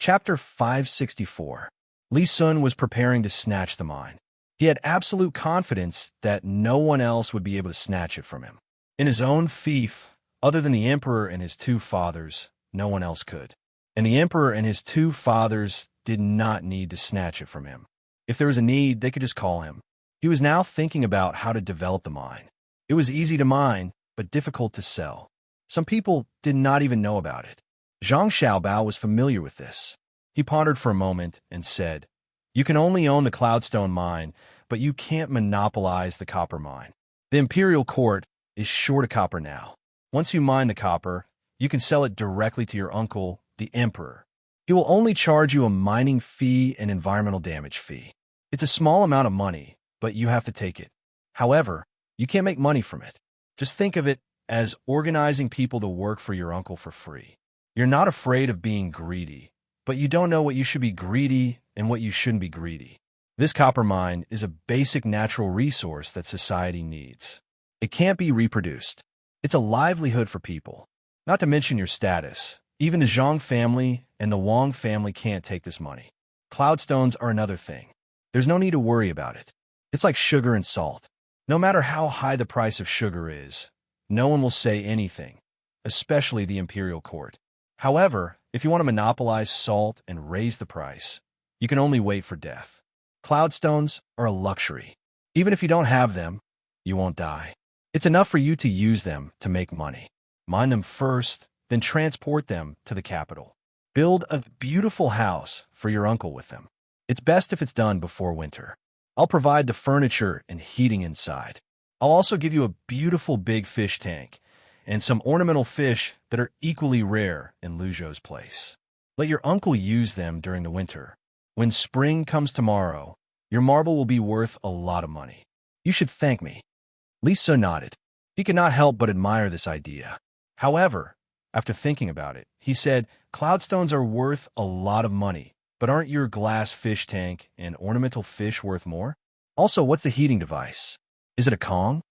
Chapter 564. Li Sun was preparing to snatch the mine. He had absolute confidence that no one else would be able to snatch it from him. In his own fief, other than the emperor and his two fathers, no one else could. And the emperor and his two fathers did not need to snatch it from him. If there was a need, they could just call him. He was now thinking about how to develop the mine. It was easy to mine, but difficult to sell. Some people did not even know about it. Zhang Xiaobao was familiar with this. He pondered for a moment and said, "You can only own the Cloudstone mine, but you can't monopolize the copper mine. The imperial court is short of copper now. Once you mine the copper, you can sell it directly to your uncle, the emperor. He will only charge you a mining fee and environmental damage fee. It's a small amount of money, but you have to take it. However, you can't make money from it. Just think of it as organizing people to work for your uncle for free. You're not afraid of being greedy, but you don't know what you should be greedy and what you shouldn't be greedy. This copper mine is a basic natural resource that society needs. It can't be reproduced. It's a livelihood for people. Not to mention your status. Even the Zhang family and the Wang family can't take this money. Cloudstones are another thing. There's no need to worry about it. It's like sugar and salt. No matter how high the price of sugar is, no one will say anything, especially the imperial court. However, if you want to monopolize salt and raise the price, you can only wait for death. Cloudstones are a luxury. Even if you don't have them, you won't die. It's enough for you to use them to make money. Mine them first, then transport them to the capital. Build a beautiful house for your uncle with them. It's best if it's done before winter. I'll provide the furniture and heating inside. I'll also give you a beautiful big fish tank and some ornamental fish that are equally rare in Luzhou's place. Let your uncle use them during the winter. When spring comes tomorrow, your marble will be worth a lot of money. You should thank me." Li Sun nodded. He could not help but admire this idea. However, after thinking about it, he said, "Cloudstones are worth a lot of money, but aren't your glass fish tank and ornamental fish worth more? Also, what's the heating device? Is it a Kong?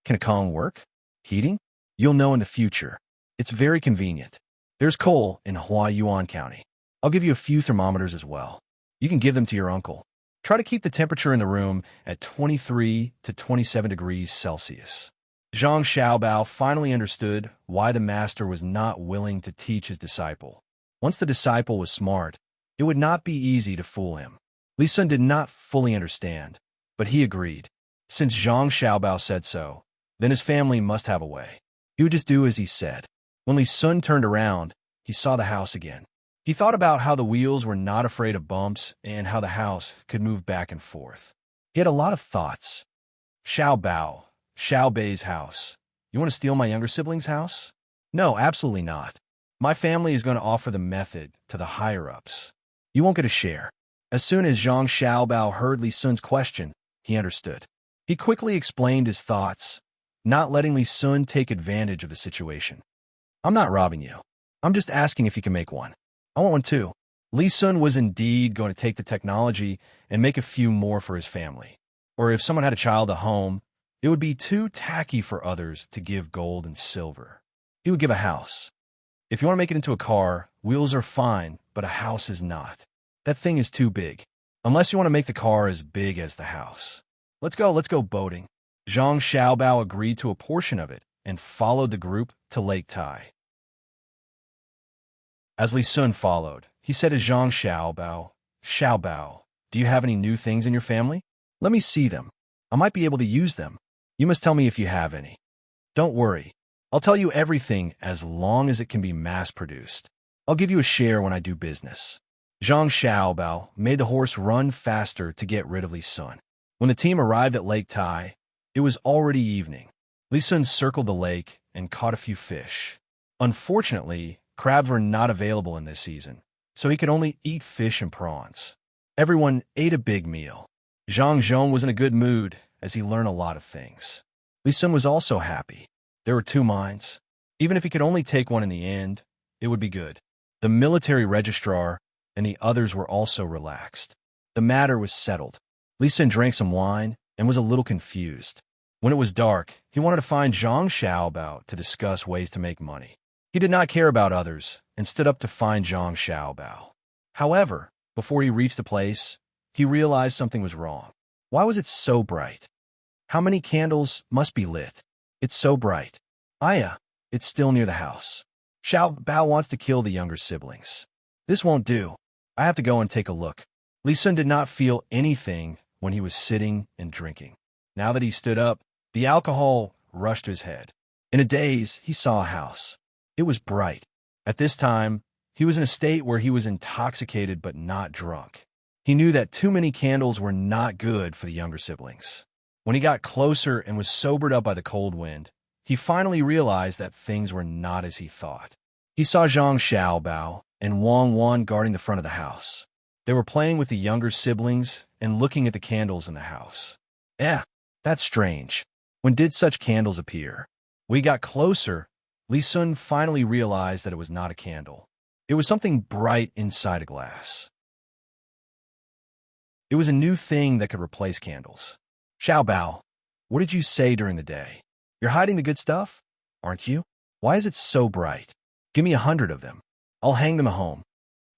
Can a Kong work? Heating? You'll know in the future. It's very convenient. There's coal in Huayuan County. I'll give you a few thermometers as well. You can give them to your uncle. Try to keep the temperature in the room at 23 to 27 degrees Celsius." Zhang Xiaobao finally understood why the master was not willing to teach his disciple. Once the disciple was smart, it would not be easy to fool him. Li Sun did not fully understand, but he agreed. Since Zhang Xiaobao said so, then his family must have a way. He would just do as he said. When Li Sun turned around, he saw the house again. He thought about how the wheels were not afraid of bumps and how the house could move back and forth. He had a lot of thoughts. Xiao Bei's house. You want to steal my younger sibling's house? No, absolutely not. My family is going to offer the method to the higher-ups. You won't get a share. As soon as Zhang Xiaobao heard Li Sun's question, he understood. He quickly explained his thoughts, not letting Li Sun take advantage of the situation. "I'm not robbing you. I'm just asking if you can make one. I want one too." Li Sun was indeed going to take the technology and make a few more for his family. Or if someone had a child at home, it would be too tacky for others to give gold and silver. He would give a house. If you want to make it into a car, wheels are fine, but a house is not. That thing is too big. Unless you want to make the car as big as the house. Let's go boating." Zhang Xiaobao agreed to a portion of it and followed the group to Lake Tai. As Li Sun followed, he said to Zhang Xiaobao, "Do you have any new things in your family? Let me see them. I might be able to use them. You must tell me if you have any. Don't worry. I'll tell you everything as long as it can be mass-produced. I'll give you a share when I do business." Zhang Xiaobao made the horse run faster to get rid of Li Sun. When the team arrived at Lake Tai, it was already evening. Li Sun circled the lake and caught a few fish. Unfortunately, crabs were not available in this season, so he could only eat fish and prawns. Everyone ate a big meal. Zhang Zhong was in a good mood as he learned a lot of things. Li Sun was also happy. There were 2 mines. Even if he could only take one in the end, it would be good. The military registrar and the others were also relaxed. The matter was settled. Li Sun drank some wine and was a little confused. When it was dark, he wanted to find Zhang Xiaobao to discuss ways to make money. He did not care about others and stood up to find Zhang Xiaobao. However, before he reached the place, he realized something was wrong. Why was it so bright? How many candles must be lit? It's so bright. Aya, it's still near the house. Xiao Bao wants to kill the younger siblings. This won't do. I have to go and take a look. Li Sun did not feel anything when he was sitting and drinking. Now that he stood up, the alcohol rushed to his head. In a daze, he saw a house. It was bright. At this time, he was in a state where he was intoxicated but not drunk. He knew that too many candles were not good for the younger siblings. When he got closer and was sobered up by the cold wind, he finally realized that things were not as he thought. He saw Zhang Xiaobao and Wang Wan guarding the front of the house. They were playing with the younger siblings and looking at the candles in the house. That's strange. When did such candles appear? When he got closer, Li Sun finally realized that it was not a candle. It was something bright inside a glass. It was a new thing that could replace candles. Xiaobao, what did you say during the day? You're hiding the good stuff, aren't you? Why is it so bright? Give me 100 of them. I'll hang them at home.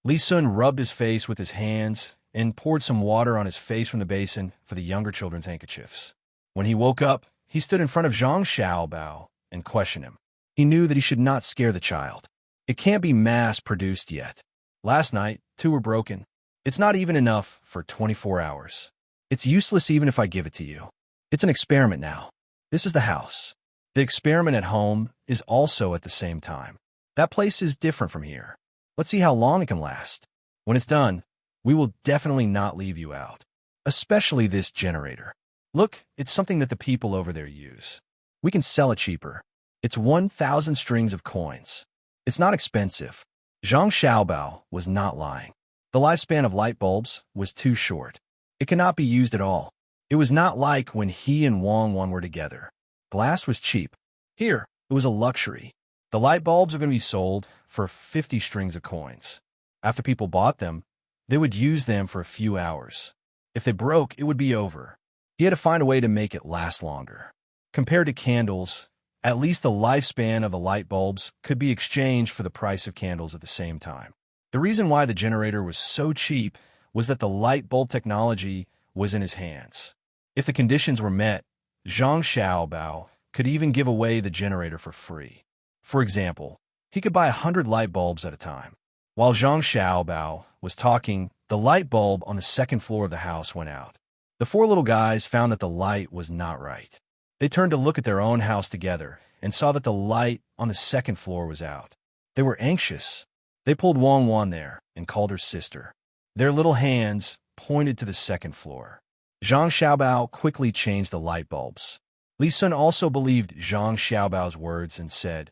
Li Sun rubbed his face with his hands and poured some water on his face from the basin for the younger children's handkerchiefs. When he woke up, he stood in front of Zhang Xiaobao and questioned him. He knew that he should not scare the child. It can't be mass-produced yet. Last night, 2 were broken. It's not even enough for 24 hours. It's useless even if I give it to you. It's an experiment now. This is the house. The experiment at home is also at the same time. That place is different from here. Let's see how long it can last. When it's done, we will definitely not leave you out. Especially this generator. Look, it's something that the people over there use. We can sell it cheaper. It's 1,000 strings of coins. It's not expensive. Zhang Xiaobao was not lying. The lifespan of light bulbs was too short. It cannot be used at all. It was not like when he and Wang Wan were together. Glass was cheap. Here, it was a luxury. The light bulbs are going to be sold for 50 strings of coins. After people bought them, they would use them for a few hours. If they broke, it would be over. He had to find a way to make it last longer. Compared to candles, at least the lifespan of the light bulbs could be exchanged for the price of candles at the same time. The reason why the generator was so cheap was that the light bulb technology was in his hands. If the conditions were met, Zhang Xiaobao could even give away the generator for free. For example, he could buy 100 light bulbs at a time. While Zhang Xiaobao was talking, the light bulb on the second floor of the house went out. The 4 little guys found that the light was not right. They turned to look at their own house together and saw that the light on the second floor was out. They were anxious. They pulled Wang Wan there and called her sister. Their little hands pointed to the second floor. Zhang Xiaobao quickly changed the light bulbs. Li Sun also believed Zhang Xiaobao's words and said,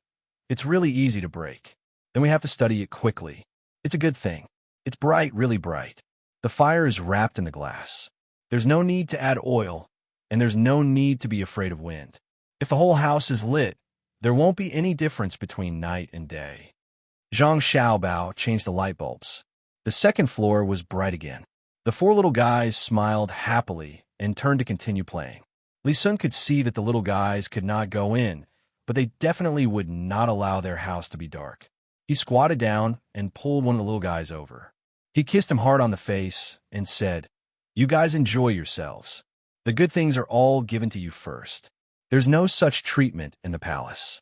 "It's really easy to break. Then we have to study it quickly. It's a good thing. It's bright, really bright. The fire is wrapped in the glass. There's no need to add oil, and there's no need to be afraid of wind. If the whole house is lit, there won't be any difference between night and day." Zhang Xiaobao changed the light bulbs. The second floor was bright again. The 4 little guys smiled happily and turned to continue playing. Li Sun could see that the little guys could not go in, but they definitely would not allow their house to be dark. He squatted down and pulled one of the little guys over. He kissed him hard on the face and said, "You guys enjoy yourselves. The good things are all given to you first. There's no such treatment in the palace."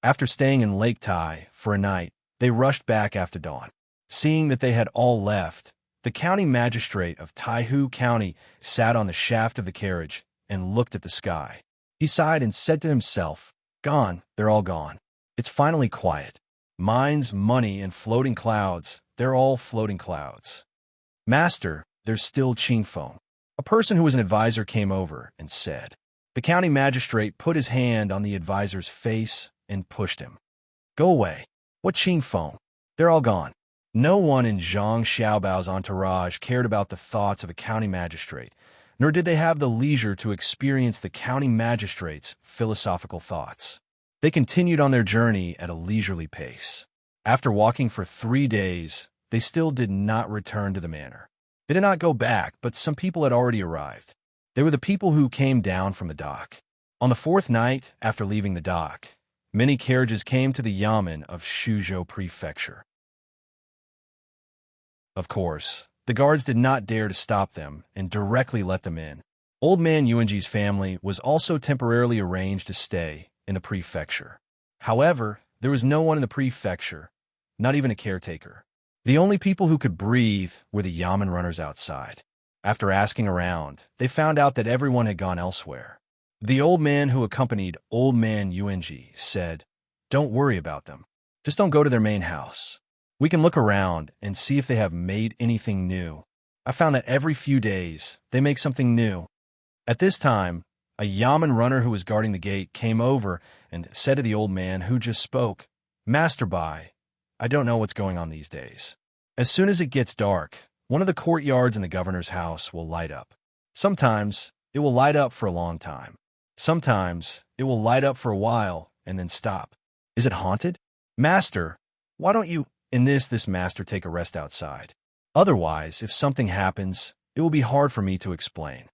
After staying in Lake Tai for a night, they rushed back after dawn. Seeing that they had all left, the county magistrate of Taihu County sat on the shaft of the carriage and looked at the sky. He sighed and said to himself, "Gone, they're all gone. It's finally quiet. Mines, money, and floating clouds, they're all floating clouds. Master, there's still Qingfeng." A person who was an advisor came over and said. The county magistrate put his hand on the advisor's face and pushed him. "Go away. What Qingfeng? They're all gone." No one in Zhang Xiaobao's entourage cared about the thoughts of a county magistrate, nor did they have the leisure to experience the county magistrate's philosophical thoughts. They continued on their journey at a leisurely pace. After walking for 3 days, they still did not return to the manor. They did not go back, but some people had already arrived. They were the people who came down from the dock. On the 4th night after leaving the dock, many carriages came to the yamen of Shuzhou Prefecture. Of course, the guards did not dare to stop them and directly let them in. Old man Yuanji's family was also temporarily arranged to stay in the prefecture. However, there was no one in the prefecture, not even a caretaker. The only people who could breathe were the yamen runners outside. After asking around, they found out that everyone had gone elsewhere. The old man who accompanied old man Yuanji said, "Don't worry about them. Just don't go to their main house. We can look around and see if they have made anything new. I found that every few days, they make something new." At this time, a yamen runner who was guarding the gate came over and said to the old man who just spoke, "Master Bai, I don't know what's going on these days. As soon as it gets dark, one of the courtyards in the governor's house will light up. Sometimes it will light up for a long time. Sometimes it will light up for a while and then stop. Is it haunted? Master, why don't you..." In this master take a rest outside. "Otherwise, if something happens, it will be hard for me to explain."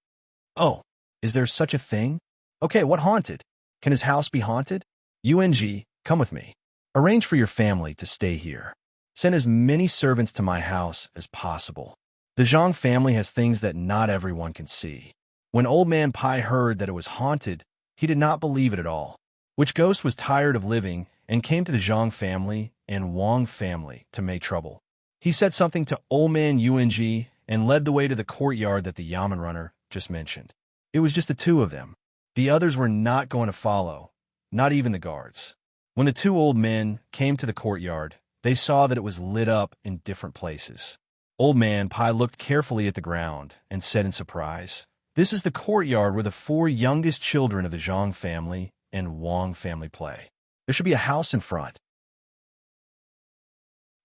"Oh, is there such a thing? Okay, what haunted? Can his house be haunted? UNG, come with me. Arrange for your family to stay here. Send as many servants to my house as possible. The Zhang family has things that not everyone can see." When old man Pai heard that it was haunted, he did not believe it at all. Which ghost was tired of living and came to the Zhang family and Wang family to make trouble. He said something to old man Yuanji and led the way to the courtyard that the yamen runner just mentioned. It was just the two of them. The others were not going to follow, not even the guards. When the two old men came to the courtyard, they saw that it was lit up in different places. Old man Pai looked carefully at the ground and said in surprise, "This is the courtyard where the four youngest children of the Zhang family and Wang family play. There should be a house in front.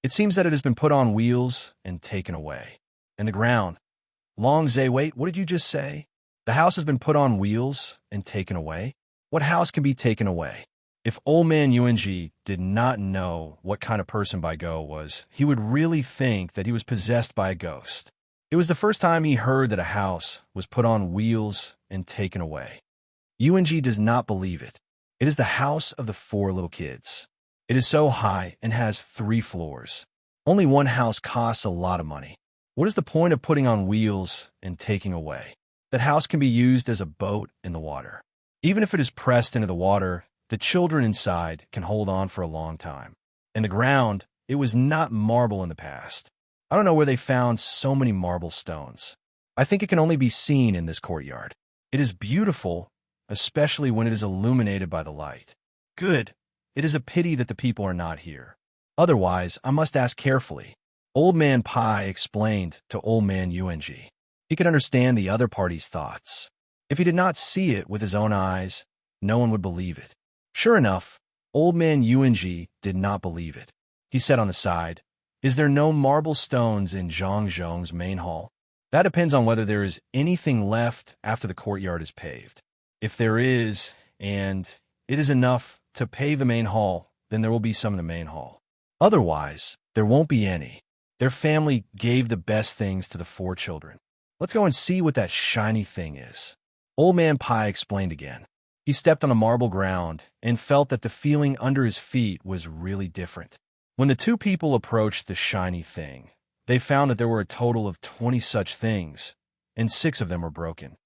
It seems that it has been put on wheels and taken away. And the ground." Long Zay, wait, what did you just say? The house has been put on wheels and taken away? What house can be taken away? If old man Yuanji did not know what kind of person Bai Go was, he would really think that he was possessed by a ghost. It was the first time he heard that a house was put on wheels and taken away. Yuanji does not believe it. It is the house of the four little kids. It is so high and has 3 floors. Only one house costs a lot of money. What is the point of putting on wheels and taking away? That house can be used as a boat in the water. Even if it is pressed into the water, the children inside can hold on for a long time. And the ground, it was not marble in the past. I don't know where they found so many marble stones. I think it can only be seen in this courtyard. It is beautiful, especially when it is illuminated by the light. Good. It is a pity that the people are not here. Otherwise, I must ask carefully. Old man Pai explained to old man Yuanji. He could understand the other party's thoughts. If he did not see it with his own eyes, no one would believe it. Sure enough, old man Yuanji did not believe it. He said on the side, "Is there no marble stones in Zhangzhong's main hall? That depends on whether there is anything left after the courtyard is paved. If there is, and it is enough to pave the main hall, then there will be some in the main hall. Otherwise, there won't be any. Their family gave the best things to the 4 children. Let's go and see what that shiny thing is." Old man Pai explained again. He stepped on the marble ground and felt that the feeling under his feet was really different. When the 2 people approached the shiny thing, they found that there were a total of 20 such things, and 6 of them were broken.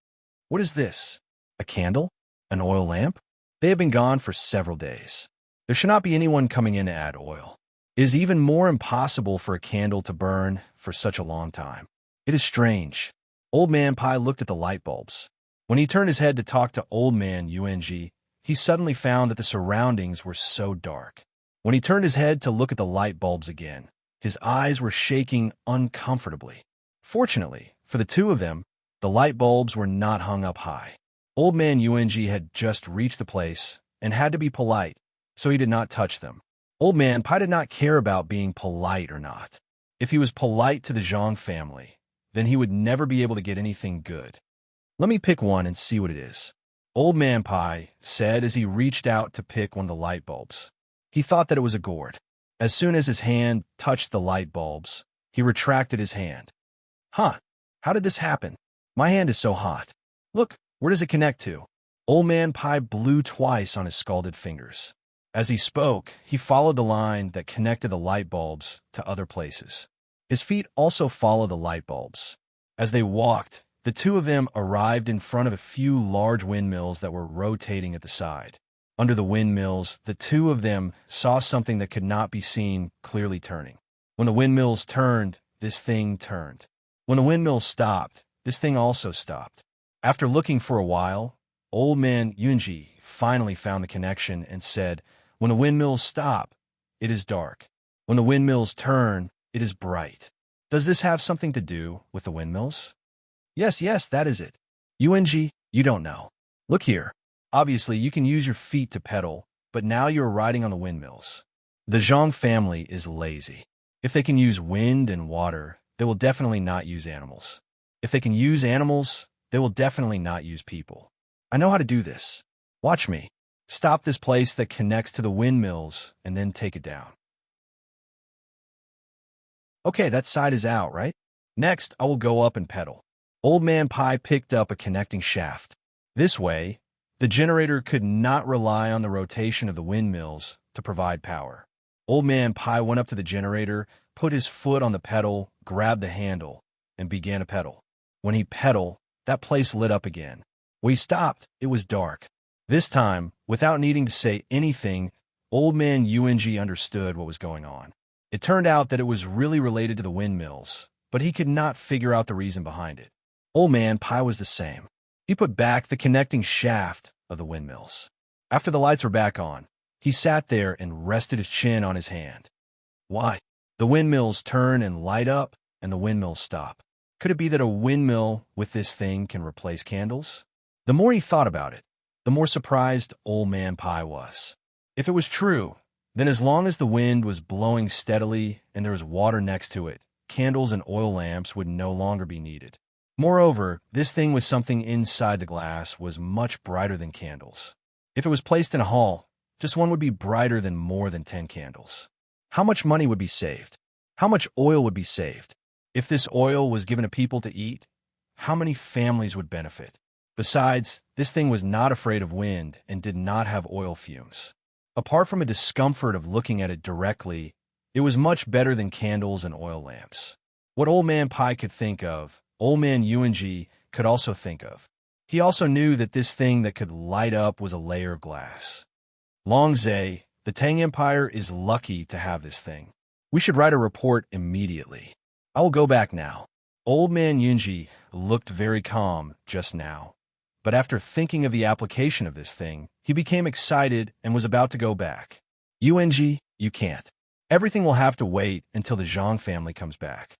What is this? A candle? An oil lamp? They have been gone for several days. There should not be anyone coming in to add oil. It is even more impossible for a candle to burn for such a long time. It is strange. Old man Pai looked at the light bulbs. When he turned his head to talk to old man Yuanji, he suddenly found that the surroundings were so dark. When he turned his head to look at the light bulbs again, his eyes were shaking uncomfortably. Fortunately, for the 2 of them, the light bulbs were not hung up high. Old man Yuanji had just reached the place and had to be polite, so he did not touch them. Old man Pai did not care about being polite or not. If he was polite to the Zhang family, then he would never be able to get anything good. Let me pick one and see what it is. Old man Pai said as he reached out to pick one of the light bulbs. He thought that it was a gourd. As soon as his hand touched the light bulbs, he retracted his hand. Huh, how did this happen? My hand is so hot. Look, where does it connect to? Old man Pai blew twice on his scalded fingers. As he spoke, he followed the line that connected the light bulbs to other places. His feet also follow the light bulbs. As they walked, the two of them arrived in front of a few large windmills that were rotating at the side. Under the windmills, the two of them saw something that could not be seen clearly turning. When the windmills turned, this thing turned. When the windmills stopped, this thing also stopped. After looking for a while, old man Yunji finally found the connection and said, "When the windmills stop, it is dark. When the windmills turn, it is bright." Does this have something to do with the windmills? Yes, that is it. Yunji, you don't know. Look here. Obviously, you can use your feet to pedal, but now you are riding on the windmills. The Zhang family is lazy. If they can use wind and water, they will definitely not use animals. If they can use animals, they will definitely not use people. I know how to do this. Watch me. Stop this place that connects to the windmills and then take it down. Okay, that side is out, right? Next, I will go up and pedal. Old Man Pai picked up a connecting shaft. This way, the generator could not rely on the rotation of the windmills to provide power. Old Man Pai went up to the generator, put his foot on the pedal, grabbed the handle, and began to pedal. When he pedaled, that place lit up again. When he stopped, it was dark. This time, without needing to say anything, Old Man Yunji understood what was going on. It turned out that it was really related to the windmills, but he could not figure out the reason behind it. Old Man Pai was the same. He put back the connecting shaft of the windmills. After the lights were back on, he sat there and rested his chin on his hand. Why? The windmills turn and light up, and the windmills stop. Could it be that a windmill with this thing can replace candles? The more he thought about it, the more surprised Old Man Pai was. If it was true, then as long as the wind was blowing steadily and there was water next to it, candles and oil lamps would no longer be needed. Moreover, this thing with something inside the glass was much brighter than candles. If it was placed in a hall, just one would be brighter than more than 10 candles. How much money would be saved? How much oil would be saved? If this oil was given to people to eat, how many families would benefit? Besides, this thing was not afraid of wind and did not have oil fumes. Apart from a discomfort of looking at it directly, it was much better than candles and oil lamps. What Old Man Pai could think of, Old Man Yunji could also think of. He also knew that this thing that could light up was a layer of glass. Longzhe, the Tang Empire is lucky to have this thing. We should write a report immediately. I will go back now. Old Man Yunji looked very calm just now. But after thinking of the application of this thing, he became excited and was about to go back. Yunji, you can't. Everything will have to wait until the Zhang family comes back.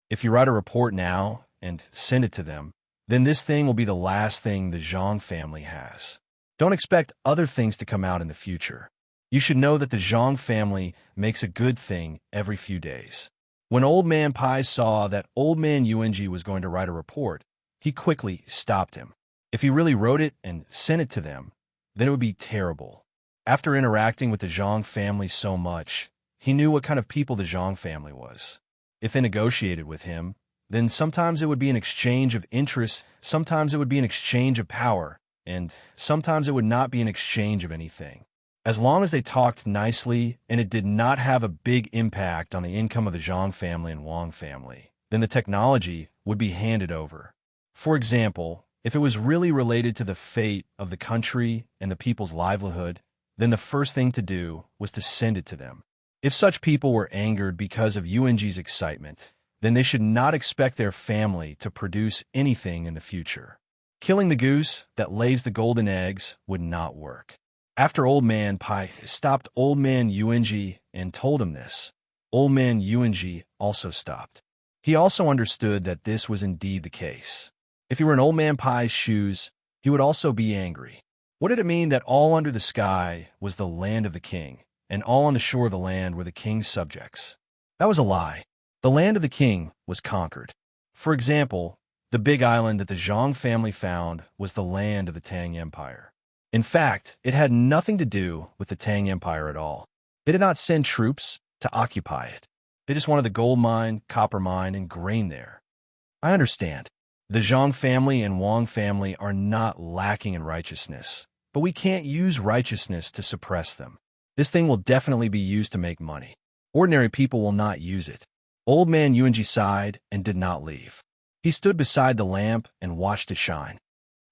If you write a report now and send it to them, then this thing will be the last thing the Zhang family has. Don't expect other things to come out in the future. You should know that the Zhang family makes a good thing every few days. When Old Man Pai saw that Old Man Yunji was going to write a report, he quickly stopped him. If he really wrote it and sent it to them, then it would be terrible. After interacting with the Zhang family so much, he knew what kind of people the Zhang family was. If they negotiated with him, then sometimes it would be an exchange of interest, sometimes it would be an exchange of power, and sometimes it would not be an exchange of anything. As long as they talked nicely and it did not have a big impact on the income of the Zhang family and Wang family, then the technology would be handed over. For example, if it was really related to the fate of the country and the people's livelihood, then the first thing to do was to send it to them. If such people were angered because of Yunji's excitement, then they should not expect their family to produce anything in the future. Killing the goose that lays the golden eggs would not work. After Old Man Pai stopped Old Man Yunji and told him this, Old Man Yunji also stopped. He also understood that this was indeed the case. If he were in Old Man Pai's shoes, he would also be angry. What did it mean that all under the sky was the land of the king, and all on the shore of the land were the king's subjects? That was a lie. The land of the king was conquered. For example, the big island that the Zhang family found was the land of the Tang Empire. In fact, it had nothing to do with the Tang Empire at all. They did not send troops to occupy it. They just wanted the gold mine, copper mine, and grain there. I understand. The Zhang family and Wang family are not lacking in righteousness, but we can't use righteousness to suppress them. This thing will definitely be used to make money. Ordinary people will not use it. Old man Yuan sighed and did not leave. He stood beside the lamp and watched it shine.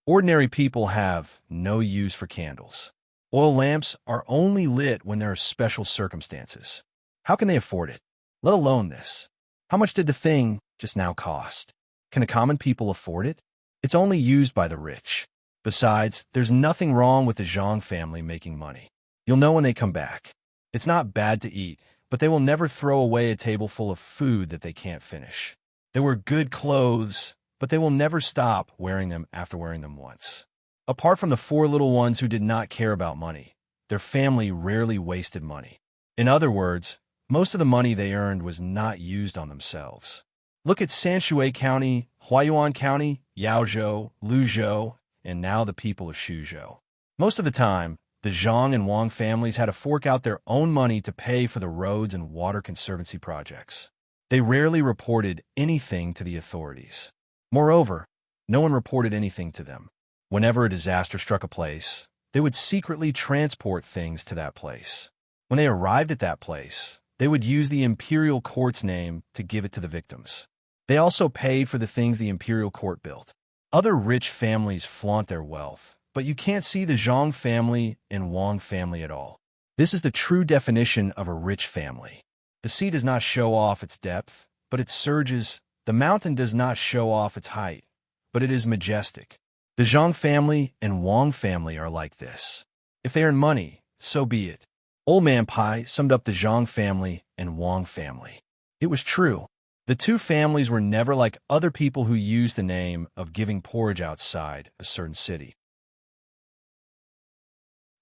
Ordinary people have no use for candles. Oil lamps are only lit when there are special circumstances. How can they afford it? Let alone this. How much did the thing just now cost? Can the common people afford it? It's only used by the rich. Besides, there's nothing wrong with the Zhang family making money. You'll know when they come back. It's not bad to eat, but they will never throw away a table full of food that they can't finish. They wear good clothes, but they will never stop wearing them after wearing them once. Apart from the 4 little ones who did not care about money, their family rarely wasted money. In other words, most of the money they earned was not used on themselves. Look at Sanshui County, Huayuan County, Yaozhou, Luzhou, and now the people of Shuzhou. Most of the time, the Zhang and Wang families had to fork out their own money to pay for the roads and water conservancy projects. They rarely reported anything to the authorities. Moreover, no one reported anything to them. Whenever a disaster struck a place, they would secretly transport things to that place. When they arrived at that place, they would use the imperial court's name to give it to the victims. They also paid for the things the imperial court built. Other rich families flaunt their wealth, but you can't see the Zhang family and Wang family at all. This is the true definition of a rich family. The sea does not show off its depth, but it surges. The mountain does not show off its height, but it is majestic. The Zhang family and Wang family are like this. If they earn money, so be it. Old Man Pai summed up the Zhang family and Wang family. It was true. The two families were never like other people who used the name of giving porridge outside a certain city.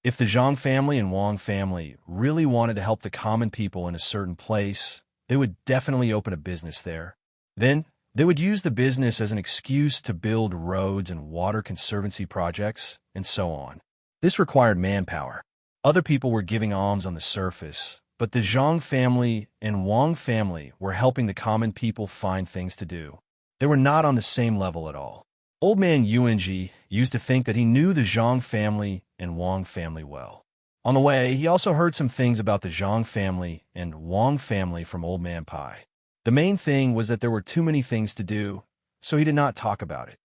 If the Zhang family and Wang family really wanted to help the common people in a certain place, they would definitely open a business there. Then, they would use the business as an excuse to build roads and water conservancy projects, and so on. This required manpower. Other people were giving alms on the surface, but the Zhang family and Wang family were helping the common people find things to do. They were not on the same level at all. Old man Yuanji used to think that he knew the Zhang family and Wang family well. On the way, he also heard some things about the Zhang family and Wang family from Old Man Pai. The main thing was that there were too many things to do, so he did not talk about it.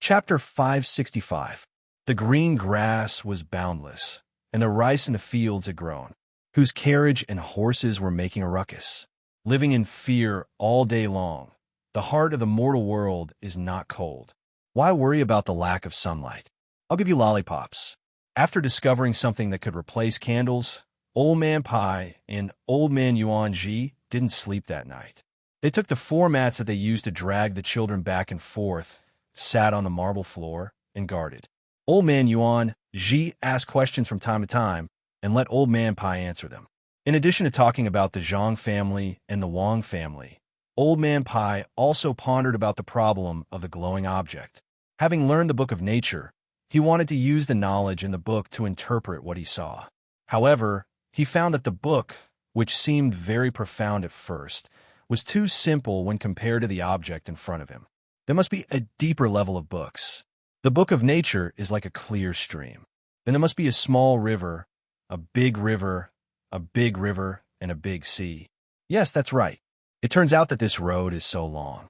Chapter 565. The green grass was boundless, and the rice in the fields had grown, whose carriage and horses were making a ruckus. Living in fear all day long, the heart of the mortal world is not cold. Why worry about the lack of sunlight? I'll give you lollipops. After discovering something that could replace candles, Old Man Pai and Old Man Yuan Ji didn't sleep that night. They took the 4 mats that they used to drag the children back and forth, sat on the marble floor, and guarded. Old Man Yuan Ji asked questions from time to time and let Old Man Pai answer them. In addition to talking about the Zhang family and the Wang family, Old Man Pai also pondered about the problem of the glowing object. Having learned the Book of Nature, he wanted to use the knowledge in the book to interpret what he saw. However, he found that the book, which seemed very profound at first, was too simple when compared to the object in front of him. There must be a deeper level of books. The Book of Nature is like a clear stream. Then there must be a small river, a big river, a big river, and a big sea. Yes, that's right. It turns out that this road is so long.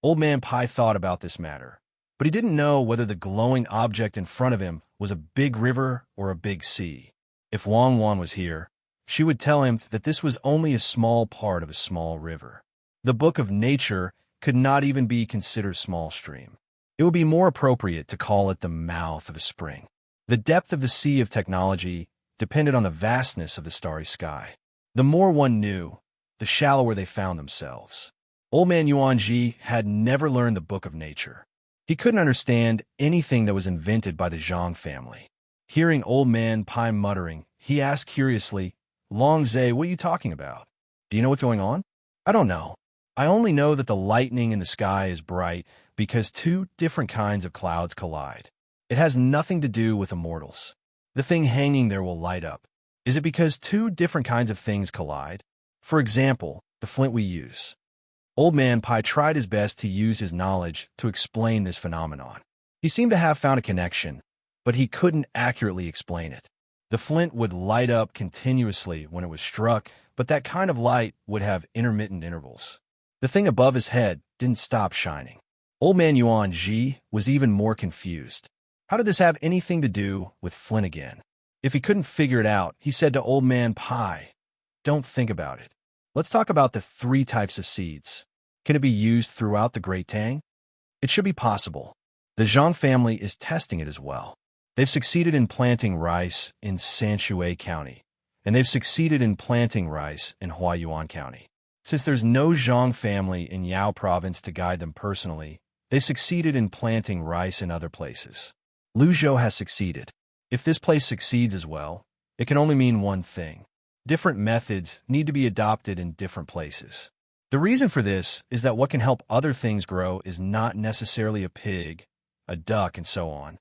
Old Man Pai thought about this matter, but he didn't know whether the glowing object in front of him was a big river or a big sea. If Wang Wan was here, she would tell him that this was only a small part of a small river. The Book of Nature could not even be considered small stream. It would be more appropriate to call it the mouth of a spring. The depth of the sea of technology depended on the vastness of the starry sky. The more one knew, the shallower they found themselves. Old Man Yuan Ji had never learned the Book of Nature. He couldn't understand anything that was invented by the Zhang family. Hearing Old Man Pai muttering, he asked curiously, "Long Zhe, what are you talking about? Do you know what's going on?" "I don't know. I only know that the lightning in the sky is bright because 2 different kinds of clouds collide. It has nothing to do with immortals. The thing hanging there will light up. Is it because 2 different kinds of things collide? For example, the flint we use." Old Man Pai tried his best to use his knowledge to explain this phenomenon. He seemed to have found a connection, but he couldn't accurately explain it. The flint would light up continuously when it was struck, but that kind of light would have intermittent intervals. The thing above his head didn't stop shining. Old Man Yuan Ji was even more confused. How did this have anything to do with flint again? If he couldn't figure it out, he said to Old Man Pai, "Don't think about it. Let's talk about the 3 types of seeds. Can it be used throughout the Great Tang? It should be possible. The Zhang family is testing it as well. They've succeeded in planting rice in Sanshui County, and they've succeeded in planting rice in Huayuan County. Since there's no Zhang family in Yao province to guide them personally, they've succeeded in planting rice in other places. Luzhou has succeeded. If this place succeeds as well, it can only mean one thing. Different methods need to be adopted in different places. The reason for this is that what can help other things grow is not necessarily a pig, a duck, and so on."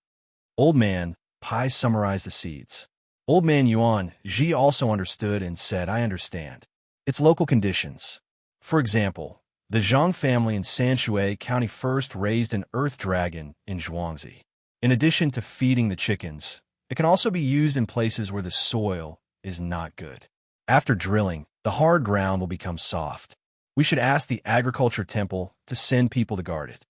Old Man Pai summarized the seeds. Old Man Yuan Ji also understood and said, "I understand. It's local conditions. For example, the Zhang family in Sanshui County first raised an earth dragon in Zhuangzi. In addition to feeding the chickens, it can also be used in places where the soil is not good. After drilling, the hard ground will become soft. We should ask the agriculture temple to send people to guard it."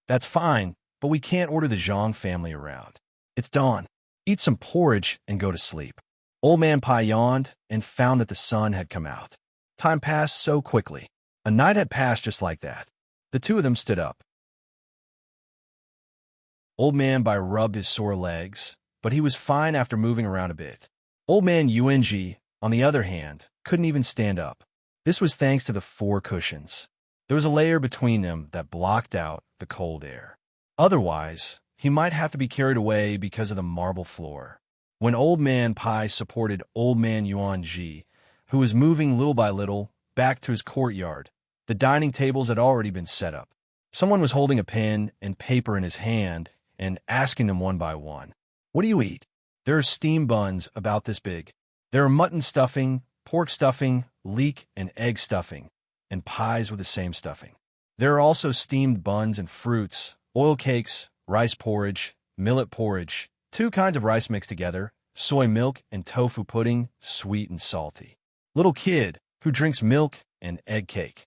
"That's fine, but we can't order the Zhang family around. It's dawn. Eat some porridge and go to sleep." Old Man Pai yawned and found that the sun had come out. Time passed so quickly. A night had passed just like that. The two of them stood up. Old Man Pai rubbed his sore legs, but he was fine after moving around a bit. Old Man Yuanji, on the other hand, couldn't even stand up. This was thanks to the 4 cushions. There was a layer between them that blocked out the cold air. Otherwise, he might have to be carried away because of the marble floor. When Old Man Pai supported Old Man Yuan Ji, who was moving little by little back to his courtyard, the dining tables had already been set up. Someone was holding a pen and paper in his hand and asking them one by one, "What do you eat?" "There are steamed buns about this big. There are mutton stuffing, pork stuffing, leek and egg stuffing, and pies with the same stuffing. There are also steamed buns and fruits, oil cakes, rice porridge, millet porridge, 2 kinds of rice mixed together, soy milk and tofu pudding, sweet and salty. Little kid who drinks milk and egg cake."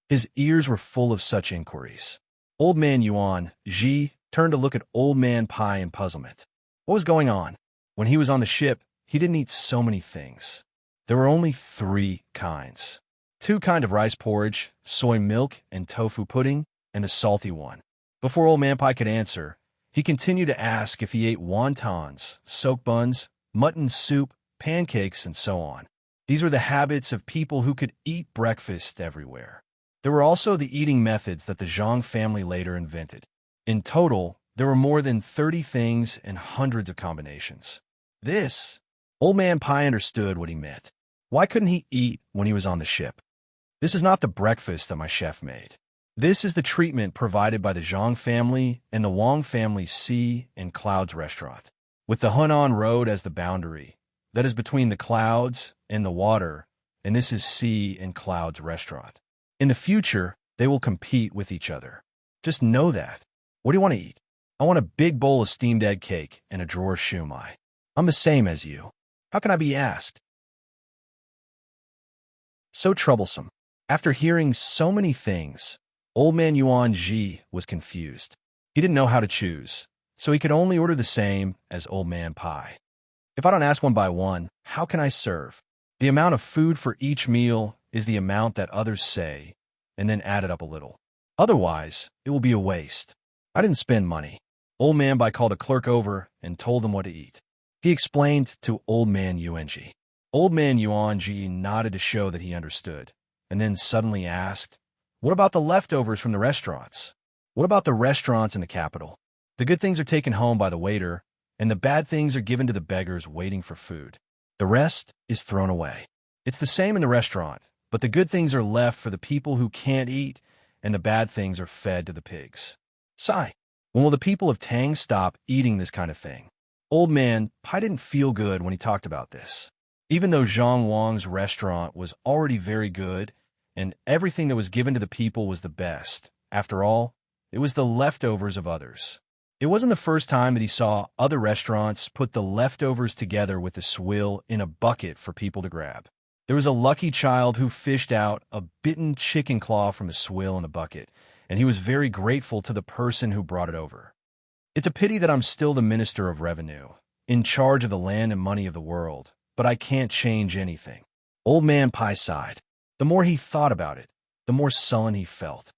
His ears were full of such inquiries. Old Man Yuan Ji turned to look at Old Man Pai in puzzlement. What was going on? When he was on the ship, he didn't eat so many things. There were only 3 kinds. 2 kinds of rice porridge, soy milk and tofu pudding, and a salty one. Before Old Man Pai could answer, he continued to ask if he ate wontons, soaked buns, mutton soup, pancakes, and so on. These were the habits of people who could eat breakfast everywhere. There were also the eating methods that the Zhang family later invented. In total, there were more than 30 things and hundreds of combinations. Old Man Pai understood what he meant. Why couldn't he eat when he was on the ship? "This is not the breakfast that my chef made. This is the treatment provided by the Zhang family and the Wang family's Sea and Clouds restaurant, with the Hunan Road as the boundary. That is between the clouds and the water, and this is Sea and Clouds restaurant. In the future, they will compete with each other. Just know that. What do you want to eat?" "I want a big bowl of steamed egg cake and a drawer of shumai. I'm the same as you. How can I be asked?" So troublesome. After hearing so many things, Old Man Yuan Ji was confused. He didn't know how to choose, so he could only order the same as Old Man Pai. "If I don't ask one by one, how can I serve? The amount of food for each meal is the amount that others say, and then add it up a little. Otherwise, it will be a waste. I didn't spend money." Old Man Pai called a clerk over and told them what to eat. He explained to Old Man Yuanji. Old Man Yuanji nodded to show that he understood, and then suddenly asked, "What about the leftovers from the restaurants? What about the restaurants in the capital? The good things are taken home by the waiter, and the bad things are given to the beggars waiting for food. The rest is thrown away. It's the same in the restaurant, but the good things are left for the people who can't eat, and the bad things are fed to the pigs. Sigh. When will the people of Tang stop eating this kind of thing?" Old Man Pai didn't feel good when he talked about this. Even though Zhang Wang's restaurant was already very good, and everything that was given to the people was the best, after all, it was the leftovers of others. It wasn't the first time that he saw other restaurants put the leftovers together with the swill in a bucket for people to grab. There was a lucky child who fished out a bitten chicken claw from a swill in the bucket, and he was very grateful to the person who brought it over. It's a pity that I'm still the Minister of Revenue, in charge of the land and money of the world, but I can't change anything. Old Man Pai sighed. The more he thought about it, the more sullen he felt.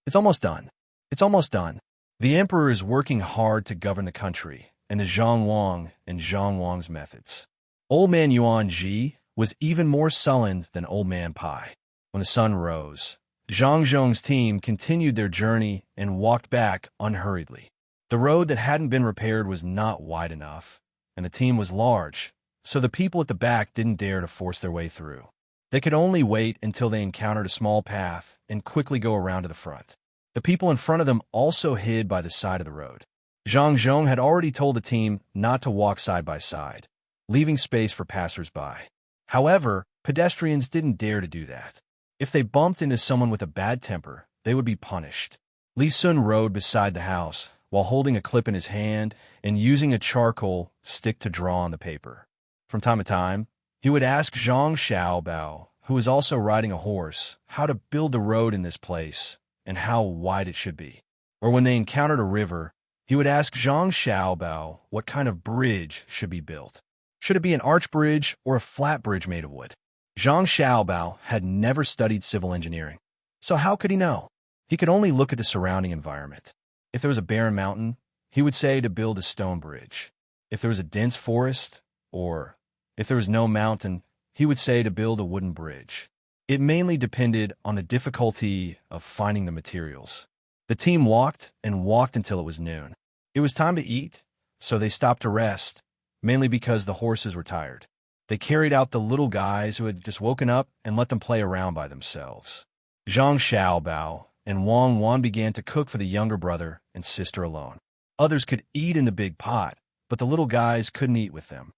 It's almost done. It's almost done. The emperor is working hard to govern the country, and the Zhang Wang and Zhang Wang's methods. Old Man Yuan Ji was even more sullen than Old Man Pai. When the sun rose, Zhang Zhong's team continued their journey and walked back unhurriedly. The road that hadn't been repaired was not wide enough, and the team was large, so the people at the back didn't dare to force their way through. They could only wait until they encountered a small path and quickly go around to the front. The people in front of them also hid by the side of the road. Zhang Zhong had already told the team not to walk side by side, leaving space for passers-by. However, pedestrians didn't dare to do that. If they bumped into someone with a bad temper, they would be punished. Li Sun rode beside the house while holding a clip in his hand and using a charcoal stick to draw on the paper. From time to time, he would ask Zhang Xiaobao, who was also riding a horse, how to build the road in this place and how wide it should be. Or when they encountered a river, he would ask Zhang Xiaobao what kind of bridge should be built. Should it be an arch bridge or a flat bridge made of wood? Zhang Xiaobao had never studied civil engineering, so how could he know? He could only look at the surrounding environment. If there was a barren mountain, he would say to build a stone bridge. If there was a dense forest, or if there was no mountain, he would say to build a wooden bridge. It mainly depended on the difficulty of finding the materials. The team walked and walked until it was noon. It was time to eat, so they stopped to rest, mainly because the horses were tired. They carried out the little guys who had just woken up and let them play around by themselves. Zhang Xiaobao and Wang Wan began to cook for the younger brother and sister alone. Others could eat in the big pot, but the little guys couldn't eat with them.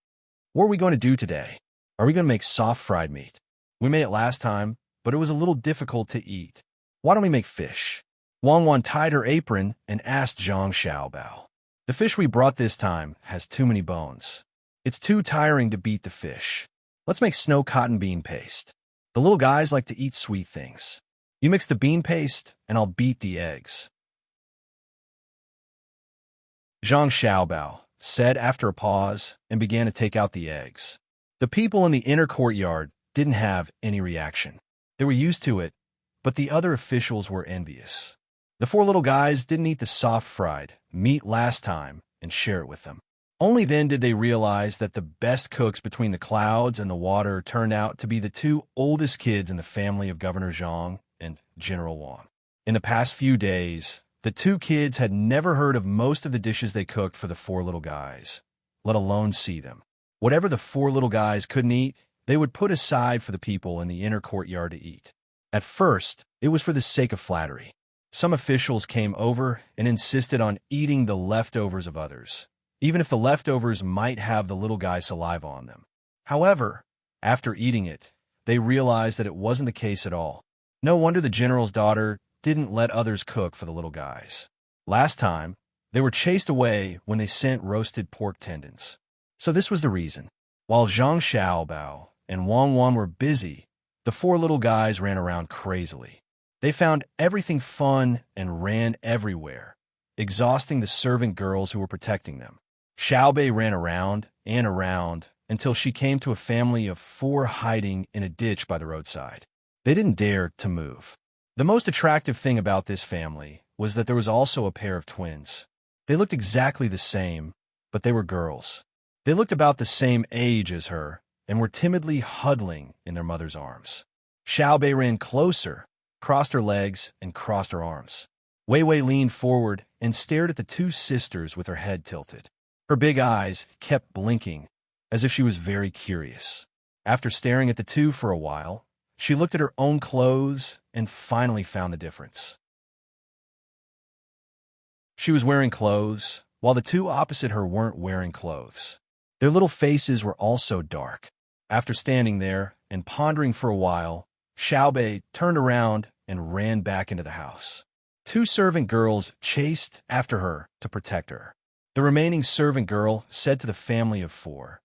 What are we going to do today? Are we going to make soft fried meat? We made it last time, but it was a little difficult to eat. Why don't we make fish? Wang Wan tied her apron and asked Zhang Xiaobao. The fish we brought this time has too many bones. It's too tiring to beat the fish. Let's make snow cotton bean paste. The little guys like to eat sweet things. You mix the bean paste, and I'll beat the eggs. Zhang Xiaobao said after a pause and began to take out the eggs. The people in the inner courtyard didn't have any reaction. They were used to it, but the other officials were envious. The four little guys didn't eat the soft fried meat last time and share it with them. Only then did they realize that the best cooks between the clouds and the water turned out to be the two oldest kids in the family of Governor Zhang and General Wang. In the past few days, the two kids had never heard of most of the dishes they cooked for the four little guys, let alone see them. Whatever the four little guys couldn't eat, they would put aside for the people in the inner courtyard to eat. At first, it was for the sake of flattery. Some officials came over and insisted on eating the leftovers of others, even if the leftovers might have the little guy's saliva on them. However, after eating it, they realized that it wasn't the case at all. No wonder the general's daughter didn't let others cook for the little guys. Last time, they were chased away when they sent roasted pork tendons. So this was the reason. While Zhang Xiaobao and Wang Wan were busy, the four little guys ran around crazily. They found everything fun and ran everywhere, exhausting the servant girls who were protecting them. Xiaobei ran around and around until she came to a family of four hiding in a ditch by the roadside. They didn't dare to move. The most attractive thing about this family was that there was also a pair of twins. They looked exactly the same, but they were girls. They looked about the same age as her and were timidly huddling in their mother's arms. Xiaobei ran closer, crossed her legs, and crossed her arms. Wei Wei leaned forward and stared at the two sisters with her head tilted. Her big eyes kept blinking, as if she was very curious. After staring at the two for a while, she looked at her own clothes and finally found the difference. She was wearing clothes, while the two opposite her weren't wearing clothes. Their little faces were also dark. After standing there and pondering for a while, Xiaobei turned around and ran back into the house. Two servant girls chased after her to protect her. The remaining servant girl said to the family of four,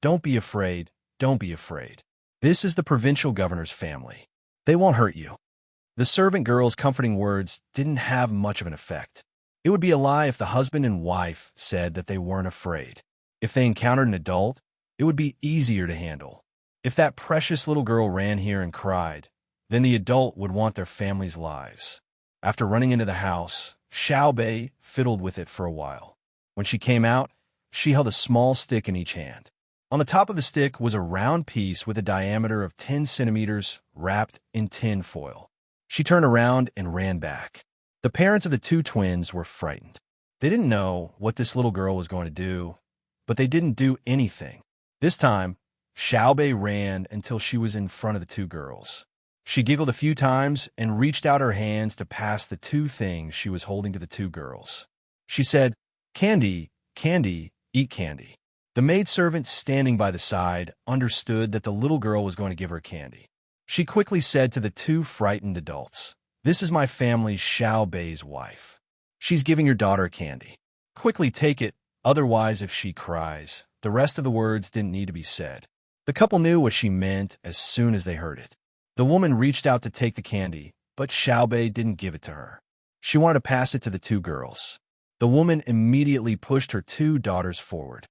"Don't be afraid, don't be afraid. This is the provincial governor's family. They won't hurt you." The servant girl's comforting words didn't have much of an effect. It would be a lie if the husband and wife said that they weren't afraid. If they encountered an adult, it would be easier to handle. If that precious little girl ran here and cried, then the adult would want their family's lives. After running into the house, Xiao Bei fiddled with it for a while. When she came out, she held a small stick in each hand. On the top of the stick was a round piece with a diameter of 10 centimeters wrapped in tin foil. She turned around and ran back. The parents of the two twins were frightened. They didn't know what this little girl was going to do, but they didn't do anything. This time, Xiao Bei ran until she was in front of the two girls. She giggled a few times and reached out her hands to pass the two things she was holding to the two girls. She said, "Candy, candy, eat candy." The maidservant standing by the side understood that the little girl was going to give her candy. She quickly said to the two frightened adults, "This is my family's Xiao Bei's wife. She's giving your daughter candy. Quickly take it, otherwise if she cries." The rest of the words didn't need to be said. The couple knew what she meant as soon as they heard it. The woman reached out to take the candy, but Xiao Bei didn't give it to her. She wanted to pass it to the two girls. The woman immediately pushed her two daughters forward.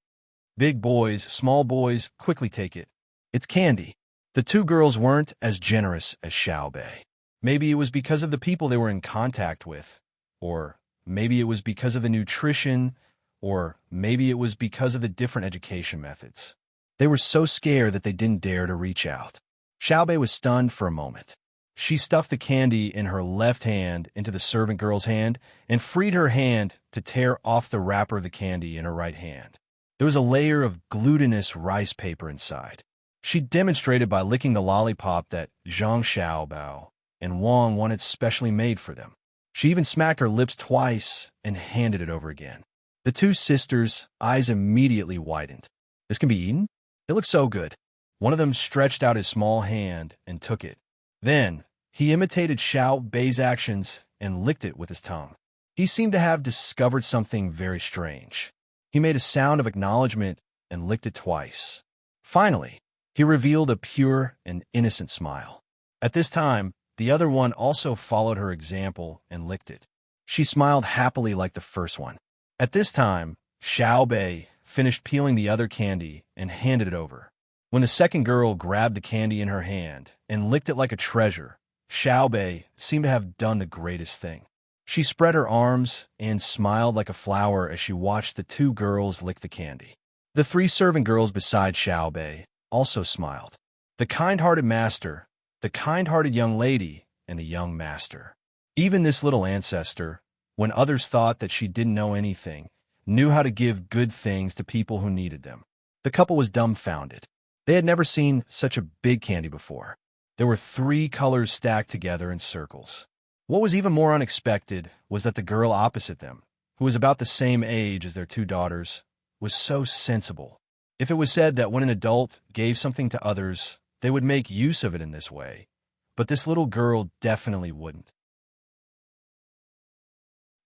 "Big boys, small boys, quickly take it. It's candy." The two girls weren't as generous as Xiao Bei. Maybe it was because of the people they were in contact with, or maybe it was because of the nutrition, or maybe it was because of the different education methods. They were so scared that they didn't dare to reach out. Xiao Bei was stunned for a moment. She stuffed the candy in her left hand into the servant girl's hand and freed her hand to tear off the wrapper of the candy in her right hand. There was a layer of glutinous rice paper inside. She demonstrated by licking the lollipop that Zhang Xiaobao and Wang wanted specially made for them. She even smacked her lips twice and handed it over again. The two sisters' eyes immediately widened. "This can be eaten? It looks so good." One of them stretched out his small hand and took it. Then, he imitated Xiao Bei's actions and licked it with his tongue. He seemed to have discovered something very strange. He made a sound of acknowledgement and licked it twice. Finally, he revealed a pure and innocent smile. At this time, the other one also followed her example and licked it. She smiled happily like the first one. At this time, Xiao Bei finished peeling the other candy and handed it over. When the second girl grabbed the candy in her hand and licked it like a treasure, Xiao Bei seemed to have done the greatest thing. She spread her arms and smiled like a flower as she watched the two girls lick the candy. The three servant girls beside Xiao Bei also smiled. The kind-hearted master, the kind-hearted young lady, and the young master. Even this little ancestor, when others thought that she didn't know anything, knew how to give good things to people who needed them. The couple was dumbfounded. They had never seen such a big candy before. There were 3 colors stacked together in circles. What was even more unexpected was that the girl opposite them, who was about the same age as their 2 daughters, was so sensible. If it was said that when an adult gave something to others, they would make use of it in this way, but this little girl definitely wouldn't.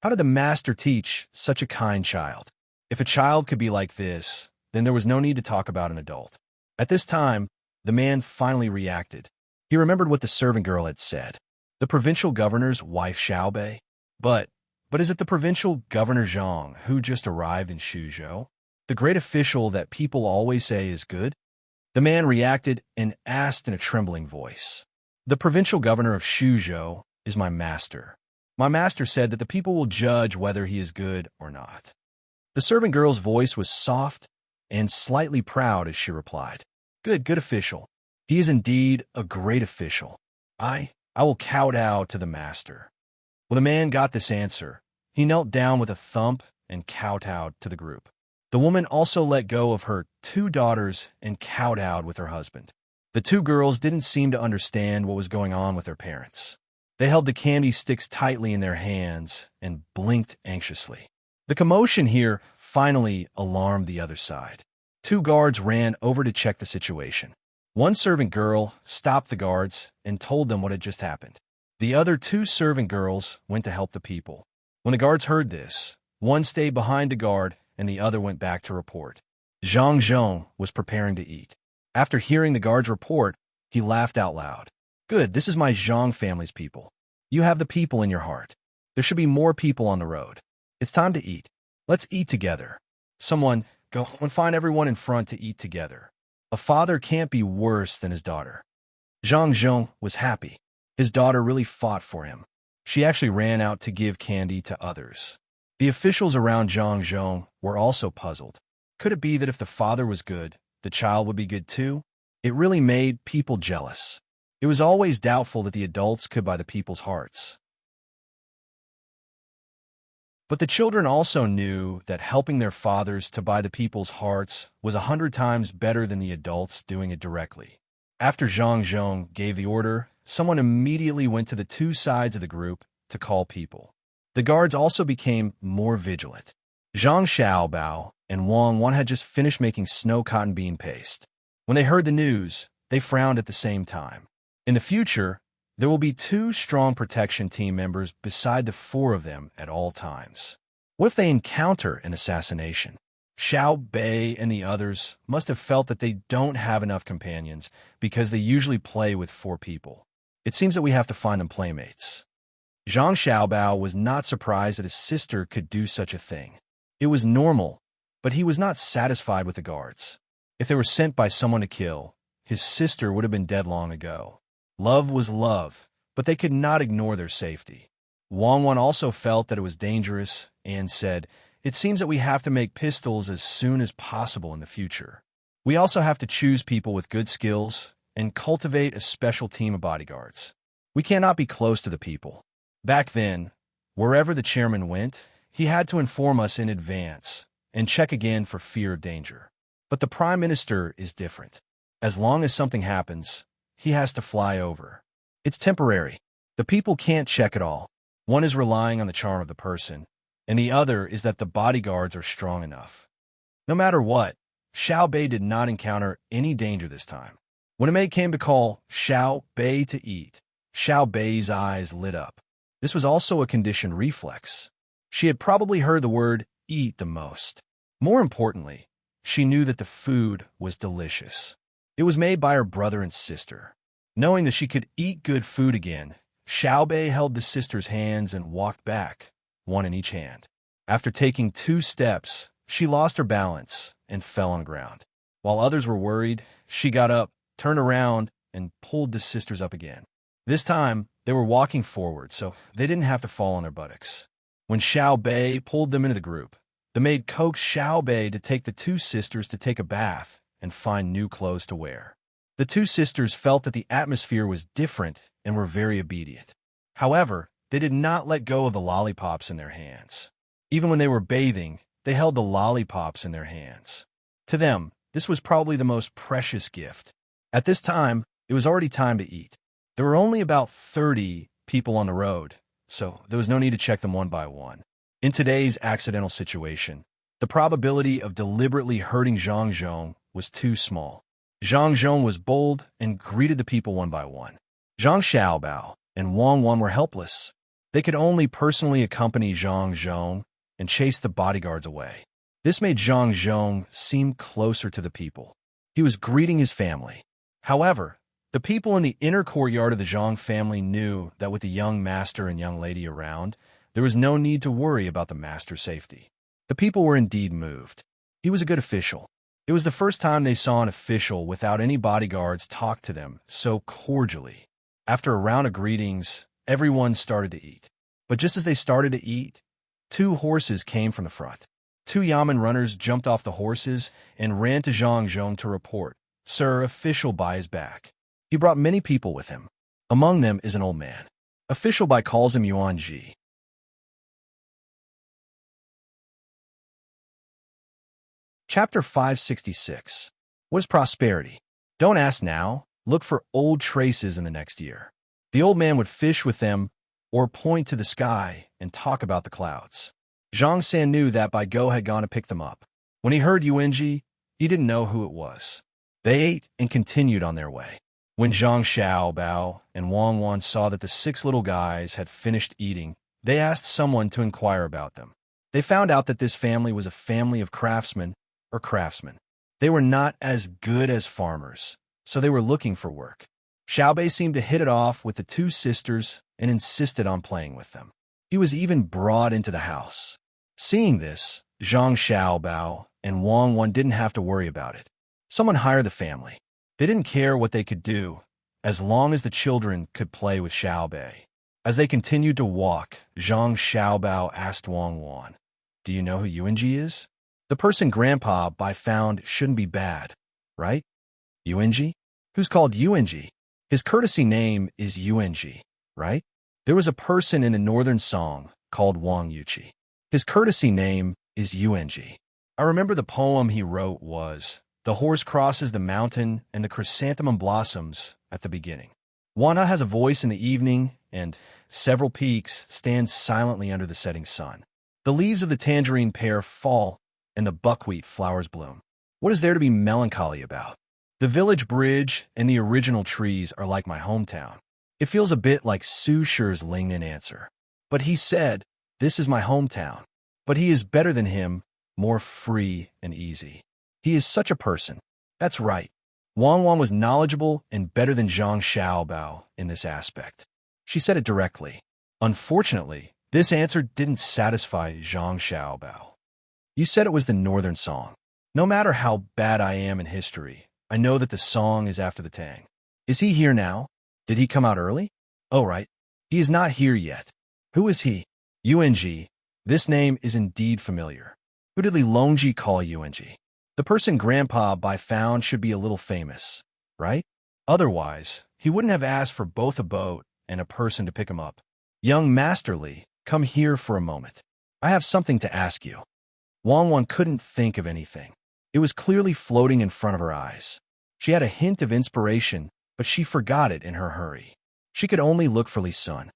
How did the master teach such a kind child? If a child could be like this, then there was no need to talk about an adult. At this time, the man finally reacted. He remembered what the servant girl had said. The provincial governor's wife Xiao Bei? But is it the provincial governor Zhang who just arrived in Shuzhou? The great official that people always say is good? The man reacted and asked in a trembling voice. The provincial governor of Shuzhou is my master. My master said that the people will judge whether he is good or not. The servant girl's voice was soft and slightly proud as she replied. Good official. He is indeed a great official. I will kowtow to the master. When the man got this answer, he knelt down with a thump and kowtowed to the group. The woman also let go of her 2 daughters and kowtowed with her husband. The 2 girls didn't seem to understand what was going on with their parents. They held the candy sticks tightly in their hands and blinked anxiously. The commotion here finally alarmed the other side. 2 guards ran over to check the situation. One servant girl stopped the guards and told them what had just happened. The other two servant girls went to help the people. When the guards heard this, one stayed behind to guard and the other went back to report. Zhang Zhong was preparing to eat. After hearing the guard's report, he laughed out loud. Good, this is my Zhang family's people. You have the people in your heart. There should be more people on the road. It's time to eat. Let's eat together. Someone, go and find everyone in front to eat together. A father can't be worse than his daughter. Zhang Zhong was happy. His daughter really fought for him. She actually ran out to give candy to others. The officials around Zhang Zhong were also puzzled. Could it be that if the father was good, the child would be good too? It really made people jealous. It was always doubtful that the adults could buy the people's hearts. But the children also knew that helping their fathers to buy the people's hearts was 100 times better than the adults doing it directly. After Zhang Zhong gave the order, someone immediately went to the two sides of the group to call people. The guards also became more vigilant. Zhang Xiaobao and Wang Wan had just finished making snow cotton bean paste. When they heard the news, they frowned at the same time. In the future, there will be 2 strong protection team members beside the 4 of them at all times. What if they encounter an assassination? Xiao Bei and the others must have felt that they don't have enough companions because they usually play with 4 people. It seems that we have to find them playmates. Zhang Xiaobao was not surprised that his sister could do such a thing. It was normal, but he was not satisfied with the guards. If they were sent by someone to kill, his sister would have been dead long ago. Love was love, but they could not ignore their safety. Wang Wan also felt that it was dangerous and said, "It seems that we have to make pistols as soon as possible in the future. We also have to choose people with good skills and cultivate a special team of bodyguards. We cannot be close to the people." Back then, wherever the chairman went, he had to inform us in advance and check again for fear of danger. But the prime minister is different. As long as something happens, he has to fly over. It's temporary. The people can't check at all. One is relying on the charm of the person, and the other is that the bodyguards are strong enough. No matter what, Xiao Bei did not encounter any danger this time. When a maid came to call Xiao Bei to eat, Xiao Bei's eyes lit up. This was also a conditioned reflex. She had probably heard the word eat the most. More importantly, she knew that the food was delicious. It was made by her brother and sister. Knowing that she could eat good food again, Xiao Bei held the sisters' hands and walked back, one in each hand. After taking 2 steps, she lost her balance and fell on the ground. While others were worried, she got up, turned around, and pulled the sisters up again. This time, they were walking forward, so they didn't have to fall on their buttocks. When Xiao Bei pulled them into the group, the maid coaxed Xiao Bei to take the 2 sisters to take a bath and find new clothes to wear. The 2 sisters felt that the atmosphere was different and were very obedient. However, they did not let go of the lollipops in their hands. Even when they were bathing, they held the lollipops in their hands. To them, this was probably the most precious gift. At this time, it was already time to eat. There were only about 30 people on the road, so there was no need to check them one by one. In today's accidental situation, the probability of deliberately hurting Zhang Zhong was too small. Zhang Zhong was bold and greeted the people one by one. Zhang Xiaobao and Wang Wan were helpless. They could only personally accompany Zhang Zhong and chase the bodyguards away. This made Zhang Zhong seem closer to the people. He was greeting his family. However, the people in the inner courtyard of the Zhang family knew that with the young master and young lady around, there was no need to worry about the master's safety. The people were indeed moved. He was a good official. It was the first time they saw an official without any bodyguards talk to them so cordially. After a round of greetings, everyone started to eat. But just as they started to eat, 2 horses came from the front. 2 Yamen runners jumped off the horses and ran to Zhang Zhong to report, "Sir, official Bai is back." He brought many people with him. Among them is an old man. Official Bai calls him Yuan Ji. Chapter 566. What is prosperity? Don't ask now. Look for old traces in the next year. The old man would fish with them or point to the sky and talk about the clouds. Zhang San knew that Bai Go had gone to pick them up. When he heard Yuanji, he didn't know who it was. They ate and continued on their way. When Zhang Xiaobao and Wang Wan saw that the 6 little guys had finished eating, they asked someone to inquire about them. They found out that this family was a family of craftsmen or craftsmen. They were not as good as farmers, so they were looking for work. Xiaobei seemed to hit it off with the 2 sisters and insisted on playing with them. He was even brought into the house. Seeing this, Zhang Xiaobao and Wang Wan didn't have to worry about it. Someone hired the family. They didn't care what they could do, as long as the children could play with Xiaobei. As they continued to walk, Zhang Xiaobao asked Wang Wan, "Do you know who Yuanji is? The person Grandpa Bai found shouldn't be bad, right? Yuanji? Who's called Yuanji? His courtesy name is Yuanji, right? There was a person in the northern song called Wang Yuqi. His courtesy name is Yuanji. I remember the poem he wrote was, 'The horse crosses the mountain and the chrysanthemum blossoms at the beginning. Wana has a voice in the evening, and several peaks stand silently under the setting sun. The leaves of the tangerine pear fall, and the buckwheat flowers bloom. What is there to be melancholy about? The village bridge and the original trees are like my hometown. It feels a bit like Su Shi's Lingnan answer. But he said, this is my hometown. But he is better than him, more free and easy. He is such a person. That's right. Wang Wan was knowledgeable and better than Zhang Xiaobao in this aspect. She said it directly. Unfortunately, this answer didn't satisfy Zhang Xiaobao. You said it was the northern song. No matter how bad I am in history, I know that the song is after the Tang. Is he here now? Did he come out early? Oh, right. He is not here yet. Who is he? Yuanji. This name is indeed familiar. Who did Li Longji call Yuanji? The person Grandpa Bai found should be a little famous, right? Otherwise, he wouldn't have asked for both a boat and a person to pick him up. Young Master Li, come here for a moment. I have something to ask you. Wang Wan couldn't think of anything. It was clearly floating in front of her eyes. She had a hint of inspiration, but she forgot it in her hurry. She could only look for Li Sun.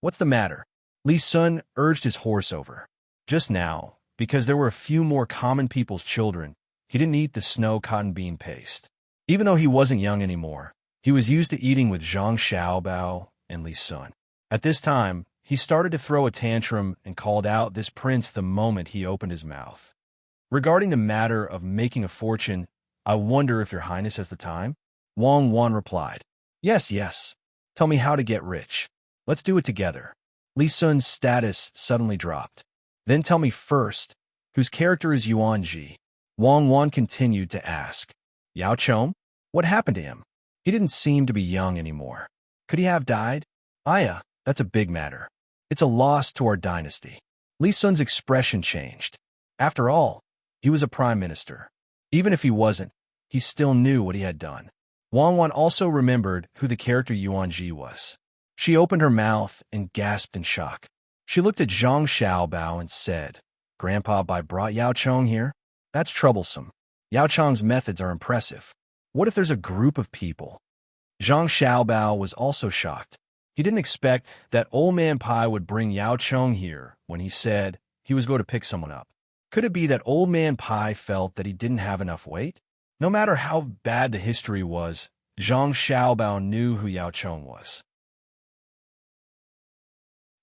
What's the matter? Li Sun urged his horse over. Just now, because there were a few more common people's children, he didn't eat the snow cotton bean paste. Even though he wasn't young anymore, he was used to eating with Zhang Xiaobao and Li Sun. At this time, he started to throw a tantrum and called out this prince the moment he opened his mouth. Regarding the matter of making a fortune, I wonder if your highness has the time? Wang Wan replied, Yes, yes. Tell me how to get rich. Let's do it together. Li Sun's status suddenly dropped. Then tell me first, whose character is Yuanji? Wang Wan continued to ask. Yao Chom? What happened to him? He didn't seem to be young anymore. Could he have died? Aya, that's a big matter. It's a loss to our dynasty. Li Sun's expression changed. After all, he was a prime minister. Even if he wasn't, he still knew what he had done. Wang Wan also remembered who the character Yuanji was. She opened her mouth and gasped in shock. She looked at Zhang Xiaobao and said, Grandpa Bai brought Yao Chong here? That's troublesome. Yao Chong's methods are impressive. What if there's a group of people? Zhang Xiaobao was also shocked. He didn't expect that Old Man Pai would bring Yao Chong here when he said he was going to pick someone up. Could it be that Old Man Pai felt that he didn't have enough weight? No matter how bad the history was, Zhang Xiaobao knew who Yao Chong was.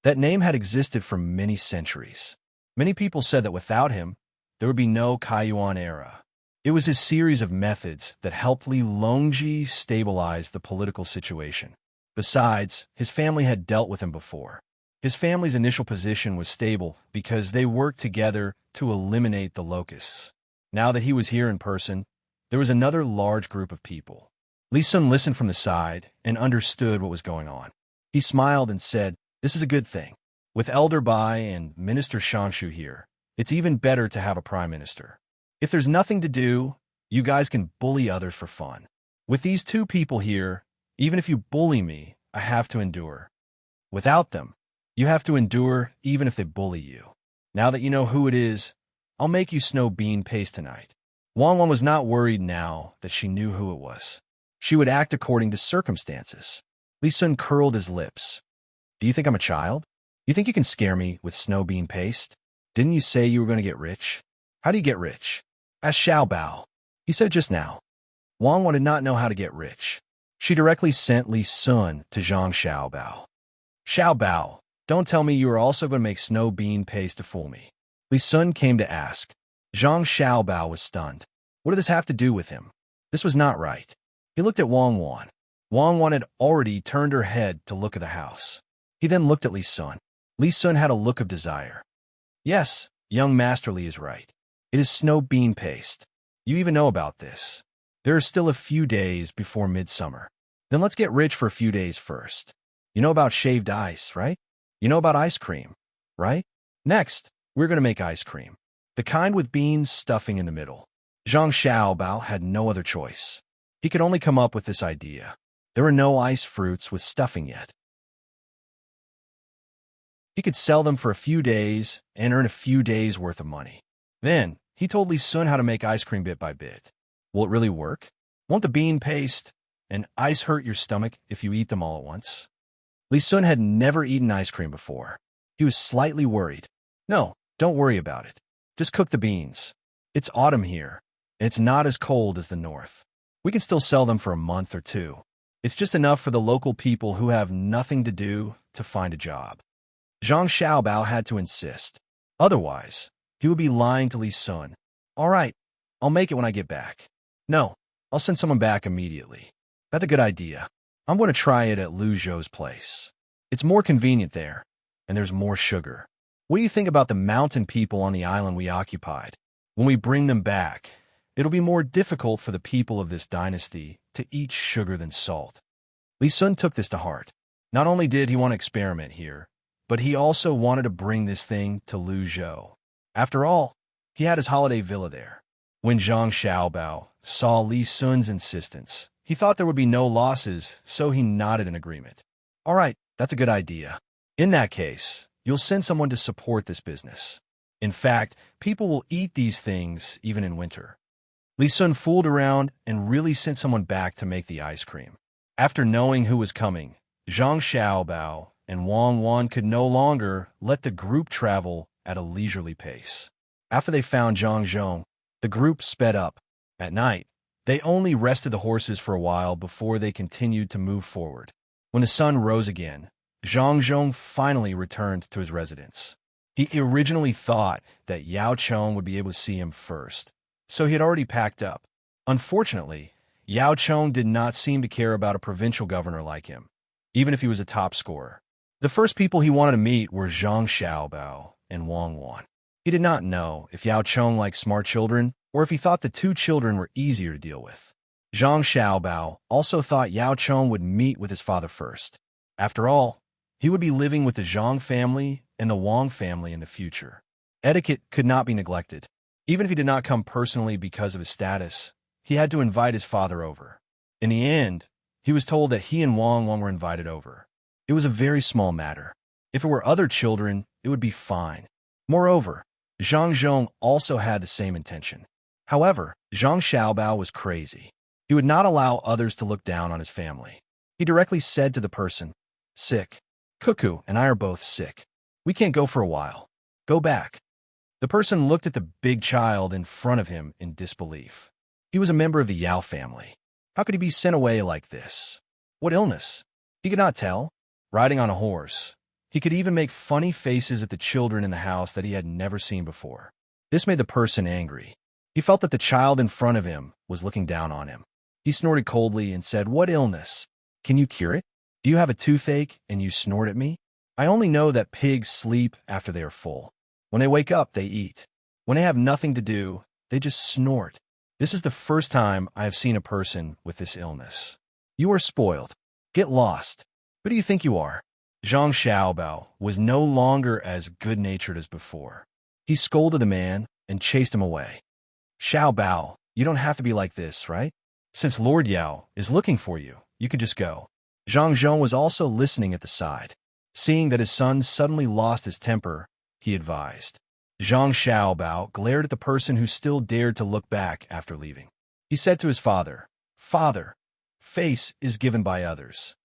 That name had existed for many centuries. Many people said that without him, there would be no Kaiyuan era. It was his series of methods that helped Li Longji stabilize the political situation. Besides, his family had dealt with him before. His family's initial position was stable because they worked together to eliminate the locusts. Now that he was here in person, there was another large group of people. Li Sun listened from the side and understood what was going on. He smiled and said, This is a good thing. With Elder Bai and Minister Shangshu here, it's even better to have a prime minister. If there's nothing to do, you guys can bully others for fun. With these two people here, even if you bully me, I have to endure. Without them, you have to endure even if they bully you. Now that you know who it is, I'll make you snow bean paste tonight. Wang Wan was not worried now that she knew who it was. She would act according to circumstances. Li Sun curled his lips. Do you think I'm a child? You think you can scare me with snow bean paste? Didn't you say you were going to get rich? How do you get rich? Ask Xiao Bao. He said just now. Wang Wan did not know how to get rich. She directly sent Li Sun to Zhang Xiaobao. Xiaobao, don't tell me you are also going to make snow bean paste to fool me. Li Sun came to ask. Zhang Xiaobao was stunned. What did this have to do with him? This was not right. He looked at Wang Wan. Wang Wan had already turned her head to look at the house. He then looked at Li Sun. Li Sun had a look of desire. Yes, young Master Li is right. It is snow bean paste. You even know about this. There are still a few days before midsummer. Then let's get rich for a few days first. You know about shaved ice, right? You know about ice cream, right? Next, we're going to make ice cream. The kind with beans stuffing in the middle. Zhang Xiaobao had no other choice. He could only come up with this idea. There were no ice fruits with stuffing yet. He could sell them for a few days and earn a few days' worth of money. Then, he told Li Sun how to make ice cream bit by bit. Will it really work? Won't the bean paste and ice hurt your stomach if you eat them all at once? Li Sun had never eaten ice cream before. He was slightly worried. No, don't worry about it. Just cook the beans. It's autumn here, and it's not as cold as the north. We can still sell them for a month or two. It's just enough for the local people who have nothing to do to find a job. Zhang Xiaobao had to insist. Otherwise, he would be lying to Li Sun. All right, I'll make it when I get back. No, I'll send someone back immediately. That's a good idea. I'm going to try it at Lu Zhou's place. It's more convenient there, and there's more sugar. What do you think about the mountain people on the island we occupied? When we bring them back, it'll be more difficult for the people of this dynasty to eat sugar than salt. Li Sun took this to heart. Not only did he want to experiment here, but he also wanted to bring this thing to Lu Zhou. After all, he had his holiday villa there. When Zhang Xiaobao saw Li Sun's insistence, he thought there would be no losses, so he nodded in agreement. All right, that's a good idea. In that case, you'll send someone to support this business. In fact, people will eat these things even in winter. Li Sun fooled around and really sent someone back to make the ice cream. After knowing who was coming, Zhang Xiaobao and Wang Wan could no longer let the group travel at a leisurely pace. After they found Zhang Zhong, the group sped up. At night, they only rested the horses for a while before they continued to move forward. When the sun rose again, Zhang Zhong finally returned to his residence. He originally thought that Yao Chong would be able to see him first, so he had already packed up. Unfortunately, Yao Chong did not seem to care about a provincial governor like him, even if he was a top scorer. The first people he wanted to meet were Zhang Xiaobao and Wang Wan. He did not know if Yao Chong liked smart children or if he thought the two children were easier to deal with. Zhang Xiaobao also thought Yao Chong would meet with his father first. After all, he would be living with the Zhang family and the Wang family in the future. Etiquette could not be neglected. Even if he did not come personally because of his status, he had to invite his father over. In the end, he was told that he and Wang Wan were invited over. It was a very small matter. If it were other children, it would be fine. Moreover, Zhang Zhong also had the same intention. However, Zhang Xiaobao was crazy. He would not allow others to look down on his family. He directly said to the person, "Sick. Cuckoo and I are both sick. We can't go for a while. Go back." The person looked at the big child in front of him in disbelief. He was a member of the Yao family. How could he be sent away like this? What illness? He could not tell. Riding on a horse. He could even make funny faces at the children in the house that he had never seen before. This made the person angry. He felt that the child in front of him was looking down on him. He snorted coldly and said, "What illness? Can you cure it? Do you have a toothache and you snort at me? I only know that pigs sleep after they are full. When they wake up, they eat. When they have nothing to do, they just snort. This is the first time I have seen a person with this illness. You are spoiled. Get lost. Who do you think you are?" Zhang Xiaobao was no longer as good-natured as before. He scolded the man and chased him away. "Xiaobao, you don't have to be like this, right? Since Lord Yao is looking for you, you could just go." Zhang Zhong was also listening at the side. Seeing that his son suddenly lost his temper, he advised. Zhang Xiaobao glared at the person who still dared to look back after leaving. He said to his father, "Father, face is given by others.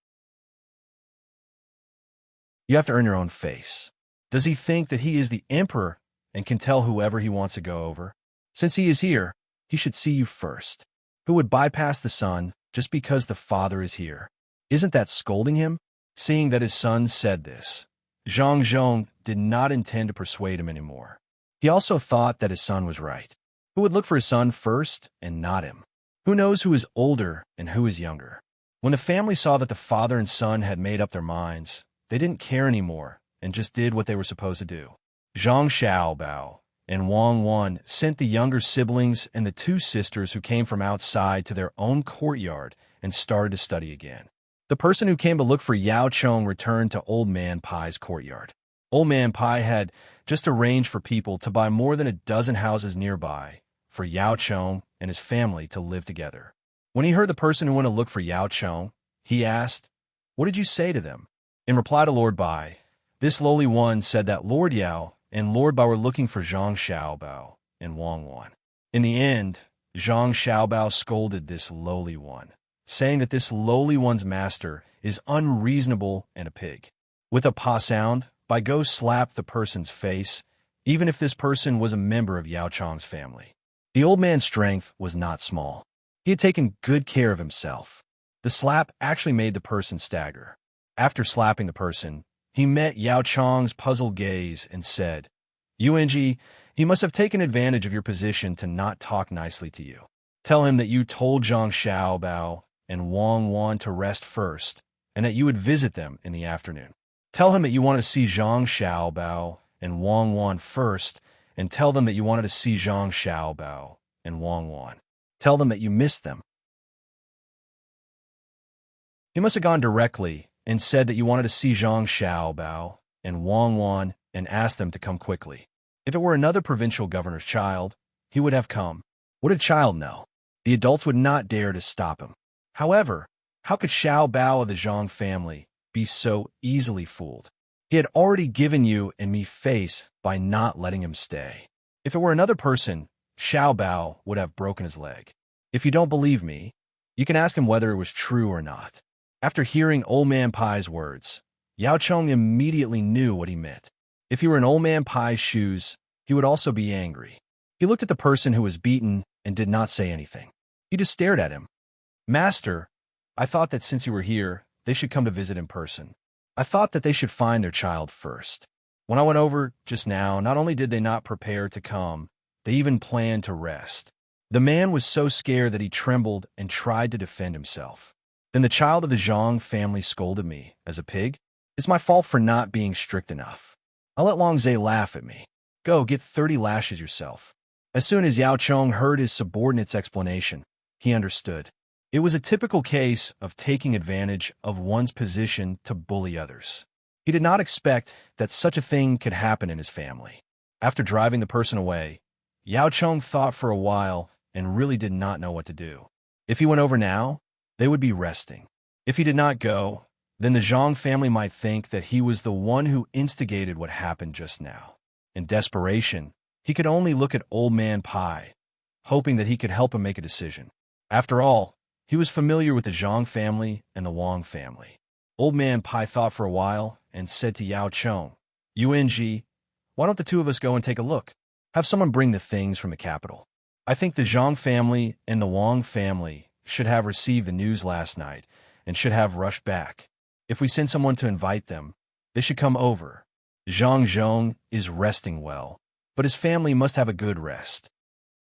You have to earn your own face. Does he think that he is the emperor and can tell whoever he wants to go over? Since he is here, he should see you first. Who would bypass the sun just because the father is here. Isn't that scolding him? Seeing that his son said this, Zhang Zhong did not intend to persuade him anymore. He also thought that his son was right. Who would look for his son first and not him? Who knows who is older and who is younger? When the family saw that the father and son had made up their minds, they didn't care anymore and just did what they were supposed to do. Zhang Xiaobao and Wang Wan sent the younger siblings and the two sisters who came from outside to their own courtyard and started to study again. The person who came to look for Yao Chong returned to Old Man Pai's courtyard. Old Man Pai had just arranged for people to buy more than a dozen houses nearby for Yao Chong and his family to live together. When he heard the person who went to look for Yao Chong, he asked, "What did you say to them?" In reply to Lord Bai, this lowly one said that Lord Yao and Lord Bai were looking for Zhang Xiaobao and Wang Wan. In the end, Zhang Xiaobao scolded this lowly one, saying that this lowly one's master is unreasonable and a pig. With a pa sound, Bai Go slapped the person's face, even if this person was a member of Yao Chong's family. The old man's strength was not small. He had taken good care of himself. The slap actually made the person stagger. After slapping the person, he met Yao Chong's puzzled gaze and said, "Yung, he must have taken advantage of your position to not talk nicely to you. Tell him that you told Zhang Xiaobao and Wang Wan to rest first, and that you would visit them in the afternoon. Tell him that you wanted to see Zhang Xiaobao and Wang Wan first, and tell them that you wanted to see Zhang Xiaobao and Wang Wan. Tell them that you missed them." He must have gone directly and said that you wanted to see Zhang Xiaobao and Wang Wan and asked them to come quickly. If it were another provincial governor's child, he would have come. What did child know? The adults would not dare to stop him. However, how could Xiao Bao of the Zhang family be so easily fooled? He had already given you and me face by not letting him stay. If it were another person, Xiao Bao would have broken his leg. If you don't believe me, you can ask him whether it was true or not. After hearing Old Man Pai's words, Yao Chong immediately knew what he meant. If he were in Old Man Pai's shoes, he would also be angry. He looked at the person who was beaten and did not say anything. He just stared at him. "Master, I thought that since you were here, they should come to visit in person. I thought that they should find their child first. When I went over just now, not only did they not prepare to come, they even planned to rest." The man was so scared that he trembled and tried to defend himself. Then the child of the Zhang family scolded me as a pig. It's my fault for not being strict enough. I'll let Long Zhe laugh at me. Go, get 30 lashes yourself. As soon as Yao Chong heard his subordinate's explanation, he understood. It was a typical case of taking advantage of one's position to bully others. He did not expect that such a thing could happen in his family. After driving the person away, Yao Chong thought for a while and really did not know what to do. If he went over now, they would be resting. If he did not go, then the Zhang family might think that he was the one who instigated what happened just now. In desperation, he could only look at Old Man Pai, hoping that he could help him make a decision. After all, he was familiar with the Zhang family and the Wang family. Old Man Pai thought for a while and said to Yao Chong, "Yung, why don't the two of us go and take a look? Have someone bring the things from the capital. I think the Zhang family and the Wang family should have received the news last night and should have rushed back. If we send someone to invite them, they should come over. Zhang Zhong is resting well, but his family must have a good rest."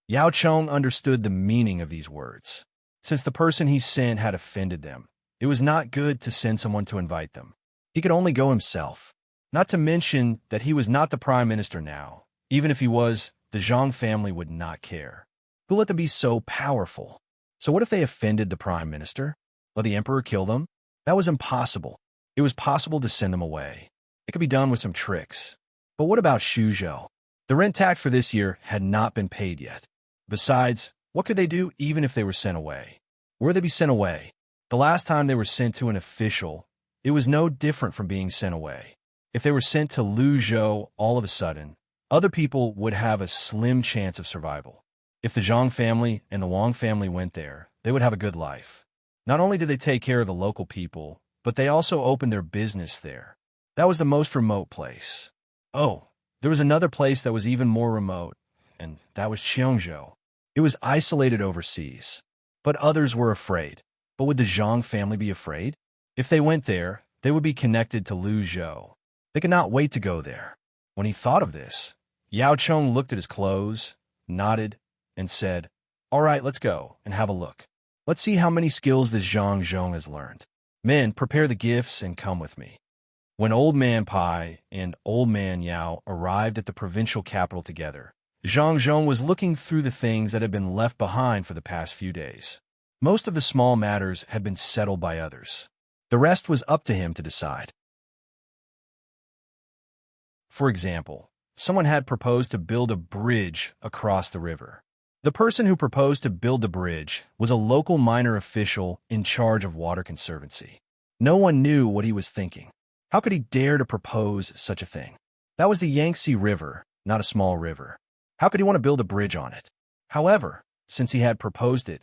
Yao Chong understood the meaning of these words. Since the person he sent had offended them, it was not good to send someone to invite them. He could only go himself. Not to mention that he was not the prime minister now. Even if he was, the Zhang family would not care. Who let them be so powerful? So what if they offended the prime minister? Let the emperor kill them? That was impossible. It was possible to send them away. It could be done with some tricks. But what about Shuzhou? The rent tax for this year had not been paid yet. Besides, what could they do even if they were sent away? Where would they be sent away? The last time they were sent to an official, it was no different from being sent away. If they were sent to Luzhou all of a sudden, other people would have a slim chance of survival. If the Zhang family and the Wang family went there, they would have a good life. Not only did they take care of the local people, but they also opened their business there. That was the most remote place. Oh, there was another place that was even more remote, and that was Cheongzhou. It was isolated overseas. But others were afraid. But would the Zhang family be afraid? If they went there, they would be connected to Lu Zhou. They could not wait to go there. When he thought of this, Yao Cheng looked at his clothes, nodded, and said, "All right, let's go and have a look. Let's see how many skills this Zhang Zhong has learned. Men, prepare the gifts and come with me." When Old Man Pai and Old Man Yao arrived at the provincial capital together, Zhang Zhong was looking through the things that had been left behind for the past few days. Most of the small matters had been settled by others. The rest was up to him to decide. For example, someone had proposed to build a bridge across the river. The person who proposed to build the bridge was a local minor official in charge of water conservancy. No one knew what he was thinking. How could he dare to propose such a thing? That was the Yangtze River, not a small river. How could he want to build a bridge on it? However, since he had proposed it,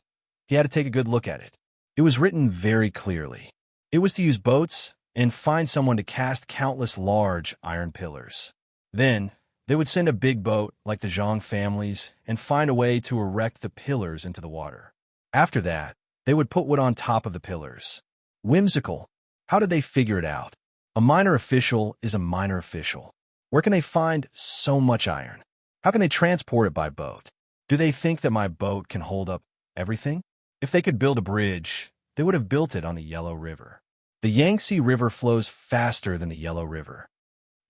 he had to take a good look at it. It was written very clearly. It was to use boats and find someone to cast countless large iron pillars. Then, they would send a big boat like the Zhang families and find a way to erect the pillars into the water. After that, they would put wood on top of the pillars. Whimsical. How did they figure it out? A minor official is a minor official. Where can they find so much iron? How can they transport it by boat? Do they think that my boat can hold up everything? If they could build a bridge, they would have built it on the Yellow River. The Yangtze River flows faster than the Yellow River.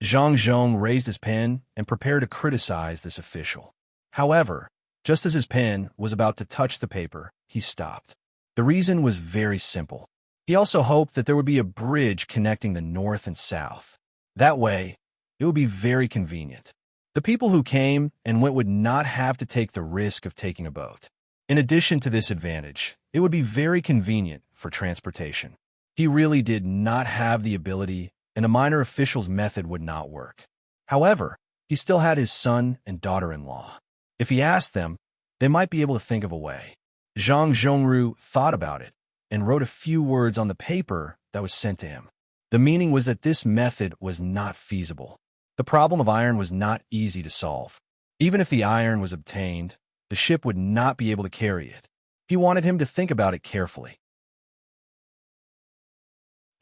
Zhang Zhong raised his pen and prepared to criticize this official. However, just as his pen was about to touch the paper, he stopped. The reason was very simple. He also hoped that there would be a bridge connecting the north and south. That way, it would be very convenient. The people who came and went would not have to take the risk of taking a boat. In addition to this advantage, it would be very convenient for transportation. He really did not have the ability, and a minor official's method would not work. However, he still had his son and daughter-in-law. If he asked them, they might be able to think of a way. Zhang Zhongru thought about it and wrote a few words on the paper that was sent to him. The meaning was that this method was not feasible. The problem of iron was not easy to solve. Even if the iron was obtained, the ship would not be able to carry it. He wanted him to think about it carefully.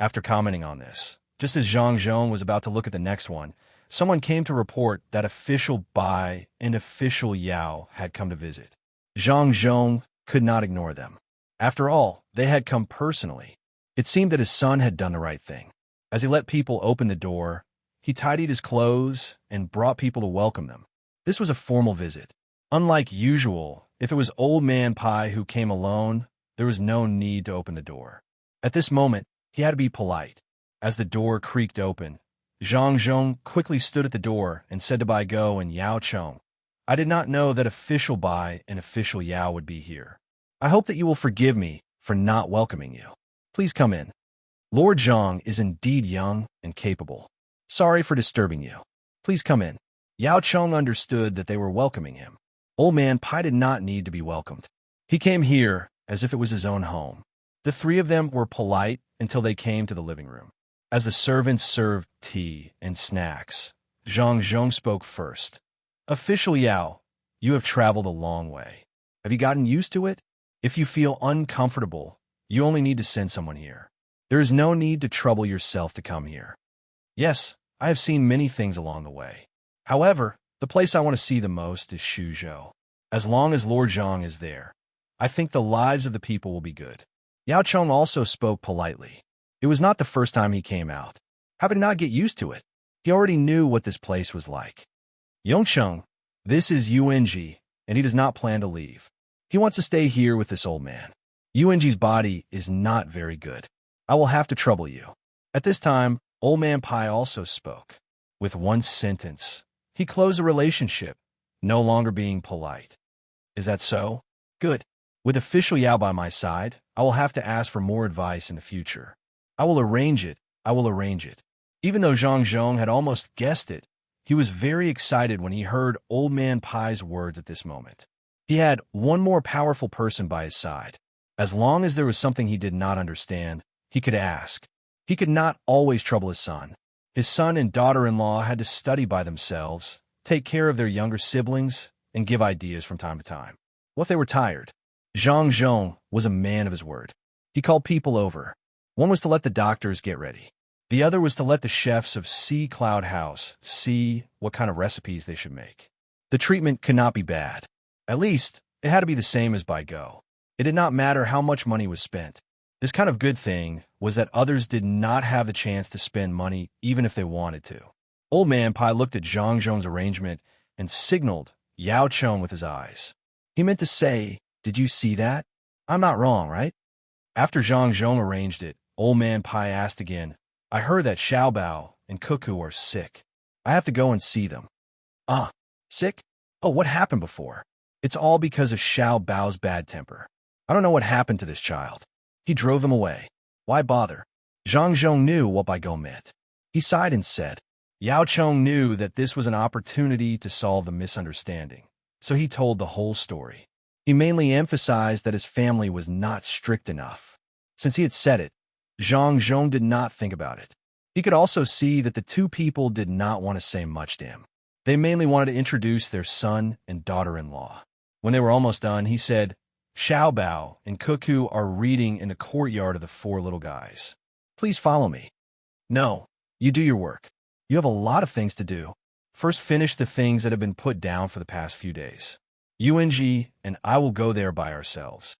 After commenting on this, just as Zhang Zhong was about to look at the next one, someone came to report that official Bai and official Yao had come to visit. Zhang Zhong could not ignore them. After all, they had come personally. It seemed that his son had done the right thing. As he let people open the door, he tidied his clothes and brought people to welcome them. This was a formal visit. Unlike usual, if it was Old Man Pai who came alone, there was no need to open the door. At this moment, he had to be polite. As the door creaked open, Zhang Zhong quickly stood at the door and said to Bai Go and Yao Cheng, "I did not know that official Bai and official Yao would be here. I hope that you will forgive me for not welcoming you. Please come in. Lord Zhang is indeed young and capable. Sorry for disturbing you. Please come in." Yao Cheng understood that they were welcoming him. Old Man Pai did not need to be welcomed. He came here as if it was his own home. The three of them were polite until they came to the living room. As the servants served tea and snacks, Zhang Zhong spoke first. "Official Yao, you have traveled a long way. Have you gotten used to it? If you feel uncomfortable, you only need to send someone here. There is no need to trouble yourself to come here. Yes, I have seen many things along the way. However, the place I want to see the most is Shuzhou. As long as Lord Zhang is there, I think the lives of the people will be good." Yao Cheng also spoke politely. It was not the first time he came out. How could he not get used to it? He already knew what this place was like. "Yongcheng, this is Yuanji, and he does not plan to leave. He wants to stay here with this old man. Yuanji's body is not very good. I will have to trouble you." At this time, Old Man Pai also spoke. With one sentence, he closed the relationship, no longer being polite. "Is that so? Good. With official Yao by my side, I will have to ask for more advice in the future. I will arrange it. I will arrange it." Even though Zhang Zhong had almost guessed it, he was very excited when he heard Old Man Pai's words at this moment. He had one more powerful person by his side. As long as there was something he did not understand, he could ask. He could not always trouble his son. His son and daughter-in-law had to study by themselves, take care of their younger siblings, and give ideas from time to time. What if they were tired? Zhang Zhong was a man of his word. He called people over. One was to let the doctors get ready. The other was to let the chefs of Sea Cloud House see what kind of recipes they should make. The treatment could not be bad. At least, it had to be the same as by Go. It did not matter how much money was spent. This kind of good thing was that others did not have the chance to spend money even if they wanted to. Old Man Pai looked at Zhang Zhong's arrangement and signaled Yao Chong with his eyes. He meant to say, "Did you see that? I'm not wrong, right?" After Zhang Zhong arranged it, Old Man Pai asked again, "I heard that Xiao Bao and Cuckoo are sick. I have to go and see them." "Ah, sick? Oh, what happened before?" "It's all because of Xiao Bao's bad temper. I don't know what happened to this child. He drove them away. Why bother?" Zhang Zhong knew what Bai Go meant. He sighed and said, Yao Chong knew that this was an opportunity to solve the misunderstanding, so he told the whole story. He mainly emphasized that his family was not strict enough. Since he had said it, Zhang Zhong did not think about it. He could also see that the two people did not want to say much to him. They mainly wanted to introduce their son and daughter-in-law. When they were almost done, he said, "Xiao Bao and Cuckoo are reading in the courtyard of the four little guys. Please follow me." "No, you do your work. You have a lot of things to do. First finish the things that have been put down for the past few days. UNG and I will go there by ourselves."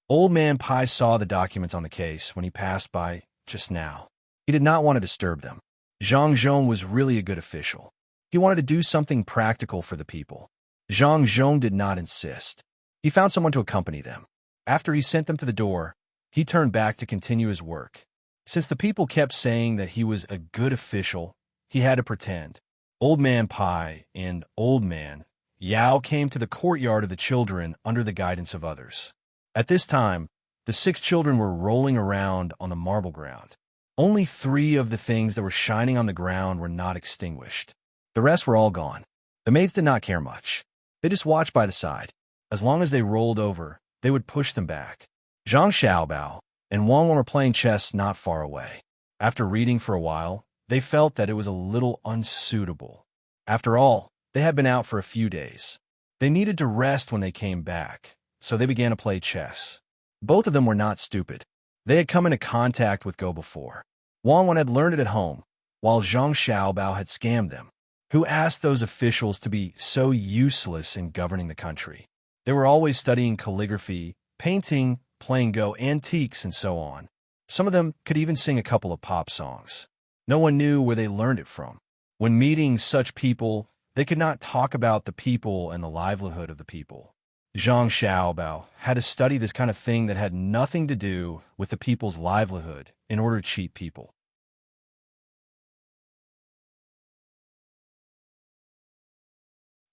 Old Man Pai saw the documents on the case when he passed by just now. He did not want to disturb them. Zhang Zhong was really a good official. He wanted to do something practical for the people. Zhang Zhong did not insist. He found someone to accompany them. After he sent them to the door, he turned back to continue his work. Since the people kept saying that he was a good official, he had to pretend. Old Man Pai and Old Man Yao came to the courtyard of the children under the guidance of others. At this time, the 6 children were rolling around on the marble ground. Only 3 of the things that were shining on the ground were not extinguished. The rest were all gone. The maids did not care much. They just watched by the side. As long as they rolled over, they would push them back. Zhang Xiaobao and Wang Wen were playing chess not far away. After reading for a while, they felt that it was a little unsuitable. After all, they had been out for a few days. They needed to rest when they came back, so they began to play chess. Both of them were not stupid. They had come into contact with Go before. Wang Wen had learned it at home, while Zhang Xiaobao had scammed them. Who asked those officials to be so useless in governing the country? They were always studying calligraphy, painting, playing Go antiques, and so on. Some of them could even sing a couple of pop songs. No one knew where they learned it from. When meeting such people, they could not talk about the people and the livelihood of the people. Zhang Xiaobao had to study this kind of thing that had nothing to do with the people's livelihood in order to cheat people.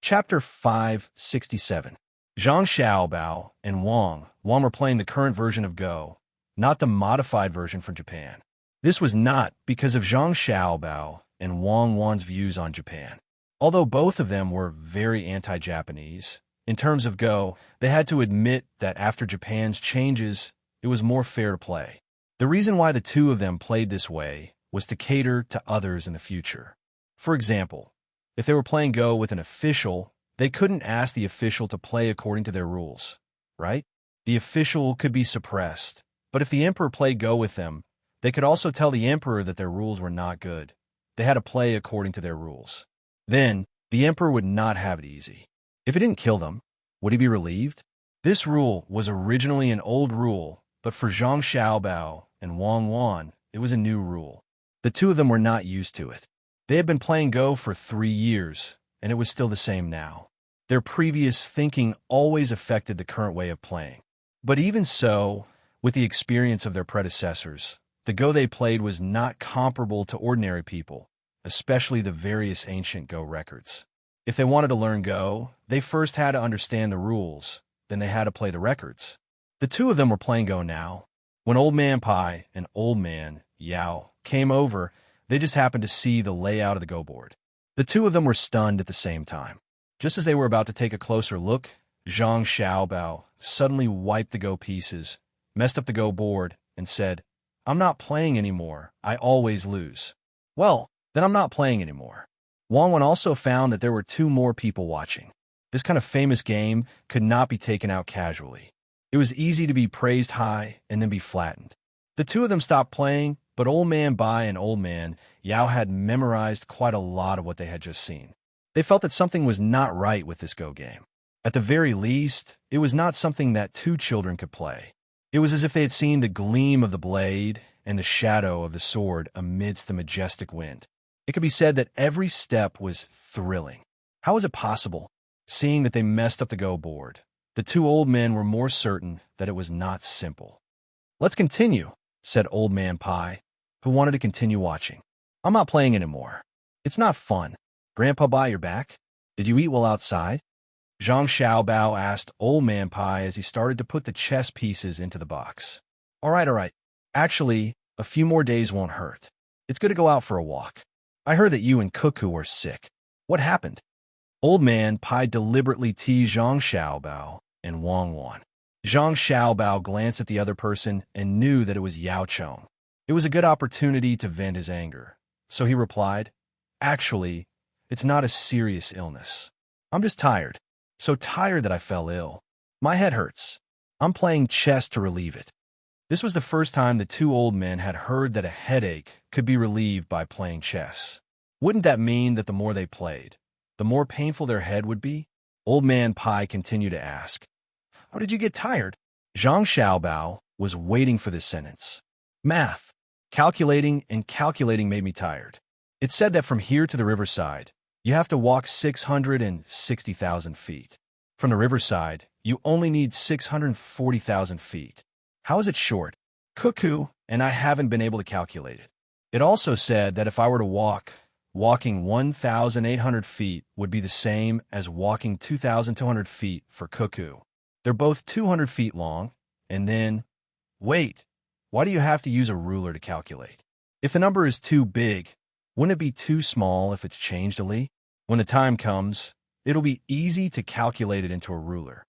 Chapter 567. Zhang Xiaobao and Wang were playing the current version of Go, not the modified version from Japan. This was not because of Zhang Xiaobao and Wang Wan's views on Japan. Although both of them were very anti-Japanese, in terms of Go, they had to admit that after Japan's changes, it was more fair to play. The reason why the two of them played this way was to cater to others in the future. For example, if they were playing Go with an official, they couldn't ask the official to play according to their rules, right? The official could be suppressed, but if the emperor played Go with them, they could also tell the emperor that their rules were not good. They had to play according to their rules. Then, the emperor would not have it easy. If it didn't kill them, would he be relieved? This rule was originally an old rule, but for Zhang Xiaobao and Wang Wan, it was a new rule. The two of them were not used to it. They had been playing Go for 3 years, and it was still the same now. Their previous thinking always affected the current way of playing. But even so, with the experience of their predecessors, the Go they played was not comparable to ordinary people, especially the various ancient Go records. If they wanted to learn Go, they first had to understand the rules, then they had to play the records. The two of them were playing Go now. When Old Man Pai and Old Man Yao came over, they just happened to see the layout of the Go board. The two of them were stunned at the same time. Just as they were about to take a closer look, Zhang Xiaobao suddenly wiped the Go pieces, messed up the Go board, and said, "I'm not playing anymore. I always lose." "Well, then I'm not playing anymore." Wang Wen also found that there were 2 more people watching. This kind of famous game could not be taken out casually. It was easy to be praised high and then be flattened. The two of them stopped playing, but Old Man Bai and Old Man Yao had memorized quite a lot of what they had just seen. They felt that something was not right with this Go game. At the very least, it was not something that two children could play. It was as if they had seen the gleam of the blade and the shadow of the sword amidst the majestic wind. It could be said that every step was thrilling. How was it possible? Seeing that they messed up the Go board, the two old men were more certain that it was not simple. "Let's continue," said Old Man Pai, who wanted to continue watching. "I'm not playing anymore. It's not fun." "Grandpa Bai, you're back? Did you eat while outside?" Zhang Xiaobao asked Old Man Pai as he started to put the chess pieces into the box. All right. Actually, a few more days won't hurt. It's good to go out for a walk. I heard that you and Cuckoo were sick. What happened?" Old Man Pai deliberately teased Zhang Xiaobao and Wang Wan. Zhang Xiaobao glanced at the other person and knew that it was Yao Chong. It was a good opportunity to vent his anger, so he replied, "Actually, it's not a serious illness. I'm just tired. So tired that I fell ill. My head hurts. I'm playing chess to relieve it." This was the first time the two old men had heard that a headache could be relieved by playing chess. Wouldn't that mean that the more they played, the more painful their head would be? Old Man Pai continued to ask, "How did you get tired?" Zhang Xiaobao was waiting for this sentence. "Math. Calculating made me tired. It said that from here to the riverside, you have to walk 660,000 feet. From the riverside, you only need 640,000 feet. How is it short? Cuckoo and I haven't been able to calculate it. It also said that if I were to walking 1,800 feet would be the same as walking 2,200 feet for Cuckoo. They're both 200 feet long, and then... Wait, why do you have to use a ruler to calculate? If the number is too big, wouldn't it be too small if it's changed a li? When the time comes, it'll be easy to calculate it into a ruler."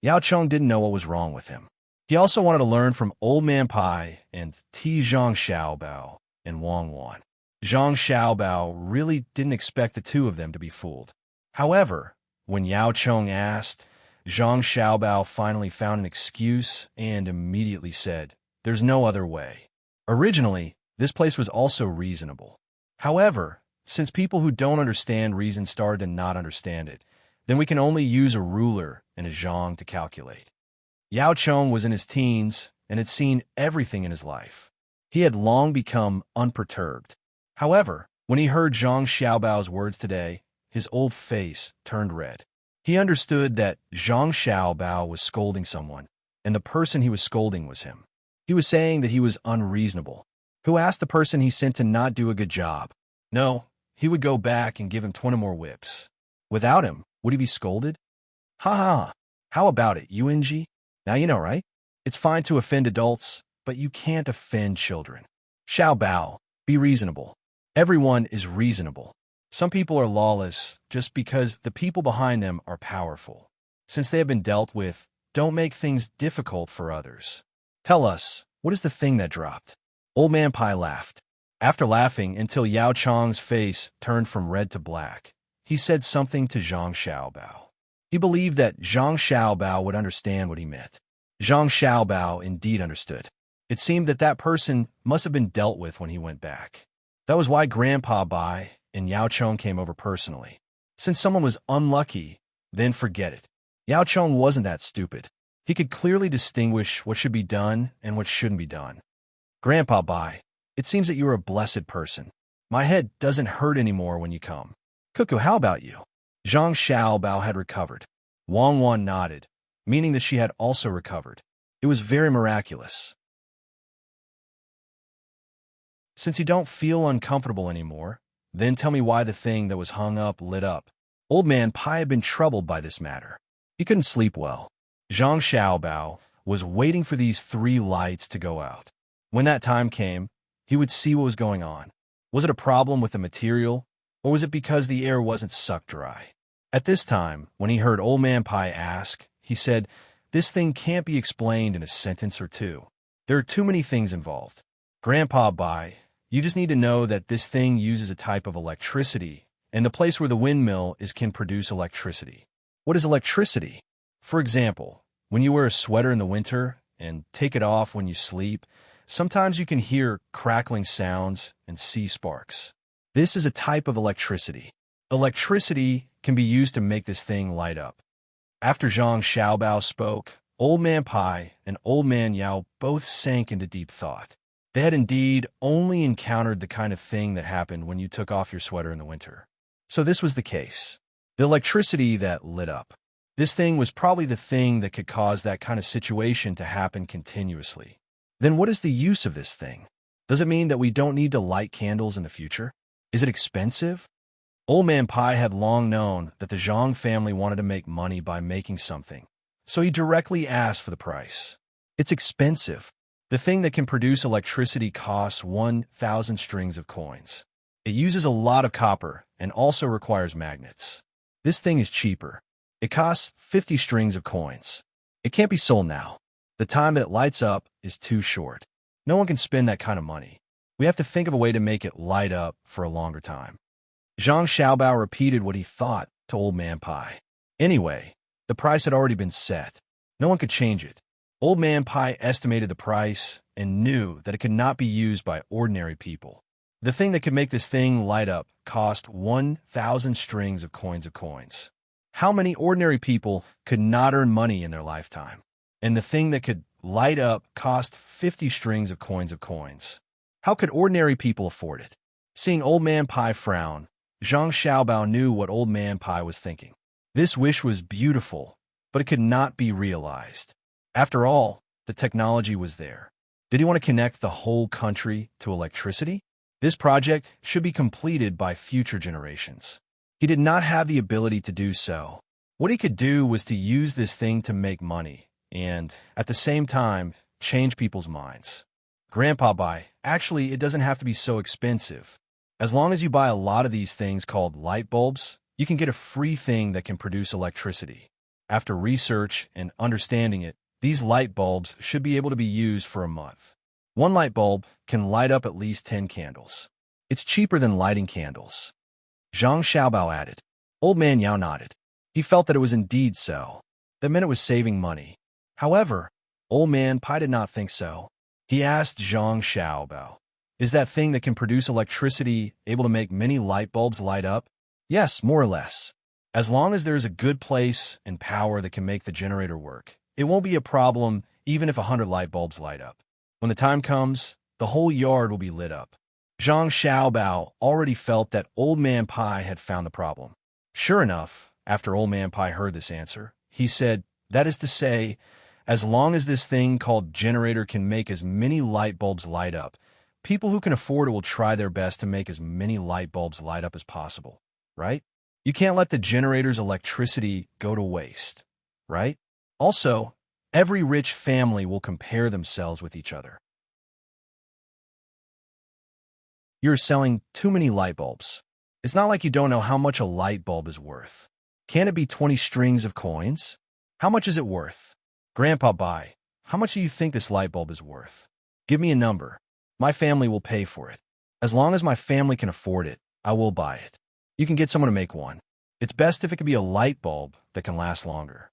Yao Chong didn't know what was wrong with him. He also wanted to learn from Old Man Pai and Zhang Xiaobao and Wang Wan. Zhang Xiaobao really didn't expect the two of them to be fooled. However, when Yao Chong asked, Zhang Xiaobao finally found an excuse and immediately said, "There's no other way." Originally, this place was also reasonable. However, since people who don't understand reason started to not understand it, then we can only use a ruler and a zhang to calculate. Yao Chong was in his teens and had seen everything in his life. He had long become unperturbed. However, when he heard Zhang Xiaobao's words today, his old face turned red. He understood that Zhang Xiaobao was scolding someone, and the person he was scolding was him. He was saying that he was unreasonable. Who asked the person he sent to not do a good job? No, he would go back and give him 20 more whips. Without him, would he be scolded? Ha ha! How about it, UNG? Now you know, right? It's fine to offend adults, but you can't offend children. Xiaobao, be reasonable. Everyone is reasonable. Some people are lawless just because the people behind them are powerful. Since they have been dealt with, don't make things difficult for others. Tell us, what is the thing that dropped? Old Man Pai laughed. After laughing until Yao Chong's face turned from red to black, he said something to Zhang Xiaobao. He believed that Zhang Xiaobao would understand what he meant. Zhang Xiaobao indeed understood. It seemed that that person must have been dealt with when he went back. That was why Grandpa Bai and Yao Chong came over personally. Since someone was unlucky, then forget it. Yao Chong wasn't that stupid. He could clearly distinguish what should be done and what shouldn't be done. Grandpa Bai, it seems that you are a blessed person. My head doesn't hurt anymore when you come. Cuckoo, how about you? Zhang Xiaobao had recovered. Wang Wan nodded, meaning that she had also recovered. It was very miraculous. Since you don't feel uncomfortable anymore, then tell me why the thing that was hung up lit up. Old Man Pai had been troubled by this matter. He couldn't sleep well. Zhang Xiaobao was waiting for these 3 lights to go out. When that time came, he would see what was going on. Was it a problem with the material, or was it because the air wasn't sucked dry? At this time, when he heard Old Man Pai ask, he said, "This thing can't be explained in a sentence or two. There are too many things involved. Grandpa Bai, you just need to know that this thing uses a type of electricity, and the place where the windmill is can produce electricity." What is electricity? For example, when you wear a sweater in the winter and take it off when you sleep, sometimes you can hear crackling sounds and see sparks. This is a type of electricity. Electricity can be used to make this thing light up. After Zhang Xiaobao spoke, Old Man Pai and Old Man Yao both sank into deep thought. They had indeed only encountered the kind of thing that happened when you took off your sweater in the winter. So this was the case. The electricity that lit up. This thing was probably the thing that could cause that kind of situation to happen continuously. Then what is the use of this thing? Does it mean that we don't need to light candles in the future? Is it expensive? Old Man Pai had long known that the Zhang family wanted to make money by making something, so he directly asked for the price. It's expensive. The thing that can produce electricity costs 1,000 strings of coins. It uses a lot of copper and also requires magnets. This thing is cheaper. It costs 50 strings of coins. It can't be sold now. The time that it lights up is too short. No one can spend that kind of money. We have to think of a way to make it light up for a longer time. Zhang Xiaobao repeated what he thought to Old Man Pai. Anyway, the price had already been set. No one could change it. Old Man Pai estimated the price and knew that it could not be used by ordinary people. The thing that could make this thing light up cost 1,000 strings of coins. How many ordinary people could not earn money in their lifetime? And the thing that could light up cost 50 strings of coins. How could ordinary people afford it? Seeing Old Man Pai frown, Zhang Xiaobao knew what Old Man Pai was thinking. This wish was beautiful, but it could not be realized. After all, the technology was there. Did he want to connect the whole country to electricity? This project should be completed by future generations. He did not have the ability to do so. What he could do was to use this thing to make money and, at the same time, change people's minds. Grandpa Bai, actually, it doesn't have to be so expensive. As long as you buy a lot of these things called light bulbs, you can get a free thing that can produce electricity. After research and understanding it, these light bulbs should be able to be used for a month. One light bulb can light up at least 10 candles. It's cheaper than lighting candles. Zhang Xiaobao added. Old Man Yao nodded. He felt that it was indeed so. That meant it was saving money. However, Old Man Pai did not think so. He asked Zhang Xiaobao, is that thing that can produce electricity able to make many light bulbs light up? Yes, more or less. As long as there is a good place and power that can make the generator work, it won't be a problem even if 100 light bulbs light up. When the time comes, the whole yard will be lit up. Zhang Xiaobao already felt that Old Man Pai had found the problem. Sure enough, after Old Man Pai heard this answer, he said, that is to say, as long as this thing called generator can make as many light bulbs light up, people who can afford it will try their best to make as many light bulbs light up as possible, right? You can't let the generator's electricity go to waste, right? Also, every rich family will compare themselves with each other. You're selling too many light bulbs. It's not like you don't know how much a light bulb is worth. Can it be 20 strings of coins? How much is it worth? Grandpa Bai, how much do you think this light bulb is worth? Give me a number. My family will pay for it. As long as my family can afford it, I will buy it. You can get someone to make one. It's best if it can be a light bulb that can last longer.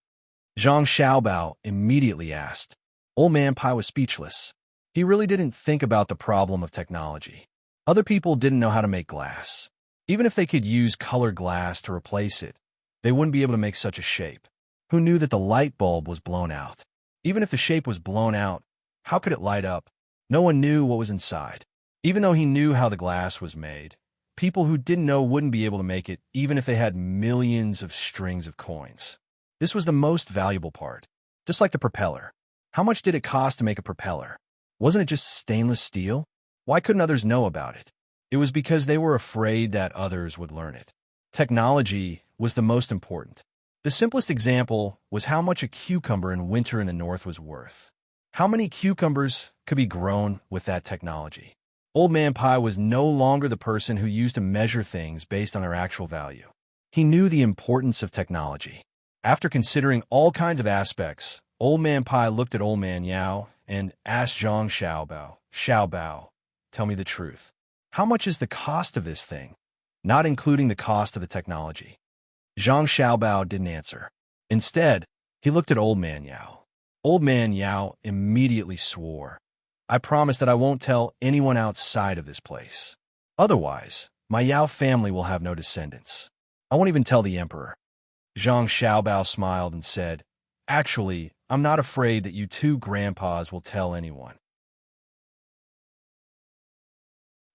Zhang Xiaobao immediately asked. Old Man Pai was speechless. He really didn't think about the problem of technology. Other people didn't know how to make glass. Even if they could use colored glass to replace it, they wouldn't be able to make such a shape. Who knew that the light bulb was blown out? Even if the shape was blown out, how could it light up? No one knew what was inside. Even though he knew how the glass was made, people who didn't know wouldn't be able to make it even if they had millions of strings of coins. This was the most valuable part. Just like the propeller. How much did it cost to make a propeller? Wasn't it just stainless steel? Why couldn't others know about it? It was because they were afraid that others would learn it. Technology was the most important. The simplest example was how much a cucumber in winter in the north was worth. How many cucumbers could be grown with that technology? Old Man Pai was no longer the person who used to measure things based on their actual value. He knew the importance of technology. After considering all kinds of aspects, Old Man Pai looked at Old Man Yao and asked Zhang Xiaobao, Xiaobao, tell me the truth. How much is the cost of this thing? Not including the cost of the technology. Zhang Xiaobao didn't answer. Instead, He looked at Old Man Yao. Old Man Yao immediately swore, "I promise that I won't tell anyone outside of this place. Otherwise, my Yao family will have no descendants. I won't even tell the emperor." Zhang Xiaobao smiled and said, "Actually, I'm not afraid that you two grandpas will tell anyone.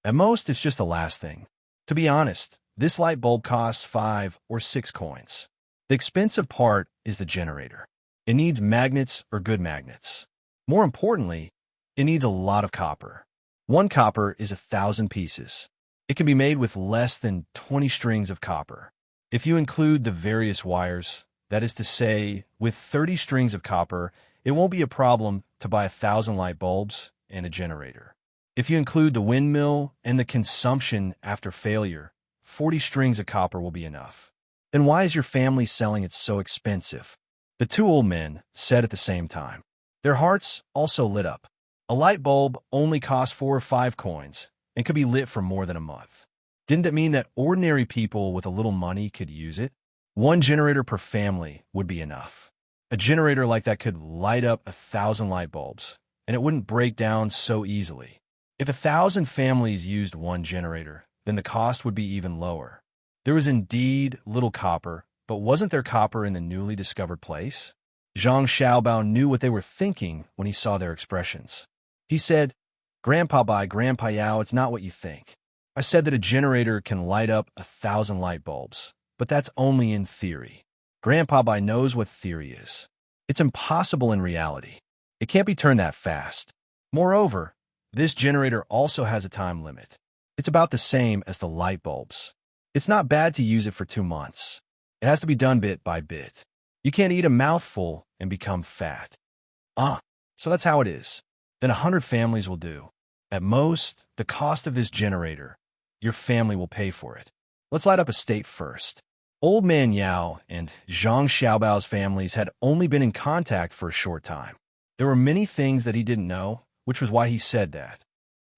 At most, it's just the last thing. To be honest, this light bulb costs 5 or 6 coins. The expensive part is the generator. It needs magnets or good magnets. More importantly, it needs a lot of copper. 1 copper is 1,000 pieces. It can be made with less than 20 strings of copper. If you include the various wires, that is to say, with 30 strings of copper, it won't be a problem to buy 1,000 light bulbs and a generator. If you include the windmill and the consumption after failure, 40 strings of copper will be enough. Then why is your family selling it so expensive?" The 2 old men said at the same time. Their hearts also lit up. A light bulb only costs 4 or 5 coins and could be lit for more than a month. Didn't that mean that ordinary people with a little money could use it? 1 generator per family would be enough. A generator like that could light up 1,000 light bulbs, and it wouldn't break down so easily. If 1,000 families used 1 generator, then the cost would be even lower. There was indeed little copper, but wasn't there copper in the newly discovered place? Zhang Xiaobao knew what they were thinking when he saw their expressions. He said, "Grandpa Bai, Grandpa Yao, it's not what you think. I said that a generator can light up 1,000 light bulbs, but that's only in theory. Grandpa Bai knows what theory is. It's impossible in reality. It can't be turned that fast. Moreover, this generator also has a time limit. It's about the same as the light bulbs. It's not bad to use it for 2 months. It has to be done bit by bit. You can't eat a mouthful and become fat." So that's how it is. Then 100 families will do. At most, the cost of this generator, your family will pay for it. Let's light up a state first. Old Man Yao and Zhang Xiaobao's families had only been in contact for a short time. There were many things that he didn't know, which was why he said that.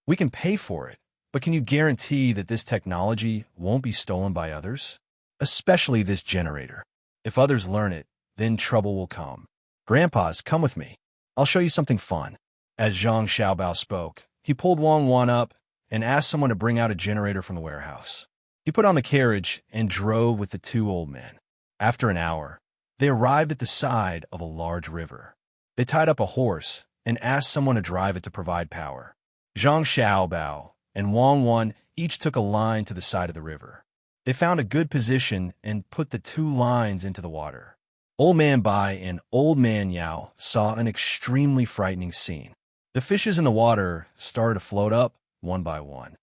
"We can pay for it, but can you guarantee that this technology won't be stolen by others? Especially this generator. If others learn it, then trouble will come. Grandpas, come with me. I'll show you something fun." As Zhang Xiaobao spoke, he pulled Wang Wan up and asked someone to bring out a generator from the warehouse. He put on the carriage and drove with the 2 old men. After an hour, they arrived at the side of a large river. They tied up a horse and asked someone to drive it to provide power. Zhang Xiaobao and Wang Wan each took a line to the side of the river. They found a good position and put the 2 lines into the water. Old Man Bai and Old Man Yao saw an extremely frightening scene. The fishes in the water started to float up one by one.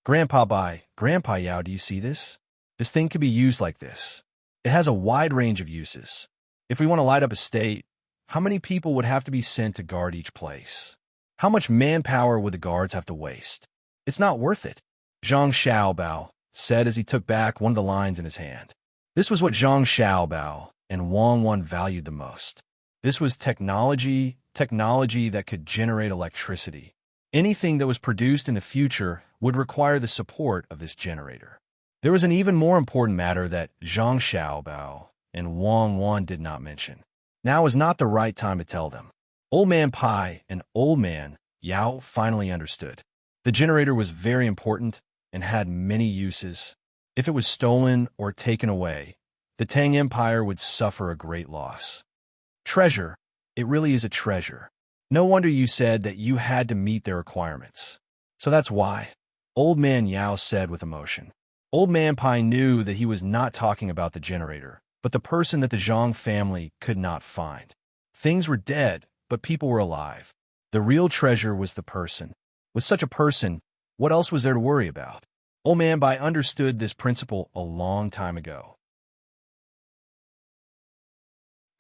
"Grandpa Bai, Grandpa Yao, do you see this? This thing could be used like this. It has a wide range of uses. If we want to light up a state, how many people would have to be sent to guard each place? How much manpower would the guards have to waste? It's not worth it," Zhang Xiaobao said as he took back one of the lines in his hand. This was what Zhang Xiaobao and Wang Wan valued the most. This was technology that could generate electricity. Anything that was produced in the future would require the support of this generator. There was an even more important matter that Zhang Xiaobao and Wang Wan did not mention. Now is not the right time to tell them. Old Man Pai and Old Man Yao finally understood. The generator was very important and had many uses. If it was stolen or taken away, the Tang Empire would suffer a great loss. Treasure. It really is a treasure. No wonder you said that you had to meet their requirements. So that's why, Old Man Yao said with emotion. Old Man Pai knew that he was not talking about the generator, but the person that the Zhang family could not find. Things were dead, but people were alive. The real treasure was the person. With such a person, what else was there to worry about? Old Man Bai understood this principle a long time ago.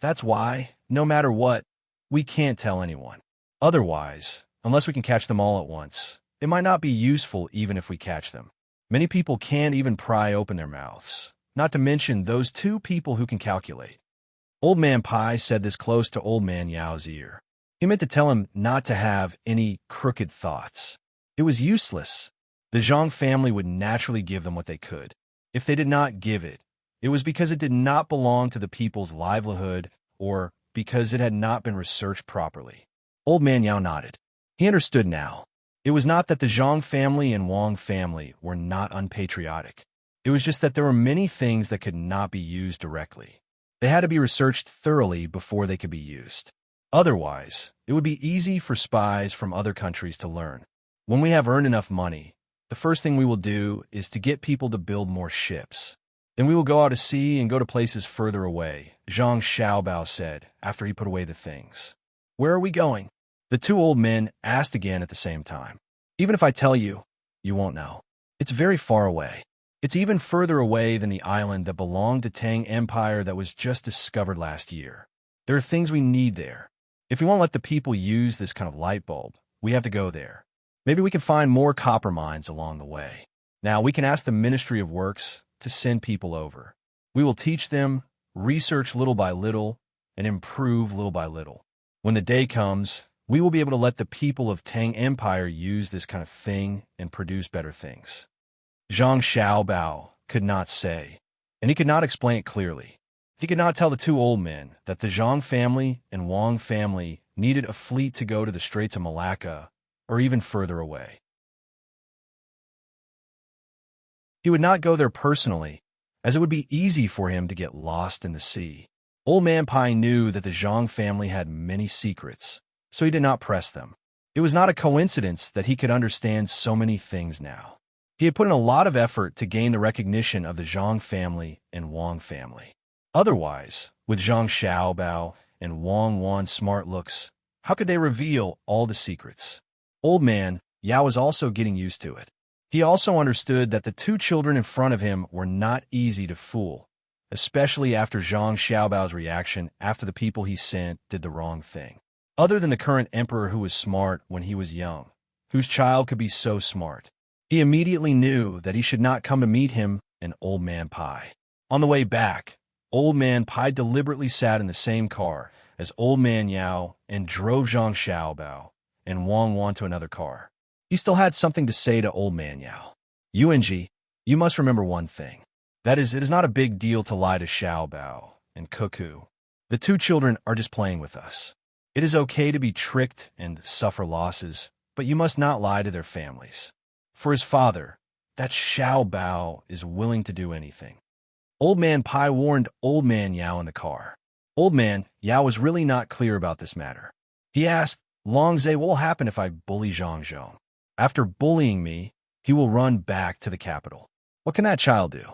That's why, no matter what, we can't tell anyone. Otherwise, unless we can catch them all at once, it might not be useful even if we catch them. Many people can't even pry open their mouths, not to mention those 2 people who can calculate. Old Man Pai said this close to Old Man Yao's ear. He meant to tell him not to have any crooked thoughts. It was useless. The Zhang family would naturally give them what they could. If they did not give it, it was because it did not belong to the people's livelihood or because it had not been researched properly. Old Man Yao nodded. He understood now. It was not that the Zhang family and Wang family were not unpatriotic. It was just that there were many things that could not be used directly. They had to be researched thoroughly before they could be used. Otherwise, it would be easy for spies from other countries to learn. When we have earned enough money, the first thing we will do is to get people to build more ships. Then we will go out to sea and go to places further away, Zhang Xiaobao said after he put away the things. Where are we going? The two old men asked again at the same time. Even if I tell you, you won't know. It's very far away. It's even further away than the island that belonged to Tang Empire that was just discovered last year. There are things we need there. If we won't let the people use this kind of light bulb, we have to go there. Maybe we can find more copper mines along the way. Now, we can ask the Ministry of Works to send people over. We will teach them, research little by little, and improve little by little. When the day comes, we will be able to let the people of Tang Empire use this kind of thing and produce better things. Zhang Xiaobao could not say, and he could not explain it clearly. He could not tell the two old men that the Zhang family and Wang family needed a fleet to go to the Straits of Malacca or even further away. He would not go there personally, as it would be easy for him to get lost in the sea. Old Man Pai knew that the Zhang family had many secrets, so he did not press them. It was not a coincidence that he could understand so many things now. He had put in a lot of effort to gain the recognition of the Zhang family and Wang family. Otherwise, with Zhang Xiaobao and Wang Wan's smart looks, how could they reveal all the secrets? Old Man Yao was also getting used to it. He also understood that the two children in front of him were not easy to fool, especially after Zhang Xiaobao's reaction after the people he sent did the wrong thing. Other than the current emperor who was smart when he was young, whose child could be so smart, he immediately knew that he should not come to meet him and Old Man Pai. On the way back, Old Man Pai deliberately sat in the same car as Old Man Yao and drove Zhang Xiaobao and Wang Wan to another car. He still had something to say to Old Man Yao. Yuanji, you must remember one thing. That is, it is not a big deal to lie to Xiaobao and Cuckoo. The two children are just playing with us. It is okay to be tricked and suffer losses, but you must not lie to their families. For his father, that Xiaobao is willing to do anything. Old Man Pai warned Old Man Yao in the car. Old Man Yao was really not clear about this matter. He asked, Longzhe, what will happen if I bully Zhang Zhong? After bullying me, he will run back to the capital. What can that child do?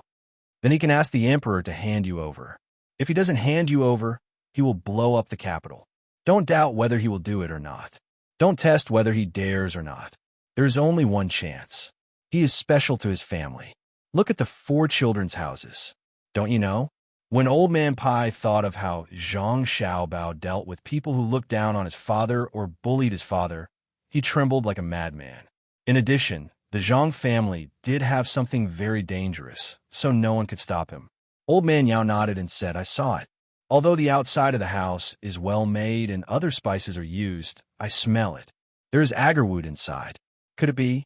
Then he can ask the emperor to hand you over. If he doesn't hand you over, he will blow up the capital. Don't doubt whether he will do it or not. Don't test whether he dares or not. There is only one chance. He is special to his family. Look at the 4 children's houses. Don't you know? When Old Man Pai thought of how Zhang Xiaobao dealt with people who looked down on his father or bullied his father, he trembled like a madman. In addition, the Zhang family did have something very dangerous, so no one could stop him. Old Man Yao nodded and said, I saw it. Although the outside of the house is well made and other spices are used, I smell it. There is agarwood inside. Could it be?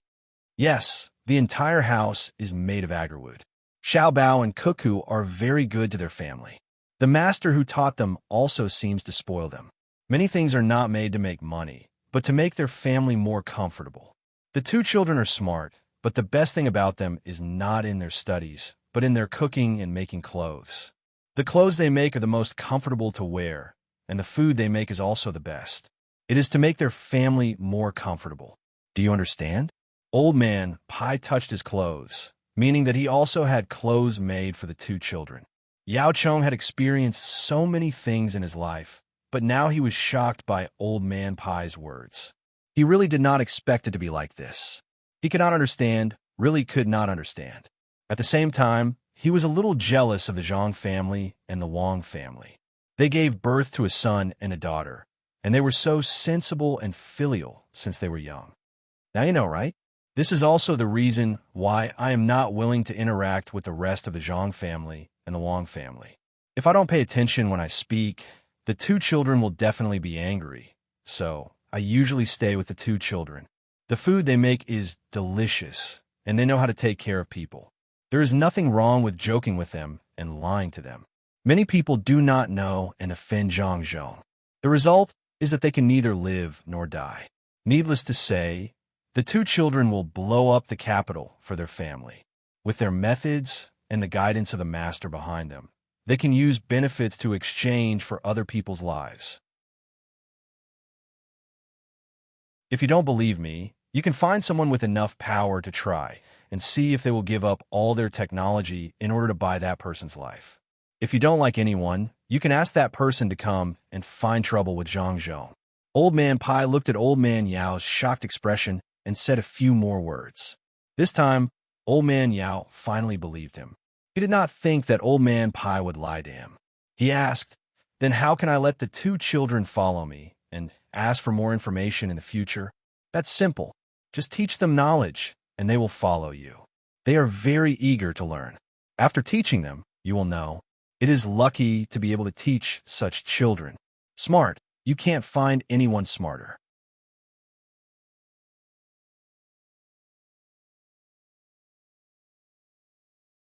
Yes, the entire house is made of agarwood. Xiaobao and Cuckoo are very good to their family. The master who taught them also seems to spoil them. Many things are not made to make money, but to make their family more comfortable. The two children are smart, but the best thing about them is not in their studies, but in their cooking and making clothes. The clothes they make are the most comfortable to wear, and the food they make is also the best. It is to make their family more comfortable. Do you understand? Old Man Pai touched his clothes, meaning that he also had clothes made for the two children. Yao Chong had experienced so many things in his life, but now he was shocked by Old Man Pai's words. He really did not expect it to be like this. He could not understand, really could not understand. At the same time, he was a little jealous of the Zhang family and the Wang family. They gave birth to a son and a daughter, and they were so sensible and filial since they were young. Now you know, right? This is also the reason why I am not willing to interact with the rest of the Zhang family and the Wang family. If I don't pay attention when I speak, the two children will definitely be angry, so I usually stay with the two children. The food they make is delicious, and they know how to take care of people. There is nothing wrong with joking with them and lying to them. Many people do not know and offend Zhang Zhong. The result is that they can neither live nor die. Needless to say, the two children will blow up the capital for their family. With their methods and the guidance of the master behind them, they can use benefits to exchange for other people's lives. If you don't believe me, you can find someone with enough power to try and see if they will give up all their technology in order to buy that person's life. If you don't like anyone, you can ask that person to come and find trouble with Zhang Zhong. Old Man Pai looked at Old Man Yao's shocked expression and said a few more words. This time, Old Man Yao finally believed him. He did not think that Old Man Pai would lie to him. He asked, "Then how can I let the two children follow me and ask for more information in the future?" "That's simple. Just teach them knowledge, and they will follow you. They are very eager to learn. After teaching them, you will know. It is lucky to be able to teach such children. Smart. You can't find anyone smarter."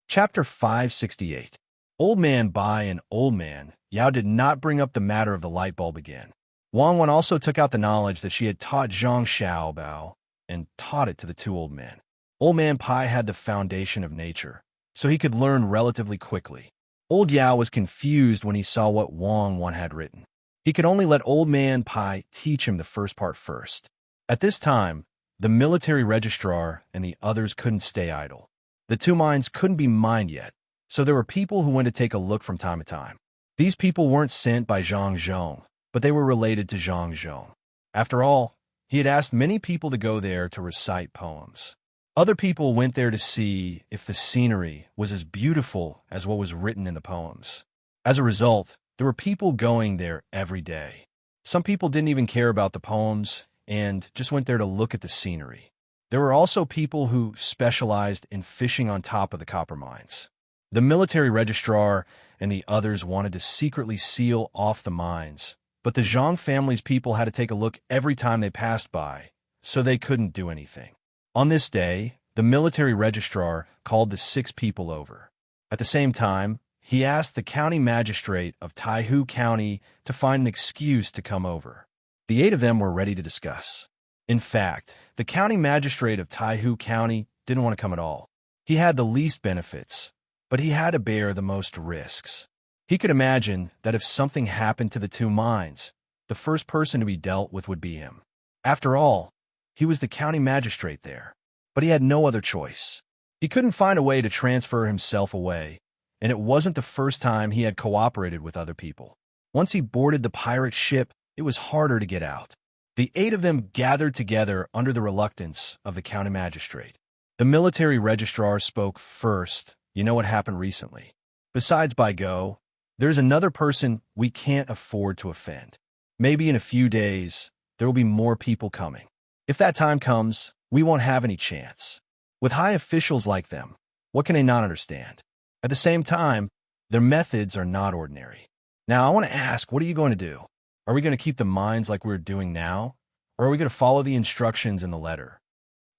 Chapter 568. Old Man Bai and Old Man Yao did not bring up the matter of the light bulb again. Wang Wen also took out the knowledge that she had taught Zhang Xiaobao and taught it to the two old men. Old Man Pai had the foundation of nature, so he could learn relatively quickly. Old Yao was confused when he saw what Wang Wen had written. He could only let Old Man Pai teach him the first part first. At this time, the military registrar and the others couldn't stay idle. The two mines couldn't be mined yet, so there were people who went to take a look from time to time. These people weren't sent by Zhang Zhong, but they were related to Zhang Zhong. After all, he had asked many people to go there to recite poems. Other people went there to see if the scenery was as beautiful as what was written in the poems. As a result, there were people going there every day. Some people didn't even care about the poems and just went there to look at the scenery. There were also people who specialized in fishing on top of the copper mines. The military registrar and the others wanted to secretly seal off the mines, but the Zhang family's people had to take a look every time they passed by, so they couldn't do anything. On this day, the military registrar called the 6 people over. At the same time, he asked the county magistrate of Taihu County to find an excuse to come over. The 8 of them were ready to discuss. In fact, the county magistrate of Taihu County didn't want to come at all. He had the least benefits, but he had to bear the most risks. He could imagine that if something happened to the 2 mines, the first person to be dealt with would be him. After all, he was the county magistrate there, but he had no other choice. He couldn't find a way to transfer himself away, and it wasn't the first time he had cooperated with other people. Once he boarded the pirate ship, it was harder to get out. The 8 of them gathered together under the reluctance of the county magistrate. The military registrar spoke first. "You know what happened recently? Besides Baigo, there's another person we can't afford to offend. Maybe in a few days, there will be more people coming. If that time comes, we won't have any chance. With high officials like them, what can they not understand? At the same time, their methods are not ordinary. Now, I want to ask, what are you going to do? Are we going to keep the mines like we're doing now, or are we going to follow the instructions in the letter?"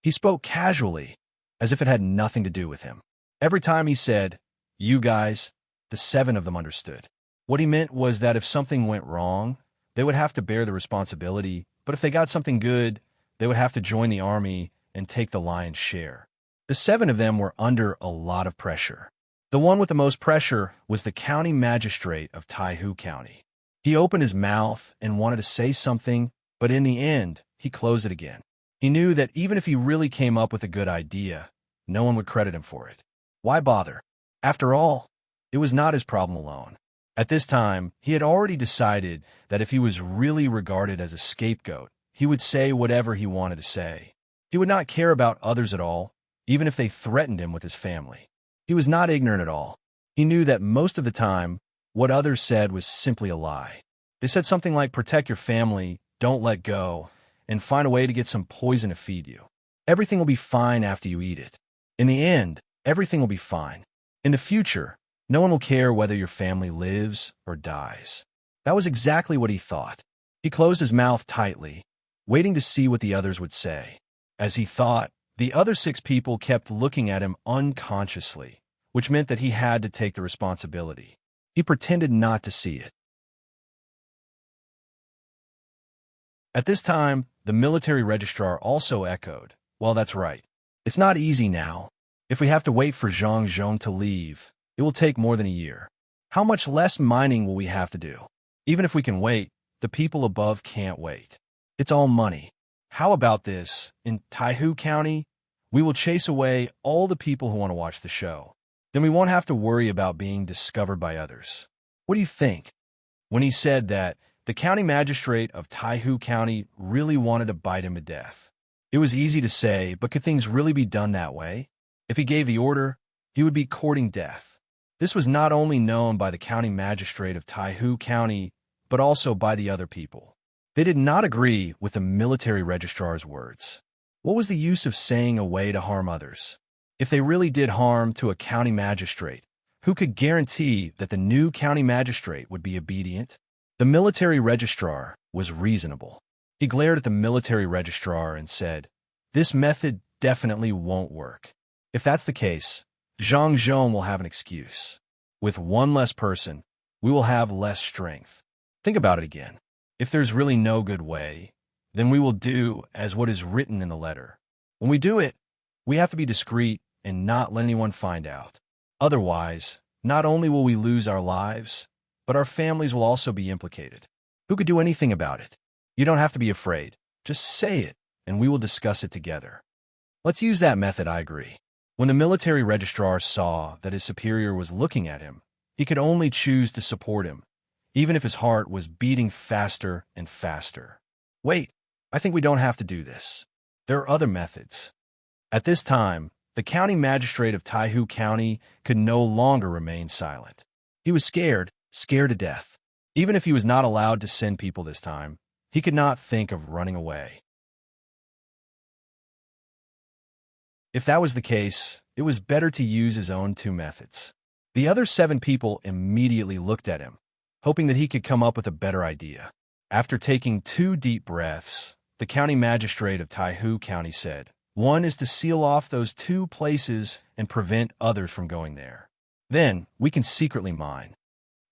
He spoke casually, as if it had nothing to do with him. Every time he said, "You guys," the 7 of them understood. What he meant was that if something went wrong, they would have to bear the responsibility, but if they got something good, they would have to join the army and take the lion's share. The 7 of them were under a lot of pressure. The one with the most pressure was the county magistrate of Taihu County. He opened his mouth and wanted to say something, but in the end, he closed it again. He knew that even if he really came up with a good idea, no one would credit him for it. Why bother? After all, it was not his problem alone. At this time, he had already decided that if he was really regarded as a scapegoat, he would say whatever he wanted to say. He would not care about others at all, even if they threatened him with his family. He was not ignorant at all. He knew that most of the time, what others said was simply a lie. They said something like, "Protect your family, don't let go, and find a way to get some poison to feed you. Everything will be fine after you eat it. In the end, everything will be fine. In the future, no one will care whether your family lives or dies." That was exactly what he thought. He closed his mouth tightly, waiting to see what the others would say. As he thought, the other 6 people kept looking at him unconsciously, which meant that he had to take the responsibility. He pretended not to see it. At this time, the military registrar also echoed, "Well, that's right. It's not easy now. If we have to wait for Zhang Zhong to leave, it will take more than a year. How much less mining will we have to do? Even if we can wait, the people above can't wait. It's all money. How about this? In Taihu County, we will chase away all the people who want to watch the show. Then we won't have to worry about being discovered by others." What do you think? When he said that, the county magistrate of Taihu County really wanted to bite him to death. It was easy to say, but could things really be done that way? If he gave the order, he would be courting death. This was not only known by the county magistrate of Taihu County, but also by the other people. They did not agree with the military registrar's words. What was the use of saying a way to harm others? If they really did harm to a county magistrate, who could guarantee that the new county magistrate would be obedient? The military registrar was reasonable. He glared at the military registrar and said, "This method definitely won't work. If that's the case, Zhang Zhong will have an excuse. With one less person, we will have less strength. Think about it again. If there's really no good way, then we will do as what is written in the letter. When we do it, we have to be discreet and not let anyone find out. Otherwise, not only will we lose our lives, but our families will also be implicated. Who could do anything about it? You don't have to be afraid. Just say it, and we will discuss it together." Let's use that method, I agree. When the military registrar saw that his superior was looking at him, he could only choose to support him, even if his heart was beating faster and faster. "Wait, I think we don't have to do this. There are other methods." At this time, the county magistrate of Taihu County could no longer remain silent. He was scared to death. Even if he was not allowed to send people this time, he could not think of running away. If that was the case, it was better to use his own two methods. The other 7 people immediately looked at him, hoping that he could come up with a better idea. After taking 2 deep breaths, the county magistrate of Taihu County said, "One is to seal off those 2 places and prevent others from going there. Then we can secretly mine."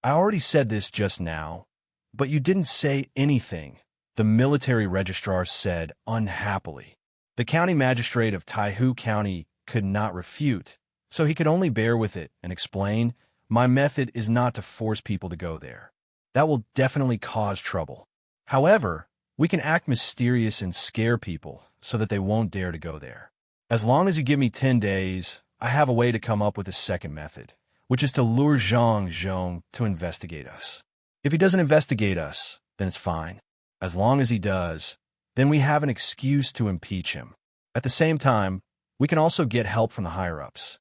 "I already said this just now, but you didn't say anything," the military registrar said unhappily. The county magistrate of Taihu County could not refute, so he could only bear with it and explain, "My method is not to force people to go there. That will definitely cause trouble. However, we can act mysterious and scare people so that they won't dare to go there. As long as you give me 10 days, I have a way to come up with a second method, which is to lure Zhang Zhong to investigate us. If he doesn't investigate us, then it's fine. As long as he does, then we have an excuse to impeach him. At the same time, we can also get help from the higher-ups."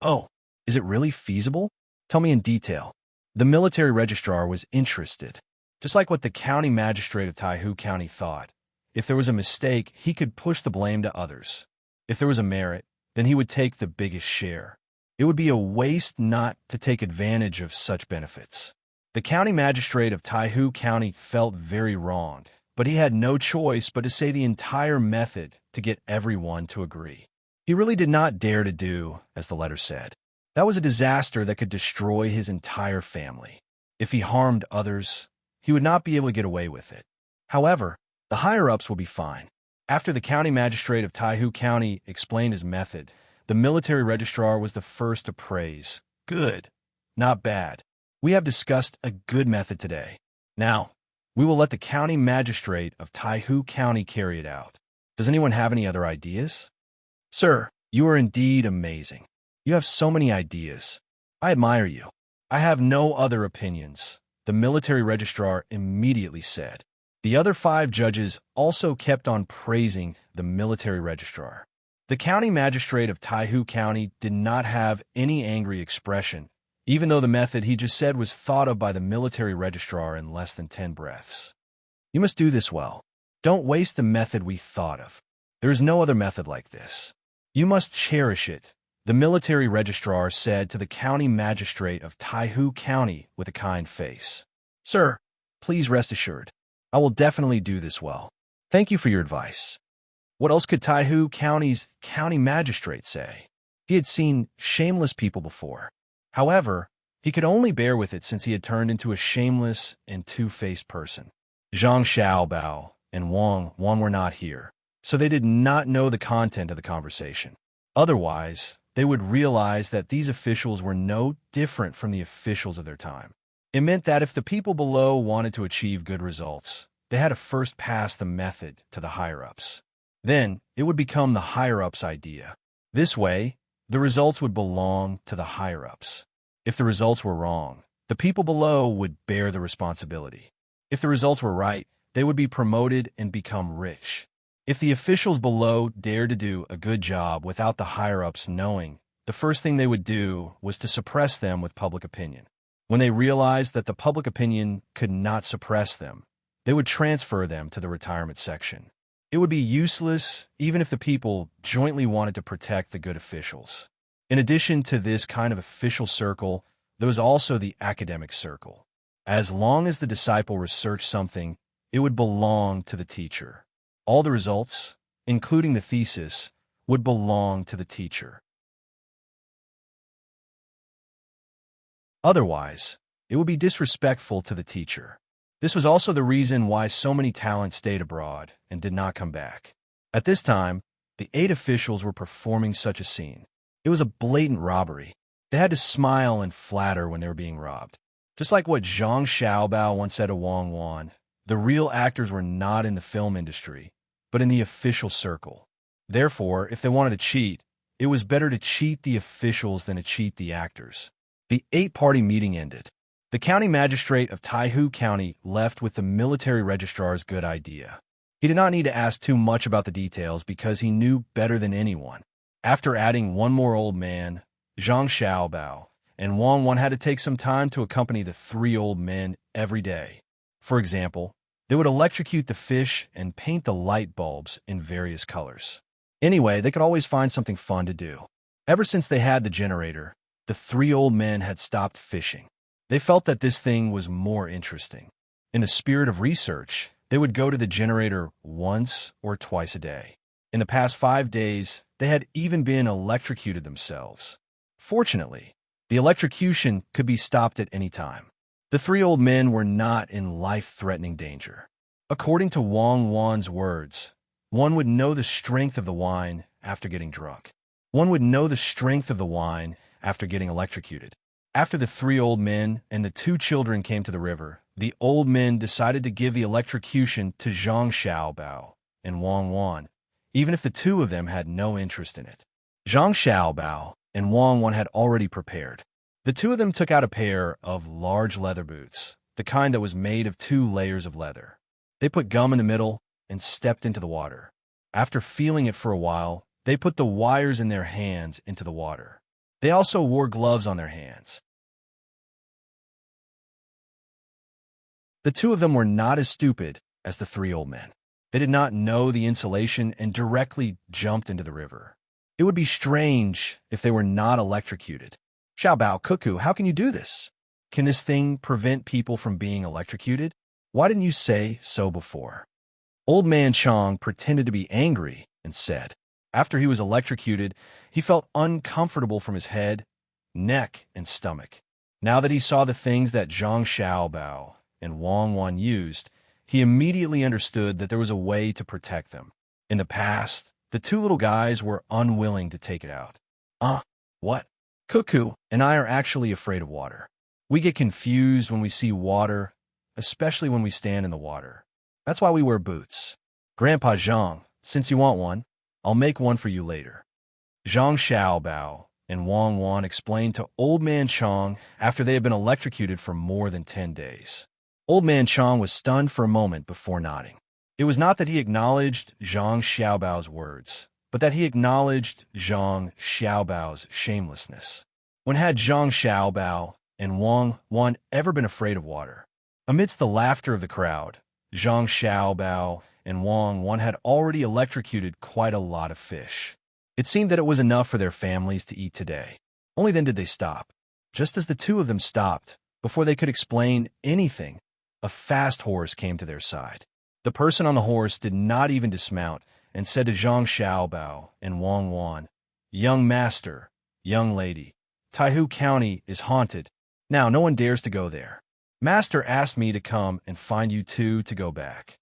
"Oh, is it really feasible? Tell me in detail." The military registrar was interested. Just like what the county magistrate of Taihu County thought, if there was a mistake, he could push the blame to others. If there was a merit, then he would take the biggest share. It would be a waste not to take advantage of such benefits. The county magistrate of Taihu County felt very wronged, but he had no choice but to say the entire method to get everyone to agree. He really did not dare to do as the letter said. That was a disaster that could destroy his entire family. If he harmed others, he would not be able to get away with it. However, the higher-ups will be fine. After the county magistrate of Taihu County explained his method, the military registrar was the first to praise. "Good, not bad. We have discussed a good method today. Now, we will let the county magistrate of Taihu County carry it out. Does anyone have any other ideas?" "Sir, you are indeed amazing. You have so many ideas. I admire you." "I have no other opinions," the military registrar immediately said. The other 5 judges also kept on praising the military registrar. The county magistrate of Taihu County did not have any angry expression, even though the method he just said was thought of by the military registrar in less than 10 breaths. "You must do this well. Don't waste the method we thought of. There is no other method like this. You must cherish it," the military registrar said to the county magistrate of Taihu County with a kind face. "Sir, please rest assured. I will definitely do this well. Thank you for your advice." What else could Taihu County's county magistrate say? He had seen shameless people before. However, He could only bear with it since he had turned into a shameless and two-faced person. Zhang Xiaobao and Wang Wan were not here, so they did not know the content of the conversation. Otherwise, they would realize that these officials were no different from the officials of their time. It meant that if the people below wanted to achieve good results, they had to first pass the method to the higher-ups. Then, it would become the higher-ups' idea. This way, the results would belong to the higher-ups. If the results were wrong, the people below would bear the responsibility. If the results were right, they would be promoted and become rich. If the officials below dared to do a good job without the higher-ups knowing, the first thing they would do was to suppress them with public opinion. When they realized that the public opinion could not suppress them, they would transfer them to the retirement section. It would be useless even if the people jointly wanted to protect the good officials. In addition to this kind of official circle, there was also the academic circle. As long as the disciple researched something, it would belong to the teacher. All the results, including the thesis, would belong to the teacher. Otherwise, it would be disrespectful to the teacher. This was also the reason why so many talents stayed abroad and did not come back. At this time, the 8 officials were performing such a scene. It was a blatant robbery. They had to smile and flatter when they were being robbed. Just like what Zhang Xiaobao once said to Wang Wan, the real actors were not in the film industry, but in the official circle. Therefore, if they wanted to cheat, it was better to cheat the officials than to cheat the actors. The 8-party meeting ended. The county magistrate of Taihu County left with the military registrar's good idea. He did not need to ask too much about the details because he knew better than anyone. After adding one more old man, Zhang Xiaobao, and Wang Wan had to take some time to accompany the 3 old men every day. For example, they would electrocute the fish and paint the light bulbs in various colors. Anyway, they could always find something fun to do. Ever since they had the generator, the 3 old men had stopped fishing. They felt that this thing was more interesting. In the spirit of research, they would go to the generator once or twice a day. In the past 5 days, they had even been electrocuted themselves. Fortunately, the electrocution could be stopped at any time. The 3 old men were not in life-threatening danger. According to Wang Wan's words, one would know the strength of the wine after getting drunk. One would know the strength of the wine after getting electrocuted. After the 3 old men and the 2 children came to the river, the old men decided to give the electrocution to Zhang Xiaobao and Wang Wan, even if the 2 of them had no interest in it. Zhang Xiaobao and Wang Wan had already prepared. The 2 of them took out a pair of large leather boots, the kind that was made of 2 layers of leather. They put gum in the middle and stepped into the water. After feeling it for a while, they put the wires in their hands into the water. They also wore gloves on their hands. The 2 of them were not as stupid as the 3 old men. They did not know the insulation and directly jumped into the river. It would be strange if they were not electrocuted. Xiaobao, Cuckoo, how can you do this? Can this thing prevent people from being electrocuted? Why didn't you say so before? Old man Chang pretended to be angry and said, after he was electrocuted, he felt uncomfortable from his head, neck, and stomach. Now that he saw the things that Zhang Xiaobao and Wang Wan used, he immediately understood that there was a way to protect them. In the past, the 2 little guys were unwilling to take it out. What? Cuckoo and I are actually afraid of water. We get confused when we see water, especially when we stand in the water. That's why we wear boots. Grandpa Zhang, since you want one, I'll make one for you later. Zhang Xiaobao and Wang Wan explained to Old Man Chang after they had been electrocuted for more than 10 days. Old Man Chang was stunned for a moment before nodding. It was not that he acknowledged Zhang Xiaobao's words, but that he acknowledged Zhang Xiaobao's shamelessness. When had Zhang Xiaobao and Wang Wan ever been afraid of water? Amidst the laughter of the crowd, Zhang Xiaobao and Wang Wan had already electrocuted quite a lot of fish. It seemed that it was enough for their families to eat today. Only then did they stop. Just as the 2 of them stopped, before they could explain anything, a fast horse came to their side. The person on the horse did not even dismount and said to Zhang Xiaobao and Wang Wan, "Young master, young lady, Taihu County is haunted. Now no one dares to go there. Master asked me to come and find you two to go back.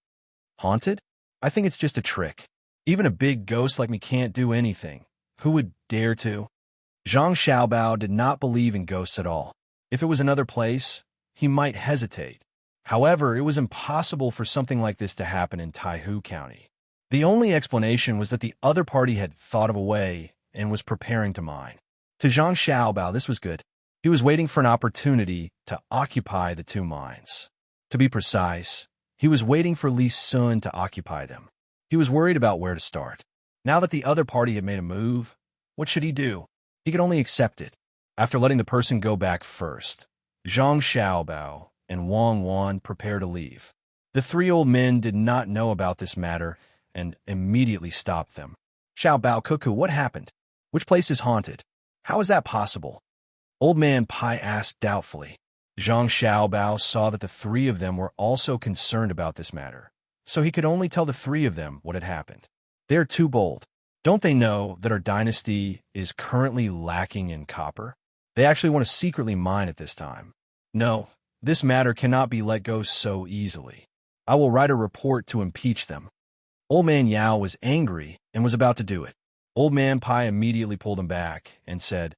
Haunted? I think it's just a trick. Even a big ghost like me can't do anything. Who would dare to? Zhang Xiaobao did not believe in ghosts at all. If it was another place, he might hesitate. However, it was impossible for something like this to happen in Taihu County. The only explanation was that the other party had thought of a way and was preparing to mine. To Zhang Xiaobao, this was good. He was waiting for an opportunity to occupy the two mines. To be precise, he was waiting for Li Sun to occupy them. He was worried about where to start. Now that the other party had made a move, what should he do? He could only accept it. After letting the person go back first, Zhang Xiaobao and Wang Wan prepared to leave. The three old men did not know about this matter and immediately stopped them. Xiaobao Cuckoo, what happened? Which place is haunted? How is that possible? Old Man Pai asked doubtfully. Zhang Xiaobao saw that the three of them were also concerned about this matter, so he could only tell the three of them what had happened. They are too bold. Don't they know that our dynasty is currently lacking in copper? They actually want to secretly mine at this time. No, this matter cannot be let go so easily. I will write a report to impeach them. Old Man Yao was angry and was about to do it. Old Man Pai immediately pulled him back and said,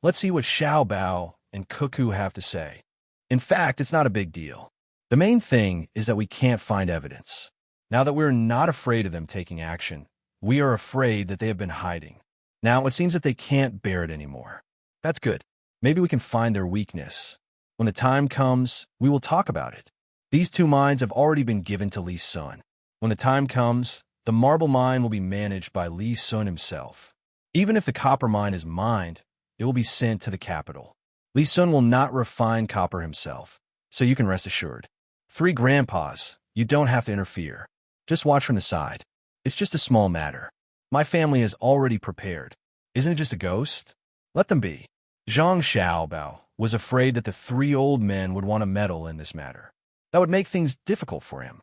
"Let's see what Xiaobao and Cuckoo have to say. In fact, it's not a big deal. The main thing is that we can't find evidence. Now that we're not afraid of them taking action, we are afraid that they have been hiding. Now it seems that they can't bear it anymore. That's good. Maybe we can find their weakness. When the time comes, we will talk about it. These two mines have already been given to Li Sun. When the time comes, the marble mine will be managed by Li Sun himself. Even if the copper mine is mined, it will be sent to the capital. Li Sun will not refine copper himself, so you can rest assured. Three grandpas, you don't have to interfere. Just watch from the side. It's just a small matter. My family has already prepared. Isn't it just a ghost? Let them be." Zhang Xiaobao was afraid that the three old men would want to meddle in this matter. That would make things difficult for him.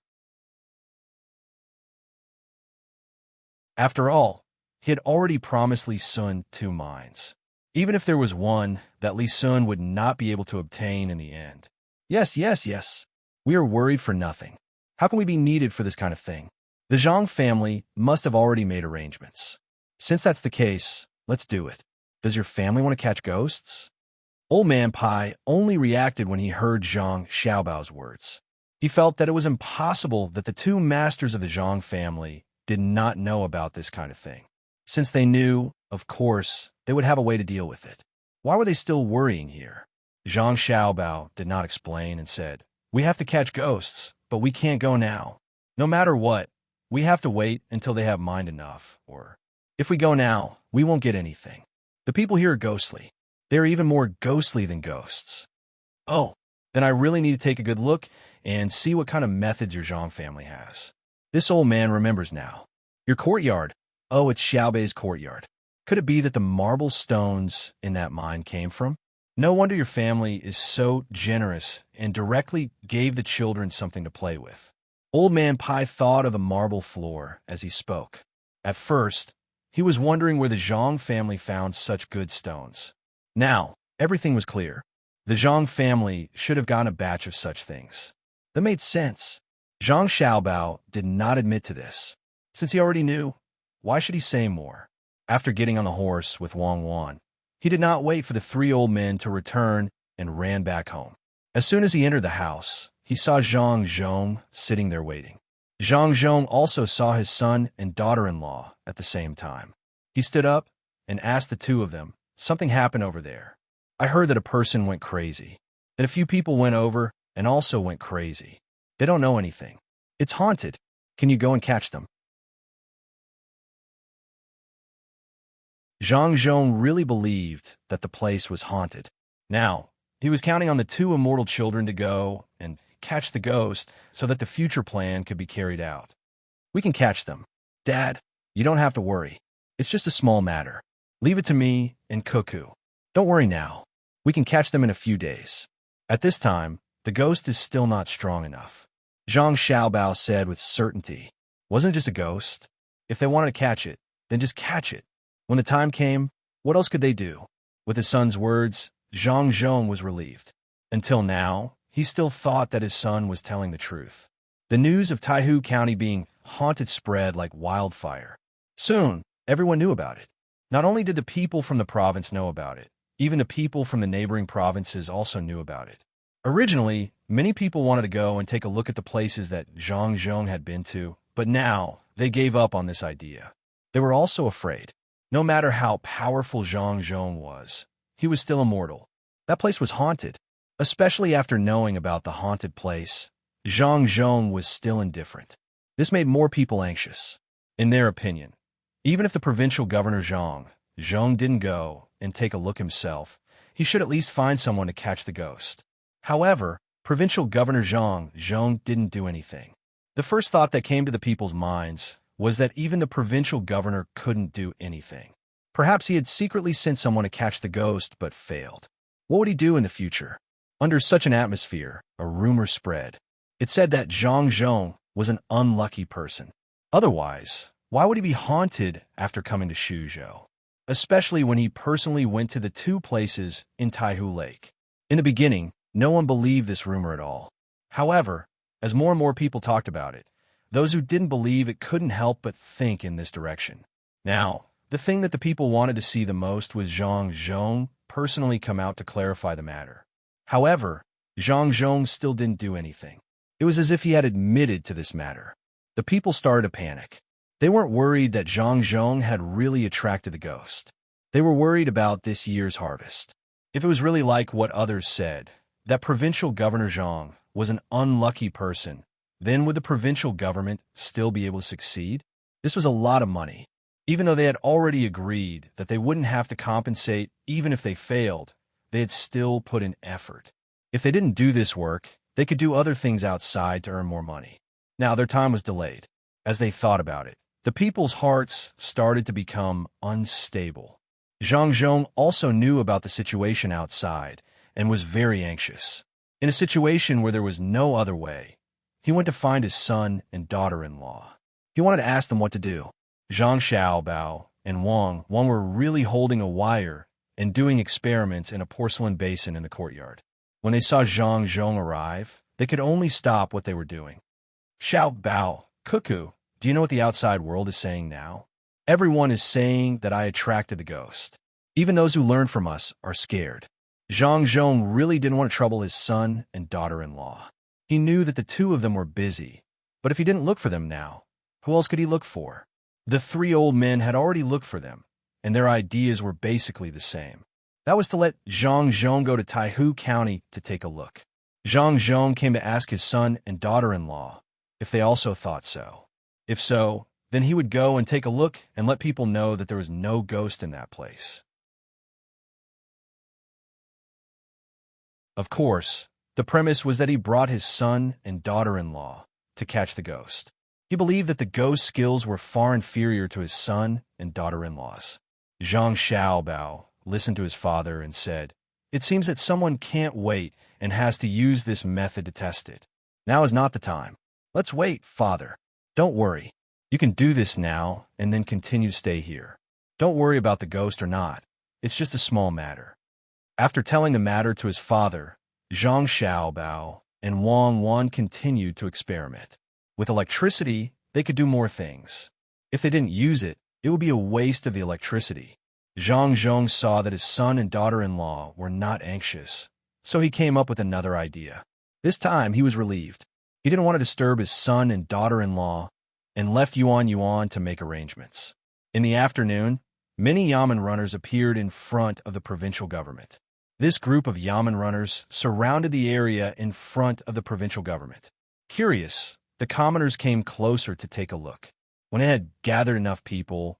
After all, he had already promised Li Sun 2 mines. Even if there was one that Li Sun would not be able to obtain in the end. Yes. We are worried for nothing. How can we be needed for this kind of thing? The Zhang family must have already made arrangements. Since that's the case, let's do it. Does your family want to catch ghosts? Old Man Pai only reacted when he heard Zhang Xiaobao's words. He felt that it was impossible that the two masters of the Zhang family did not know about this kind of thing. Since they knew, of course, they would have a way to deal with it. Why were they still worrying here? Zhang Xiaobao did not explain and said, "We have to catch ghosts, but we can't go now. No matter what, we have to wait until they have mind enough, or if we go now, we won't get anything. The people here are ghostly. They are even more ghostly than ghosts. Oh, then I really need to take a good look and see what kind of methods your Zhang family has." This old man remembers now. Your courtyard. Oh, it's Xiaobei's courtyard. Could it be that the marble stones in that mine came from? No wonder your family is so generous and directly gave the children something to play with. Old Man Pai thought of the marble floor as he spoke. At first, he was wondering where the Zhang family found such good stones. Now, everything was clear. The Zhang family should have gotten a batch of such things. That made sense. Zhang Xiaobao did not admit to this. Since he already knew, why should he say more? After getting on the horse with Wang Wan, he did not wait for the three old men to return and ran back home. As soon as he entered the house, he saw Zhang Zhong sitting there waiting. Zhang Zhong also saw his son and daughter-in-law at the same time. He stood up and asked the two of them, "Something happened over there. I heard that a person went crazy. That a few people went over and also went crazy. They don't know anything. It's haunted. Can you go and catch them?" Zhang Zhong really believed that the place was haunted. Now, he was counting on the two immortal children to go and catch the ghost so that the future plan could be carried out. "We can catch them. Dad, you don't have to worry. It's just a small matter. Leave it to me and Cuckoo. Don't worry now. We can catch them in a few days." At this time, the ghost is still not strong enough. Zhang Xiaobao said with certainty. Wasn't it just a ghost? If they wanted to catch it, then just catch it. When the time came, what else could they do? With his son's words, Zhang Zhong was relieved. Until now, he still thought that his son was telling the truth. The news of Taihu County being haunted spread like wildfire. Soon, everyone knew about it. Not only did the people from the province know about it, even the people from the neighboring provinces also knew about it. Originally, many people wanted to go and take a look at the places that Zhang Zhong had been to, but now they gave up on this idea. They were also afraid. No matter how powerful Zhang Zhong was, he was still immortal. That place was haunted. Especially after knowing about the haunted place, Zhang Zhong was still indifferent. This made more people anxious. In their opinion, even if the provincial governor Zhang didn't go and take a look himself, he should at least find someone to catch the ghost. However, provincial governor Zhang didn't do anything. The first thought that came to the people's minds was that even the provincial governor couldn't do anything. Perhaps he had secretly sent someone to catch the ghost but failed. What would he do in the future? Under such an atmosphere, a rumor spread. It said that Zhang Zhong was an unlucky person. Otherwise, why would he be haunted after coming to Shuzhou? Especially when he personally went to the two places in Taihu Lake. In the beginning, no one believed this rumor at all. However, as more and more people talked about it, those who didn't believe it couldn't help but think in this direction. Now, the thing that the people wanted to see the most was Zhang Zhong personally come out to clarify the matter. However, Zhang Zhong still didn't do anything. It was as if he had admitted to this matter. The people started to panic. They weren't worried that Zhang Zhong had really attracted the ghost. They were worried about this year's harvest. If it was really like what others said, that provincial governor Zhang was an unlucky person, then would the provincial government still be able to succeed? This was a lot of money. Even though they had already agreed that they wouldn't have to compensate even if they failed, they had still put in effort. If they didn't do this work, they could do other things outside to earn more money. Now their time was delayed. As they thought about it, the people's hearts started to become unstable. Zhang Zhong also knew about the situation outside and was very anxious. In a situation where there was no other way, he went to find his son and daughter-in-law. He wanted to ask them what to do. Zhang Xiaobao and Wang were really holding a wire and doing experiments in a porcelain basin in the courtyard. When they saw Zhang Zhong arrive, they could only stop what they were doing. Xiaobao, Cuckoo, do you know what the outside world is saying now? Everyone is saying that I attracted the ghost. Even those who learned from us are scared. Zhang Zhong really didn't want to trouble his son and daughter-in-law. He knew that the two of them were busy, but if he didn't look for them now, who else could he look for? The three old men had already looked for them, and their ideas were basically the same. That was to let Zhang Zhong go to Taihu County to take a look. Zhang Zhong came to ask his son and daughter-in-law if they also thought so. If so, then he would go and take a look and let people know that there was no ghost in that place. Of course, the premise was that he brought his son and daughter-in-law to catch the ghost. He believed that the ghost skills were far inferior to his son and daughter-in-law's. Zhang Xiaobao listened to his father and said, "It seems that someone can't wait and has to use this method to test it. Now is not the time. Let's wait, father. Don't worry. You can do this now and then continue to stay here. Don't worry about the ghost or not. It's just a small matter." After telling the matter to his father, Zhang Xiaobao and Wang continued to experiment. With electricity, they could do more things. If they didn't use it, it would be a waste of the electricity. Zhang Zhong saw that his son and daughter-in-law were not anxious, so he came up with another idea. This time, he was relieved. He didn't want to disturb his son and daughter-in-law and left Yuan to make arrangements. In the afternoon, many Yamen runners appeared in front of the provincial government. This group of Yamen runners surrounded the area in front of the provincial government. Curious, the commoners came closer to take a look. When it had gathered enough people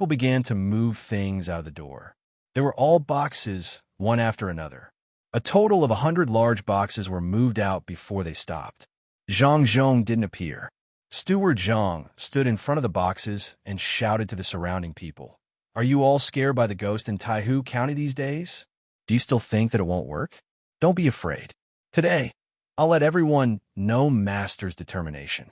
began to move things out of the door. There were all boxes, one after another. A total of 100 large boxes were moved out before they stopped. Zhang Zhong didn't appear. Steward Zhang stood in front of the boxes and shouted to the surrounding people, "Are you all scared by the ghost in Taihu County these days? Do you still think that it won't work? Don't be afraid. Today, I'll let everyone know Master's determination."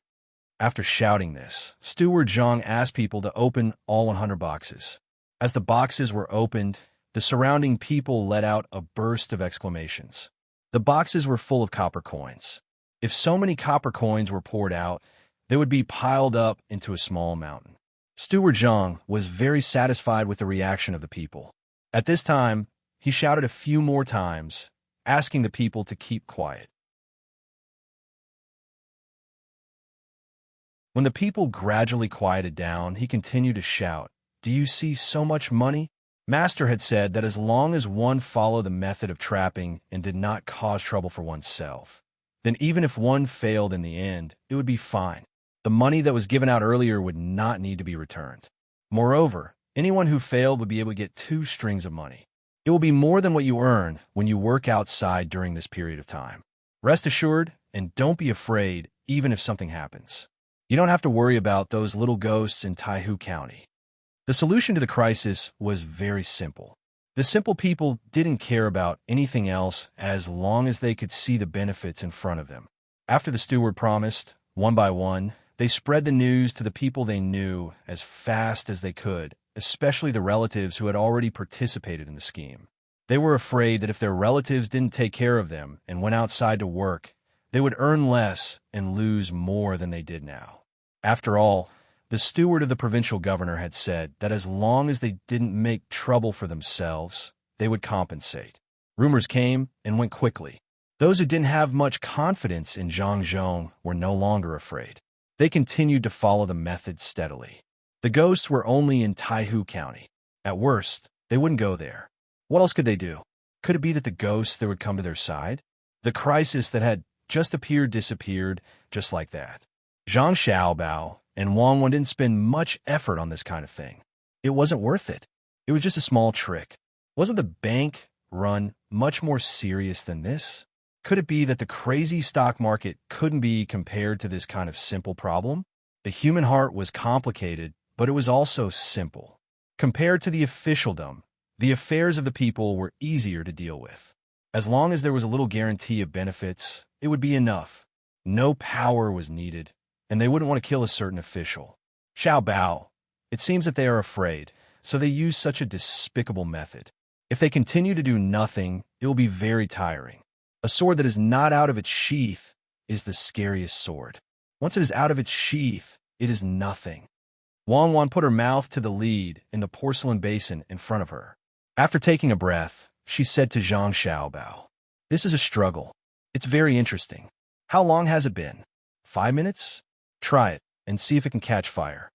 After shouting this, Steward Zhang asked people to open all 100 boxes. As the boxes were opened, the surrounding people let out a burst of exclamations. The boxes were full of copper coins. If so many copper coins were poured out, they would be piled up into a small mountain. Steward Zhang was very satisfied with the reaction of the people. At this time, he shouted a few more times, asking the people to keep quiet. When the people gradually quieted down, he continued to shout, "Do you see so much money?" Master had said that as long as one followed the method of trapping and did not cause trouble for oneself, then even if one failed in the end, it would be fine. The money that was given out earlier would not need to be returned. Moreover, anyone who failed would be able to get 2 strings of money. It will be more than what you earn when you work outside during this period of time. Rest assured, and don't be afraid even if something happens. You don't have to worry about those little ghosts in Taihu County. The solution to the crisis was very simple. The simple people didn't care about anything else as long as they could see the benefits in front of them. After the steward promised, one by one, they spread the news to the people they knew as fast as they could, especially the relatives who had already participated in the scheme. They were afraid that if their relatives didn't take care of them and went outside to work, they would earn less and lose more than they did now. After all, the steward of the provincial governor had said that as long as they didn't make trouble for themselves, they would compensate. Rumors came and went quickly. Those who didn't have much confidence in Zhang Zhong were no longer afraid. They continued to follow the method steadily. The ghosts were only in Taihu County. At worst, they wouldn't go there. What else could they do? Could it be that the ghosts that would come to their side? The crisis that had just appeared disappeared just like that. Zhang Xiaobao and Wang Wen didn't spend much effort on this kind of thing. It wasn't worth it. It was just a small trick. Wasn't the bank run much more serious than this? Could it be that the crazy stock market couldn't be compared to this kind of simple problem? The human heart was complicated, but it was also simple. Compared to the officialdom, the affairs of the people were easier to deal with. As long as there was a little guarantee of benefits, it would be enough. No power was needed, and they wouldn't want to kill a certain official. Xiao Bao. It seems that they are afraid, so they use such a despicable method. If they continue to do nothing, it will be very tiring. A sword that is not out of its sheath is the scariest sword. Once it is out of its sheath, it is nothing. Wang Wan put her mouth to the lead in the porcelain basin in front of her. After taking a breath, she said to Zhang Xiaobao, "This is a struggle. It's very interesting. How long has it been? 5 minutes? Try it and see if it can catch fire."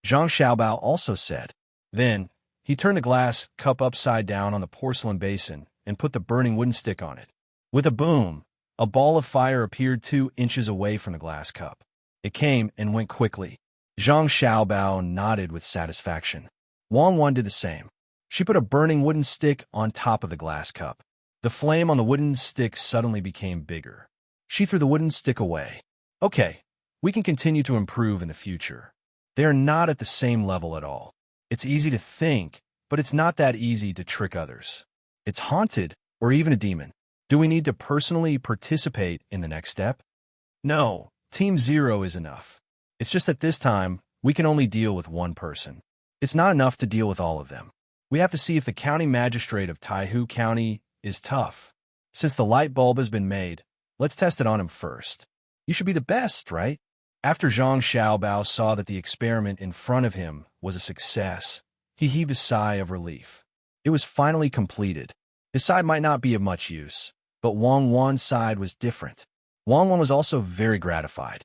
Zhang Xiaobao also said. Then, he turned the glass cup upside down on the porcelain basin and put the burning wooden stick on it. With a boom, a ball of fire appeared 2 inches away from the glass cup. It came and went quickly. Zhang Xiaobao nodded with satisfaction. Wang Wan did the same. She put a burning wooden stick on top of the glass cup. The flame on the wooden stick suddenly became bigger. She threw the wooden stick away. Okay, we can continue to improve in the future. They are not at the same level at all. It's easy to think, but it's not that easy to trick others. It's haunted, or even a demon. Do we need to personally participate in the next step? No, Team Zero is enough. It's just that this time, we can only deal with one person. It's not enough to deal with all of them. We have to see if the county magistrate of Taihu County is tough. Since the light bulb has been made, let's test it on him first. You should be the best, right? After Zhang Xiaobao saw that the experiment in front of him was a success, he heaved a sigh of relief. It was finally completed. His side might not be of much use, but Wang Wan's side was different. Wang Wan was also very gratified.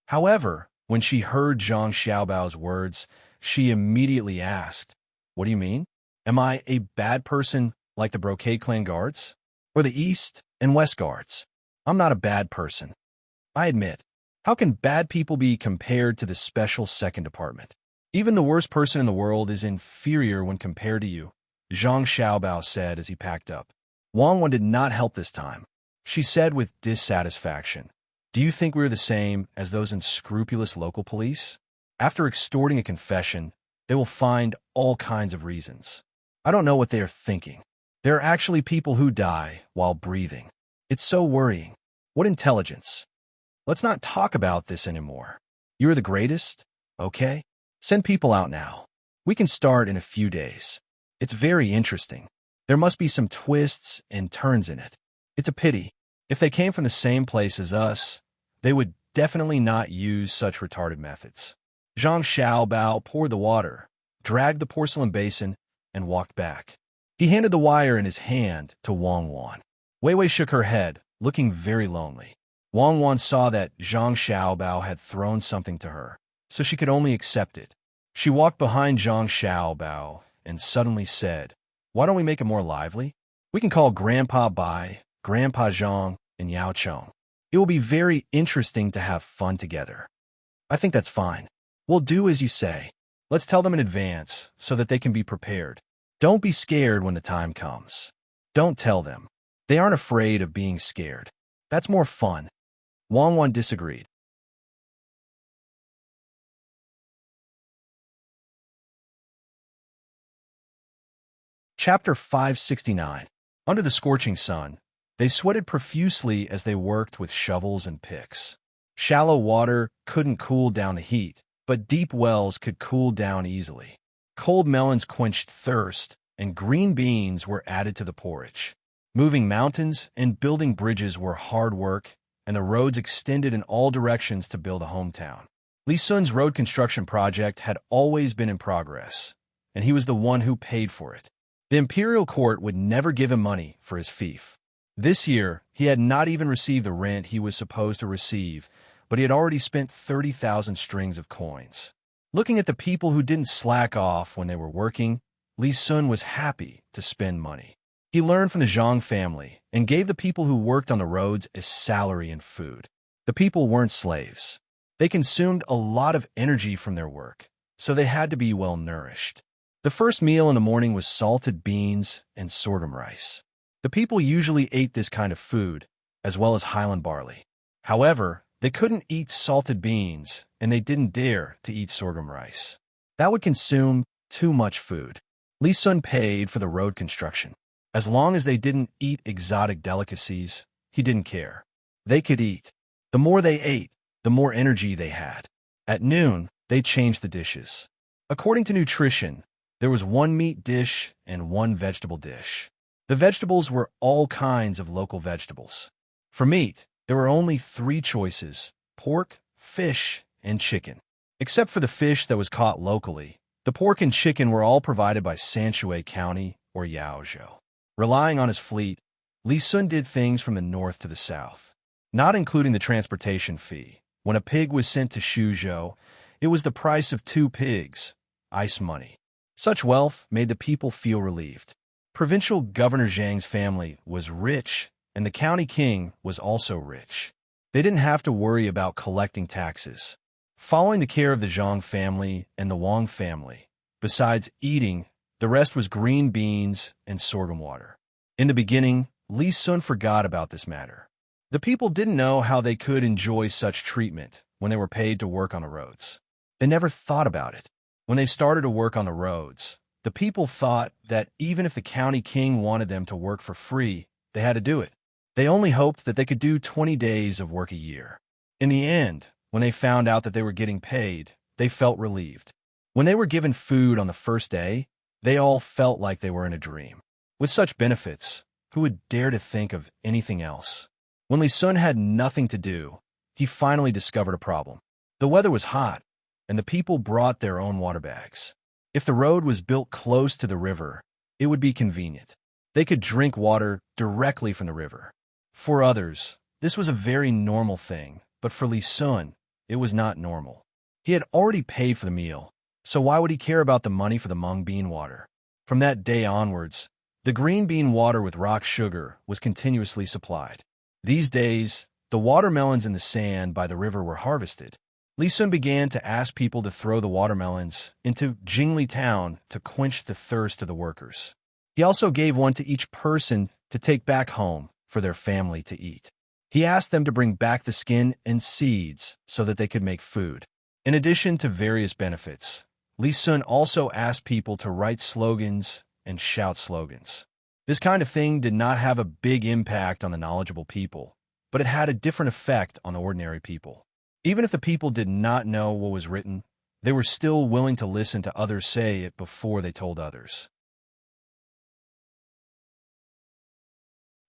However, when she heard Zhang Xiaobao's words, she immediately asked, "What do you mean? Am I a bad person like the Brocade Clan guards? Or the East and West guards? I'm not a bad person. I admit. How can bad people be compared to the special second department? Even the worst person in the world is inferior when compared to you," Zhang Xiaobao said as he packed up. Wang Wan did not help this time. She said with dissatisfaction, "Do you think we're the same as those unscrupulous local police? After extorting a confession, they will find all kinds of reasons. I don't know what they are thinking. There are actually people who die while breathing. It's so worrying. What intelligence? Let's not talk about this anymore. You are the greatest, okay? Send people out now. We can start in a few days. It's very interesting. There must be some twists and turns in it. It's a pity. If they came from the same place as us, they would definitely not use such retarded methods. Zhang Xiaobao poured the water, dragged the porcelain basin, and walked back. He handed the wire in his hand to Wang Wan. Wei Wei shook her head, looking very lonely. Wang Wan saw that Zhang Xiaobao had thrown something to her, so she could only accept it. She walked behind Zhang Xiaobao and suddenly said, "Why don't we make it more lively? We can call Grandpa Bai, Grandpa Zhang, and Yao Chong. It will be very interesting to have fun together." "I think that's fine. We'll do as you say. Let's tell them in advance so that they can be prepared. Don't be scared when the time comes. Don't tell them. They aren't afraid of being scared. That's more fun." Wang Wan disagreed. Chapter 569. Under the scorching sun, they sweated profusely as they worked with shovels and picks. Shallow water couldn't cool down the heat, but deep wells could cool down easily. Cold melons quenched thirst, and green beans were added to the porridge. Moving mountains and building bridges were hard work, and the roads extended in all directions to build a hometown. Li Sun's road construction project had always been in progress, and he was the one who paid for it. The imperial court would never give him money for his fief. This year, he had not even received the rent he was supposed to receive, but he had already spent 30,000 strings of coins. Looking at the people who didn't slack off when they were working, Li Sun was happy to spend money. He learned from the Zhang family and gave the people who worked on the roads a salary and food. The people weren't slaves. They consumed a lot of energy from their work, so they had to be well nourished. The first meal in the morning was salted beans and sorghum rice. The people usually ate this kind of food, as well as highland barley. However, they couldn't eat salted beans, and they didn't dare to eat sorghum rice. That would consume too much food. Li Sun paid for the road construction. As long as they didn't eat exotic delicacies, he didn't care. They could eat. The more they ate, the more energy they had. At noon, they changed the dishes. According to nutrition, there was one meat dish and one vegetable dish. The vegetables were all kinds of local vegetables. For meat, there were only 3 choices: pork, fish, and chicken. Except for the fish that was caught locally, the pork and chicken were all provided by Sanshui County or Yaozhou. Relying on his fleet, Li Sun did things from the north to the south, not including the transportation fee. When a pig was sent to Shuzhou, it was the price of 2 pigs, ice money. Such wealth made the people feel relieved. Provincial Governor Zhang's family was rich, and the county king was also rich. They didn't have to worry about collecting taxes. Following the care of the Zhang family and the Wang family, besides eating, the rest was green beans and sorghum water. In the beginning, Li Sun forgot about this matter. The people didn't know how they could enjoy such treatment when they were paid to work on the roads. They never thought about it. When they started to work on the roads, the people thought that even if the county king wanted them to work for free, they had to do it. They only hoped that they could do 20 days of work a year. In the end, when they found out that they were getting paid, they felt relieved. When they were given food on the first day, they all felt like they were in a dream. With such benefits, who would dare to think of anything else? When Li Sun had nothing to do, he finally discovered a problem. The weather was hot, and the people brought their own water bags. If the road was built close to the river, it would be convenient. They could drink water directly from the river. For others, this was a very normal thing, but for Li Sun, it was not normal. He had already paid for the meal, so why would he care about the money for the mung bean water? From that day onwards, the green bean water with rock sugar was continuously supplied. These days, the watermelons in the sand by the river were harvested. Li Sun began to ask people to throw the watermelons into Jingli town to quench the thirst of the workers. He also gave one to each person to take back home for their family to eat. He asked them to bring back the skin and seeds so that they could make food. In addition to various benefits, Li Sun also asked people to write slogans and shout slogans. This kind of thing did not have a big impact on the knowledgeable people, but it had a different effect on ordinary people. Even if the people did not know what was written, they were still willing to listen to others say it before they told others.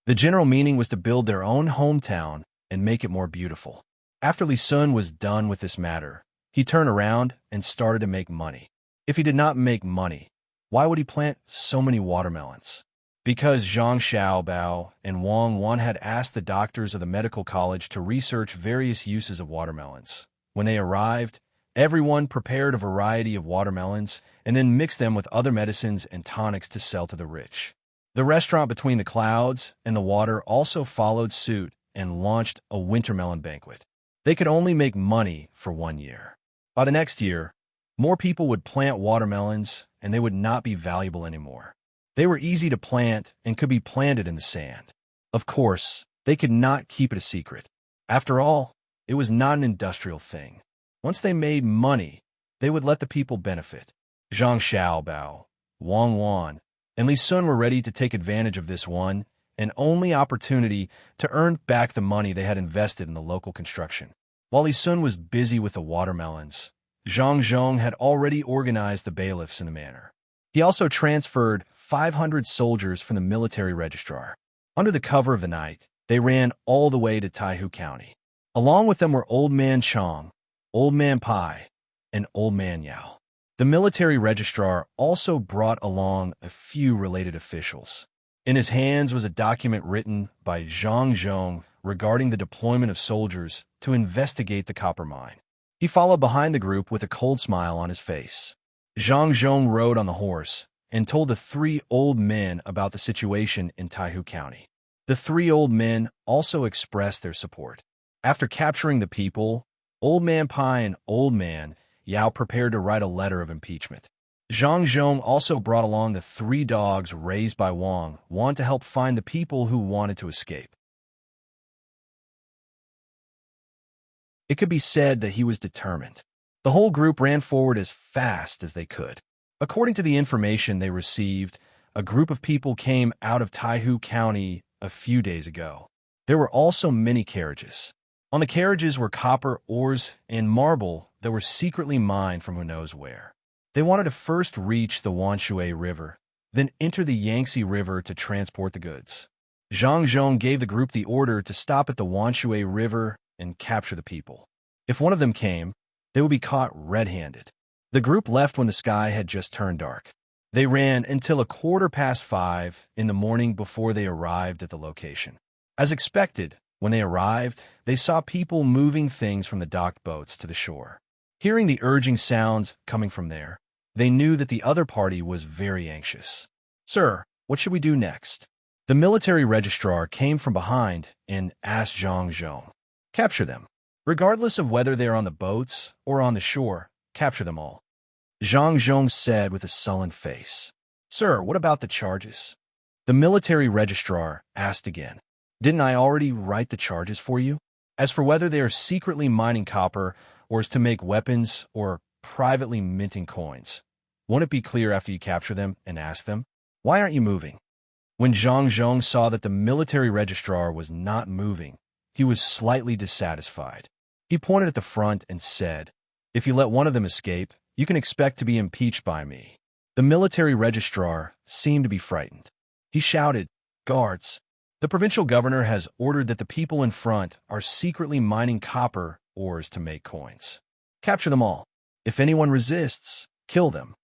The general meaning was to build their own hometown and make it more beautiful. After Li Sun was done with this matter, he turned around and started to make money. If he did not make money, why would he plant so many watermelons? Because Zhang Xiaobao and Wang Wan had asked the doctors of the medical college to research various uses of watermelons. When they arrived, everyone prepared a variety of watermelons and then mixed them with other medicines and tonics to sell to the rich. The restaurant between the clouds and the water also followed suit and launched a wintermelon banquet. They could only make money for 1 year. By the next year, more people would plant watermelons and they would not be valuable anymore. They were easy to plant and could be planted in the sand. Of course, they could not keep it a secret. After all, it was not an industrial thing. Once they made money, they would let the people benefit. Zhang Xiaobao, Wang Wan, and Li Sun were ready to take advantage of this one and only opportunity to earn back the money they had invested in the local construction. While Li Sun was busy with the watermelons, Zhang Zhong had already organized the bailiffs in the manor. He also transferred 500 soldiers from the military registrar. Under the cover of the night, they ran all the way to Taihu County. Along with them were Old Man Chong, Old Man Pai, and Old Man Yao. The military registrar also brought along a few related officials. In his hands was a document written by Zhang Zhong regarding the deployment of soldiers to investigate the copper mine. He followed behind the group with a cold smile on his face. Zhang Zhong rode on the horse and told the 3 old men about the situation in Taihu County. The 3 old men also expressed their support. After capturing the people, Old Man Pai and Old Man Yao prepared to write a letter of impeachment. Zhang Zhong also brought along the 3 dogs raised by Wang Wan to help find the people who wanted to escape. It could be said that he was determined. The whole group ran forward as fast as they could. According to the information they received, a group of people came out of Taihu County a few days ago. There were also many carriages. On the carriages were copper ores and marble that were secretly mined from who knows where. They wanted to first reach the Wanshui River, then enter the Yangtze River to transport the goods. Zhang Zhong gave the group the order to stop at the Wanshui River and capture the people. If one of them came, they would be caught red-handed. The group left when the sky had just turned dark. They ran until 5:15 in the morning before they arrived at the location. As expected, when they arrived, they saw people moving things from the docked boats to the shore. Hearing the urging sounds coming from there, they knew that the other party was very anxious. "Sir, what should we do next?" The military registrar came from behind and asked Zhang Zhong. "Capture them. Regardless of whether they are on the boats or on the shore, capture them all." Zhang Zhong said with a sullen face. "Sir, what about the charges?" The military registrar asked again. "Didn't I already write the charges for you? As for whether they are secretly mining copper or is to make weapons or privately minting coins, won't it be clear after you capture them and ask them? Why aren't you moving?" When Zhang Zhong saw that the military registrar was not moving, he was slightly dissatisfied. He pointed at the front and said, "If you let one of them escape, you can expect to be impeached by me." The military registrar seemed to be frightened. He shouted, "Guards! The provincial governor has ordered that the people in front are secretly mining copper ores to make coins. Capture them all. If anyone resists, kill them."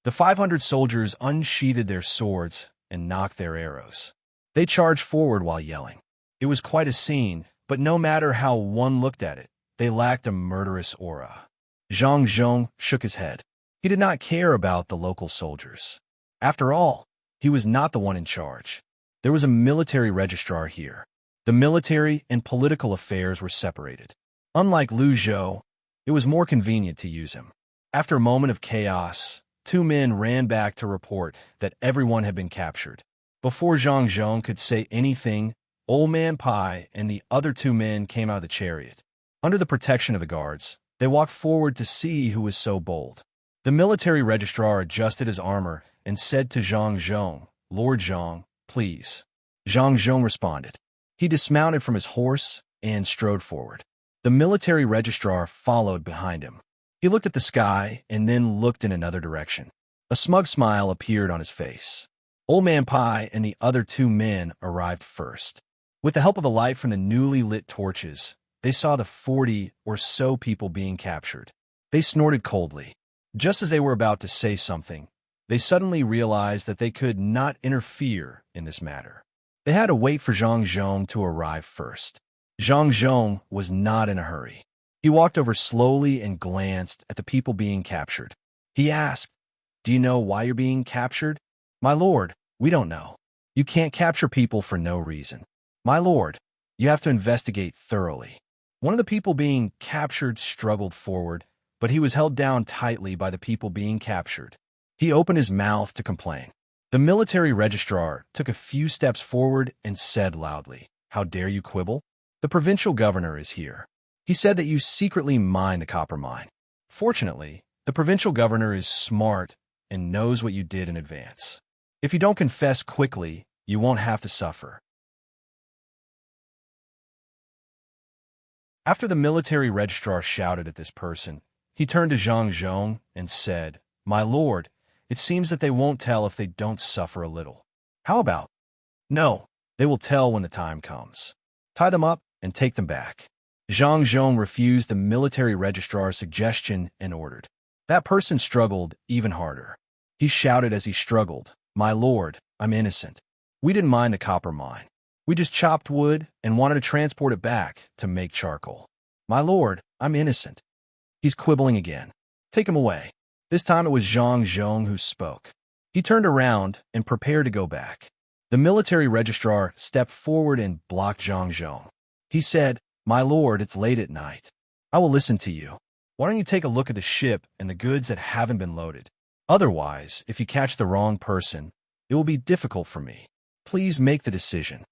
The 500 soldiers unsheathed their swords and knocked their arrows. They charged forward while yelling. It was quite a scene, but no matter how one looked at it, they lacked a murderous aura. Zhang Zhong shook his head. He did not care about the local soldiers. After all, he was not the one in charge. There was a military registrar here. The military and political affairs were separated. Unlike Lu Zhou, it was more convenient to use him. After a moment of chaos, 2 men ran back to report that everyone had been captured. Before Zhang Zhong could say anything, Old Man Pai and the other 2 men came out of the chariot. Under the protection of the guards, they walked forward to see who was so bold. The military registrar adjusted his armor and said to Zhang Zhong, "Lord Zhang, please." Zhang Zhong responded. He dismounted from his horse and strode forward. The military registrar followed behind him. He looked at the sky and then looked in another direction. A smug smile appeared on his face. Old Man Pai and the other two men arrived first. With the help of the light from the newly lit torches, they saw the 40 or so people being captured. They snorted coldly. Just as they were about to say something, they suddenly realized that they could not interfere in this matter. They had to wait for Zhang Zhong to arrive first. Zhang Zhong was not in a hurry. He walked over slowly and glanced at the people being captured. He asked, "Do you know why you're being captured?" "My lord, we don't know. You can't capture people for no reason." "My lord, you have to investigate thoroughly." One of the people being captured struggled forward, but he was held down tightly by the people being captured. He opened his mouth to complain. The military registrar took a few steps forward and said loudly, "How dare you quibble? The provincial governor is here. He said that you secretly mine the copper mine. Fortunately, the provincial governor is smart and knows what you did in advance. If you don't confess quickly, you won't have to suffer." After the military registrar shouted at this person, he turned to Zhang Zhong and said, "My lord, it seems that they won't tell if they don't suffer a little. How about?" "No, they will tell when the time comes. Tie them up and take them back." Zhang Zhong refused the military registrar's suggestion and ordered. That person struggled even harder. He shouted as he struggled, "My lord, I'm innocent. We didn't mine the copper mine. We just chopped wood and wanted to transport it back to make charcoal. My lord, I'm innocent." He's quibbling again. "Take him away." This time it was Zhang Zhong who spoke. He turned around and prepared to go back. The military registrar stepped forward and blocked Zhang Zhong. He said, "My lord, it's late at night. I will listen to you. Why don't you take a look at the ship and the goods that haven't been loaded? Otherwise, if you catch the wrong person, it will be difficult for me. Please make the decision."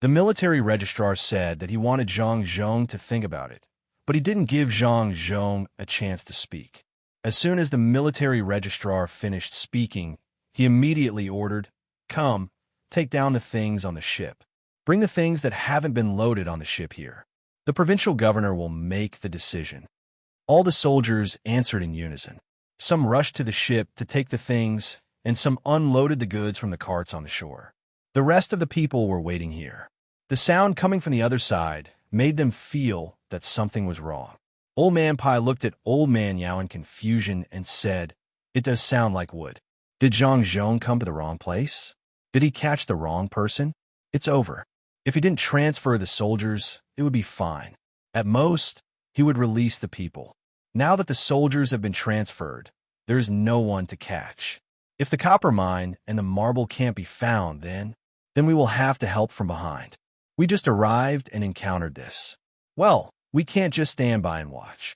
The military registrar said that he wanted Zhang Zhong to think about it, but he didn't give Zhang Zhong a chance to speak. As soon as the military registrar finished speaking, he immediately ordered, "Come, take down the things on the ship. Bring the things that haven't been loaded on the ship here. The provincial governor will make the decision." All the soldiers answered in unison. Some rushed to the ship to take the things, and some unloaded the goods from the carts on the shore. The rest of the people were waiting here. The sound coming from the other side made them feel that something was wrong. Old Man Pai looked at Old Man Yao in confusion and said, "It does sound like wood. Did Zhang Zhong come to the wrong place? Did he catch the wrong person? It's over. If he didn't transfer the soldiers, it would be fine. At most, he would release the people. Now that the soldiers have been transferred, there is no one to catch. If the copper mine and the marble can't be found, then we will have to help from behind. We just arrived and encountered this. Well, we can't just stand by and watch."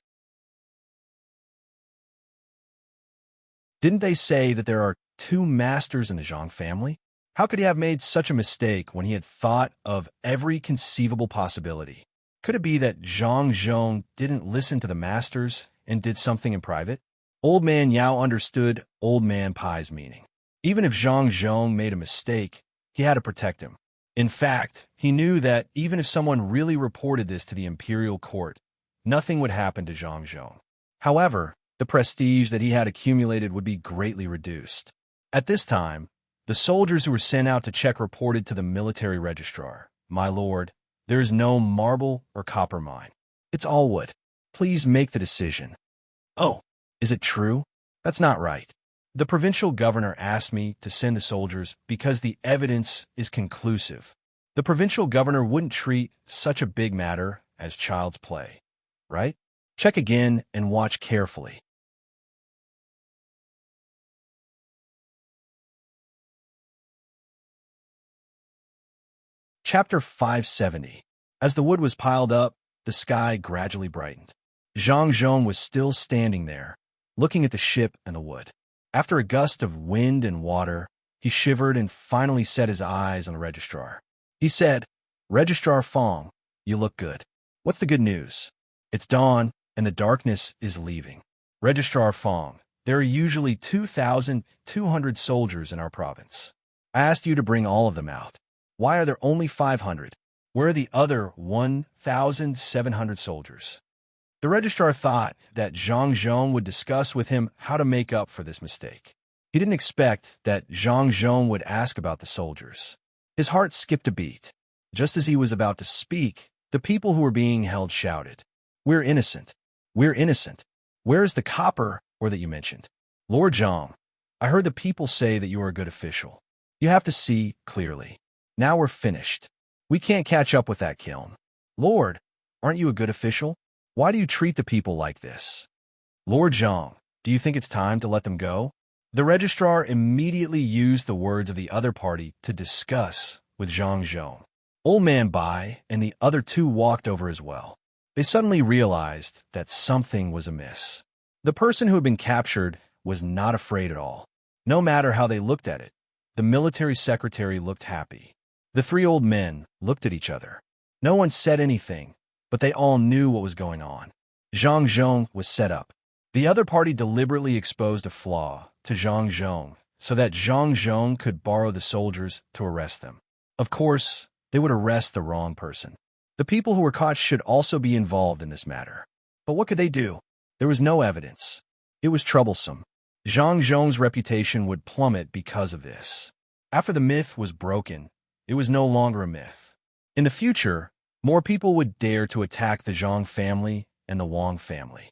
Didn't they say that there are two masters in the Zhang family? How could he have made such a mistake when he had thought of every conceivable possibility? Could it be that Zhang Zhong didn't listen to the masters and did something in private? Old Man Yao understood Old Man Pai's meaning. Even if Zhang Zhong made a mistake, he had to protect him. In fact, he knew that even if someone really reported this to the imperial court, nothing would happen to Zhang Zhong. However, the prestige that he had accumulated would be greatly reduced. At this time, the soldiers who were sent out to check reported to the military registrar, "My lord, there is no marble or copper mine. It's all wood. Please make the decision." "Oh, is it true? That's not right. The provincial governor asked me to send the soldiers because the evidence is conclusive. The provincial governor wouldn't treat such a big matter as child's play, right? Check again and watch carefully." Chapter 570. As the wood was piled up, the sky gradually brightened. Zhang Zhong was still standing there, looking at the ship and the wood. After a gust of wind and water, he shivered and finally set his eyes on the registrar. He said, "Registrar Fong, you look good. What's the good news?" "It's dawn, and the darkness is leaving. Registrar Fong, there are usually 2,200 soldiers in our province. I asked you to bring all of them out. Why are there only 500? Where are the other 1,700 soldiers?" The registrar thought that Zhang Zhong would discuss with him how to make up for this mistake. He didn't expect that Zhang Zhong would ask about the soldiers. His heart skipped a beat. Just as he was about to speak, the people who were being held shouted, "We're innocent! We're innocent! Where is the copper or that you mentioned? Lord Zhang, I heard the people say that you are a good official. You have to see clearly. Now we're finished. We can't catch up with that kiln. Lord, aren't you a good official? Why do you treat the people like this? Lord Zhang, do you think it's time to let them go?" The registrar immediately used the words of the other party to discuss with Zhang Zhong. Old Man Bai and the other two walked over as well. They suddenly realized that something was amiss. The person who had been captured was not afraid at all. No matter how they looked at it, the military secretary looked happy. The three old men looked at each other. No one said anything, but they all knew what was going on. Zhang Zhong was set up. The other party deliberately exposed a flaw to Zhang Zhong so that Zhang Zhong could borrow the soldiers to arrest them. Of course, they would arrest the wrong person. The people who were caught should also be involved in this matter. But what could they do? There was no evidence. It was troublesome. Zhang Zhong's reputation would plummet because of this. After the myth was broken, it was no longer a myth. In the future, more people would dare to attack the Zhang family and the Wang family.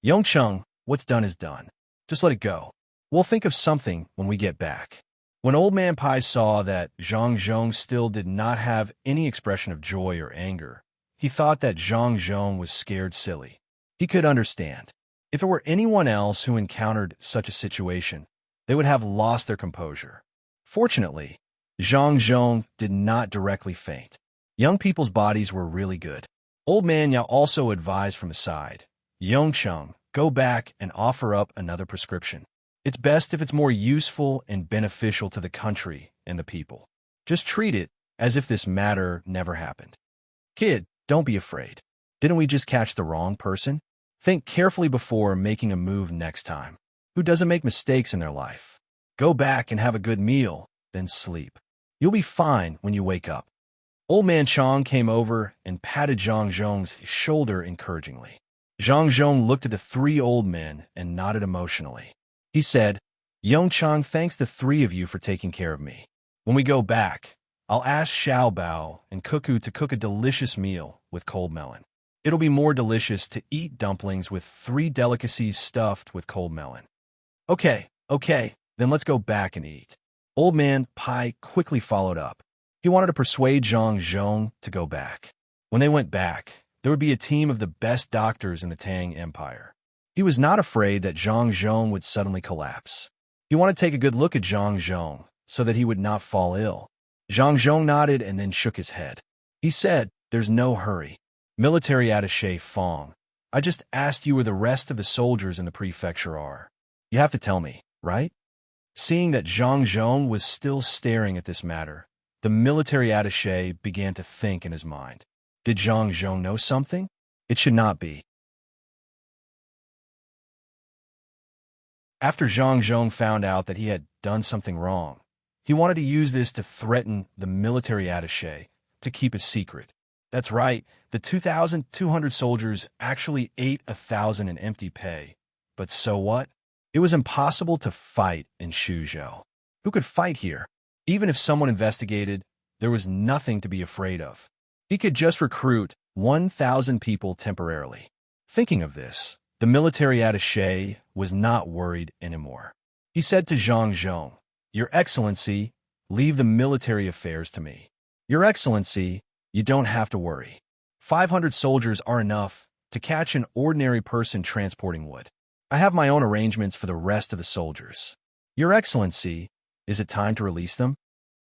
Yongcheng, what's done is done. Just let it go. We'll think of something when we get back. When Old Man Pai saw that Zhang Zhong still did not have any expression of joy or anger, he thought that Zhang Zhong was scared silly. He could understand. If it were anyone else who encountered such a situation, they would have lost their composure. Fortunately, Zhang Zhong did not directly faint. Young people's bodies were really good. Old Man Yao also advised from the side, "Yongcheng, go back and offer up another prescription. It's best if it's more useful and beneficial to the country and the people. Just treat it as if this matter never happened. Kid, don't be afraid. Didn't we just catch the wrong person? Think carefully before making a move next time. Who doesn't make mistakes in their life? Go back and have a good meal, then sleep. You'll be fine when you wake up." Old Man Chong came over and patted Zhang Zhong's shoulder encouragingly. Zhang Zhong looked at the three old men and nodded emotionally. He said, "Yongcheng thanks the three of you for taking care of me. When we go back, I'll ask Xiao Bao and Cuckoo to cook a delicious meal with cold melon. It'll be more delicious to eat dumplings with 3 delicacies stuffed with cold melon." Okay, then let's go back and eat." Old Man Pai quickly followed up. He wanted to persuade Zhang Zhong to go back. When they went back, there would be a team of the best doctors in the Tang Empire. He was not afraid that Zhang Zhong would suddenly collapse. He wanted to take a good look at Zhang Zhong so that he would not fall ill. Zhang Zhong nodded and then shook his head. He said, "There's no hurry. Military attaché Fong, I just asked you where the rest of the soldiers in the prefecture are. You have to tell me, right?" Seeing that Zhang Zhong was still staring at this matter, the military attaché began to think in his mind. Did Zhang Zhong know something? It should not be. After Zhang Zhong found out that he had done something wrong, he wanted to use this to threaten the military attaché to keep a secret. That's right, the 2,200 soldiers actually ate 1,000 in empty pay. But so what? It was impossible to fight in Shuzhou. Who could fight here? Even if someone investigated, there was nothing to be afraid of. He could just recruit 1,000 people temporarily. Thinking of this, the military attaché was not worried anymore. He said to Zhang Zhong, "Your Excellency, leave the military affairs to me. Your Excellency, you don't have to worry. 500 soldiers are enough to catch an ordinary person transporting wood. I have my own arrangements for the rest of the soldiers. Your Excellency, is it time to release them?"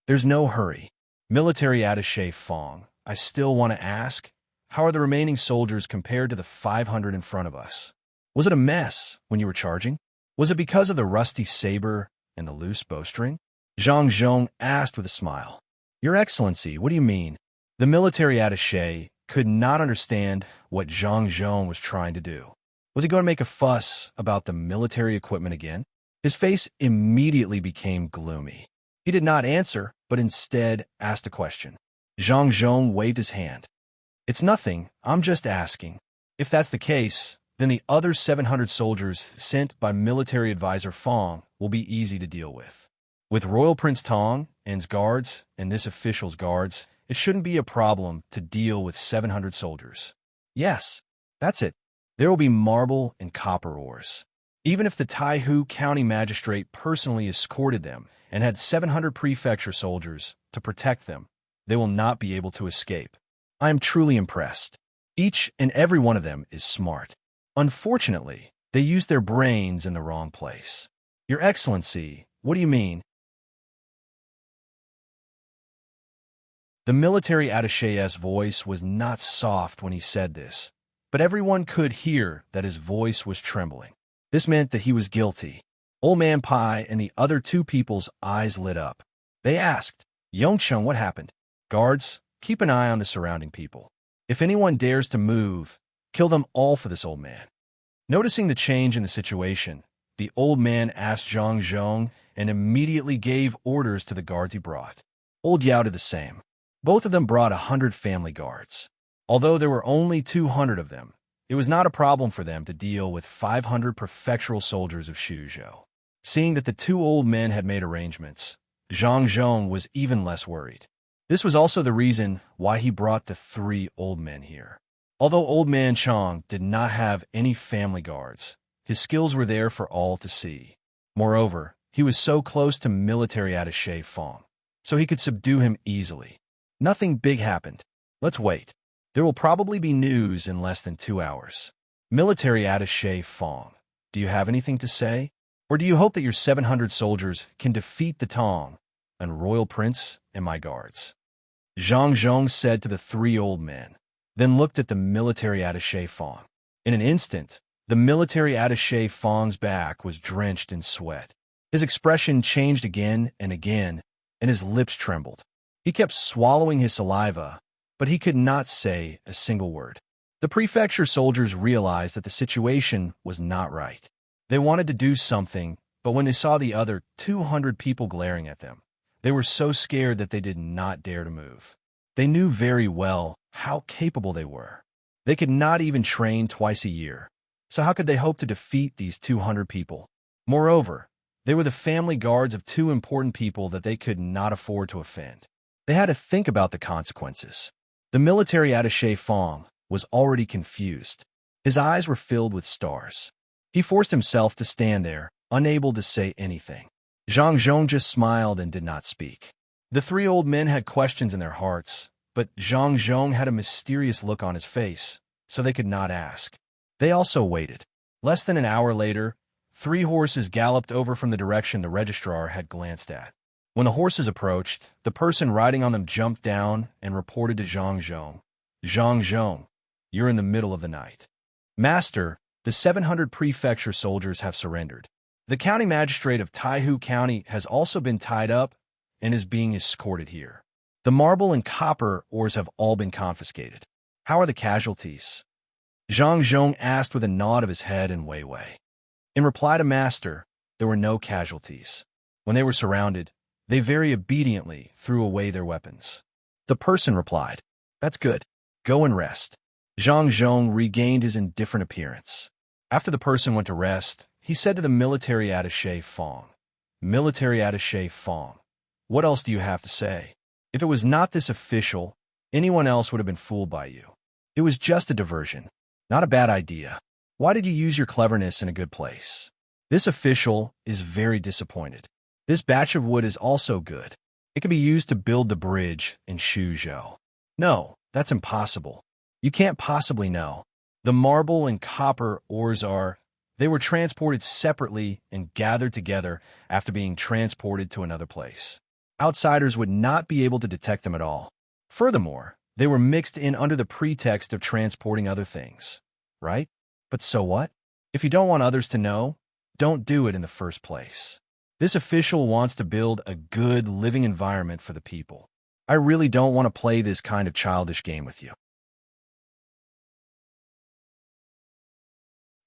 "There's no hurry. Military attaché Fong, I still want to ask, how are the remaining soldiers compared to the 500 in front of us? Was it a mess when you were charging? Was it because of the rusty saber and the loose bowstring?" Zhang Zhong asked with a smile. "Your Excellency, what do you mean?" The military attaché could not understand what Zhang Zhong was trying to do. Was he going to make a fuss about the military equipment again? His face immediately became gloomy. He did not answer, but instead asked a question. Zhang Zhong waved his hand. "It's nothing, I'm just asking. If that's the case, then the other 700 soldiers sent by military advisor Fong will be easy to deal with. With Royal Prince Tang and his guards and this official's guards, it shouldn't be a problem to deal with 700 soldiers. Yes, that's it. There will be marble and copper ores. Even if the Taihu County magistrate personally escorted them and had 700 prefecture soldiers to protect them, they will not be able to escape. I am truly impressed. Each and every one of them is smart. Unfortunately, they use their brains in the wrong place. Your Excellency, what do you mean? The military attaché's voice was not soft when he said this, but everyone could hear that his voice was trembling. This meant that he was guilty. Old Man Pai and the other two people's eyes lit up. They asked, Yongcheng, what happened? Guards, keep an eye on the surrounding people. If anyone dares to move, kill them all for this old man. Noticing the change in the situation, the old man asked Zhang Zhong and immediately gave orders to the guards he brought. Old Yao did the same. Both of them brought 100 family guards. Although there were only 200 of them, it was not a problem for them to deal with 500 prefectural soldiers of Shuzhou. Seeing that the two old men had made arrangements, Zhang Zhong was even less worried. This was also the reason why he brought the 3 old men here. Although Old Man Chang did not have any family guards, his skills were there for all to see. Moreover, he was so close to military attaché Fong, so he could subdue him easily. Nothing big happened. Let's wait. There will probably be news in less than 2 hours. Military attaché Fong, do you have anything to say? Or do you hope that your 700 soldiers can defeat the Tang and Royal Prince and my guards? Zhang Zhong said to the 3 old men, then looked at the military attaché Fong. In an instant, the military attaché Fong's back was drenched in sweat. His expression changed again, and his lips trembled. He kept swallowing his saliva, but he could not say a single word. The prefecture soldiers realized that the situation was not right. They wanted to do something, but when they saw the other 200 people glaring at them, they were so scared that they did not dare to move. They knew very well how capable they were. They could not even train twice a year, so how could they hope to defeat these 200 people? Moreover, they were the family guards of 2 important people that they could not afford to offend. They had to think about the consequences. The military attaché Fong was already confused. His eyes were filled with stars. He forced himself to stand there, unable to say anything. Zhang Zhong just smiled and did not speak. The 3 old men had questions in their hearts, but Zhang Zhong had a mysterious look on his face, so they could not ask. They also waited. Less than an hour later, 3 horses galloped over from the direction the registrar had glanced at. When the horses approached, the person riding on them jumped down and reported to Zhang Zhong. Zhang Zhong, you're in the middle of the night. Master, the 700 prefecture soldiers have surrendered. The county magistrate of Taihu County has also been tied up and is being escorted here. The marble and copper ores have all been confiscated. How are the casualties? Zhang Zhong asked with a nod of his head and Weiwei. In reply to Master, there were no casualties. When they were surrounded, they very obediently threw away their weapons. The person replied, That's good. Go and rest. Zhang Zhong regained his indifferent appearance. After the person went to rest, he said to the military attaché Fong, Military attaché Fong, what else do you have to say? If it was not this official, anyone else would have been fooled by you. It was just a diversion. Not a bad idea. Why did you use your cleverness in a good place? This official is very disappointed. This batch of wood is also good. It can be used to build the bridge in Shuzhou. No, that's impossible. You can't possibly know. The marble and copper ores they were transported separately and gathered together after being transported to another place. Outsiders would not be able to detect them at all. Furthermore, they were mixed in under the pretext of transporting other things, right? But so what? If you don't want others to know, don't do it in the first place. This official wants to build a good living environment for the people. I really don't want to play this kind of childish game with you.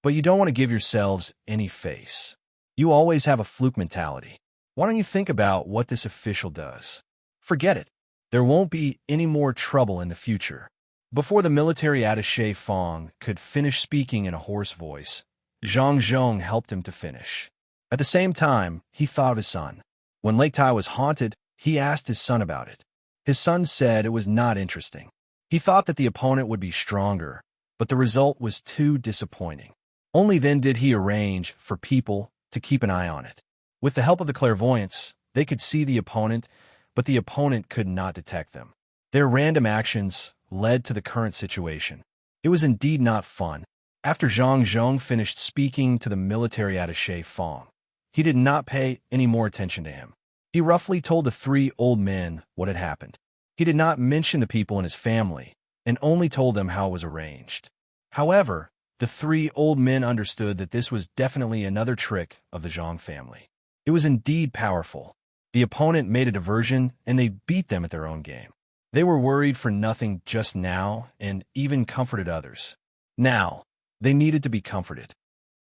But you don't want to give yourselves any face. You always have a fluke mentality. Why don't you think about what this official does? Forget it. There won't be any more trouble in the future. Before the military attaché Fong could finish speaking in a hoarse voice, Zhang Zhong helped him to finish. At the same time, he thought of his son. When Lake Tai was haunted, he asked his son about it. His son said it was not interesting. He thought that the opponent would be stronger, but the result was too disappointing. Only then did he arrange for people to keep an eye on it. With the help of the clairvoyants, they could see the opponent, but the opponent could not detect them. Their random actions led to the current situation. It was indeed not fun. After Zhang Zhong finished speaking to the military attaché Fong, he did not pay any more attention to him. He roughly told the three old men what had happened. He did not mention the people in his family, and only told them how it was arranged. However, the three old men understood that this was definitely another trick of the Zhang family. It was indeed powerful. The opponent made a diversion, and they beat them at their own game. They were worried for nothing just now, and even comforted others. Now, they needed to be comforted.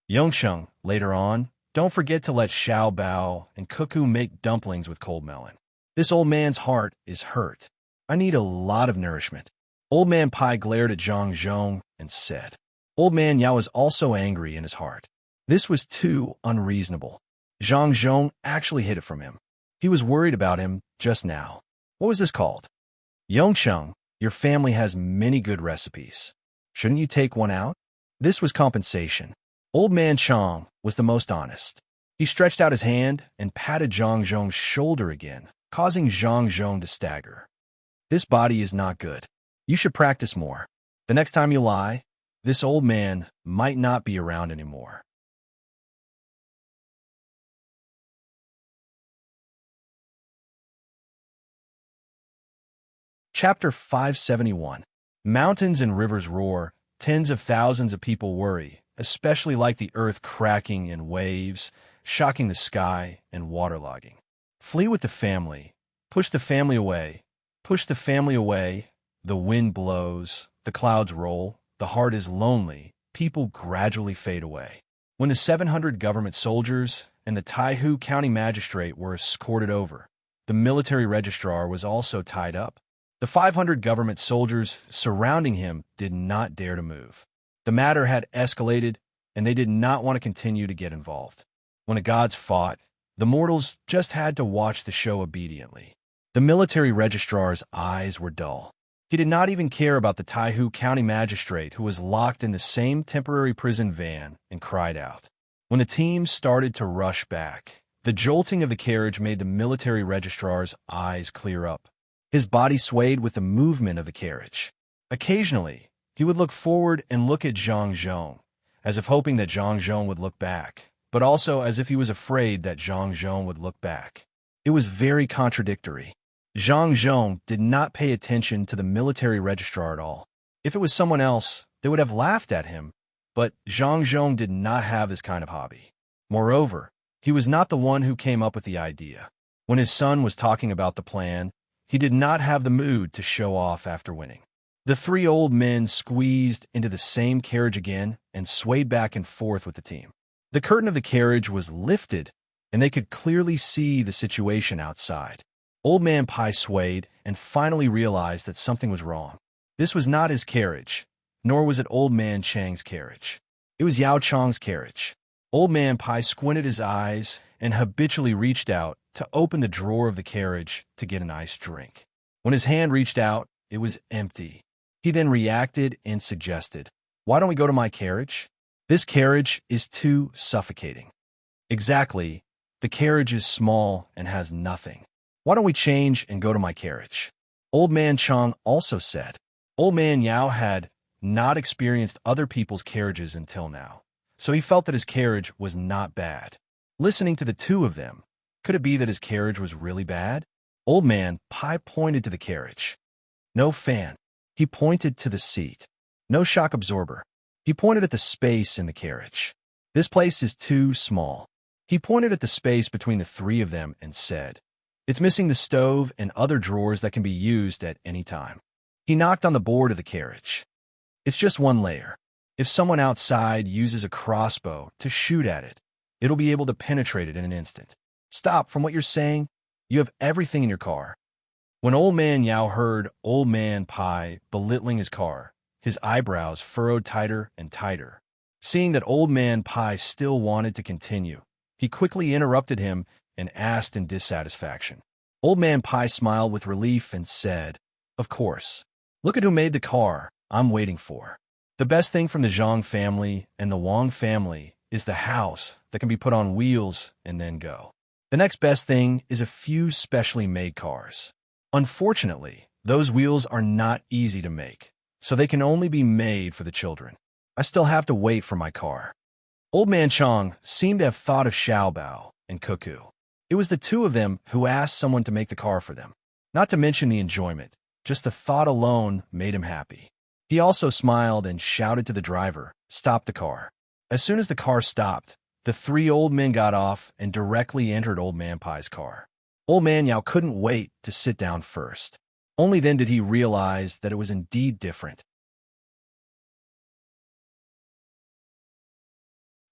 Yongsheng, later on, don't forget to let Xiao Bao and Cuckoo make dumplings with cold melon. This old man's heart is hurt. I need a lot of nourishment. Old Man Pai glared at Zhang Zhong and said. Old Man Yao was also angry in his heart. This was too unreasonable. Zhang Zhong actually hid it from him. He was worried about him just now. What was this called? Yongsheng, your family has many good recipes. Shouldn't you take one out? This was compensation. Old Man Chong was the most honest. He stretched out his hand and patted Zhang Zhong's shoulder again, causing Zhang Zhong to stagger. This body is not good. You should practice more. The next time you lie, this old man might not be around anymore. Chapter 571. Mountains and rivers roar, tens of thousands of people worry, especially like the earth cracking in waves, shocking the sky and waterlogging. Flee with the family. Push the family away. Push the family away. The wind blows. The clouds roll. The heart is lonely. People gradually fade away. When the 700 government soldiers and the Taihu County magistrate were escorted over, the military registrar was also tied up. The 500 government soldiers surrounding him did not dare to move. The matter had escalated, and they did not want to continue to get involved. When the gods fought, the mortals just had to watch the show obediently. The military registrar's eyes were dull. He did not even care about the Taihu County magistrate who was locked in the same temporary prison van and cried out. When the team started to rush back, the jolting of the carriage made the military registrar's eyes clear up. His body swayed with the movement of the carriage. Occasionally, he would look forward and look at Zhang Zhong, as if hoping that Zhang Zhong would look back, but also as if he was afraid that Zhang Zhong would look back. It was very contradictory. Zhang Zhong did not pay attention to the military registrar at all. If it was someone else, they would have laughed at him, but Zhang Zhong did not have this kind of hobby. Moreover, he was not the one who came up with the idea. When his son was talking about the plan, he did not have the mood to show off after winning. The three old men squeezed into the same carriage again and swayed back and forth with the team. The curtain of the carriage was lifted, and they could clearly see the situation outside. Old Man Pai swayed and finally realized that something was wrong. This was not his carriage, nor was it Old Man Chang's carriage. It was Yao Chang's carriage. Old Man Pai squinted his eyes and habitually reached out to open the drawer of the carriage to get an iced drink. When his hand reached out, it was empty. He then reacted and suggested, "Why don't we go to my carriage? This carriage is too suffocating." Exactly, the carriage is small and has nothing. Why don't we change and go to my carriage? Old Man Chang also said. Old Man Yao had not experienced other people's carriages until now, so he felt that his carriage was not bad. Listening to the two of them, could it be that his carriage was really bad? Old Man Pai pointed to the carriage. No fan. He pointed to the seat. No shock absorber. He pointed at the space in the carriage. This place is too small. He pointed at the space between the three of them and said, "It's missing the stove and other drawers that can be used at any time." He knocked on the board of the carriage. "It's just one layer. If someone outside uses a crossbow to shoot at it, it'll be able to penetrate it in an instant. Stop from what you're saying. You have everything in your car." When Old Man Yao heard Old Man Pai belittling his car, his eyebrows furrowed tighter and tighter. Seeing that Old Man Pai still wanted to continue, he quickly interrupted him and asked in dissatisfaction. Old Man Pai smiled with relief and said, "Of course. Look at who made the car I'm waiting for. The best thing from the Zhang family and the Wang family is the house that can be put on wheels and then go. The next best thing is a few specially made cars. Unfortunately, those wheels are not easy to make, so they can only be made for the children. I still have to wait for my car." Old Man Chang seemed to have thought of Xiaobao and Cuckoo. It was the two of them who asked someone to make the car for them. Not to mention the enjoyment, just the thought alone made him happy. He also smiled and shouted to the driver, "Stop the car." As soon as the car stopped, the three old men got off and directly entered Old Man Pai's car. Old Man Yao couldn't wait to sit down first. Only then did he realize that it was indeed different.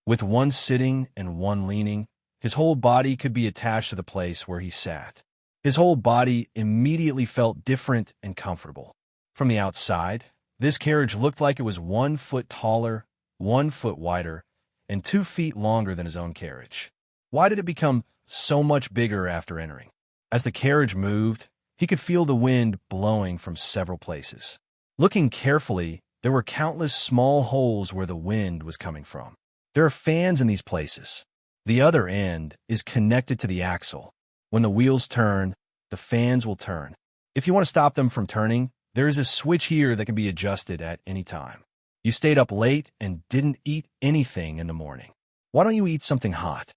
With one sitting and one leaning, his whole body could be attached to the place where he sat. His whole body immediately felt different and comfortable. From the outside, this carriage looked like it was 1 foot taller, 1 foot wider, and 2 feet longer than his own carriage. Why did it become so much bigger after entering? As the carriage moved, he could feel the wind blowing from several places. Looking carefully, there were countless small holes where the wind was coming from. There are fans in these places. The other end is connected to the axle. When the wheels turn, the fans will turn. If you want to stop them from turning, there is a switch here that can be adjusted at any time. You stayed up late and didn't eat anything in the morning. Why don't you eat something hot?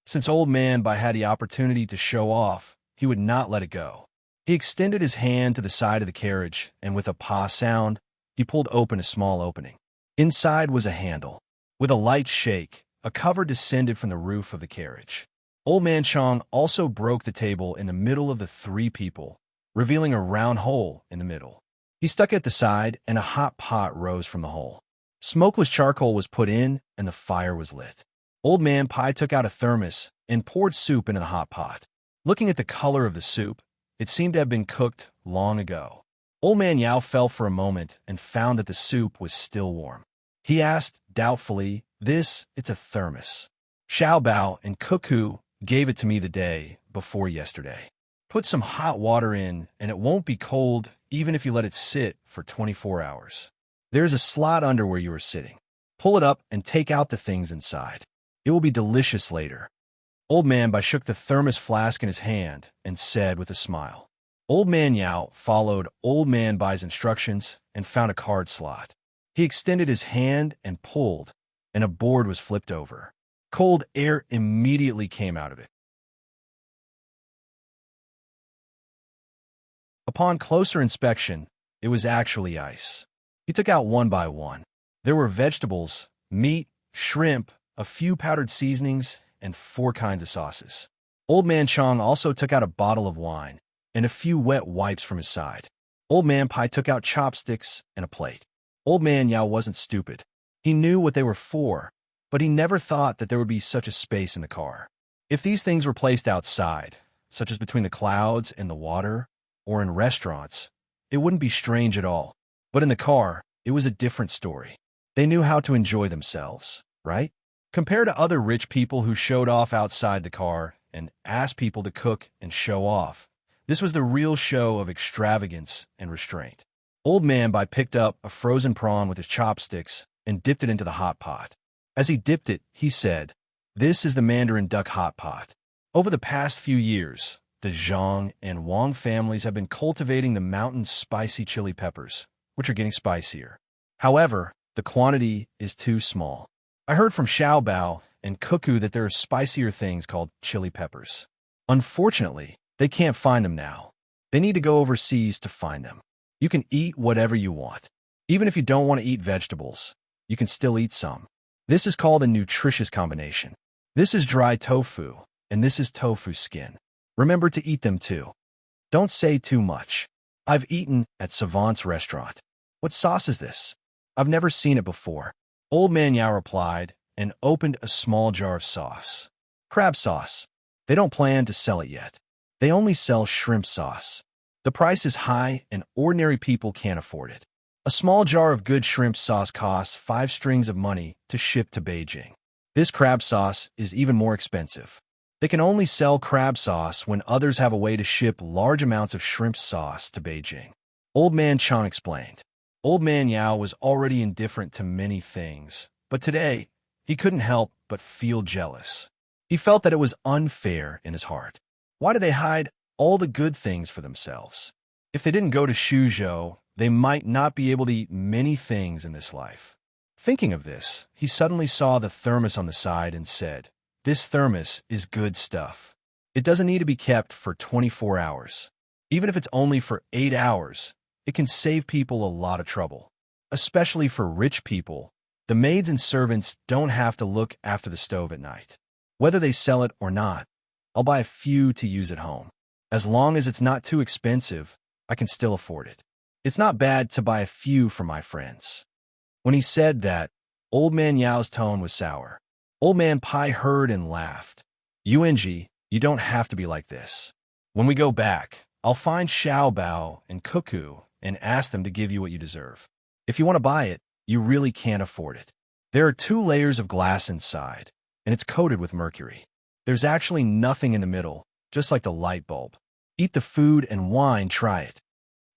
Since Old Man Bai had the opportunity to show off, he would not let it go. He extended his hand to the side of the carriage, and with a pa sound, he pulled open a small opening. Inside was a handle. With a light shake, a cover descended from the roof of the carriage. Old Man Chang also broke the table in the middle of the three people, revealing a round hole in the middle. He stuck it at the side, and a hot pot rose from the hole. Smokeless charcoal was put in, and the fire was lit. Old Man Pai took out a thermos and poured soup into the hot pot. Looking at the color of the soup, it seemed to have been cooked long ago. Old Man Yao fell for a moment and found that the soup was still warm. He asked doubtfully, "It's a thermos. Xiaobao and Cuckoo gave it to me the day before yesterday. Put some hot water in, and it won't be cold even if you let it sit for 24 hours. There's a slot under where you are sitting. Pull it up and take out the things inside. It will be delicious later." Old Man Bai shook the thermos flask in his hand and said with a smile. Old Man Yao followed Old Man Bai's instructions and found a card slot. He extended his hand and pulled, and a board was flipped over. Cold air immediately came out of it. Upon closer inspection, it was actually ice. He took out one by one. There were vegetables, meat, shrimp, a few powdered seasonings, and 4 kinds of sauces. Old Man Chang also took out a bottle of wine and a few wet wipes from his side. Old Man Pai took out chopsticks and a plate. Old Man Yao wasn't stupid. He knew what they were for, but he never thought that there would be such a space in the car. If these things were placed outside, such as between the clouds and the water, or in restaurants, it wouldn't be strange at all. But in the car, it was a different story. They knew how to enjoy themselves, right? Compared to other rich people who showed off outside the car and asked people to cook and show off, this was the real show of extravagance and restraint. Old Man Bai picked up a frozen prawn with his chopsticks and dipped it into the hot pot. As he dipped it, he said, "This is the Mandarin duck hot pot." Over the past few years, the Zhang and Wang families have been cultivating the mountain spicy chili peppers, which are getting spicier. However, the quantity is too small. I heard from Xiaobao and Cuckoo that there are spicier things called chili peppers. Unfortunately, they can't find them now. They need to go overseas to find them. You can eat whatever you want. Even if you don't want to eat vegetables, you can still eat some. This is called a nutritious combination. This is dry tofu, and this is tofu skin. Remember to eat them too. Don't say too much. I've eaten at Savant's restaurant. What sauce is this? I've never seen it before. Old Man Yao replied and opened a small jar of sauce. Crab sauce. They don't plan to sell it yet. They only sell shrimp sauce. The price is high and ordinary people can't afford it. A small jar of good shrimp sauce costs 5 strings of money to ship to Beijing. This crab sauce is even more expensive. They can only sell crab sauce when others have a way to ship large amounts of shrimp sauce to Beijing. Old Man Chang explained. Old Man Yao was already indifferent to many things, but today he couldn't help but feel jealous. He felt that it was unfair in his heart. Why do they hide all the good things for themselves? If they didn't go to Shuzhou, they might not be able to eat many things in this life. Thinking of this, he suddenly saw the thermos on the side and said, "This thermos is good stuff. It doesn't need to be kept for 24 hours. Even if it's only for 8 hours, it can save people a lot of trouble. Especially for rich people, the maids and servants don't have to look after the stove at night. Whether they sell it or not, I'll buy a few to use at home. As long as it's not too expensive, I can still afford it. It's not bad to buy a few for my friends." When he said that, Old Man Yao's tone was sour. Old Man Pai heard and laughed. "Yuanji, you don't have to be like this. When we go back, I'll find Xiao Bao and Cuckoo and ask them to give you what you deserve. If you want to buy it, you really can't afford it. There are 2 layers of glass inside, and it's coated with mercury. There's actually nothing in the middle, just like the light bulb. Eat the food and wine, try it."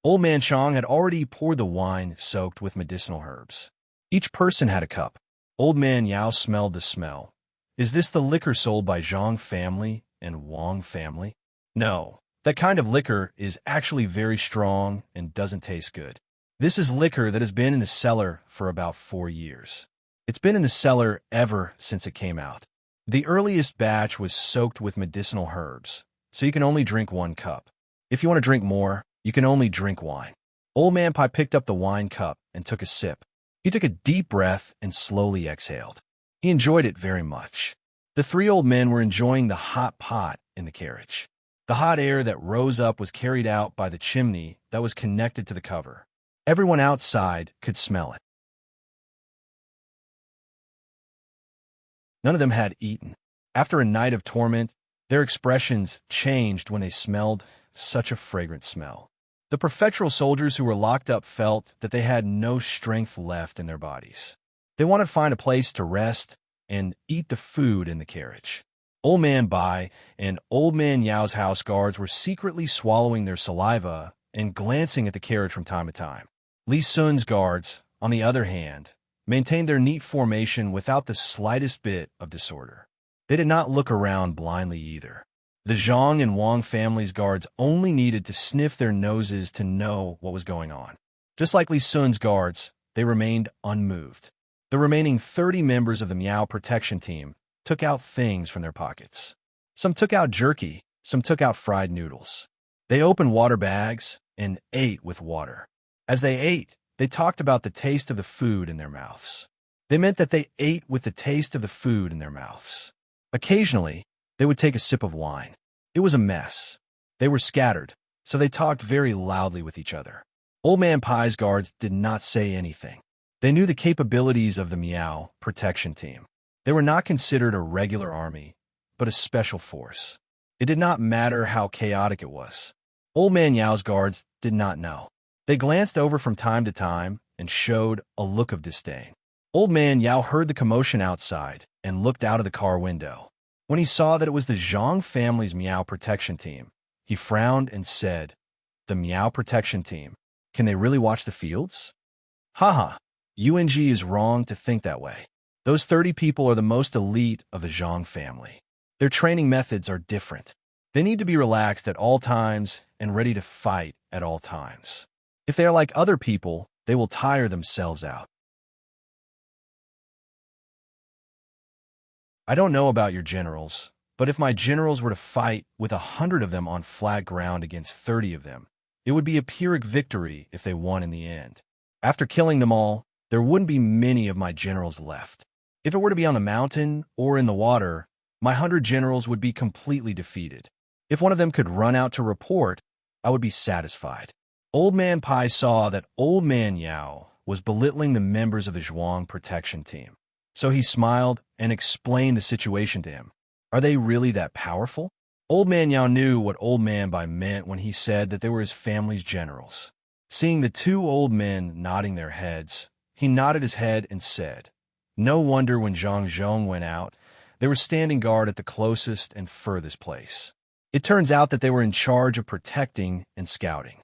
Old Man Chang had already poured the wine soaked with medicinal herbs. Each person had a cup. Old Man Yao smelled the smell. Is this the liquor sold by Zhang family and Wang family? No, that kind of liquor is actually very strong and doesn't taste good. This is liquor that has been in the cellar for about 4 years. It's been in the cellar ever since it came out. The earliest batch was soaked with medicinal herbs, so you can only drink 1 cup. If you want to drink more, you can only drink wine. Old Man Pai picked up the wine cup and took a sip. He took a deep breath and slowly exhaled. He enjoyed it very much. The 3 old men were enjoying the hot pot in the carriage. The hot air that rose up was carried out by the chimney that was connected to the cover. Everyone outside could smell it. None of them had eaten. After a night of torment, their expressions changed when they smelled such a fragrant smell. The prefectural soldiers who were locked up felt that they had no strength left in their bodies. They wanted to find a place to rest and eat the food in the carriage. Old Man Bai and Old Man Yao's house guards were secretly swallowing their saliva and glancing at the carriage from time to time. Li Sun's guards, on the other hand, maintained their neat formation without the slightest bit of disorder. They did not look around blindly either. The Zhang and Wang families' guards only needed to sniff their noses to know what was going on. Just like Li Sun's guards, they remained unmoved. The remaining 30 members of the Miao protection team took out things from their pockets. Some took out jerky, some took out fried noodles. They opened water bags and ate with water. As they ate, they talked about the taste of the food in their mouths. They meant that they ate with the taste of the food in their mouths. Occasionally, they would take a sip of wine. It was a mess. They were scattered, so they talked very loudly with each other. Old Man Pai's guards did not say anything. They knew the capabilities of the Miao protection team. They were not considered a regular army, but a special force. It did not matter how chaotic it was. Old Man Yao's guards did not know. They glanced over from time to time and showed a look of disdain. Old Man Yao heard the commotion outside and looked out of the car window. When he saw that it was the Zhang family's Miao protection team, he frowned and said, "The Miao protection team, can they really watch the fields? Haha, UNG is wrong to think that way. Those 30 people are the most elite of the Zhang family. Their training methods are different. They need to be relaxed at all times and ready to fight at all times. If they are like other people, they will tire themselves out. I don't know about your generals, but if my generals were to fight with 100 of them on flat ground against 30 of them, it would be a Pyrrhic victory if they won in the end. After killing them all, there wouldn't be many of my generals left. If it were to be on the mountain or in the water, my 100 generals would be completely defeated. If one of them could run out to report, I would be satisfied." Old Man Pai saw that Old Man Yao was belittling the members of the Zhuang protection team. So he smiled and explained the situation to him. Are they really that powerful? Old Man Yao knew what Old Man Bai meant when he said that they were his family's generals. Seeing the two old men nodding their heads, he nodded his head and said, "No wonder when Zhang Zhong went out, they were standing guard at the closest and furthest place. It turns out that they were in charge of protecting and scouting.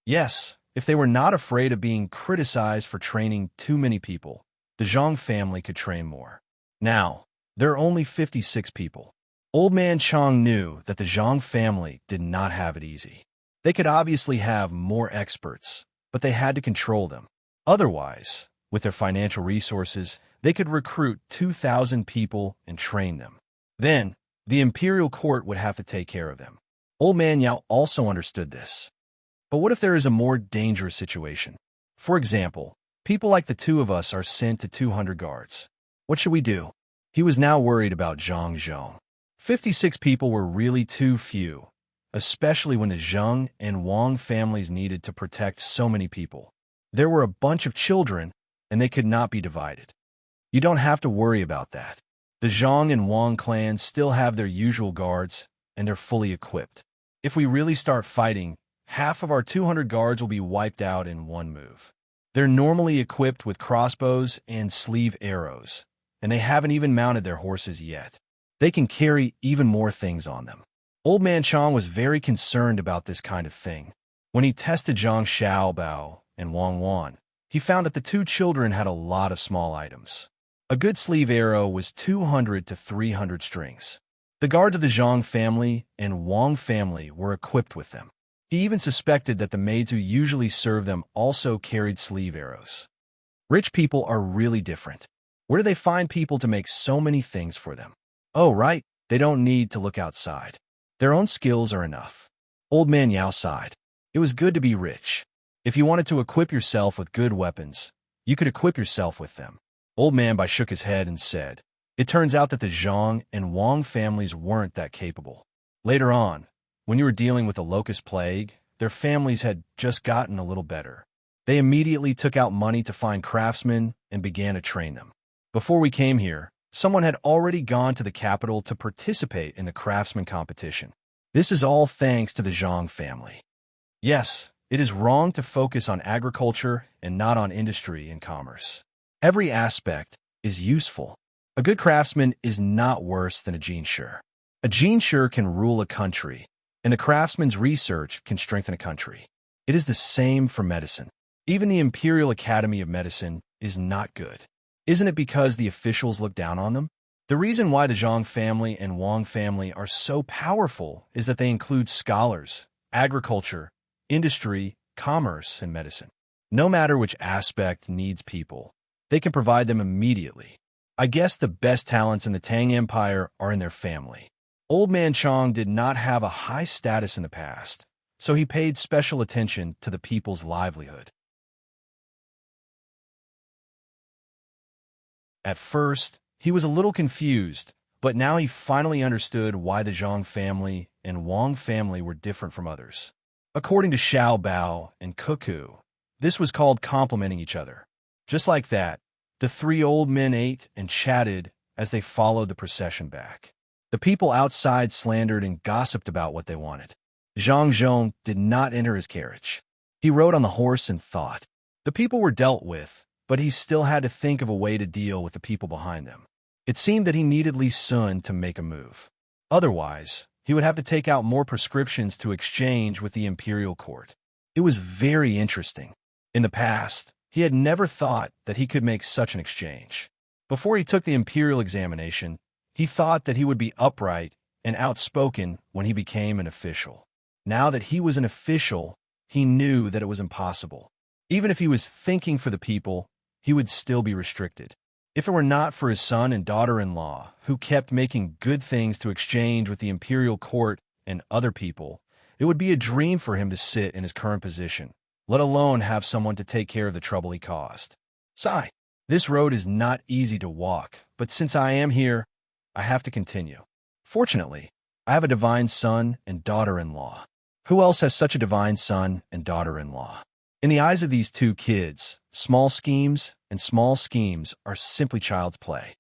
Yes, if they were not afraid of being criticized for training too many people, the Zhang family could train more. Now, there are only 56 people." Old Man Chang knew that the Zhang family did not have it easy. They could obviously have more experts, but they had to control them. Otherwise, with their financial resources, they could recruit 2,000 people and train them. Then, the imperial court would have to take care of them. Old Man Yao also understood this. But what if there is a more dangerous situation? For example, people like the two of us are sent to 200 guards. What should we do? He was now worried about Zhang Zhong. 56 people were really too few, especially when the Zheng and Wang families needed to protect so many people. There were a bunch of children, and they could not be divided. You don't have to worry about that. The Zhang and Wang clans still have their usual guards, and they're fully equipped. If we really start fighting, half of our 200 guards will be wiped out in one move. They're normally equipped with crossbows and sleeve arrows, and they haven't even mounted their horses yet. They can carry even more things on them. Old Man Chang was very concerned about this kind of thing. When he tested Zhang Xiaobao and Wang Wan, he found that the two children had a lot of small items. A good sleeve arrow was 200 to 300 strings. The guards of the Zhang family and Wang family were equipped with them. He even suspected that the maids who usually serve them also carried sleeve arrows. Rich people are really different. Where do they find people to make so many things for them? Oh, right, they don't need to look outside. Their own skills are enough. Old Man Yao sighed. It was good to be rich. If you wanted to equip yourself with good weapons, you could equip yourself with them. Old Man Bai shook his head and said, "It turns out that the Zhang and Wang families weren't that capable. Later on, when you were dealing with the locust plague, their families had just gotten a little better. They immediately took out money to find craftsmen and began to train them. Before we came here, someone had already gone to the capital to participate in the craftsman competition. This is all thanks to the Zhang family. Yes, it is wrong to focus on agriculture and not on industry and commerce. Every aspect is useful. A good craftsman is not worse than a genshur. A genshur can rule a country, and the craftsman's research can strengthen a country. It is the same for medicine. Even the Imperial Academy of Medicine is not good. Isn't it because the officials look down on them? The reason why the Zhang family and Wang family are so powerful is that they include scholars, agriculture, industry, commerce, and medicine. No matter which aspect needs people, they can provide them immediately. I guess the best talents in the Tang Empire are in their family. Old Man Chang did not have a high status in the past, so he paid special attention to the people's livelihood. At first, he was a little confused, but now he finally understood why the Zhang family and Wang family were different from others. According to Xiao Bao and Cuckoo, this was called complementing each other. Just like that, the three old men ate and chatted as they followed the procession back. The people outside slandered and gossiped about what they wanted. Zhang Zhong did not enter his carriage. He rode on the horse and thought. The people were dealt with, but he still had to think of a way to deal with the people behind them. It seemed that he needed Li Sun to make a move. Otherwise, he would have to take out more prescriptions to exchange with the imperial court. It was very interesting. In the past, he had never thought that he could make such an exchange. Before he took the imperial examination, he thought that he would be upright and outspoken when he became an official. Now that he was an official, he knew that it was impossible. Even if he was thinking for the people, he would still be restricted. If it were not for his son and daughter-in-law, who kept making good things to exchange with the imperial court and other people, it would be a dream for him to sit in his current position, let alone have someone to take care of the trouble he caused. Sigh. This road is not easy to walk, but since I am here, I have to continue. Fortunately, I have a divine son and daughter-in-law. Who else has such a divine son and daughter-in-law? In the eyes of these two kids, small schemes are simply child's play.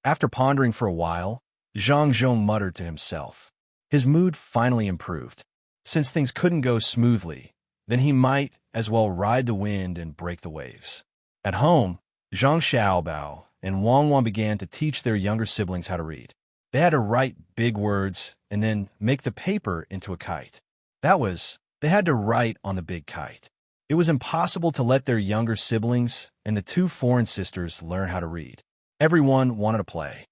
After pondering for a while, Zhang Zhong muttered to himself, His mood finally improved. Since things couldn't go smoothly, then he might as well ride the wind and break the waves. At home, Zhang Xiaobao and Wang Wan began to teach their younger siblings how to read. They had to write big words and then make the paper into a kite. They had to write on the big kite. It was impossible to let their younger siblings and the two foreign sisters learn how to read. Everyone wanted to play.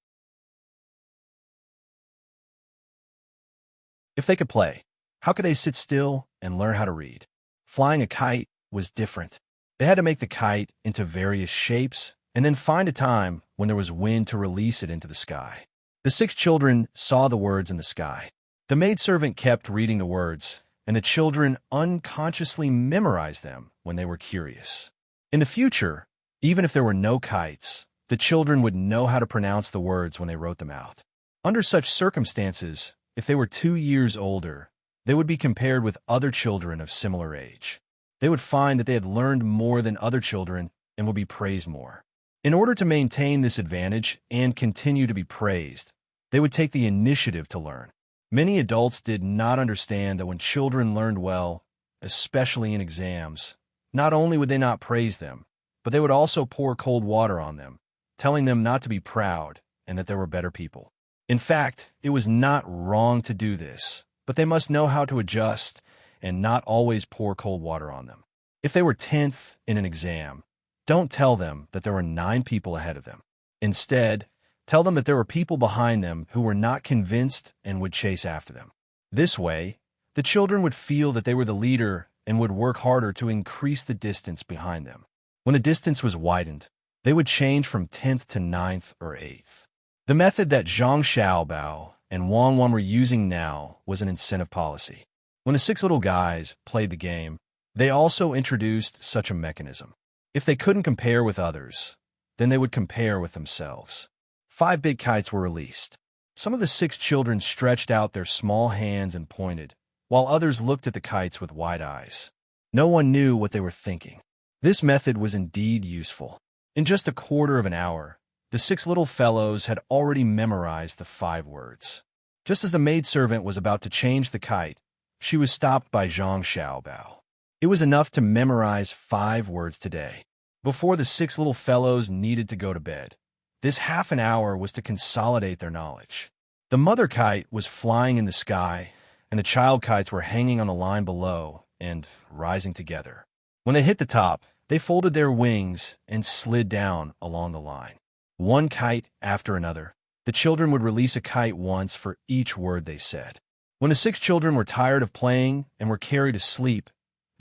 If they could play, how could they sit still and learn how to read? Flying a kite was different. They had to make the kite into various shapes and then find a time when there was wind to release it into the sky. The 6 children saw the words in the sky. The maidservant kept reading the words, and the children unconsciously memorized them when they were curious. In the future, even if there were no kites, the children would know how to pronounce the words when they wrote them out. Under such circumstances, if they were 2 years older, they would be compared with other children of similar age. They would find that they had learned more than other children and would be praised more. In order to maintain this advantage and continue to be praised, they would take the initiative to learn. Many adults did not understand that when children learned well, especially in exams, not only would they not praise them, but they would also pour cold water on them, telling them not to be proud and that there were better people. In fact, it was not wrong to do this, but they must know how to adjust and not always pour cold water on them. If they were 10th in an exam, don't tell them that there were 9 people ahead of them. Instead, tell them that there were people behind them who were not convinced and would chase after them. This way, the children would feel that they were the leader and would work harder to increase the distance behind them. When the distance was widened, they would change from 10th to 9th or 8th. The method that Zhang Xiaobao and Wang Wan were using now was an incentive policy. When the 6 little guys played the game, they also introduced such a mechanism. If they couldn't compare with others, then they would compare with themselves. 5 big kites were released. Some of the 6 children stretched out their small hands and pointed, while others looked at the kites with wide eyes. No one knew what they were thinking. This method was indeed useful. In just a quarter of an hour, the 6 little fellows had already memorized the 5 words. Just as the maidservant was about to change the kite, she was stopped by Zhang Xiaobao. It was enough to memorize 5 words today. Before the 6 little fellows needed to go to bed, this half an hour was to consolidate their knowledge. The mother kite was flying in the sky, and the child kites were hanging on the line below and rising together. When they hit the top, they folded their wings and slid down along the line. One kite after another, the children would release a kite once for each word they said. When the 6 children were tired of playing and were carried to sleep,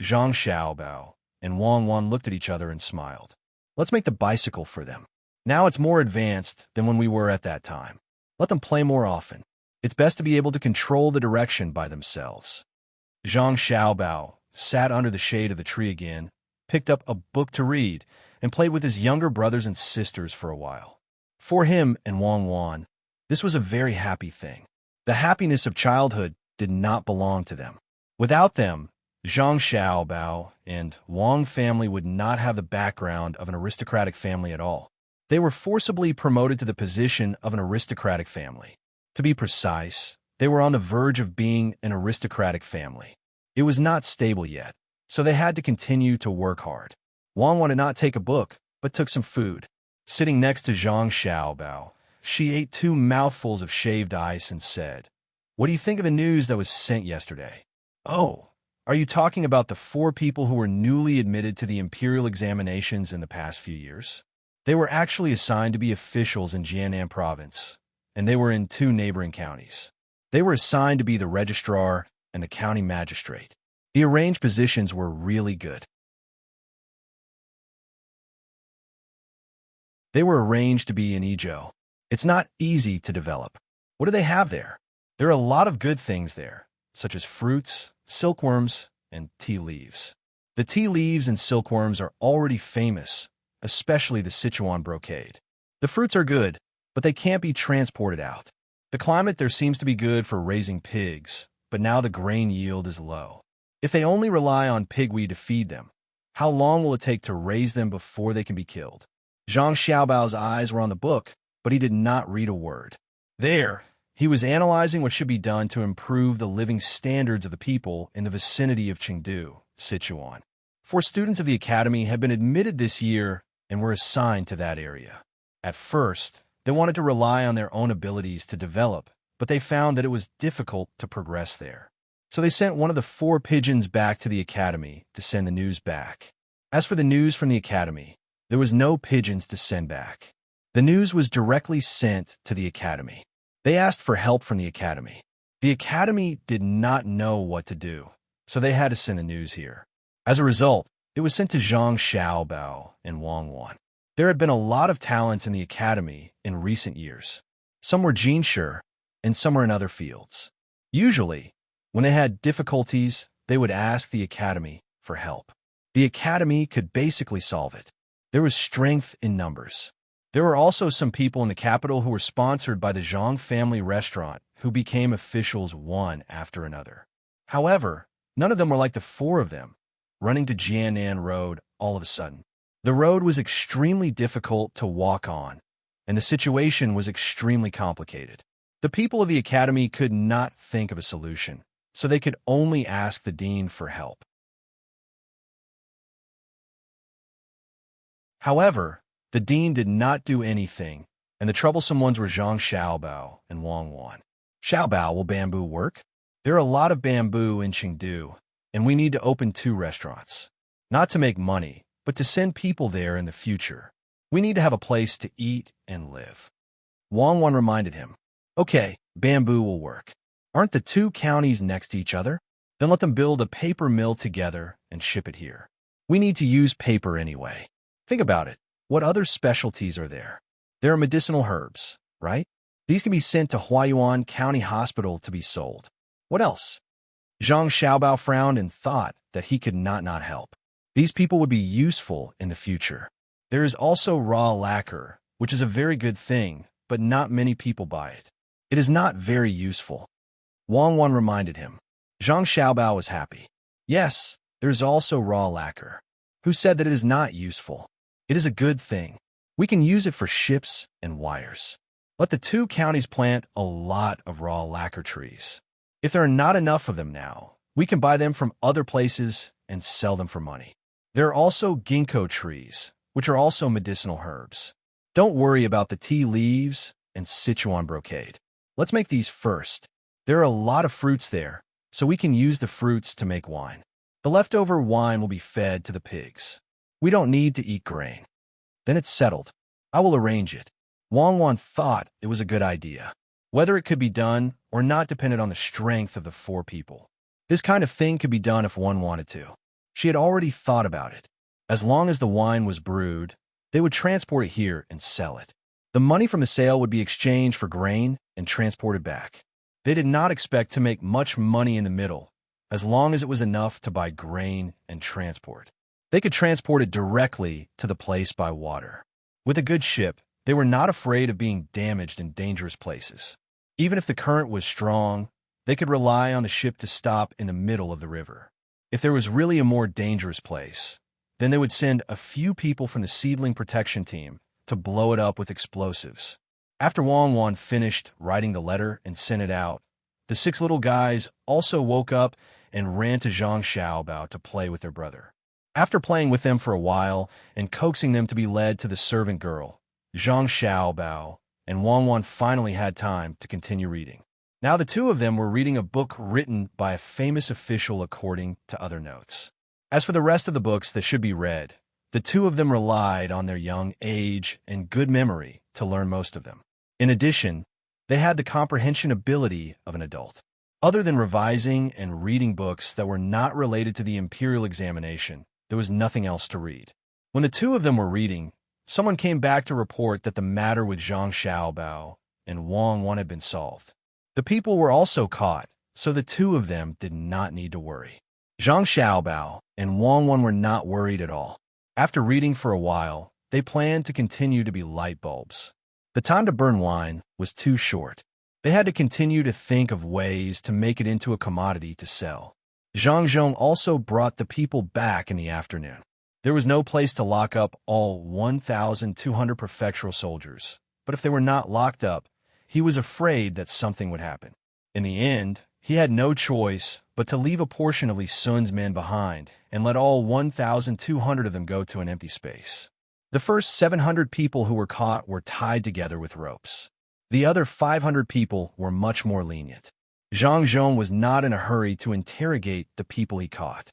Zhang Xiaobao and Wang Wan looked at each other and smiled. Let's make the bicycle for them. Now it's more advanced than when we were at that time. Let them play more often. It's best to be able to control the direction by themselves. Zhang Xiaobao sat under the shade of the tree again, picked up a book to read, and played with his younger brothers and sisters for a while. For him and Wang Wan, this was a very happy thing. The happiness of childhood did not belong to them. Without them, Zhang Xiaobao and Wang family would not have the background of an aristocratic family at all. They were forcibly promoted to the position of an aristocratic family. To be precise, they were on the verge of being an aristocratic family. It was not stable yet, so they had to continue to work hard. Wang Wan did not take a book, but took some food. Sitting next to Zhang Xiaobao, she ate 2 mouthfuls of shaved ice and said, "What do you think of the news that was sent yesterday?" "Oh, are you talking about the 4 people who were newly admitted to the imperial examinations in the past few years? They were actually assigned to be officials in Jiannan province, and they were in 2 neighboring counties. They were assigned to be the registrar and the county magistrate. The arranged positions were really good. They were arranged to be in Ezhou. It's not easy to develop. What do they have there? There are a lot of good things there, such as fruits, silkworms, and tea leaves. The tea leaves and silkworms are already famous, especially the Sichuan brocade. The fruits are good, but they can't be transported out. The climate there seems to be good for raising pigs, but now the grain yield is low. If they only rely on pigweed to feed them, how long will it take to raise them before they can be killed?" Zhang Xiaobao's eyes were on the book, but he did not read a word. There, He was analyzing what should be done to improve the living standards of the people in the vicinity of Chengdu, Sichuan. 4 students of the academy had been admitted this year and were assigned to that area. At first, they wanted to rely on their own abilities to develop, but they found that it was difficult to progress there. So they sent one of the 4 pigeons back to the academy to send the news back. As for the news from the academy, there was no pigeons to send back. The news was directly sent to the academy. They asked for help from the academy. The academy did not know what to do, so they had to send the news here. As a result, it was sent to Zhang Xiaobao and Wang Wan. There had been a lot of talents in the academy in recent years. Some were gene-sure, and some were in other fields. Usually, when they had difficulties, they would ask the academy for help. The academy could basically solve it. There was strength in numbers. There were also some people in the capital who were sponsored by the Zhang family restaurant who became officials one after another. However, none of them were like the 4 of them, running to Jianan Road all of a sudden. The road was extremely difficult to walk on, and the situation was extremely complicated. The people of the academy could not think of a solution, so they could only ask the dean for help. However, the dean did not do anything, and the troublesome ones were Zhang Xiaobao and Wang Wan. Xiaobao, will bamboo work? There are a lot of bamboo in Chengdu, and we need to open 2 restaurants. Not to make money, but to send people there in the future. We need to have a place to eat and live. Wang Wan reminded him, okay, bamboo will work. Aren't the 2 counties next to each other? Then let them build a paper mill together and ship it here. We need to use paper anyway. Think about it. What other specialties are there? There are medicinal herbs, right? These can be sent to Huayuan County Hospital to be sold. What else? Zhang Xiaobao frowned and thought that he could not help. These people would be useful in the future. There is also raw lacquer, which is a very good thing, but not many people buy it. It is not very useful. Wang Wan reminded him. Zhang Xiaobao was happy. Yes, there is also raw lacquer. Who said that it is not useful? It is a good thing. We can use it for ships and wires. Let the 2 counties plant a lot of raw lacquer trees. If there are not enough of them now, we can buy them from other places and sell them for money. There are also ginkgo trees, which are also medicinal herbs. Don't worry about the tea leaves and Sichuan brocade. Let's make these first. There are a lot of fruits there, so we can use the fruits to make wine. The leftover wine will be fed to the pigs. We don't need to eat grain. Then it's settled. I will arrange it. Wang Wan thought it was a good idea. Whether it could be done or not depended on the strength of the 4 people. This kind of thing could be done if one wanted to. She had already thought about it. As long as the wine was brewed, they would transport it here and sell it. The money from the sale would be exchanged for grain and transported back. They did not expect to make much money in the middle, as long as it was enough to buy grain and transport. They could transport it directly to the place by water. With a good ship, they were not afraid of being damaged in dangerous places. Even if the current was strong, they could rely on the ship to stop in the middle of the river. If there was really a more dangerous place, then they would send a few people from the seedling protection team to blow it up with explosives. After Wang Wan finished writing the letter and sent it out, the 6 little guys also woke up and ran to Zhang Xiaobao to play with their brother. After playing with them for a while and coaxing them to be led to the servant girl, Zhang Xiaobao and Wang Wan finally had time to continue reading. Now the 2 of them were reading a book written by a famous official according to other notes. As for the rest of the books that should be read, the 2 of them relied on their young age and good memory to learn most of them. In addition, they had the comprehension ability of an adult. Other than revising and reading books that were not related to the imperial examination, there was nothing else to read. When the 2 of them were reading, someone came back to report that the matter with Zhang Xiaobao and Wang Wan had been solved. The people were also caught, so the 2 of them did not need to worry. Zhang Xiaobao and Wang Wan were not worried at all. After reading for a while, they planned to continue to be light bulbs. The time to burn wine was too short. They had to continue to think of ways to make it into a commodity to sell. Zhang Zhong also brought the people back in the afternoon. There was no place to lock up all 1,200 prefectural soldiers, but if they were not locked up, he was afraid that something would happen. In the end, he had no choice but to leave a portion of Li Sun's men behind and let all 1,200 of them go to an empty space. The first 700 people who were caught were tied together with ropes. The other 500 people were much more lenient. Zhang Zhong was not in a hurry to interrogate the people he caught.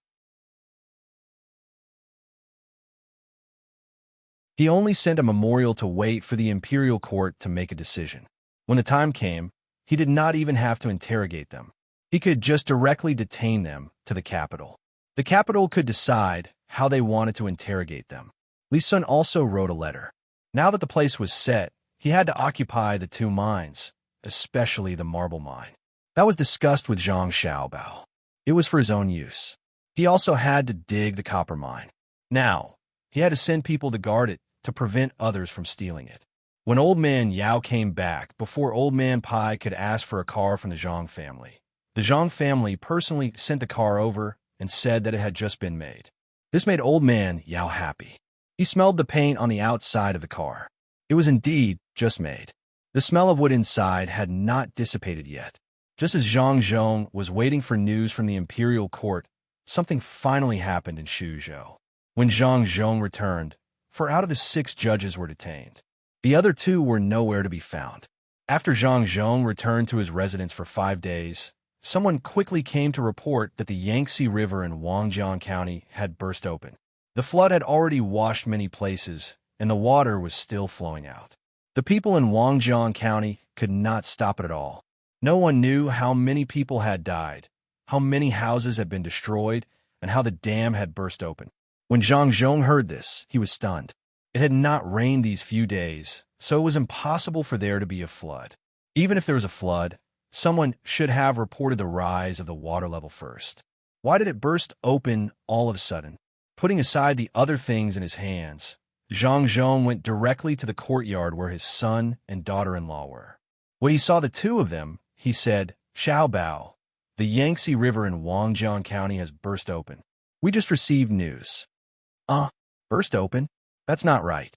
He only sent a memorial to wait for the imperial court to make a decision. When the time came, he did not even have to interrogate them. He could just directly detain them to the capital. The capital could decide how they wanted to interrogate them. Li Sun also wrote a letter. Now that the place was set, he had to occupy the two mines, especially the marble mine. That was discussed with Zhang Xiaobao. It was for his own use. He also had to dig the copper mine. Now, he had to send people to guard it to prevent others from stealing it. When Old Man Yao came back, before Old Man Pai could ask for a car from the Zhang family, the Zhang family personally sent the car over and said that it had just been made. This made Old Man Yao happy. He smelled the paint on the outside of the car. It was indeed just made. The smell of wood inside had not dissipated yet. Just as Zhang Zhong was waiting for news from the imperial court, something finally happened in Shuzhou. When Zhang Zhong returned, 4 out of the 6 judges were detained. The other 2 were nowhere to be found. After Zhang Zhong returned to his residence for 5 days, someone quickly came to report that the Yangtze River in Wangjiang County had burst open. The flood had already washed many places, and the water was still flowing out. The people in Wangjiang County could not stop it at all. No one knew how many people had died, how many houses had been destroyed, and how the dam had burst open. When Zhang Zhong heard this, he was stunned. It had not rained these few days, so it was impossible for there to be a flood. Even if there was a flood, someone should have reported the rise of the water level first. Why did it burst open all of a sudden? Putting aside the other things in his hands, Zhang Zhong went directly to the courtyard where his son and daughter-in-law were. When he saw the 2 of them, he said, "Xiao Bao, the Yangtze River in Wangjiang County has burst open. We just received news." Burst open? That's not right.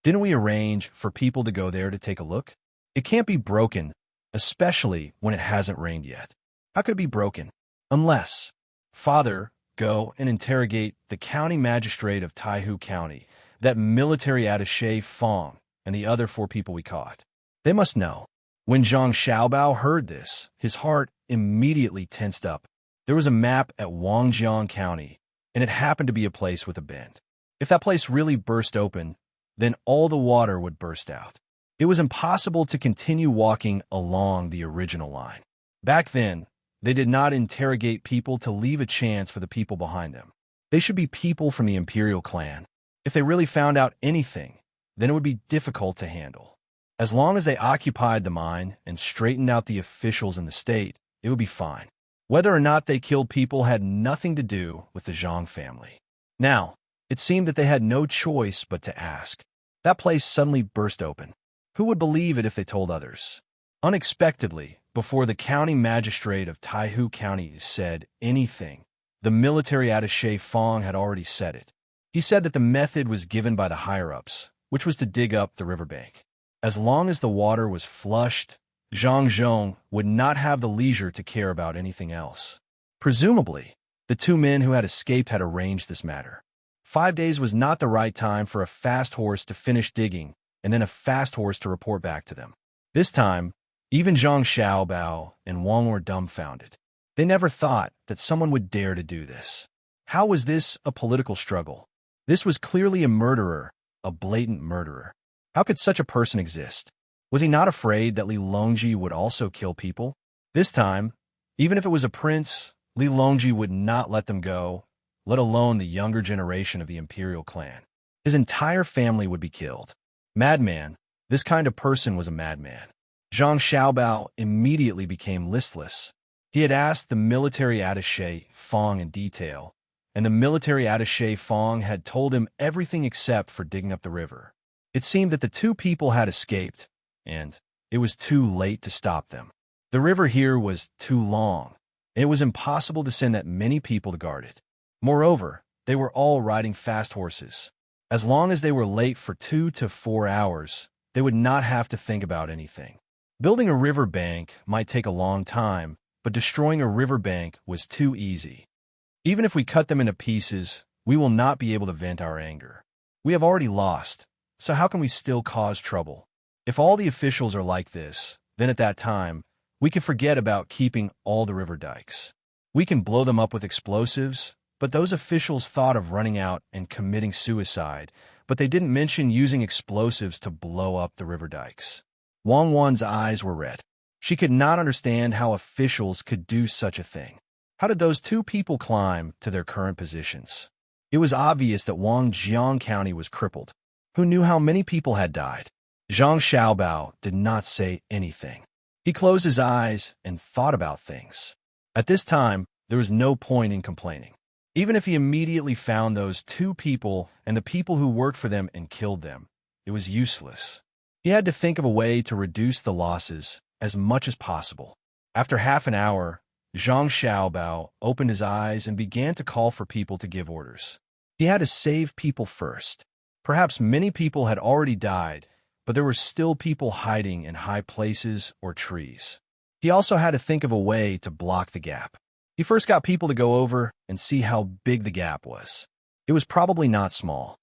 Didn't we arrange for people to go there to take a look? It can't be broken, especially when it hasn't rained yet. How could it be broken? Unless, Father, go and interrogate the county magistrate of Taihu County, that military attaché Fong, and the other 4 people we caught. They must know. When Zhang Xiaobao heard this, his heart immediately tensed up. There was a map at Wangjiang County, and it happened to be a place with a bend. If that place really burst open, then all the water would burst out. It was impossible to continue walking along the original line. Back then, they did not interrogate people to leave a chance for the people behind them. They should be people from the imperial clan. If they really found out anything, then it would be difficult to handle. As long as they occupied the mine and straightened out the officials in the state, it would be fine. Whether or not they killed people had nothing to do with the Zhang family. Now, it seemed that they had no choice but to ask. That place suddenly burst open. Who would believe it if they told others? Unexpectedly, before the county magistrate of Taihu County said anything, the military attaché Fong had already said it. He said that the method was given by the higher-ups, which was to dig up the riverbank. As long as the water was flushed, Zhang Zhong would not have the leisure to care about anything else. Presumably, the 2 men who had escaped had arranged this matter. 5 days was not the right time for a fast horse to finish digging and then a fast horse to report back to them. This time, even Zhang Xiaobao and Wang were dumbfounded. They never thought that someone would dare to do this. How was this a political struggle? This was clearly a murderer, a blatant murderer. How could such a person exist? Was he not afraid that Li Longji would also kill people? This time, even if it was a prince, Li Longji would not let them go, let alone the younger generation of the imperial clan. His entire family would be killed. Madman, this kind of person was a madman. Zhang Xiaobao immediately became listless. He had asked the military attaché Fong in detail, and the military attaché Fong had told him everything except for digging up the river. It seemed that the 2 people had escaped, and it was too late to stop them. The river here was too long, and it was impossible to send that many people to guard it. Moreover, they were all riding fast horses. As long as they were late for 2 to 4 hours, they would not have to think about anything. Building a riverbank might take a long time, but destroying a riverbank was too easy. Even if we cut them into pieces, we will not be able to vent our anger. We have already lost, so how can we still cause trouble? If all the officials are like this, then at that time, we can forget about keeping all the river dikes. We can blow them up with explosives, but those officials thought of running out and committing suicide, but they didn't mention using explosives to blow up the river dikes. Wang Wan's eyes were red. She could not understand how officials could do such a thing. How did those two people climb to their current positions? It was obvious that Wangjiang County was crippled. Who knew how many people had died? Zhang Xiaobao did not say anything. He closed his eyes and thought about things. At this time, there was no point in complaining. Even if he immediately found those two people and the people who worked for them and killed them, it was useless. He had to think of a way to reduce the losses as much as possible. After half an hour, Zhang Xiaobao opened his eyes and began to call for people to give orders. He had to save people first. Perhaps many people had already died, but there were still people hiding in high places or trees. He also had to think of a way to block the gap. He first got people to go over and see how big the gap was. It was probably not small.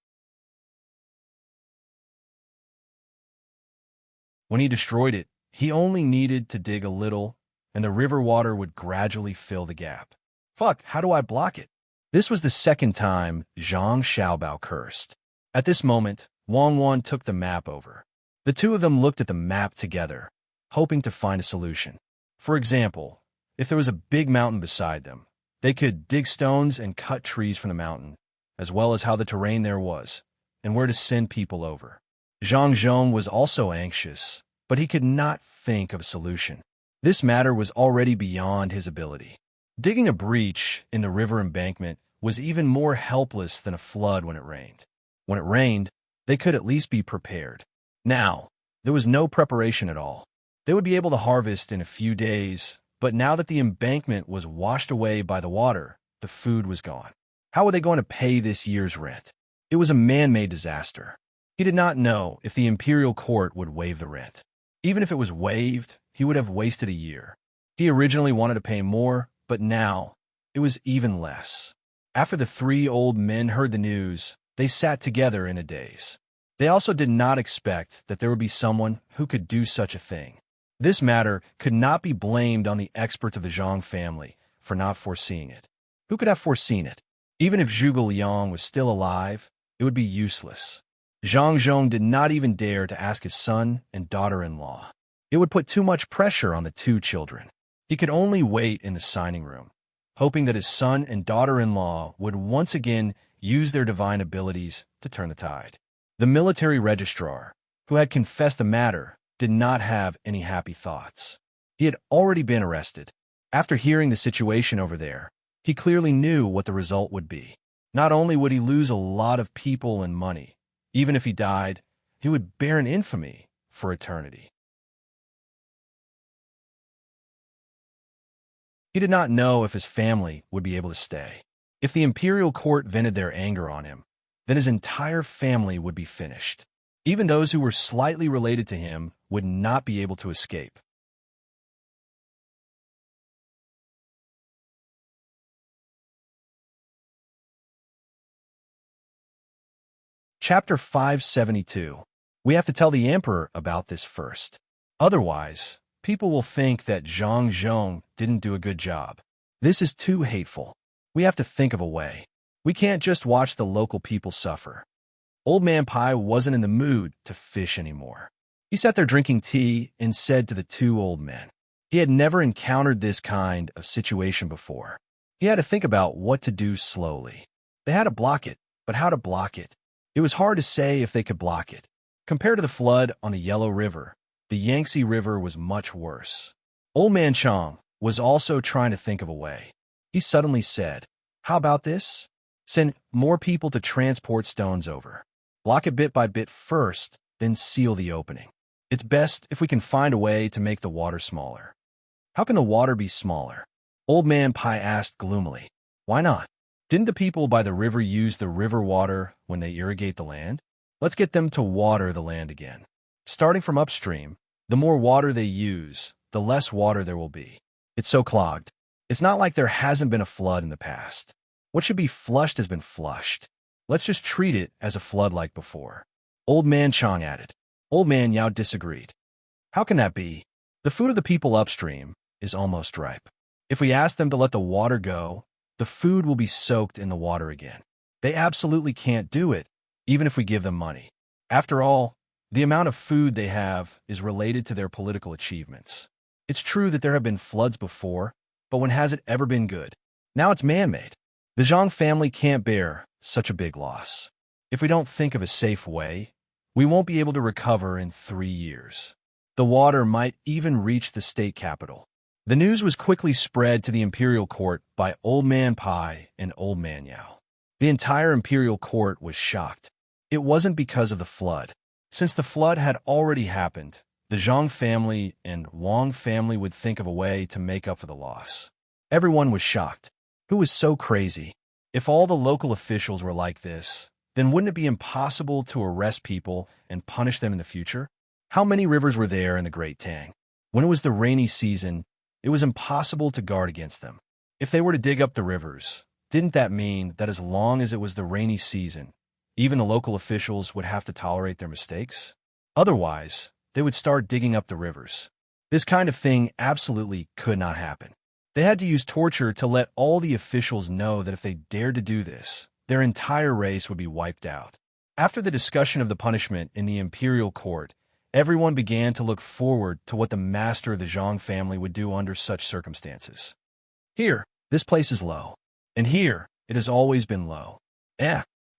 When he destroyed it, he only needed to dig a little, and the river water would gradually fill the gap. Fuck, how do I block it? This was the second time Zhang Xiaobao cursed. At this moment, Wang Wan took the map over. The two of them looked at the map together, hoping to find a solution. For example, if there was a big mountain beside them, they could dig stones and cut trees from the mountain, as well as how the terrain there was, and where to send people over. Zhang Zhong was also anxious, but he could not think of a solution. This matter was already beyond his ability. Digging a breach in the river embankment was even more helpless than a flood when it rained. When it rained, they could at least be prepared. Now, there was no preparation at all. They would be able to harvest in a few days, but now that the embankment was washed away by the water, the food was gone. How were they going to pay this year's rent? It was a man-made disaster. He did not know if the imperial court would waive the rent. Even if it was waived, he would have wasted a year. He originally wanted to pay more, but now it was even less. After the three old men heard the news, they sat together in a daze. They also did not expect that there would be someone who could do such a thing. This matter could not be blamed on the experts of the Zhang family for not foreseeing it. Who could have foreseen it? Even if Zhuge Liang was still alive, it would be useless. Zhang Zhong did not even dare to ask his son and daughter-in-law. It would put too much pressure on the two children. He could only wait in the signing room, hoping that his son and daughter-in-law would once again use their divine abilities to turn the tide. The military registrar, who had confessed the matter, did not have any happy thoughts. He had already been arrested. After hearing the situation over there, he clearly knew what the result would be. Not only would he lose a lot of people and money, even if he died, he would bear an infamy for eternity. He did not know if his family would be able to stay. If the imperial court vented their anger on him, then his entire family would be finished. Even those who were slightly related to him would not be able to escape. Chapter 572. We have to tell the emperor about this first. Otherwise, people will think that Zhang Zhong didn't do a good job. This is too hateful. We have to think of a way. We can't just watch the local people suffer. Old Man Pai wasn't in the mood to fish anymore. He sat there drinking tea and said to the two old men. He had never encountered this kind of situation before. He had to think about what to do slowly. They had to block it, but how to block it? It was hard to say if they could block it. Compared to the flood on the Yellow River, the Yangtze River was much worse. Old Man Chong was also trying to think of a way. He suddenly said, "How about this? Send more people to transport stones over. Block it bit by bit first, then seal the opening. It's best if we can find a way to make the water smaller." "How can the water be smaller?" Old Man Pai asked gloomily. "Why not? Didn't the people by the river use the river water when they irrigate the land? Let's get them to water the land again. Starting from upstream, the more water they use, the less water there will be. It's so clogged. It's not like there hasn't been a flood in the past. What should be flushed has been flushed. Let's just treat it as a flood like before. Old Man Chang added. Old Man Yao disagreed. How can that be? The food of the people upstream is almost ripe. If we ask them to let the water go, the food will be soaked in the water again. They absolutely can't do it, even if we give them money. After all, the amount of food they have is related to their political achievements. It's true that there have been floods before, but when has it ever been good? Now it's man-made. The Zhang family can't bear such a big loss. If we don't think of a safe way, we won't be able to recover in 3 years. The water might even reach the state capital. The news was quickly spread to the imperial court by Old Man Pai and Old Man Yao. The entire imperial court was shocked. It wasn't because of the flood. Since the flood had already happened, the Zhang family and Wang family would think of a way to make up for the loss. Everyone was shocked. Who was so crazy? If all the local officials were like this, then wouldn't it be impossible to arrest people and punish them in the future? How many rivers were there in the Great Tang? When it was the rainy season, it was impossible to guard against them. If they were to dig up the rivers, didn't that mean that as long as it was the rainy season, even the local officials would have to tolerate their mistakes? Otherwise, they would start digging up the rivers. This kind of thing absolutely could not happen. They had to use torture to let all the officials know that if they dared to do this, their entire race would be wiped out. After the discussion of the punishment in the imperial court, everyone began to look forward to what the master of the Zhang family would do under such circumstances. Here, this place is low. And here, it has always been low.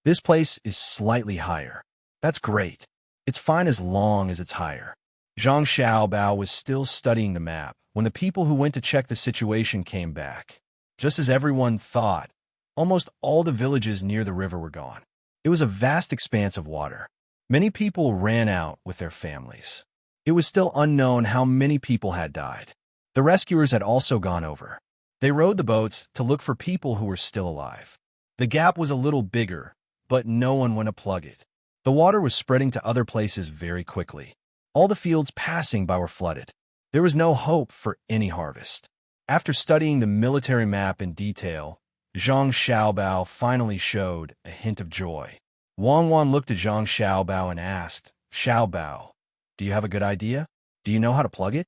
This place is slightly higher. That's great. It's fine as long as it's higher. Zhang Xiaobao was still studying the map when the people who went to check the situation came back. Just as everyone thought, almost all the villages near the river were gone. It was a vast expanse of water. Many people ran out with their families. It was still unknown how many people had died. The rescuers had also gone over. They rowed the boats to look for people who were still alive. The gap was a little bigger, but no one went to plug it. The water was spreading to other places very quickly. All the fields passing by were flooded. There was no hope for any harvest. After studying the military map in detail, Zhang Xiaobao finally showed a hint of joy. Wang Wan looked at Zhang Xiaobao and asked, Xiaobao, do you have a good idea? Do you know how to plug it?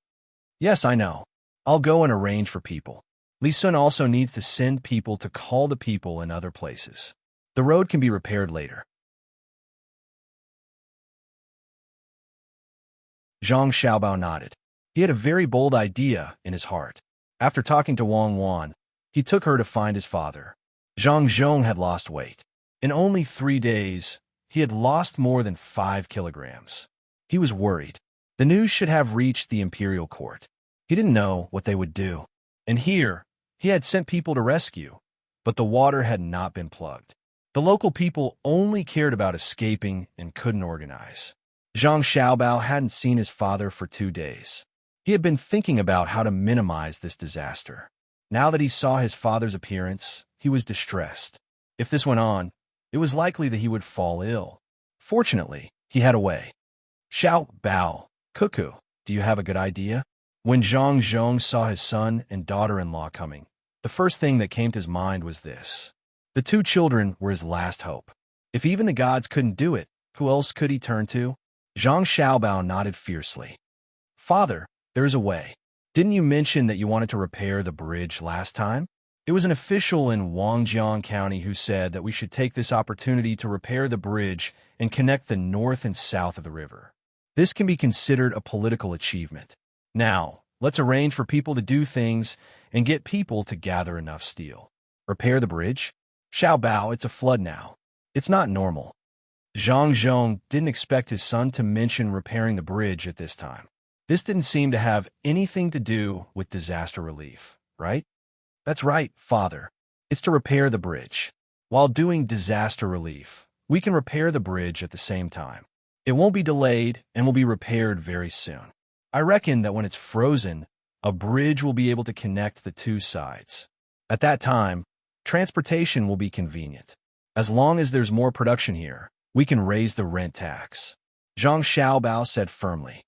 Yes, I know. I'll go and arrange for people. Li Sun also needs to send people to call the people in other places. The road can be repaired later. Zhang Xiaobao nodded. He had a very bold idea in his heart. After talking to Wang Wan, he took her to find his father. Zhang Zhong had lost weight. In only 3 days, he had lost more than 5 kilograms. He was worried. The news should have reached the imperial court. He didn't know what they would do. And here, he had sent people to rescue, but the water had not been plugged. The local people only cared about escaping and couldn't organize. Zhang Xiaobao hadn't seen his father for 2 days. He had been thinking about how to minimize this disaster. Now that he saw his father's appearance, he was distressed. If this went on, it was likely that he would fall ill. Fortunately, he had a way. Xiaobao, Cuckoo, do you have a good idea? When Zhang Zhong saw his son and daughter-in-law coming, the first thing that came to his mind was this. The 2 children were his last hope. If even the gods couldn't do it, who else could he turn to? Zhang Xiaobao nodded fiercely. Father, there is a way. Didn't you mention that you wanted to repair the bridge last time? It was an official in Wangjiang County who said that we should take this opportunity to repair the bridge and connect the north and south of the river. This can be considered a political achievement. Now, let's arrange for people to do things and get people to gather enough steel. Repair the bridge? Xiaobao, it's a flood now. It's not normal. Zhang Zhong didn't expect his son to mention repairing the bridge at this time. This didn't seem to have anything to do with disaster relief, right? That's right, Father. It's to repair the bridge. While doing disaster relief, we can repair the bridge at the same time. It won't be delayed and will be repaired very soon. I reckon that when it's frozen, a bridge will be able to connect the 2 sides. At that time, Transportation will be convenient. As long as there's more production here, we can raise the rent tax, Zhang Xiaobao said firmly.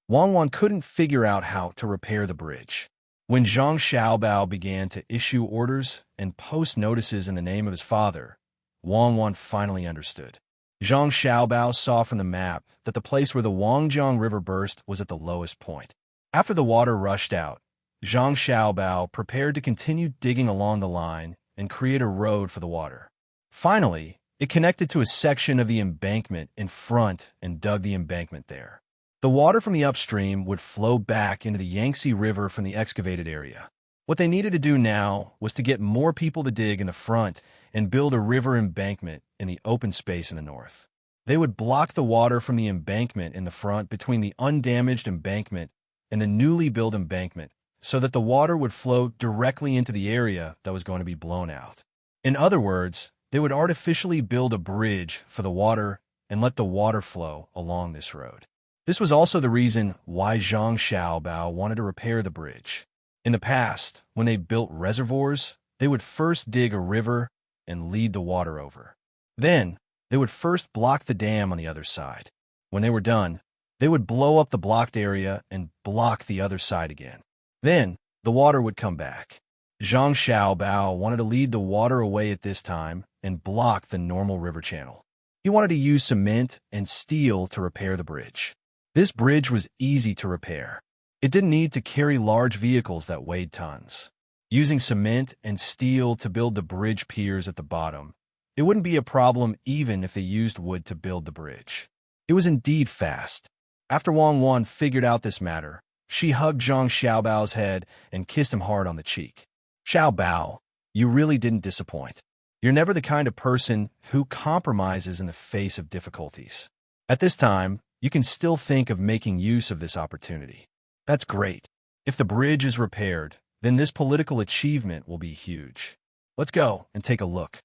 Wang Wan couldn't figure out how to repair the bridge. When Zhang Xiaobao began to issue orders and post notices in the name of his father, Wang Wan finally understood. Zhang Xiaobao saw from the map that the place where the Wangjiang River burst was at the lowest point. After the water rushed out, Zhang Xiaobao prepared to continue digging along the line and create a road for the water. Finally, it connected to a section of the embankment in front and dug the embankment there. The water from the upstream would flow back into the Yangtze River from the excavated area. What they needed to do now was to get more people to dig in the front and build a river embankment in the open space in the north. They would block the water from the embankment in the front between the undamaged embankment and the newly built embankment so that the water would flow directly into the area that was going to be blown out. In other words, they would artificially build a bridge for the water and let the water flow along this road. This was also the reason why Zhang Xiaobao wanted to repair the bridge. In the past, when they built reservoirs, they would first dig a river and lead the water over. Then, they would first block the dam on the other side. When they were done, they would blow up the blocked area and block the other side again. Then, the water would come back. Zhang Xiaobao wanted to lead the water away at this time and block the normal river channel. He wanted to use cement and steel to repair the bridge. This bridge was easy to repair. It didn't need to carry large vehicles that weighed tons. Using cement and steel to build the bridge piers at the bottom, it wouldn't be a problem even if they used wood to build the bridge. It was indeed fast. After Wang Wan figured out this matter, she hugged Zhang Xiaobao's head and kissed him hard on the cheek. Xiaobao, you really didn't disappoint. You're never the kind of person who compromises in the face of difficulties. At this time, you can still think of making use of this opportunity. That's great. If the bridge is repaired, then this political achievement will be huge. Let's go and take a look.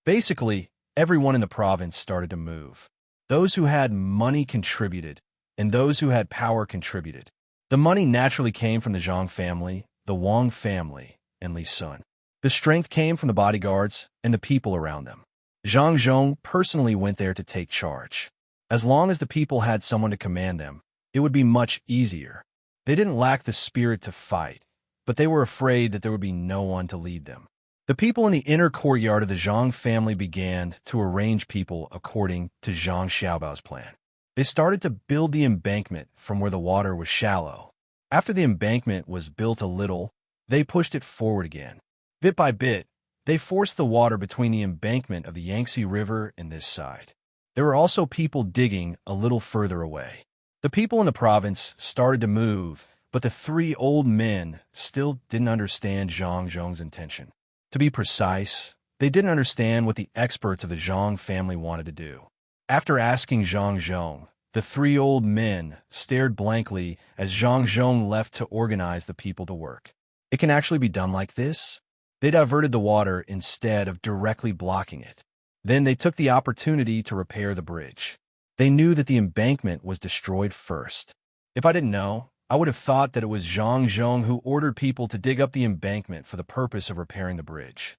Basically, everyone in the province started to move. Those who had money contributed, and those who had power contributed. The money naturally came from the Zhang family, the Wang family, and Li Sun. The strength came from the bodyguards and the people around them. Zhang Zhong personally went there to take charge. As long as the people had someone to command them, it would be much easier. They didn't lack the spirit to fight, but they were afraid that there would be no one to lead them. The people in the inner courtyard of the Zhang family began to arrange people according to Zhang Xiaobao's plan. They started to build the embankment from where the water was shallow. After the embankment was built a little, they pushed it forward again. Bit by bit, they forced the water between the embankment of the Yangtze River and this side. There were also people digging a little further away. The people in the province started to move, but the three old men still didn't understand Zhang Zhong's intention. To be precise, they didn't understand what the experts of the Zhang family wanted to do. After asking Zhang Zhong, the three old men stared blankly as Zhang Zhong left to organize the people to work. It can actually be done like this? They diverted the water instead of directly blocking it. Then they took the opportunity to repair the bridge. They knew that the embankment was destroyed first. If I didn't know, I would have thought that it was Zhang Zhong who ordered people to dig up the embankment for the purpose of repairing the bridge.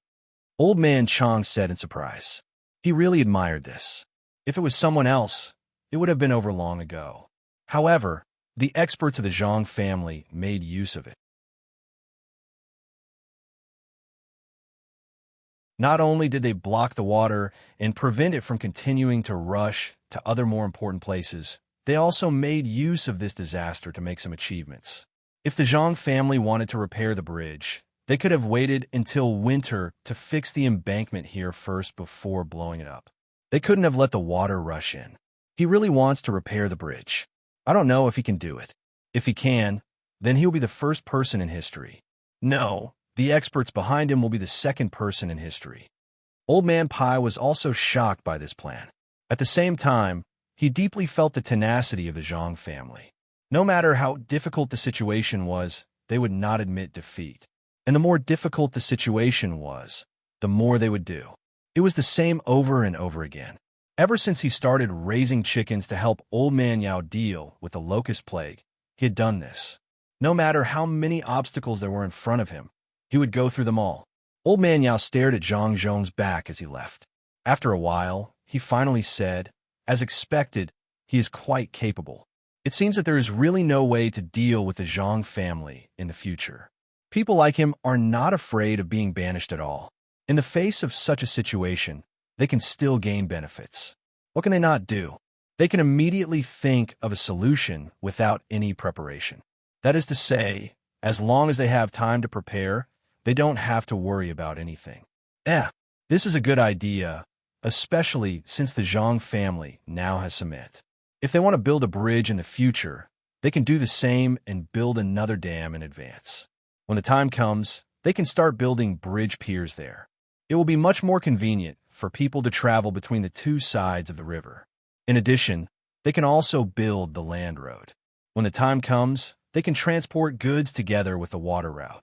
Old man Chang said in surprise. He really admired this. If it was someone else, it would have been over long ago. However, the experts of the Zhang family made use of it. Not only did they block the water and prevent it from continuing to rush to other more important places, they also made use of this disaster to make some achievements. If the Zhang family wanted to repair the bridge, they could have waited until winter to fix the embankment here first before blowing it up. They couldn't have let the water rush in. He really wants to repair the bridge. I don't know if he can do it. If he can, then he will be the first person in history. No. The experts behind him will be the second person in history. Old Man Pai was also shocked by this plan. At the same time, he deeply felt the tenacity of the Zhang family. No matter how difficult the situation was, they would not admit defeat. And the more difficult the situation was, the more they would do. It was the same over and over again. Ever since he started raising chickens to help Old Man Yao deal with the locust plague, he had done this. No matter how many obstacles there were in front of him, he would go through them all. Old Man Yao stared at Zhang Zhong's back as he left. After a while, he finally said, as expected, he is quite capable. It seems that there is really no way to deal with the Zhang family in the future. People like him are not afraid of being banished at all. In the face of such a situation, they can still gain benefits. What can they not do? They can immediately think of a solution without any preparation. That is to say, as long as they have time to prepare, they don't have to worry about anything. This is a good idea, especially since the Zhang family now has cement. If they want to build a bridge in the future, they can do the same and build another dam in advance. When the time comes, they can start building bridge piers there. It will be much more convenient for people to travel between the two sides of the river. In addition, they can also build the land road. When the time comes, they can transport goods together with the water route.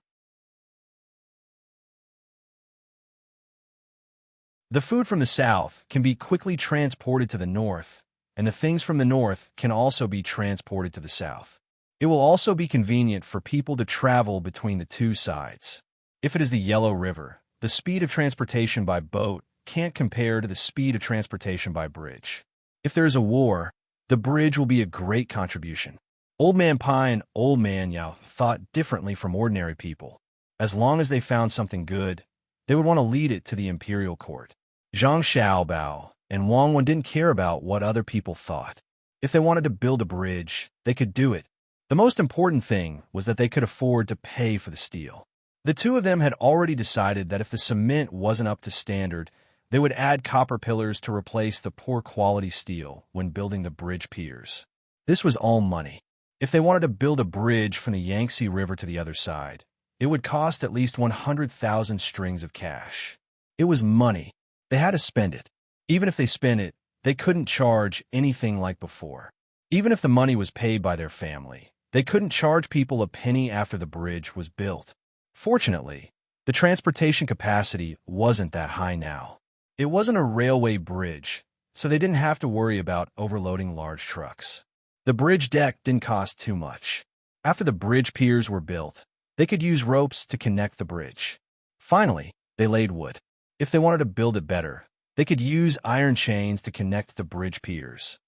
The food from the south can be quickly transported to the north, and the things from the north can also be transported to the south. It will also be convenient for people to travel between the two sides. If it is the Yellow River, the speed of transportation by boat can't compare to the speed of transportation by bridge. If there is a war, the bridge will be a great contribution. Old Man Pai and Old Man Yao thought differently from ordinary people. As long as they found something good, they would want to lead it to the imperial court. Zhang Xiaobao and Wang Wen didn't care about what other people thought. If they wanted to build a bridge, they could do it. The most important thing was that they could afford to pay for the steel. The two of them had already decided that if the cement wasn't up to standard, they would add copper pillars to replace the poor quality steel when building the bridge piers. This was all money. If they wanted to build a bridge from the Yangtze River to the other side, it would cost at least 100,000 strings of cash. It was money. They had to spend it. Even if they spent it, they couldn't charge anything like before. Even if the money was paid by their family, they couldn't charge people a penny after the bridge was built. Fortunately, the transportation capacity wasn't that high now. It wasn't a railway bridge, so they didn't have to worry about overloading large trucks. The bridge deck didn't cost too much. After the bridge piers were built, they could use ropes to connect the bridge. Finally, they laid wood. If they wanted to build it better, they could use iron chains to connect the bridge piers.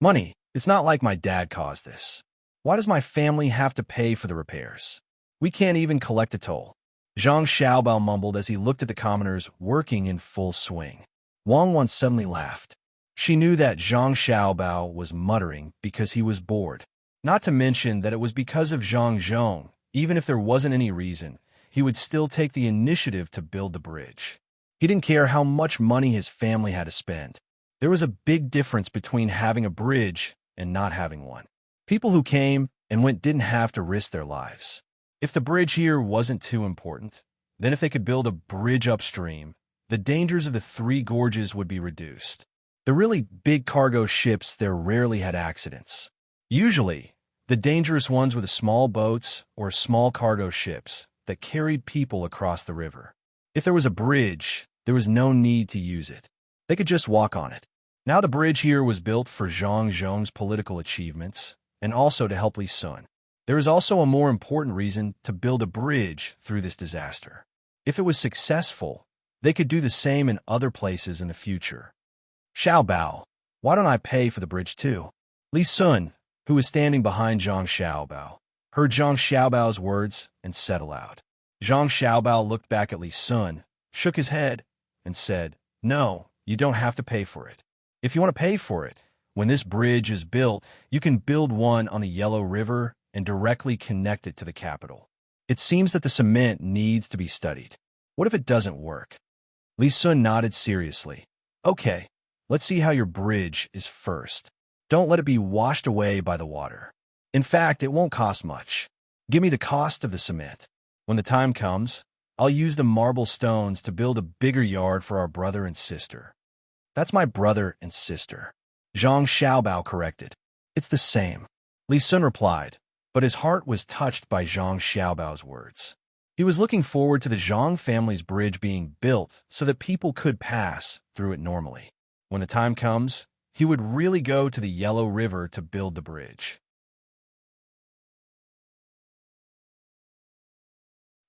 Money, it's not like my dad caused this. Why does my family have to pay for the repairs? We can't even collect a toll. Zhang Xiaobao mumbled as he looked at the commoners working in full swing. Wang Wen suddenly laughed. She knew that Zhang Xiaobao was muttering because he was bored. Not to mention that it was because of Zhang Zhong. Even if there wasn't any reason, he would still take the initiative to build the bridge. He didn't care how much money his family had to spend. There was a big difference between having a bridge and not having one. People who came and went didn't have to risk their lives. If the bridge here wasn't too important, then if they could build a bridge upstream, the dangers of the three gorges would be reduced. The really big cargo ships there rarely had accidents. Usually, the dangerous ones were the small boats or small cargo ships that carried people across the river. If there was a bridge, there was no need to use it. They could just walk on it. Now the bridge here was built for Zhang Zhong's political achievements and also to help Li Sun. There is also a more important reason to build a bridge through this disaster. If it was successful, they could do the same in other places in the future. Xiaobao, why don't I pay for the bridge too? Li Sun, who was standing behind Zhang Xiaobao, heard Zhang Xiaobao's words and said aloud. Zhang Xiaobao looked back at Li Sun, shook his head, and said, "No, you don't have to pay for it. If you want to pay for it, when this bridge is built, you can build one on the Yellow River and directly connect it to the capital. It seems that the cement needs to be studied. What if it doesn't work?" Li Sun nodded seriously. "Okay, let's see how your bridge is first. Don't let it be washed away by the water. In fact, it won't cost much. Give me the cost of the cement. When the time comes, I'll use the marble stones to build a bigger yard for our brother and sister." "That's my brother and sister," Zhang Xiaobao corrected. "It's the same," Li Sun replied, but his heart was touched by Zhang Xiaobao's words. He was looking forward to the Zhang family's bridge being built so that people could pass through it normally. When the time comes, he would really go to the Yellow River to build the bridge.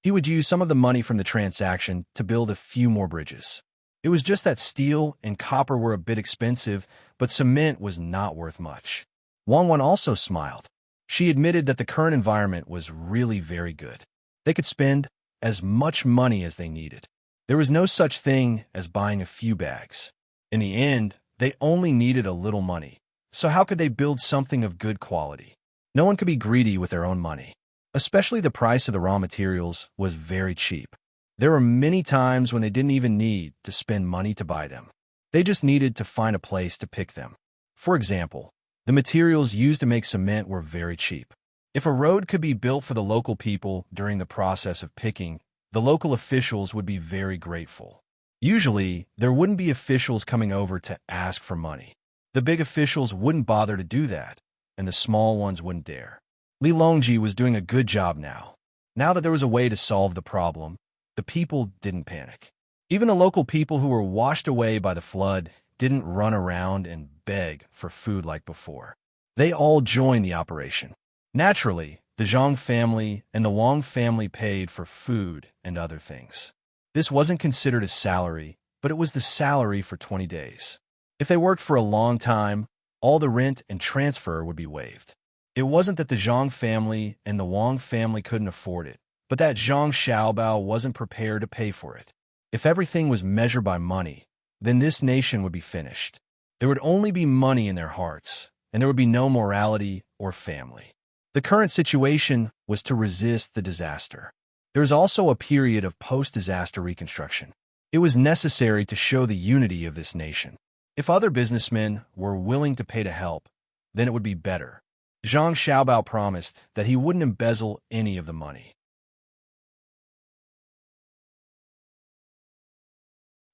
He would use some of the money from the transaction to build a few more bridges. It was just that steel and copper were a bit expensive, but cement was not worth much. Wang also smiled. She admitted that the current environment was really very good. They could spend as much money as they needed. There was no such thing as buying a few bags. In the end, they only needed a little money. So how could they build something of good quality? No one could be greedy with their own money. Especially the price of the raw materials was very cheap. There were many times when they didn't even need to spend money to buy them. They just needed to find a place to pick them. For example, the materials used to make cement were very cheap. If a road could be built for the local people during the process of picking, the local officials would be very grateful. Usually, there wouldn't be officials coming over to ask for money. The big officials wouldn't bother to do that, and the small ones wouldn't dare. Li Longji was doing a good job now. Now that there was a way to solve the problem, the people didn't panic. Even the local people who were washed away by the flood didn't run around and beg for food like before. They all joined the operation. Naturally, the Zhang family and the Wang family paid for food and other things. This wasn't considered a salary, but it was the salary for 20 days. If they worked for a long time, all the rent and transfer would be waived. It wasn't that the Zhang family and the Wang family couldn't afford it, but that Zhang Xiaobao wasn't prepared to pay for it. If everything was measured by money, then this nation would be finished. There would only be money in their hearts, and there would be no morality or family. The current situation was to resist the disaster. There is also a period of post-disaster reconstruction. It was necessary to show the unity of this nation. If other businessmen were willing to pay to help, then it would be better. Zhang Xiaobao promised that he wouldn't embezzle any of the money.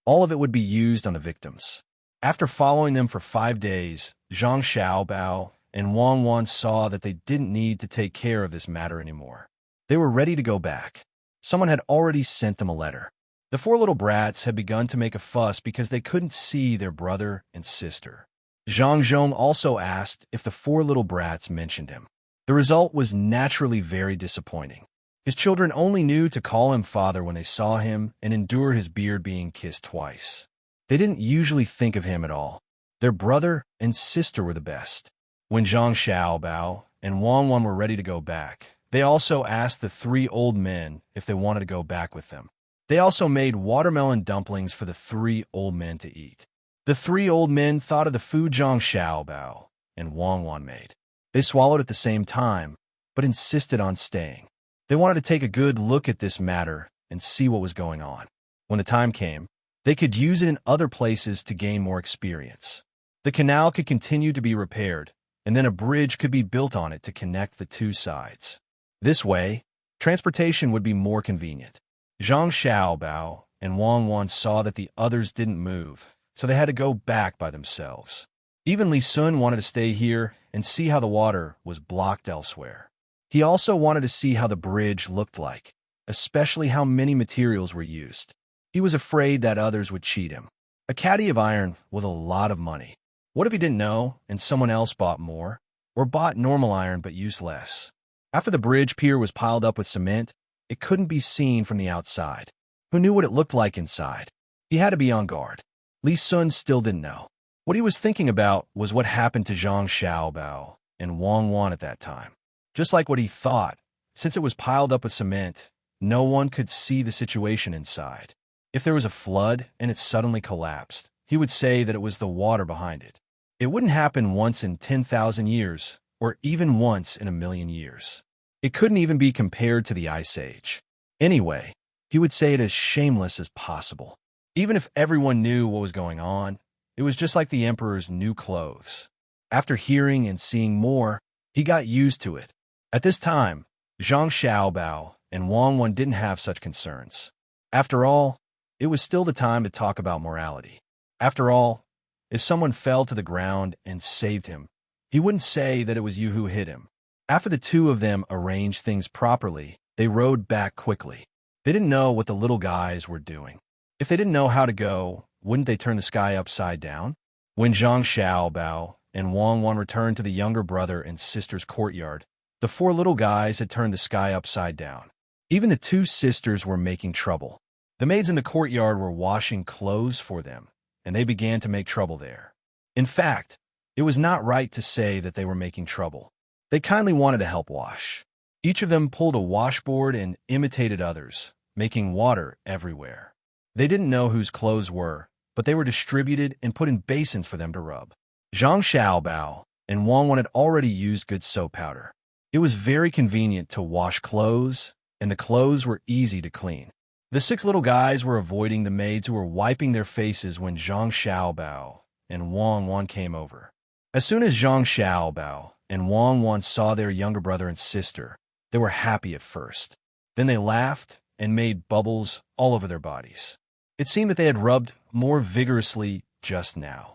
All of it would be used on the victims. After following them for 5 days, Zhang Xiaobao and Wang saw that they didn't need to take care of this matter anymore. They were ready to go back. Someone had already sent them a letter. The 4 little brats had begun to make a fuss because they couldn't see their brother and sister. Zhang Zhong also asked if the 4 little brats mentioned him. The result was naturally very disappointing. His children only knew to call him father when they saw him and endure his beard being kissed twice. They didn't usually think of him at all. Their brother and sister were the best. When Zhang Xiaobao and Wang were ready to go back, they also asked the 3 old men if they wanted to go back with them. They also made watermelon dumplings for the 3 old men to eat. The 3 old men thought of the food Zhang Xiaobao and Wang made. They swallowed at the same time, but insisted on staying. They wanted to take a good look at this matter and see what was going on. When the time came, they could use it in other places to gain more experience. The canal could continue to be repaired, and then a bridge could be built on it to connect the 2 sides. This way, transportation would be more convenient. Zhang Xiaobao and Wang saw that the others didn't move, so they had to go back by themselves. Even Li Sun wanted to stay here and see how the water was blocked elsewhere. He also wanted to see how the bridge looked like, especially how many materials were used. He was afraid that others would cheat him. A caddy of iron with a lot of money. What if he didn't know and someone else bought more, or bought normal iron but used less? After the bridge pier was piled up with cement, it couldn't be seen from the outside. Who knew what it looked like inside? He had to be on guard. Li Sun still didn't know. What he was thinking about was what happened to Zhang Xiaobao and Wang at that time. Just like what he thought, since it was piled up with cement, no one could see the situation inside. If there was a flood and it suddenly collapsed, he would say that it was the water behind it. It wouldn't happen once in 10,000 years, or even once in 1,000,000 years. It couldn't even be compared to the Ice Age. Anyway, he would say it as shameless as possible. Even if everyone knew what was going on, it was just like the emperor's new clothes. After hearing and seeing more, he got used to it. At this time, Zhang Xiaobao and Wang didn't have such concerns. After all, it was still the time to talk about morality. After all, if someone fell to the ground and saved him, he wouldn't say that it was you who hit him. After the 2 of them arranged things properly, they rode back quickly. They didn't know what the little guys were doing. If they didn't know how to go, wouldn't they turn the sky upside down? When Zhang Xiaobao and Wang returned to the younger brother and sister's courtyard, the 4 little guys had turned the sky upside down. Even the two sisters were making trouble. The maids in the courtyard were washing clothes for them, and they began to make trouble there. In fact, it was not right to say that they were making trouble. They kindly wanted to help wash. Each of them pulled a washboard and imitated others, making water everywhere. They didn't know whose clothes were, but they were distributed and put in basins for them to rub. Zhang Xiaobao and Wang Wan had already used good soap powder. It was very convenient to wash clothes, and the clothes were easy to clean. The 6 little guys were avoiding the maids who were wiping their faces when Zhang Xiaobao and Wang Wan came over. As soon as Zhang Xiaobao and Wang Wan saw their younger brother and sister, they were happy at first. Then they laughed and made bubbles all over their bodies. It seemed that they had rubbed more vigorously just now.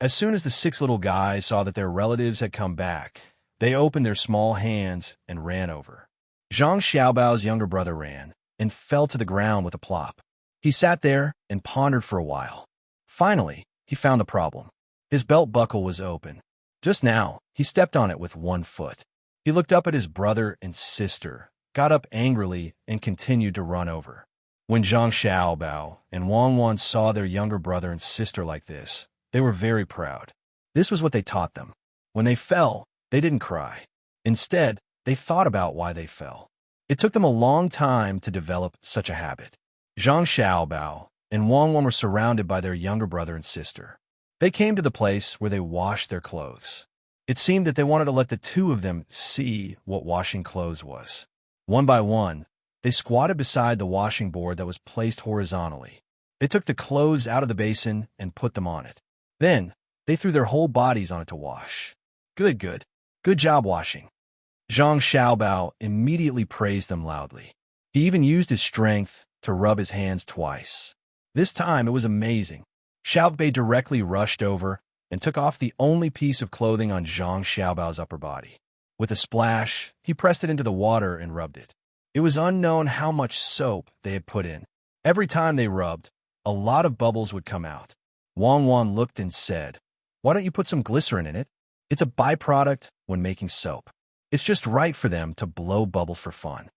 As soon as the 6 little guys saw that their relatives had come back, they opened their small hands and ran over. Zhang Xiaobao's younger brother ran and fell to the ground with a plop. He sat there and pondered for a while. Finally, he found the problem. His belt buckle was open. Just now, he stepped on it with one foot. He looked up at his brother and sister, got up angrily, and continued to run over. When Zhang Xiaobao and Wang Wan saw their younger brother and sister like this, they were very proud. This was what they taught them. When they fell, they didn't cry. Instead, they thought about why they fell. It took them a long time to develop such a habit. Zhang Xiaobao and Wang Wan were surrounded by their younger brother and sister. They came to the place where they washed their clothes. It seemed that they wanted to let the two of them see what washing clothes was. One by one, they squatted beside the washing board that was placed horizontally. They took the clothes out of the basin and put them on it. Then, they threw their whole bodies on it to wash. Good job washing. Zhang Xiaobao immediately praised them loudly. He even used his strength to rub his hands twice. This time, it was amazing. Xiaobei directly rushed over and took off the only piece of clothing on Zhang Xiaobao's upper body. With a splash, he pressed it into the water and rubbed it. It was unknown how much soap they had put in. Every time they rubbed, a lot of bubbles would come out. Wang Wan looked and said, "Why don't you put some glycerin in it? It's a byproduct when making soap. It's just right for them to blow bubbles for fun."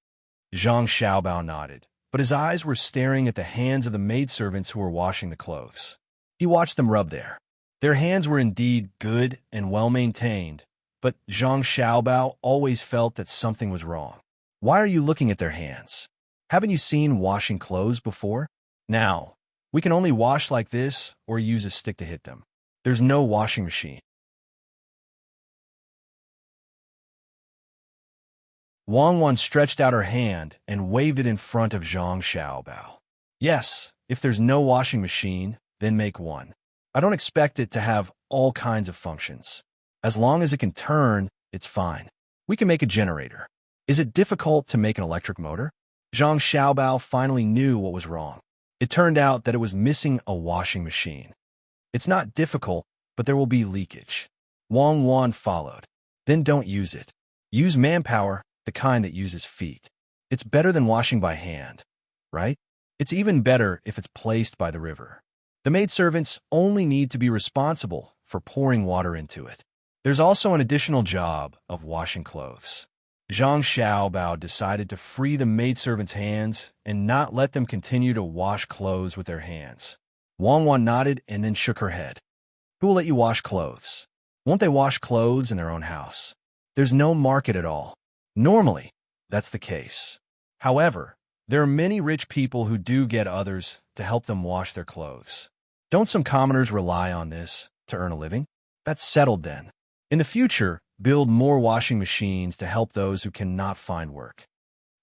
Zhang Xiaobao nodded, but his eyes were staring at the hands of the maidservants who were washing the clothes. He watched them rub there. Their hands were indeed good and well-maintained, but Zhang Xiaobao always felt that something was wrong. "Why are you looking at their hands? Haven't you seen washing clothes before? Now, we can only wash like this or use a stick to hit them. There's no washing machine." Wang Wan stretched out her hand and waved it in front of Zhang Xiaobao. "Yes, if there's no washing machine, then make one. I don't expect it to have all kinds of functions. As long as it can turn, it's fine. We can make a generator. Is it difficult to make an electric motor?" Zhang Xiaobao finally knew what was wrong. It turned out that it was missing a washing machine. "It's not difficult, but there will be leakage." Wang Wan followed. "Then don't use it. Use manpower, the kind that uses feet. It's better than washing by hand, right? It's even better if it's placed by the river. The maidservants only need to be responsible for pouring water into it. There's also an additional job of washing clothes." Zhang Xiaobao decided to free the maidservants' hands and not let them continue to wash clothes with their hands. Wang Wan nodded and then shook her head. "Who will let you wash clothes? Won't they wash clothes in their own house? There's no market at all. Normally, that's the case. However, there are many rich people who do get others to help them wash their clothes. Don't some commoners rely on this to earn a living? That's settled then. In the future, build more washing machines to help those who cannot find work."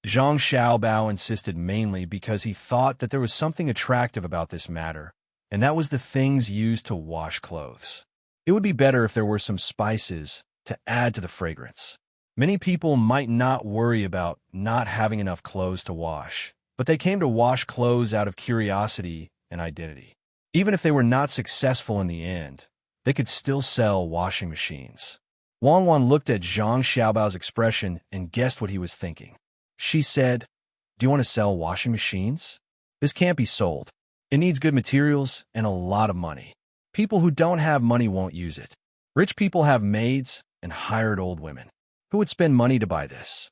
Zhang Xiaobao insisted mainly because he thought that there was something attractive about this matter, and that was the things used to wash clothes. It would be better if there were some spices to add to the fragrance. Many people might not worry about not having enough clothes to wash, but they came to wash clothes out of curiosity and identity. Even if they were not successful in the end, they could still sell washing machines. Wang Wan looked at Zhang Xiaobao's expression and guessed what he was thinking. She said, "Do you want to sell washing machines? This can't be sold. It needs good materials and a lot of money. People who don't have money won't use it. Rich people have maids, and hired old women. Who would spend money to buy this?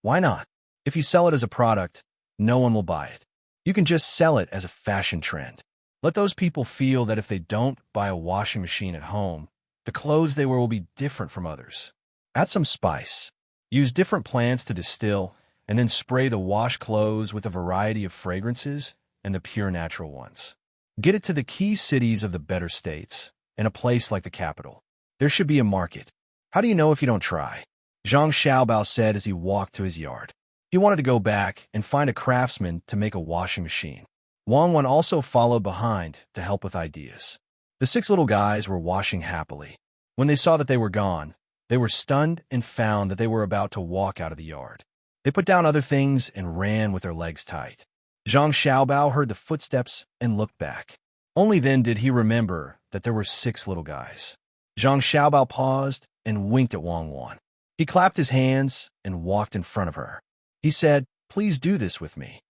Why not? If you sell it as a product, no one will buy it. You can just sell it as a fashion trend. Let those people feel that if they don't buy a washing machine at home, the clothes they wear will be different from others. Add some spice. Use different plants to distill, and then spray the washed clothes with a variety of fragrances and the pure natural ones. Get it to the key cities of the better states, and a place like the capital. There should be a market. How do you know if you don't try? Zhang Xiaobao said as he walked to his yard. He wanted to go back and find a craftsman to make a washing machine. Wang Wan also followed behind to help with ideas. The 6 little guys were washing happily. When they saw that they were gone, they were stunned and found that they were about to walk out of the yard. They put down other things and ran with their legs tight. Zhang Xiaobao heard the footsteps and looked back. Only then did he remember that there were 6 little guys. Zhang Xiaobao paused and winked at Wang Wan. He clapped his hands and walked in front of her. He said, "Please do this with me."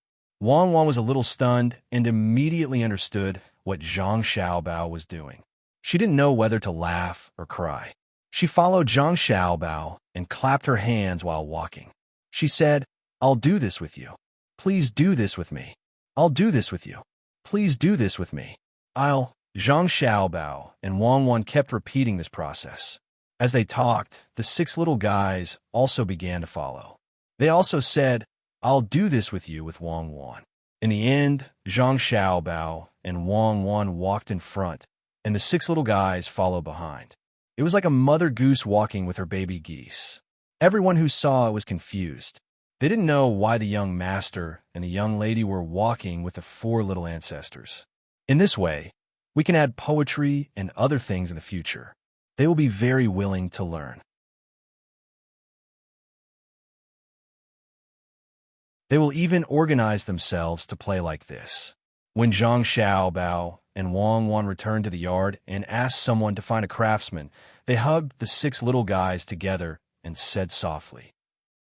Wang Wan was a little stunned and immediately understood what Zhang Xiaobao was doing. She didn't know whether to laugh or cry. She followed Zhang Xiaobao and clapped her hands while walking. She said, "I'll do this with you. Please do this with me. I'll do this with you. Please do this with me. I'll..." Zhang Xiaobao and Wang Wan kept repeating this process. As they talked, the 6 little guys also began to follow. They also said, "I'll do this with you," with Wang Wan. In the end, Zhang Xiaobao and Wang Wan walked in front, and the 6 little guys followed behind. It was like a mother goose walking with her baby geese. Everyone who saw it was confused. They didn't know why the young master and the young lady were walking with the 4 little ancestors. In this way, we can add poetry and other things in the future. They will be very willing to learn. They will even organize themselves to play like this. When Zhang Xiaobao and Wang Wan returned to the yard and asked someone to find a craftsman, they hugged the 6 little guys together and said softly,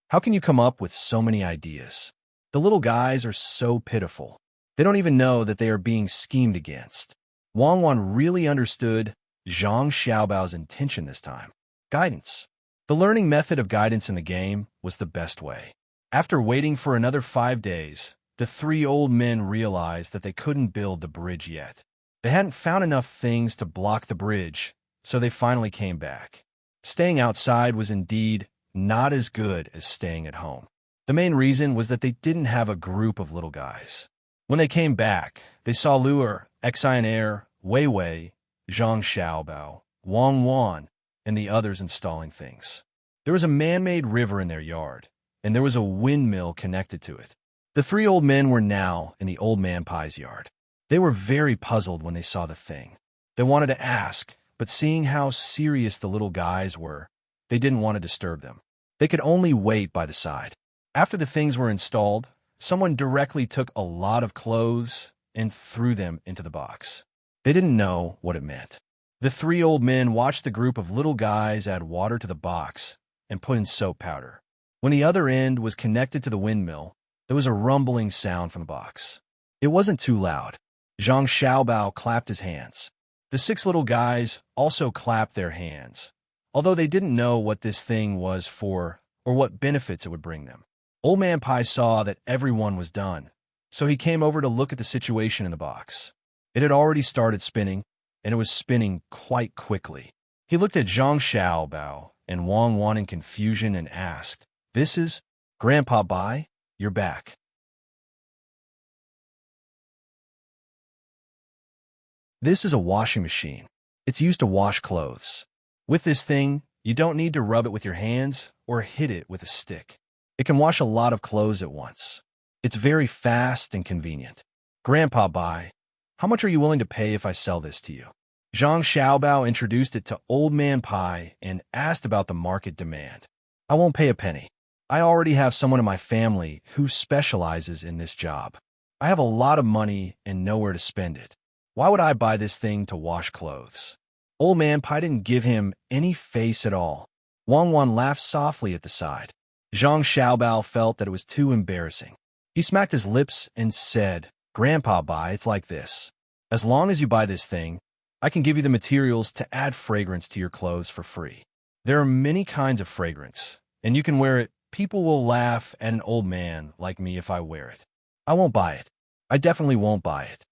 "How can you come up with so many ideas? The little guys are so pitiful. They don't even know that they are being schemed against." Wang Wan really understood Zhang Xiaobao's intention this time. Guidance. The learning method of guidance in the game was the best way. After waiting for another 5 days, the 3 old men realized that they couldn't build the bridge yet. They hadn't found enough things to block the bridge, so they finally came back. Staying outside was indeed not as good as staying at home. The main reason was that they didn't have a group of little guys. When they came back, they saw Luer, Xionair, Wei Wei, Zhang Xiaobao, Wang Wan, and the others installing things. There was a man-made river in their yard, and there was a windmill connected to it. The 3 old men were now in the old man Pai's yard. They were very puzzled when they saw the thing. They wanted to ask, but seeing how serious the little guys were, they didn't want to disturb them. They could only wait by the side. After the things were installed, someone directly took a lot of clothes and threw them into the box. They didn't know what it meant. The 3 old men watched the group of little guys add water to the box and put in soap powder. When the other end was connected to the windmill, there was a rumbling sound from the box. It wasn't too loud. Zhang Xiaobao clapped his hands. The 6 little guys also clapped their hands, although they didn't know what this thing was for or what benefits it would bring them. Old Man Pai saw that everyone was done, so he came over to look at the situation in the box. It had already started spinning, and it was spinning quite quickly. He looked at Zhang Xiaobao and Wang Wan in confusion and asked, "This is Grandpa Bai? You're back." This is a washing machine. It's used to wash clothes. With this thing, you don't need to rub it with your hands or hit it with a stick. It can wash a lot of clothes at once. It's very fast and convenient. Grandpa Bai, how much are you willing to pay if I sell this to you? Zhang Xiaobao introduced it to Old Man Pai and asked about the market demand. "I won't pay a penny. I already have someone in my family who specializes in this job. I have a lot of money and nowhere to spend it. Why would I buy this thing to wash clothes?" Old Man Pai didn't give him any face at all. Wang Wan laughed softly at the side. Zhang Xiaobao felt that it was too embarrassing. He smacked his lips and said, "Grandpa Bai, it's like this. As long as you buy this thing, I can give you the materials to add fragrance to your clothes for free. There are many kinds of fragrance, and you can wear it. People will laugh at an old man like me if I wear it. I won't buy it. I definitely won't buy it.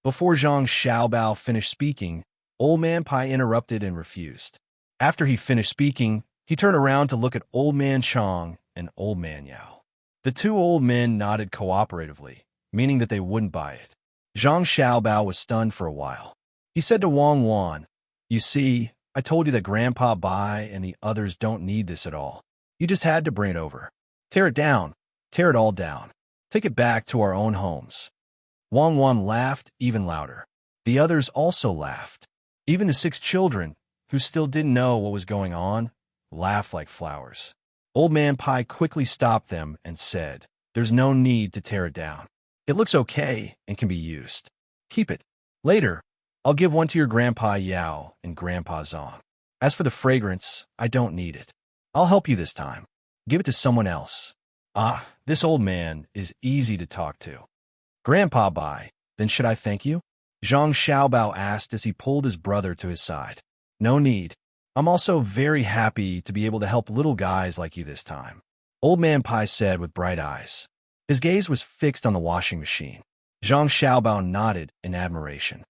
Before Zhang Xiaobao finished speaking, Old Man Pai interrupted and refused. After he finished speaking, he turned around to look at Old Man Chang and Old Man Yao. The two old men nodded cooperatively, meaning that they wouldn't buy it. Zhang Xiaobao was stunned for a while. He said to Wang Wan, "You see, I told you that Grandpa Bai and the others don't need this at all. You just had to bring it over. Tear it down. Tear it all down. Take it back to our own homes." Wang Wan laughed even louder. The others also laughed. Even the 6 children, who still didn't know what was going on, laughed like flowers. Old Man Pai quickly stopped them and said, "There's no need to tear it down. It looks okay and can be used. Keep it. Later, I'll give one to your Grandpa Yao and Grandpa Zong. As for the fragrance, I don't need it. I'll help you this time. Give it to someone else." Ah, this old man is easy to talk to. "Grandpa Bai, then should I thank you?" Zhang Xiaobao asked as he pulled his brother to his side. "No need. I'm also very happy to be able to help little guys like you this time," Old Man Pai said with bright eyes. His gaze was fixed on the washing machine. Zhang Xiaobao nodded in admiration.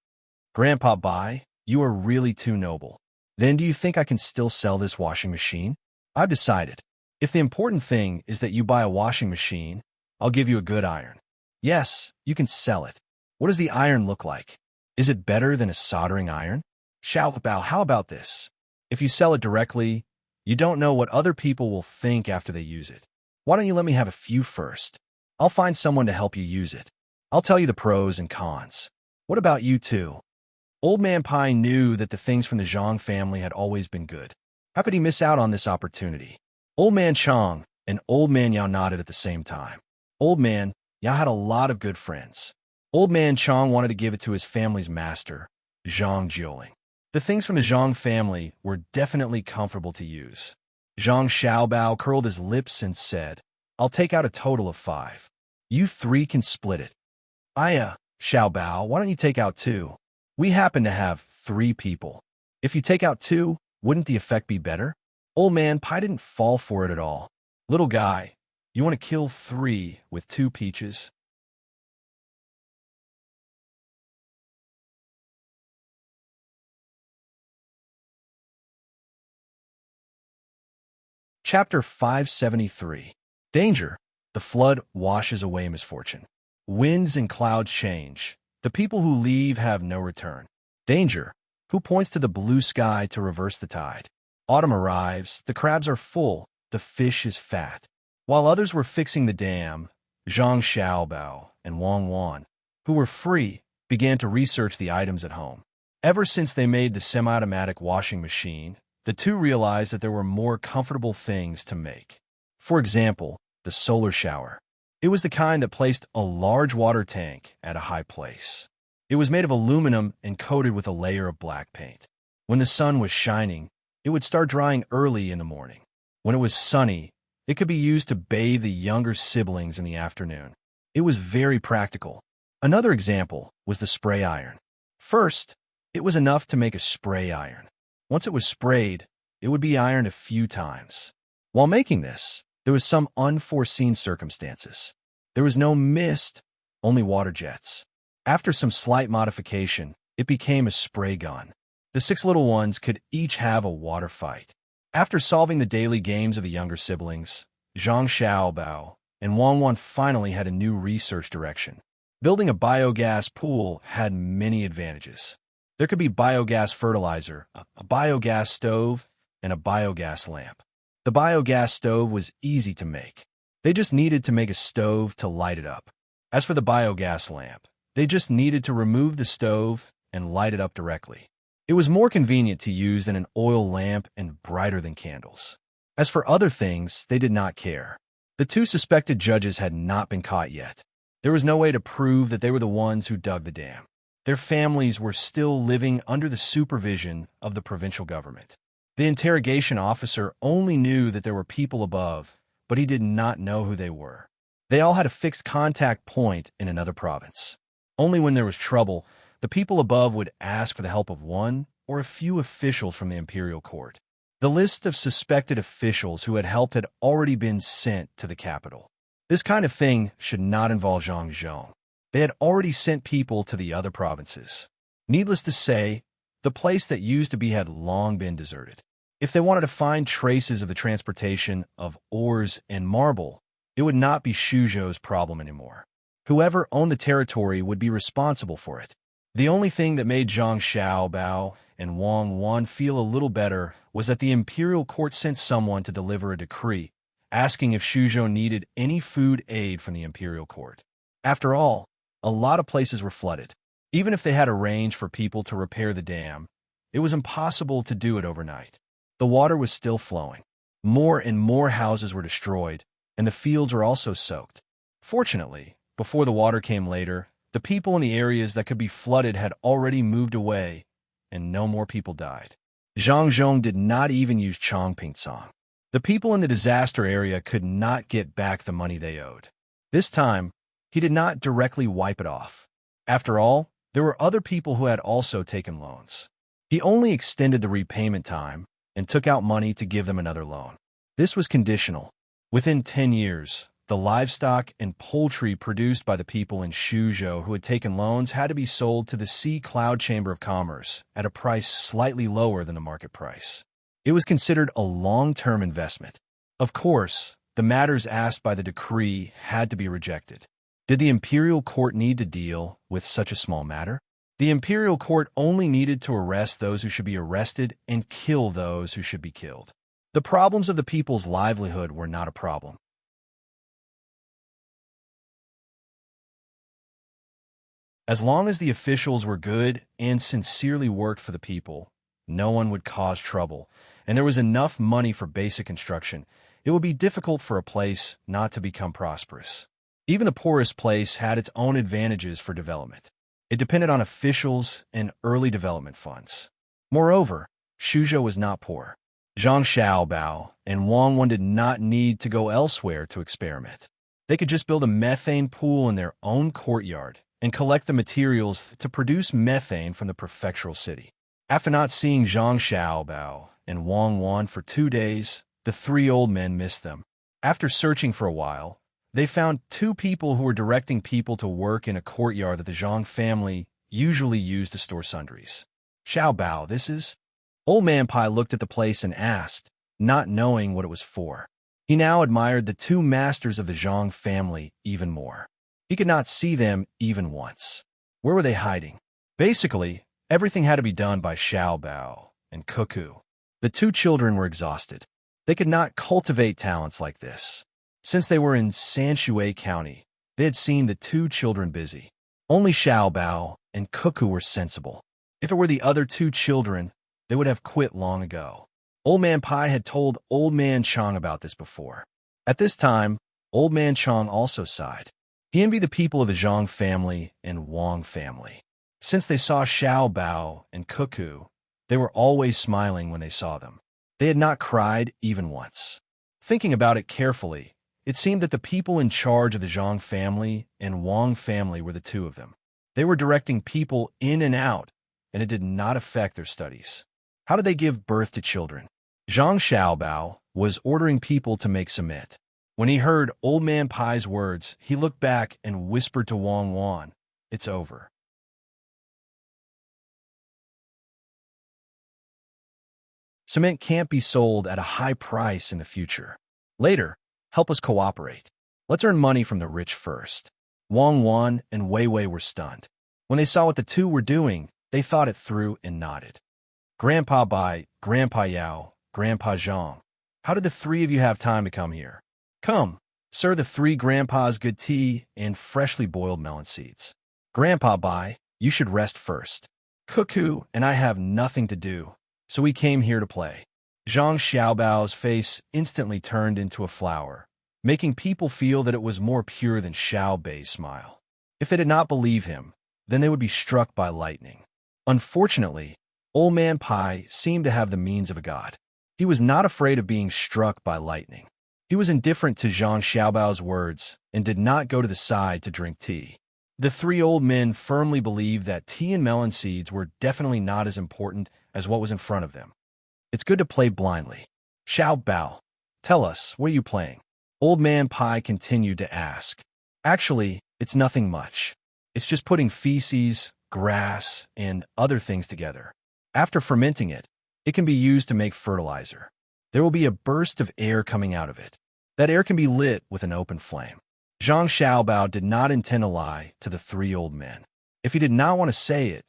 "Grandpa Bai, you are really too noble. Then do you think I can still sell this washing machine? I've decided. If the important thing is that you buy a washing machine, I'll give you a good iron. Yes, you can sell it. What does the iron look like? Is it better than a soldering iron? Xiaobao, how about this? If you sell it directly, you don't know what other people will think after they use it. Why don't you let me have a few first? I'll find someone to help you use it. I'll tell you the pros and cons. What about you two?" Old Man Pai knew that the things from the Zhang family had always been good. How could he miss out on this opportunity? Old Man Chang and Old Man Yao nodded at the same time. Old Man Yao had a lot of good friends. Old Man Chang wanted to give it to his family's master, Zhang Jiuling. The things from the Zhang family were definitely comfortable to use. Zhang Xiaobao curled his lips and said, "I'll take out a total of 5. You 3 can split it." Xiaobao, why don't you take out 2? We happen to have 3 people. If you take out 2, wouldn't the effect be better? Old Man Pai didn't fall for it at all. "Little guy, you want to kill 3 with 2 peaches?" Chapter 573. Danger. The flood washes away misfortune. Winds and clouds change. The people who leave have no return. Danger. Who points to the blue sky to reverse the tide? Autumn arrives. The crabs are full. The fish is fat. While others were fixing the dam, Zhang Xiaobao and Wang Wan, who were free, began to research the items at home. Ever since they made the semi-automatic washing machine, the two realized that there were more comfortable things to make. For example, the solar shower. It was the kind that placed a large water tank at a high place. It was made of aluminum and coated with a layer of black paint. When the sun was shining, it would start drying early in the morning. When it was sunny, it could be used to bathe the younger siblings in the afternoon. It was very practical. Another example was the spray iron. First, it was enough to make a spray iron. Once it was sprayed, it would be ironed a few times. While making this, there was some unforeseen circumstances. There was no mist, only water jets. After some slight modification, it became a spray gun. The 6 little ones could each have a water fight. After solving the daily games of the younger siblings, Zhang Xiaobao and Wang Wan finally had a new research direction. Building a biogas pool had many advantages. There could be biogas fertilizer, a biogas stove, and a biogas lamp. The biogas stove was easy to make. They just needed to make a stove to light it up. As for the biogas lamp, they just needed to remove the stove and light it up directly. It was more convenient to use than an oil lamp and brighter than candles. As for other things, they did not care. The 2 suspected judges had not been caught yet. There was no way to prove that they were the ones who dug the dam. Their families were still living under the supervision of the provincial government. The interrogation officer only knew that there were people above, but he did not know who they were. They all had a fixed contact point in another province. Only when there was trouble, the people above would ask for the help of one or a few officials from the imperial court. The list of suspected officials who had helped had already been sent to the capital. This kind of thing should not involve Zhang Zhong. They had already sent people to the other provinces. Needless to say, the place that used to be had long been deserted. If they wanted to find traces of the transportation of ores and marble, it would not be Shuzhou's problem anymore. Whoever owned the territory would be responsible for it. The only thing that made Zhang Xiaobao and Wang Wan feel a little better was that the imperial court sent someone to deliver a decree, asking if Shuzhou needed any food aid from the imperial court. After all, a lot of places were flooded. Even if they had arranged for people to repair the dam, it was impossible to do it overnight. The water was still flowing. More and more houses were destroyed, and the fields were also soaked. Fortunately, before the water came later, the people in the areas that could be flooded had already moved away, and no more people died. Zhang Zhong did not even use Chongpingsong. The people in the disaster area could not get back the money they owed. This time, he did not directly wipe it off. After all, there were other people who had also taken loans. He only extended the repayment time and took out money to give them another loan. This was conditional. Within 10 years, the livestock and poultry produced by the people in Shuzhou who had taken loans had to be sold to the Sea Cloud Chamber of Commerce at a price slightly lower than the market price. It was considered a long-term investment. Of course, the matters asked by the decree had to be rejected. Did the imperial court need to deal with such a small matter? The imperial court only needed to arrest those who should be arrested and kill those who should be killed. The problems of the people's livelihood were not a problem. As long as the officials were good and sincerely worked for the people, no one would cause trouble, and there was enough money for basic construction. It would be difficult for a place not to become prosperous. Even the poorest place had its own advantages for development. It depended on officials and early development funds. Moreover, Shuzhou was not poor. Zhang Xiaobao and Wang Wan did not need to go elsewhere to experiment. They could just build a methane pool in their own courtyard and collect the materials to produce methane from the prefectural city. After not seeing Zhang Xiaobao and Wang Wan for 2 days, the 3 old men missed them. After searching for a while, they found 2 people who were directing people to work in a courtyard that the Zhang family usually used to store sundries. Xiaobao, this is? Old Man Pai looked at the place and asked, not knowing what it was for. He now admired the 2 masters of the Zhang family even more. He could not see them even once. Where were they hiding? Basically, everything had to be done by Xiaobao and Cuckoo. The 2 children were exhausted. They could not cultivate talents like this. Since they were in Sanshui County, they had seen the 2 children busy. Only Xiaobao and Cuckoo were sensible. If it were the other 2 children, they would have quit long ago. Old Man Pai had told Old Man Chong about this before. At this time, Old Man Chong also sighed. He envied the people of the Zhang family and Wang family. Since they saw Xiaobao and Cuckoo, they were always smiling when they saw them. They had not cried even once. Thinking about it carefully, it seemed that the people in charge of the Zhang family and Wang family were the 2 of them. They were directing people in and out, and it did not affect their studies. How did they give birth to children? Zhang Xiaobao was ordering people to make cement. When he heard Old Man Pai's words, he looked back and whispered to Wang Wan, "It's over." Cement can't be sold at a high price in the future. Later, help us cooperate. Let's earn money from the rich first. Wang Wan and Wei Wei were stunned. When they saw what the 2 were doing, they thought it through and nodded. Grandpa Bai, Grandpa Yao, Grandpa Zhang, how did the 3 of you have time to come here? Come, serve the 3 grandpas good tea and freshly boiled melon seeds. Grandpa Bai, you should rest first. Cuckoo and I have nothing to do, so we came here to play. Zhang Xiaobao's face instantly turned into a flower, making people feel that it was more pure than Xiao Bei's smile. If they did not believe him, then they would be struck by lightning. Unfortunately, Old Man Pai seemed to have the means of a god. He was not afraid of being struck by lightning. He was indifferent to Zhang Xiaobao's words and did not go to the side to drink tea. The 3 old men firmly believed that tea and melon seeds were definitely not as important as what was in front of them. It's good to play blindly. Xiao Bao, tell us, what are you playing? Old Man Pai continued to ask. Actually, it's nothing much. It's just putting feces, grass, and other things together. After fermenting it, it can be used to make fertilizer. There will be a burst of air coming out of it. That air can be lit with an open flame. Zhang Xiaobao did not intend to lie to the three old men. If he did not want to say it,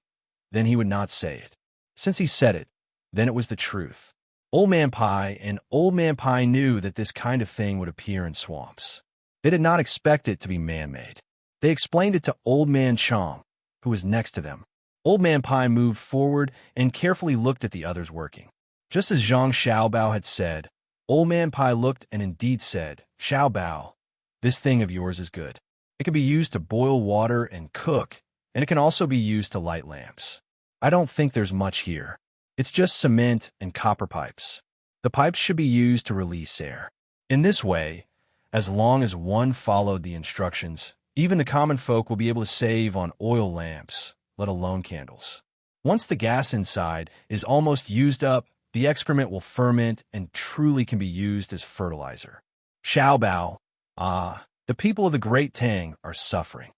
then he would not say it. Since he said it, then it was the truth. Old Man Pai and Old Man Pai knew that this kind of thing would appear in swamps. They did not expect it to be man-made. They explained it to Old Man Chong, who was next to them. Old Man Pai moved forward and carefully looked at the others working. Just as Zhang Xiaobao had said, Old Man Pai looked and indeed said, Xiaobao, this thing of yours is good. It can be used to boil water and cook, and it can also be used to light lamps. I don't think there's much here. It's just cement and copper pipes. The pipes should be used to release air. In this way, as long as one followed the instructions, even the common folk will be able to save on oil lamps, let alone candles. Once the gas inside is almost used up, the excrement will ferment and truly can be used as fertilizer. Xiaobao, the people of the Great Tang are suffering.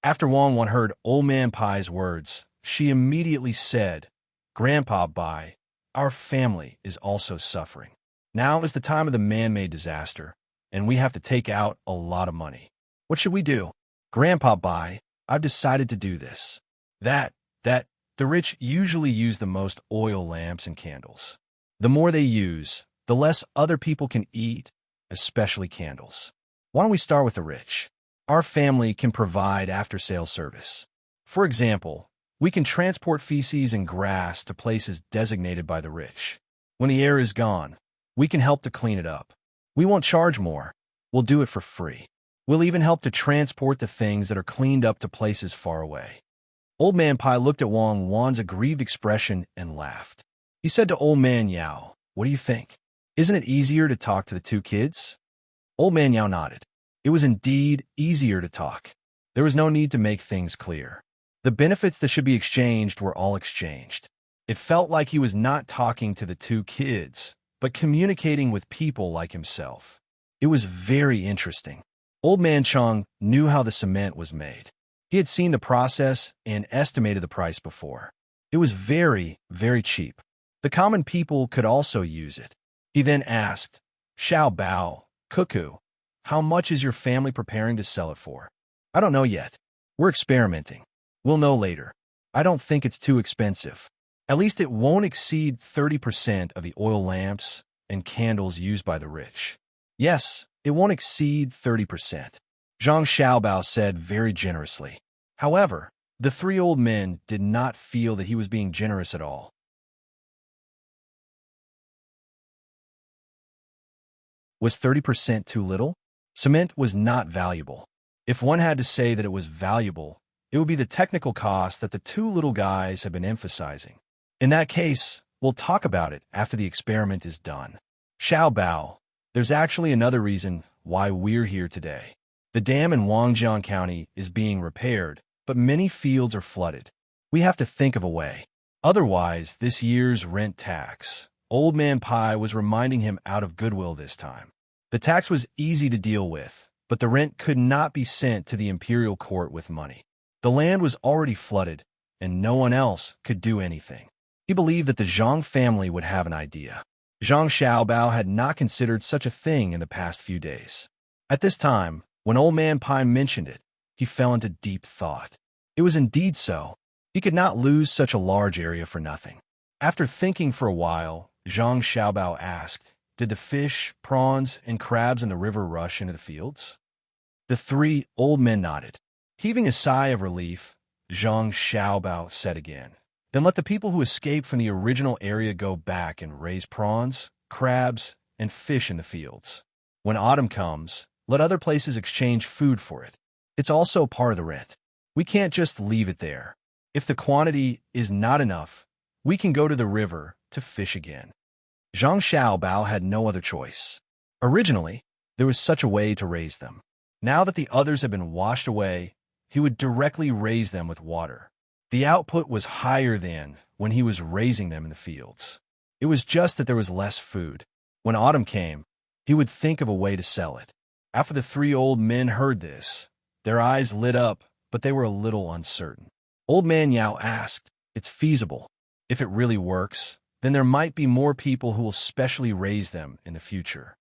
After Wang Wan heard Old Man Pai's words, she immediately said, Grandpa Bai, our family is also suffering. Now is the time of the man-made disaster, and we have to take out a lot of money. What should we do? Grandpa Bai, I've decided to do this. The rich usually use the most oil lamps and candles. The more they use, the less other people can eat, especially candles. Why don't we start with the rich? Our family can provide after-sale service. For example, we can transport feces and grass to places designated by the rich. When the air is gone, we can help to clean it up. We won't charge more. We'll do it for free. We'll even help to transport the things that are cleaned up to places far away. Old Man Pai looked at Wang Wan's aggrieved expression and laughed. He said to Old Man Yao, what do you think? Isn't it easier to talk to the two kids? Old Man Yao nodded. It was indeed easier to talk. There was no need to make things clear. The benefits that should be exchanged were all exchanged. It felt like he was not talking to the two kids, but communicating with people like himself. It was very interesting. Old Man Chong knew how the cement was made. He had seen the process and estimated the price before. It was very, very cheap. The common people could also use it. He then asked, Xiao Bao, Cuckoo, how much is your family preparing to sell it for? I don't know yet. We're experimenting. We'll know later. I don't think it's too expensive. At least it won't exceed 30% of the oil lamps and candles used by the rich. Yes, it won't exceed 30%. Zhang Xiaobao said very generously. However, the three old men did not feel that he was being generous at all. Was 30% too little? Cement was not valuable. If one had to say that it was valuable, it would be the technical cost that the two little guys have been emphasizing. In that case, we'll talk about it after the experiment is done. Xiao Bao, there's actually another reason why we're here today. The dam in Wangjiang County is being repaired, but many fields are flooded. We have to think of a way. Otherwise, this year's rent tax. Old Man Pai was reminding him out of goodwill this time. The tax was easy to deal with, but the rent could not be sent to the imperial court with money. The land was already flooded, and no one else could do anything. He believed that the Zhang family would have an idea. Zhang Xiaobao had not considered such a thing in the past few days. At this time, when Old Man Pai mentioned it, he fell into deep thought. It was indeed so. He could not lose such a large area for nothing. After thinking for a while, Zhang Xiaobao asked, did the fish, prawns, and crabs in the river rush into the fields? The three old men nodded. Heaving a sigh of relief, Zhang Xiaobao said again, then let the people who escaped from the original area go back and raise prawns, crabs, and fish in the fields. When autumn comes, let other places exchange food for it. It's also part of the rent. We can't just leave it there. If the quantity is not enough, we can go to the river to fish again. Zhang Xiaobao had no other choice. Originally, there was such a way to raise them. Now that the others had been washed away, he would directly raise them with water. The output was higher than when he was raising them in the fields. It was just that there was less food. When autumn came, he would think of a way to sell it. After the three old men heard this, their eyes lit up, but they were a little uncertain. Old Man Yao asked, "It's feasible. If it really works, then there might be more people who will specially raise them in the future."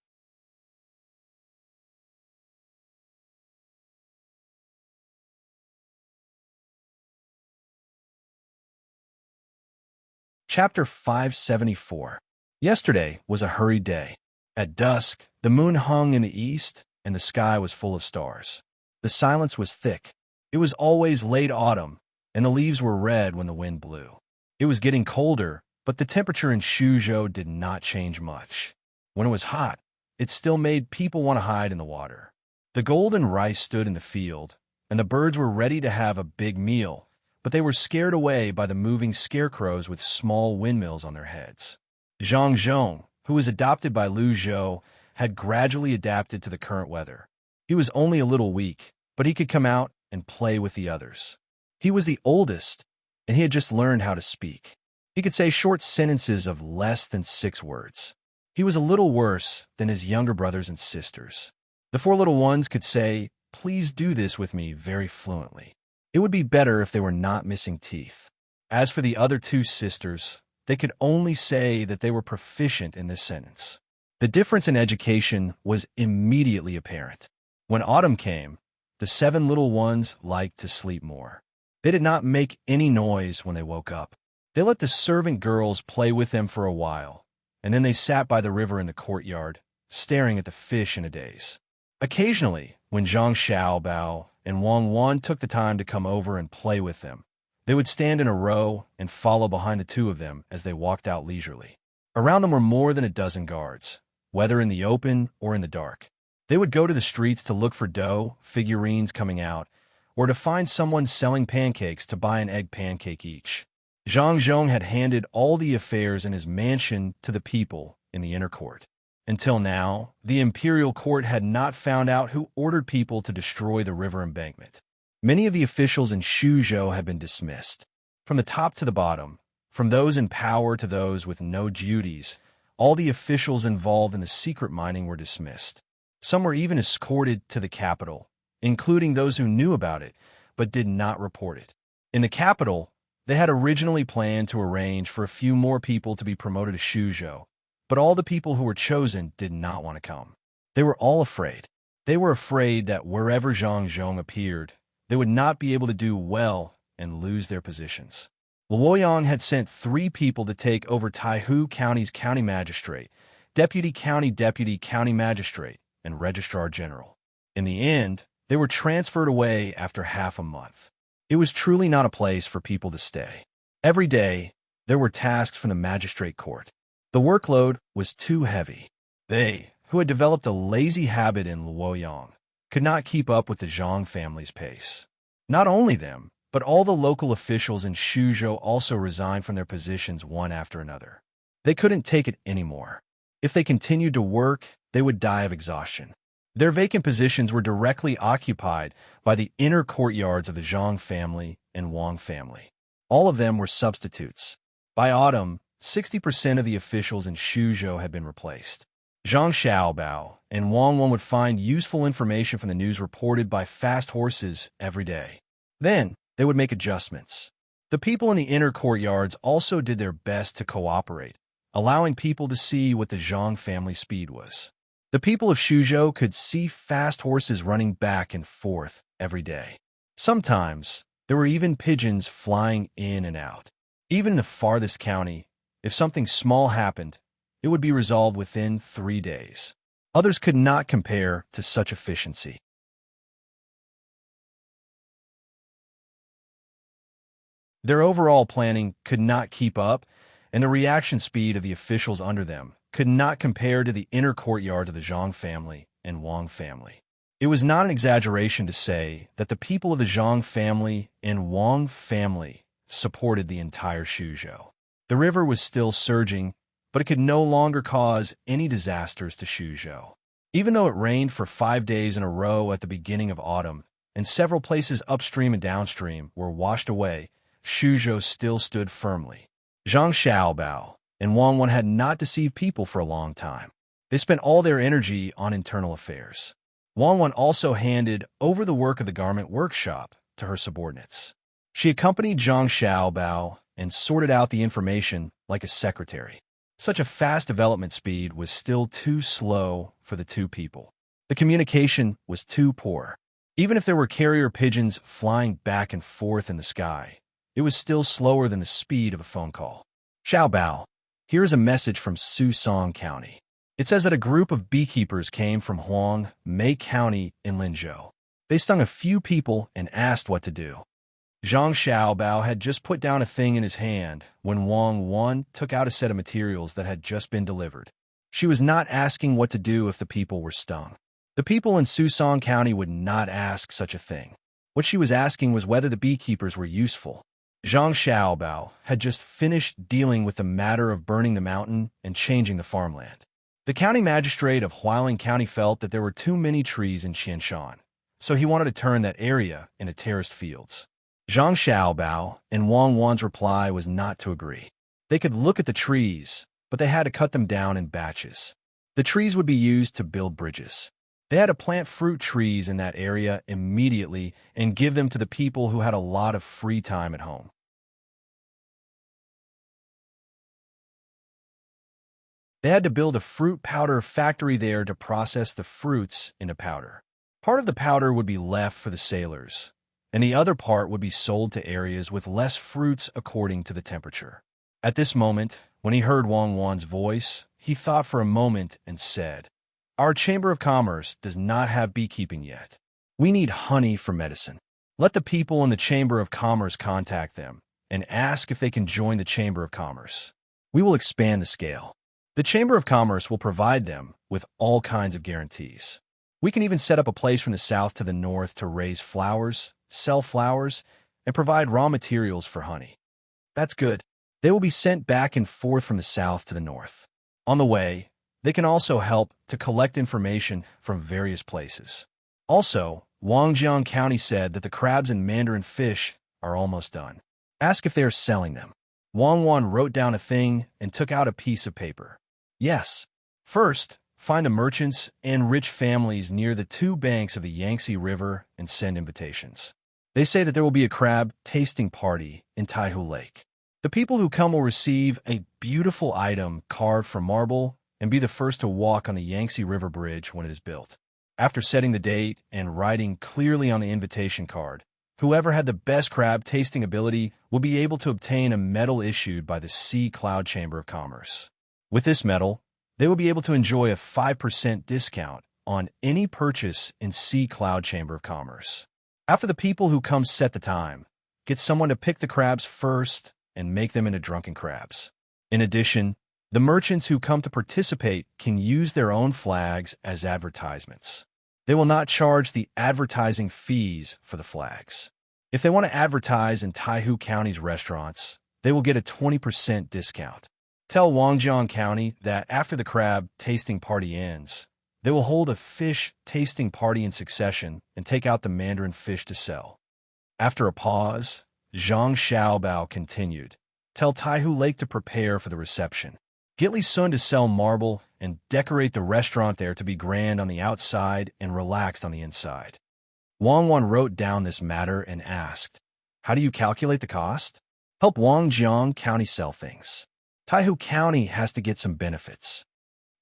Chapter 574. Yesterday was a hurried day. At dusk, the moon hung in the east, and the sky was full of stars. The silence was thick. It was always late autumn, and the leaves were red when the wind blew. It was getting colder, but the temperature in Shuzhou did not change much. When it was hot, it still made people want to hide in the water. The golden rice stood in the field, and the birds were ready to have a big meal, but they were scared away by the moving scarecrows with small windmills on their heads. Zhang Zhong, who was adopted by Lu Zhou, had gradually adapted to the current weather. He was only a little weak, but he could come out and play with the others. He was the oldest, and he had just learned how to speak. He could say short sentences of less than 6 words. He was a little worse than his younger brothers and sisters. The 4 little ones could say, "Please do this with me," very fluently. It would be better if they were not missing teeth. As for the other 2 sisters, they could only say that they were proficient in this sentence. The difference in education was immediately apparent. When autumn came, the 7 little ones liked to sleep more. They did not make any noise when they woke up. They let the servant girls play with them for a while, and then they sat by the river in the courtyard, staring at the fish in a daze. Occasionally, when Zhang Xiaobao and Wang Wan took the time to come over and play with them, they would stand in a row and follow behind the 2 of them as they walked out leisurely. Around them were more than a dozen guards, whether in the open or in the dark. They would go to the streets to look for dough, figurines coming out, or to find someone selling pancakes to buy an egg pancake each. Zhang Zhong had handed all the affairs in his mansion to the people in the inner court. Until now, the imperial court had not found out who ordered people to destroy the river embankment. Many of the officials in Shuzhou had been dismissed. From the top to the bottom, from those in power to those with no duties, all the officials involved in the secret mining were dismissed. Some were even escorted to the capital, including those who knew about it, but did not report it. In the capital, they had originally planned to arrange for a few more people to be promoted to Shuzhou, but all the people who were chosen did not want to come. They were all afraid. They were afraid that wherever Zhang Zhong appeared, they would not be able to do well and lose their positions. Luoyang had sent 3 people to take over Taihu County's county magistrate, deputy county magistrate, and registrar general. In the end, they were transferred away after half a month. It was truly not a place for people to stay. Every day, there were tasks from the magistrate court. The workload was too heavy. They, who had developed a lazy habit in Luoyang, could not keep up with the Zhang family's pace. Not only them, but all the local officials in Shuzhou also resigned from their positions one after another. They couldn't take it anymore. If they continued to work, they would die of exhaustion. Their vacant positions were directly occupied by the inner courtyards of the Zhang family and Wang family. All of them were substitutes. By autumn, 60% of the officials in Shuzhou had been replaced. Zhang Xiaobao and Wang Wan would find useful information from the news reported by fast horses every day. Then, they would make adjustments. The people in the inner courtyards also did their best to cooperate, allowing people to see what the Zhang family speed was. The people of Shuzhou could see fast horses running back and forth every day. Sometimes, there were even pigeons flying in and out. Even in the farthest county, if something small happened, it would be resolved within 3 days. Others could not compare to such efficiency. Their overall planning could not keep up, and the reaction speed of the officials under them could not compare to the inner courtyard of the Zhang family and Wang family. It was not an exaggeration to say that the people of the Zhang family and Wang family supported the entire Shuzhou. The river was still surging, but it could no longer cause any disasters to Shuzhou. Even though it rained for 5 days in a row at the beginning of autumn, and several places upstream and downstream were washed away, Shuzhou still stood firmly. Zhang Xiaobao, and Wang Wan had not deceived people for a long time. They spent all their energy on internal affairs. Wang Wan also handed over the work of the garment workshop to her subordinates. She accompanied Zhang Xiaobao and sorted out the information like a secretary. Such a fast development speed was still too slow for the two people. The communication was too poor. Even if there were carrier pigeons flying back and forth in the sky, it was still slower than the speed of a phone call. Xiaobao, here is a message from Susong County. It says that a group of beekeepers came from Huang Mei County in Linzhou. They stung a few people and asked what to do. Zhang Xiaobao had just put down a thing in his hand when Wang Wan took out a set of materials that had just been delivered. She was not asking what to do if the people were stung. The people in Susong County would not ask such a thing. What she was asking was whether the beekeepers were useful. Zhang Xiaobao had just finished dealing with the matter of burning the mountain and changing the farmland. The county magistrate of Hualing County felt that there were too many trees in Qianshan, so he wanted to turn that area into terraced fields. Zhang Xiaobao and Wang Wan's reply was not to agree. They could look at the trees, but they had to cut them down in batches. The trees would be used to build bridges. They had to plant fruit trees in that area immediately and give them to the people who had a lot of free time at home. They had to build a fruit powder factory there to process the fruits into powder. Part of the powder would be left for the sailors, and the other part would be sold to areas with less fruits according to the temperature. At this moment, when he heard Wang Wan's voice, he thought for a moment and said, "Our Chamber of Commerce does not have beekeeping yet. We need honey for medicine. Let the people in the Chamber of Commerce contact them and ask if they can join the Chamber of Commerce. We will expand the scale. The Chamber of Commerce will provide them with all kinds of guarantees. We can even set up a place from the south to the north to raise flowers, sell flowers, and provide raw materials for honey. That's good. They will be sent back and forth from the south to the north. On the way, they can also help to collect information from various places." Also, Wangjiang County said that the crabs and mandarin fish are almost done. Ask if they are selling them. Wang Wan wrote down a thing and took out a piece of paper. Yes. First, find the merchants and rich families near the two banks of the Yangtze River and send invitations. They say that there will be a crab tasting party in Taihu Lake. The people who come will receive a beautiful item carved from marble and be the first to walk on the Yangtze River Bridge when it is built. After setting the date and writing clearly on the invitation card, whoever had the best crab tasting ability will be able to obtain a medal issued by the Sea Cloud Chamber of Commerce. With this medal, they will be able to enjoy a 5% discount on any purchase in Sea Cloud Chamber of Commerce. After the people who come set the time, get someone to pick the crabs first and make them into drunken crabs. In addition, the merchants who come to participate can use their own flags as advertisements. They will not charge the advertising fees for the flags. If they want to advertise in Taihu County's restaurants, they will get a 20% discount. Tell Wangjiang County that after the crab tasting party ends, they will hold a fish tasting party in succession and take out the mandarin fish to sell. After a pause, Zhang Xiaobao continued, "Tell Taihu Lake to prepare for the reception. Get Li Sun to sell marble and decorate the restaurant there to be grand on the outside and relaxed on the inside." Wang Wan wrote down this matter and asked, "How do you calculate the cost?" "Help Wangjiang County sell things. Taihu County has to get some benefits."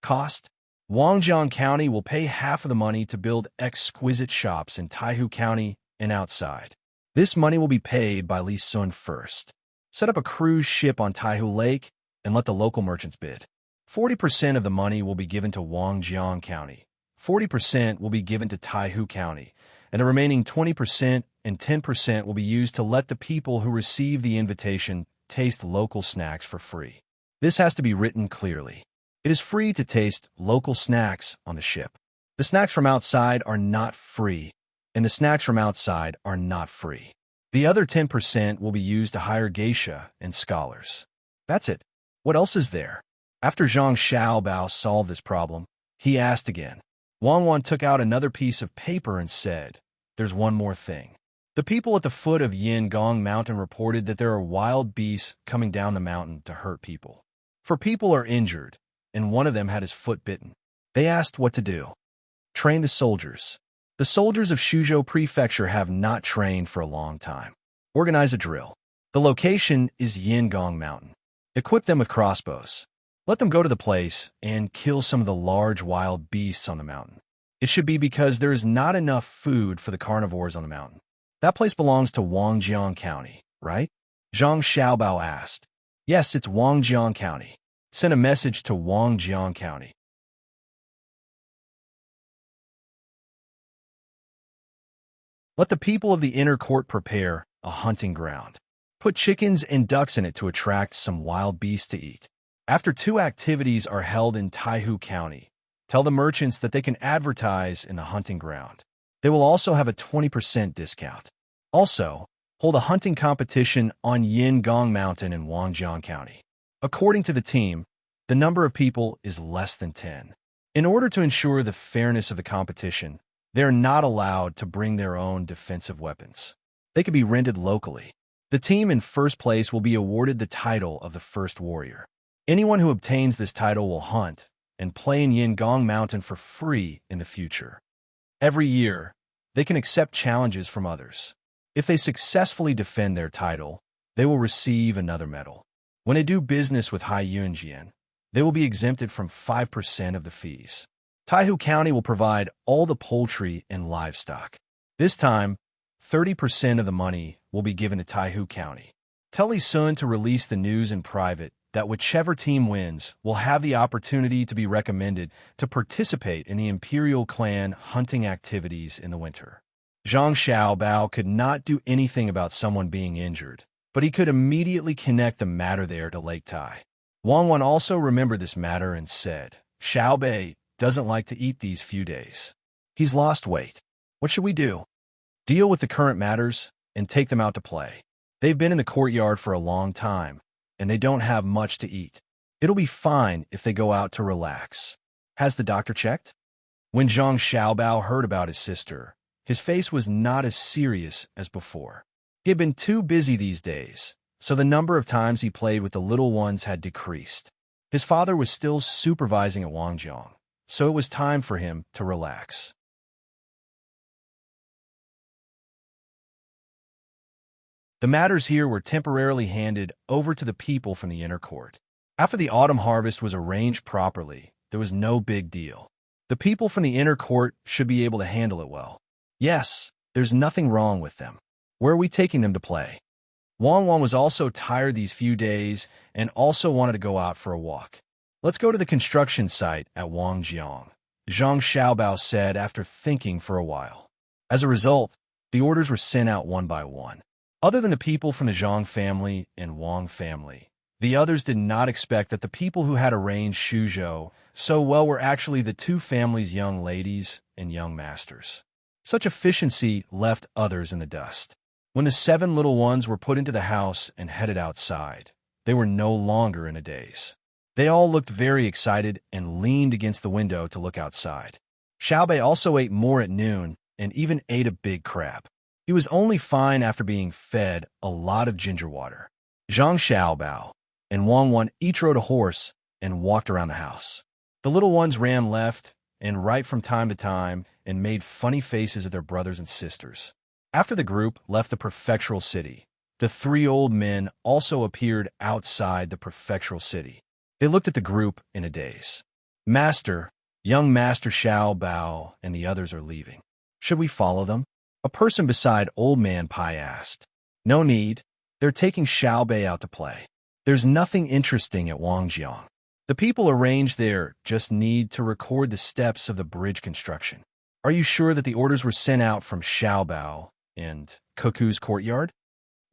"Cost? Wangjiang County will pay half of the money to build exquisite shops in Taihu County and outside. This money will be paid by Li Sun first. Set up a cruise ship on Taihu Lake and let the local merchants bid. 40% of the money will be given to Wangjiang County. 40% will be given to Taihu County, and the remaining 20% and 10% will be used to let the people who receive the invitation taste local snacks for free. This has to be written clearly. It is free to taste local snacks on the ship. The snacks from outside are not free, and the snacks from outside are not free. The other 10% will be used to hire geisha and scholars. That's it. What else is there?" After Zhang Xiaobao solved this problem, he asked again. Wang Wan took out another piece of paper and said, "There's one more thing. The people at the foot of Yin Gong Mountain reported that there are wild beasts coming down the mountain to hurt people. For people are injured, and one of them had his foot bitten. They asked what to do. Train the soldiers. The soldiers of Shuzhou Prefecture have not trained for a long time. Organize a drill. The location is Yingong Mountain. Equip them with crossbows. Let them go to the place and kill some of the large wild beasts on the mountain. It should be because there is not enough food for the carnivores on the mountain. That place belongs to Wangjiang County, right? Zhang Xiaobao asked. Yes, it's Wangjiang County. Send a message to Wangjiang County. Let the people of the inner court prepare a hunting ground. Put chickens and ducks in it to attract some wild beasts to eat. After 2 activities are held in Taihu County, tell the merchants that they can advertise in the hunting ground. They will also have a 20% discount. Also, hold a hunting competition on Yingong Mountain in Wangjiang County. According to the team, the number of people is less than 10. In order to ensure the fairness of the competition, they are not allowed to bring their own defensive weapons. They can be rented locally. The team in first place will be awarded the title of the first warrior. Anyone who obtains this title will hunt and play in Yingong Mountain for free in the future. Every year, they can accept challenges from others. If they successfully defend their title, they will receive another medal. When they do business with Hai Yunjian, they will be exempted from 5% of the fees. Taihu County will provide all the poultry and livestock. This time, 30% of the money will be given to Taihu County. Tell Li Sun to release the news in private that whichever team wins will have the opportunity to be recommended to participate in the Imperial Clan hunting activities in the winter. Zhang Xiaobao could not do anything about someone being injured, but he could immediately connect the matter there to Lake Tai. Wang Wan also remembered this matter and said, Xiaobei doesn't like to eat these few days. He's lost weight. What should we do? Deal with the current matters and take them out to play. They've been in the courtyard for a long time, and they don't have much to eat. It'll be fine if they go out to relax. Has the doctor checked? When Zhang Xiaobao heard about his sister, his face was not as serious as before. He had been too busy these days, so the number of times he played with the little ones had decreased. His father was still supervising at Wangjiang, so it was time for him to relax. The matters here were temporarily handed over to the people from the inner court. After the autumn harvest was arranged properly, there was no big deal. The people from the inner court should be able to handle it well. Yes, there's nothing wrong with them. Where are we taking them to play? Wang Wan was also tired these few days and also wanted to go out for a walk. Let's go to the construction site at Wangjiang, Zhang Xiaobao said after thinking for a while. As a result, the orders were sent out one by one. Other than the people from the Zhang family and Wang family, the others did not expect that the people who had arranged Shuzhou so well were actually the 2 families' young ladies and young masters. Such efficiency left others in the dust. When the 7 little ones were put into the house and headed outside, they were no longer in a daze. They all looked very excited and leaned against the window to look outside. Xiaobei also ate more at noon and even ate a big crab. He was only fine after being fed a lot of ginger water. Zhang Xiaobao and Wang Wan each rode a horse and walked around the house. The little ones ran left and right from time to time and made funny faces at their brothers and sisters. After the group left the prefectural city, the 3 old men also appeared outside the prefectural city. They looked at the group in a daze. Master, young Master Xiaobao and the others are leaving. Should we follow them? A person beside Old Man Pai asked. No need. They're taking Xiaobei out to play. There's nothing interesting at Wangjiang. The people arranged there just need to record the steps of the bridge construction. Are you sure that the orders were sent out from Xiaobao and Cuckoo's courtyard?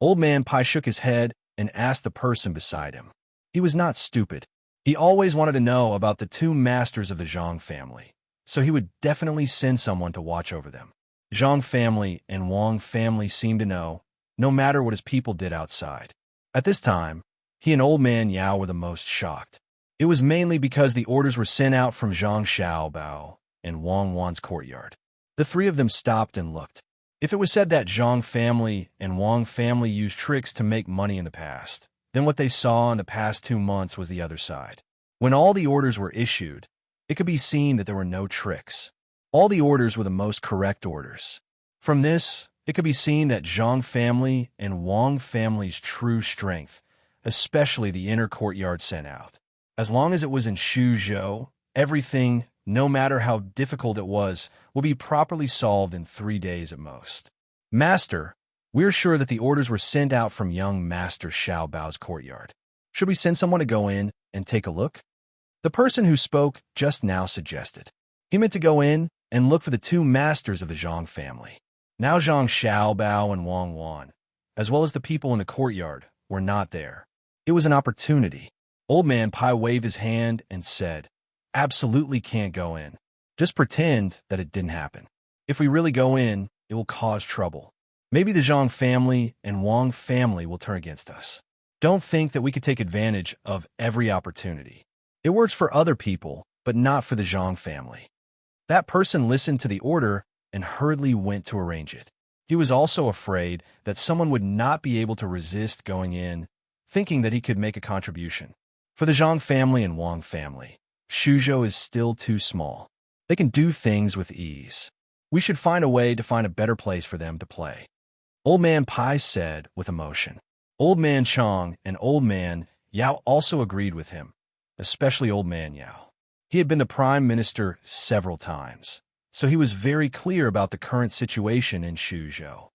Old Man Pai shook his head and asked the person beside him. He was not stupid. He always wanted to know about the 2 masters of the Zhang family, so he would definitely send someone to watch over them. Zhang family and Wang family seemed to know, no matter what his people did outside. At this time, he and Old Man Yao were the most shocked. It was mainly because the orders were sent out from Zhang Xiaobao and Wang Wan's courtyard. The 3 of them stopped and looked. If it was said that Zhang family and Wang family used tricks to make money in the past, Then what they saw in the past 2 months was the other side. When all the orders were issued, it could be seen that there were no tricks. All the orders were the most correct orders. From this, it could be seen that Zhang family and Wang family's true strength, especially the inner courtyard, sent out. As long as it was in Shuzhou, everything, no matter how difficult it was, will be properly solved in 3 days at most. Master, we're sure that the orders were sent out from young Master Xiao Bao's courtyard. Should we send someone to go in and take a look? The person who spoke just now suggested. He meant to go in and look for the 2 masters of the Zhang family. Now Zhang Xiaobao and Wang Wan, as well as the people in the courtyard, were not there. It was an opportunity. Old Man Pai waved his hand and said, "Absolutely can't go in. Just pretend that it didn't happen. If we really go in, it will cause trouble. Maybe the Zhang family and Wang family will turn against us. Don't think that we could take advantage of every opportunity. It works for other people, but not for the Zhang family." That person listened to the order and hurriedly went to arrange it. He was also afraid that someone would not be able to resist going in, thinking that he could make a contribution. For the Zhang family and Wang family, Shuzhou is still too small. They can do things with ease. We should find a way to find a better place for them to play. Old Man Pai said with emotion. Old Man Chang and Old Man Yao also agreed with him, especially Old Man Yao. He had been the prime minister several times, so he was very clear about the current situation in Shuzhou.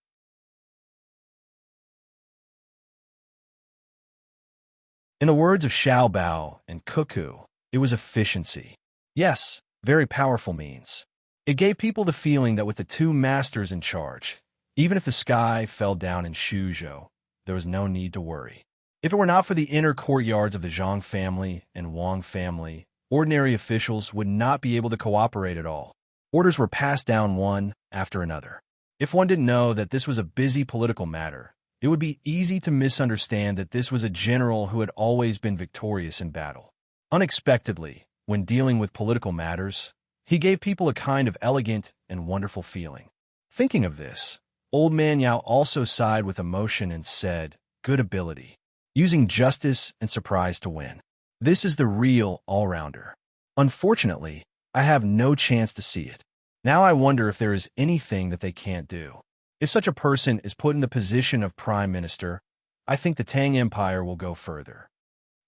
In the words of Xiao Bao and Cuckoo, it was efficiency. Yes, very powerful means. It gave people the feeling that with the 2 masters in charge, even if the sky fell down in Shuzhou, there was no need to worry. If it were not for the inner courtyards of the Zhang family and Wang family, ordinary officials would not be able to cooperate at all. Orders were passed down one after another. If one didn't know that this was a busy political matter, it would be easy to misunderstand that this was a general who had always been victorious in battle. Unexpectedly, when dealing with political matters, he gave people a kind of elegant and wonderful feeling. Thinking of this, Old Man Yao also sighed with emotion and said, "Good ability, using justice and surprise to win. This is the real all-rounder. Unfortunately, I have no chance to see it. Now I wonder if there is anything that they can't do. If such a person is put in the position of prime minister, I think the Tang Empire will go further."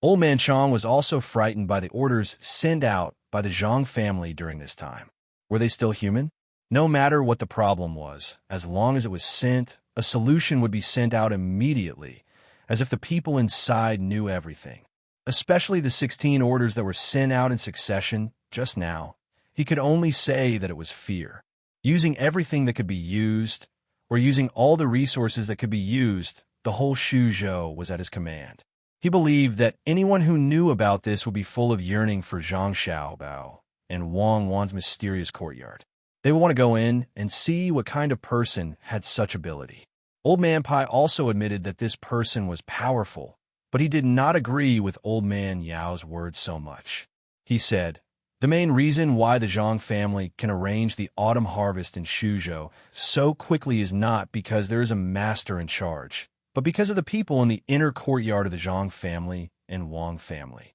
Old Man Chang was also frightened by the orders sent out by the Zhang family during this time. Were they still human? No matter what the problem was, as long as it was sent, a solution would be sent out immediately, as if the people inside knew everything. Especially the 16 orders that were sent out in succession just now. He could only say that it was fear. Using everything that could be used, or using all the resources that could be used, the whole Shuzhou was at his command. He believed that anyone who knew about this would be full of yearning for Zhang Xiaobao and Wang Wan's mysterious courtyard. They would want to go in and see what kind of person had such ability. Old Man Pai also admitted that this person was powerful, but he did not agree with Old Man Yao's words so much. He said, "The main reason why the Zhang family can arrange the autumn harvest in Shuzhou so quickly is not because there is a master in charge, but because of the people in the inner courtyard of the Zhang family and Wang family.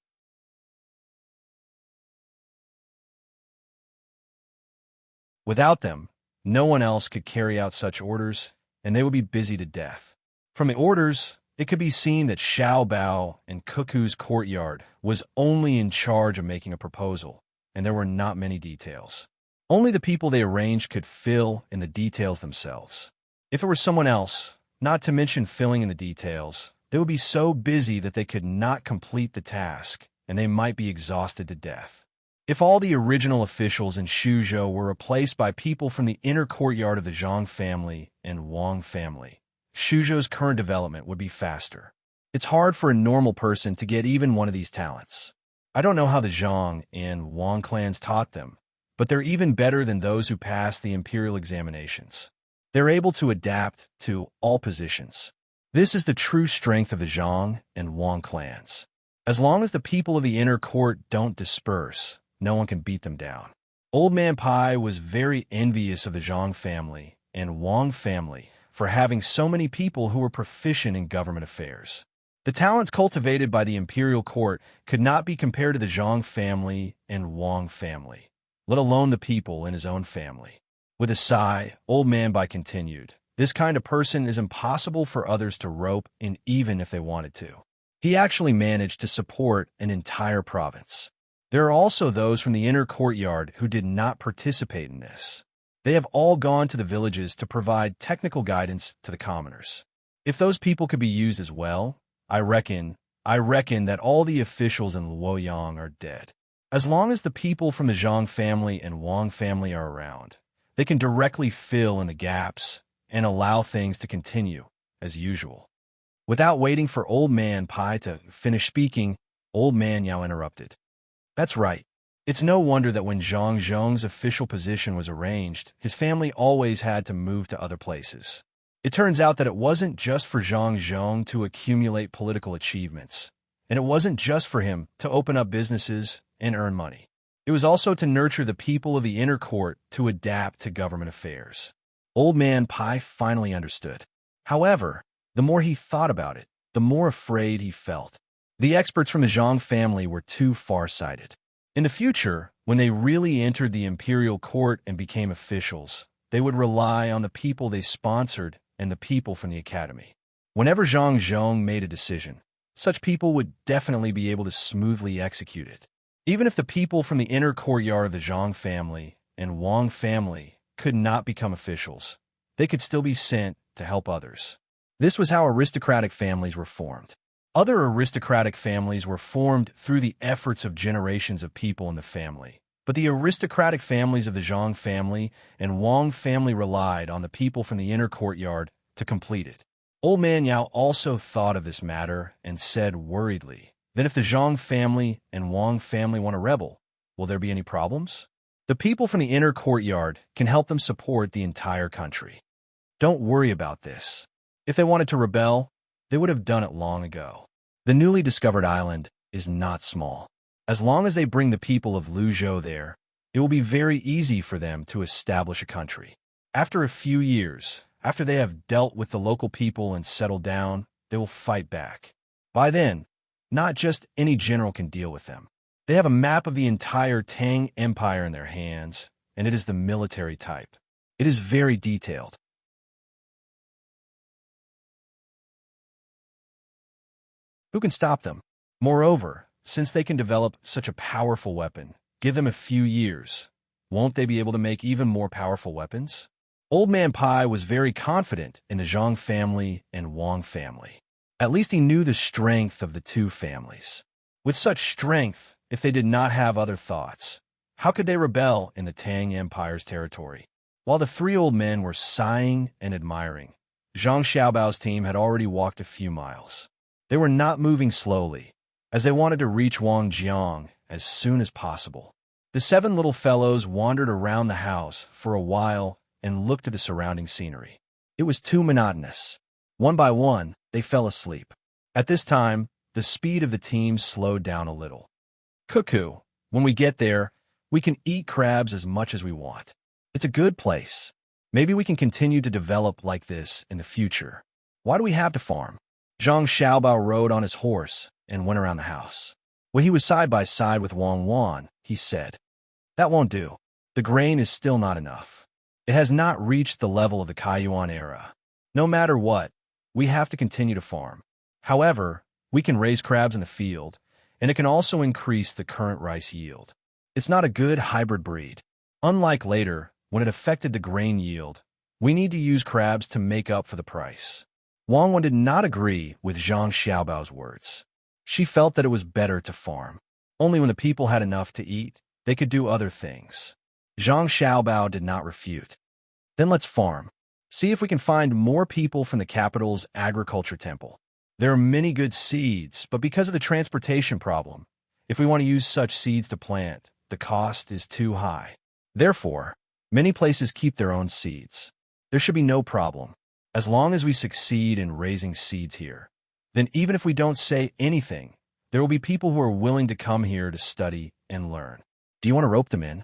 Without them, no one else could carry out such orders, and they would be busy to death." From the orders, it could be seen that Xiao Bao and Cuckoo's courtyard was only in charge of making a proposal, and there were not many details. Only the people they arranged could fill in the details themselves. If it were someone else, not to mention filling in the details, they would be so busy that they could not complete the task, and they might be exhausted to death. If all the original officials in Shuzhou were replaced by people from the inner courtyard of the Zhang family and Wang family, Shuzhou's current development would be faster. It's hard for a normal person to get even one of these talents. I don't know how the Zhang and Wang clans taught them, but they're even better than those who passed the imperial examinations. They're able to adapt to all positions. This is the true strength of the Zhang and Wang clans. As long as the people of the inner court don't disperse, no one can beat them down. Old Man Pai was very envious of the Zhang family and Wang family for having so many people who were proficient in government affairs. The talents cultivated by the imperial court could not be compared to the Zhang family and Wang family, let alone the people in his own family. With a sigh, Old Man Bai continued, "This kind of person is impossible for others to rope in even if they wanted to." He actually managed to support an entire province. There are also those from the inner courtyard who did not participate in this. They have all gone to the villages to provide technical guidance to the commoners. If those people could be used as well, I reckon that all the officials in Luoyang are dead. As long as the people from the Zhang family and Wang family are around, they can directly fill in the gaps and allow things to continue as usual. Without waiting for Old Man Pai to finish speaking, Old Man Yao interrupted. That's right. It's no wonder that when Zhang Zhong's official position was arranged, his family always had to move to other places. It turns out that it wasn't just for Zhang Zhong to accumulate political achievements, and it wasn't just for him to open up businesses and earn money. It was also to nurture the people of the inner court to adapt to government affairs. Old Man Pai finally understood. However, the more he thought about it, the more afraid he felt. The experts from the Zhang family were too far-sighted. In the future, when they really entered the imperial court and became officials, they would rely on the people they sponsored and the people from the academy. Whenever Zhang Zhong made a decision, such people would definitely be able to smoothly execute it. Even if the people from the inner courtyard of the Zhang family and Wang family could not become officials, they could still be sent to help others. This was how aristocratic families were formed. Other aristocratic families were formed through the efforts of generations of people in the family. But the aristocratic families of the Zhang family and Wang family relied on the people from the inner courtyard to complete it. Old Man Yao also thought of this matter and said worriedly, "Then if the Zhang family and Wang family want to rebel, will there be any problems? The people from the inner courtyard can help them support the entire country. Don't worry about this. If they wanted to rebel, they would have done it long ago. The newly discovered island is not small. As long as they bring the people of Luzhou there, it will be very easy for them to establish a country. After a few years, after they have dealt with the local people and settled down, they will fight back. By then, not just any general can deal with them. They have a map of the entire Tang Empire in their hands, and it is the military type. It is very detailed. Who can stop them? Moreover, since they can develop such a powerful weapon, give them a few years. Won't they be able to make even more powerful weapons?" Old Man Pai was very confident in the Zhang family and Wang family. At least he knew the strength of the two families. With such strength, if they did not have other thoughts, how could they rebel in the Tang Empire's territory? While the three old men were sighing and admiring, Zhang Xiaobao's team had already walked a few miles. They were not moving slowly, as they wanted to reach Wangjiang as soon as possible. The seven little fellows wandered around the house for a while and looked at the surrounding scenery. It was too monotonous. One by one, they fell asleep. At this time, the speed of the team slowed down a little. "Cuckoo, when we get there, we can eat crabs as much as we want. It's a good place. Maybe we can continue to develop like this in the future. Why do we have to farm?" Zhang Xiaobao rode on his horse and went around the house. When he was side by side with Wang Wan, he said, "That won't do. The grain is still not enough. It has not reached the level of the Kaiyuan era. No matter what, we have to continue to farm. However, we can raise crabs in the field, and it can also increase the current rice yield. It's not a good hybrid breed. Unlike later, when it affected the grain yield, we need to use crabs to make up for the price." Wang Wan did not agree with Zhang Xiaobao's words. She felt that it was better to farm. Only when the people had enough to eat, they could do other things. Zhang Xiaobao did not refute. "Then let's farm. See if we can find more people from the capital's agriculture temple. There are many good seeds, but because of the transportation problem, if we want to use such seeds to plant, the cost is too high. Therefore, many places keep their own seeds. There should be no problem. As long as we succeed in raising seeds here, then even if we don't say anything, there will be people who are willing to come here to study and learn. Do you want to rope them in?"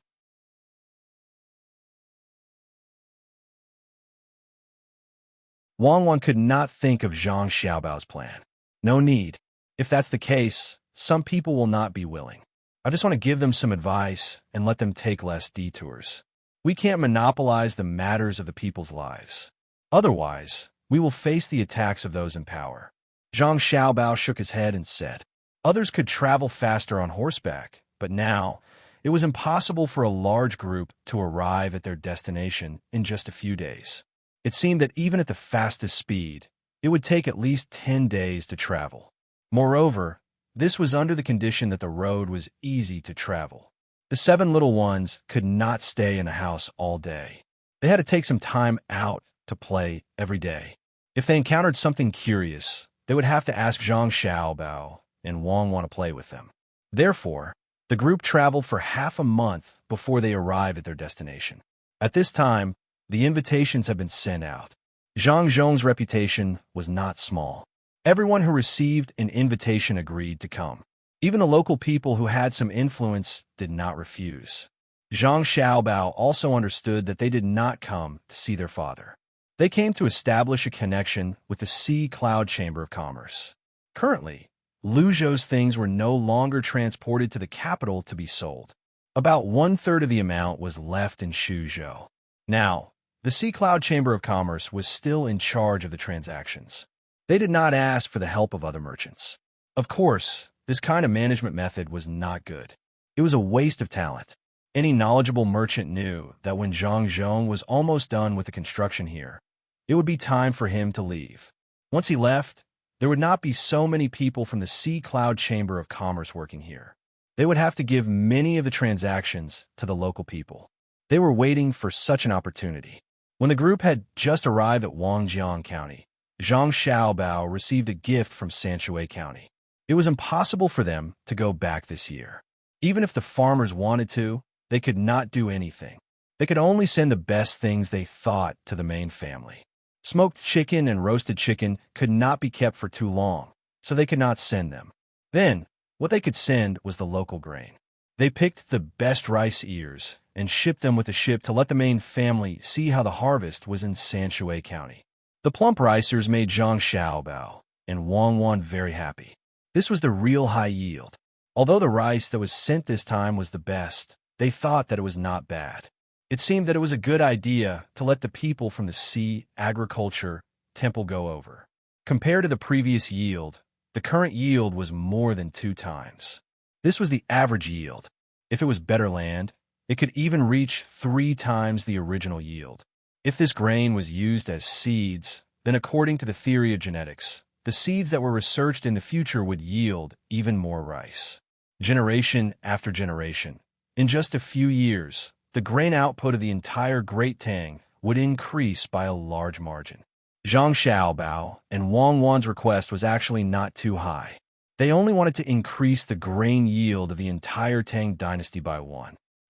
Wang Wan could not think of Zhang Xiaobao's plan. No need. If that's the case, some people will not be willing. I just want to give them some advice and let them take less detours. We can't monopolize the matters of the people's lives. Otherwise, we will face the attacks of those in power. Zhang Xiaobao shook his head and said, others could travel faster on horseback, but now it was impossible for a large group to arrive at their destination in just a few days. It seemed that even at the fastest speed, it would take at least 10 days to travel. Moreover, this was under the condition that the road was easy to travel. The 7 little ones could not stay in the house all day. They had to take some time out to play every day. If they encountered something curious, they would have to ask Zhang Xiaobao and Wang want to play with them. Therefore, the group traveled for half a month before they arrived at their destination. At this time, the invitations had been sent out. Zhang Zhong's reputation was not small. Everyone who received an invitation agreed to come. Even the local people who had some influence did not refuse. Zhang Xiaobao also understood that they did not come to see their father. They came to establish a connection with the Sea Cloud Chamber of Commerce. Currently, Lu Zhou's things were no longer transported to the capital to be sold. About 1/3 of the amount was left in Shuzhou. Now, the Sea Cloud Chamber of Commerce was still in charge of the transactions. They did not ask for the help of other merchants. Of course, this kind of management method was not good. It was a waste of talent. Any knowledgeable merchant knew that when Zhang Zhong was almost done with the construction here, it would be time for him to leave. Once he left, there would not be so many people from the Sea Cloud Chamber of Commerce working here. They would have to give many of the transactions to the local people. They were waiting for such an opportunity. When the group had just arrived at Wangjiang County, Zhang Xiaobao received a gift from Sanshui County. It was impossible for them to go back this year. Even if the farmers wanted to, they could not do anything. They could only send the best things they thought to the main family. Smoked chicken and roasted chicken could not be kept for too long, so they could not send them. Then, what they could send was the local grain. They picked the best rice ears and shipped them with a ship to let the main family see how the harvest was in Sanshui County. The plump ricers made Zhang Xiaobao and Wang Wan very happy. This was the real high yield. Although the rice that was sent this time was the best, they thought that it was not bad. It seemed that it was a good idea to let the people from the Sea Agriculture Temple go over. Compared to the previous yield, the current yield was more than 2 times. This was the average yield. If it was better land, it could even reach 3 times the original yield. If this grain was used as seeds, then according to the theory of genetics, the seeds that were researched in the future would yield even more rice. Generation after generation, in just a few years, the grain output of the entire Great Tang would increase by a large margin. Zhang Xiaobao and Wang Wan's request was actually not too high. They only wanted to increase the grain yield of the entire Tang dynasty by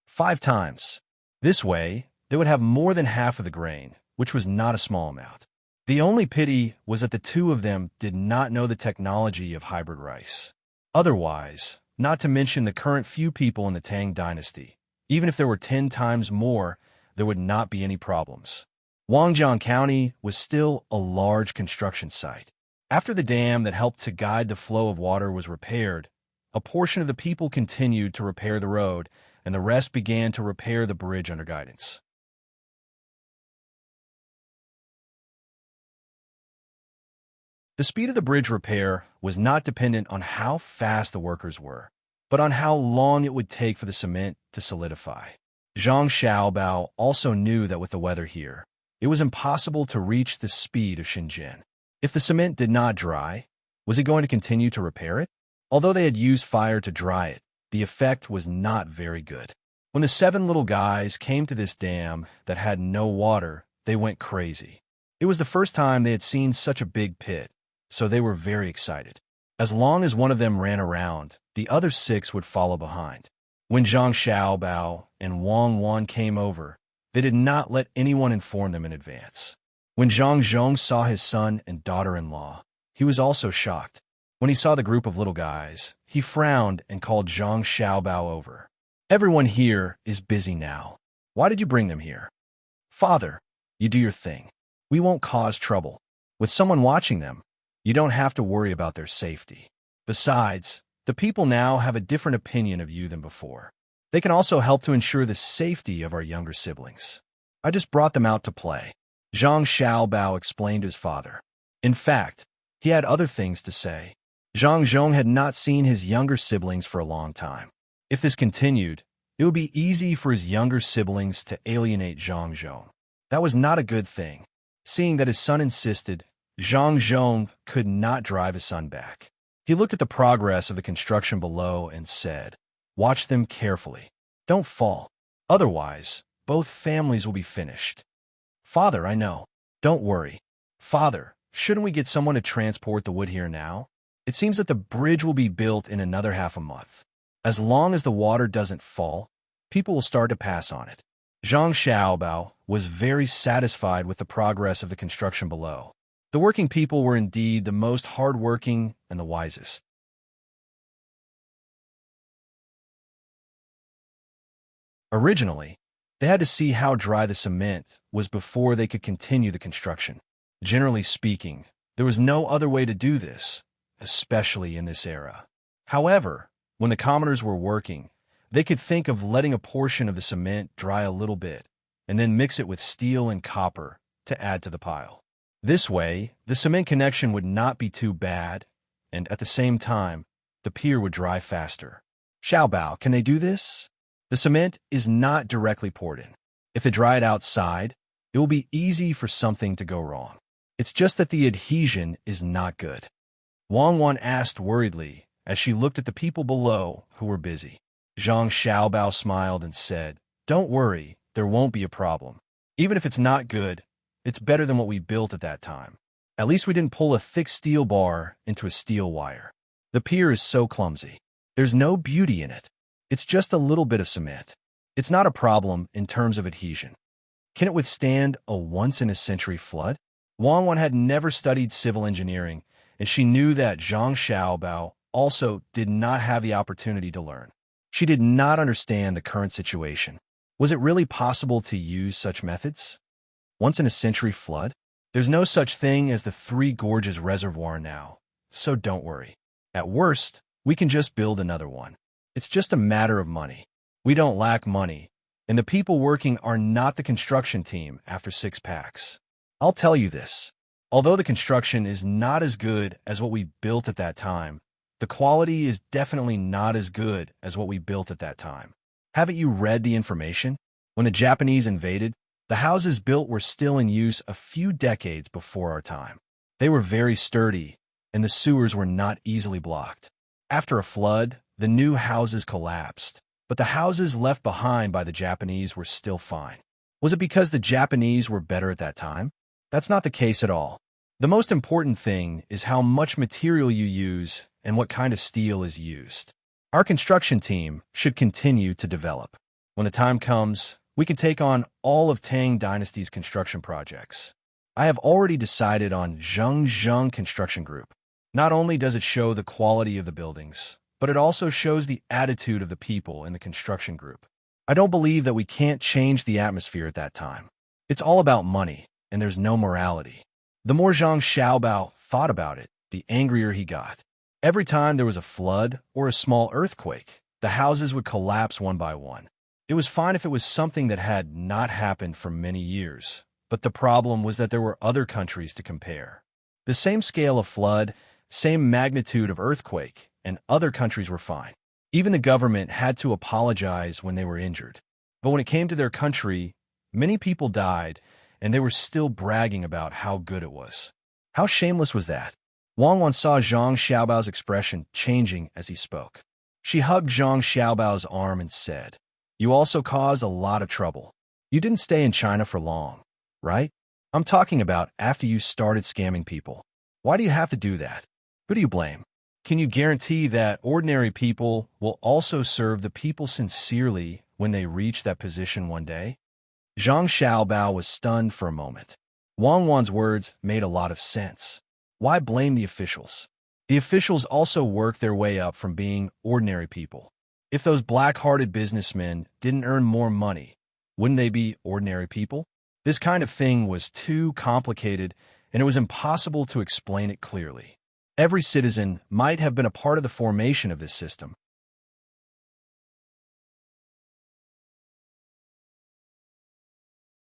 5 times. This way, they would have more than half of the grain, which was not a small amount. The only pity was that the 2 of them did not know the technology of hybrid rice. Otherwise, not to mention the current few people in the Tang dynasty, even if there were 10 times more, there would not be any problems. Wangjiang County was still a large construction site. After the dam that helped to guide the flow of water was repaired, a portion of the people continued to repair the road, and the rest began to repair the bridge under guidance. The speed of the bridge repair was not dependent on how fast the workers were, but on how long it would take for the cement to solidify. Zhang Xiaobao also knew that with the weather here, it was impossible to reach the speed of Shenzhen. If the cement did not dry, was he going to continue to repair it? Although they had used fire to dry it, the effect was not very good. When the 7 little guys came to this dam that had no water, they went crazy. It was the first time they had seen such a big pit, so they were very excited. As long as one of them ran around, the other 6 would follow behind. When Zhang Xiaobao and Wang Wan came over, they did not let anyone inform them in advance. When Zhang Zhong saw his son and daughter-in-law, he was also shocked. When he saw the group of little guys, he frowned and called Zhang Xiaobao over. Everyone here is busy now. Why did you bring them here? Father, you do your thing. We won't cause trouble. With someone watching them, You don't have to worry about their safety. Besides, the people now have a different opinion of you than before. They can also help to ensure the safety of our younger siblings. I just brought them out to play." Zhang Xiaobao explained to his father. In fact, he had other things to say. Zhang Zhong had not seen his younger siblings for a long time. If this continued, it would be easy for his younger siblings to alienate Zhang Zhong. That was not a good thing. Seeing that his son insisted, Zhang Zhong could not drive his son back. He looked at the progress of the construction below and said, "Watch them carefully. Don't fall. Otherwise, both families will be finished." "Father, I know. Don't worry." "Father, shouldn't we get someone to transport the wood here now? It seems that the bridge will be built in another half a month. As long as the water doesn't fall, people will start to pass on it." Zhang Xiaobao was very satisfied with the progress of the construction below. The working people were indeed the most hardworking and the wisest. Originally, they had to see how dry the cement was before they could continue the construction. Generally speaking, there was no other way to do this, especially in this era. However, when the commoners were working, they could think of letting a portion of the cement dry a little bit, and then mix it with steel and copper to add to the pile. This way, the cement connection would not be too bad, and at the same time, the pier would dry faster. "Xiaobao, can they do this?" The cement is not directly poured in. If they dry it outside, it will be easy for something to go wrong. It's just that the adhesion is not good. Wang Wan asked worriedly as she looked at the people below who were busy. Zhang Xiaobao smiled and said, "Don't worry, there won't be a problem. Even if it's not good, it's better than what we built at that time. At least we didn't pull a thick steel bar into a steel wire. The pier is so clumsy. There's no beauty in it. It's just a little bit of cement. It's not a problem in terms of adhesion. Can it withstand a once-in-a-century flood?" Wang Wan had never studied civil engineering, and she knew that Zhang Xiaobao also did not have the opportunity to learn. She did not understand the current situation. Was it really possible to use such methods? Once-in-a-century flood? There's no such thing as the Three Gorges Reservoir now, so don't worry. At worst, we can just build another one. It's just a matter of money. We don't lack money, and the people working are not the construction team after 6 packs. I'll tell you this. Although the construction is not as good as what we built at that time, the quality is definitely not as good as what we built at that time. Haven't you read the information? When the Japanese invaded, the houses built were still in use a few decades before our time. They were very sturdy, and the sewers were not easily blocked. After a flood, the new houses collapsed, but the houses left behind by the Japanese were still fine. Was it because the Japanese were better at that time? That's not the case at all. The most important thing is how much material you use and what kind of steel is used. Our construction team should continue to develop. When the time comes, we can take on all of Tang Dynasty's construction projects. I have already decided on Zhengzheng Construction Group. Not only does it show the quality of the buildings, but it also shows the attitude of the people in the construction group. I don't believe that we can't change the atmosphere at that time. It's all about money, and there's no morality. The more Zhang Xiaobao thought about it, the angrier he got. Every time there was a flood or a small earthquake, the houses would collapse one by one. It was fine if it was something that had not happened for many years, but the problem was that there were other countries to compare. The same scale of flood, same magnitude of earthquake, and other countries were fine. Even the government had to apologize when they were injured. But when it came to their country, many people died, and they were still bragging about how good it was. How shameless was that? Wang Wan saw Zhang Xiaobao's expression changing as he spoke. She hugged Zhang Xiaobao's arm and said, "You also caused a lot of trouble. You didn't stay in China for long, right? I'm talking about after you started scamming people. Why do you have to do that? Who do you blame? Can you guarantee that ordinary people will also serve the people sincerely when they reach that position one day?" Zhang Xiaobao was stunned for a moment. Wang Wan's words made a lot of sense. Why blame the officials? The officials also work their way up from being ordinary people. If those black-hearted businessmen didn't earn more money, wouldn't they be ordinary people? This kind of thing was too complicated, and it was impossible to explain it clearly. Every citizen might have been a part of the formation of this system.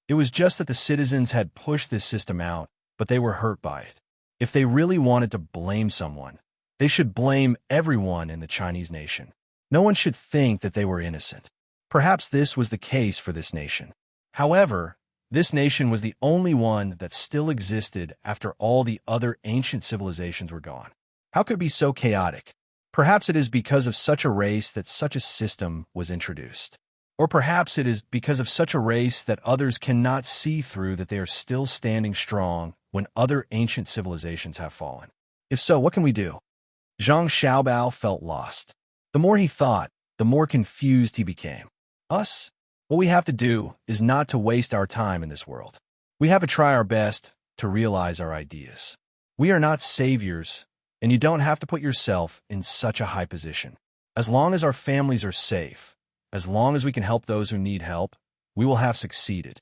It was just that the citizens had pushed this system out, but they were hurt by it. If they really wanted to blame someone, they should blame everyone in the Chinese nation. No one should think that they were innocent. Perhaps this was the case for this nation. However, this nation was the only one that still existed after all the other ancient civilizations were gone. How could it be so chaotic? Perhaps it is because of such a race that such a system was introduced. Or perhaps it is because of such a race that others cannot see through that they are still standing strong when other ancient civilizations have fallen. If so, what can we do? Zhang Xiaobao felt lost. The more he thought, the more confused he became. Us? What we have to do is not to waste our time in this world. We have to try our best to realize our ideas. We are not saviors, and you don't have to put yourself in such a high position. As long as our families are safe, as long as we can help those who need help, we will have succeeded.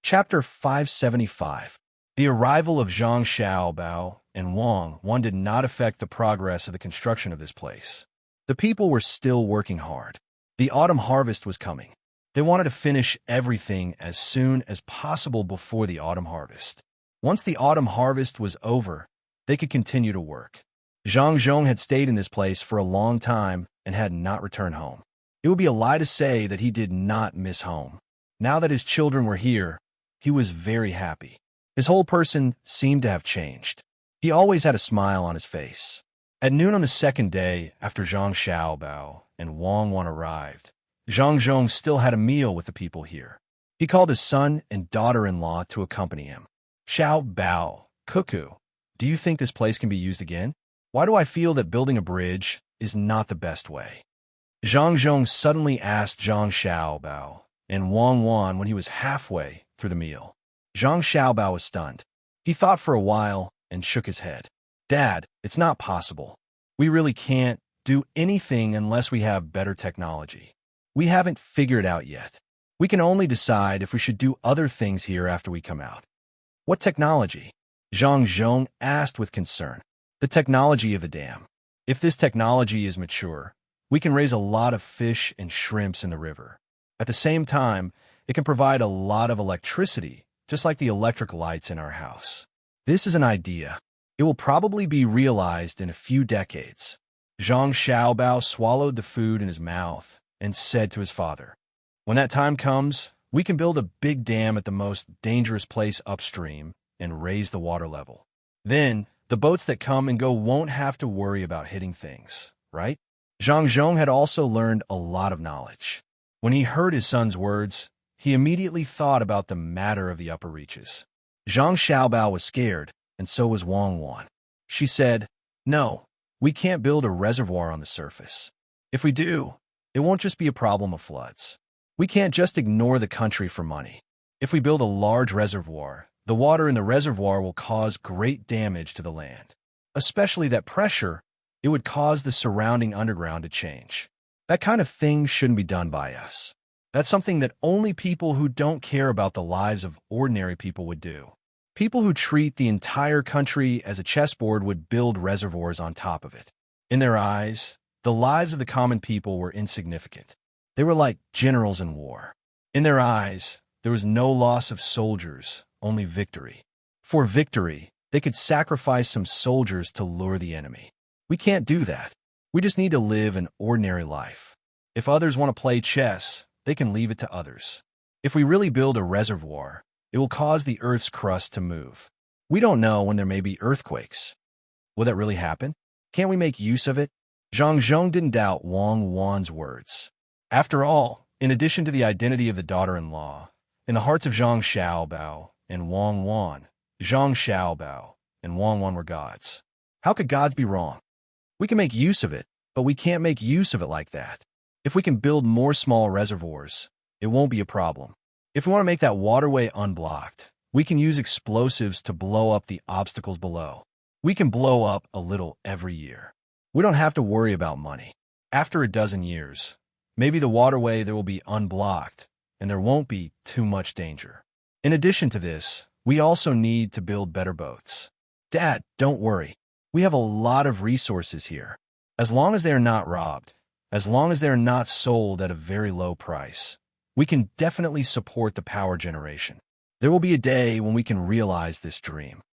Chapter 575. The arrival of Zhang Xiaobao and Wang Wan did not affect the progress of the construction of this place. The people were still working hard. The autumn harvest was coming. They wanted to finish everything as soon as possible before the autumn harvest. Once the autumn harvest was over, they could continue to work. Zhang Zhong had stayed in this place for a long time and had not returned home. It would be a lie to say that he did not miss home. Now that his children were here, he was very happy. His whole person seemed to have changed. He always had a smile on his face. At noon on the second day after Zhang Xiaobao and Wang Wan arrived, Zhang Zhong still had a meal with the people here. He called his son and daughter-in-law to accompany him. Xiaobao, Cuckoo, do you think this place can be used again? Why do I feel that building a bridge is not the best way? Zhang Zhong suddenly asked Zhang Xiaobao and Wang Wan when he was halfway through the meal. Zhang Xiaobao was stunned. He thought for a while and shook his head. Dad, it's not possible. We really can't do anything unless we have better technology. We haven't figured it out yet. We can only decide if we should do other things here after we come out. What technology? Zhang Zhong asked with concern. The technology of the dam. If this technology is mature, we can raise a lot of fish and shrimps in the river. At the same time, it can provide a lot of electricity, just like the electric lights in our house. This is an idea. It will probably be realized in a few decades. Zhang Xiaobao swallowed the food in his mouth and said to his father, when that time comes, we can build a big dam at the most dangerous place upstream and raise the water level. Then, the boats that come and go won't have to worry about hitting things, right? Zhang Zhong had also learned a lot of knowledge. When he heard his son's words, he immediately thought about the matter of the upper reaches. Zhang Xiaobao was scared, and so was Wang Wan. She said, no, we can't build a reservoir on the surface. If we do, it won't just be a problem of floods. We can't just ignore the country for money. If we build a large reservoir, the water in the reservoir will cause great damage to the land. Especially that pressure, it would cause the surrounding underground to change. That kind of thing shouldn't be done by us. That's something that only people who don't care about the lives of ordinary people would do. People who treat the entire country as a chessboard would build reservoirs on top of it. In their eyes, the lives of the common people were insignificant. They were like generals in war. In their eyes, there was no loss of soldiers, only victory. For victory, they could sacrifice some soldiers to lure the enemy. We can't do that. We just need to live an ordinary life. If others want to play chess, they can leave it to others. If we really build a reservoir, it will cause the Earth's crust to move. We don't know when there may be earthquakes. Will that really happen? Can't we make use of it? Zhang Zhong didn't doubt Wang Wan's words. After all, in addition to the identity of the daughter-in-law, in the hearts of Zhang Xiaobao and Wang Wan, Zhang Xiaobao and Wang Wan were gods. How could gods be wrong? We can make use of it, but we can't make use of it like that. If we can build more small reservoirs, it won't be a problem. If we want to make that waterway unblocked, we can use explosives to blow up the obstacles below. We can blow up a little every year. We don't have to worry about money. After a dozen years, maybe the waterway there will be unblocked, and there won't be too much danger. In addition to this, we also need to build better boats. Dad, don't worry. We have a lot of resources here. As long as they are not robbed, as long as they are not sold at a very low price, we can definitely support the power generation. There will be a day when we can realize this dream.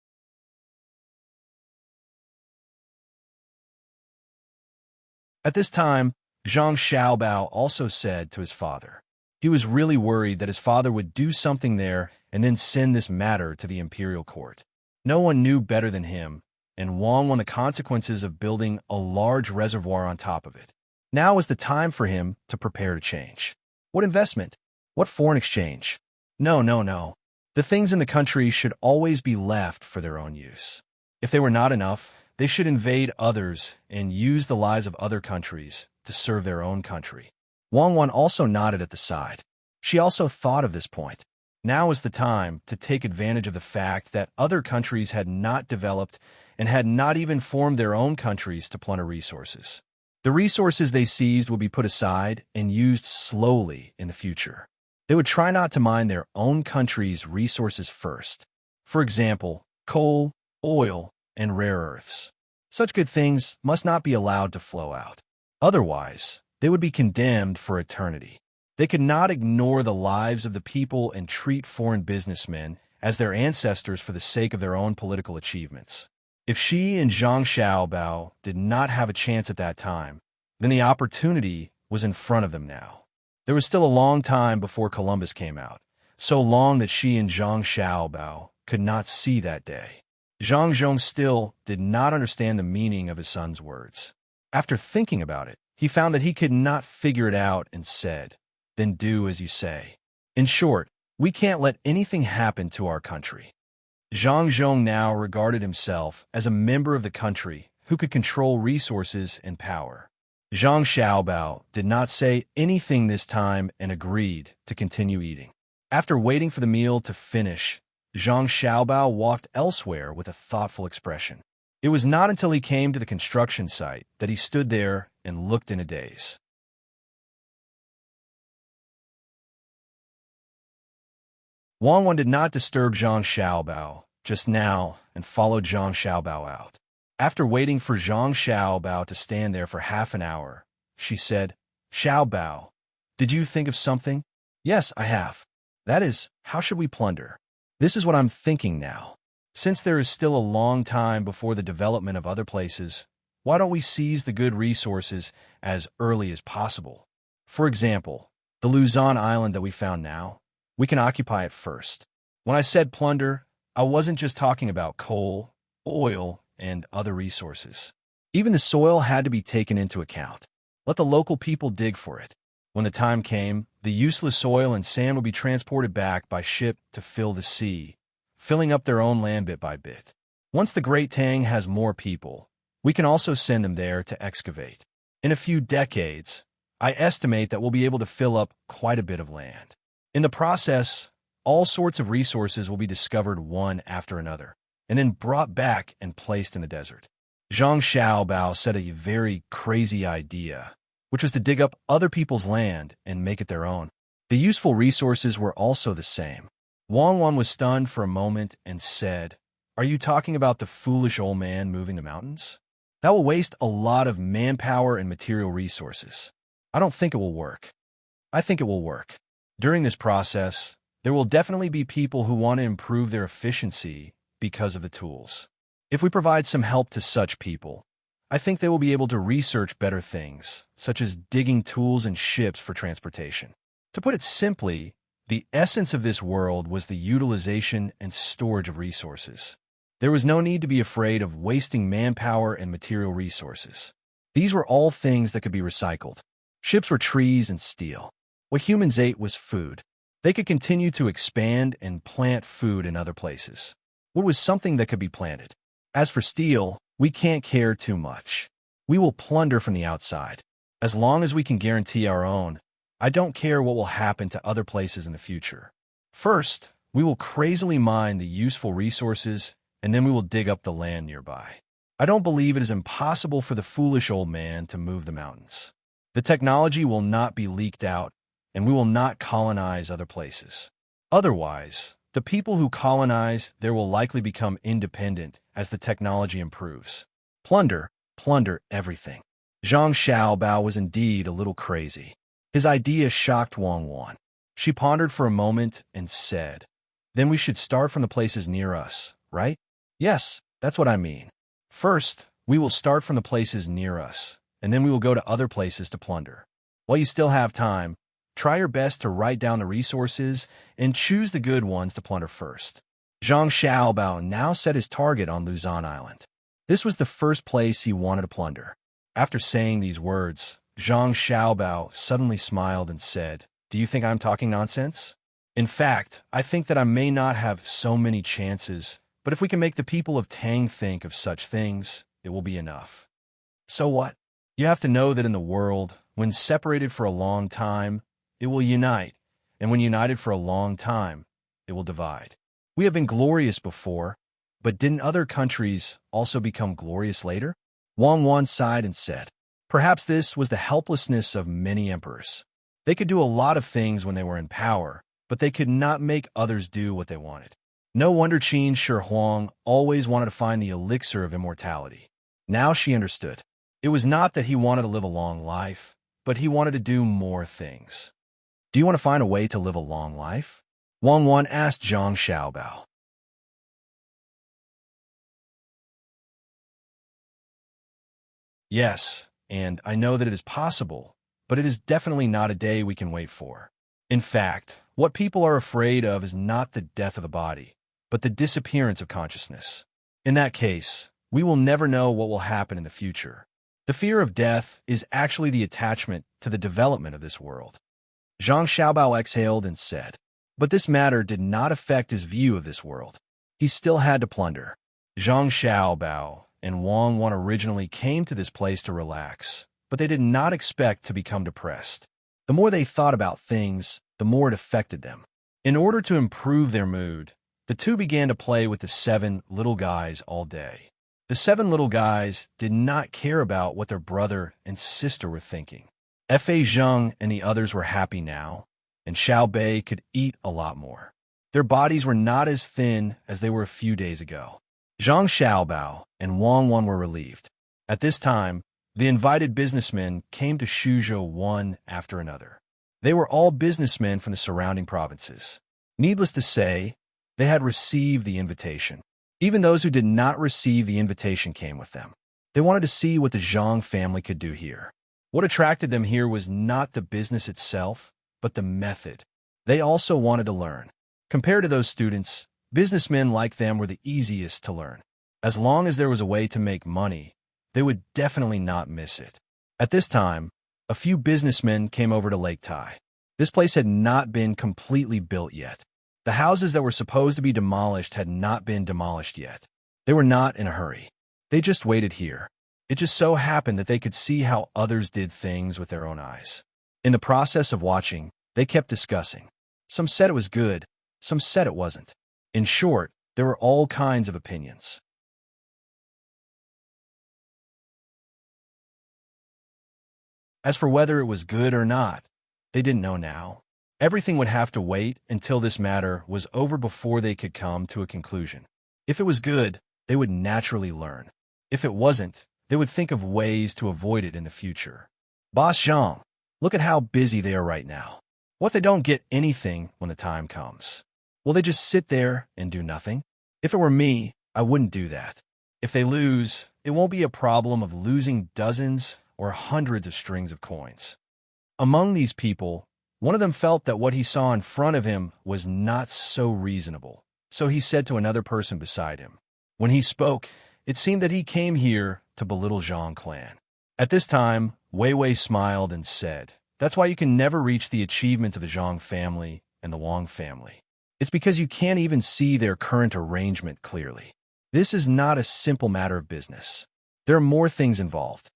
At this time, Zhang Xiaobao also said to his father. He was really worried that his father would do something there and then send this matter to the imperial court. No one knew better than him, and Wang won the consequences of building a large reservoir on top of it. Now was the time for him to prepare to change. What investment? What foreign exchange? No, no, no. The things in the country should always be left for their own use. If they were not enough, they should invade others and use the lives of other countries to serve their own country. Wang Wan also nodded at the side. She also thought of this point. Now is the time to take advantage of the fact that other countries had not developed and had not even formed their own countries to plunder resources. The resources they seized would be put aside and used slowly in the future. They would try not to mine their own country's resources first. For example, coal, oil, and rare earths. Such good things must not be allowed to flow out. Otherwise, they would be condemned for eternity. They could not ignore the lives of the people and treat foreign businessmen as their ancestors for the sake of their own political achievements. If she and Zhang Xiaobao did not have a chance at that time, then the opportunity was in front of them now. There was still a long time before Columbus came out, so long that she and Zhang Xiaobao could not see that day. Zhang Zhong still did not understand the meaning of his son's words. After thinking about it, he found that he could not figure it out and said, "Then do as you say." In short, we can't let anything happen to our country. Zhang Zhong now regarded himself as a member of the country who could control resources and power. Zhang Xiaobao did not say anything this time and agreed to continue eating. After waiting for the meal to finish, Zhang Xiaobao walked elsewhere with a thoughtful expression. It was not until he came to the construction site that he stood there and looked in a daze. Wang Wan did not disturb Zhang Xiaobao just now and followed Zhang Xiaobao out. After waiting for Zhang Xiaobao to stand there for half an hour, she said, "Xiaobao, did you think of something?" "Yes, I have. That is, how should we plunder? This is what I'm thinking now. Since there is still a long time before the development of other places, why don't we seize the good resources as early as possible? For example, the Luzon island that we found now, we can occupy it first. When I said plunder, I wasn't just talking about coal, oil, and other resources. Even the soil had to be taken into account. Let the local people dig for it. When the time came, the useless soil and sand would be transported back by ship to fill the sea, filling up their own land bit by bit. Once the Great Tang has more people, we can also send them there to excavate. In a few decades, I estimate that we'll be able to fill up quite a bit of land. In the process, all sorts of resources will be discovered one after another, and then brought back and placed in the desert. Zhang Xiaobao said a very crazy idea, which was to dig up other people's land and make it their own. The useful resources were also the same. Wang Wan was stunned for a moment and said, "Are you talking about the foolish old man moving the mountains? That will waste a lot of manpower and material resources. I don't think it will work." "I think it will work. During this process, there will definitely be people who want to improve their efficiency because of the tools. If we provide some help to such people, I think they will be able to research better things, such as digging tools and ships for transportation." To put it simply, the essence of this world was the utilization and storage of resources. There was no need to be afraid of wasting manpower and material resources. These were all things that could be recycled. Ships were trees and steel. What humans ate was food. They could continue to expand and plant food in other places. Wood was something that could be planted. As for steel, we can't care too much. We will plunder from the outside. As long as we can guarantee our own, I don't care what will happen to other places in the future. First, we will crazily mine the useful resources, and then we will dig up the land nearby. I don't believe it is impossible for the foolish old man to move the mountains. The technology will not be leaked out, and we will not colonize other places. Otherwise, the people who colonize there will likely become independent as the technology improves. Plunder, plunder everything. Zhang Xiaobao was indeed a little crazy. His idea shocked Wang Wan. She pondered for a moment and said, "Then we should start from the places near us, right?" "Yes, that's what I mean. First, we will start from the places near us, and then we will go to other places to plunder. While you still have time, try your best to write down the resources and choose the good ones to plunder first." Zhang Xiaobao now set his target on Luzon Island. This was the first place he wanted to plunder. After saying these words, Zhang Xiaobao suddenly smiled and said, "Do you think I'm talking nonsense? In fact, I think that I may not have so many chances, but if we can make the people of Tang think of such things, it will be enough." So what? You have to know that in the world, when separated for a long time, it will unite, and when united for a long time, it will divide. We have been glorious before, but didn't other countries also become glorious later? Wang Wan sighed and said, "Perhaps this was the helplessness of many emperors. They could do a lot of things when they were in power, but they could not make others do what they wanted. No wonder Qin Shi Huang always wanted to find the elixir of immortality." Now she understood. It was not that he wanted to live a long life, but he wanted to do more things. "Do you want to find a way to live a long life?" Wang Wan asked Zhang Xiaobao. "Yes, and I know that it is possible, but it is definitely not a day we can wait for. In fact, what people are afraid of is not the death of the body, but the disappearance of consciousness. In that case, we will never know what will happen in the future. The fear of death is actually the attachment to the development of this world." Zhang Xiaobao exhaled and said, but this matter did not affect his view of this world. He still had to plunder. Zhang Xiaobao and Wang Wan originally came to this place to relax, but they did not expect to become depressed. The more they thought about things, the more it affected them. In order to improve their mood, the two began to play with the 7 little guys all day. The 7 little guys did not care about what their brother and sister were thinking. Fa Zheng and the others were happy now, and Xiao Bei could eat a lot more. Their bodies were not as thin as they were a few days ago. Zhang Xiaobao and Wang Wan were relieved. At this time, the invited businessmen came to Suzhou one after another. They were all businessmen from the surrounding provinces. Needless to say, they had received the invitation. Even those who did not receive the invitation came with them. They wanted to see what the Zhang family could do here. What attracted them here was not the business itself, but the method. They also wanted to learn. Compared to those students, businessmen like them were the easiest to learn. As long as there was a way to make money, they would definitely not miss it. At this time, a few businessmen came over to Lake Tai. This place had not been completely built yet. The houses that were supposed to be demolished had not been demolished yet. They were not in a hurry. They just waited here. It just so happened that they could see how others did things with their own eyes. In the process of watching, they kept discussing. Some said it was good, some said it wasn't. In short, there were all kinds of opinions. As for whether it was good or not, they didn't know now. Everything would have to wait until this matter was over before they could come to a conclusion. If it was good, they would naturally learn. If it wasn't, they would think of ways to avoid it in the future. Boss Zhang, look at how busy they are right now. What if they don't get anything when the time comes? Will they just sit there and do nothing? If it were me, I wouldn't do that. If they lose, it won't be a problem of losing dozens or hundreds of strings of coins. Among these people, one of them felt that what he saw in front of him was not so reasonable, so he said to another person beside him. When he spoke, it seemed that he came here to belittle Zhang clan. At this time, Wei Wei smiled and said, "That's why you can never reach the achievements of the Zhang family and the Wang family. It's because you can't even see their current arrangement clearly. This is not a simple matter of business. There are more things involved."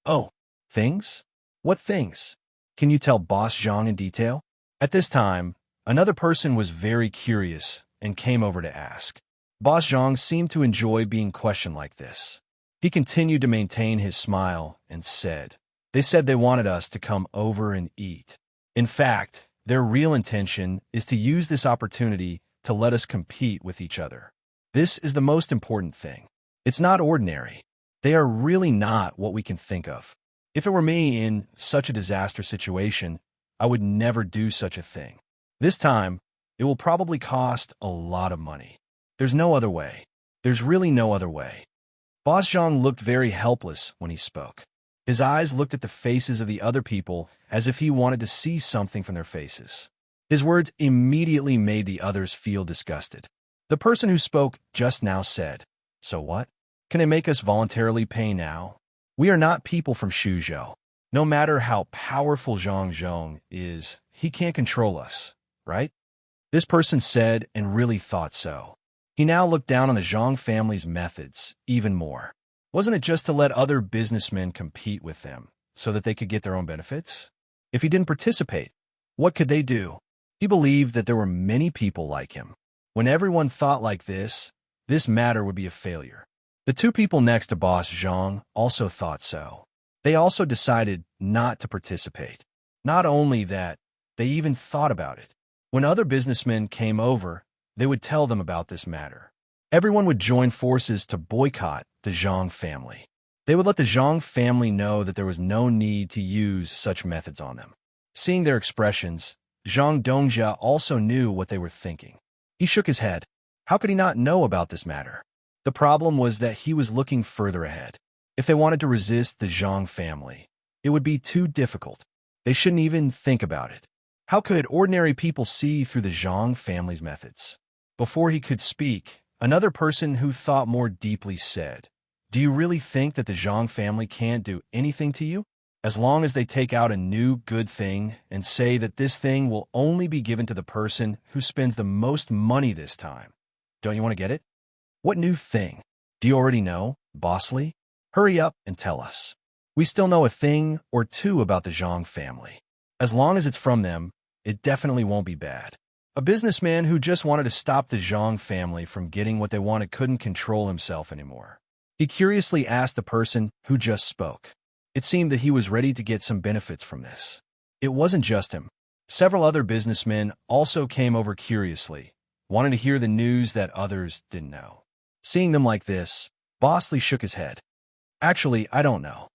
"Oh, things? What things? Can you tell Boss Zhang in detail?" At this time, another person was very curious and came over to ask. Boss Zhang seemed to enjoy being questioned like this. He continued to maintain his smile and said, "They said they wanted us to come over and eat. In fact, their real intention is to use this opportunity to let us compete with each other. This is the most important thing. It's not ordinary. They are really not what we can think of. If it were me in such a disaster situation, I would never do such a thing. This time, it will probably cost a lot of money. There's no other way. There's really no other way." Boss Zhang looked very helpless when he spoke. His eyes looked at the faces of the other people as if he wanted to see something from their faces. His words immediately made the others feel disgusted. The person who spoke just now said, "So what? Can they make us voluntarily pay now? We are not people from Shuzhou. No matter how powerful Zhang Zhong is, he can't control us, right?" This person said and really thought so. He now looked down on the Zhang family's methods even more. Wasn't it just to let other businessmen compete with them so that they could get their own benefits? If he didn't participate, what could they do? He believed that there were many people like him. When everyone thought like this matter would be a failure. The two people next to Boss Zhang also thought so. They also decided not to participate. Not only that, they even thought about it. When other businessmen came over, they would tell them about this matter. Everyone would join forces to boycott the Zhang family. They would let the Zhang family know that there was no need to use such methods on them. Seeing their expressions, Zhang Dongjia also knew what they were thinking. He shook his head. How could he not know about this matter? The problem was that he was looking further ahead. If they wanted to resist the Zhang family, it would be too difficult. They shouldn't even think about it. How could ordinary people see through the Zhang family's methods? Before he could speak, another person who thought more deeply said, "Do you really think that the Zhang family can't do anything to you? As long as they take out a new good thing and say that this thing will only be given to the person who spends the most money this time. Don't you want to get it? What new thing? Do you already know, Bossly? Hurry up and tell us. We still know a thing or two about the Zhang family. As long as it's from them, it definitely won't be bad." A businessman who just wanted to stop the Zhang family from getting what they wanted couldn't control himself anymore. He curiously asked the person who just spoke. It seemed that he was ready to get some benefits from this. It wasn't just him. Several other businessmen also came over curiously, wanting to hear the news that others didn't know. Seeing them like this, Bosley shook his head. "Actually, I don't know.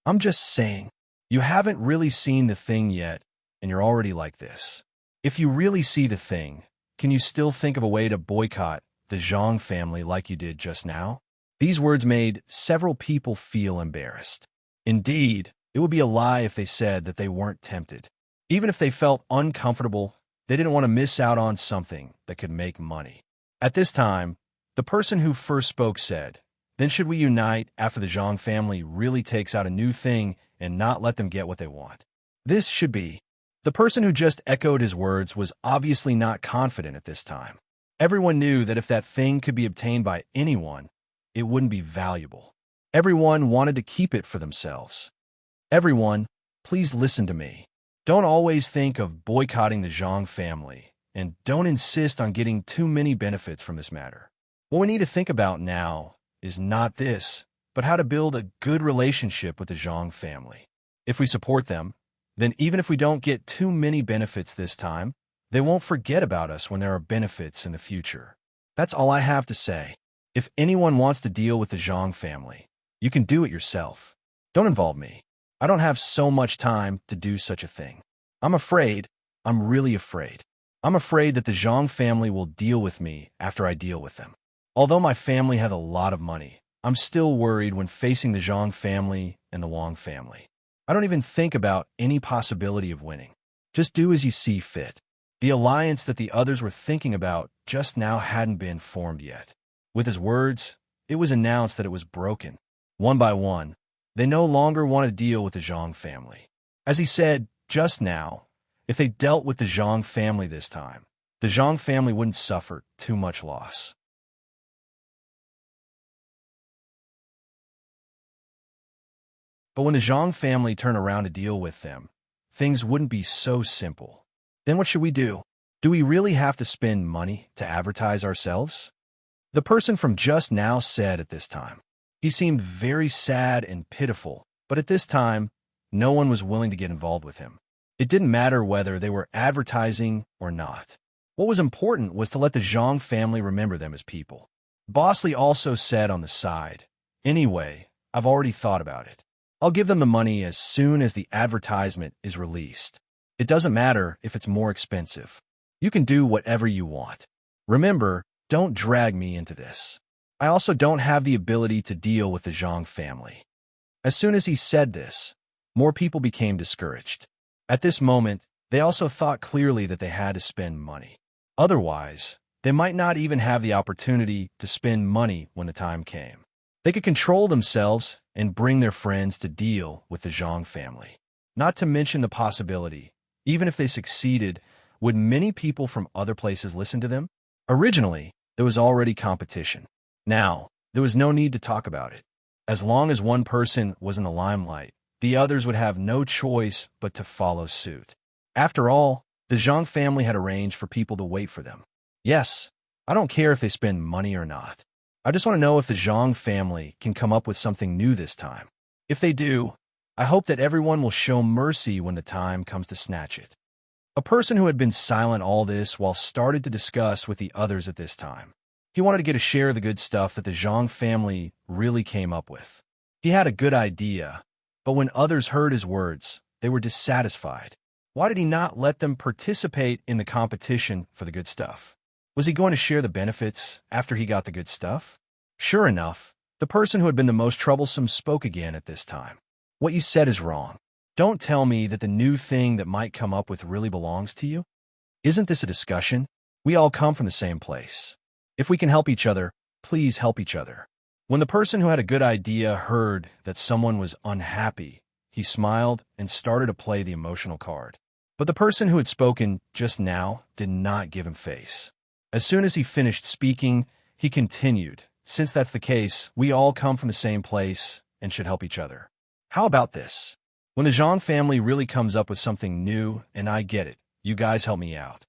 I'm just saying, you haven't really seen the thing yet, and you're already like this. If you really see the thing, can you still think of a way to boycott the Zhang family like you did just now?" These words made several people feel embarrassed. Indeed, it would be a lie if they said that they weren't tempted. Even if they felt uncomfortable, they didn't want to miss out on something that could make money. At this time, the person who first spoke said, "Then should we unite after the Zhang family really takes out a new thing and not let them get what they want? This should be." The person who just echoed his words was obviously not confident at this time. Everyone knew that if that thing could be obtained by anyone, it wouldn't be valuable. Everyone wanted to keep it for themselves. Everyone, please listen to me. Don't always think of boycotting the Zhang family, and don't insist on getting too many benefits from this matter. What we need to think about now is not this, but how to build a good relationship with the Zhang family. If we support them, then even if we don't get too many benefits this time, they won't forget about us when there are benefits in the future. That's all I have to say. If anyone wants to deal with the Zhang family, you can do it yourself. Don't involve me. I don't have so much time to do such a thing. I'm afraid, I'm really afraid. I'm afraid that the Zhang family will deal with me after I deal with them. Although my family has a lot of money, I'm still worried when facing the Zhang family and the Wang family. I don't even think about any possibility of winning. Just do as you see fit. The alliance that the others were thinking about just now hadn't been formed yet. With his words, it was announced that it was broken. One by one, they no longer want to deal with the Zhang family. As he said just now, if they dealt with the Zhang family this time, the Zhang family wouldn't suffer too much loss. But when the Zhang family turned around to deal with them, things wouldn't be so simple. Then what should we do? Do we really have to spend money to advertise ourselves? The person from just now said at this time. He seemed very sad and pitiful, but at this time, no one was willing to get involved with him. It didn't matter whether they were advertising or not. What was important was to let the Zhang family remember them as people. Bosley also said on the side, "Anyway, I've already thought about it. I'll give them the money as soon as the advertisement is released. It doesn't matter if it's more expensive. You can do whatever you want. Remember, don't drag me into this. I also don't have the ability to deal with the Zhang family." As soon as he said this, more people became discouraged. At this moment, they also thought clearly that they had to spend money. Otherwise, they might not even have the opportunity to spend money when the time came. They could control themselves and bring their friends to deal with the Zhang family. Not to mention the possibility, even if they succeeded, would many people from other places listen to them? Originally, there was already competition. Now, there was no need to talk about it. As long as one person was in the limelight, the others would have no choice but to follow suit. After all, the Zhang family had arranged for people to wait for them. Yes, I don't care if they spend money or not. I just want to know if the Zhang family can come up with something new this time. If they do, I hope that everyone will show mercy when the time comes to snatch it. A person who had been silent all this while started to discuss with the others at this time. He wanted to get a share of the good stuff that the Zhang family really came up with. He had a good idea, but when others heard his words, they were dissatisfied. Why did he not let them participate in the competition for the good stuff? Was he going to share the benefits after he got the good stuff? Sure enough, the person who had been the most troublesome spoke again at this time. What you said is wrong. Don't tell me that the new thing that might come up with really belongs to you. Isn't this a discussion? We all come from the same place. If we can help each other, please help each other. When the person who had a good idea heard that someone was unhappy, he smiled and started to play the emotional card. But the person who had spoken just now did not give him face. As soon as he finished speaking, he continued, "Since that's the case, we all come from the same place and should help each other. How about this? When the Zhang family really comes up with something new and I get it, you guys help me out."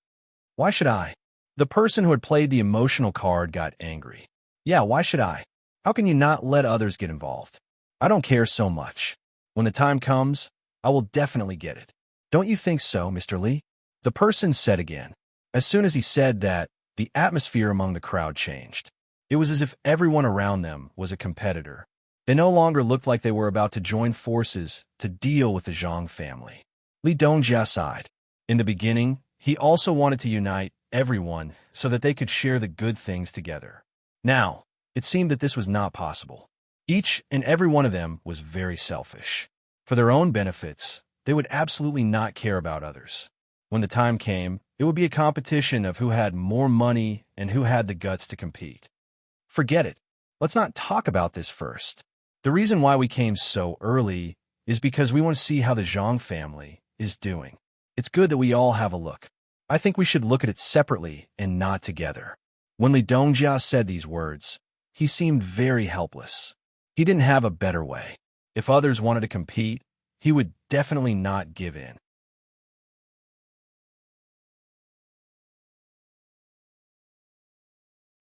Why should I? The person who had played the emotional card got angry. Yeah, why should I? How can you not let others get involved? I don't care so much. When the time comes, I will definitely get it. Don't you think so, Mr. Li? The person said again. As soon as he said that, the atmosphere among the crowd changed. It was as if everyone around them was a competitor. They no longer looked like they were about to join forces to deal with the Zhang family. Li Dongjia sighed. In the beginning, he also wanted to unite everyone so that they could share the good things together. Now, it seemed that this was not possible. Each and every one of them was very selfish. For their own benefits, they would absolutely not care about others. When the time came, it would be a competition of who had more money and who had the guts to compete. Forget it. Let's not talk about this first. The reason why we came so early is because we want to see how the Zhang family is doing. It's good that we all have a look. I think we should look at it separately and not together. When Li Dongjia said these words, he seemed very helpless. He didn't have a better way. If others wanted to compete, he would definitely not give in.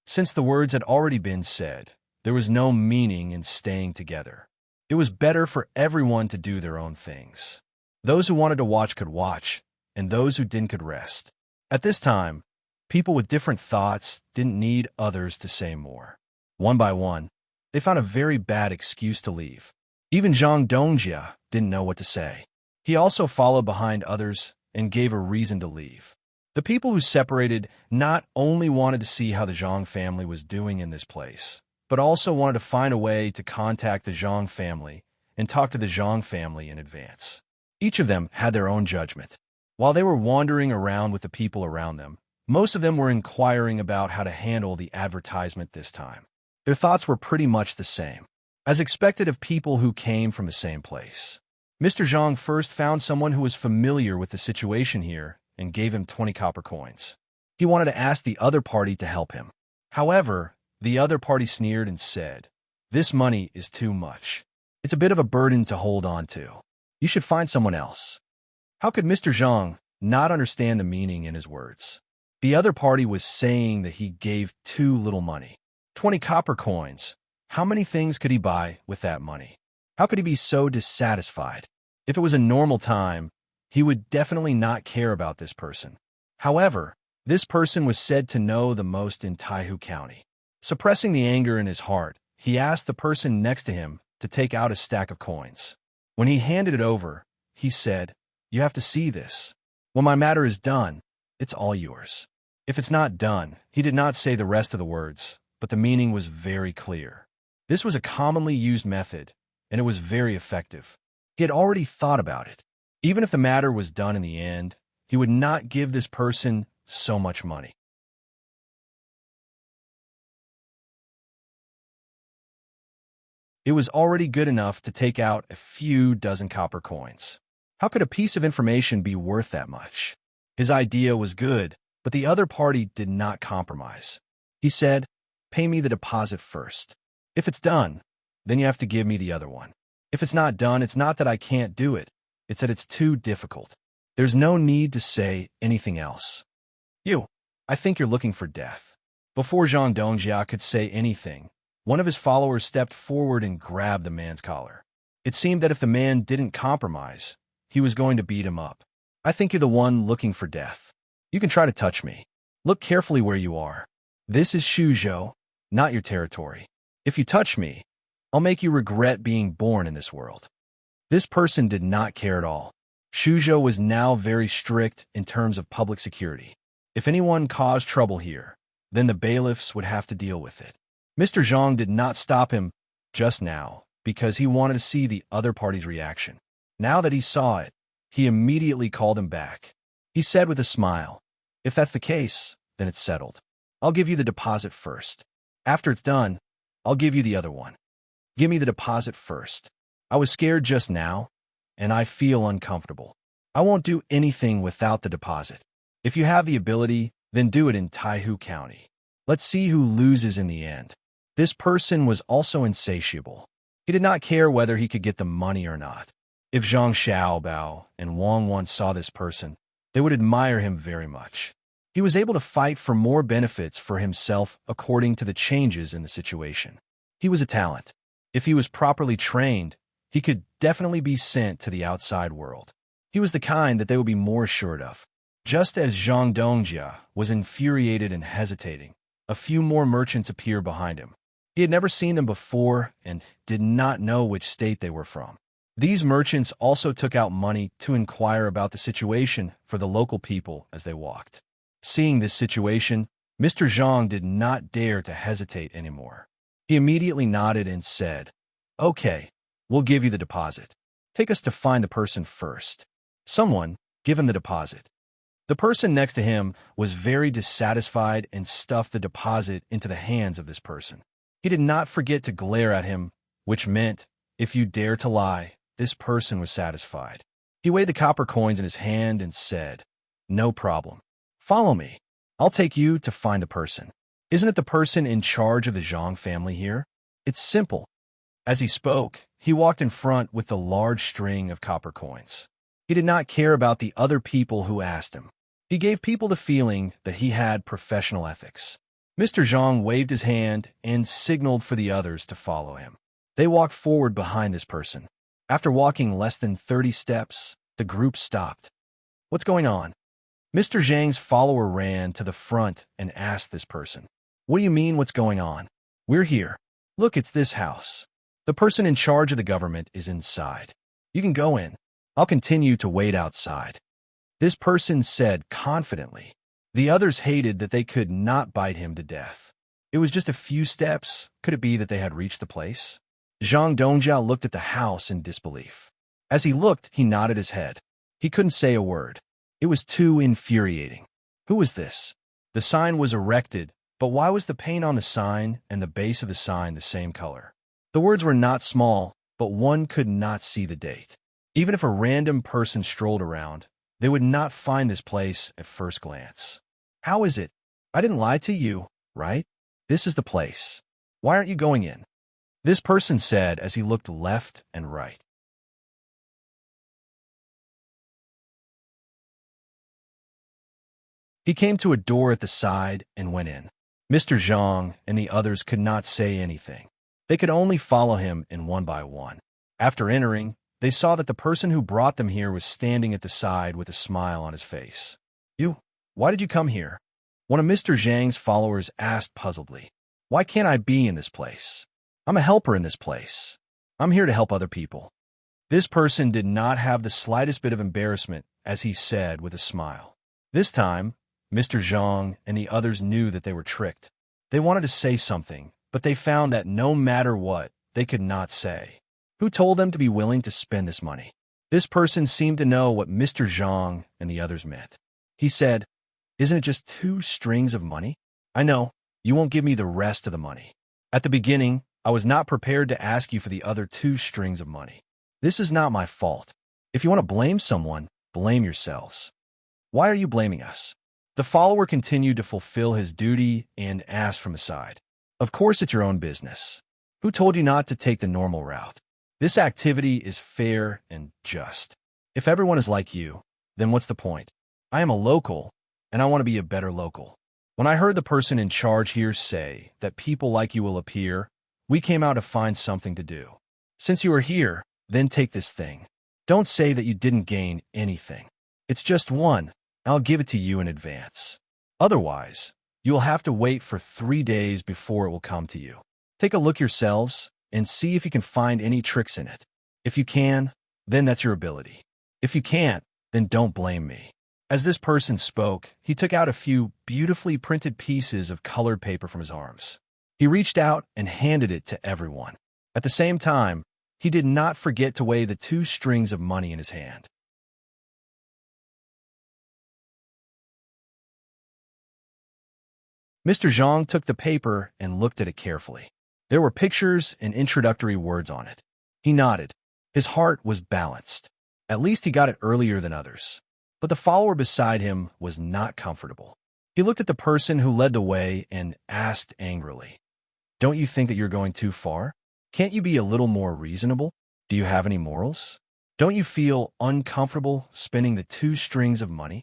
Since the words had already been said, there was no meaning in staying together. It was better for everyone to do their own things. Those who wanted to watch could watch, and those who didn't could rest. At this time, people with different thoughts didn't need others to say more. One by one, they found a very bad excuse to leave. Even Zhang Dongjia didn't know what to say. He also followed behind others and gave a reason to leave. The people who separated not only wanted to see how the Zhang family was doing in this place, but also wanted to find a way to contact the Zhang family and talk to the Zhang family in advance. Each of them had their own judgment. While they were wandering around with the people around them, most of them were inquiring about how to handle the advertisement this time. Their thoughts were pretty much the same, as expected of people who came from the same place. Mr. Zhang first found someone who was familiar with the situation here and gave him 20 copper coins. He wanted to ask the other party to help him. However, the other party sneered and said, "This money is too much. It's a bit of a burden to hold on to. You should find someone else." How could Mr. Zhang not understand the meaning in his words? The other party was saying that he gave too little money. 20 copper coins. How many things could he buy with that money? How could he be so dissatisfied? If it was a normal time, he would definitely not care about this person. However, this person was said to know the most in Taihu County. Suppressing the anger in his heart, he asked the person next to him to take out a stack of coins. When he handed it over, he said, "You have to see this. When my matter is done, it's all yours." If it's not done, he did not say the rest of the words, but the meaning was very clear. This was a commonly used method, and it was very effective. He had already thought about it. Even if the matter was done in the end, he would not give this person so much money. It was already good enough to take out a few dozen copper coins. How could a piece of information be worth that much? His idea was good, but the other party did not compromise. He said, "Pay me the deposit first. If it's done, then you have to give me the other one. If it's not done, it's not that I can't do it. It's that it's too difficult. There's no need to say anything else. I think you're looking for death." Before Zhang Dongjia could say anything, one of his followers stepped forward and grabbed the man's collar. It seemed that if the man didn't compromise, he was going to beat him up. "I think you're the one looking for death. You can try to touch me. Look carefully where you are. This is Shuzhou, not your territory. If you touch me, I'll make you regret being born in this world." This person did not care at all. Shuzhou was now very strict in terms of public security. If anyone caused trouble here, then the bailiffs would have to deal with it. Mr. Zhang did not stop him just now because he wanted to see the other party's reaction. Now that he saw it, he immediately called him back. He said with a smile, "If that's the case, then it's settled. I'll give you the deposit first. After it's done, I'll give you the other one. Give me the deposit first. I was scared just now, and I feel uncomfortable. I won't do anything without the deposit. If you have the ability, then do it in Taihu County. Let's see who loses in the end." This person was also insatiable. He did not care whether he could get the money or not. If Zhang Xiaobao and Wang Wan saw this person, they would admire him very much. He was able to fight for more benefits for himself according to the changes in the situation. He was a talent. If he was properly trained, he could definitely be sent to the outside world. He was the kind that they would be more assured of. Just as Zhang Dongjia was infuriated and hesitating, a few more merchants appeared behind him. He had never seen them before and did not know which state they were from. These merchants also took out money to inquire about the situation for the local people as they walked. Seeing this situation, Mr. Zhang did not dare to hesitate anymore. He immediately nodded and said, "Okay, we'll give you the deposit. Take us to find the person first. Someone, give him the deposit." The person next to him was very dissatisfied and stuffed the deposit into the hands of this person. He did not forget to glare at him, which meant, if you dare to lie, this person was satisfied. He weighed the copper coins in his hand and said, "No problem. Follow me. I'll take you to find the person. Isn't it the person in charge of the Zhang family here? It's simple." As he spoke, he walked in front with the large string of copper coins. He did not care about the other people who asked him. He gave people the feeling that he had professional ethics. Mr. Zhang waved his hand and signaled for the others to follow him. They walked forward behind this person. After walking less than 30 steps, the group stopped. "What's going on?" Mr. Zhang's follower ran to the front and asked this person, "What do you mean, what's going on? We're here. Look, it's this house. The person in charge of the government is inside. You can go in. I'll continue to wait outside." This person said confidently. The others hated that they could not bite him to death. It was just a few steps. Could it be that they had reached the place? Zhang Dongjia looked at the house in disbelief. As he looked, he nodded his head. He couldn't say a word. It was too infuriating. Who was this? The sign was erected, but why was the paint on the sign and the base of the sign the same color? The words were not small, but one could not see the date. Even if a random person strolled around, they would not find this place at first glance. How is it? I didn't lie to you, right? This is the place. Why aren't you going in? This person said as he looked left and right. He came to a door at the side and went in. Mr. Zhang and the others could not say anything. They could only follow him in one by one. After entering, they saw that the person who brought them here was standing at the side with a smile on his face. Why did you come here? One of Mr. Zhang's followers asked puzzledly. Why can't I be in this place? I'm a helper in this place. I'm here to help other people. This person did not have the slightest bit of embarrassment as he said with a smile. This time, Mr. Zhang and the others knew that they were tricked. They wanted to say something, but they found that no matter what, they could not say. Who told them to be willing to spend this money? This person seemed to know what Mr. Zhang and the others meant. He said, Isn't it just 2 strings of money? I know, you won't give me the rest of the money. At the beginning, I was not prepared to ask you for the other 2 strings of money. This is not my fault. If you want to blame someone, blame yourselves. Why are you blaming us? The follower continued to fulfill his duty and asked from the side. Of course it's your own business. Who told you not to take the normal route? This activity is fair and just. If everyone is like you, then what's the point? I am a local, and I want to be a better local. When I heard the person in charge here say that people like you will appear, we came out to find something to do. Since you are here, then take this thing. Don't say that you didn't gain anything. It's just 1. I'll give it to you in advance. Otherwise, you will have to wait for 3 days before it will come to you. Take a look yourselves and see if you can find any tricks in it. If you can, then that's your ability. If you can't, then don't blame me. As this person spoke, he took out a few beautifully printed pieces of colored paper from his arms. He reached out and handed it to everyone. At the same time, he did not forget to weigh the 2 strings of money in his hand. Mr. Zhang took the paper and looked at it carefully. There were pictures and introductory words on it. He nodded. His heart was balanced. At least he got it earlier than others. But the follower beside him was not comfortable. He looked at the person who led the way and asked angrily, Don't you think that you're going too far? Can't you be a little more reasonable? Do you have any morals? Don't you feel uncomfortable spending the 2 strings of money?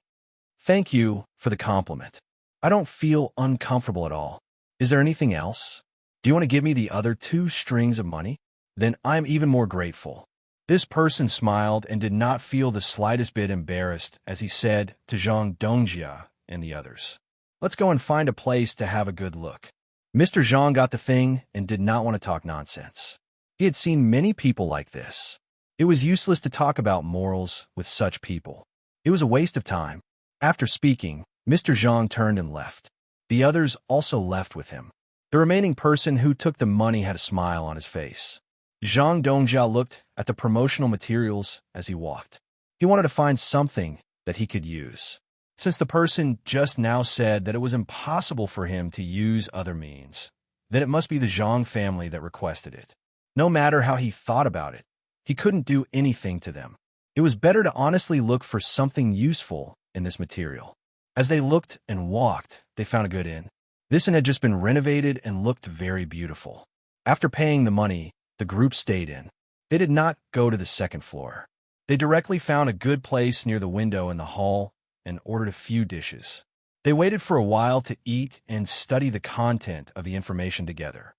Thank you for the compliment. I don't feel uncomfortable at all. Is there anything else? Do you want to give me the other 2 strings of money? Then I'm even more grateful. This person smiled and did not feel the slightest bit embarrassed as he said to Zhang Dongjia and the others, Let's go and find a place to have a good look. Mr. Zhang got the thing and did not want to talk nonsense. He had seen many people like this. It was useless to talk about morals with such people. It was a waste of time. After speaking, Mr. Zhang turned and left. The others also left with him. The remaining person who took the money had a smile on his face. Zhang Dongjia looked at the promotional materials as he walked. He wanted to find something that he could use. Since the person just now said that it was impossible for him to use other means, then it must be the Zhang family that requested it. No matter how he thought about it, he couldn't do anything to them. It was better to honestly look for something useful in this material. As they looked and walked, they found a good inn. This inn had just been renovated and looked very beautiful. After paying the money, the group stayed in. They did not go to the 2nd floor. They directly found a good place near the window in the hall and ordered a few dishes. They waited for a while to eat and study the content of the information together.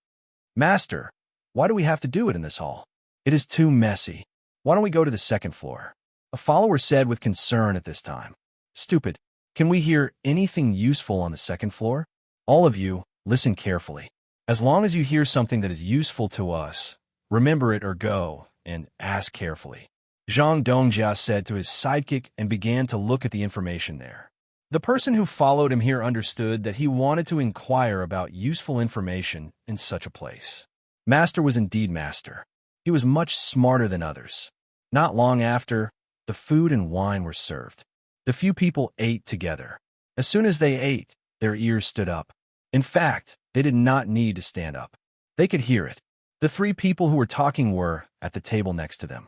Master, why do we have to do it in this hall? It is too messy. Why don't we go to the 2nd floor? A follower said with concern at this time. Stupid. Can we hear anything useful on the 2nd floor? All of you, listen carefully. As long as you hear something that is useful to us, remember it or go and ask carefully. Zhang Dongjia said to his sidekick and began to look at the information there. The person who followed him here understood that he wanted to inquire about useful information in such a place. Master was indeed master. He was much smarter than others. Not long after, the food and wine were served. The few people ate together. As soon as they ate, their ears stood up. In fact, they did not need to stand up. They could hear it. The 3 people who were talking were at the table next to them.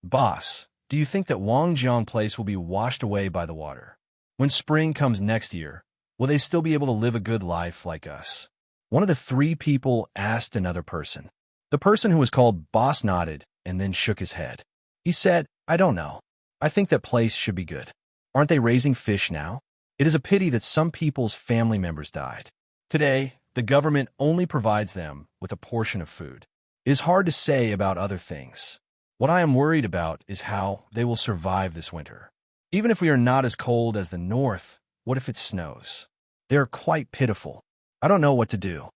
Boss, do you think that Wangjiang Place will be washed away by the water? When spring comes next year, will they still be able to live a good life like us? One of the 3 people asked another person. The person who was called Boss nodded and then shook his head. He said, I don't know. I think that place should be good. Aren't they raising fish now? It is a pity that some people's family members died. Today, the government only provides them with a portion of food. It is hard to say about other things. What I am worried about is how they will survive this winter. Even if we are not as cold as the north, what if it snows? They are quite pitiful. I don't know what to do.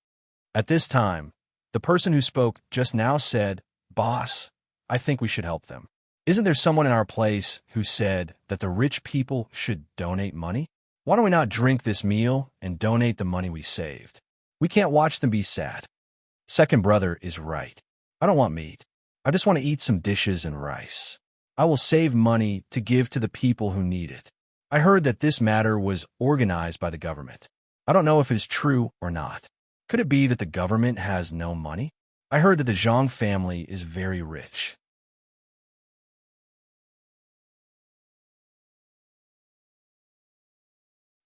At this time, the person who spoke just now said, "Boss, I think we should help them." Isn't there someone in our place who said that the rich people should donate money? Why don't we not drink this meal and donate the money we saved? We can't watch them be sad. Second brother is right. I don't want meat. I just want to eat some dishes and rice. I will save money to give to the people who need it. I heard that this matter was organized by the government. I don't know if it is true or not. Could it be that the government has no money? I heard that the Zhang family is very rich.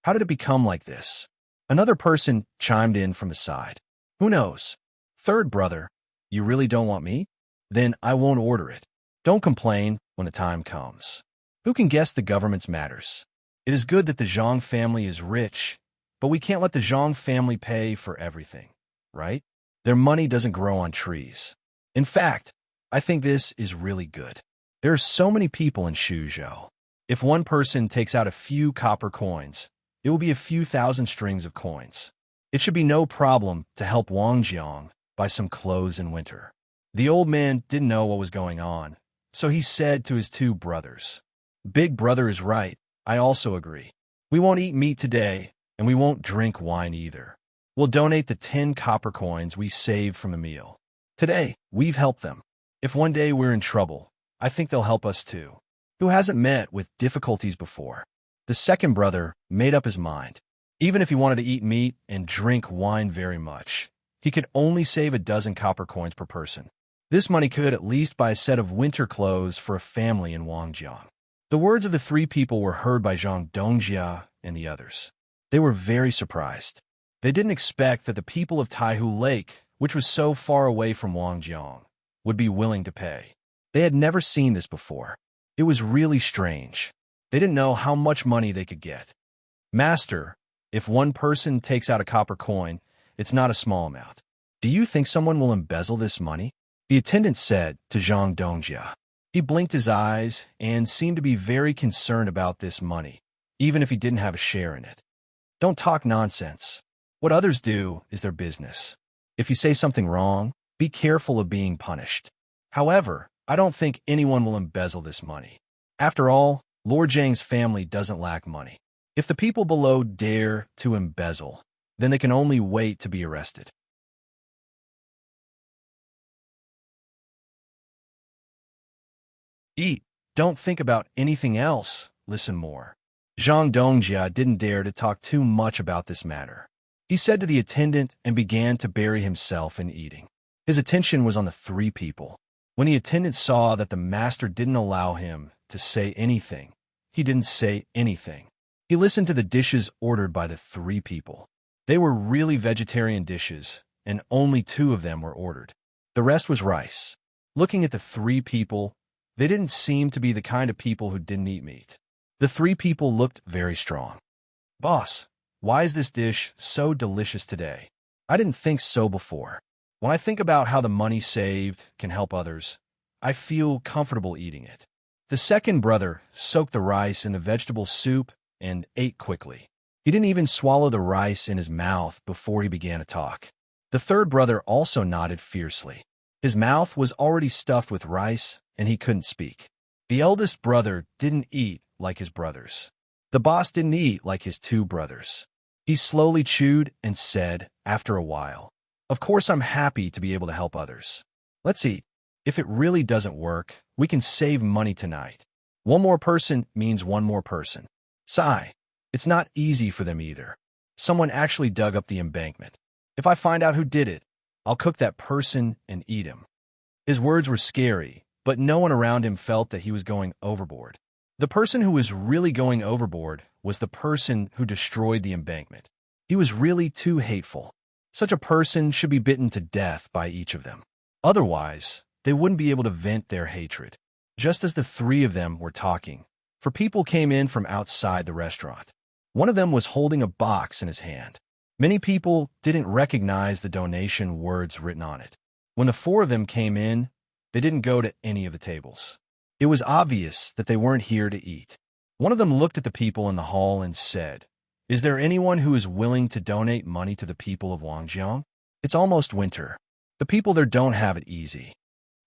How did it become like this? Another person chimed in from the side. Who knows? Third brother, you really don't want meat? Then I won't order it. Don't complain when the time comes. Who can guess the government's matters? It is good that the Zhang family is rich, but we can't let the Zhang family pay for everything, right? Their money doesn't grow on trees. In fact, I think this is really good. There are so many people in Shuzhou. If one person takes out a few copper coins, it will be a few thousand strings of coins. It should be no problem to help Wangjiang buy some clothes in winter. The old man didn't know what was going on, so he said to his two brothers, "Big brother is right. I also agree. We won't eat meat today, and we won't drink wine either. We'll donate the 10 copper coins we saved from the meal. Today, we've helped them. If one day we're in trouble, I think they'll help us too." Who hasn't met with difficulties before? The second brother made up his mind. Even if he wanted to eat meat and drink wine very much, he could only save a dozen copper coins per person. This money could at least buy a set of winter clothes for a family in Wangjiang. The words of the three people were heard by Zhang Dongjia and the others. They were very surprised. They didn't expect that the people of Taihu Lake, which was so far away from Wangjiang, would be willing to pay. They had never seen this before. It was really strange. They didn't know how much money they could get. "Master, if one person takes out a copper coin, it's not a small amount. Do you think someone will embezzle this money?" The attendant said to Zhang Dongjia. He blinked his eyes and seemed to be very concerned about this money, even if he didn't have a share in it. "Don't talk nonsense. What others do is their business. If you say something wrong, be careful of being punished. However, I don't think anyone will embezzle this money. After all, Lord Zhang's family doesn't lack money. If the people below dare to embezzle, then they can only wait to be arrested." Eat. Don't think about anything else. Listen more. Zhang Dongjia didn't dare to talk too much about this matter. He said to the attendant and began to bury himself in eating. His attention was on the three people. When the attendant saw that the master didn't allow him to say anything, he didn't say anything. He listened to the dishes ordered by the three people. They were really vegetarian dishes, and only 2 of them were ordered. The rest was rice. Looking at the 3 people, they didn't seem to be the kind of people who didn't eat meat. The 3 people looked very strong. "Boss, why is this dish so delicious today? I didn't think so before. When I think about how the money saved can help others, I feel comfortable eating it." The second brother soaked the rice in the vegetable soup and ate quickly. He didn't even swallow the rice in his mouth before he began to talk. The third brother also nodded fiercely. His mouth was already stuffed with rice, and he couldn't speak. The eldest brother didn't eat like his brothers. The boss didn't eat like his 2 brothers. He slowly chewed and said, after a while, "Of course I'm happy to be able to help others. Let's eat. If it really doesn't work, we can save money tonight. One more person means one more person. Sigh. It's not easy for them either. Someone actually dug up the embankment. If I find out who did it, I'll cook that person and eat him." His words were scary, but no one around him felt that he was going overboard. The person who was really going overboard was the person who destroyed the embankment. He was really too hateful. Such a person should be bitten to death by each of them. Otherwise, they wouldn't be able to vent their hatred. Just as the 3 of them were talking, 4 people came in from outside the restaurant. One of them was holding a box in his hand. Many people didn't recognize the donation words written on it. When the four of them came in, they didn't go to any of the tables. It was obvious that they weren't here to eat. One of them looked at the people in the hall and said, "Is there anyone who is willing to donate money to the people of Wangjiang? It's almost winter. The people there don't have it easy."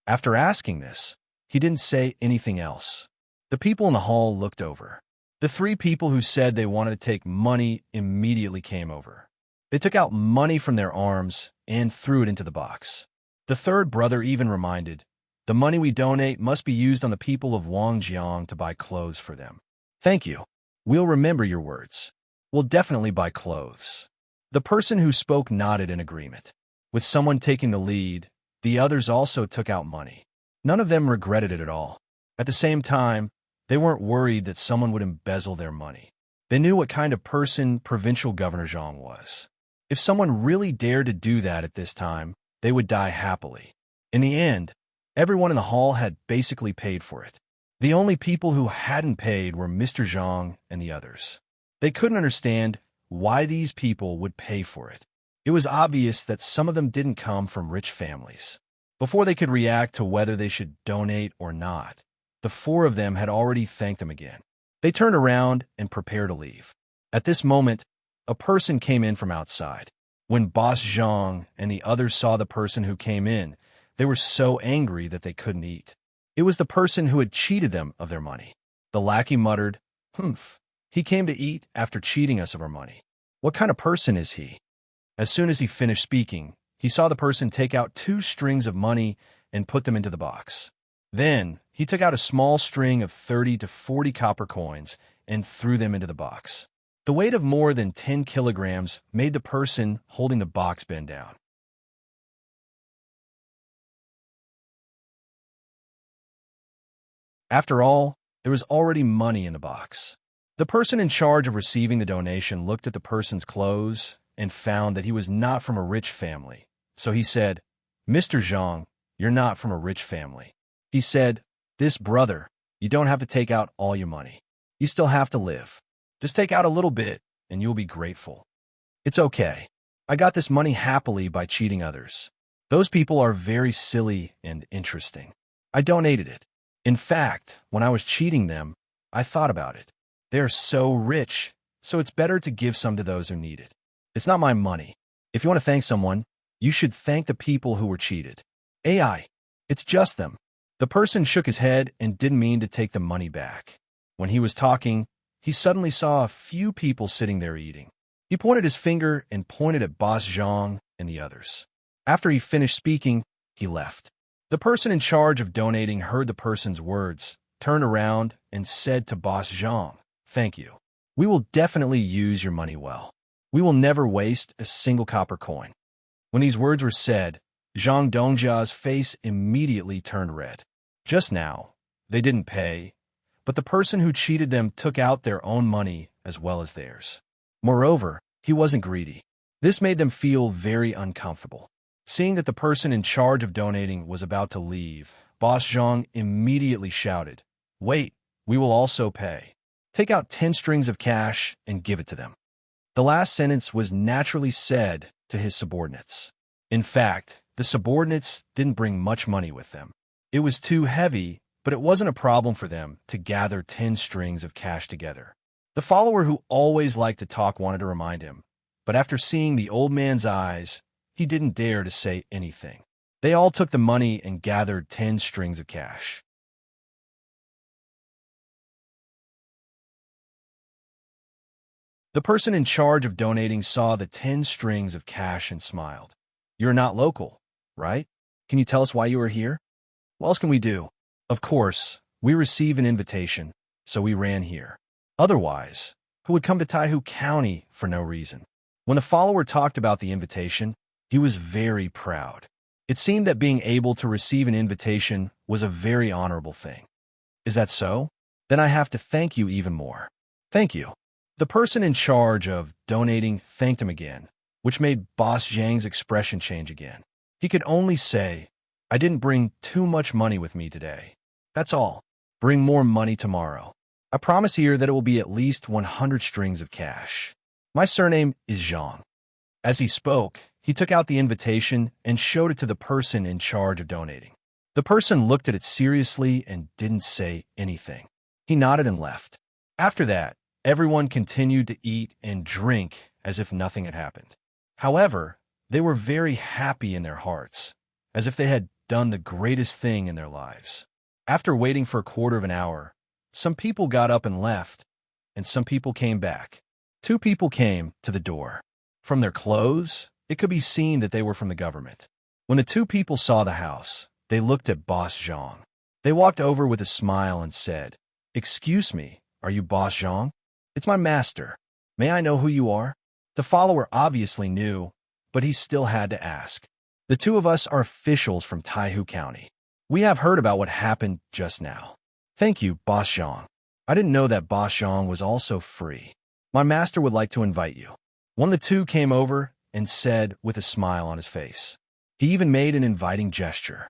After asking this, he didn't say anything else. The people in the hall looked over. The three people who said they wanted to take money immediately came over. They took out money from their arms and threw it into the box. The third brother even reminded, "The money we donate must be used on the people of Wangjiang to buy clothes for them." "Thank you. We'll remember your words. We'll definitely buy clothes." The person who spoke nodded in agreement. With someone taking the lead, the others also took out money. None of them regretted it at all. At the same time, they weren't worried that someone would embezzle their money. They knew what kind of person Provincial Governor Zhang was. If someone really dared to do that at this time, they would die happily. In the end, everyone in the hall had basically paid for it. The only people who hadn't paid were Mr. Zhang and the others. They couldn't understand why these people would pay for it. It was obvious that some of them didn't come from rich families. Before they could react to whether they should donate or not, the four of them had already thanked them again. They turned around and prepared to leave. At this moment, a person came in from outside. When Boss Zhang and the others saw the person who came in, they were so angry that they couldn't eat. It was the person who had cheated them of their money. The lackey muttered, "Humph, he came to eat after cheating us of our money. What kind of person is he?" As soon as he finished speaking, he saw the person take out 2 strings of money and put them into the box. Then, he took out a small string of 30 to 40 copper coins and threw them into the box. The weight of more than 10 kilograms made the person holding the box bend down. After all, there was already money in the box. The person in charge of receiving the donation looked at the person's clothes and found that he was not from a rich family. So he said, "Mr. Zhang, you're not from a rich family." He said, "This brother, you don't have to take out all your money. You still have to live. Just take out a little bit, and you'll be grateful. It's okay. I got this money happily by cheating others. Those people are very silly and interesting. I donated it. In fact, when I was cheating them, I thought about it. They're so rich, so it's better to give some to those who need it. It's not my money. If you want to thank someone, you should thank the people who were cheated. AI, it's just them." The person shook his head and didn't mean to take the money back. When he was talking, he suddenly saw a few people sitting there eating. He pointed his finger and pointed at Boss Zhang and the others. After he finished speaking, he left. The person in charge of donating heard the person's words, turned around, and said to Boss Zhang, "Thank you. We will definitely use your money well. We will never waste a single copper coin." When these words were said, Zhang Dongjia's face immediately turned red. Just now, they didn't pay, but the person who cheated them took out their own money as well as theirs. Moreover, he wasn't greedy. This made them feel very uncomfortable. Seeing that the person in charge of donating was about to leave, Boss Zhang immediately shouted, "Wait, we will also pay. Take out 10 strings of cash and give it to them." The last sentence was naturally said to his subordinates. In fact, the subordinates didn't bring much money with them. It was too heavy, but it wasn't a problem for them to gather 10 strings of cash together. The follower who always liked to talk wanted to remind him, but after seeing the old man's eyes, he didn't dare to say anything. They all took the money and gathered 10 strings of cash. The person in charge of donating saw the 10 strings of cash and smiled. "You're not local, right? Can you tell us why you are here? What else can we do?" "Of course, we received an invitation, so we ran here. Otherwise, who would come to Taihu County for no reason?" When the follower talked about the invitation, he was very proud. It seemed that being able to receive an invitation was a very honorable thing. "Is that so? Then I have to thank you even more." "Thank you." The person in charge of donating thanked him again, which made Boss Zhang's expression change again. He could only say, "I didn't bring too much money with me today. That's all. Bring more money tomorrow. I I promise here that it will be at least 100 strings of cash. My surname is Zhang." As he spoke, he took out the invitation and showed it to the person in charge of donating. The person looked at it seriously and didn't say anything. He nodded and left. After that, everyone continued to eat and drink as if nothing had happened. However, they were very happy in their hearts, as if they had done the greatest thing in their lives. After waiting for a quarter of an hour, some people got up and left, and some people came back. 2 people came to the door. From their clothes, it could be seen that they were from the government. When the 2 people saw the house, they looked at Boss Zhang. They walked over with a smile and said, "Excuse me, are you Boss Zhang? It's my master. May I know who you are?" The follower obviously knew, but he still had to ask. "The 2 of us are officials from Taihu County. We have heard about what happened just now." "Thank you, Boss Zhang. I didn't know that Boss Zhang was also free. My master would like to invite you." One of the 2 came over and said with a smile on his face. He even made an inviting gesture.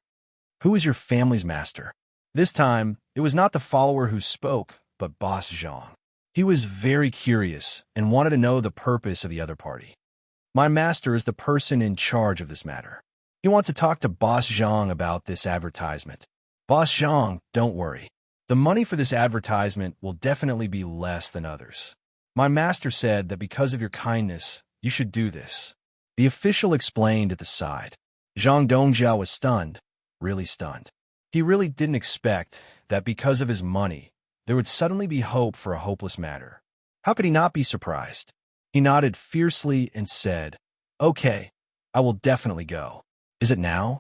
"Who is your family's master?" This time, it was not the follower who spoke, but Boss Zhang. He was very curious and wanted to know the purpose of the other party. "My master is the person in charge of this matter. He wants to talk to Boss Zhang about this advertisement." "Boss Zhang, don't worry. The money for this advertisement will definitely be less than others. My master said that because of your kindness, you should do this." The official explained at the side. Zhang Dongjia was stunned, really stunned. He really didn't expect that because of his money, there would suddenly be hope for a hopeless matter. How could he not be surprised? He nodded fiercely and said, "Okay, I will definitely go. Is it now?"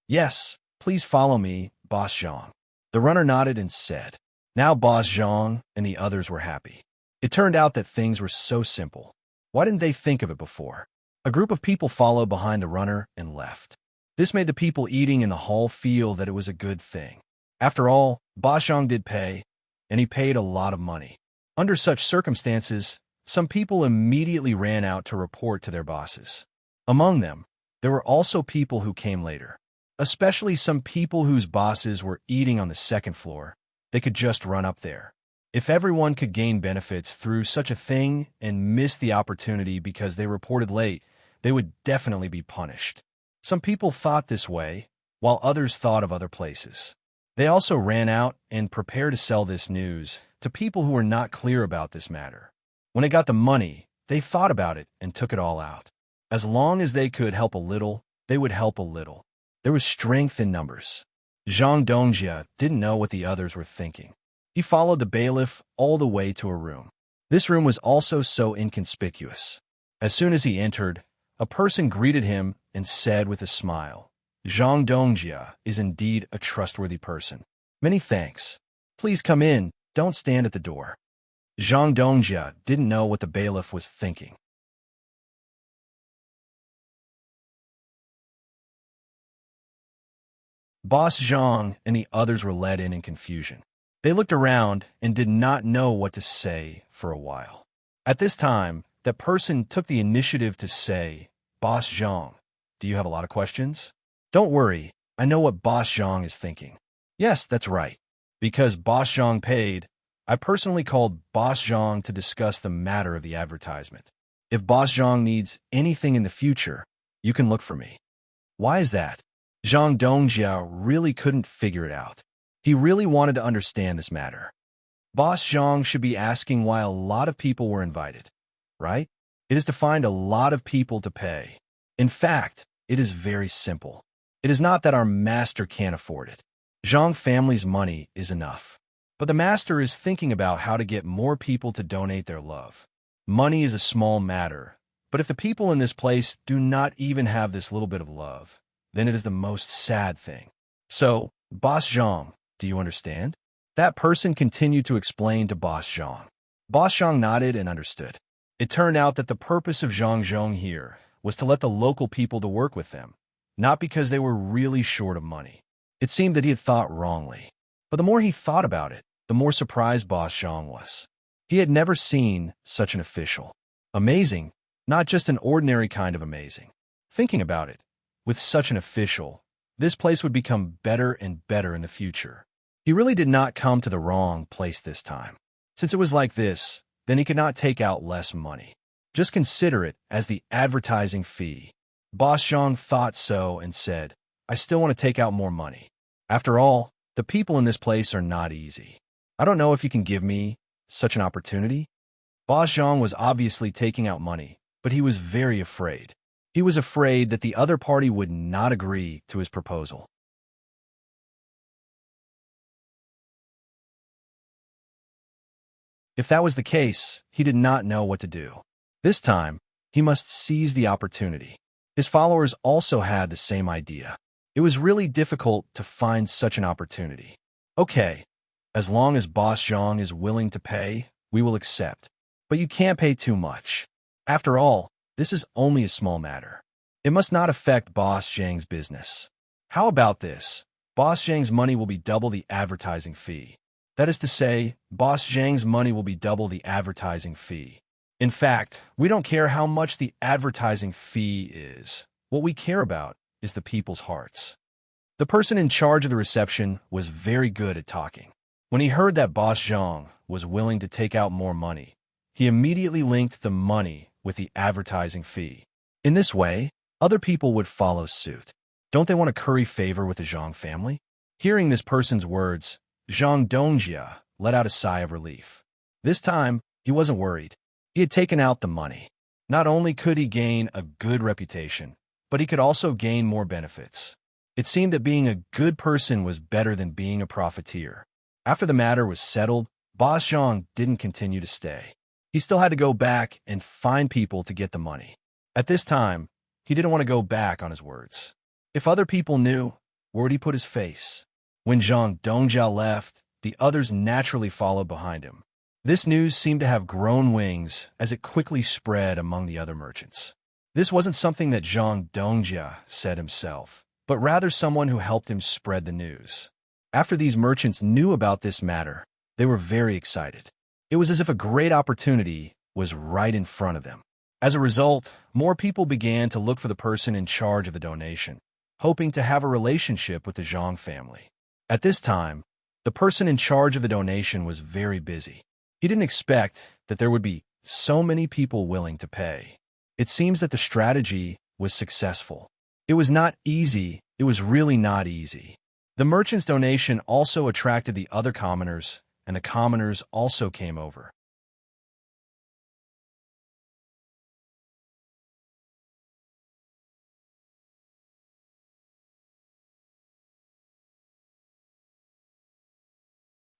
"Yes, please follow me, Boss Zhang." The runner nodded and said. Now Boss Zhang and the others were happy. It turned out that things were so simple. Why didn't they think of it before? A group of people followed behind the runner and left. This made the people eating in the hall feel that it was a good thing. After all, Boss Zhang did pay, and he paid a lot of money. Under such circumstances, some people immediately ran out to report to their bosses. Among them, there were also people who came later, especially some people whose bosses were eating on the second floor. They could just run up there. If everyone could gain benefits through such a thing and miss the opportunity because they reported late, they would definitely be punished. Some people thought this way, while others thought of other places. They also ran out and prepared to sell this news to people who were not clear about this matter. When they got the money, they thought about it and took it all out. As long as they could help a little, they would help a little. There was strength in numbers. Zhang Dongjia didn't know what the others were thinking. He followed the bailiff all the way to a room. This room was also so inconspicuous. As soon as he entered, a person greeted him and said with a smile, "Zhang Dongjia is indeed a trustworthy person. Many thanks. Please come in, don't stand at the door." Zhang Dongjia didn't know what the bailiff was thinking. Boss Zhang and the others were led in confusion. They looked around and did not know what to say for a while. At this time, that person took the initiative to say, "Boss Zhang, do you have a lot of questions?" "Don't worry, I know what Boss Zhang is thinking." "Yes, that's right. Because Boss Zhang paid, I personally called Boss Zhang to discuss the matter of the advertisement. If Boss Zhang needs anything in the future, you can look for me." "Why is that?" Zhang Dongjia really couldn't figure it out. He really wanted to understand this matter. Boss Zhang should be asking why a lot of people were invited, right? It is to find a lot of people to pay. In fact, it is very simple. It is not that our master can't afford it. Zhang family's money is enough. But the master is thinking about how to get more people to donate their love. Money is a small matter, but if the people in this place do not even have this little bit of love, then it is the most sad thing. So, Boss Zhang, do you understand? That person continued to explain to Boss Zhang. Boss Zhang nodded and understood. It turned out that the purpose of Zhang Zhong here was to let the local people to work with them, not because they were really short of money. It seemed that he had thought wrongly. But the more he thought about it, the more surprised Boss Zhang was. He had never seen such an official. Amazing, not just an ordinary kind of amazing. Thinking about it, with such an official, this place would become better and better in the future. He really did not come to the wrong place this time. Since it was like this, then he could not take out less money. Just consider it as the advertising fee. Boss Zhang thought so and said, I still want to take out more money. After all, the people in this place are not easy. I don't know if you can give me such an opportunity. Boss Zhang was obviously taking out money, but he was very afraid. He was afraid that the other party would not agree to his proposal. If that was the case, he did not know what to do. This time, he must seize the opportunity. His followers also had the same idea. It was really difficult to find such an opportunity. Okay, as long as Boss Zhang is willing to pay, we will accept. But you can't pay too much. After all, this is only a small matter. It must not affect Boss Zhang's business. How about this? Boss Zhang's money will be double the advertising fee. That is to say, Boss Zhang's money will be double the advertising fee. In fact, we don't care how much the advertising fee is. What we care about is the people's hearts. The person in charge of the reception was very good at talking. When he heard that Boss Zhang was willing to take out more money, he immediately linked the money with the advertising fee. In this way, other people would follow suit. Don't they want to curry favor with the Zhang family? Hearing this person's words, Zhang Dongjia let out a sigh of relief. This time, he wasn't worried. He had taken out the money. Not only could he gain a good reputation, but he could also gain more benefits. It seemed that being a good person was better than being a profiteer. After the matter was settled, Boss Zhang didn't continue to stay. He still had to go back and find people to get the money. At this time, he didn't want to go back on his words. If other people knew, where would he put his face? When Zhang Dongjia left, the others naturally followed behind him. This news seemed to have grown wings as it quickly spread among the other merchants. This wasn't something that Zhang Dongjia said himself, but rather someone who helped him spread the news. After these merchants knew about this matter, they were very excited. It was as if a great opportunity was right in front of them. As a result, more people began to look for the person in charge of the donation, hoping to have a relationship with the Zhang family. At this time, the person in charge of the donation was very busy. He didn't expect that there would be so many people willing to pay. It seems that the strategy was successful. It was not easy. It was really not easy. The merchant's donation also attracted the other commoners, and the commoners also came over.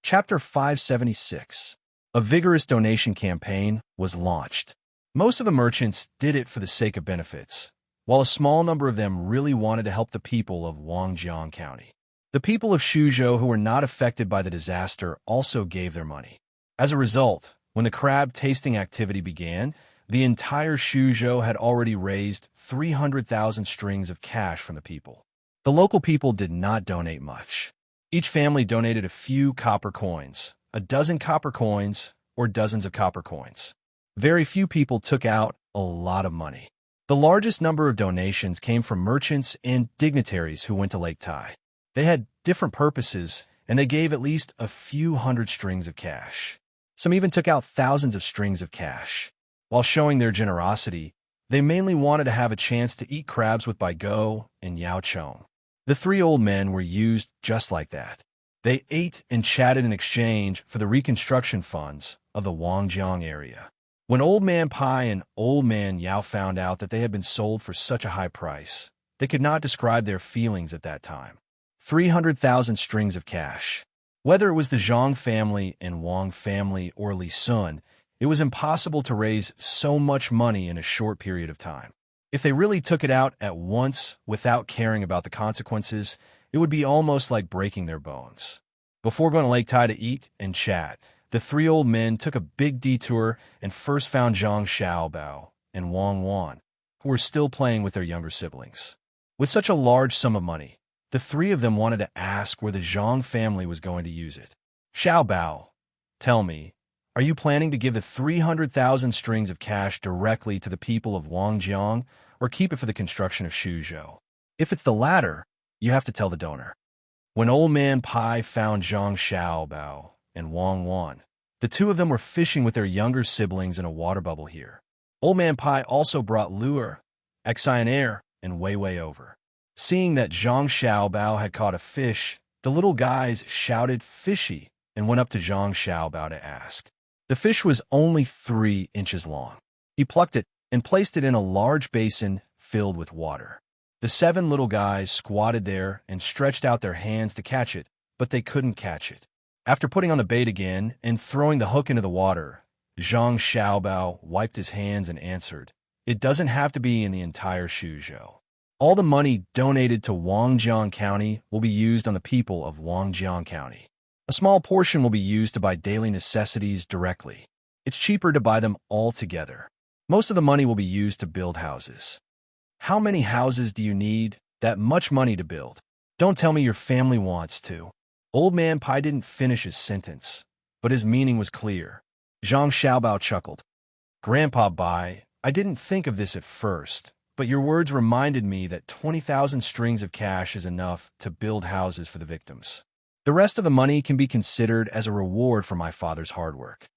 Chapter 576. A vigorous donation campaign was launched. Most of the merchants did it for the sake of benefits, while a small number of them really wanted to help the people of Wangjiang County. The people of Shuzhou who were not affected by the disaster also gave their money. As a result, when the crab tasting activity began, the entire Shuzhou had already raised 300,000 strings of cash from the people. The local people did not donate much. Each family donated a few copper coins, a dozen copper coins, or dozens of copper coins. Very few people took out a lot of money. The largest number of donations came from merchants and dignitaries who went to Lake Tai. They had different purposes, and they gave at least a few hundred strings of cash. Some even took out thousands of strings of cash. While showing their generosity, they mainly wanted to have a chance to eat crabs with Bai Go and Yao Chong. The three old men were used just like that. They ate and chatted in exchange for the reconstruction funds of the Wangjiang area. When Old Man Pai and Old Man Yao found out that they had been sold for such a high price, they could not describe their feelings at that time. 300,000 strings of cash. Whether it was the Zhang family and Wang family or Li Sun, it was impossible to raise so much money in a short period of time. If they really took it out at once without caring about the consequences, it would be almost like breaking their bones. Before going to Lake Tai to eat and chat, the three old men took a big detour and first found Zhang Xiaobao and Wang Wan, who were still playing with their younger siblings. With such a large sum of money, the three of them wanted to ask where the Zhang family was going to use it. Xiaobao, tell me, are you planning to give the 300,000 strings of cash directly to the people of Wangjiang, or keep it for the construction of Shuzhou? If it's the latter, you have to tell the donor. When Old Man Pai found Zhang Xiaobao and Wang Wan, The two of them were fishing with their younger siblings in a water bubble here. Old Man Pai also brought lure, Exionaire, and Wei over. Seeing that Zhang Xiaobao had caught a fish, the little guys shouted "fishy" and went up to Zhang Xiaobao to ask. The fish was only 3 inches long. He plucked it and placed it in a large basin filled with water. The 7 little guys squatted there and stretched out their hands to catch it, but they couldn't catch it. After putting on the bait again and throwing the hook into the water, Zhang Xiaobao wiped his hands and answered, "It doesn't have to be in the entire Shuzhou. All the money donated to Wangjiang County will be used on the people of Wangjiang County. A small portion will be used to buy daily necessities directly. It's cheaper to buy them all together. Most of the money will be used to build houses." "How many houses do you need that much money to build? Don't tell me your family wants to." Old Man Pai didn't finish his sentence, but his meaning was clear. Zhang Xiaobao chuckled. "Grandpa Bai, I didn't think of this at first, but your words reminded me that 20,000 strings of cash is enough to build houses for the victims. The rest of the money can be considered as a reward for my father's hard work.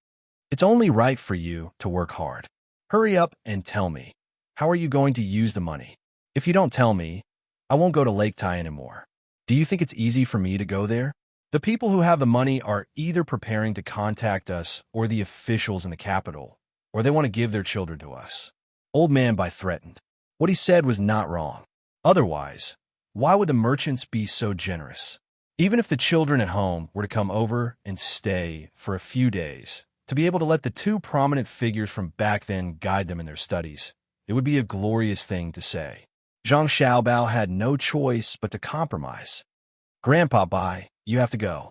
It's only right for you to work hard. Hurry up and tell me. How are you going to use the money? If you don't tell me, I won't go to Lake Tai anymore. Do you think it's easy for me to go there? The people who have the money are either preparing to contact us or the officials in the capital, or they want to give their children to us." Old Man Bai threatened. What he said was not wrong. Otherwise, why would the merchants be so generous? Even if the children at home were to come over and stay for a few days, to be able to let the 2 prominent figures from back then guide them in their studies, it would be a glorious thing to say. Zhang Xiaobao had no choice but to compromise. "Grandpa Bai, you have to go."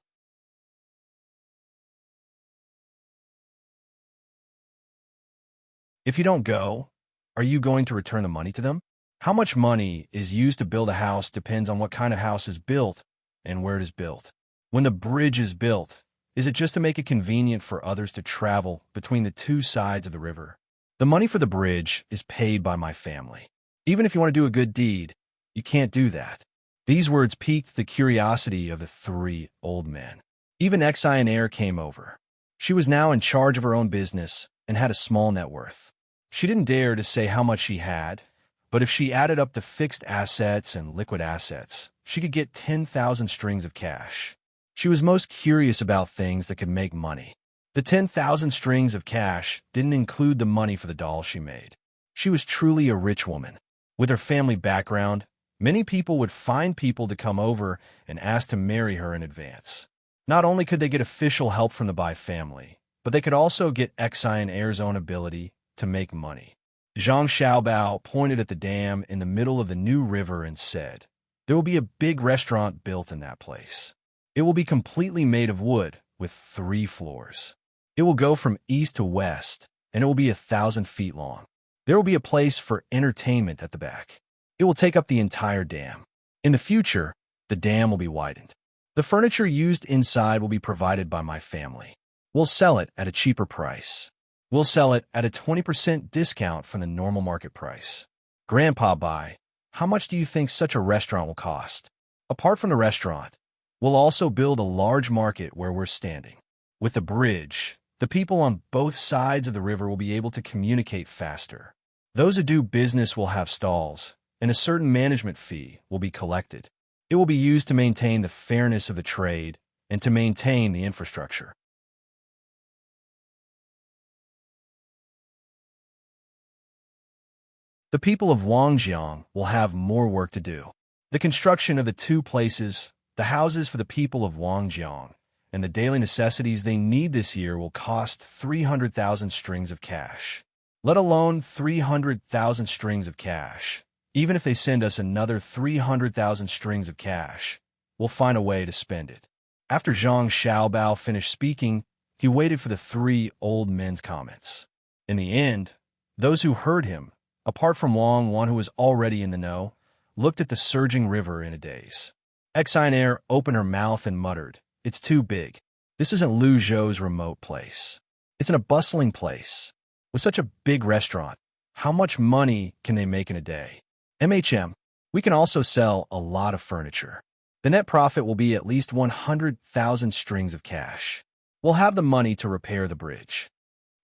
"If you don't go, are you going to return the money to them? How much money is used to build a house depends on what kind of house is built and where it is built. When the bridge is built, is it just to make it convenient for others to travel between the 2 sides of the river? The money for the bridge is paid by my family. Even if you want to do a good deed, you can't do that." These words piqued the curiosity of the 3 old men. Even Exionaire came over. She was now in charge of her own business and had a small net worth. She didn't dare to say how much she had, but if she added up the fixed assets and liquid assets, she could get 10,000 strings of cash. She was most curious about things that could make money. The 10,000 strings of cash didn't include the money for the doll she made. She was truly a rich woman. With her family background, many people would find people to come over and ask to marry her in advance. Not only could they get official help from the Bai family, but they could also get Exionaire's own ability to make money. Zhang Xiaobao pointed at the dam in the middle of the new river and said, "There will be a big restaurant built in that place. It will be completely made of wood with 3 floors. It will go from east to west, and it will be 1,000 feet long. There will be a place for entertainment at the back. It will take up the entire dam. In the future, the dam will be widened. The furniture used inside will be provided by my family. We'll sell it at a cheaper price. We'll sell it at a 20% discount from the normal market price. Grandpa Bai, how much do you think such a restaurant will cost? Apart from the restaurant, we'll also build a large market where we're standing. With the bridge, the people on both sides of the river will be able to communicate faster. Those who do business will have stalls, and a certain management fee will be collected. It will be used to maintain the fairness of the trade and to maintain the infrastructure. The people of Wangjiang will have more work to do. The construction of the 2 places, the houses for the people of Wangjiang, and the daily necessities they need this year will cost 300,000 strings of cash. Let alone 300,000 strings of cash. Even if they send us another 300,000 strings of cash, we'll find a way to spend it. After Zhang Xiaobao finished speaking, he waited for the 3 old men's comments. In the end, those who heard him, apart from Wang, one who was already in the know, looked at the surging river in a daze. Exionaire opened her mouth and muttered, "It's too big. This isn't Lu Zhou's remote place. It's in a bustling place. With such a big restaurant, how much money can they make in a day? We can also sell a lot of furniture. The net profit will be at least 100,000 strings of cash. We'll have the money to repair the bridge.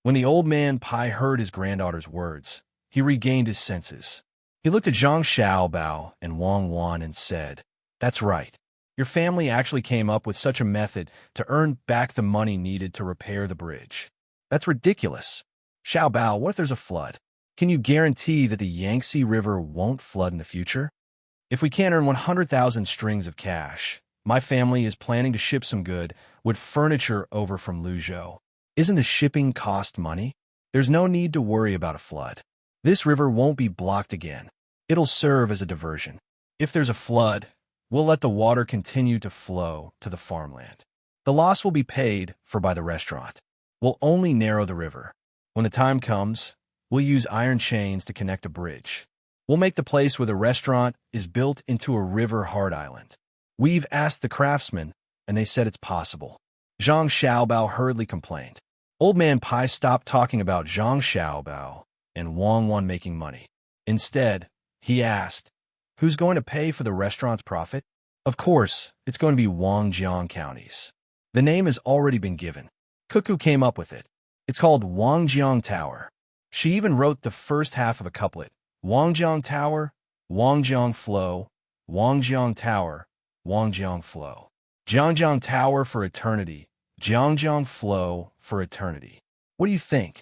When the old man Pai heard his granddaughter's words, he regained his senses. He looked at Zhang Xiaobao and Wang Wan and said, "That's right. Your family actually came up with such a method to earn back the money needed to repair the bridge. That's ridiculous. Xiaobao, what if there's a flood? Can you guarantee that the Yangtze River won't flood in the future? If we can't earn 100,000 strings of cash, my family is planning to ship some wood furniture over from Luzhou. Isn't the shipping cost money? There's no need to worry about a flood. This river won't be blocked again. It'll serve as a diversion. If there's a flood, we'll let the water continue to flow to the farmland. The loss will be paid for by the restaurant. We'll only narrow the river. When the time comes, we'll use iron chains to connect a bridge. We'll make the place where the restaurant is built into a river-hard island. We've asked the craftsmen, and they said it's possible." Zhang Xiaobao hurriedly complained. Old Man Pai stopped talking about Zhang Xiaobao and Wang Wan making money. Instead, he asked, "Who's going to pay for the restaurant's profit?" Of course, it's going to be Wangjiang County's. The name has already been given. Cuckoo came up with it. It's called Wangjiang Tower. She even wrote the first half of a couplet. Wangjiang Tower, Wangjiang Flow, Wangjiang Tower, Wangjiang Flow. Jiangjiang Tower for eternity, Jiangjiang Flow for eternity. What do you think?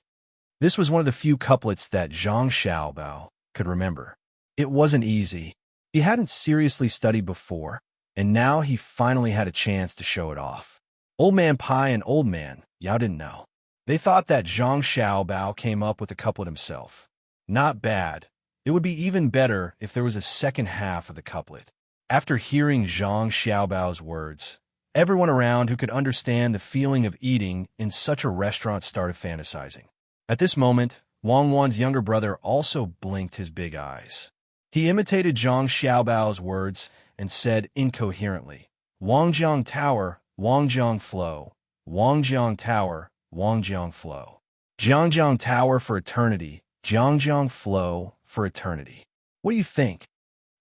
This was one of the few couplets that Zhang Xiaobao could remember. It wasn't easy. He hadn't seriously studied before, and now he finally had a chance to show it off. Old Man Pai and Old Man Yao didn't know. They thought that Zhang Xiaobao came up with the couplet himself. Not bad. It would be even better if there was a second half of the couplet. After hearing Zhang Xiaobao's words, everyone around who could understand the feeling of eating in such a restaurant started fantasizing. At this moment, Wang Wan's younger brother also blinked his big eyes. He imitated Zhang Xiaobao's words and said incoherently, "Wangjiang Tower, Wangjiang Flow, Wangjiang Tower, Wangjiang Flow. Jiangjiang Tower for eternity, Jiangjiang Flow for eternity." What do you think?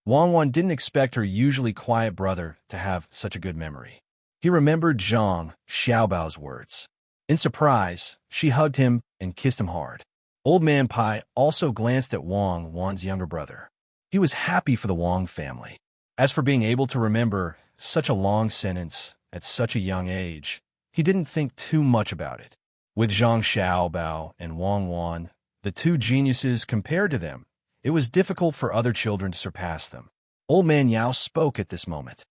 Wang Wan didn't expect her usually quiet brother to have such a good memory. He remembered Zhang Xiaobao's words. In surprise, she hugged him and kissed him hard. Old Man Pai also glanced at Wang Wan's younger brother. He was happy for the Wang family. As for being able to remember such a long sentence at such a young age, he didn't think too much about it. With Zhang Xiaobao and Wang Wan, the two geniuses compared to them, it was difficult for other children to surpass them. Old Man Yao spoke at this moment.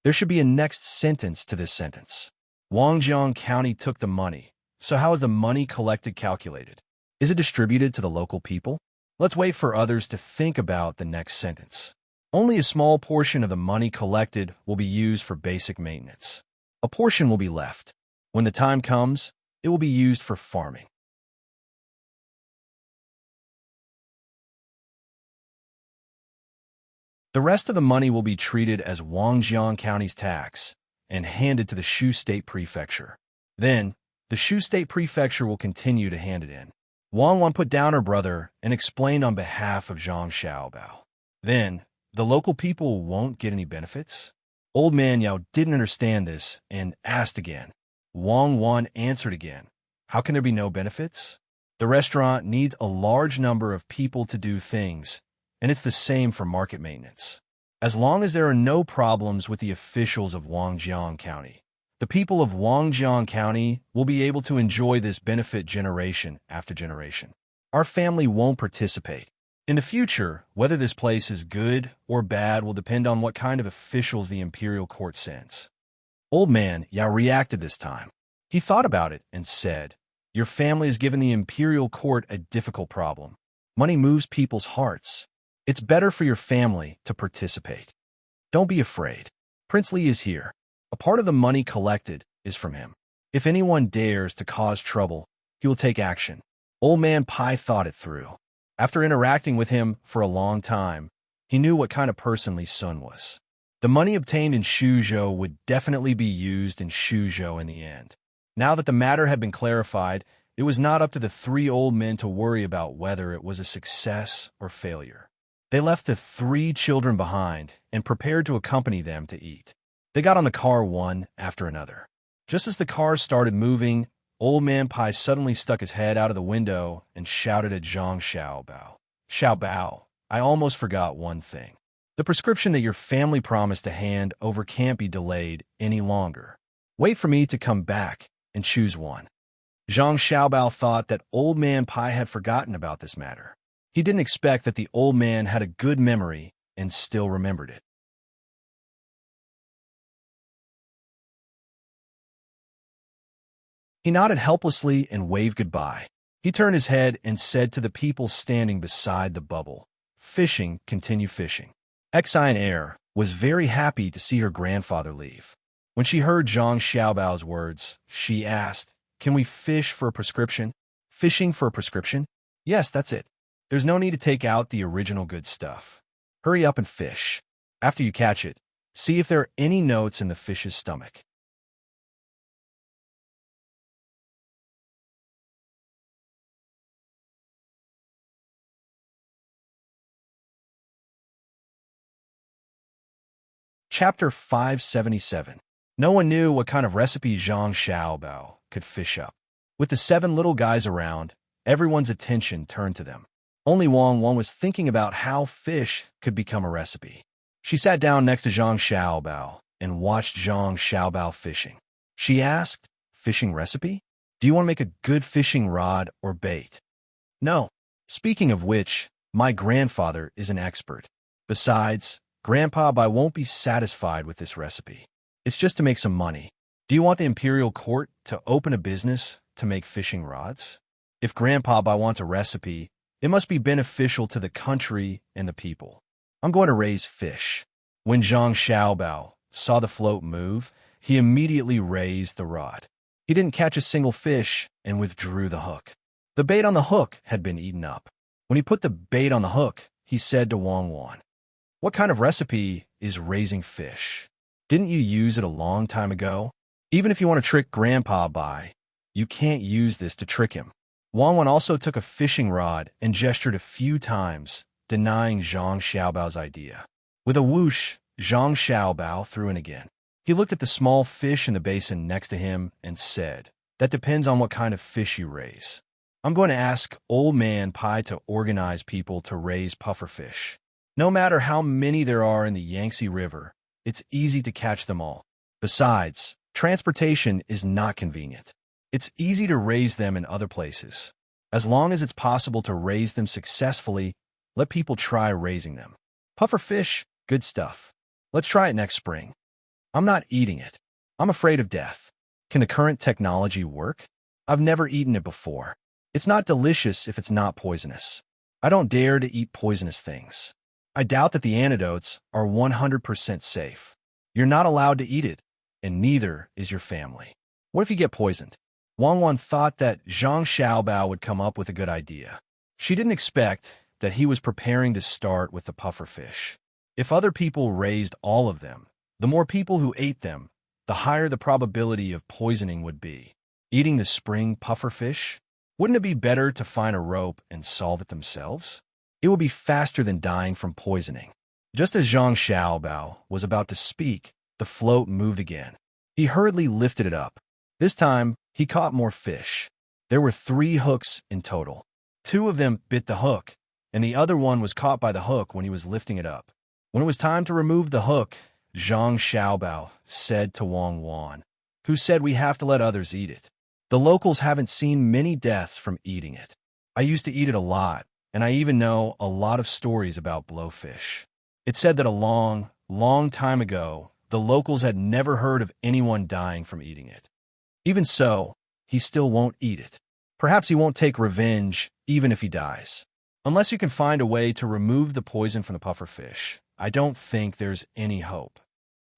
There should be a next sentence to this sentence. Wangjiang County took the money, so how is the money collected calculated? Is it distributed to the local people? Let's wait for others to think about the next sentence. Only a small portion of the money collected will be used for basic maintenance. A portion will be left. When the time comes, it will be used for farming. The rest of the money will be treated as Wangjiang County's tax and handed to the Shu State Prefecture. Then, the Shu State Prefecture will continue to hand it in. Wang Wan put down her brother and explained on behalf of Zhang Xiaobao. Then, the local people won't get any benefits? Old Man Yao didn't understand this and asked again. Wang Wan answered again. How can there be no benefits? The restaurant needs a large number of people to do things, and it's the same for market maintenance. As long as there are no problems with the officials of Wangjiang County, the people of Wangjiang County will be able to enjoy this benefit generation after generation. Our family won't participate. In the future, whether this place is good or bad will depend on what kind of officials the imperial court sends. Old Man Yao reacted this time. He thought about it and said, "Your family has given the imperial court a difficult problem. Money moves people's hearts. It's better for your family to participate. Don't be afraid. Prince Li is here. A part of the money collected is from him. If anyone dares to cause trouble, he will take action." Old Man Pai thought it through. After interacting with him for a long time, he knew what kind of person Li Sun was. The money obtained in Shuzhou would definitely be used in Shuzhou in the end. Now that the matter had been clarified, it was not up to the three old men to worry about whether it was a success or failure. They left the three children behind and prepared to accompany them to eat. They got on the car one after another. Just as the car started moving, Old Man Pai suddenly stuck his head out of the window and shouted at Zhang Xiaobao. Xiaobao, I almost forgot one thing. The prescription that your family promised to hand over can't be delayed any longer. Wait for me to come back and choose one. Zhang Xiaobao thought that Old Man Pai had forgotten about this matter. He didn't expect that the old man had a good memory and still remembered it. He nodded helplessly and waved goodbye. He turned his head and said to the people standing beside the bubble, "Fishing, continue fishing." Exine Air was very happy to see her grandfather leave. When she heard Zhang Xiaobao's words, she asked, "Can we fish for a prescription?" "Fishing for a prescription?" "Yes, that's it. There's no need to take out the original good stuff. Hurry up and fish. After you catch it, see if there are any notes in the fish's stomach." Chapter 577. No one knew what kind of recipe Zhang Xiaobao could fish up. With the 7 little guys around, everyone's attention turned to them. Only Wang Wan was thinking about how fish could become a recipe. She sat down next to Zhang Xiaobao and watched Zhang Xiaobao fishing. She asked, "Fishing recipe? Do you want to make a good fishing rod or bait?" "No. Speaking of which, my grandfather is an expert. Besides, Grandpa Bai won't be satisfied with this recipe. It's just to make some money. Do you want the imperial court to open a business to make fishing rods? If Grandpa Bai wants a recipe, it must be beneficial to the country and the people. I'm going to raise fish." When Zhang Xiaobao saw the float move, he immediately raised the rod. He didn't catch a single fish and withdrew the hook. The bait on the hook had been eaten up. When he put the bait on the hook, he said to Wang Wan, "What kind of recipe is raising fish? Didn't you use it a long time ago? Even if you want to trick Grandpa Bai, you can't use this to trick him." Wang Wan also took a fishing rod and gestured a few times, denying Zhang Xiaobao's idea. With a whoosh, Zhang Xiaobao threw in again. He looked at the small fish in the basin next to him and said, "That depends on what kind of fish you raise. I'm going to ask Old Man Pai to organize people to raise pufferfish. No matter how many there are in the Yangtze River, it's easy to catch them all. Besides, transportation is not convenient. It's easy to raise them in other places. As long as it's possible to raise them successfully, let people try raising them. Pufferfish, good stuff. Let's try it next spring. I'm not eating it. I'm afraid of death. Can the current technology work? I've never eaten it before. It's not delicious if it's not poisonous. I don't dare to eat poisonous things. I doubt that the antidotes are 100% safe. You're not allowed to eat it, and neither is your family. What if you get poisoned?" Wang Wan thought that Zhang Xiaobao would come up with a good idea. She didn't expect that he was preparing to start with the pufferfish. If other people raised all of them, the more people who ate them, the higher the probability of poisoning would be. Eating the spring pufferfish? Wouldn't it be better to find a rope and solve it themselves? It would be faster than dying from poisoning. Just as Zhang Xiaobao was about to speak, the float moved again. He hurriedly lifted it up. This time, he caught more fish. There were 3 hooks in total. 2 of them bit the hook, and the other one was caught by the hook when he was lifting it up. When it was time to remove the hook, Zhang Xiaobao said to Wang Wan, who said we have to let others eat it. The locals haven't seen many deaths from eating it. I used to eat it a lot, and I even know a lot of stories about blowfish. It said that a long, long time ago, the locals had never heard of anyone dying from eating it. Even so, he still won't eat it. Perhaps he won't take revenge, even if he dies. Unless you can find a way to remove the poison from the pufferfish, I don't think there's any hope.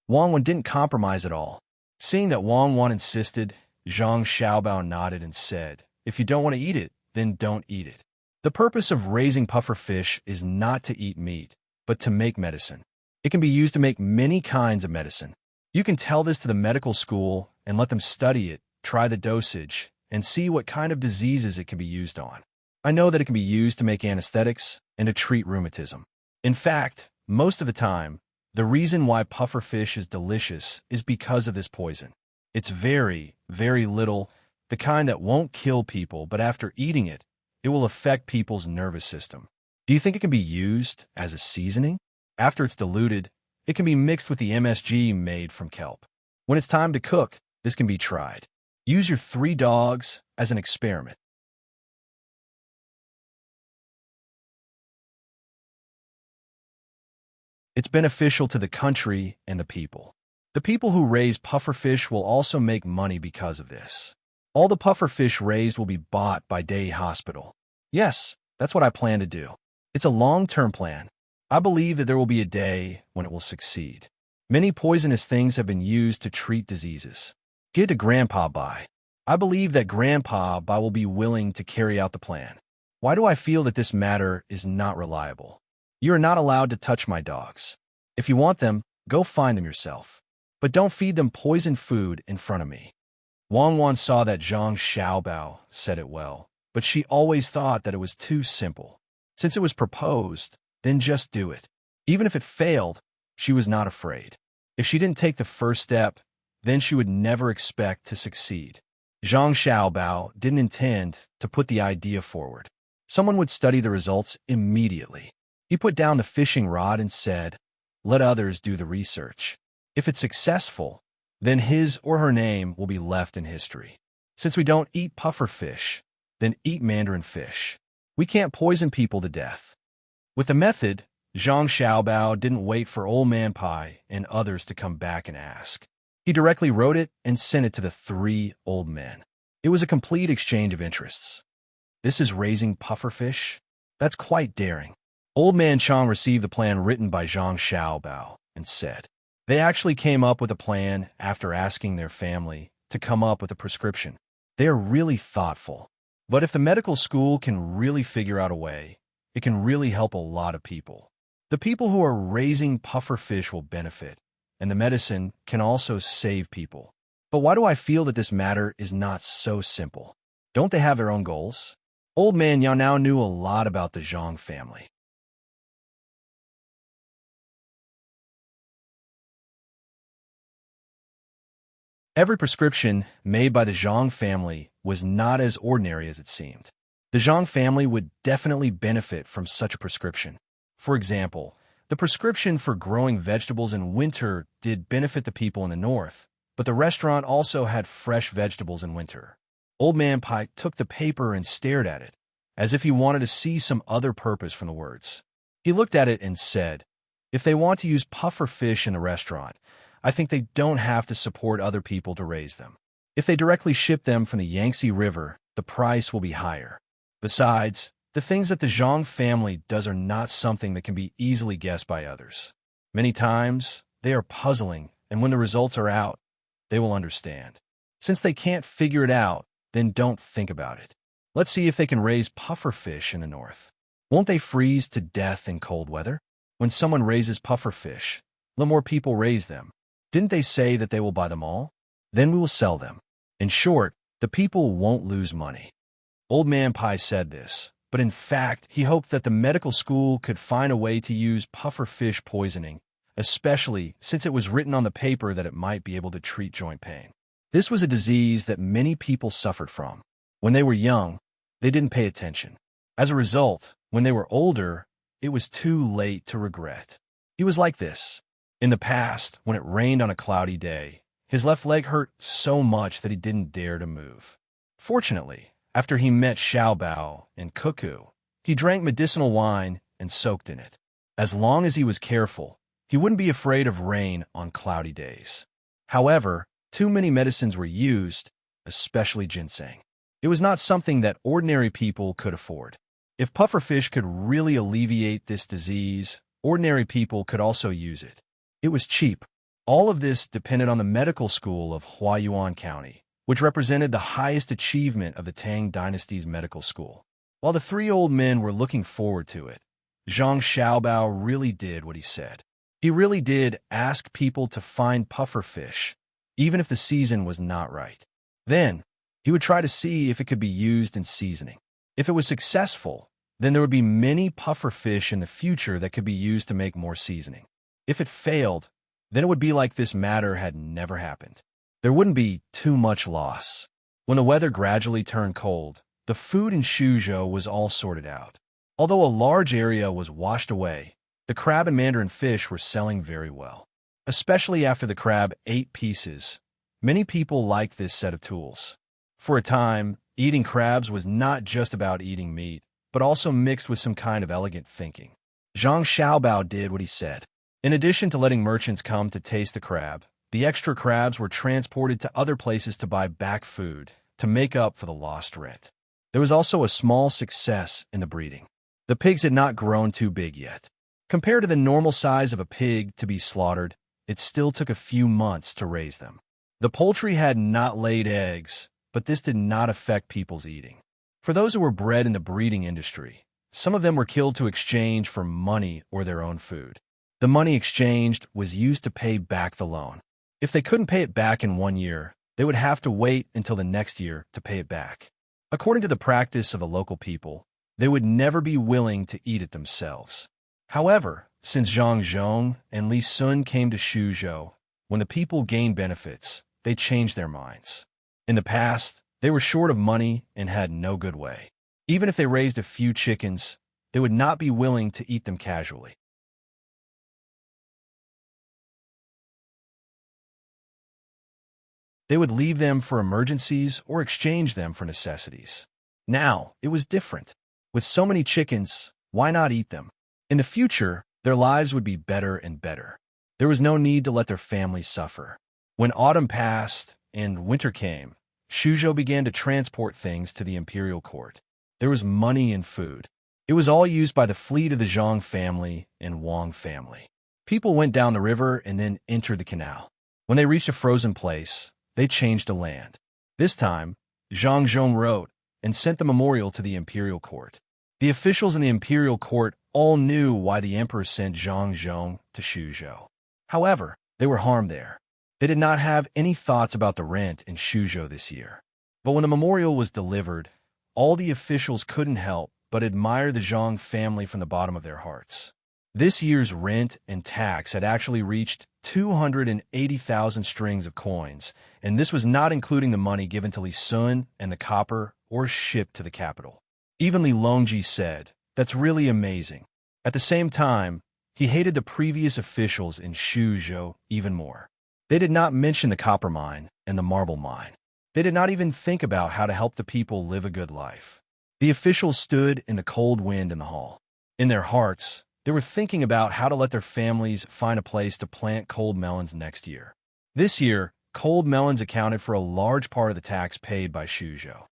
Wang Wan didn't compromise at all. Seeing that Wang Wan insisted, Zhang Xiaobao nodded and said, "If you don't want to eat it, then don't eat it. The purpose of raising pufferfish is not to eat meat, but to make medicine. It can be used to make many kinds of medicine. You can tell this to the medical school and let them study it, try the dosage, and see what kind of diseases it can be used on. I know that it can be used to make anesthetics and to treat rheumatism. In fact, most of the time, the reason why pufferfish is delicious is because of this poison. It's very, very little, the kind that won't kill people, but after eating it, it will affect people's nervous system. Do you think it can be used as a seasoning? After it's diluted, it can be mixed with the MSG made from kelp. When it's time to cook, this can be tried. Use your 3 dogs as an experiment. It's beneficial to the country and the people. The people who raise pufferfish will also make money because of this. All the pufferfish raised will be bought by Day Hospital. Yes, that's what I plan to do. It's a long-term plan. I believe that there will be a day when it will succeed. Many poisonous things have been used to treat diseases. Get to Grandpa Bai. I believe that Grandpa Bai will be willing to carry out the plan. Why do I feel that this matter is not reliable? You are not allowed to touch my dogs. If you want them, go find them yourself. But don't feed them poisoned food in front of me. Wang Wan saw that Zhang Xiaobao said it well, but she always thought that it was too simple. Since it was proposed, then just do it. Even if it failed, she was not afraid. If she didn't take the first step, then she would never expect to succeed. Zhang Xiaobao didn't intend to put the idea forward. Someone would study the results immediately. He put down the fishing rod and said, "Let others do the research. If it's successful, then his or her name will be left in history. Since we don't eat pufferfish, then eat mandarin fish. We can't poison people to death." With the method, Zhang Xiaobao didn't wait for Old Man Pai and others to come back and ask. He directly wrote it and sent it to the 3 old men. It was a complete exchange of interests. This is raising pufferfish? That's quite daring. Old Man Chang received the plan written by Zhang Xiaobao and said, they actually came up with a plan after asking their family to come up with a prescription. They are really thoughtful. But if the medical school can really figure out a way, it can really help a lot of people. The people who are raising pufferfish will benefit, and the medicine can also save people. But why do I feel that this matter is not so simple? Don't they have their own goals? Old Man Yao now knew a lot about the Zhang family. Every prescription made by the Zhang family was not as ordinary as it seemed. The Zhang family would definitely benefit from such a prescription. For example, the prescription for growing vegetables in winter did benefit the people in the north, but the restaurant also had fresh vegetables in winter. Old Man Pai took the paper and stared at it, as if he wanted to see some other purpose from the words. He looked at it and said, if they want to use puffer fish in the restaurant, I think they don't have to support other people to raise them. If they directly ship them from the Yangtze River, the price will be higher. Besides, the things that the Zhang family does are not something that can be easily guessed by others. Many times, they are puzzling, and when the results are out, they will understand. Since they can't figure it out, then don't think about it. Let's see if they can raise puffer fish in the north. Won't they freeze to death in cold weather? When someone raises puffer fish, let more people raise them. Didn't they say that they will buy them all? Then we will sell them. In short, the people won't lose money. Old Man Pai said this, but in fact, he hoped that the medical school could find a way to use puffer fish poisoning, especially since it was written on the paper that it might be able to treat joint pain. This was a disease that many people suffered from. When they were young, they didn't pay attention. As a result, when they were older, it was too late to regret. He was like this. In the past, when it rained on a cloudy day, his left leg hurt so much that he didn't dare to move. Fortunately, after he met Xiaobao and Cuckoo, he drank medicinal wine and soaked in it. As long as he was careful, he wouldn't be afraid of rain on cloudy days. However, too many medicines were used, especially ginseng. It was not something that ordinary people could afford. If pufferfish could really alleviate this disease, ordinary people could also use it. It was cheap. All of this depended on the medical school of Huayuan County, which represented the highest achievement of the Tang Dynasty's medical school. While the 3 old men were looking forward to it, Zhang Xiaobao really did what he said. He really did ask people to find puffer fish, even if the season was not right. Then, he would try to see if it could be used in seasoning. If it was successful, then there would be many puffer fish in the future that could be used to make more seasoning. If it failed, then it would be like this matter had never happened. there wouldn't be too much loss. When the weather gradually turned cold, the food in Shuzhou was all sorted out. Although a large area was washed away, the crab and mandarin fish were selling very well. Especially after the crab ate pieces, many people liked this set of tools. For a time, eating crabs was not just about eating meat, but also mixed with some kind of elegant thinking. Zhang Xiaobao did what he said. In addition to letting merchants come to taste the crab, the extra crabs were transported to other places to buy back food, to make up for the lost rent. There was also a small success in the breeding. The pigs had not grown too big yet. Compared to the normal size of a pig to be slaughtered, it still took a few months to raise them. The poultry had not laid eggs, but this did not affect people's eating. For those who were bred in the breeding industry, some of them were killed to exchange for money or their own food. The money exchanged was used to pay back the loan. If they couldn't pay it back in 1 year, they would have to wait until the next year to pay it back. According to the practice of the local people, they would never be willing to eat it themselves. However, since Zhang Zhong and Li Sun came to Shuzhou, when the people gained benefits, they changed their minds. In the past, they were short of money and had no good way. Even if they raised a few chickens, they would not be willing to eat them casually. They would leave them for emergencies or exchange them for necessities. Now, it was different. With so many chickens, why not eat them? In the future, their lives would be better and better. There was no need to let their families suffer. When autumn passed and winter came, Shuzhou began to transport things to the imperial court. There was money and food. It was all used by the fleet of the Zhang family and Wang family. People went down the river and then entered the canal. When they reached a frozen place, they changed to land. This time, Zhang Zhong wrote and sent the memorial to the imperial court. The officials in the imperial court all knew why the emperor sent Zhang Zhong to Shuzhou. However, they were harmed there. They did not have any thoughts about the rent in Shuzhou this year. But when the memorial was delivered, all the officials couldn't help but admire the Zhang family from the bottom of their hearts. This year's rent and tax had actually reached 280,000 strings of coins, and this was not including the money given to Li Sun and the copper or shipped to the capital. Even Li Longji said, "That's really amazing." At the same time, he hated the previous officials in Shuzhou even more. They did not mention the copper mine and the marble mine. They did not even think about how to help the people live a good life. The officials stood in the cold wind in the hall. In their hearts, they were thinking about how to let their families find a place to plant cold melons next year. This year, cold melons accounted for a large part of the tax paid by Shuzhou.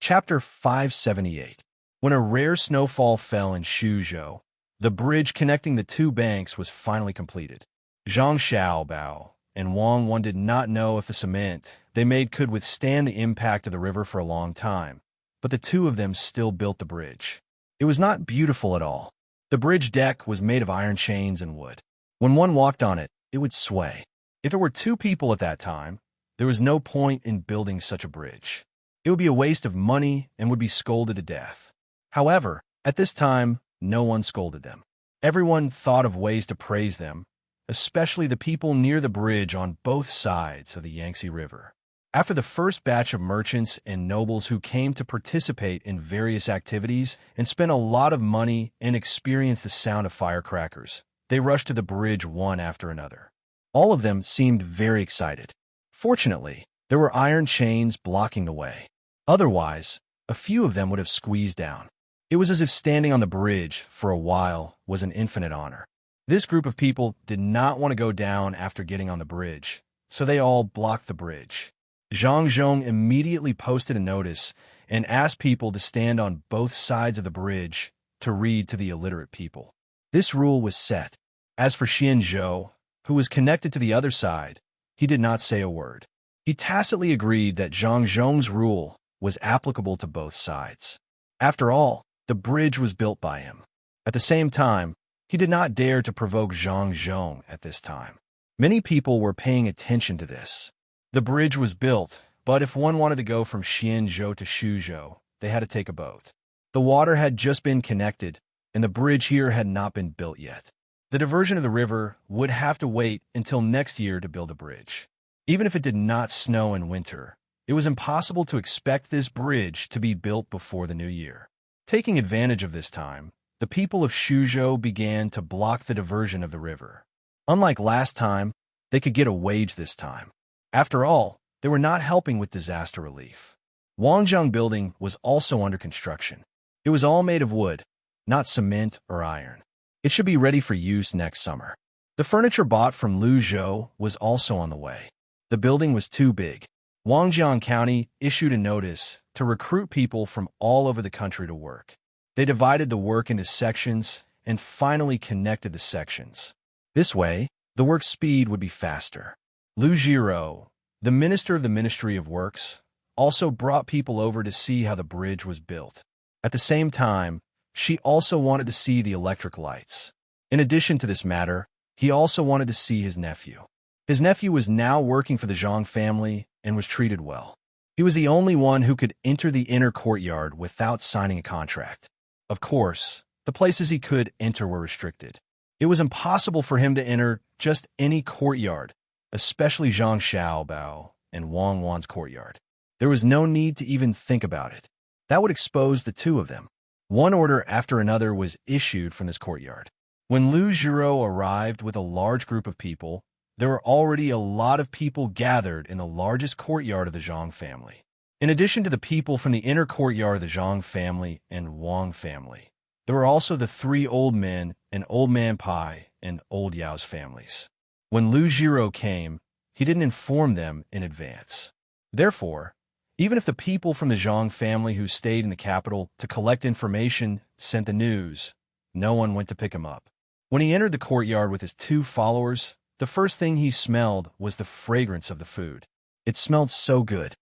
Chapter 578. When a rare snowfall fell in Shuzhou, the bridge connecting the two banks was finally completed. Zhang Xiaobao and Wang Wan did not know if the cement they made could withstand the impact of the river for a long time, but the two of them still built the bridge. It was not beautiful at all. The bridge deck was made of iron chains and wood. When one walked on it, it would sway. If there were two people at that time, there was no point in building such a bridge. It would be a waste of money and would be scolded to death. However, at this time, no one scolded them. Everyone thought of ways to praise them, especially the people near the bridge on both sides of the Yangtze River. After the first batch of merchants and nobles who came to participate in various activities and spent a lot of money and experienced the sound of firecrackers, they rushed to the bridge one after another. All of them seemed very excited. Fortunately, there were iron chains blocking the way. Otherwise, a few of them would have squeezed down. It was as if standing on the bridge for a while was an infinite honor. This group of people did not want to go down after getting on the bridge, so they all blocked the bridge. Zhang Zhong immediately posted a notice and asked people to stand on both sides of the bridge to read to the illiterate people. This rule was set. As for Xian Zhou, who was connected to the other side, he did not say a word. He tacitly agreed that Zhang Zhong's rule was applicable to both sides. After all, the bridge was built by him. At the same time, he did not dare to provoke Zhang Zhong at this time. Many people were paying attention to this. The bridge was built, but if one wanted to go from Xianzhou to Shuzhou, they had to take a boat. The water had just been connected, and the bridge here had not been built yet. The diversion of the river would have to wait until next year to build a bridge. Even if it did not snow in winter, it was impossible to expect this bridge to be built before the new year. Taking advantage of this time, the people of Shuzhou began to block the diversion of the river. Unlike last time, they could get a wage this time. After all, they were not helping with disaster relief. Wangjiang Building was also under construction. It was all made of wood, not cement or iron. It should be ready for use next summer. The furniture bought from Luzhou was also on the way. The building was too big. Wangjiang County issued a notice to recruit people from all over the country to work. They divided the work into sections and finally connected the sections. This way, the work speed would be faster. Lu Jiro, the minister of the Ministry of Works, also brought people over to see how the bridge was built. At the same time, she also wanted to see the electric lights. In addition to this matter, he also wanted to see his nephew. His nephew was now working for the Zhang family and was treated well. He was the only one who could enter the inner courtyard without signing a contract. Of course, the places he could enter were restricted. It was impossible for him to enter just any courtyard, especially Zhang Xiaobao and Wang Wan's courtyard. There was no need to even think about it. That would expose the two of them. One order after another was issued from this courtyard. When Lu Jiro arrived with a large group of people, there were already a lot of people gathered in the largest courtyard of the Zhang family. In addition to the people from the inner courtyard of the Zhang family and Wang family, there were also the three old men and Old Man Pai and Old Yao's families. When Lu Jiro came, he didn't inform them in advance. Therefore, even if the people from the Zhang family who stayed in the capital to collect information sent the news, no one went to pick him up. When he entered the courtyard with his two followers, the first thing he smelled was the fragrance of the food. It smelled so good.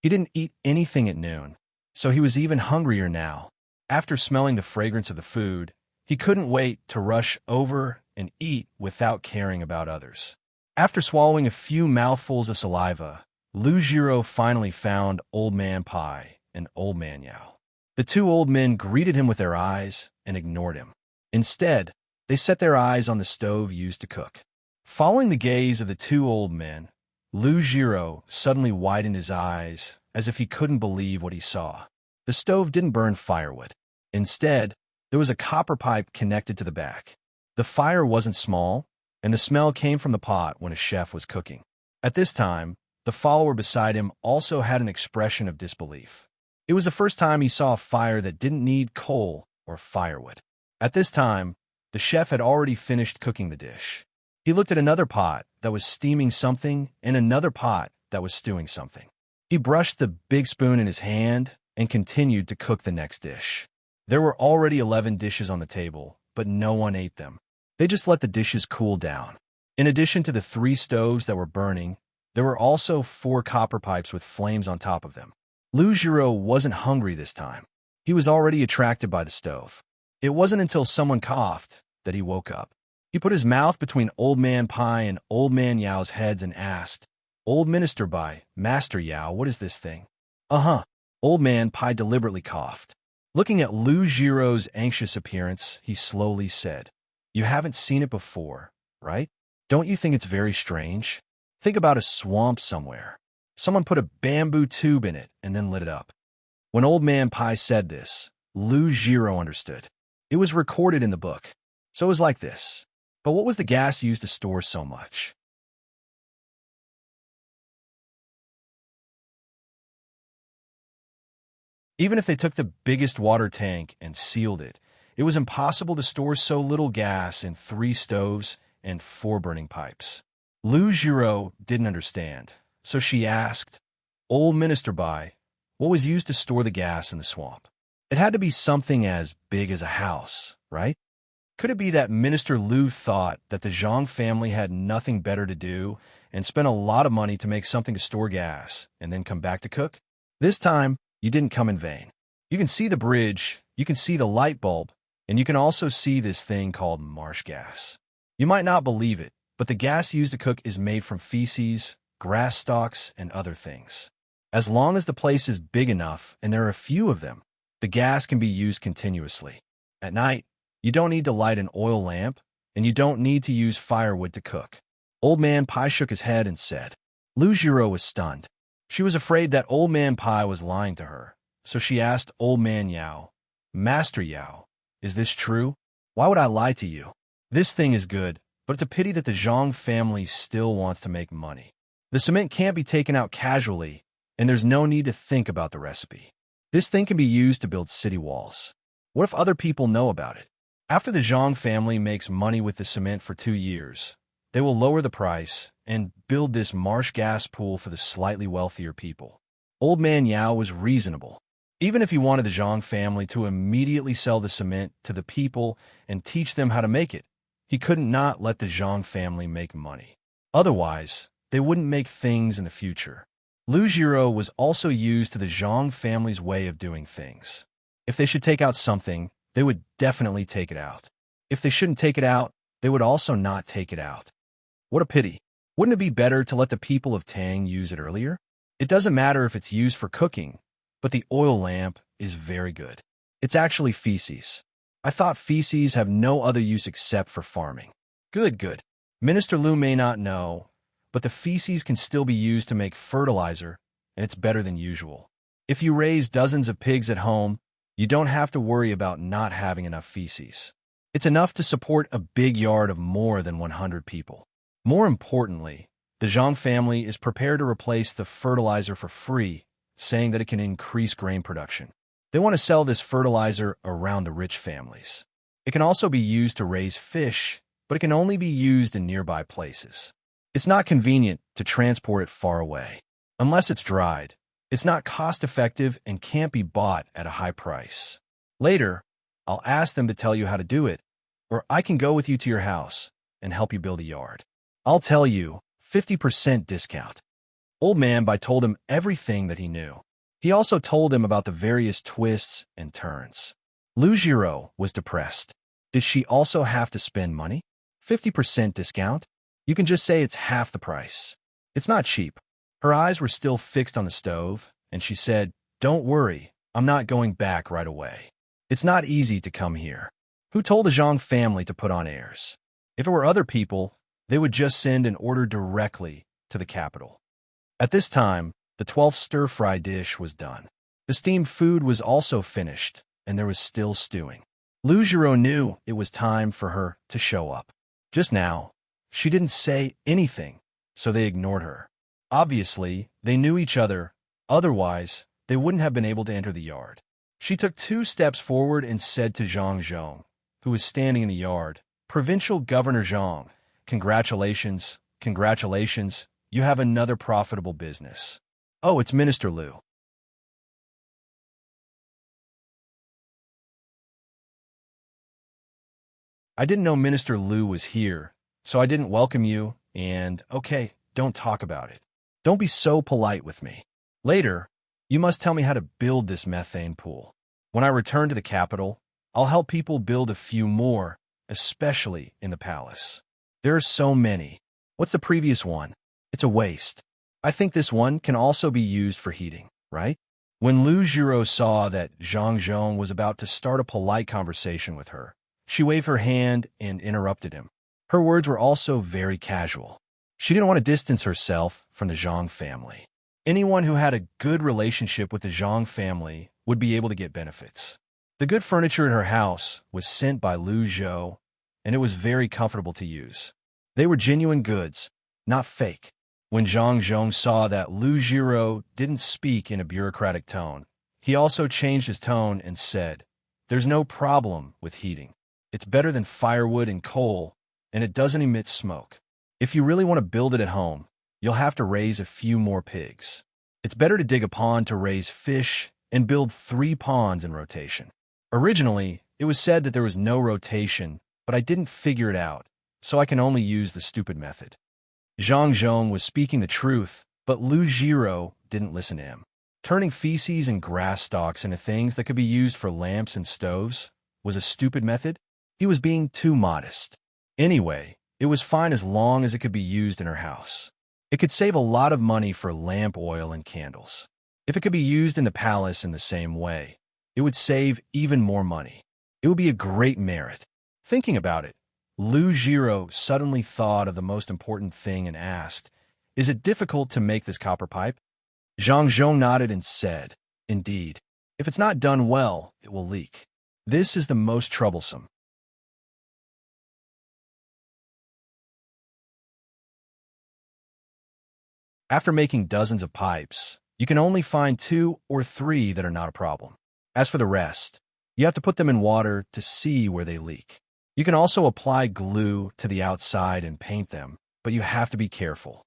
He didn't eat anything at noon, so he was even hungrier now. After smelling the fragrance of the food, he couldn't wait to rush over and eat without caring about others. After swallowing a few mouthfuls of saliva, Lu Jiro finally found Old Man Pai and Old Man Yao. The two old men greeted him with their eyes and ignored him. Instead, they set their eyes on the stove used to cook. Following the gaze of the two old men, Lu Jiro suddenly widened his eyes as if he couldn't believe what he saw. The stove didn't burn firewood. Instead, there was a copper pipe connected to the back. The fire wasn't small, and the smell came from the pot when a chef was cooking. At this time, the follower beside him also had an expression of disbelief. It was the first time he saw a fire that didn't need coal or firewood. At this time, the chef had already finished cooking the dish. He looked at another pot that was steaming something and another pot that was stewing something. He brushed the big spoon in his hand and continued to cook the next dish. There were already 11 dishes on the table, but no one ate them. They just let the dishes cool down. In addition to the 3 stoves that were burning, there were also 4 copper pipes with flames on top of them. Lu Jiro wasn't hungry this time. He was already attracted by the stove. It wasn't until someone coughed that he woke up. He put his mouth between Old Man Pai and Old Man Yao's heads and asked, "Old Minister Bai, Master Yao, what is this thing?" Old Man Pai deliberately coughed. Looking at Lu Jiro's anxious appearance, he slowly said, "You haven't seen it before, right? Don't you think it's very strange? Think about a swamp somewhere. Someone put a bamboo tube in it and then lit it up." When Old Man Pai said this, Lu Jiro understood. It was recorded in the book. So it was like this. But what was the gas used to store so much? Even if they took the biggest water tank and sealed it, it was impossible to store so little gas in 3 stoves and 4 burning pipes. Lu Jiro didn't understand, so she asked, "Old Minister Bai, what was used to store the gas in the swamp?" It had to be something as big as a house, right? Could it be that Minister Lu thought that the Zhang family had nothing better to do and spent a lot of money to make something to store gas and then come back to cook? This time, you didn't come in vain. You can see the bridge, you can see the light bulb, and you can also see this thing called marsh gas. You might not believe it, but the gas used to cook is made from feces, grass stalks, and other things. As long as the place is big enough and there are a few of them, the gas can be used continuously. At night, you don't need to light an oil lamp, and you don't need to use firewood to cook. Old Man Pai shook his head and said. Lu Jiro was stunned. She was afraid that Old Man Pai was lying to her, so she asked Old Man Yao, Master Yao, is this true? Why would I lie to you? This thing is good, but it's a pity that the Zhang family still wants to make money. The cement can't be taken out casually, and there's no need to think about the recipe. This thing can be used to build city walls. What if other people know about it? After the Zhang family makes money with the cement for 2 years, they will lower the price and build this marsh gas pool for the slightly wealthier people. Old Man Yao was reasonable. Even if he wanted the Zhang family to immediately sell the cement to the people and teach them how to make it, he couldn't not let the Zhang family make money. Otherwise, they wouldn't make things in the future. Lu Jiro was also used to the Zhang family's way of doing things. If they should take out something, they would definitely take it out. If they shouldn't take it out, they would also not take it out. What a pity. Wouldn't it be better to let the people of Tang use it earlier? It doesn't matter if it's used for cooking, but the oil lamp is very good. It's actually feces. I thought feces have no other use except for farming. Good. Minister Lu may not know, but the feces can still be used to make fertilizer, and it's better than usual. If you raise dozens of pigs at home, you don't have to worry about not having enough feces. It's enough to support a big yard of more than 100 people. More importantly, the Zhang family is prepared to replace the fertilizer for free, saying that it can increase grain production. They want to sell this fertilizer around the rich families. It can also be used to raise fish, but it can only be used in nearby places. It's not convenient to transport it far away. Unless it's dried, it's not cost-effective and can't be bought at a high price. Later, I'll ask them to tell you how to do it, or I can go with you to your house and help you build a yard. I'll tell you, 50% discount. Old Man Bai told him everything that he knew. He also told him about the various twists and turns. Lu Jiro was depressed. Did she also have to spend money? 50% discount? You can just say it's half the price. It's not cheap. Her eyes were still fixed on the stove, and she said, Don't worry, I'm not going back right away. It's not easy to come here. Who told the Zhang family to put on airs? If it were other people, they would just send an order directly to the capital. At this time, the 12th stir-fry dish was done. The steamed food was also finished, and there was still stewing. Lu Jiro knew it was time for her to show up. Just now, she didn't say anything, so they ignored her. Obviously, they knew each other, otherwise, they wouldn't have been able to enter the yard. She took 2 steps forward and said to Zhang Zhong, who was standing in the yard, Provincial Governor Zhang, congratulations, you have another profitable business. Oh, it's Minister Lu. I didn't know Minister Lu was here, so I didn't welcome you, and, okay, don't talk about it. Don't be so polite with me. Later, you must tell me how to build this methane pool. When I return to the capital, I'll help people build a few more, especially in the palace. There are so many. What's the previous one? It's a waste. I think this one can also be used for heating, right? When Lu Jiro saw that Zhang Zhong was about to start a polite conversation with her, she waved her hand and interrupted him. Her words were also very casual. She didn't want to distance herself from the Zhang family. Anyone who had a good relationship with the Zhang family would be able to get benefits. The good furniture in her house was sent by Lu Zhou, and it was very comfortable to use. They were genuine goods, not fake. When Zhang Zhong saw that Lu Jiro didn't speak in a bureaucratic tone, he also changed his tone and said, There's no problem with heating. It's better than firewood and coal, and it doesn't emit smoke. If you really want to build it at home, you'll have to raise a few more pigs. It's better to dig a pond to raise fish and build 3 ponds in rotation. Originally, it was said that there was no rotation, but I didn't figure it out, so I can only use the stupid method. Zhang Zhong was speaking the truth, but Lu Jiro didn't listen to him. Turning feces and grass stalks into things that could be used for lamps and stoves was a stupid method. He was being too modest. Anyway, It was fine as long as it could be used in her house. It could save a lot of money for lamp oil and candles. If it could be used in the palace in the same way, it would save even more money. It would be a great merit. Thinking about it, Lu Jiro suddenly thought of the most important thing and asked, "Is it difficult to make this copper pipe?" Zhang Zhong nodded and said, "Indeed. If it's not done well, it will leak. This is the most troublesome." After making dozens of pipes, you can only find 2 or 3 that are not a problem. As for the rest, you have to put them in water to see where they leak. You can also apply glue to the outside and paint them, but you have to be careful.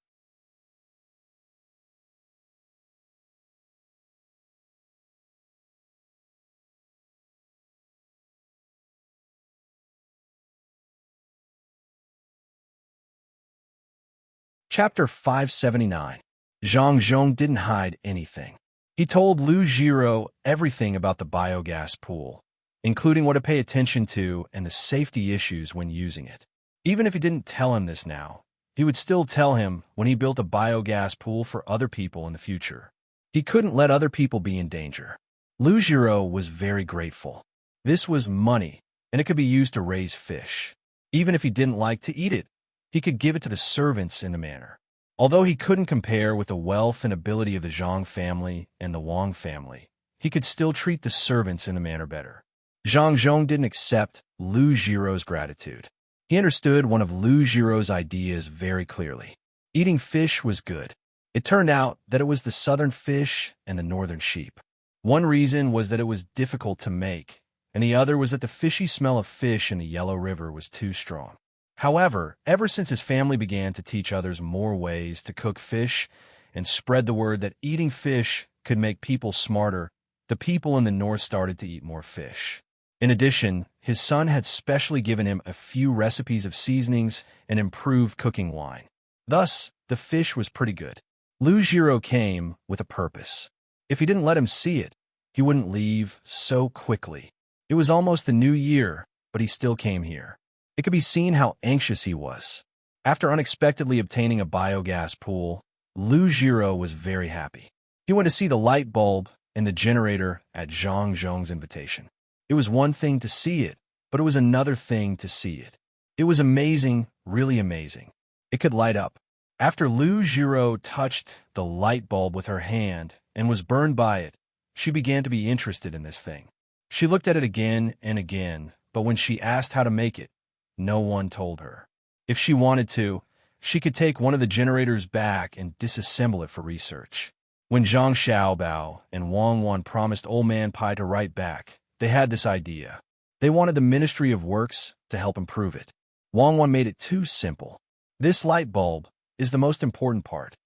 Chapter 579. Zhang Zhong didn't hide anything. He told Lu Jiro everything about the biogas pool, including what to pay attention to and the safety issues when using it. Even if he didn't tell him this now, he would still tell him when he built a biogas pool for other people in the future. He couldn't let other people be in danger. Lu Jiro was very grateful. This was money, and it could be used to raise fish. Even if he didn't like to eat it, he could give it to the servants in the manor. Although he couldn't compare with the wealth and ability of the Zhang family and the Wang family, he could still treat the servants in the manor better. Zhang Zhong didn't accept Lu Jiro's gratitude. He understood one of Lu Jiro's ideas very clearly. Eating fish was good. It turned out that it was the southern fish and the northern sheep. One reason was that it was difficult to make, and the other was that the fishy smell of fish in the Yellow River was too strong. However, ever since his family began to teach others more ways to cook fish and spread the word that eating fish could make people smarter, the people in the north started to eat more fish. In addition, his son had specially given him a few recipes of seasonings and improved cooking wine. Thus, the fish was pretty good. Lu Jiro came with a purpose. If he didn't let him see it, he wouldn't leave so quickly. It was almost the new year, but he still came here. It could be seen how anxious he was. After unexpectedly obtaining a biogas pool, Lu Jiro was very happy. He went to see the light bulb and the generator at Zhang Zhong's invitation. It was one thing to see it, but it was another thing to see it. It was amazing, really amazing. It could light up. After Lu Jiro touched the light bulb with her hand and was burned by it, she began to be interested in this thing. She looked at it again and again, but when she asked how to make it, no one told her. If she wanted to, she could take one of the generators back and disassemble it for research. When Zhang Xiaobao and Wang Wan promised Old Man Pai to write back, they had this idea. They wanted the Ministry of Works to help improve it. Wang Wan made it too simple. This light bulb is the most important part,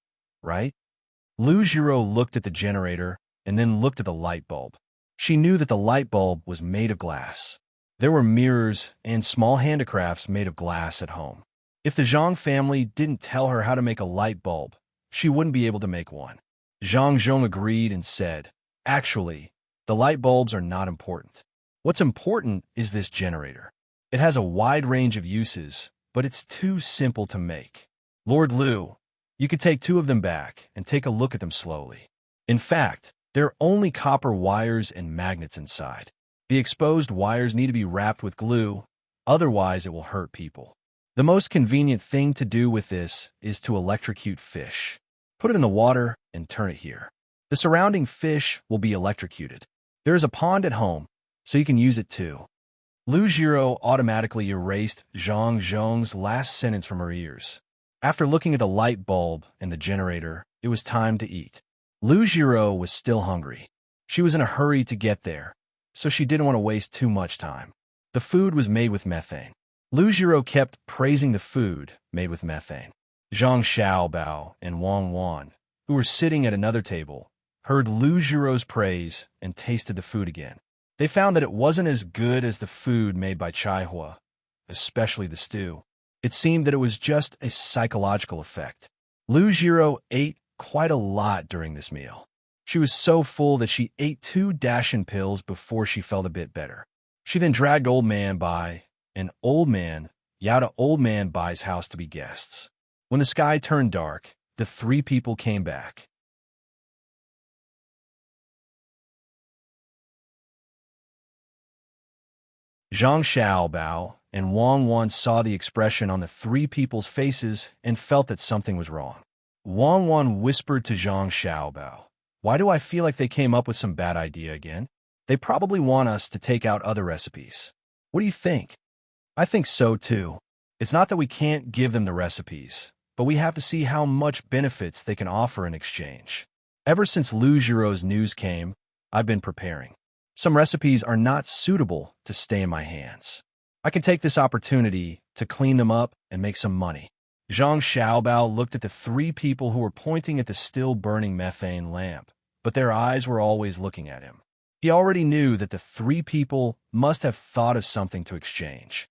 right? Lu Jiro looked at the generator and then looked at the light bulb. She knew that the light bulb was made of glass. There were mirrors and small handicrafts made of glass at home. If the Zhang family didn't tell her how to make a light bulb, she wouldn't be able to make one. Zhang Zhong agreed and said, "Actually, the light bulbs are not important. What's important is this generator. It has a wide range of uses, but it's too simple to make. Lord Lu, you could take 2 of them back and take a look at them slowly. In fact, there are only copper wires and magnets inside. The exposed wires need to be wrapped with glue, otherwise it will hurt people. The most convenient thing to do with this is to electrocute fish. Put it in the water and turn it here. The surrounding fish will be electrocuted. There is a pond at home, so you can use it too." Lu Jiro automatically erased Zhang Zhong's last sentence from her ears. After looking at the light bulb and the generator, it was time to eat. Lu Jiro was still hungry. She was in a hurry to get there, so she didn't want to waste too much time. The food was made with methane. Lu Jiro kept praising the food made with methane. Zhang Xiaobao and Wang Wan, who were sitting at another table, heard Lu Jiro's praise and tasted the food again. They found that it wasn't as good as the food made by Chai Hua, especially the stew. It seemed that it was just a psychological effect. Lu Jiro ate quite a lot during this meal. She was so full that she ate 2 Dashin pills before she felt a bit better. She then dragged Old Man by, and Old Man, Yao to old man Bai's house to be guests. When the sky turned dark, the three people came back. Zhang Xiaobao and Wang Wan saw the expression on the three people's faces and felt that something was wrong. Wang Wan whispered to Zhang Xiaobao, "Why do I feel like they came up with some bad idea again? They probably want us to take out other recipes. What do you think?" "I think so too. It's not that we can't give them the recipes, but we have to see how much benefits they can offer in exchange. Ever since Lu Jiro's news came, I've been preparing. Some recipes are not suitable to stay in my hands. I can take this opportunity to clean them up and make some money." Zhang Xiaobao looked at the three people who were pointing at the still-burning methane lamp, but their eyes were always looking at him. He already knew that the three people must have thought of something to exchange.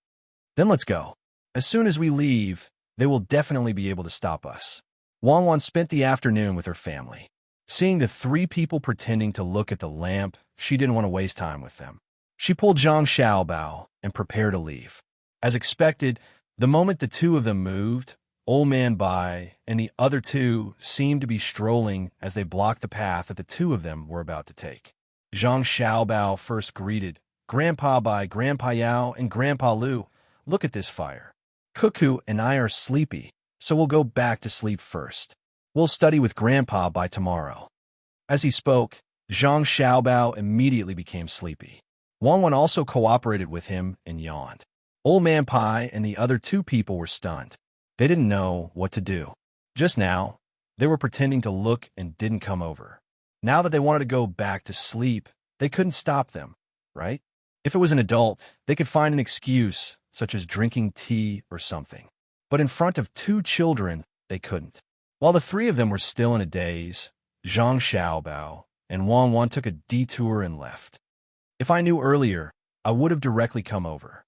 "Then let's go. As soon as we leave, they will definitely be able to stop us." Wang Wan spent the afternoon with her family. Seeing the three people pretending to look at the lamp, she didn't want to waste time with them. She pulled Zhang Xiaobao and prepared to leave. As expected, the moment the two of them moved, Old Man Bai and the other two seemed to be strolling as they blocked the path that the two of them were about to take. Zhang Xiaobao first greeted, "Grandpa Bai, Grandpa Yao, and Grandpa Lu, look at this fire. Cuckoo and I are sleepy, so we'll go back to sleep first. We'll study with Grandpa by tomorrow." As he spoke, Zhang Xiaobao immediately became sleepy. Wang Wan also cooperated with him and yawned. Old Man Pai and the other two people were stunned. They didn't know what to do. Just now, they were pretending to look and didn't come over. Now that they wanted to go back to sleep, they couldn't stop them, right? If it was an adult, they could find an excuse, such as drinking tea or something. But in front of two children, they couldn't. While the three of them were still in a daze, Zhang Xiaobao and Wang Wan took a detour and left. "If I knew earlier, I would have directly come over."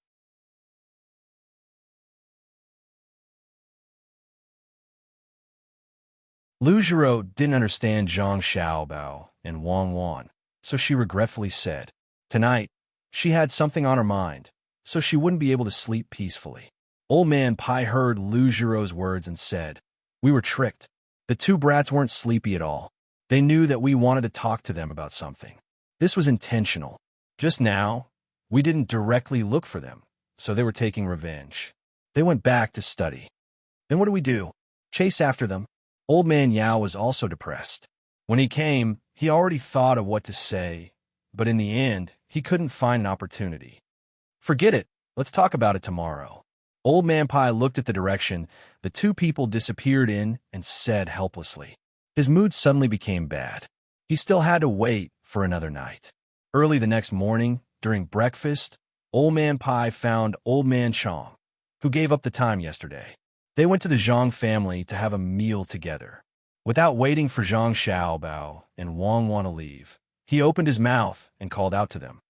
Lu Jiro didn't understand Zhang Xiaobao and Wang Wan, so she regretfully said, tonight, she had something on her mind, so she wouldn't be able to sleep peacefully. Old Man Pai heard Lu Jiro's words and said, "We were tricked. The two brats weren't sleepy at all. They knew that we wanted to talk to them about something. This was intentional. Just now, we didn't directly look for them, so they were taking revenge. They went back to study. Then what do we do? Chase after them?" Old Man Yao was also depressed. When he came, he already thought of what to say, but in the end, he couldn't find an opportunity. "Forget it. Let's talk about it tomorrow." Old Man Pai looked at the direction the two people disappeared in and said helplessly. His mood suddenly became bad. He still had to wait for another night. Early the next morning, during breakfast, Old Man Pai found Old Man Chong, who gave up the time yesterday. They went to the Zhang family to have a meal together. Without waiting for Zhang Xiaobao and Wang Wan to leave, he opened his mouth and called out to them.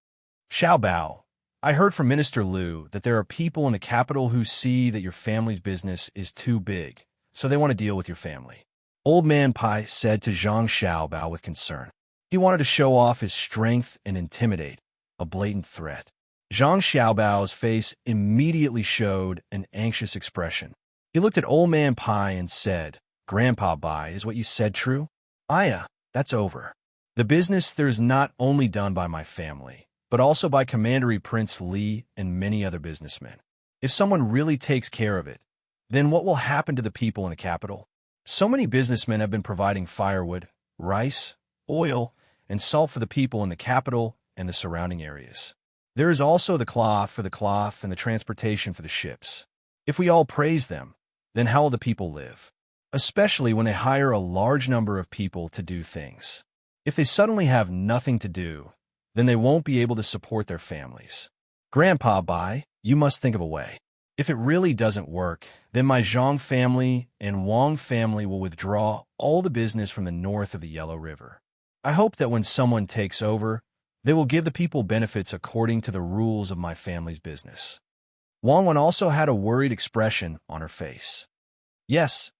"Xiaobao, I heard from Minister Lu that there are people in the capital who see that your family's business is too big, so they want to deal with your family." Old Man Pai said to Zhang Xiaobao with concern. He wanted to show off his strength and intimidate, a blatant threat. Zhang Xiaobao's face immediately showed an anxious expression. He looked at Old Man Pai and said, "Grandpa Bai, is what you said true? Aya, that's over. The business there is not only done by my family, but also by Commandery Prince Li and many other businessmen. If someone really takes care of it, then what will happen to the people in the capital? So many businessmen have been providing firewood, rice, oil, and salt for the people in the capital and the surrounding areas. There is also the cloth for the cloth and the transportation for the ships. If we all praise them, then how will the people live? Especially when they hire a large number of people to do things. If they suddenly have nothing to do, then they won't be able to support their families. Grandpa Bai, you must think of a way. If it really doesn't work, then my Zhang family and Wang family will withdraw all the business from the north of the Yellow River. I hope that when someone takes over, they will give the people benefits according to the rules of my family's business." Wang Wan also had a worried expression on her face. Yes,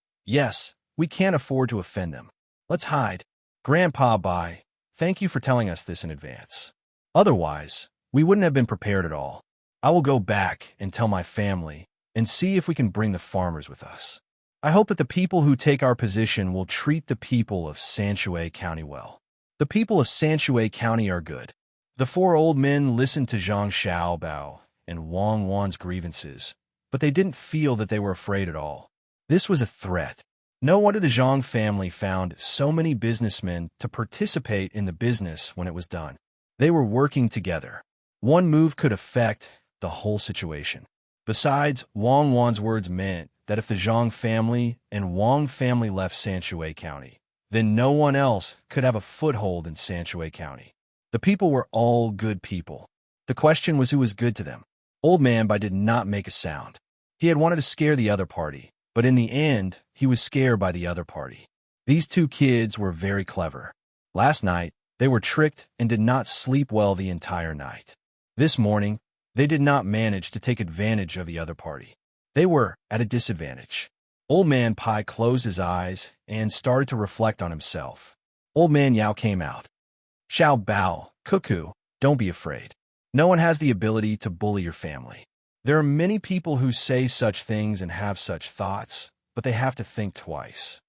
we can't afford to offend them. Let's hide. Grandpa Bai, thank you for telling us this in advance. Otherwise, we wouldn't have been prepared at all. I will go back and tell my family, and see if we can bring the farmers with us. I hope that the people who take our position will treat the people of Sanshui County well. The people of Sanshui County are good. The four old men listened to Zhang Xiaobao and Wang Wan's grievances, but they didn't feel that they were afraid at all. This was a threat. No wonder the Zhang family found so many businessmen to participate in the business when it was done. They were working together. One move could affect the whole situation. Besides, Wang Wan's words meant that if the Zhang family and Wang family left Sanshui County, then no one else could have a foothold in Sanshui County. The people were all good people. The question was who was good to them. Old Man Bai did not make a sound. He had wanted to scare the other party, but in the end, he was scared by the other party. These two kids were very clever. Last night, they were tricked and did not sleep well the entire night. This morning, they did not manage to take advantage of the other party. They were at a disadvantage. Old Man Pai closed his eyes and started to reflect on himself. Old Man Yao came out. Xiao Bao, Cuckoo, don't be afraid. No one has the ability to bully your family. There are many people who say such things and have such thoughts, but they have to think twice.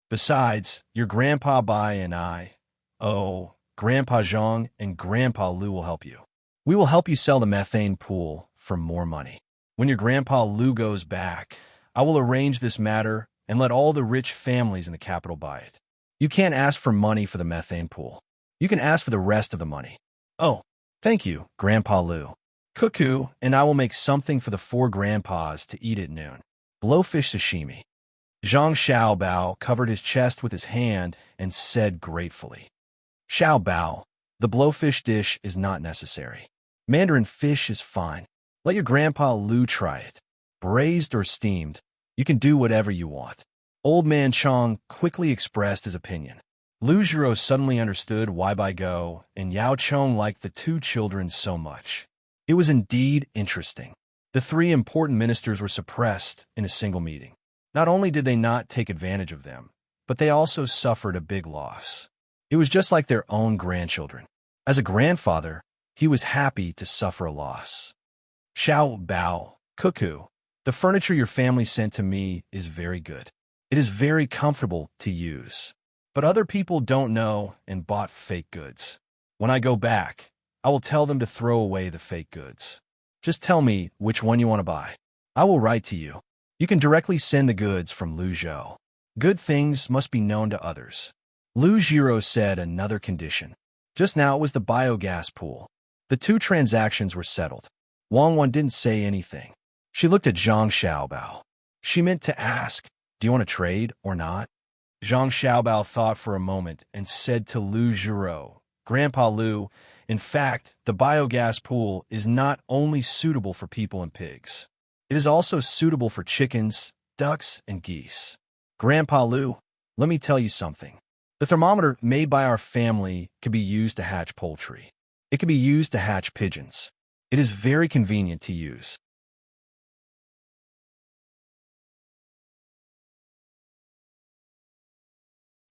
Besides, your Grandpa Bai and Grandpa Zhang and Grandpa Lu will help you. We will help you sell the methane pool for more money. When your Grandpa Lu goes back, I will arrange this matter and let all the rich families in the capital buy it. You can't ask for money for the methane pool. You can ask for the rest of the money. Oh, thank you, Grandpa Lu. Cuckoo, and I will make something for the four grandpas to eat at noon. Blowfish sashimi. Zhang Xiaobao covered his chest with his hand and said gratefully, Xiaobao, the blowfish dish is not necessary. Mandarin fish is fine. Let your Grandpa Lu try it. Braised or steamed, you can do whatever you want. Old Man Chong quickly expressed his opinion. Lu Zhiro suddenly understood why Bai Go and Yao Chong liked the two children so much. It was indeed interesting. The three important ministers were suppressed in a single meeting. Not only did they not take advantage of them, but they also suffered a big loss. It was just like their own grandchildren. As a grandfather, he was happy to suffer a loss. Xiao Bao, Cuckoo, the furniture your family sent to me is very good. It is very comfortable to use. But other people don't know and bought fake goods. When I go back, I will tell them to throw away the fake goods. Just tell me which one you want to buy. I will write to you. You can directly send the goods from Lu Zhou. Good things must be known to others. Lu Zhiro said another condition. Just now it was the biogas pool. The two transactions were settled. Wang Wan didn't say anything. She looked at Zhang Xiaobao. She meant to ask, do you want to trade or not? Zhang Xiaobao thought for a moment and said to Lu Zhiro, Grandpa Lu, in fact, the biogas pool is not only suitable for people and pigs. It is also suitable for chickens, ducks, and geese. Grandpa Lu, let me tell you something. The thermometer made by our family can be used to hatch poultry. It can be used to hatch pigeons. It is very convenient to use.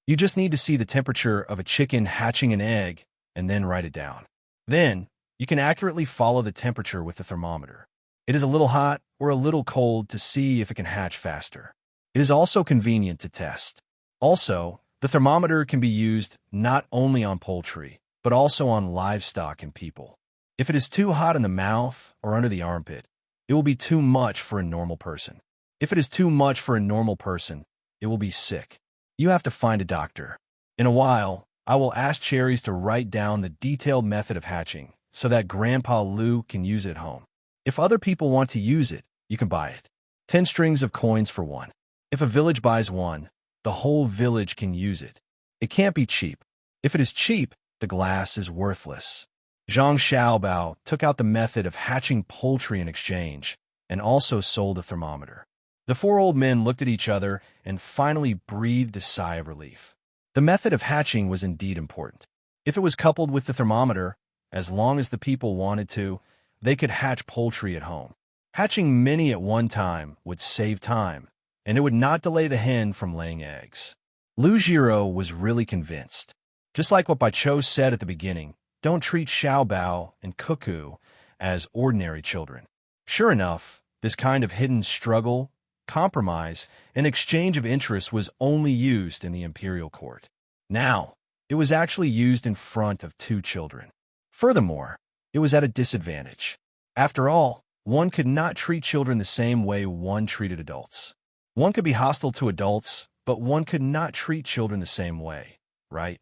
You just need to see the temperature of a chicken hatching an egg and then write it down. Then, you can accurately follow the temperature with the thermometer. It is a little hot or a little cold to see if it can hatch faster. It is also convenient to test. Also, the thermometer can be used not only on poultry, but also on livestock and people. If it is too hot in the mouth or under the armpit, it will be too much for a normal person. If it is too much for a normal person, it will be sick. You have to find a doctor. In a while, I will ask Cherries to write down the detailed method of hatching so that Grandpa Lu can use it at home. If other people want to use it, you can buy it. 10 strings of coins for one. If a village buys one, the whole village can use it. It can't be cheap. If it is cheap, the glass is worthless. Zhang Xiaobao took out the method of hatching poultry in exchange and also sold a thermometer. The four old men looked at each other and finally breathed a sigh of relief. The method of hatching was indeed important. If it was coupled with the thermometer, as long as the people wanted to, they could hatch poultry at home. Hatching many at one time would save time, and it would not delay the hen from laying eggs. Lu Zhiro was really convinced. Just like what Bai Cho said at the beginning, don't treat Xiaobao and Cuckoo as ordinary children. Sure enough, this kind of hidden struggle, compromise, and exchange of interests was only used in the imperial court. Now, it was actually used in front of two children. Furthermore, it was at a disadvantage. After all, one could not treat children the same way one treated adults. One could be hostile to adults, but one could not treat children the same way, right?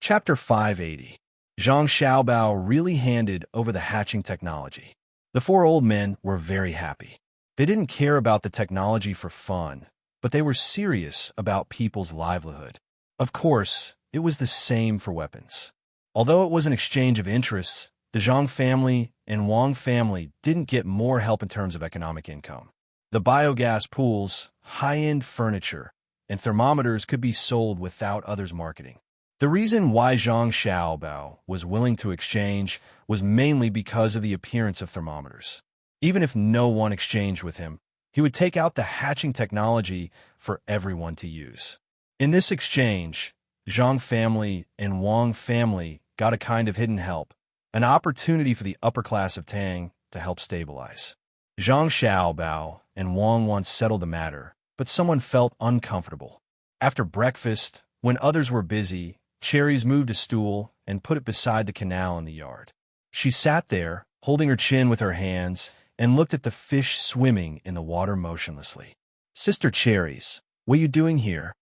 Chapter 580. Zhang Xiaobao really handed over the hatching technology. The four old men were very happy. They didn't care about the technology for fun, but they were serious about people's livelihood. Of course, it was the same for weapons. Although it was an exchange of interests, the Zhang family and Wang family didn't get more help in terms of economic income. The biogas pools, high-end furniture, and thermometers could be sold without others' marketing. The reason why Zhang Xiaobao was willing to exchange was mainly because of the appearance of thermometers. Even if no one exchanged with him, he would take out the hatching technology for everyone to use. In this exchange, Zhang family and Wang family got a kind of hidden help, an opportunity for the upper class of Tang to help stabilize. Zhang Xiaobao and Wang once settled the matter, but someone felt uncomfortable. After breakfast, when others were busy, Cherries moved a stool and put it beside the canal in the yard. She sat there, holding her chin with her hands, and looked at the fish swimming in the water motionlessly. "Sister Cherries, what are you doing here?"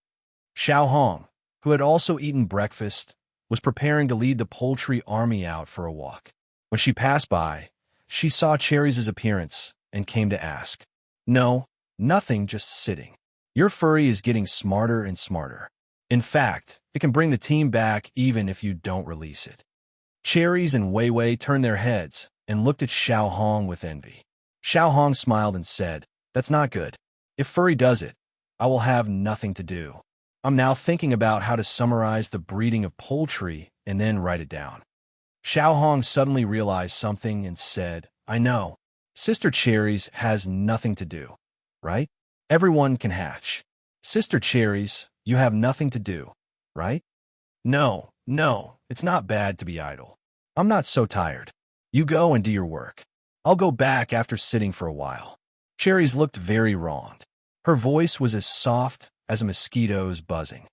Xiao Hong, who had also eaten breakfast, was preparing to lead the poultry army out for a walk. When she passed by, she saw Cherries' appearance and came to ask. "No, nothing, just sitting. Your furry is getting smarter and smarter. In fact, it can bring the team back even if you don't release it." Cherries and Wei Wei turned their heads and looked at Xiao Hong with envy. Xiao Hong smiled and said, "That's not good. If Furry does it, I will have nothing to do. I'm now thinking about how to summarize the breeding of poultry and then write it down." Xiao Hong suddenly realized something and said, "I know. Sister Cherries has nothing to do, right? Everyone can hatch. Sister Cherries, you have nothing to do, right? No, it's not bad to be idle. I'm not so tired. You go and do your work. I'll go back after sitting for a while." Cherries looked very wronged. Her voice was as soft as a mosquito's buzzing.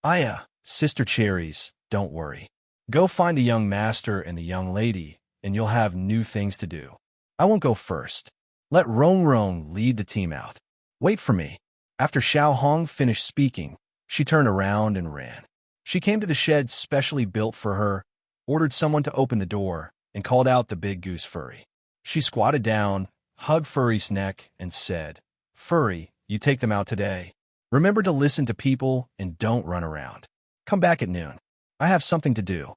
"Aya, Sister Cherries, don't worry. Go find the young master and the young lady, and you'll have new things to do. I won't go first. Let Rong Rong lead the team out. Wait for me." After Xiao Hong finished speaking, she turned around and ran. She came to the shed specially built for her, ordered someone to open the door, and called out the big goose Furry. She squatted down, hugged Furry's neck, and said, "Furry, you take them out today. Remember to listen to people and don't run around. Come back at noon. I have something to do."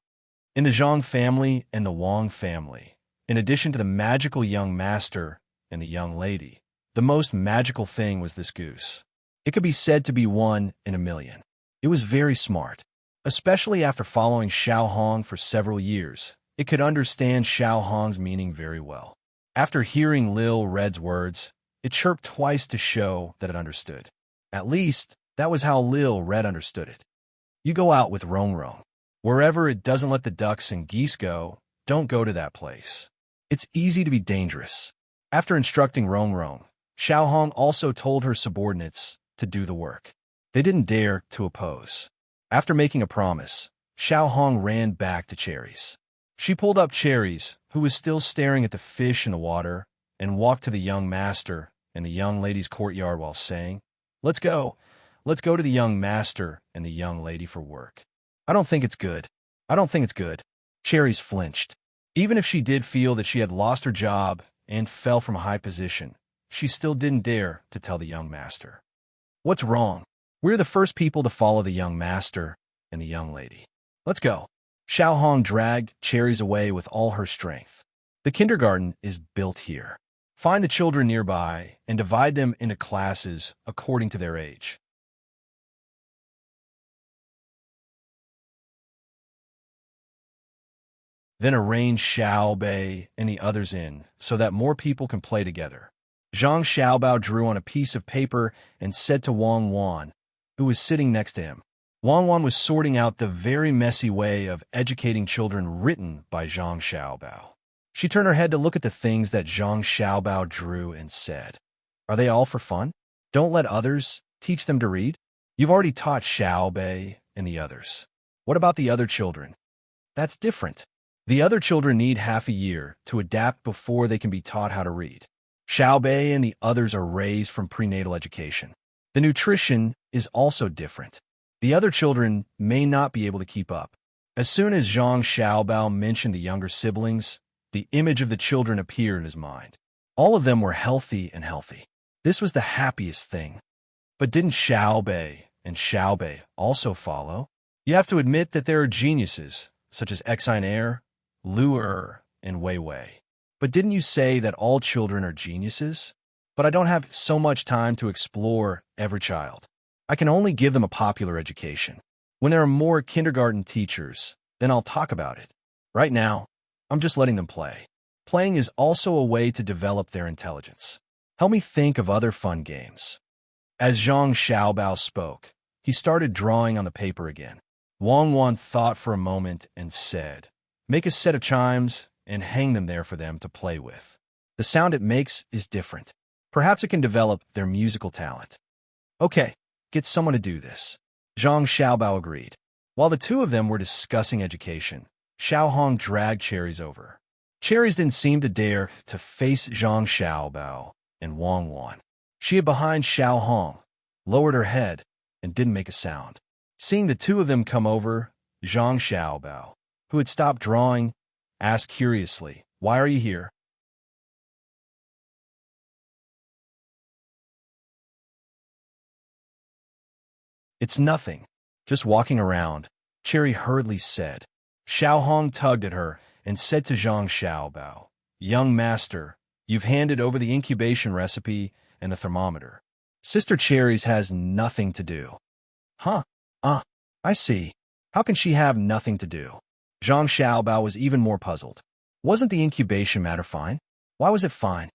In the Zhang family and the Wang family, in addition to the magical young master and the young lady, the most magical thing was this goose. It could be said to be one in a million. It was very smart. Especially after following Xiao Hong for several years, it could understand Xiao Hong's meaning very well. After hearing Lil Red's words, it chirped twice to show that it understood. At least, that was how Lil Red understood it. "You go out with Rong Rong. Wherever it doesn't let the ducks and geese go, don't go to that place. It's easy to be dangerous." After instructing Rong Rong, Xiao Hong also told her subordinates to do the work. They didn't dare to oppose. After making a promise, Xiao Hong ran back to Cherries. She pulled up Cherries, who was still staring at the fish in the water, and walked to the young master and the young lady's courtyard while saying, Let's go to the young master and the young lady for work." I don't think it's good. Cherries flinched. Even if she did feel that she had lost her job and fell from a high position, she still didn't dare to tell the young master. "What's wrong? We're the first people to follow the young master and the young lady. Let's go." Xiao Hong dragged Cherries away with all her strength. "The kindergarten is built here. Find the children nearby and divide them into classes according to their age." Then arrange Xiao Bei and the others in so that more people can play together. Zhang Xiaobao drew on a piece of paper and said to Wang Wan, who was sitting next to him. Wang Wan was sorting out the very messy way of educating children written by Zhang Xiaobao. She turned her head to look at the things that Zhang Xiaobao drew and said, "Are they all for fun? Don't let others teach them to read. You've already taught Xiao Bei and the others. What about the other children? That's different. The other children need half a year to adapt before they can be taught how to read. Xiao Bei and the others are raised from prenatal education. The nutrition is also different. The other children may not be able to keep up." As soon as Zhang Xiaobao mentioned the younger siblings, the image of the children appeared in his mind. All of them were healthy. This was the happiest thing. But didn't Xiao Bei and Xiao Bei also follow? You have to admit that there are geniuses, such as Exine, Lu and Wei Wei. But didn't you say that all children are geniuses? But I don't have so much time to explore every child. I can only give them a popular education. When there are more kindergarten teachers, then I'll talk about it. Right now, I'm just letting them play. Playing is also a way to develop their intelligence. Help me think of other fun games. As Zhang Xiaobao spoke, he started drawing on the paper again. Wang Wan thought for a moment and said, "Make a set of chimes and hang them there for them to play with. The sound it makes is different. Perhaps it can develop their musical talent." "Okay, get someone to do this." Zhang Xiaobao agreed. While the two of them were discussing education, Xiao Hong dragged Cherries over. Cherries didn't seem to dare to face Zhang Xiaobao and Wang Wan. She hid behind Xiao Hong, lowered her head, and didn't make a sound. Seeing the two of them come over, Zhang Xiaobao, who had stopped drawing, asked curiously, "Why are you here?" "It's nothing. Just walking around," Cherry hurriedly said. Xiao Hong tugged at her and said to Zhang Xiaobao, "Young master, you've handed over the incubation recipe and the thermometer. Sister Cherries has nothing to do." "Huh? I see. How can she have nothing to do?" Zhang Xiaobao was even more puzzled. Wasn't the incubation matter fine? Why was it fine?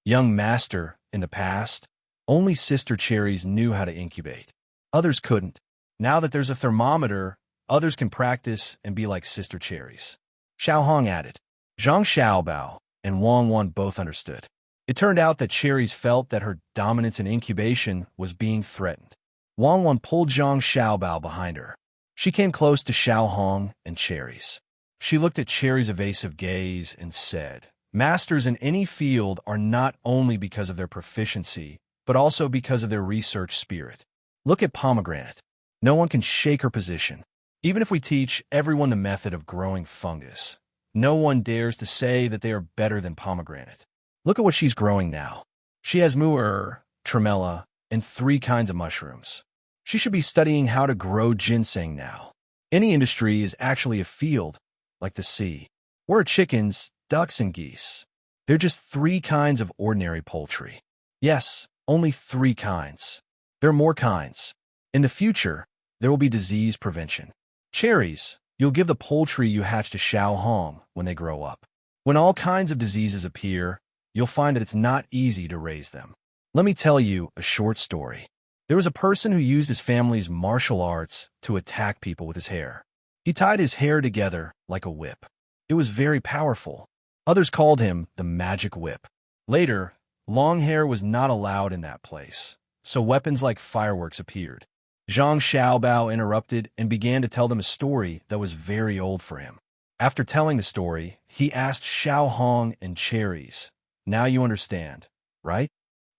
"Young master, in the past, only Sister Cherries knew how to incubate. Others couldn't. Now that there's a thermometer, others can practice and be like Sister Cherries." Xiao Hong added. Zhang Xiaobao and Wang Wan both understood. It turned out that Cherries felt that her dominance in incubation was being threatened. Wang Wan pulled Zhang Xiaobao behind her. She came close to Xiao Hong and Cherries. She looked at Cherries' evasive gaze and said, "Masters in any field are not only because of their proficiency, but also because of their research spirit. Look at Pomegranate. No one can shake her position. Even if we teach everyone the method of growing fungus, no one dares to say that they are better than Pomegranate. Look at what she's growing now. She has mu'er, tremella, and 3 kinds of mushrooms. She should be studying how to grow ginseng now. Any industry is actually a field, like the sea. We're chickens, ducks, and geese. They're just 3 kinds of ordinary poultry. Yes, only 3 kinds. There are more kinds. In the future, there will be disease prevention. Cherries, you'll give the poultry you hatch to Xiao Hong when they grow up. When all kinds of diseases appear, you'll find that it's not easy to raise them. Let me tell you a short story. There was a person who used his family's martial arts to attack people with his hair. He tied his hair together like a whip. It was very powerful. Others called him the magic whip. Later, long hair was not allowed in that place, so weapons like fireworks appeared. Zhang Xiaobao interrupted and began to tell them a story that was very old for him. After telling the story, he asked Xiao Hong and Cherries, "Now you understand, right?"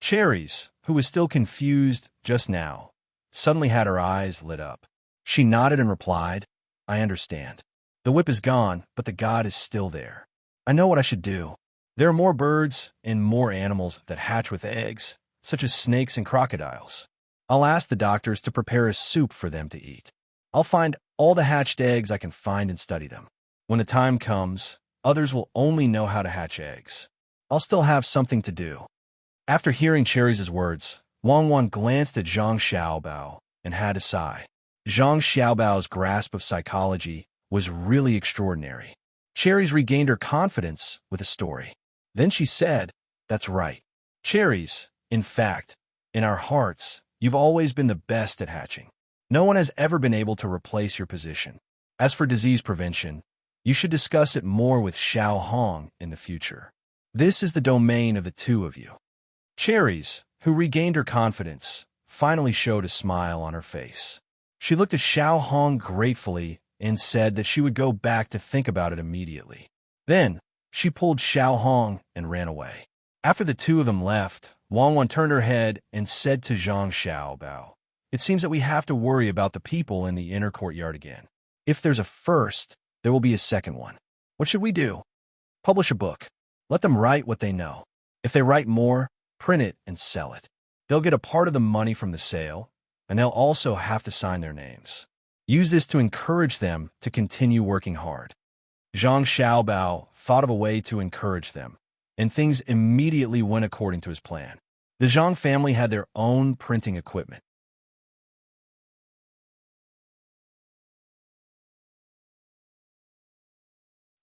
Cherries, who was still confused just now, suddenly had her eyes lit up. She nodded and replied, "I understand. The whip is gone, but the god is still there. I know what I should do. There are more birds and more animals that hatch with eggs, such as snakes and crocodiles. I'll ask the doctors to prepare a soup for them to eat. I'll find all the hatched eggs I can find and study them. When the time comes, others will only know how to hatch eggs. I'll still have something to do." After hearing Cherries' words, Wang Wan glanced at Zhang Xiaobao and had a sigh. Zhang Xiaobao's grasp of psychology was really extraordinary. Cherries regained her confidence with a story. Then she said, "That's right. Cherries, in fact, in our hearts, you've always been the best at hatching. No one has ever been able to replace your position. As for disease prevention, you should discuss it more with Xiao Hong in the future. This is the domain of the two of you." Cherries, who regained her confidence, finally showed a smile on her face. She looked at Xiao Hong gratefully and said that she would go back to think about it immediately. Then, she pulled Xiao Hong and ran away. After the two of them left, Wang Wan turned her head and said to Zhang Xiaobao, "It seems that we have to worry about the people in the inner courtyard again. If there's a first, there will be a second one. What should we do? Publish a book. Let them write what they know. If they write more, print it and sell it. They'll get a part of the money from the sale, and they'll also have to sign their names. Use this to encourage them to continue working hard." Zhang Xiaobao thought of a way to encourage them, and things immediately went according to his plan. The Zhang family had their own printing equipment.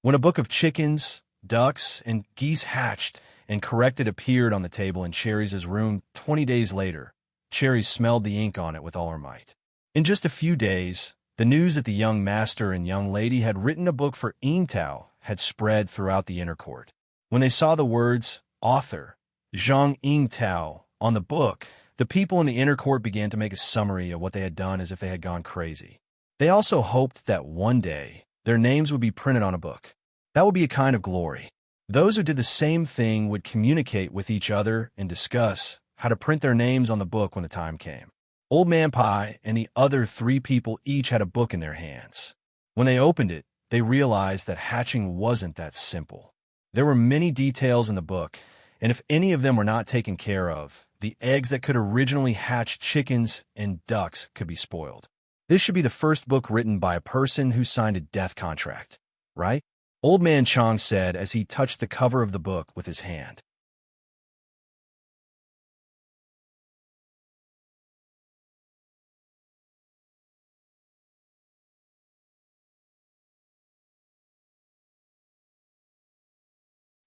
When a book of chickens, ducks, and geese hatched and corrected appeared on the table in Cherries' room 20 days later, Cherries smelled the ink on it with all her might. In just a few days, the news that the young master and young lady had written a book for Yingtao had spread throughout the inner court. When they saw the words, "Author, Zhang Yingtao," on the book, the people in the inner court began to make a summary of what they had done as if they had gone crazy. They also hoped that one day, their names would be printed on a book. That would be a kind of glory. Those who did the same thing would communicate with each other and discuss how to print their names on the book when the time came. Old Man Pai and the other 3 people each had a book in their hands. When they opened it, they realized that hatching wasn't that simple. There were many details in the book, and if any of them were not taken care of, the eggs that could originally hatch chickens and ducks could be spoiled. This should be the first book written by a person who signed a death contract, right? Old Man Chang said as he touched the cover of the book with his hand.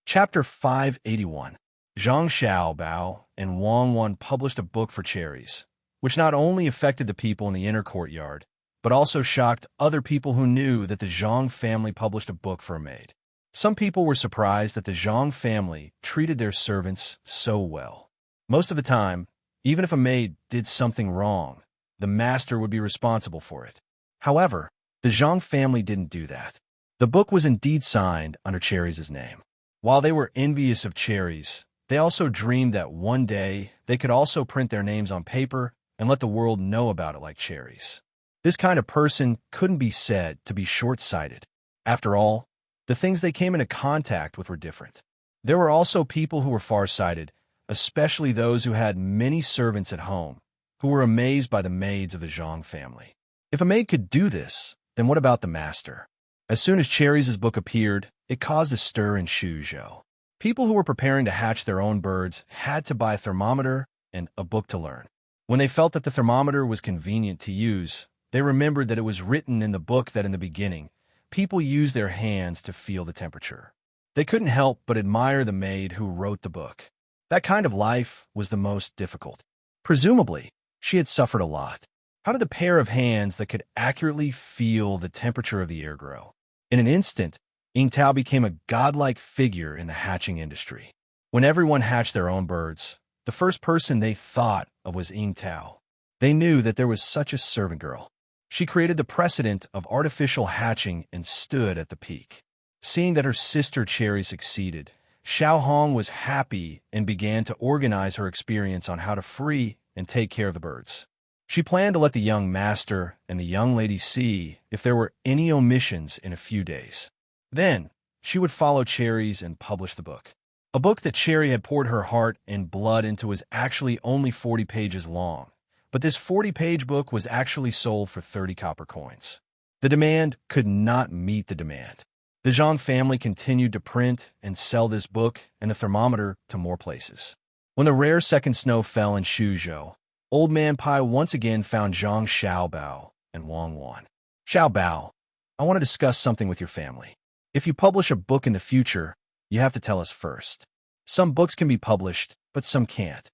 Chapter 581. Zhang Xiaobao and Wang Wan published a book for Cherries, which not only affected the people in the inner courtyard, but also shocked other people who knew that the Zhang family published a book for a maid. Some people were surprised that the Zhang family treated their servants so well. Most of the time, even if a maid did something wrong, the master would be responsible for it. However, the Zhang family didn't do that. The book was indeed signed under Cherries' name. While they were envious of Cherries, they also dreamed that one day they could also print their names on paper and let the world know about it like Cherries. This kind of person couldn't be said to be short-sighted. After all, the things they came into contact with were different. There were also people who were far-sighted, especially those who had many servants at home, who were amazed by the maids of the Zhang family. If a maid could do this, then what about the master? As soon as Cherries' book appeared, it caused a stir in Shuzhou. People who were preparing to hatch their own birds had to buy a thermometer and a book to learn. When they felt that the thermometer was convenient to use, they remembered that it was written in the book that in the beginning, people used their hands to feel the temperature. They couldn't help but admire the maid who wrote the book. That kind of life was the most difficult. Presumably, she had suffered a lot. How did the pair of hands that could accurately feel the temperature of the air grow? In an instant, Yingtao became a godlike figure in the hatching industry. When everyone hatched their own birds, the first person they thought of was Yingtao. They knew that there was such a servant girl. She created the precedent of artificial hatching and stood at the peak. Seeing that her sister Cherry succeeded, Xiao Hong was happy and began to organize her experience on how to free and take care of the birds. She planned to let the young master and the young lady see if there were any omissions in a few days. Then, she would follow Cherries and publish the book. A book that Cherry had poured her heart and blood into was actually only 40 pages long. But this 40-page book was actually sold for 30 copper coins. The demand could not meet the demand. The Zhang family continued to print and sell this book and the thermometer to more places. When the rare second snow fell in Shuzhou, Old Man Pai once again found Zhang Xiaobao and Wang Wan. "Xiaobao, I want to discuss something with your family." If you publish a book in the future, you have to tell us first. Some books can be published, but some can't.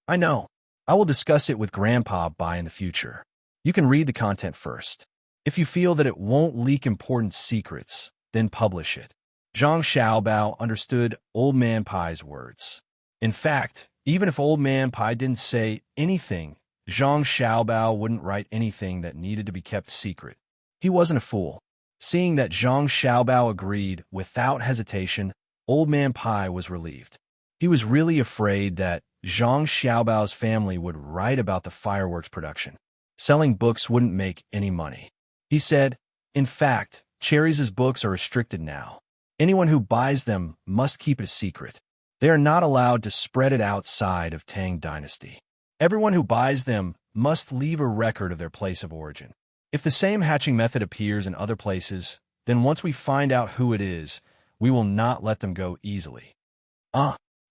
I know. I will discuss it with Grandpa in the future. You can read the content first. If you feel that it won't leak important secrets, then publish it. Zhang Xiaobao understood Old Man Pai's words. In fact, even if Old Man Pai didn't say anything, Zhang Xiaobao wouldn't write anything that needed to be kept secret. He wasn't a fool. Seeing that Zhang Xiaobao agreed without hesitation, Old Man Pai was relieved. He was really afraid that Zhang Xiaobao's family would write about the fireworks production. Selling books wouldn't make any money. He said, in fact, Cherries' books are restricted now. Anyone who buys them must keep it a secret. They are not allowed to spread it outside of Tang Dynasty. Everyone who buys them must leave a record of their place of origin. If the same hatching method appears in other places, then once we find out who it is, we will not let them go easily.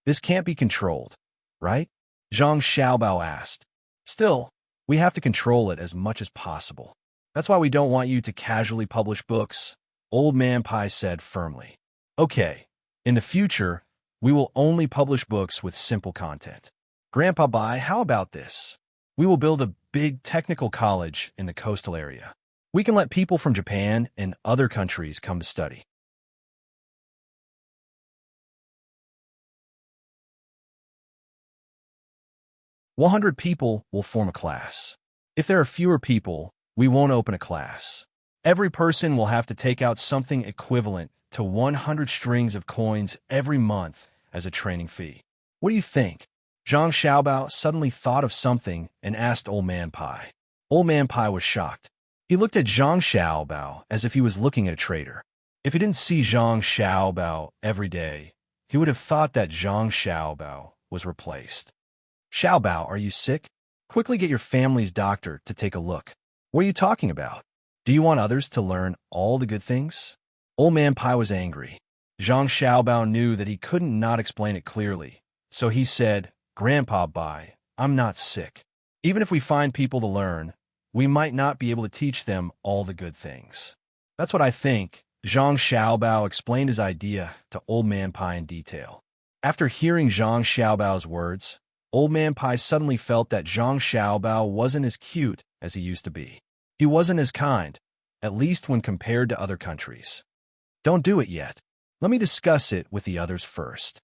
This can't be controlled, right? Zhang Xiaobao asked. Still, we have to control it as much as possible. That's why we don't want you to casually publish books, Old Man Pai said firmly. Okay, in the future, we will only publish books with simple content. Grandpa Bai, how about this? We will build a big technical college in the coastal area. We can let people from Japan and other countries come to study. 100 people will form a class. If there are fewer people, we won't open a class. Every person will have to take out something equivalent to 100 strings of coins every month as a training fee. What do you think? Zhang Xiaobao suddenly thought of something and asked Old Man Pai. Old Man Pai was shocked. He looked at Zhang Xiaobao as if he was looking at a traitor. If he didn't see Zhang Xiaobao every day, he would have thought that Zhang Xiaobao was replaced. Xiaobao, are you sick? Quickly get your family's doctor to take a look. What are you talking about? Do you want others to learn all the good things? Old Man Pai was angry. Zhang Xiaobao knew that he couldn't not explain it clearly, so he said, Grandpa Bai, I'm not sick. Even if we find people to learn, we might not be able to teach them all the good things. That's what I think. Zhang Xiaobao explained his idea to Old Man Pai in detail. After hearing Zhang Xiaobao's words, Old Man Pai suddenly felt that Zhang Xiaobao wasn't as cute as he used to be. He wasn't as kind, at least when compared to other countries. Don't do it yet. Let me discuss it with the others first.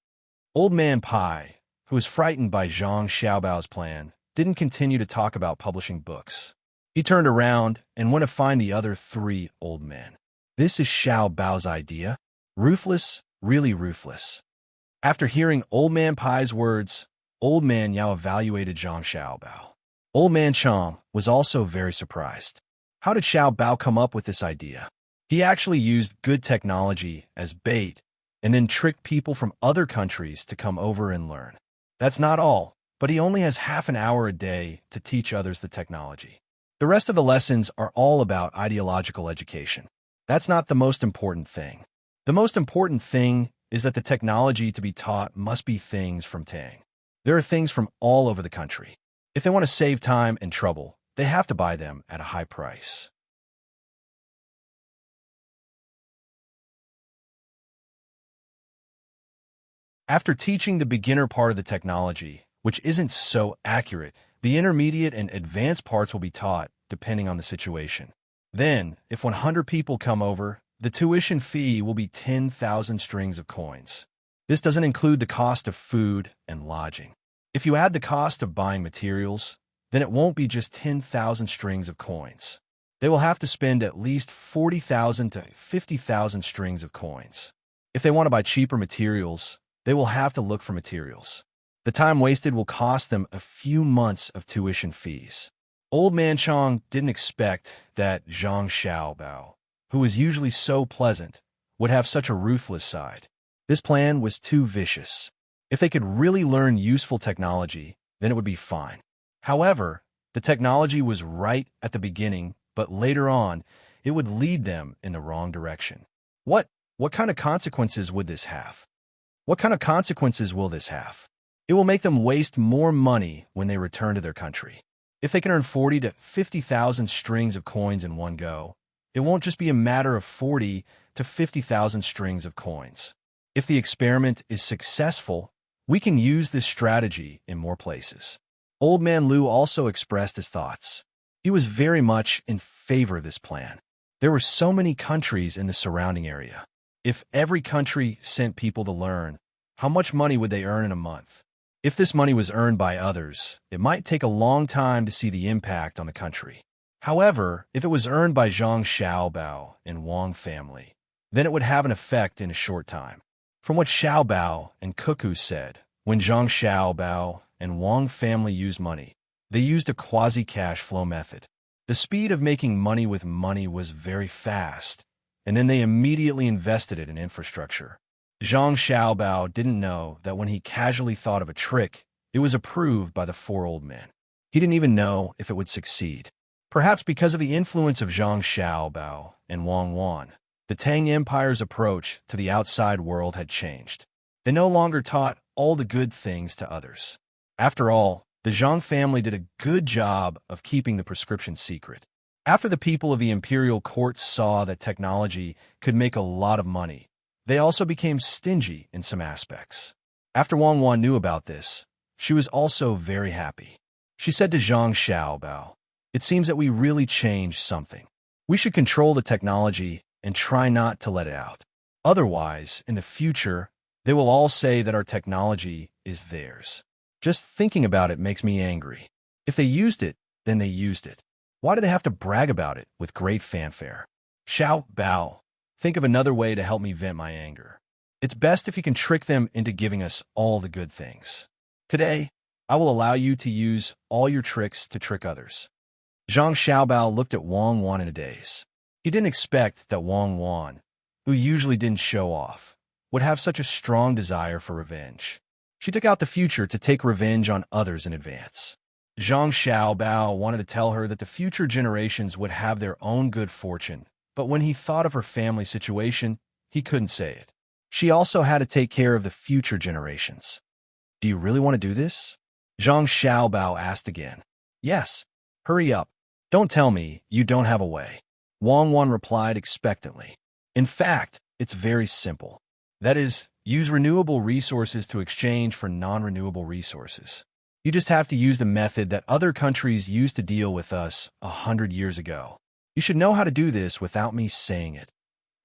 Old Man Pai, who was frightened by Zhang Xiaobao's plan, didn't continue to talk about publishing books. He turned around and went to find the other 3 old men. This is Xiaobao's idea. Ruthless, really ruthless. After hearing Old Man Pai's words, Old Man Yao evaluated Zhang Xiaobao. Old Man Chang was also very surprised. How did Xiaobao come up with this idea? He actually used good technology as bait and then tricked people from other countries to come over and learn. That's not all, but he only has half an hour a day to teach others the technology. The rest of the lessons are all about ideological education. That's not the most important thing. The most important thing is that the technology to be taught must be things from Tang. There are things from all over the country. If they want to save time and trouble, they have to buy them at a high price. After teaching the beginner part of the technology, which isn't so accurate, the intermediate and advanced parts will be taught, depending on the situation. Then, if 100 people come over, the tuition fee will be 10,000 strings of coins. This doesn't include the cost of food and lodging. If you add the cost of buying materials, then it won't be just 10,000 strings of coins. They will have to spend at least 40,000 to 50,000 strings of coins. If they want to buy cheaper materials, they will have to look for materials. The time wasted will cost them a few months of tuition fees. Old Man Chang didn't expect that Zhang Xiaobao, who was usually so pleasant, would have such a ruthless side. This plan was too vicious. If they could really learn useful technology, then it would be fine. However, the technology was right at the beginning, but later on, it would lead them in the wrong direction. What kind of consequences would this have? What kind of consequences will this have? It will make them waste more money when they return to their country. If they can earn 40 to 50,000 strings of coins in one go, It won't just be a matter of 40 to 50,000 strings of coins. If the experiment is successful, we can use this strategy in more places. Old Man Liu also expressed his thoughts. He was very much in favor of this plan. There were so many countries in the surrounding area. If every country sent people to learn, how much money would they earn in a month? If this money was earned by others, it might take a long time to see the impact on the country. However, if it was earned by Zhang Xiaobao and Wang family, then it would have an effect in a short time. From what Xiaobao and Cuckoo said, when Zhang Xiaobao and Wang family used money, they used a quasi-cash flow method. The speed of making money with money was very fast, and then they immediately invested it in infrastructure. Zhang Xiaobao didn't know that when he casually thought of a trick, it was approved by the four old men. He didn't even know if it would succeed. Perhaps because of the influence of Zhang Xiaobao and Wang Wan, the Tang Empire's approach to the outside world had changed. They no longer taught all the good things to others. After all, the Zhang family did a good job of keeping the prescription secret. After the people of the imperial court saw that technology could make a lot of money, they also became stingy in some aspects. After Wang Wan knew about this, she was also very happy. She said to Zhang Xiaobao, "It seems that we really changed something. We should control the technology and try not to let it out. Otherwise, in the future, they will all say that our technology is theirs. Just thinking about it makes me angry. If they used it, then they used it. Why do they have to brag about it with great fanfare? Xiao Bao, think of another way to help me vent my anger. It's best if you can trick them into giving us all the good things. Today, I will allow you to use all your tricks to trick others." Zhang Xiaobao looked at Wang Wan in a daze. He didn't expect that Wang Wan, who usually didn't show off, would have such a strong desire for revenge. She took out the future to take revenge on others in advance. Zhang Xiaobao wanted to tell her that the future generations would have their own good fortune, but when he thought of her family situation, he couldn't say it. She also had to take care of the future generations. "Do you really want to do this?" Zhang Xiaobao asked again. "Yes. Hurry up. Don't tell me you don't have a way." Wang Wan replied expectantly. "In fact, it's very simple. That is, use renewable resources to exchange for non-renewable resources. You just have to use the method that other countries used to deal with us 100 years ago. You should know how to do this without me saying it,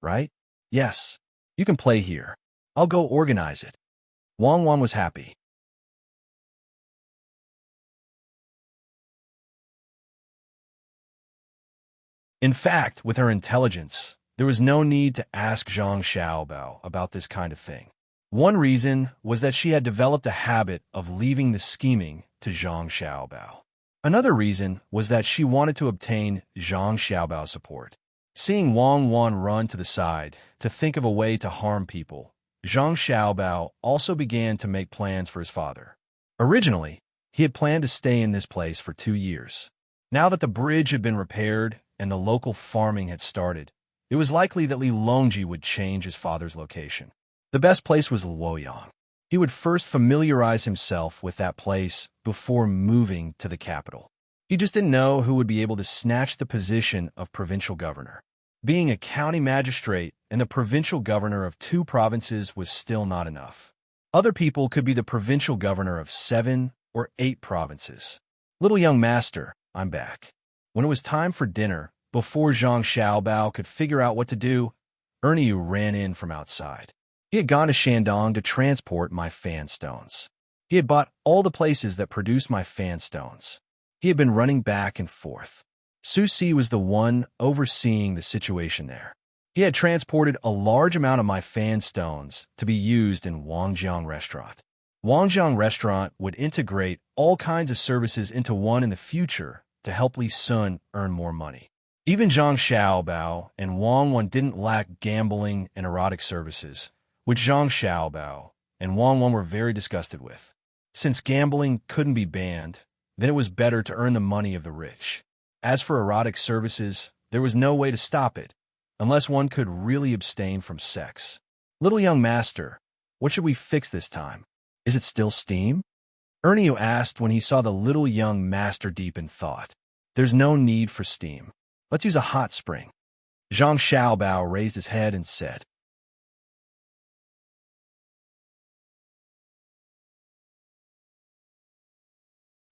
right? Yes, you can play here. I'll go organize it." Wang Wan was happy. In fact, with her intelligence, there was no need to ask Zhang Xiaobao about this kind of thing. One reason was that she had developed a habit of leaving the scheming to Zhang Xiaobao. Another reason was that she wanted to obtain Zhang Xiaobao's support. Seeing Wang Wan run to the side to think of a way to harm people, Zhang Xiaobao also began to make plans for his father. Originally, he had planned to stay in this place for 2 years. Now that the bridge had been repaired and the local farming had started, it was likely that Li Longji would change his father's location. The best place was Luoyang. He would first familiarize himself with that place before moving to the capital. He just didn't know who would be able to snatch the position of provincial governor. Being a county magistrate and the provincial governor of 2 provinces was still not enough. Other people could be the provincial governor of 7 or 8 provinces. "Little young master, I'm back." When it was time for dinner, before Zhang Xiaobao could figure out what to do, Ernie ran in from outside. He had gone to Shandong to transport my fan stones. He had bought all the places that produced my fan stones. He had been running back and forth. Su Si was the one overseeing the situation there. He had transported a large amount of my fan stones to be used in Wangjiang Restaurant. Wangjiang Restaurant would integrate all kinds of services into one in the future to help Li Sun earn more money. Even Zhang Xiaobao and Wang Wan didn't lack gambling and erotic services, which Zhang Xiaobao and Wang Wan were very disgusted with. Since gambling couldn't be banned, then it was better to earn the money of the rich. As for erotic services, there was no way to stop it, unless one could really abstain from sex. "Little young master, what should we fix this time? Is it still steam?" Ernio asked when he saw the little young master deep in thought. "There's no need for steam. Let's use a hot spring." Zhang Xiaobao raised his head and said,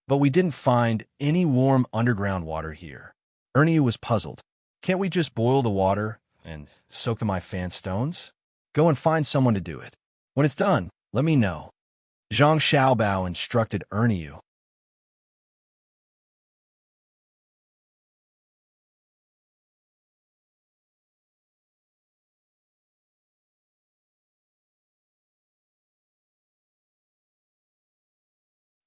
"But we didn't find any warm underground water here." Ernie was puzzled. "Can't we just boil the water and soak the my fan stones? Go and find someone to do it. When it's done, let me know." Zhang Xiaobao instructed Ernie.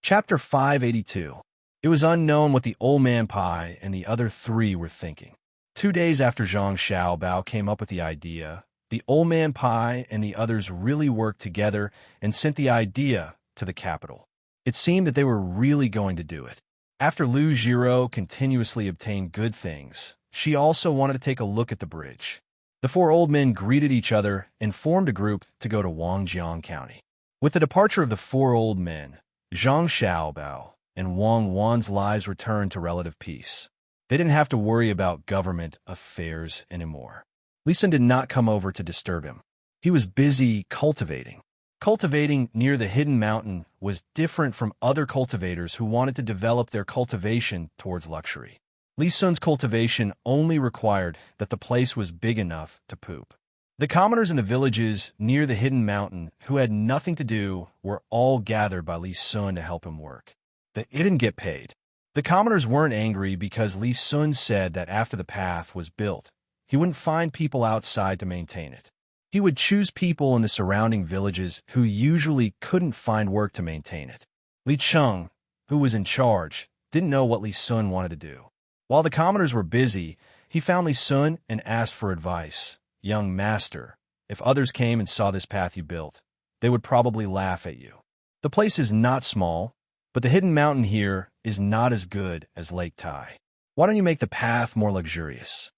Chapter 582. It was unknown what the old man Pai and the other three were thinking. 2 days after Zhang Xiaobao came up with the idea, the old man Pai and the others really worked together and sent the idea to the capital. It seemed that they were really going to do it. After Lu Jiro continuously obtained good things, she also wanted to take a look at the bridge. The four old men greeted each other and formed a group to go to Wangjiang County. With the departure of the four old men, Zhang Xiaobao and Wang Wan's lives returned to relative peace. They didn't have to worry about government affairs anymore. Li Sun did not come over to disturb him. He was busy cultivating. Cultivating near the hidden mountain was different from other cultivators who wanted to develop their cultivation towards luxury. Li Sun's cultivation only required that the place was big enough to poop. The commoners in the villages near the hidden mountain who had nothing to do were all gathered by Li Sun to help him work. They didn't get paid. The commoners weren't angry because Li Sun said that after the path was built, he wouldn't find people outside to maintain it. He would choose people in the surrounding villages who usually couldn't find work to maintain it. Li Cheng, who was in charge, didn't know what Li Sun wanted to do. While the commoners were busy, he found Li Sun and asked for advice. "Young master, if others came and saw this path you built, they would probably laugh at you. The place is not small, but the hidden mountain here is not as good as Lake Tai. Why don't you make the path more luxurious?"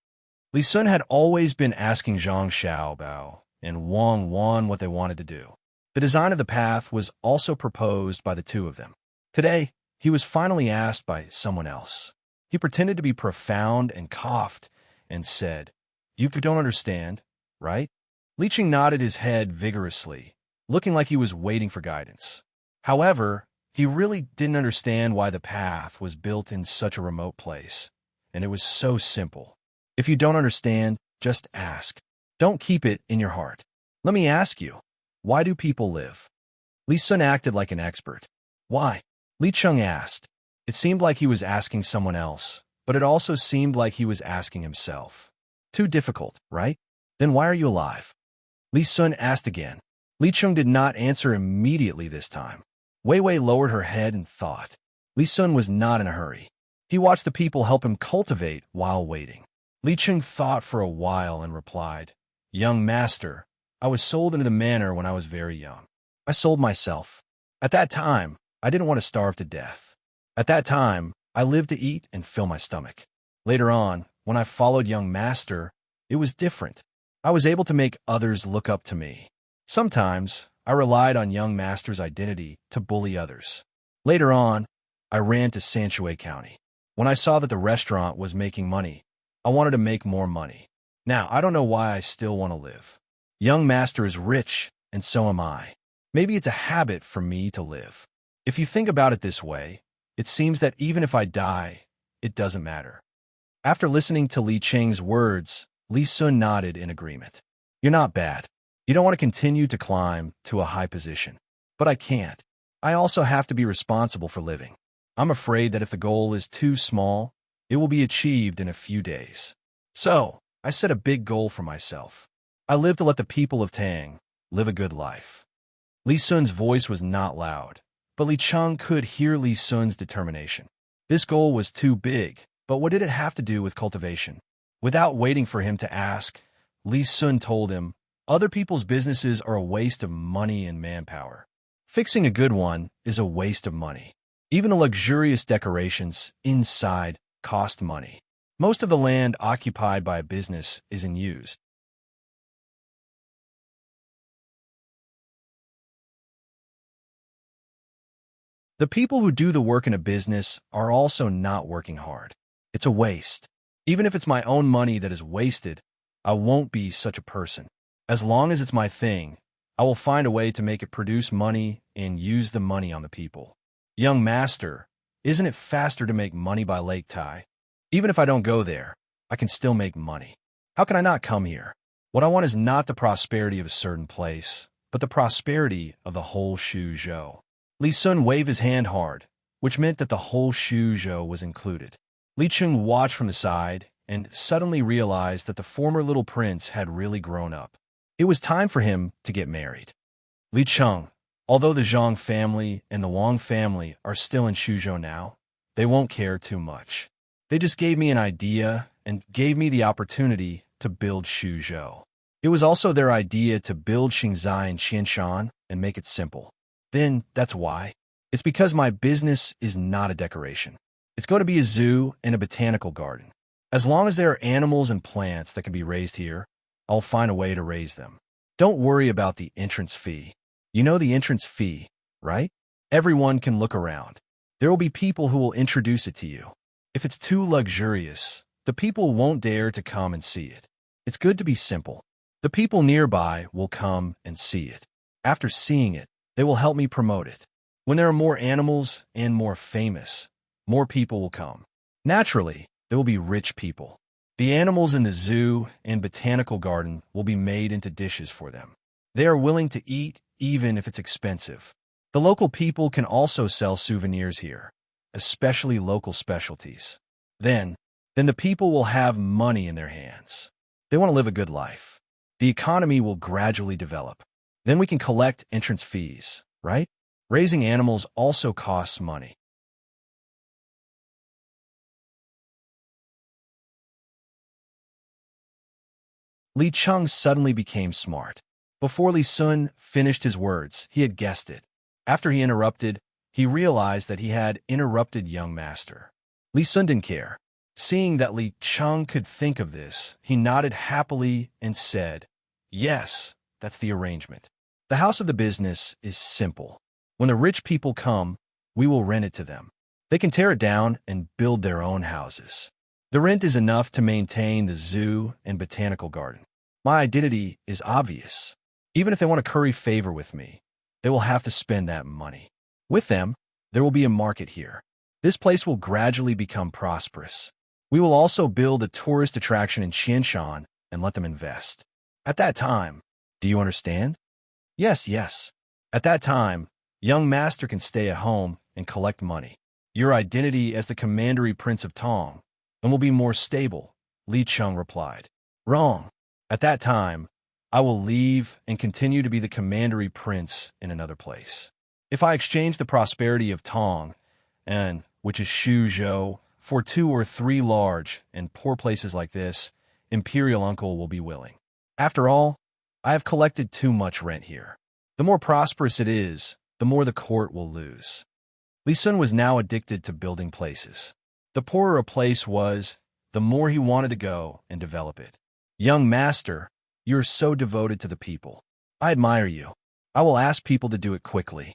Li Sun had always been asking Zhang Xiaobao and Wang Wan what they wanted to do. The design of the path was also proposed by the two of them. Today, he was finally asked by someone else. He pretended to be profound and coughed and said, "You don't understand, right?" Li Cheng nodded his head vigorously, looking like he was waiting for guidance. However, he really didn't understand why the path was built in such a remote place, and it was so simple. If you don't understand, just ask. Don't keep it in your heart. Let me ask you, why do people live? Li Sun acted like an expert. Why? Li Cheng asked. It seemed like he was asking someone else, but it also seemed like he was asking himself. Too difficult, right? Then why are you alive? Li Sun asked again. Li Cheng did not answer immediately this time. Wei Wei lowered her head and thought. Li Sun was not in a hurry. He watched the people help him cultivate while waiting. Li Cheng thought for a while and replied, "Young master, I was sold into the manor when I was very young. I sold myself. At that time, I didn't want to starve to death. At that time, I lived to eat and fill my stomach. Later on, when I followed young master, it was different. I was able to make others look up to me. Sometimes, I relied on young master's identity to bully others. Later on, I ran to Sanshui County. When I saw that the restaurant was making money, I wanted to make more money. Now, I don't know why I still want to live. Young master is rich, and so am I. Maybe it's a habit for me to live. If you think about it this way, it seems that even if I die, it doesn't matter." After listening to Li Cheng's words, Li Sun nodded in agreement. "You're not bad. You don't want to continue to climb to a high position. But I can't. I also have to be responsible for living. I'm afraid that if the goal is too small, it will be achieved in a few days. So, I set a big goal for myself. I live to let the people of Tang live a good life." Li Sun's voice was not loud, but Li Cheng could hear Li Sun's determination. This goal was too big, but what did it have to do with cultivation? Without waiting for him to ask, Li Sun told him, "Other people's businesses are a waste of money and manpower. Fixing a good one is a waste of money. Even the luxurious decorations inside cost money. Most of the land occupied by a business isn't used. The people who do the work in a business are also not working hard. It's a waste. Even if it's my own money that is wasted, I won't be such a person. As long as it's my thing, I will find a way to make it produce money and use the money on the people. Young master, isn't it faster to make money by Lake Tai? Even if I don't go there, I can still make money. How can I not come here? What I want is not the prosperity of a certain place, but the prosperity of the whole Shuzhou. Li Sun waved his hand hard, which meant that the whole Shuzhou was included. Li Cheng watched from the side and suddenly realized that the former little prince had really grown up. It was time for him to get married. Li Cheng, although the Zhang family and the Wang family are still in Shuzhou now, they won't care too much. They just gave me an idea and gave me the opportunity to build Shuzhou. It was also their idea to build Xingzai and Qianshan and make it simple. Then, that's why. It's because my business is not a decoration. It's going to be a zoo and a botanical garden. As long as there are animals and plants that can be raised here, I'll find a way to raise them. Don't worry about the entrance fee. You know the entrance fee, right? Everyone can look around. There will be people who will introduce it to you. If it's too luxurious, the people won't dare to come and see it. It's good to be simple. The people nearby will come and see it. After seeing it, they will help me promote it. When there are more animals and more famous, more people will come. Naturally, there will be rich people. The animals in the zoo and botanical garden will be made into dishes for them. They are willing to eat even if it's expensive. The local people can also sell souvenirs here, especially local specialties. Then the people will have money in their hands. They want to live a good life. The economy will gradually develop. Then we can collect entrance fees, right? Raising animals also costs money. Li Cheng suddenly became smart. Before Li Sun finished his words, he had guessed it. After he interrupted, he realized that he had interrupted young master. Li Sun didn't care. Seeing that Li Cheng could think of this, he nodded happily and said, "Yes, that's the arrangement. The house of the business is simple. When the rich people come, we will rent it to them. They can tear it down and build their own houses. The rent is enough to maintain the zoo and botanical garden. My identity is obvious. Even if they want to curry favor with me, they will have to spend that money. With them, there will be a market here. This place will gradually become prosperous. We will also build a tourist attraction in Qianshan and let them invest. At that time, do you understand?" Yes. At that time, young master can stay at home and collect money. Your identity as the commandery prince of Tang and will be more stable, Li Cheng replied. Wrong. At that time, I will leave and continue to be the commandery prince in another place. If I exchange the prosperity of Tang, and which is Shuzhou, for 2 or 3 large and poor places like this, Imperial Uncle will be willing. After all, I have collected too much rent here. The more prosperous it is, the more the court will lose. Li Sun was now addicted to building places. The poorer a place was, the more he wanted to go and develop it. Young master, you are so devoted to the people. I admire you. I will ask people to do it quickly.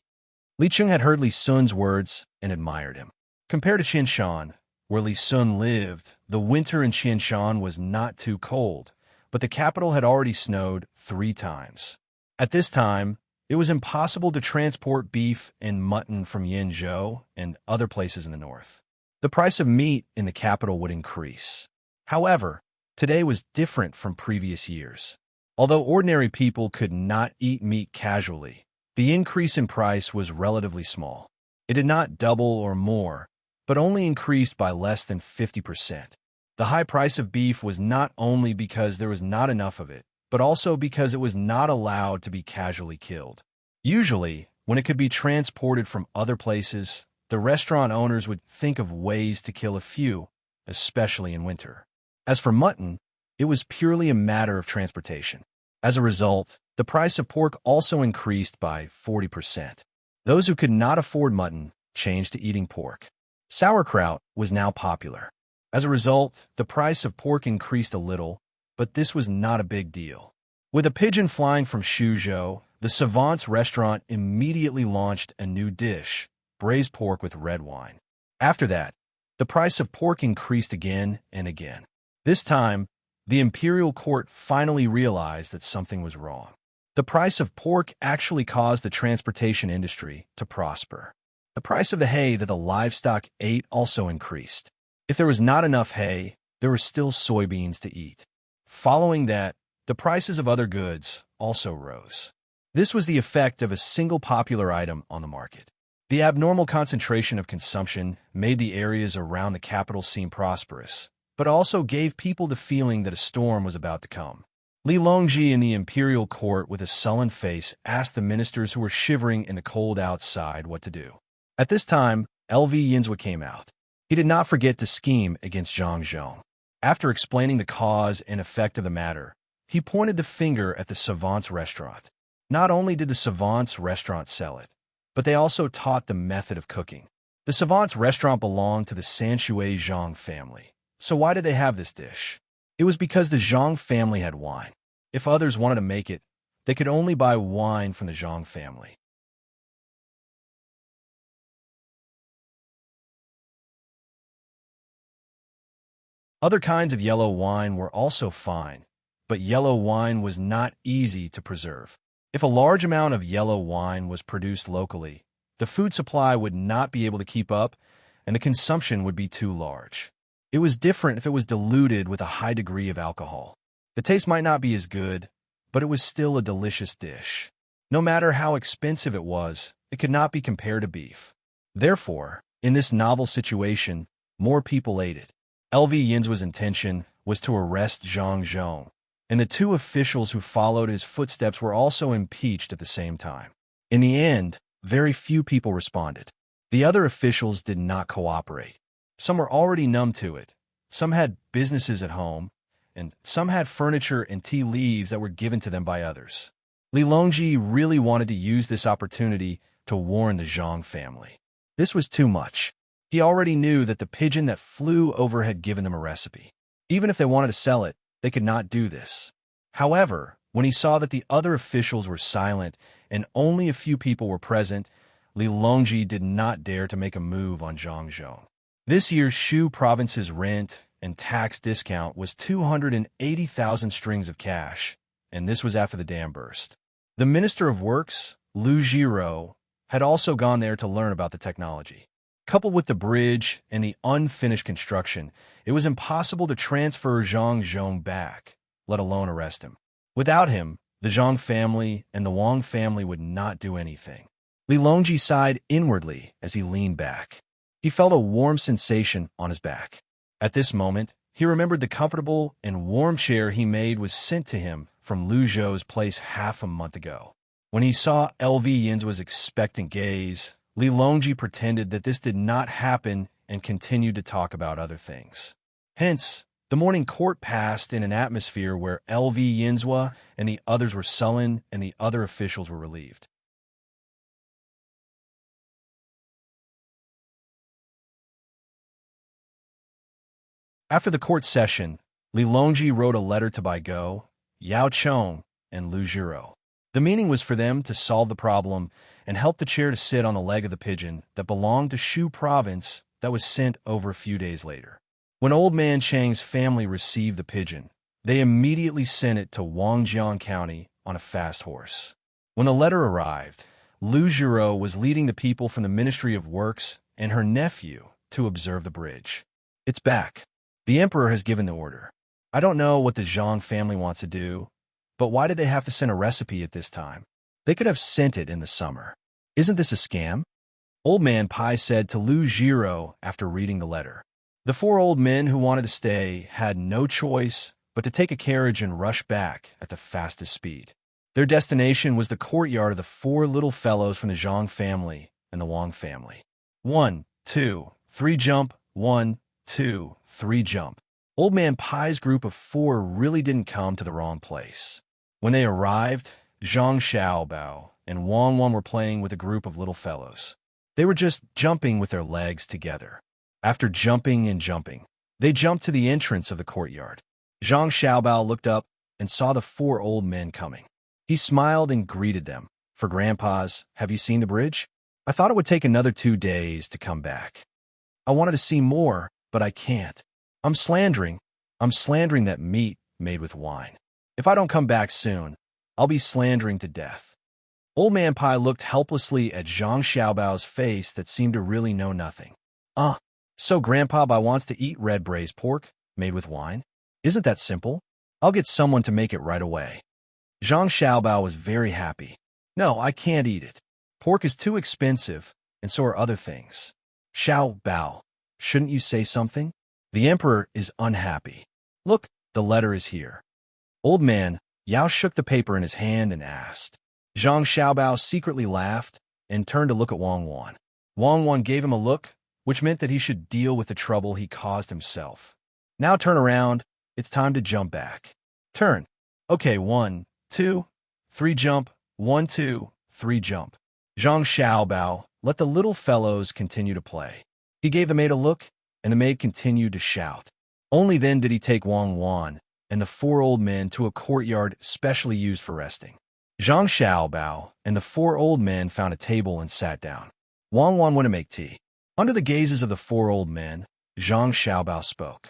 Li Cheng had heard Li Sun's words and admired him. Compared to Qianshan, where Li Sun lived, the winter in Qianshan was not too cold, but the capital had already snowed 3 times. At this time, it was impossible to transport beef and mutton from Yenzhou and other places in the north. The price of meat in the capital would increase. However, today was different from previous years. Although ordinary people could not eat meat casually, the increase in price was relatively small. It did not double or more, but only increased by less than 50%. The high price of beef was not only because there was not enough of it, but also because it was not allowed to be casually killed. Usually, when it could be transported from other places, the restaurant owners would think of ways to kill a few, especially in winter. As for mutton, it was purely a matter of transportation. As a result, the price of pork also increased by 40%. Those who could not afford mutton changed to eating pork. Sauerkraut was now popular. As a result, the price of pork increased a little, but this was not a big deal. With a pigeon flying from Shuzhou, the Savant's restaurant immediately launched a new dish, braised pork with red wine. After that, the price of pork increased again and again. This time, the imperial court finally realized that something was wrong. The price of pork actually caused the transportation industry to prosper. The price of the hay that the livestock ate also increased. If there was not enough hay, there were still soybeans to eat. Following that, the prices of other goods also rose. This was the effect of a single popular item on the market. The abnormal concentration of consumption made the areas around the capital seem prosperous, but also gave people the feeling that a storm was about to come. Li Longji in the imperial court with a sullen face asked the ministers who were shivering in the cold outside what to do. At this time, LV Yinzhua came out. He did not forget to scheme against Zhang Zhong. After explaining the cause and effect of the matter, he pointed the finger at the Savant's restaurant. Not only did the Savant's restaurant sell it, but they also taught the method of cooking. The Savant's restaurant belonged to the Sanshui Zhang family. So why did they have this dish? It was because the Zhang family had wine. If others wanted to make it, they could only buy wine from the Zhang family. Other kinds of yellow wine were also fine, but yellow wine was not easy to preserve. If a large amount of yellow wine was produced locally, the food supply would not be able to keep up, and the consumption would be too large. It was different if it was diluted with a high degree of alcohol. The taste might not be as good, but it was still a delicious dish. No matter how expensive it was, it could not be compared to beef. Therefore, in this novel situation, more people ate it. LV Yinzhua's intention was to arrest Zhang Zhong, and the two officials who followed his footsteps were also impeached at the same time. In the end, very few people responded. The other officials did not cooperate. Some were already numb to it. Some had businesses at home, and some had furniture and tea leaves that were given to them by others. Li Longji really wanted to use this opportunity to warn the Zhang family. This was too much. He already knew that the pigeon that flew over had given them a recipe. Even if they wanted to sell it, they could not do this. However, when he saw that the other officials were silent and only a few people were present, Li Longji did not dare to make a move on Zhang Zhong. This year's Shu province's rent and tax discount was 280,000 strings of cash, and this was after the dam burst. The Minister of Works, Lu Jiro, had also gone there to learn about the technology. Coupled with the bridge and the unfinished construction, it was impossible to transfer Zhang Zhong back, let alone arrest him. Without him, the Zhang family and the Wang family would not do anything. Li Longji sighed inwardly as he leaned back. He felt a warm sensation on his back. At this moment, he remembered the comfortable and warm chair he made was sent to him from Lu Zhou's place half a month ago. When he saw LV Yinzhua's expectant gaze, Li Longji pretended that this did not happen and continued to talk about other things. Hence, the morning court passed in an atmosphere where LV Yinzhua and the others were sullen and the other officials were relieved. After the court session, Li Longji wrote a letter to Baigo, Yao Chong, and Lu Jiro. The meaning was for them to solve the problem and help the chair to sit on the leg of the pigeon that belonged to Shu province that was sent over a few days later. When Old Man Chang's family received the pigeon, they immediately sent it to Wangjiang County on a fast horse. When the letter arrived, Lu Jiro was leading the people from the Ministry of Works and her nephew to observe the bridge. It's back. The emperor has given the order. I don't know what the Zhang family wants to do, but why did they have to send a recipe at this time? They could have sent it in the summer. Isn't this a scam? Old Man Pai said to Lu Jiro after reading the letter. The four old men who wanted to stay had no choice but to take a carriage and rush back at the fastest speed. Their destination was the courtyard of the four little fellows from the Zhang family and the Wang family. 1, 2, 3 jump, 1, 2, 3 jump. Old Man Pai's group of four really didn't come to the wrong place. When they arrived, Zhang Xiaobao and Wang Wan were playing with a group of little fellows. They were just jumping with their legs together. After jumping and jumping, they jumped to the entrance of the courtyard. Zhang Xiaobao looked up and saw the four old men coming. He smiled and greeted them. For grandpas, have you seen the bridge? I thought it would take another 2 days to come back. I wanted to see more, but I can't. I'm slandering that meat made with wine. If I don't come back soon, I'll be slandering to death. Old Man Pai looked helplessly at Zhang Xiaobao's face that seemed to really know nothing. So Grandpa Bai wants to eat red braised pork made with wine? Isn't that simple? I'll get someone to make it right away. Zhang Xiaobao was very happy. No, I can't eat it. Pork is too expensive, and so are other things. Xiao Bao, shouldn't you say something? The emperor is unhappy. Look, the letter is here. Old man Yao shook the paper in his hand and asked. Zhang Xiaobao secretly laughed and turned to look at Wang Wan. Wang Wan gave him a look, which meant that he should deal with the trouble he caused himself. Now turn around. It's time to jump back. Turn. Okay, 1, 2, 3 jump. 1, 2, 3 jump. Zhang Xiaobao let the little fellows continue to play. He gave the maid a look, and the maid continued to shout. Only then did he take Wang Wan and the 4 old men to a courtyard specially used for resting. Zhang Xiaobao and the 4 old men found a table and sat down. Wang Wan went to make tea. Under the gazes of the 4 old men, Zhang Xiaobao spoke.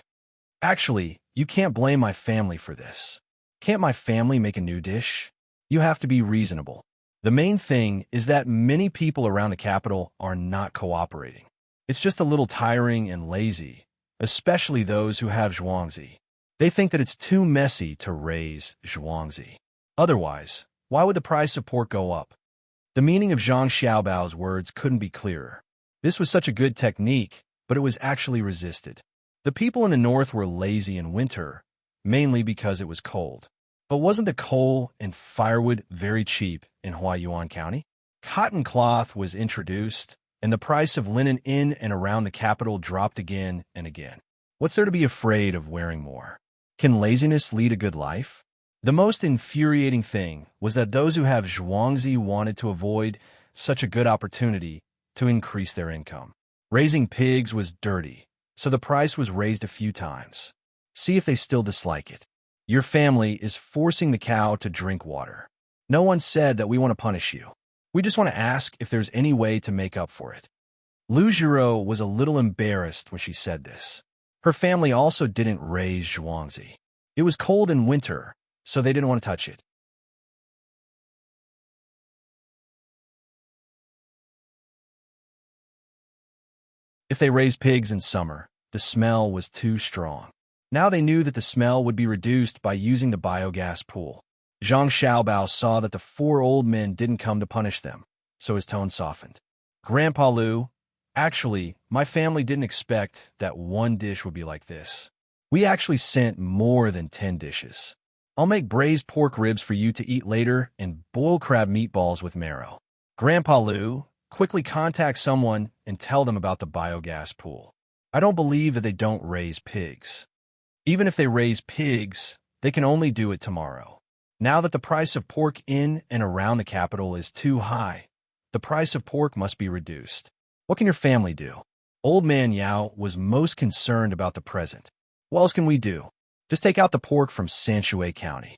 Actually, you can't blame my family for this. Can't my family make a new dish? You have to be reasonable. The main thing is that many people around the capital are not cooperating. It's just a little tiring and lazy, especially those who have zhuangzi. They think that it's too messy to raise zhuangzi. Otherwise, why would the price of pork go up? The meaning of Zhang Xiaobao's words couldn't be clearer. This was such a good technique, but it was actually resisted. The people in the north were lazy in winter, mainly because it was cold. But wasn't the coal and firewood very cheap in Huaiyuan County? Cotton cloth was introduced, and the price of linen in and around the capital dropped again and again. What's there to be afraid of wearing more? Can laziness lead a good life? The most infuriating thing was that those who have zhuangzi wanted to avoid such a good opportunity to increase their income. Raising pigs was dirty, so the price was raised a few times. See if they still dislike it. Your family is forcing the cow to drink water. No one said that we want to punish you. We just want to ask if there's any way to make up for it. Lu Jiro was a little embarrassed when she said this. Her family also didn't raise zhuangzi. It was cold in winter, so they didn't want to touch it. If they raised pigs in summer, the smell was too strong. Now they knew that the smell would be reduced by using the biogas pool. Zhang Xiaobao saw that the 4 old men didn't come to punish them, so his tone softened. Grandpa Lu, actually, my family didn't expect that one dish would be like this. We actually sent more than 10 dishes. I'll make braised pork ribs for you to eat later and boiled crab meatballs with marrow. Grandpa Lu, quickly contact someone and tell them about the biogas pool. I don't believe that they don't raise pigs. Even if they raise pigs, they can only do it tomorrow. Now that the price of pork in and around the capital is too high, the price of pork must be reduced. What can your family do? Old Man Yao was most concerned about the present. What else can we do? Just take out the pork from Sanshui County.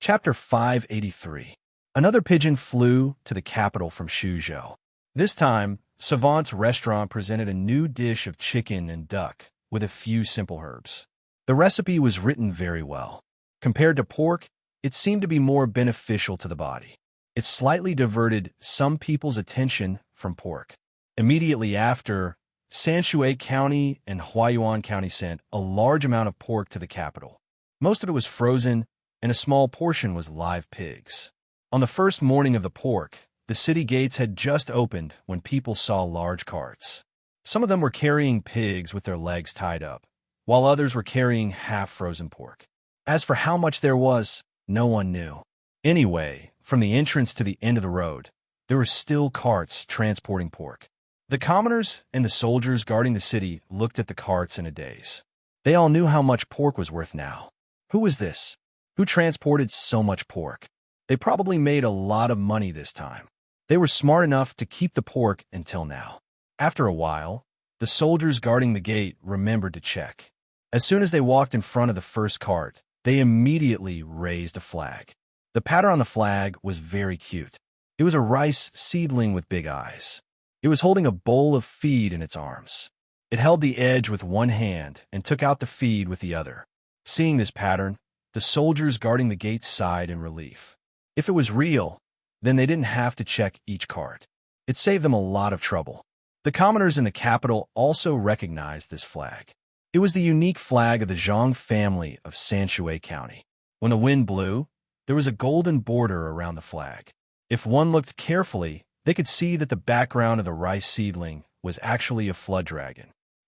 Chapter 583. Another pigeon flew to the capital from Shuzhou. This time, Savant's restaurant presented a new dish of chicken and duck with a few simple herbs. The recipe was written very well. Compared to pork, it seemed to be more beneficial to the body. It slightly diverted some people's attention from pork. Immediately after, Sanshui County and Huaiyuan County sent a large amount of pork to the capital. Most of it was frozen, and a small portion was live pigs. On the first morning of the pork, the city gates had just opened when people saw large carts. Some of them were carrying pigs with their legs tied up, while others were carrying half-frozen pork. As for how much there was, no one knew. Anyway, from the entrance to the end of the road, there were still carts transporting pork. The commoners and the soldiers guarding the city looked at the carts in a daze. They all knew how much pork was worth now. Who was this? Who transported so much pork? They probably made a lot of money this time. They were smart enough to keep the pork until now. After a while, the soldiers guarding the gate remembered to check. As soon as they walked in front of the first cart, They immediately raised a flag. The pattern on the flag was very cute. It was a rice seedling with big eyes. It was holding a bowl of feed in its arms. It held the edge with one hand and took out the feed with the other. Seeing this pattern, the soldiers guarding the gate sighed in relief. If it was real, then they didn't have to check each card. It saved them a lot of trouble. The commoners in the capital also recognized this flag. It was the unique flag of the Zhang family of Sanshui County. When the wind blew, there was a golden border around the flag. If one looked carefully, they could see that the background of the rice seedling was actually a flood dragon.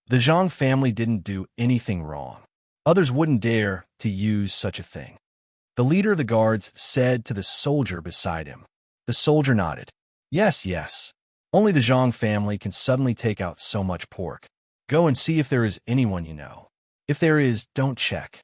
The Zhang family didn't do anything wrong. Others wouldn't dare to use such a thing. The leader of the guards said to the soldier beside him. The soldier nodded. Yes, yes. Only the Zhang family can suddenly take out so much pork. Go and see if there is anyone you know. If there is, don't check.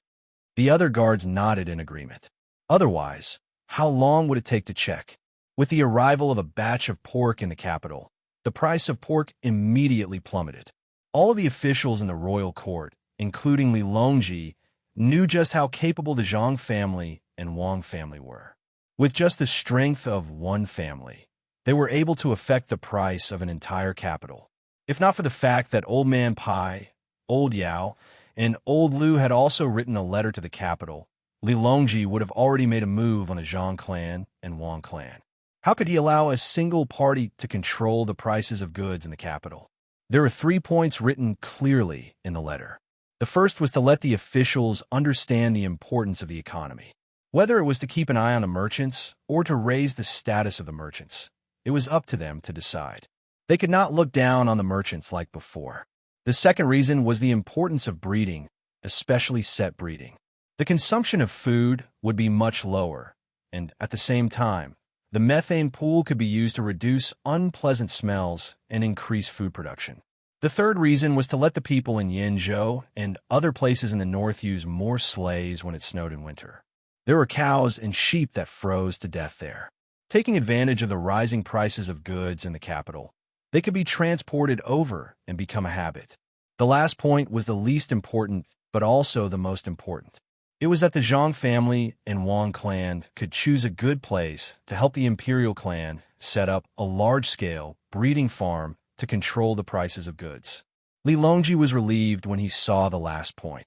The other guards nodded in agreement. Otherwise, how long would it take to check? With the arrival of a batch of pork in the capital, the price of pork immediately plummeted. All of the officials in the royal court, including Li Longji, knew just how capable the Zhang family and Wang family were. With just the strength of one family, they were able to affect the price of an entire capital. If not for the fact that Old Man Pai, Old Yao, and Old Lu had also written a letter to the capital, Li Longji would have already made a move on the Zhang clan and Wang clan. How could he allow a single party to control the prices of goods in the capital? There are 3 points written clearly in the letter. The first was to let the officials understand the importance of the economy. Whether it was to keep an eye on the merchants or to raise the status of the merchants, it was up to them to decide. They could not look down on the merchants like before. The second reason was the importance of breeding, especially set breeding. The consumption of food would be much lower, and at the same time, the methane pool could be used to reduce unpleasant smells and increase food production. The third reason was to let the people in Yenzhou and other places in the north use more sleighs when it snowed in winter. There were cows and sheep that froze to death there. Taking advantage of the rising prices of goods in the capital, they could be transported over and become a habit. The last point was the least important, but also the most important. It was that the Zhang family and Wang clan could choose a good place to help the imperial clan set up a large-scale breeding farm to control the prices of goods. Li Longji was relieved when he saw the last point.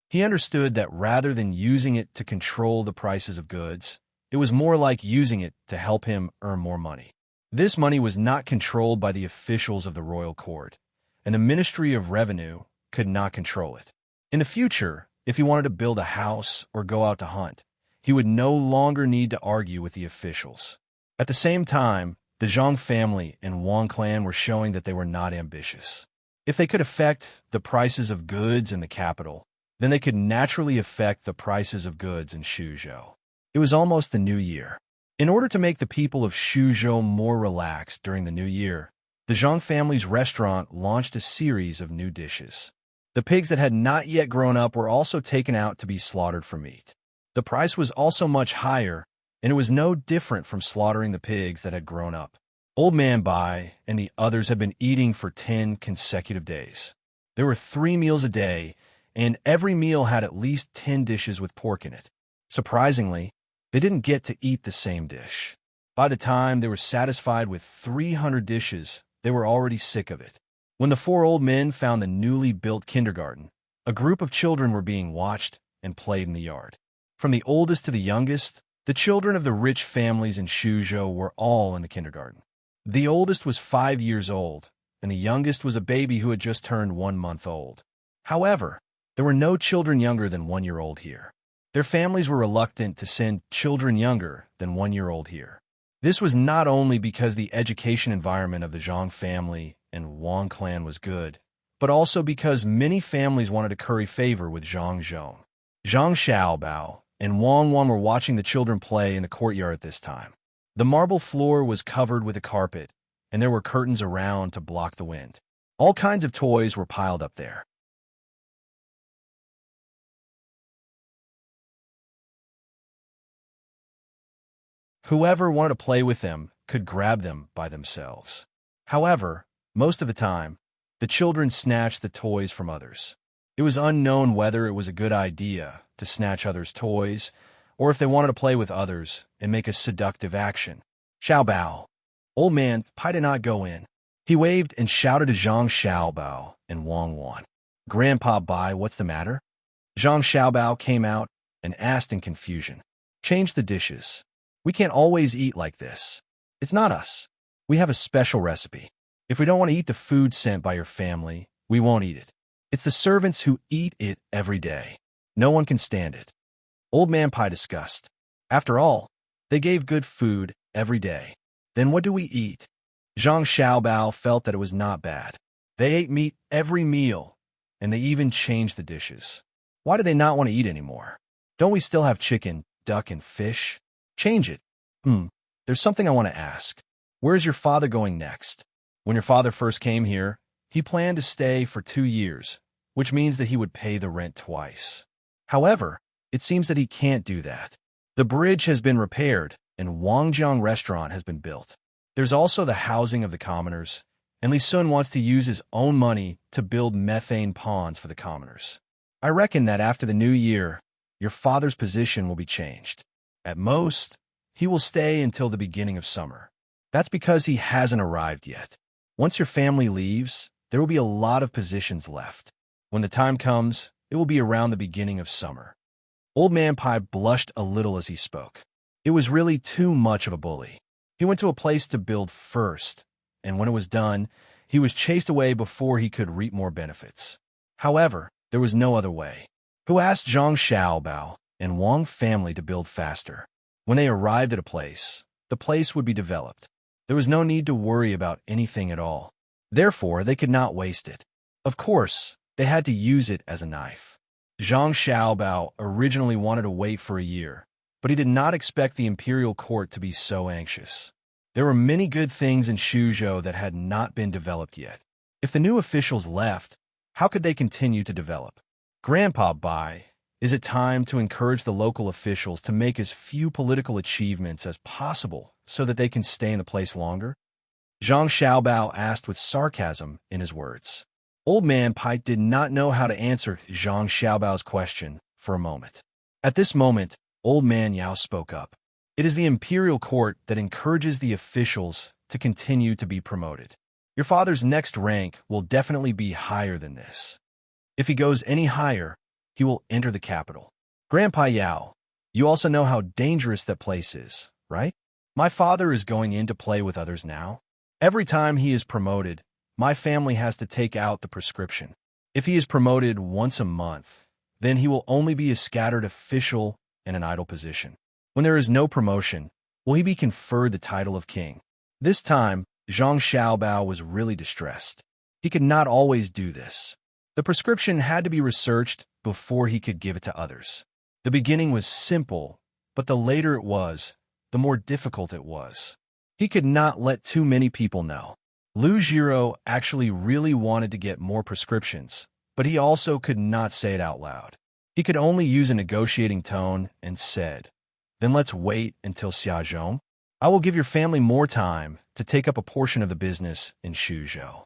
He understood that rather than using it to control the prices of goods, it was more like using it to help him earn more money. This money was not controlled by the officials of the royal court, and the Ministry of Revenue could not control it. In the future, if he wanted to build a house or go out to hunt, he would no longer need to argue with the officials. At the same time, the Zhang family and Wang clan were showing that they were not ambitious. If they could affect the prices of goods in the capital, then they could naturally affect the prices of goods in Shuzhou. It was almost the new year. In order to make the people of Shuzhou more relaxed during the new year, the Zhang family's restaurant launched a series of new dishes. The pigs that had not yet grown up were also taken out to be slaughtered for meat. The price was also much higher, and it was no different from slaughtering the pigs that had grown up. Old Man Bai and the others had been eating for 10 consecutive days. There were 3 meals a day, and every meal had at least 10 dishes with pork in it. Surprisingly, they didn't get to eat the same dish. By the time they were satisfied with 300 dishes, they were already sick of it. When the 4 old men found the newly built kindergarten, a group of children were being watched and played in the yard. From the oldest to the youngest, the children of the rich families in Shuzhou were all in the kindergarten. The oldest was 5 years old, and the youngest was a baby who had just turned 1 month old. However, there were no children younger than 1-year-old here. Their families were reluctant to send children younger than 1-year-old here. This was not only because the education environment of the Zhang family and Wang clan was good, but also because many families wanted to curry favor with Zhang Zhong. Zhang Xiaobao and Wang Wan were watching the children play in the courtyard at this time. The marble floor was covered with a carpet, and there were curtains around to block the wind. All kinds of toys were piled up there. Whoever wanted to play with them could grab them by themselves. However, Most of the time, the children snatched the toys from others. It was unknown whether it was a good idea to snatch others' toys, or if they wanted to play with others and make a seductive action. Xiaobao. Old man Pai did not go in. He waved and shouted to Zhang Xiaobao and Wang Wan. Grandpa Bai, what's the matter? Zhang Xiaobao came out and asked in confusion. Change the dishes. We can't always eat like this. It's not us. We have a special recipe. If we don't want to eat the food sent by your family, we won't eat it. It's the servants who eat it every day. No one can stand it. Old man Pai discussed. After all, they gave good food every day. Then what do we eat? Zhang Xiaobao felt that it was not bad. They ate meat every meal, and they even changed the dishes. Why do they not want to eat anymore? Don't we still have chicken, duck, and fish? Change it. There's something I want to ask. Where is your father going next? When your father first came here, he planned to stay for 2 years, which means that he would pay the rent twice. However, it seems that he can't do that. The bridge has been repaired, and Wangjiang restaurant has been built. There's also the housing of the commoners, and Li Sun wants to use his own money to build methane ponds for the commoners. I reckon that after the new year, your father's position will be changed. At most, he will stay until the beginning of summer. That's because he hasn't arrived yet. Once your family leaves, there will be a lot of positions left. When the time comes, it will be around the beginning of summer. Old Man Pai blushed a little as he spoke. It was really too much of a bully. He went to a place to build first, and when it was done, he was chased away before he could reap more benefits. However, there was no other way. Who asked Zhang Xiaobao and Wang family to build faster? When they arrived at a place, the place would be developed. There was no need to worry about anything at all. Therefore, they could not waste it. Of course, they had to use it as a knife. Zhang Xiaobao originally wanted to wait for a year, but he did not expect the imperial court to be so anxious. There were many good things in Shuzhou that had not been developed yet. If the new officials left, how could they continue to develop? Grandpa Bai, is it time to encourage the local officials to make as few political achievements as possible so that they can stay in the place longer? Zhang Xiaobao asked with sarcasm in his words. Old Man Pai did not know how to answer Zhang Xiaobao's question for a moment. At this moment, Old Man Yao spoke up. It is the imperial court that encourages the officials to continue to be promoted. Your father's next rank will definitely be higher than this. If he goes any higher, he will enter the capital. Grandpa Yao, you also know how dangerous that place is, right? My father is going in to play with others now. Every time he is promoted, my family has to take out the prescription. If he is promoted once a month, then he will only be a scattered official in an idle position. When there is no promotion, will he be conferred the title of king? This time, Zhang Xiaobao was really distressed. He could not always do this. The prescription had to be researched before he could give it to others. The beginning was simple, but the later it was, the more difficult it was. He could not let too many people know. Lu Jiro actually really wanted to get more prescriptions, but he also could not say it out loud. He could only use a negotiating tone and said, "Then let's wait until Xiaozhong. I will give your family more time to take up a portion of the business in Shuzhou."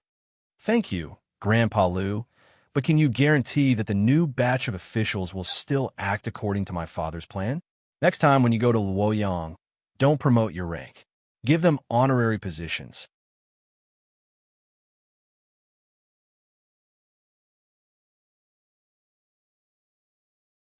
Thank you, Grandpa Lu, but can you guarantee that the new batch of officials will still act according to my father's plan? Next time when you go to Luoyang, don't promote your rank. Give them honorary positions.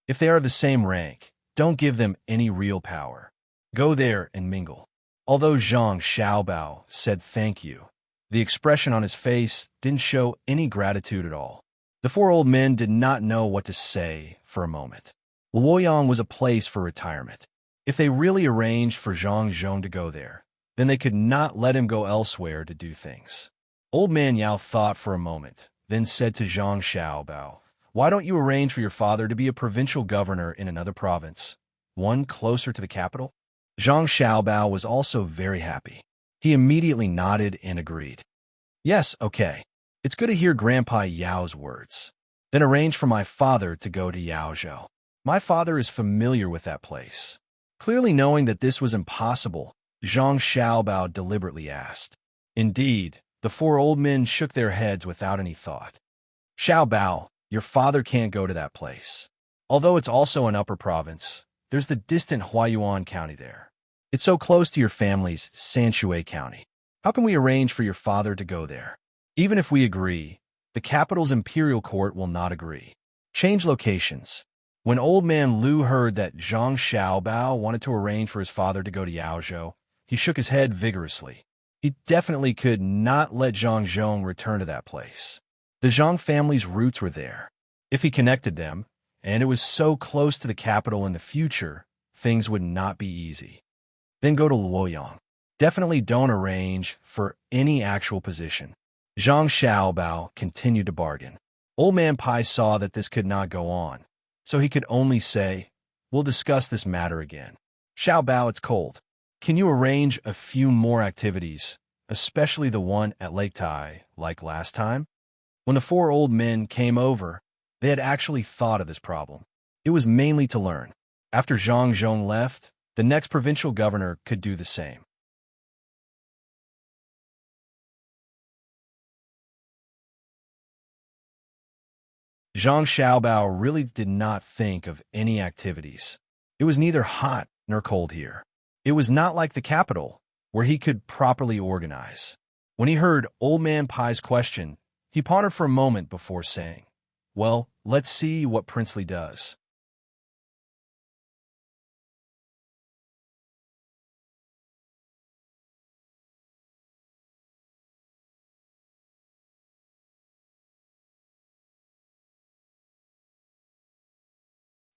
If they are of the same rank, don't give them any real power. Go there and mingle. Although Zhang Xiaobao said thank you, the expression on his face didn't show any gratitude at all. The four old men did not know what to say for a moment. Luoyang was a place for retirement. If they really arranged for Zhang Zhong to go there, then they could not let him go elsewhere to do things. Old Man Yao thought for a moment, then said to Zhang Xiaobao, "Why don't you arrange for your father to be a provincial governor in another province, one closer to the capital?" Zhang Xiaobao was also very happy. He immediately nodded and agreed. "Yes, okay. It's good to hear Grandpa Yao's words. Then arrange for my father to go to Yaozhou. My father is familiar with that place." Clearly knowing that this was impossible, Zhang Xiaobao deliberately asked. Indeed, The four old men shook their heads without any thought. Xiao Bao, your father can't go to that place. Although it's also an upper province, there's the distant Huayuan County there. It's so close to your family's Sanshui County. How can we arrange for your father to go there? Even if we agree, the capital's imperial court will not agree. Change locations. When old man Lu heard that Zhang Xiaobao wanted to arrange for his father to go to Yaozhou, he shook his head vigorously. He definitely could not let Zhang Zhong return to that place. The Zhang family's roots were there. If he connected them, and it was so close to the capital in the future, things would not be easy. Then go to Luoyang. Definitely don't arrange for any actual position. Zhang Xiaobao continued to bargain. Old man Pai saw that this could not go on, so he could only say, "We'll discuss this matter again." Xiaobao, it's cold. Can you arrange a few more activities, especially the one at Lake Tai, like last time? When the four old men came over, they had actually thought of this problem. It was mainly to learn. After Zhang Zhong left, the next provincial governor could do the same. Zhang Xiaobao really did not think of any activities. It was neither hot nor cold here. It was not like the capital, where he could properly organize. When he heard Old Man Pai's question, he pondered for a moment before saying, "Well, let's see what Princely does."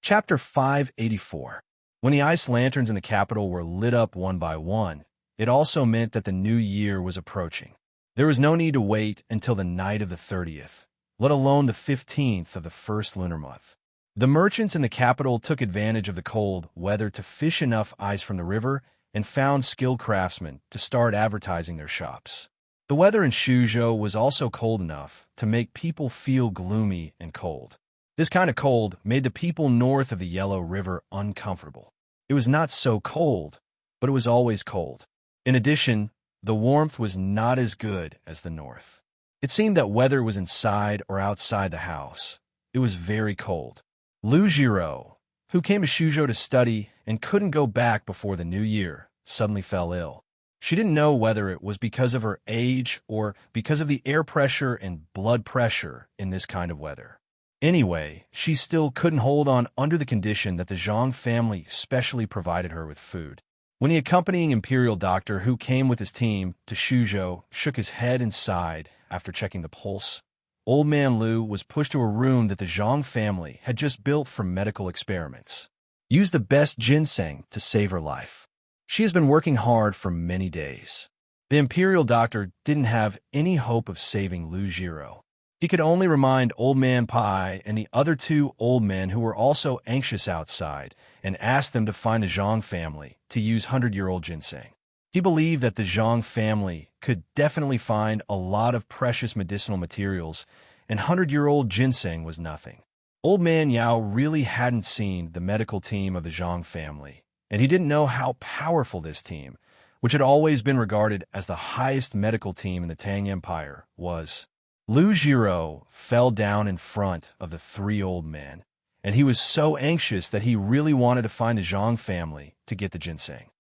Chapter 584. When the ice lanterns in the capital were lit up one by one, it also meant that the new year was approaching. There was no need to wait until the night of the 30th, let alone the 15th of the first lunar month. The merchants in the capital took advantage of the cold weather to fish enough ice from the river and found skilled craftsmen to start advertising their shops. The weather in Shuzhou was also cold enough to make people feel gloomy and cold. This kind of cold made the people north of the Yellow River uncomfortable. It was not so cold, but it was always cold. In addition, the warmth was not as good as the north. It seemed that whether it was inside or outside the house, it was very cold. Lu Jiro, who came to Shuzhou to study and couldn't go back before the new year, suddenly fell ill. She didn't know whether it was because of her age or because of the air pressure and blood pressure in this kind of weather. Anyway, she still couldn't hold on under the condition that the Zhang family specially provided her with food. When the accompanying imperial doctor who came with his team to Shuzhou shook his head and sighed after checking the pulse, old man Lu was pushed to a room that the Zhang family had just built for medical experiments. Use the best ginseng to save her life. She has been working hard for many days. The imperial doctor didn't have any hope of saving Lu Jiro. He could only remind Old Man Pai and the other two old men who were also anxious outside and ask them to find the Zhang family to use 100-year-old ginseng. He believed that the Zhang family could definitely find a lot of precious medicinal materials, and 100-year-old ginseng was nothing. Old Man Yao really hadn't seen the medical team of the Zhang family, and he didn't know how powerful this team, which had always been regarded as the highest medical team in the Tang Empire, was. Lu Jiro fell down in front of the three old men, and he was so anxious that he really wanted to find the Zhang family to get the ginseng.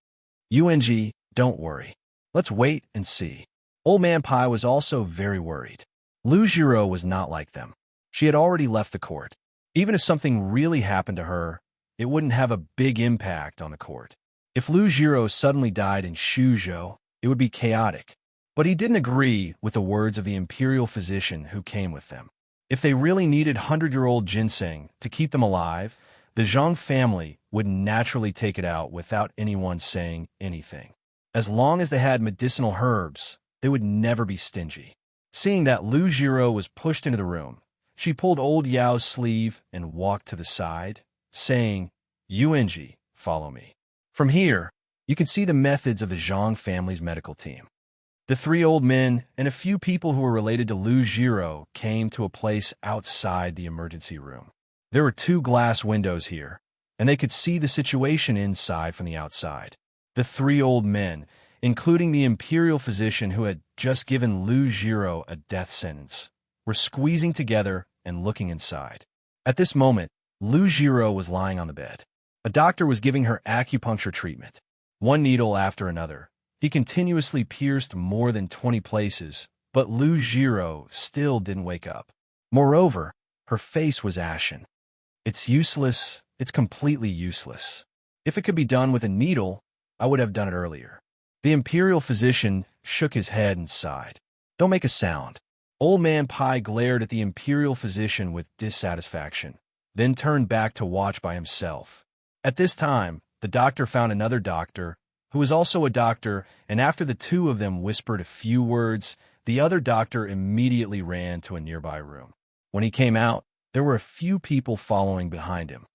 UNG, don't worry. Let's wait and see. Old Man Pai was also very worried. Lu Jiro was not like them. She had already left the court. Even if something really happened to her, it wouldn't have a big impact on the court. If Lu Jiro suddenly died in Shuzhou, it would be chaotic. But he didn't agree with the words of the imperial physician who came with them. If they really needed 100-year-old ginseng to keep them alive, the Zhang family would naturally take it out without anyone saying anything. As long as they had medicinal herbs, they would never be stingy. Seeing that Lu Jiro was pushed into the room, she pulled old Yao's sleeve and walked to the side, saying, "UNG, follow me." From here, you can see the methods of the Zhang family's medical team. The three old men and a few people who were related to Lu Jiro came to a place outside the emergency room. There were 2 glass windows here, and they could see the situation inside from the outside. The 3 old men, including the imperial physician who had just given Lu Jiro a death sentence, were squeezing together and looking inside. At this moment, Lu Jiro was lying on the bed. A doctor was giving her acupuncture treatment, one needle after another. He continuously pierced more than 20 places, but Lu Jiro still didn't wake up. Moreover, her face was ashen. It's useless. It's completely useless. If it could be done with a needle, I would have done it earlier. The imperial physician shook his head and sighed. Don't make a sound. Old Man Pai glared at the imperial physician with dissatisfaction, then turned back to watch by himself. At this time, the doctor found another doctor, who was also a doctor, and after the two of them whispered a few words, the other doctor immediately ran to a nearby room. When he came out, there were a few people following behind him.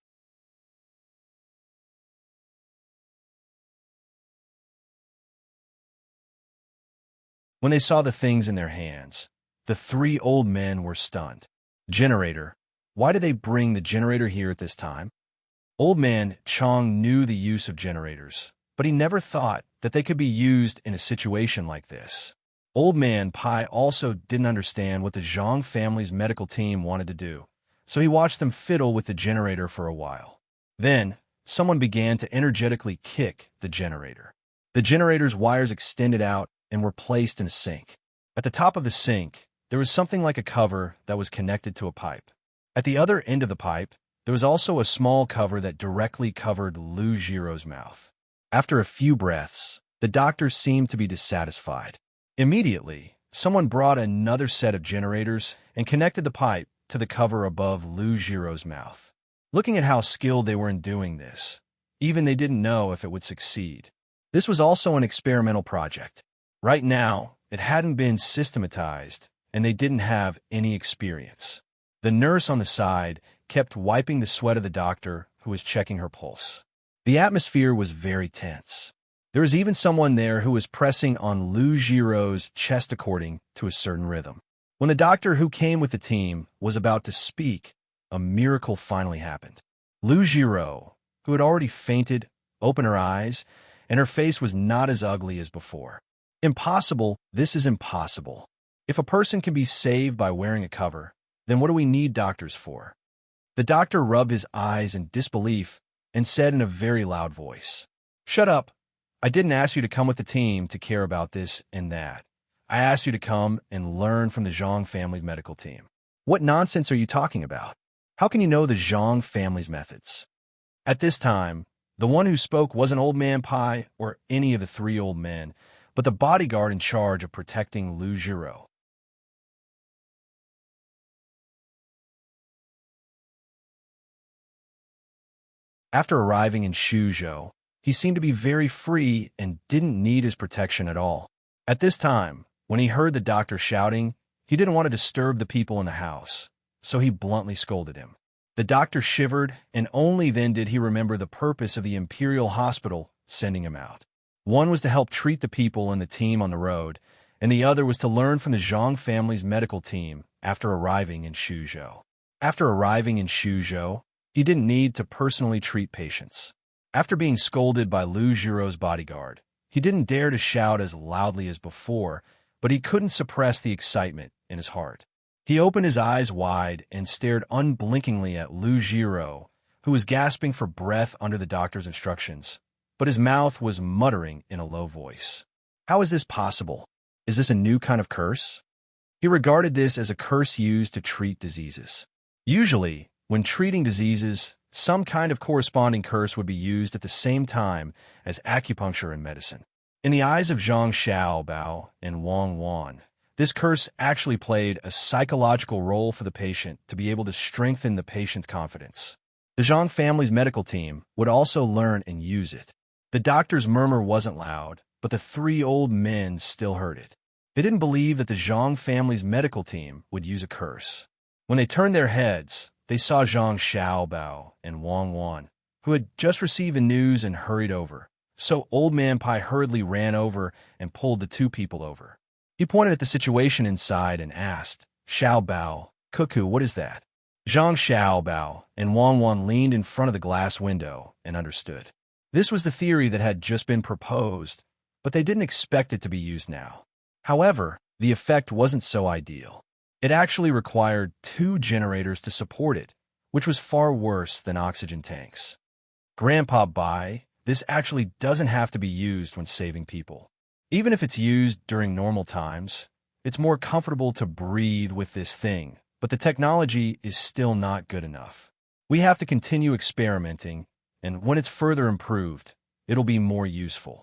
When they saw the things in their hands, the three old men were stunned. Generator. Why did they bring the generator here at this time? Old Man Chong knew the use of generators, but he never thought that they could be used in a situation like this. Old Man Pai also didn't understand what the Zhang family's medical team wanted to do, so he watched them fiddle with the generator for a while. Then, someone began to energetically kick the generator. The generator's wires extended out and were placed in a sink. At the top of the sink, there was something like a cover that was connected to a pipe. At the other end of the pipe, there was also a small cover that directly covered Lu Jiro's mouth. After a few breaths, the doctor seemed to be dissatisfied. Immediately, someone brought another set of generators and connected the pipe to the cover above Lu Jiro's mouth. Looking at how skilled they were in doing this, even they didn't know if it would succeed. This was also an experimental project. Right now, it hadn't been systematized, and they didn't have any experience. The nurse on the side kept wiping the sweat of the doctor, who was checking her pulse. The atmosphere was very tense. There was even someone there who was pressing on Lu Jiro's chest according to a certain rhythm. When the doctor who came with the team was about to speak, a miracle finally happened. Lu Jiro, who had already fainted, opened her eyes, and her face was not as ugly as before. Impossible, this is impossible. If a person can be saved by wearing a cover, then what do we need doctors for? The doctor rubbed his eyes in disbelief and said in a very loud voice, "Shut up. I didn't ask you to come with the team to care about this and that. I asked you to come and learn from the Zhang family medical team. What nonsense are you talking about? How can you know the Zhang family's methods?" At this time, the one who spoke wasn't Old Man Pai or any of the three old men, but the bodyguard in charge of protecting Lu Jiro. After arriving in Shuzhou, he seemed to be very free and didn't need his protection at all. At this time, when he heard the doctor shouting, he didn't want to disturb the people in the house, so he bluntly scolded him. The doctor shivered, and only then did he remember the purpose of the Imperial Hospital sending him out. One was to help treat the people in the team on the road, and the other was to learn from the Zhang family's medical team after arriving in Shuzhou. After arriving in Shuzhou, he didn't need to personally treat patients. After being scolded by Lu Jiro's bodyguard, he didn't dare to shout as loudly as before, but he couldn't suppress the excitement in his heart. He opened his eyes wide and stared unblinkingly at Lu Jiro, who was gasping for breath under the doctor's instructions, but his mouth was muttering in a low voice. How is this possible? Is this a new kind of curse? He regarded this as a curse used to treat diseases. Usually, when treating diseases, some kind of corresponding curse would be used at the same time as acupuncture and medicine. In the eyes of Zhang Xiaobao and Wang Wan, this curse actually played a psychological role for the patient to be able to strengthen the patient's confidence. The Zhang family's medical team would also learn and use it. The doctor's murmur wasn't loud, but the three old men still heard it. They didn't believe that the Zhang family's medical team would use a curse. When they turned their heads, they saw Zhang Xiaobao and Wang Wan, who had just received the news and hurried over. So Old Man Pai hurriedly ran over and pulled the two people over. He pointed at the situation inside and asked, "Xiaobao, Cuckoo, what is that?" Zhang Xiaobao and Wang Wan leaned in front of the glass window and understood. This was the theory that had just been proposed but they didn't expect it to be used now. However, the effect wasn't so ideal. It actually required 2 generators to support it, which was far worse than oxygen tanks. Grandpa Bai, this actually doesn't have to be used when saving people. Even if it's used during normal times, it's more comfortable to breathe with this thing, but the technology is still not good enough. We have to continue experimenting, and when it's further improved, it'll be more useful.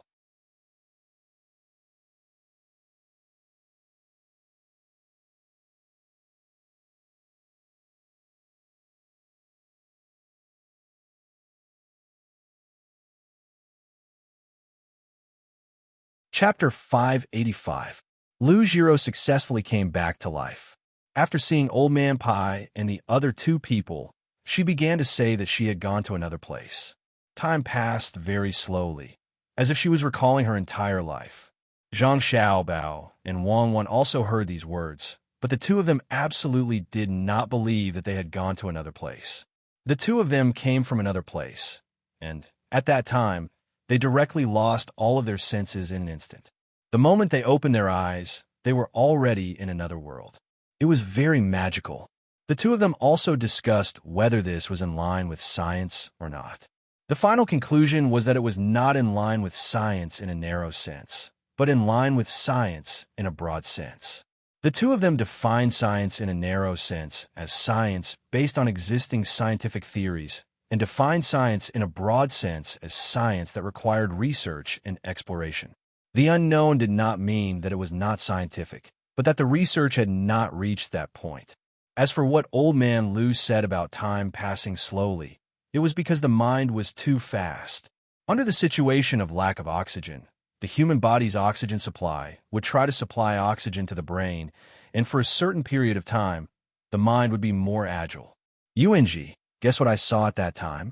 Chapter 585. Lu Jiro successfully came back to life. After seeing Old Man Pai and the other 2 people, she began to say that she had gone to another place. Time passed very slowly, as if she was recalling her entire life. Zhang Xiaobao and Wang Wan also heard these words, but the 2 of them absolutely did not believe that they had gone to another place. The 2 of them came from another place, and, at that time, they directly lost all of their senses in an instant. The moment they opened their eyes, they were already in another world. It was very magical. The 2 of them also discussed whether this was in line with science or not. The final conclusion was that it was not in line with science in a narrow sense, but in line with science in a broad sense. The 2 of them defined science in a narrow sense as science based on existing scientific theories, and defined science in a broad sense as science that required research and exploration. The unknown did not mean that it was not scientific, but that the research had not reached that point. As for what Old Man Lu said about time passing slowly, it was because the mind was too fast. Under the situation of lack of oxygen, the human body's oxygen supply would try to supply oxygen to the brain, and for a certain period of time, the mind would be more agile. UNG, guess what I saw at that time?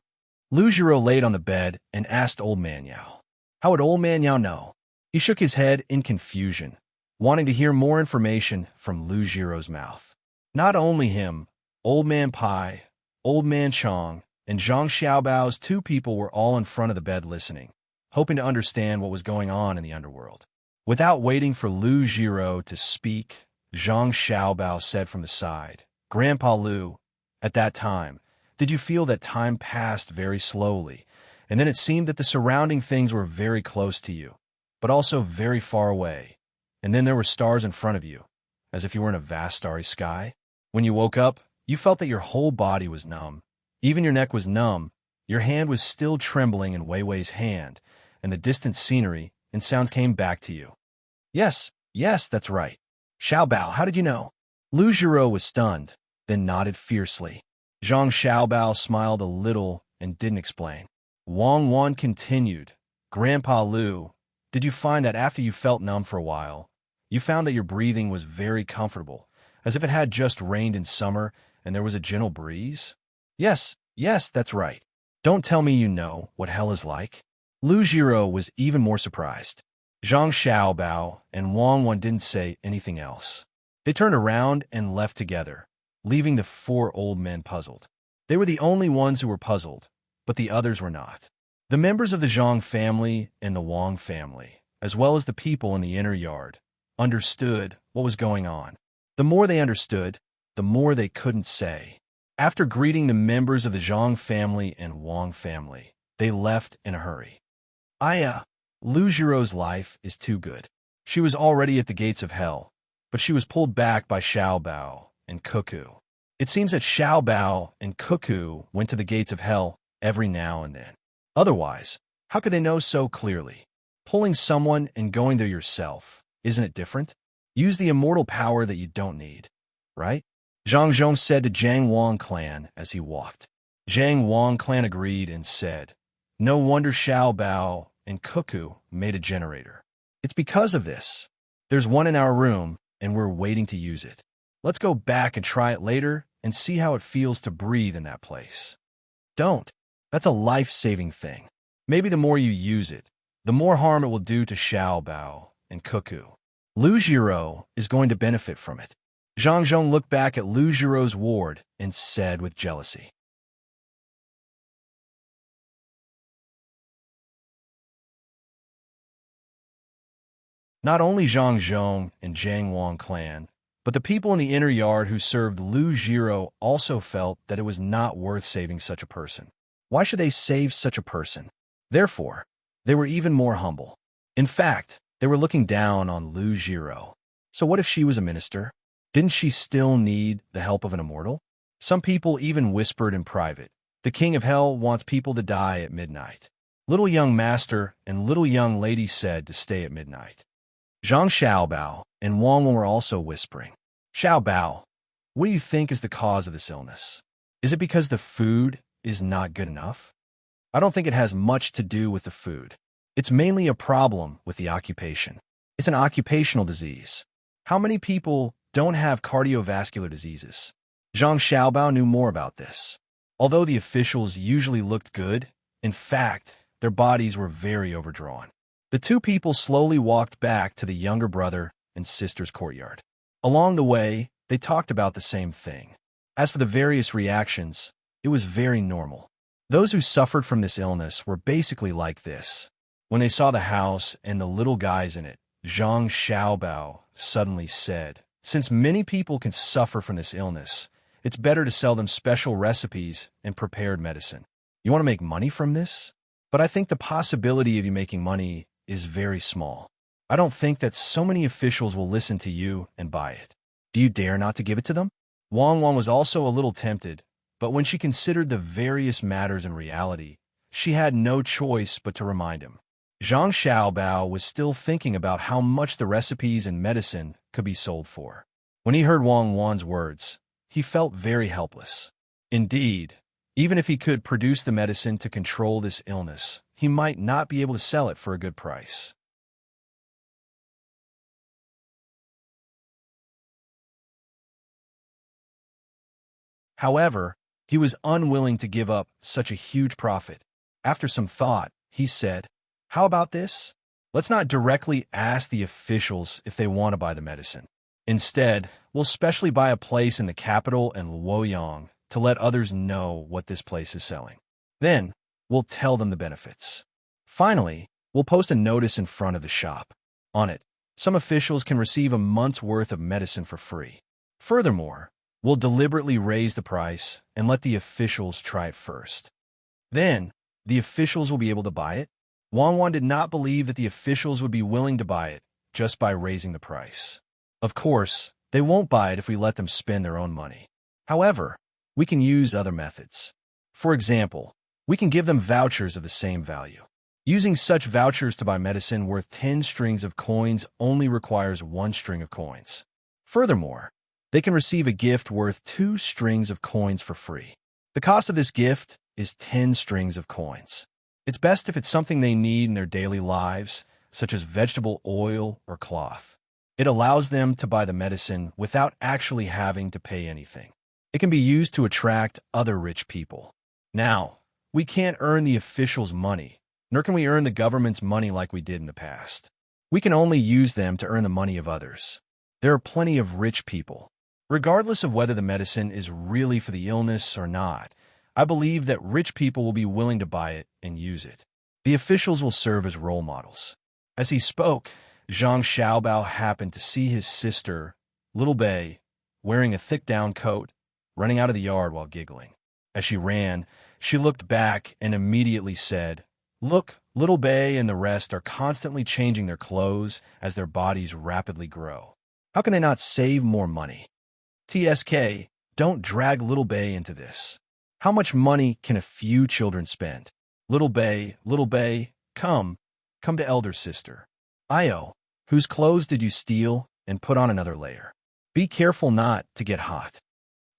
Lu Jiro laid on the bed and asked Old Man Yao. How would Old Man Yao know? He shook his head in confusion, wanting to hear more information from Lu Jiro's mouth. Not only him, Old Man Pai, Old Man Chong, and Zhang Xiaobao's 2 people were all in front of the bed listening, hoping to understand what was going on in the underworld. Without waiting for Lu Jiro to speak, Zhang Xiaobao said from the side, Grandpa Lu, at that time, did you feel that time passed very slowly, and then it seemed that the surrounding things were very close to you, but also very far away, and then there were stars in front of you, as if you were in a vast starry sky? When you woke up, you felt that your whole body was numb. Even your neck was numb, your hand was still trembling in Wei Wei's hand, and the distant scenery and sounds came back to you. Yes, that's right. Xiaobao, how did you know? Lu Jiro was stunned, then nodded fiercely. Zhang Xiaobao smiled a little and didn't explain. Wang Wan continued, Grandpa Lu, did you find that after you felt numb for a while, you found that your breathing was very comfortable, as if it had just rained in summer and there was a gentle breeze? Yes, that's right. Don't tell me you know what hell is like. Lu Jiro was even more surprised. Zhang Xiaobao and Wang Wan didn't say anything else. They turned around and left together, leaving the 4 old men puzzled. They were the only ones who were puzzled, but the others were not. The members of the Zhang family and the Wang family, as well as the people in the inner yard, understood what was going on. The more they understood, the more they couldn't say. After greeting the members of the Zhang family and Wang family, they left in a hurry. Lu Jiro's life is too good. She was already at the gates of hell, but she was pulled back by Xiaobao and Cuckoo. It seems that Xiaobao and Cuckoo went to the gates of hell every now and then. Otherwise, how could they know so clearly? Pulling someone and going there yourself, isn't it different? Use the immortal power that you don't need, right? Zhang Zhong said to Zhang Wang clan as he walked. Zhang Wang clan agreed and said, no wonder Xiaobao and Cuckoo made a generator. It's because of this. There's one in our room, and we're waiting to use it. Let's go back and try it later and see how it feels to breathe in that place. Don't. That's a life-saving thing. Maybe the more you use it, the more harm it will do to Xiaobao and Cuckoo. Lu Jiro is going to benefit from it. Zhang Zhong looked back at Lu Jiro's ward and said with jealousy, Not only Zhang Zhong and Zhang Wang clan, but the people in the inner yard who served Lu Jiro also felt that it was not worth saving such a person. Why should they save such a person? Therefore, they were even more humble. In fact, they were looking down on Lu Jiro. So what if she was a minister? Didn't she still need the help of an immortal? Some people even whispered in private, "The king of hell wants people to die at midnight." Little young master and little young lady said to stay at midnight. Zhang Xiaobao and Wang Wen were also whispering. "Xiaobao, what do you think is the cause of this illness? Is it because the food is not good enough?" "I don't think it has much to do with the food. It's mainly a problem with the occupation. It's an occupational disease. How many people don't have cardiovascular diseases?" Zhang Xiaobao knew more about this. Although the officials usually looked good, in fact, their bodies were very overdrawn. The two people slowly walked back to the younger brother and sister's courtyard. Along the way, they talked about the same thing. As for the various reactions, it was very normal. Those who suffered from this illness were basically like this. When they saw the house and the little guys in it, Zhang Xiaobao suddenly said, "Since many people can suffer from this illness, it's better to sell them special recipes and prepared medicine. You want to make money from this? But I think the possibility of you making money is very small. I don't think that so many officials will listen to you and buy it. Do you dare not to give it to them?" Wang Wang was also a little tempted, but when she considered the various matters in reality, she had no choice but to remind him. Zhang Xiaobao was still thinking about how much the recipes and medicine could be sold for. When he heard Wang Wan's words, he felt very helpless. Indeed, even if he could produce the medicine to control this illness, he might not be able to sell it for a good price. However, he was unwilling to give up such a huge profit. After some thought, he said, "How about this? Let's not directly ask the officials if they want to buy the medicine. Instead, we'll specially buy a place in the capital and Luoyang to let others know what this place is selling. Then, we'll tell them the benefits. Finally, we'll post a notice in front of the shop. On it, some officials can receive a month's worth of medicine for free. Furthermore, we'll deliberately raise the price and let the officials try it first. Then, the officials will be able to buy it." Wang Wan did not believe that the officials would be willing to buy it just by raising the price. Of course, they won't buy it if we let them spend their own money. However, we can use other methods. For example, we can give them vouchers of the same value. Using such vouchers to buy medicine worth 10 strings of coins only requires 1 string of coins. Furthermore, they can receive a gift worth 2 strings of coins for free. The cost of this gift is 10 strings of coins. It's best if it's something they need in their daily lives, such as vegetable oil or cloth. It allows them to buy the medicine without actually having to pay anything. It can be used to attract other rich people. Now, we can't earn the officials' money, nor can we earn the government's money like we did in the past. We can only use them to earn the money of others. There are plenty of rich people. Regardless of whether the medicine is really for the illness or not, I believe that rich people will be willing to buy it and use it. The officials will serve as role models." As he spoke, Zhang Xiaobao happened to see his sister, Little Bei, wearing a thick down coat, running out of the yard while giggling. As she ran, she looked back and immediately said, "Look, Little Bei and the rest are constantly changing their clothes as their bodies rapidly grow. How can they not save more money? TSK, don't drag Little Bei into this. How much money can a few children spend? Little Bei, come to elder sister. Io, whose clothes did you steal and put on another layer? Be careful not to get hot."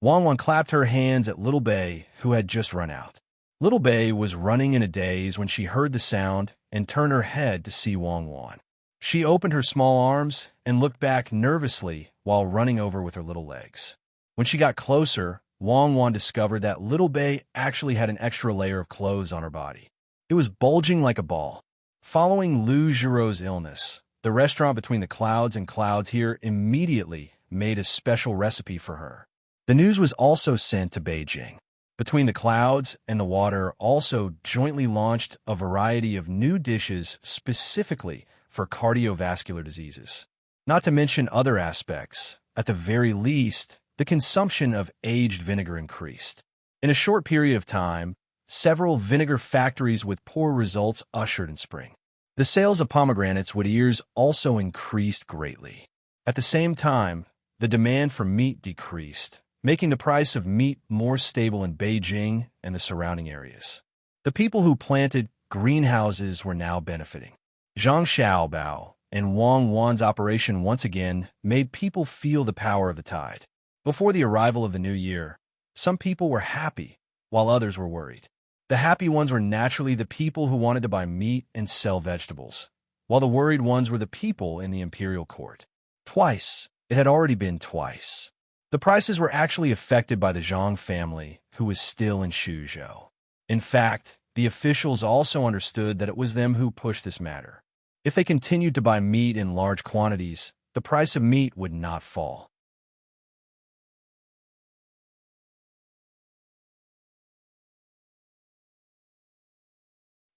Wang Wan clapped her hands at Little Bei, who had just run out. Little Bei was running in a daze when she heard the sound and turned her head to see Wang Wan. She opened her small arms and looked back nervously while running over with her little legs. When she got closer, Wang Wan discovered that Little Bei actually had an extra layer of clothes on her body. It was bulging like a ball. Following Lu Jiro's illness, the restaurant Between the Clouds and Clouds here immediately made a special recipe for her. The news was also sent to Beijing. Between the Clouds and the Water also jointly launched a variety of new dishes specifically for cardiovascular diseases. Not to mention other aspects. At the very least, the consumption of aged vinegar increased. In a short period of time, several vinegar factories with poor results ushered in spring. The sales of pomegranates with ears also increased greatly. At the same time, the demand for meat decreased, making the price of meat more stable in Beijing and the surrounding areas. The people who planted greenhouses were now benefiting. Zhang Xiaobao and Wang Wan's operation once again made people feel the power of the tide. Before the arrival of the new year, some people were happy, while others were worried. The happy ones were naturally the people who wanted to buy meat and sell vegetables, while the worried ones were the people in the imperial court. Twice. It had already been twice. The prices were actually affected by the Zhang family, who was still in Suzhou. In fact, the officials also understood that it was them who pushed this matter. If they continued to buy meat in large quantities, the price of meat would not fall.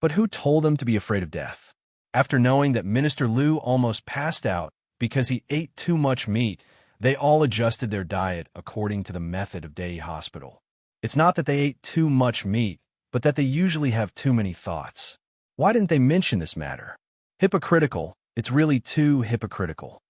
But who told them to be afraid of death? After knowing that Minister Liu almost passed out because he ate too much meat, they all adjusted their diet according to the method of Dei Hospital. It's not that they ate too much meat, but that they usually have too many thoughts. Why didn't they mention this matter? Hypocritical. It's really too hypocritical.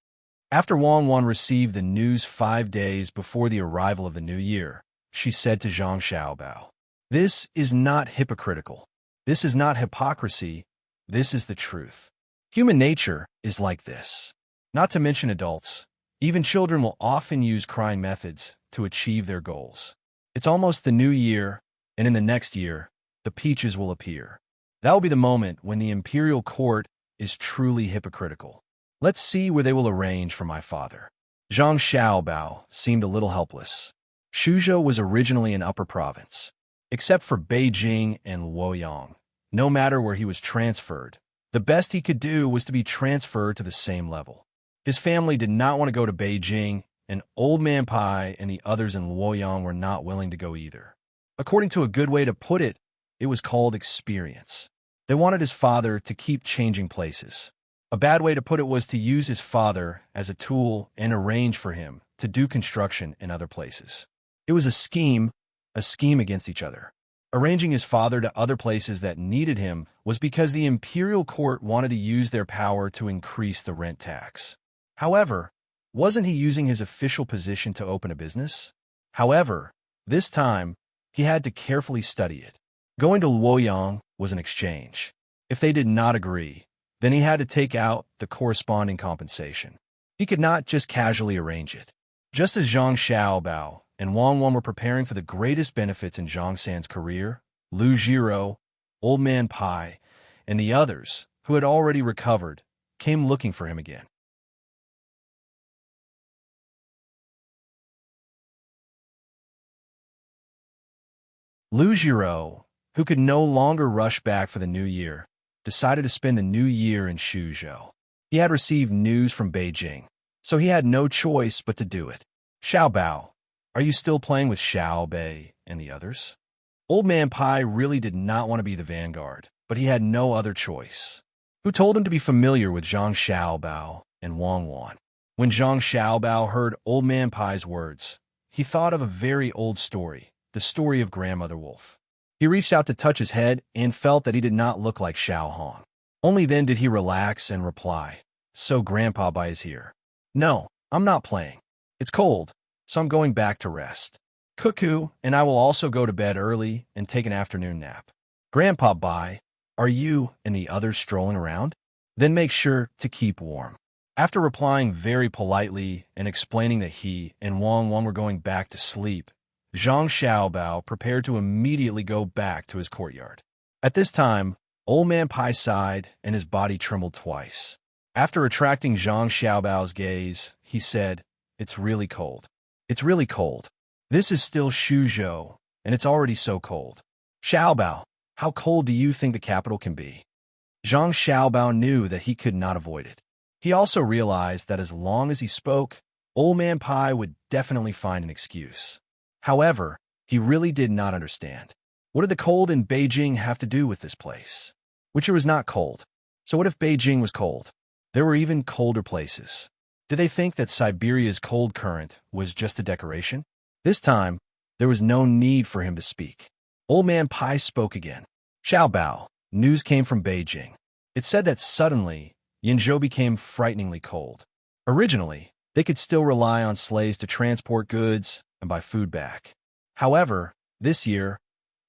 After Wang Wan received the news 5 days before the arrival of the new year, she said to Zhang Xiaobao, "This is not hypocritical. This is not hypocrisy. This is the truth. Human nature is like this. Not to mention adults. Even children will often use crying methods to achieve their goals. It's almost the new year, and in the next year, the peaches will appear. That will be the moment when the imperial court is truly hypocritical. Let's see where they will arrange for my father." Zhang Xiaobao seemed a little helpless. Suzhou was originally an upper province. Except for Beijing and Luoyang, no matter where he was transferred, the best he could do was to be transferred to the same level. His family did not want to go to Beijing, and Old Man Pai and the others in Luoyang were not willing to go either. According to a good way to put it, it was called experience. They wanted his father to keep changing places. A bad way to put it was to use his father as a tool and arrange for him to do construction in other places. It was a scheme against each other. Arranging his father to other places that needed him was because the imperial court wanted to use their power to increase the rent tax. However, wasn't he using his official position to open a business? However, this time, he had to carefully study it. Going to Luoyang was an exchange. If they did not agree, then he had to take out the corresponding compensation. He could not just casually arrange it. Just as Zhang Xiaobao and Wang Wan were preparing for the greatest benefits in Zhang San's career, Lu Jiro, Old Man Pai, and the others, who had already recovered, came looking for him again. Lu Jiro, who could no longer rush back for the new year, decided to spend the new year in Suzhou. He had received news from Beijing, so he had no choice but to do it. Xiaobao, are you still playing with Xiao Bei and the others? Old Man Pai really did not want to be the vanguard, but he had no other choice. Who told him to be familiar with Zhang Xiaobao and Wang Wan? When Zhang Xiaobao heard Old Man Pai's words, he thought of a very old story, the story of Grandmother Wolf. He reached out to touch his head and felt that he did not look like Xiao Hong. Only then did he relax and reply, "So Grandpa Bai is here." "No, I'm not playing. It's cold, so I'm going back to rest. Cuckoo and I will also go to bed early and take an afternoon nap." "Grandpa Bai, are you and the others strolling around? Then make sure to keep warm." After replying very politely and explaining that he and Wang Wan were going back to sleep, Zhang Xiaobao prepared to immediately go back to his courtyard. At this time, Old Man Pai sighed and his body trembled twice. After attracting Zhang Xiaobao's gaze, he said, "It's really cold. It's really cold. This is still Suzhou, and it's already so cold. Xiaobao, how cold do you think the capital can be?" Zhang Xiaobao knew that he could not avoid it. He also realized that as long as he spoke, Old Man Pai would definitely find an excuse. However, he really did not understand. What did the cold in Beijing have to do with this place? Which it was not cold. So what if Beijing was cold? There were even colder places. Did they think that Siberia's cold current was just a decoration? This time, there was no need for him to speak. Old Man Pai spoke again. Xiao Bao, news came from Beijing. It said that suddenly, Yinzhou became frighteningly cold. Originally, they could still rely on sleighs to transport goods and buy food back. However, this year,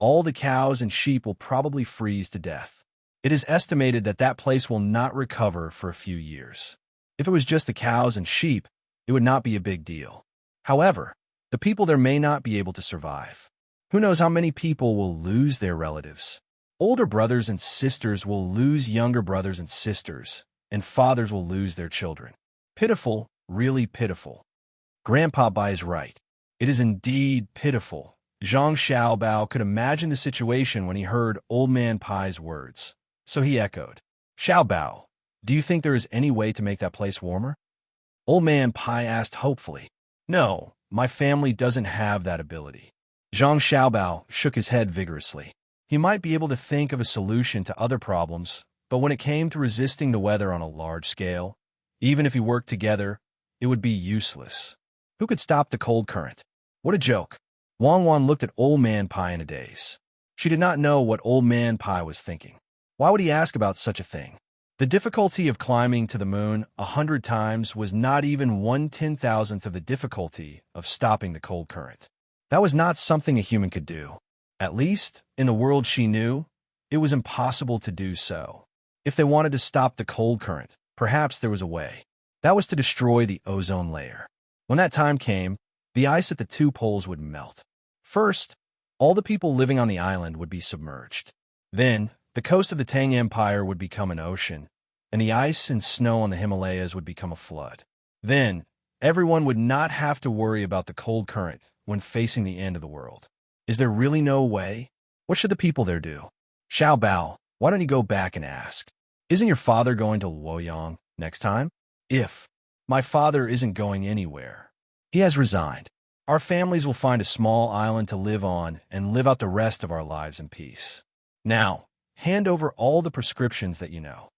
all the cows and sheep will probably freeze to death. It is estimated that that place will not recover for a few years. If it was just the cows and sheep, it would not be a big deal. However, the people there may not be able to survive. Who knows how many people will lose their relatives? Older brothers and sisters will lose younger brothers and sisters, and fathers will lose their children. Pitiful, really pitiful. Grandpa Bai is right. It is indeed pitiful. Zhang Xiaobao could imagine the situation when he heard Old Man Pai's words. So he echoed, Xiaobao, do you think there is any way to make that place warmer? Old Man Pai asked hopefully. No, my family doesn't have that ability. Zhang Xiaobao shook his head vigorously. He might be able to think of a solution to other problems, but when it came to resisting the weather on a large scale, even if he worked together, it would be useless. Who could stop the cold current? What a joke. Wang Wan looked at Old Man Pai in a daze. She did not know what Old Man Pai was thinking. Why would he ask about such a thing? The difficulty of climbing to the moon 100 times was not even 1/10,000th of the difficulty of stopping the cold current. That was not something a human could do. At least, in the world she knew, it was impossible to do so. If they wanted to stop the cold current, perhaps there was a way. That was to destroy the ozone layer. When that time came, the ice at the two poles would melt. First, all the people living on the island would be submerged. Then, the coast of the Tang Empire would become an ocean, and the ice and snow on the Himalayas would become a flood. Then, everyone would not have to worry about the cold current when facing the end of the world. Is there really no way? What should the people there do? Xiao Bao, why don't you go back and ask? Isn't your father going to Luoyang next time? If my father isn't going anywhere. He has resigned. Our families will find a small island to live on and live out the rest of our lives in peace. Now, hand over all the prescriptions that you know.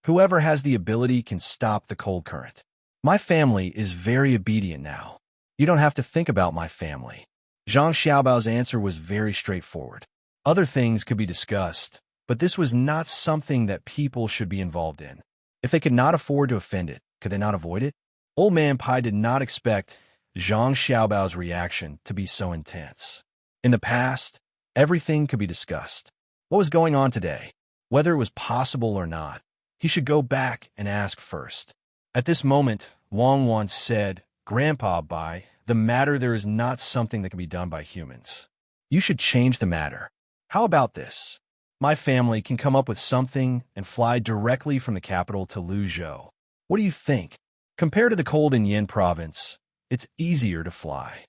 Whoever has the ability can stop the cold current. My family is very obedient now. You don't have to think about my family. Zhang Xiaobao's answer was very straightforward. Other things could be discussed, but this was not something that people should be involved in. If they could not afford to offend it, could they not avoid it? Old Man Pai did not expect Zhang Xiaobao's reaction to be so intense. In the past, everything could be discussed. What was going on today? Whether it was possible or not, he should go back and ask first. At this moment, Wang Wan said, Grandpa Bai, the matter there is not something that can be done by humans. You should change the matter. How about this? My family can come up with something and fly directly from the capital to Luzhou. What do you think? Compared to the cold in Yin province, it's easier to fly.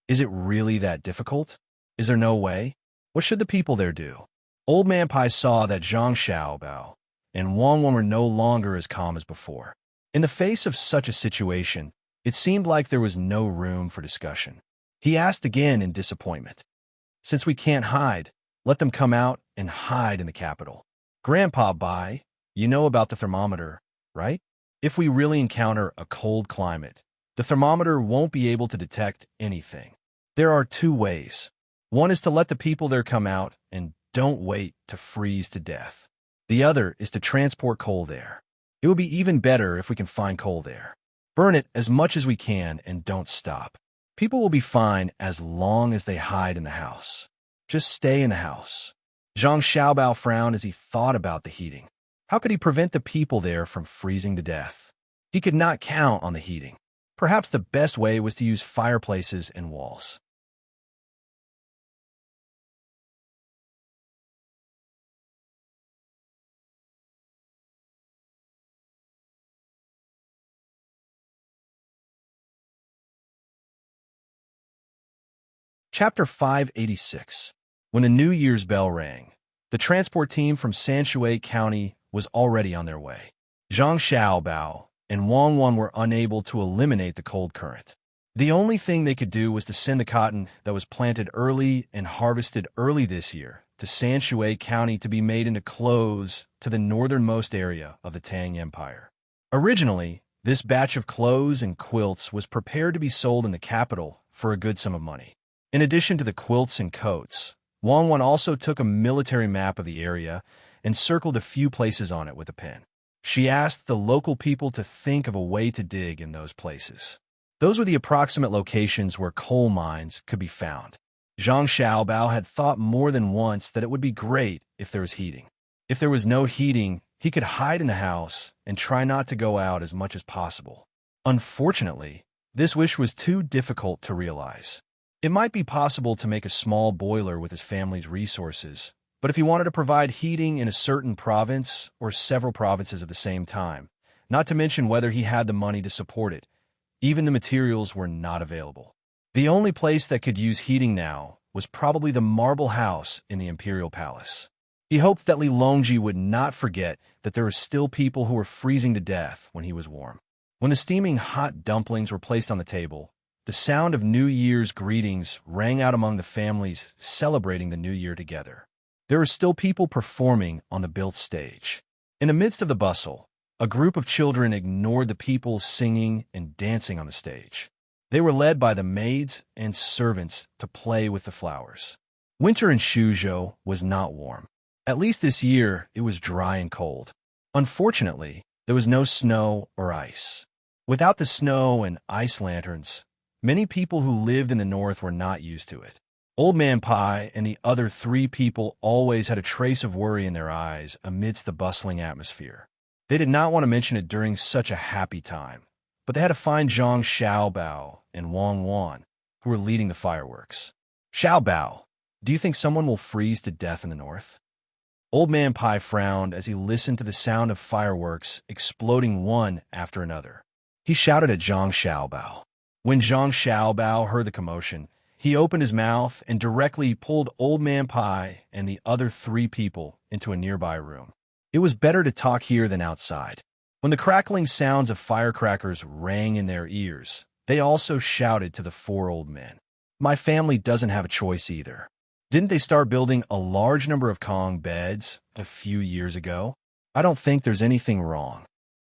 Is it really that difficult? Is there no way? What should the people there do? Old Man Pai saw that Zhang Xiaobao and Wang Wan were no longer as calm as before. In the face of such a situation, it seemed like there was no room for discussion. He asked again in disappointment. Since we can't hide, let them come out and hide in the capital. Grandpa Bai, you know about the thermometer, right? If we really encounter a cold climate, the thermometer won't be able to detect anything. There are two ways. One is to let the people there come out and don't wait to freeze to death. The other is to transport cold air. It would be even better if we can find cold air. Burn it as much as we can and don't stop. People will be fine as long as they hide in the house. Just stay in the house. Zhang Xiaobao frowned as he thought about the heating. How could he prevent the people there from freezing to death? He could not count on the heating. Perhaps the best way was to use fireplaces and walls. Chapter 586. When the New Year's bell rang, the transport team from Sanshui County was already on their way. Zhang Xiaobao and Wang Wan were unable to eliminate the cold current. The only thing they could do was to send the cotton that was planted early and harvested early this year to Sanshui County to be made into clothes to the northernmost area of the Tang Empire. Originally, this batch of clothes and quilts was prepared to be sold in the capital for a good sum of money. In addition to the quilts and coats, Wang Wan also took a military map of the area and circled a few places on it with a pen. She asked the local people to think of a way to dig in those places. Those were the approximate locations where coal mines could be found. Zhang Xiaobao had thought more than once that it would be great if there was heating. If there was no heating, he could hide in the house and try not to go out as much as possible. Unfortunately, this wish was too difficult to realize. It might be possible to make a small boiler with his family's resources, but if he wanted to provide heating in a certain province or several provinces at the same time, not to mention whether he had the money to support it, even the materials were not available. The only place that could use heating now was probably the marble house in the imperial palace. He hoped that Li Longji would not forget that there were still people who were freezing to death when he was warm. When the steaming hot dumplings were placed on the table, the sound of New Year's greetings rang out among the families celebrating the new year together. There were still people performing on the built stage. In the midst of the bustle, a group of children ignored the people singing and dancing on the stage. They were led by the maids and servants to play with the flowers. Winter in Shuzhou was not warm. At least this year, it was dry and cold. Unfortunately, there was no snow or ice. Without the snow and ice lanterns, many people who lived in the north were not used to it. Old Man Pai and the other 3 people always had a trace of worry in their eyes amidst the bustling atmosphere. They did not want to mention it during such a happy time, but they had to find Zhang Xiaobao and Wang Wan, who were leading the fireworks. Xiaobao, do you think someone will freeze to death in the north? Old Man Pai frowned as he listened to the sound of fireworks exploding one after another. He shouted at Zhang Xiaobao. When Zhang Xiaobao heard the commotion, he opened his mouth and directly pulled Old Man Pai and the other 3 people into a nearby room. It was better to talk here than outside. When the crackling sounds of firecrackers rang in their ears, they also shouted to the 4 old men. My family doesn't have a choice either. Didn't they start building a large number of Kong beds a few years ago? I don't think there's anything wrong.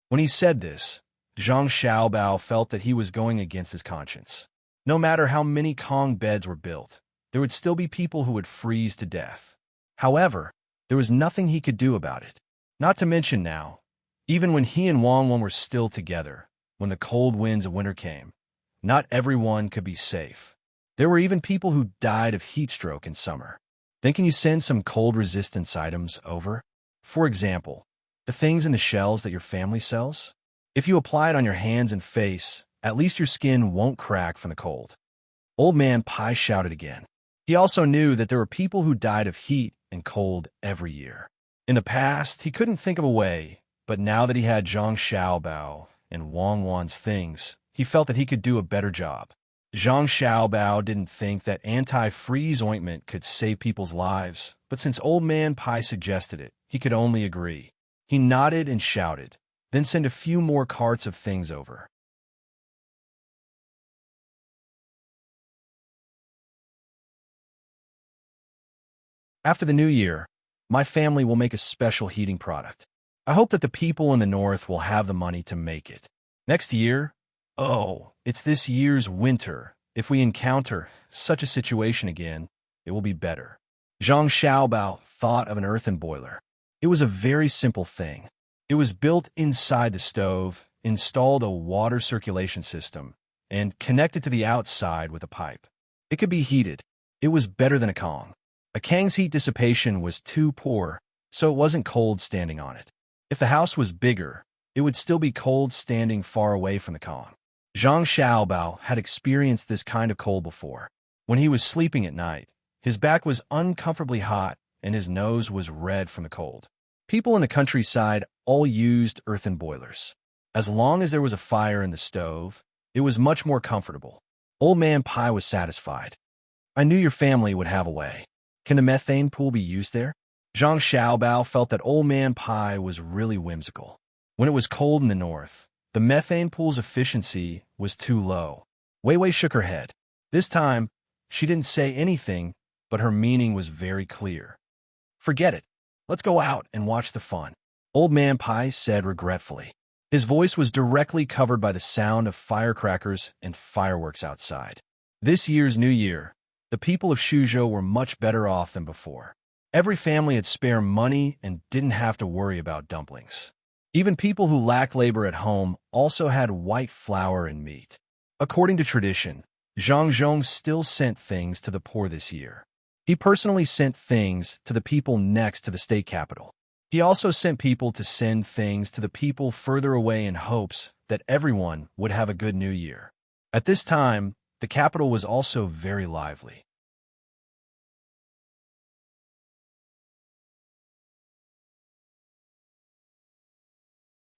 When he said this, Zhang Xiaobao felt that he was going against his conscience. No matter how many Kong beds were built, there would still be people who would freeze to death. However, there was nothing he could do about it. Not to mention now, even when he and Wang Wan were still together, when the cold winds of winter came, not everyone could be safe. There were even people who died of heat stroke in summer. Then can you send some cold resistance items over? For example, the things in the shells that your family sells? If you apply it on your hands and face, at least your skin won't crack from the cold. Old Man Pai shouted again. He also knew that there were people who died of heat and cold every year. In the past, he couldn't think of a way, but now that he had Zhang Xiaobao and Wang Wan's things, he felt that he could do a better job. Zhang Xiaobao didn't think that anti-freeze ointment could save people's lives, but since Old Man Pai suggested it, he could only agree. He nodded and shouted, then send a few more carts of things over. After the new year, my family will make a special heating product. I hope that the people in the north will have the money to make it. Next year, it's this year's winter. If we encounter such a situation again, it will be better. Zhang Xiaobao thought of an earthen boiler. It was a very simple thing. It was built inside the stove, installed a water circulation system, and connected to the outside with a pipe. It could be heated. It was better than a Kong. A Kang's heat dissipation was too poor, so it wasn't cold standing on it. If the house was bigger, it would still be cold standing far away from the Kong. Zhang Xiaobao had experienced this kind of cold before. When he was sleeping at night, his back was uncomfortably hot and his nose was red from the cold. People in the countryside all used earthen boilers. As long as there was a fire in the stove, it was much more comfortable. Old Man Pai was satisfied. I knew your family would have a way. Can the methane pool be used there? Zhang Xiaobao felt that Old Man Pai was really whimsical. When it was cold in the north, the methane pool's efficiency was too low. Wei Wei shook her head. This time, she didn't say anything, but her meaning was very clear. Forget it. Let's go out and watch the fun, Old Man Pai said regretfully. His voice was directly covered by the sound of firecrackers and fireworks outside. This year's New Year, the people of Shuzhou were much better off than before. Every family had spare money and didn't have to worry about dumplings. Even people who lacked labor at home also had white flour and meat. According to tradition, Zhang Zhong still sent things to the poor this year. He personally sent things to the people next to the state capital. He also sent people to send things to the people further away in hopes that everyone would have a good New Year. At this time, the capital was also very lively.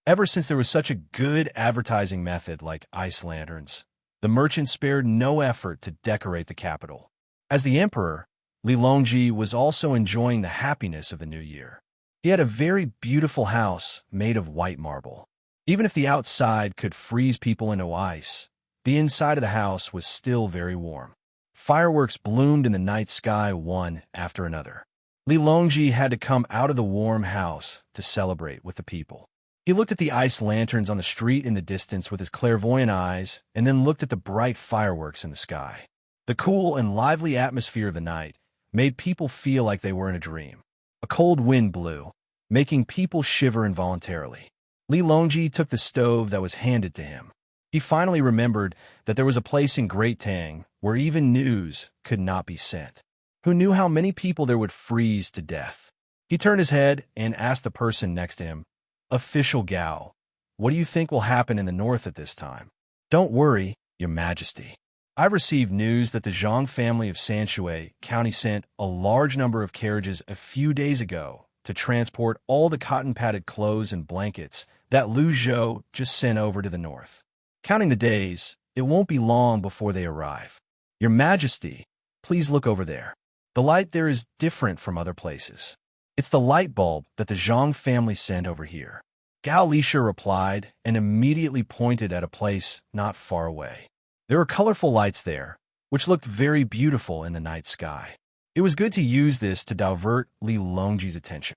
Ever since there was such a good advertising method like ice lanterns, the merchants spared no effort to decorate the capital. As the emperor, Li Longji was also enjoying the happiness of the new year. He had a very beautiful house made of white marble. Even if the outside could freeze people into ice, the inside of the house was still very warm. Fireworks bloomed in the night sky one after another. Li Longji had to come out of the warm house to celebrate with the people. He looked at the ice lanterns on the street in the distance with his clairvoyant eyes and then looked at the bright fireworks in the sky. The cool and lively atmosphere of the night made people feel like they were in a dream. A cold wind blew, making people shiver involuntarily. Li Longji took the stove that was handed to him. He finally remembered that there was a place in Great Tang where even news could not be sent. Who knew how many people there would freeze to death? He turned his head and asked the person next to him, "Official Gao, what do you think will happen in the north at this time?" "Don't worry, Your Majesty. I've received news that the Zhang family of Sanshui County sent a large number of carriages a few days ago to transport all the cotton-padded clothes and blankets that Lu Zhou just sent over to the north. Counting the days, it won't be long before they arrive. Your Majesty, please look over there. The light there is different from other places. It's the light bulb that the Zhang family sent over here." Gao Lisha replied and immediately pointed at a place not far away. There were colorful lights there, which looked very beautiful in the night sky. It was good to use this to divert Li Longji's attention.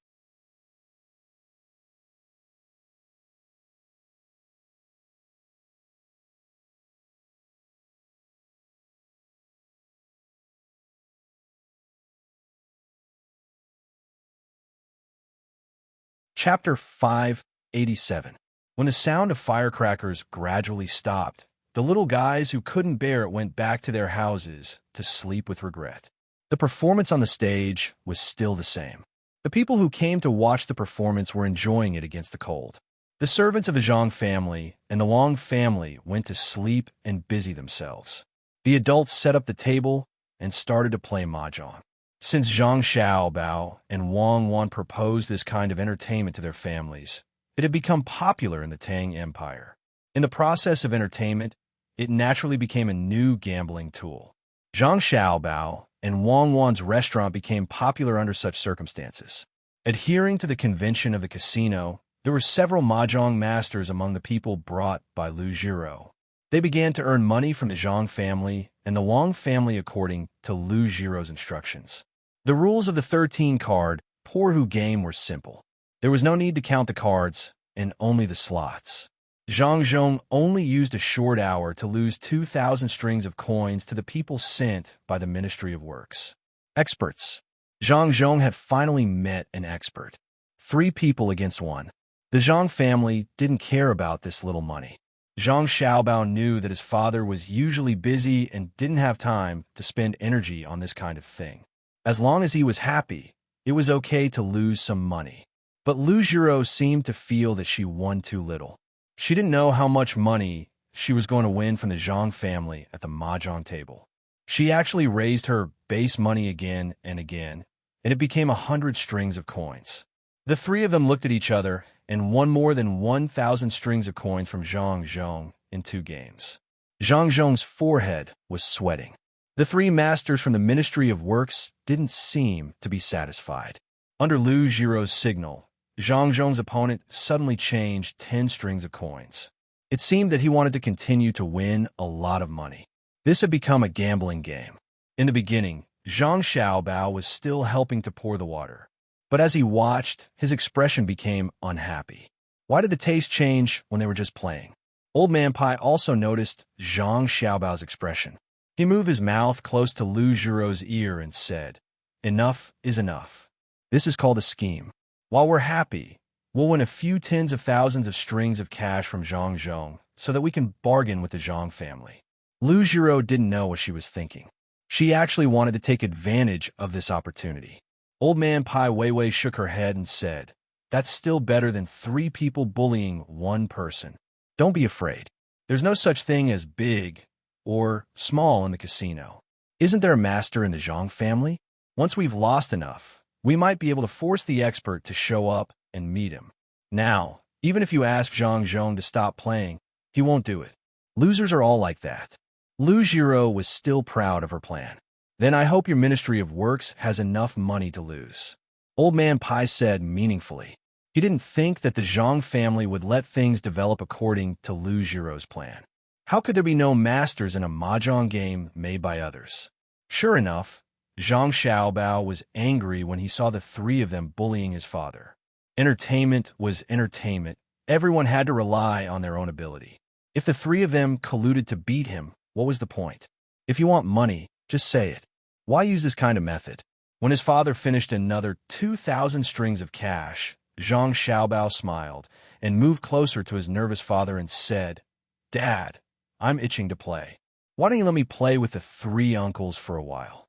Chapter 587. When the sound of firecrackers gradually stopped, the little guys who couldn't bear it went back to their houses to sleep with regret. The performance on the stage was still the same. The people who came to watch the performance were enjoying it against the cold. The servants of the Zhang family and the Wang family went to sleep and busy themselves. The adults set up the table and started to play mahjong. Since Zhang Xiaobao and Wang Wan proposed this kind of entertainment to their families, it had become popular in the Tang Empire. In the process of entertainment, it naturally became a new gambling tool. Zhang Xiaobao and Wang Wan's restaurant became popular under such circumstances. Adhering to the convention of the casino, there were several mahjong masters among the people brought by Lu Jiro. They began to earn money from the Zhang family and the Wang family according to Lu Jiro's instructions. The rules of the 13-card Poor Who game were simple. There was no need to count the cards, and only the slots. Zhang Zhong only used a short hour to lose 2,000 strings of coins to the people sent by the Ministry of Works. Experts. Zhang Zhong had finally met an expert. 3 people against 1. The Zhang family didn't care about this little money. Zhang Xiaobao knew that his father was usually busy and didn't have time to spend energy on this kind of thing. As long as he was happy, it was okay to lose some money. But Lu Jiro seemed to feel that she won too little. She didn't know how much money she was going to win from the Zhang family at the mahjong table. She actually raised her base money again and again, and it became 100 strings of coins. The 3 of them looked at each other and won more than 1,000 strings of coins from Zhang Zhong in 2 games. Zhang Zhong's forehead was sweating. The 3 masters from the Ministry of Works didn't seem to be satisfied. Under Lu Jiro's signal, Zhang Zhong's opponent suddenly changed 10 strings of coins. It seemed that he wanted to continue to win a lot of money. This had become a gambling game. In the beginning, Zhang Xiaobao was still helping to pour the water. But as he watched, his expression became unhappy. Why did the taste change when they were just playing? Old Man Pai also noticed Zhang Xiaobao's expression. He moved his mouth close to Lu Jiro's ear and said, "Enough is enough. This is called a scheme. While we're happy, we'll win a few tens of thousands of strings of cash from Zhang Zhong so that we can bargain with the Zhang family." Lu Jiro didn't know what she was thinking. She actually wanted to take advantage of this opportunity. Old Man Pai Weiwei shook her head and said, "That's still better than 3 people bullying 1 person. Don't be afraid. There's no such thing as big or small in the casino. Isn't there a master in the Zhang family? Once we've lost enough, we might be able to force the expert to show up and meet him. Now, even if you ask Zhang Zhong to stop playing, he won't do it. Losers are all like that." Lu Jiro was still proud of her plan. "Then I hope your Ministry of Works has enough money to lose," Old Man Pai said meaningfully. He didn't think that the Zhang family would let things develop according to Lu Jiro's plan. How could there be no masters in a mahjong game made by others? Sure enough, Zhang Xiaobao was angry when he saw the 3 of them bullying his father. Entertainment was entertainment. Everyone had to rely on their own ability. If the 3 of them colluded to beat him, what was the point? If you want money, just say it. Why use this kind of method? When his father finished another 2,000 strings of cash, Zhang Xiaobao smiled and moved closer to his nervous father and said, "Dad, I'm itching to play. Why don't you let me play with the 3 uncles for a while?"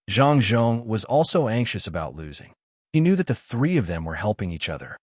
Zhang Zhong was also anxious about losing. He knew that the 3 of them were helping each other.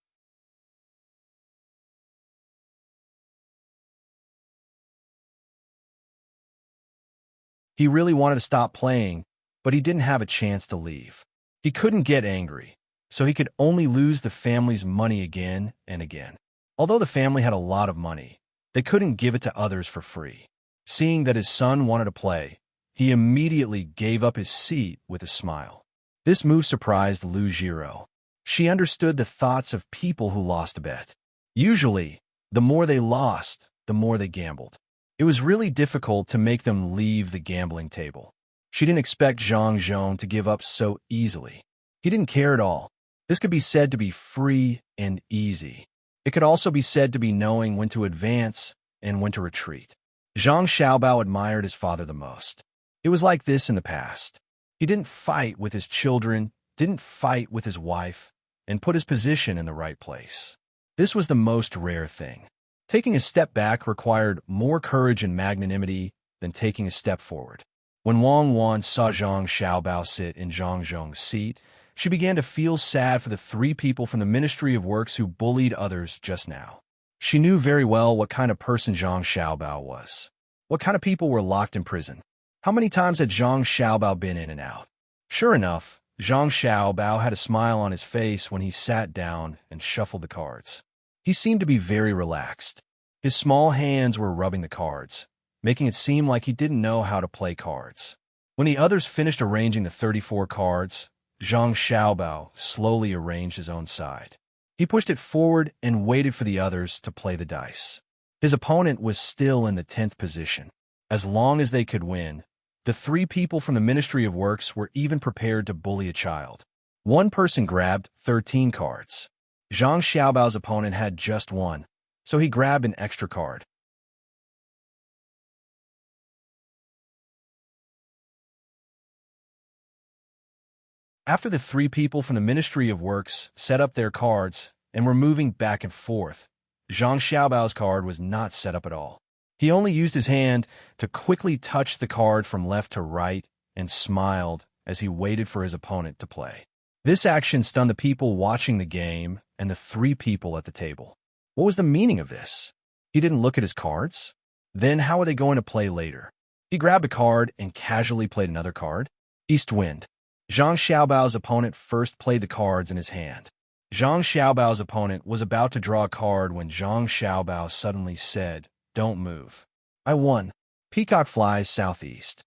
He really wanted to stop playing, but he didn't have a chance to leave. He couldn't get angry, so he could only lose the family's money again and again. Although the family had a lot of money, they couldn't give it to others for free. Seeing that his son wanted to play, he immediately gave up his seat with a smile. This move surprised Lu Jiro. She understood the thoughts of people who lost a bet. Usually, the more they lost, the more they gambled. It was really difficult to make them leave the gambling table. She didn't expect Zhang Zhong to give up so easily. He didn't care at all. This could be said to be free and easy. It could also be said to be knowing when to advance and when to retreat. Zhang Xiaobao admired his father the most. It was like this in the past. He didn't fight with his children, didn't fight with his wife, and put his position in the right place. This was the most rare thing. Taking a step back required more courage and magnanimity than taking a step forward. When Wang Wan saw Zhang Xiaobao sit in Zhang Zhong's seat, she began to feel sad for the 3 people from the Ministry of Works who bullied others just now. She knew very well what kind of person Zhang Xiaobao was. What kind of people were locked in prison? How many times had Zhang Xiaobao been in and out? Sure enough, Zhang Xiaobao had a smile on his face when he sat down and shuffled the cards. He seemed to be very relaxed. His small hands were rubbing the cards, making it seem like he didn't know how to play cards. When the others finished arranging the 34 cards, Zhang Xiaobao slowly arranged his own side. He pushed it forward and waited for the others to play the dice. His opponent was still in the 10th position. As long as they could win, the 3 people from the Ministry of Works were even prepared to bully a child. One person grabbed 13 cards. Zhang Xiaobao's opponent had just 1, so he grabbed an extra card. After the 3 people from the Ministry of Works set up their cards and were moving back and forth, Zhang Xiaobao's card was not set up at all. He only used his hand to quickly touch the card from left to right and smiled as he waited for his opponent to play. This action stunned the people watching the game and the 3 people at the table. What was the meaning of this? He didn't look at his cards? Then how were they going to play later? He grabbed a card and casually played another card. East Wind. Zhang Xiaobao's opponent first played the cards in his hand. Zhang Xiaobao's opponent was about to draw a card when Zhang Xiaobao suddenly said, "Don't move. I won. Peacock flies southeast."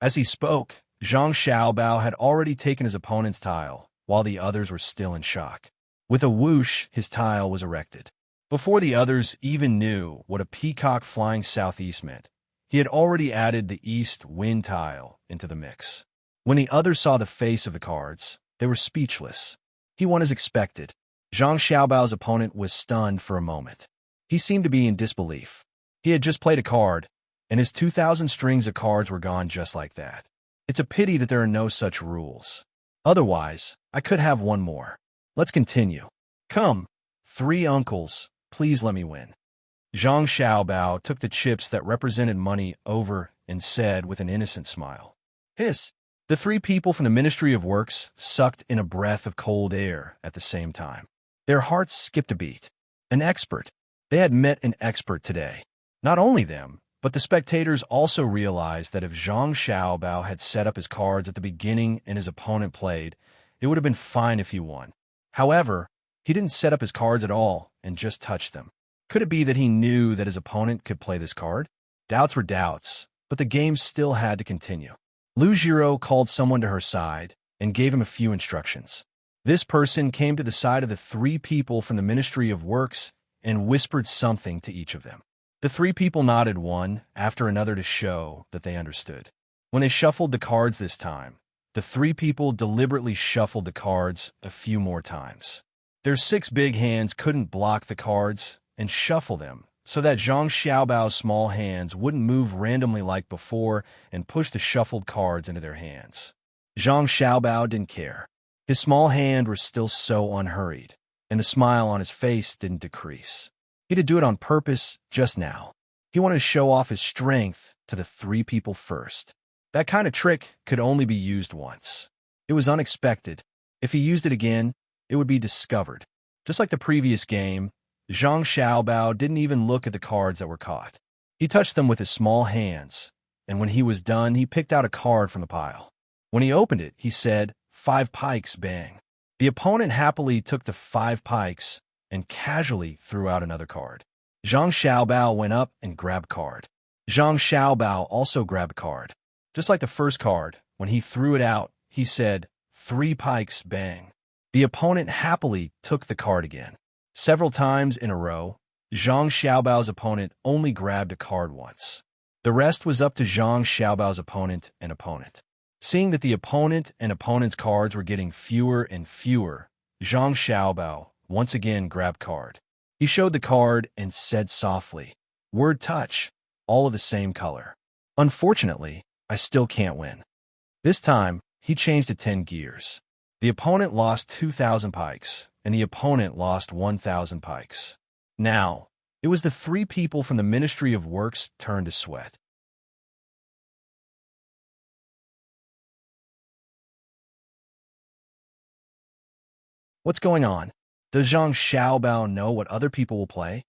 As he spoke, Zhang Xiaobao had already taken his opponent's tile, while the others were still in shock. With a whoosh, his tile was erected. Before the others even knew what a peacock flying southeast meant, He had already added the east wind tile into the mix. When the others saw the face of the cards, they were speechless. He won as expected. Zhang Xiaobao's opponent was stunned for a moment. He seemed to be in disbelief. He had just played a card, and his 2,000 strings of cards were gone just like that. It's a pity that there are no such rules. Otherwise, I could have one more. Let's continue. Come, 3 uncles, please let me win. Zhang Xiaobao took the chips that represented money over and said with an innocent smile. Hiss! The 3 people from the Ministry of Works sucked in a breath of cold air at the same time. Their hearts skipped a beat. An expert. They had met an expert today. Not only them, but the spectators also realized that if Zhang Xiaobao had set up his cards at the beginning and his opponent played, it would have been fine if he won. However, he didn't set up his cards at all and just touched them. Could it be that he knew that his opponent could play this card? Doubts were doubts, but the game still had to continue. Lu Jiro called someone to her side and gave him a few instructions. This person came to the side of the 3 people from the Ministry of Works and whispered something to each of them. The 3 people nodded one after another to show that they understood. When they shuffled the cards this time, the 3 people deliberately shuffled the cards a few more times. Their 6 big hands couldn't block the cards and shuffle them, so that Zhang Xiaobao's small hands wouldn't move randomly like before and push the shuffled cards into their hands. Zhang Xiaobao didn't care. His small hand was still so unhurried, and the smile on his face didn't decrease. He had to do it on purpose just now. He wanted to show off his strength to the 3 people first. That kind of trick could only be used once. It was unexpected. If he used it again, it would be discovered. Just like the previous game, Zhang Xiaobao didn't even look at the cards that were caught. He touched them with his small hands, and when he was done, he picked out a card from the pile. When he opened it, he said, 5 pikes, bang. The opponent happily took the 5 pikes and casually threw out another card. Zhang Xiaobao went up and grabbed card. Zhang Xiaobao also grabbed card. Just like the first card, when he threw it out, he said, 3 pikes, bang. The opponent happily took the card again. Several times in a row, Zhang Xiaobao's opponent only grabbed a card once. The rest was up to Zhang Xiaobao's opponent and opponent. Seeing that the opponent and opponent's cards were getting fewer and fewer, Zhang Xiaobao once again grabbed card. He showed the card and said softly, word touch, all of the same color. Unfortunately, I still can't win. This time, he changed to 10 gears. The opponent lost 2,000 pikes, and the opponent lost 1,000 pikes. Now, it was the 3 people from the Ministry of Works' turn to sweat. What's going on? Does Zhang Xiaobao know what other people will play?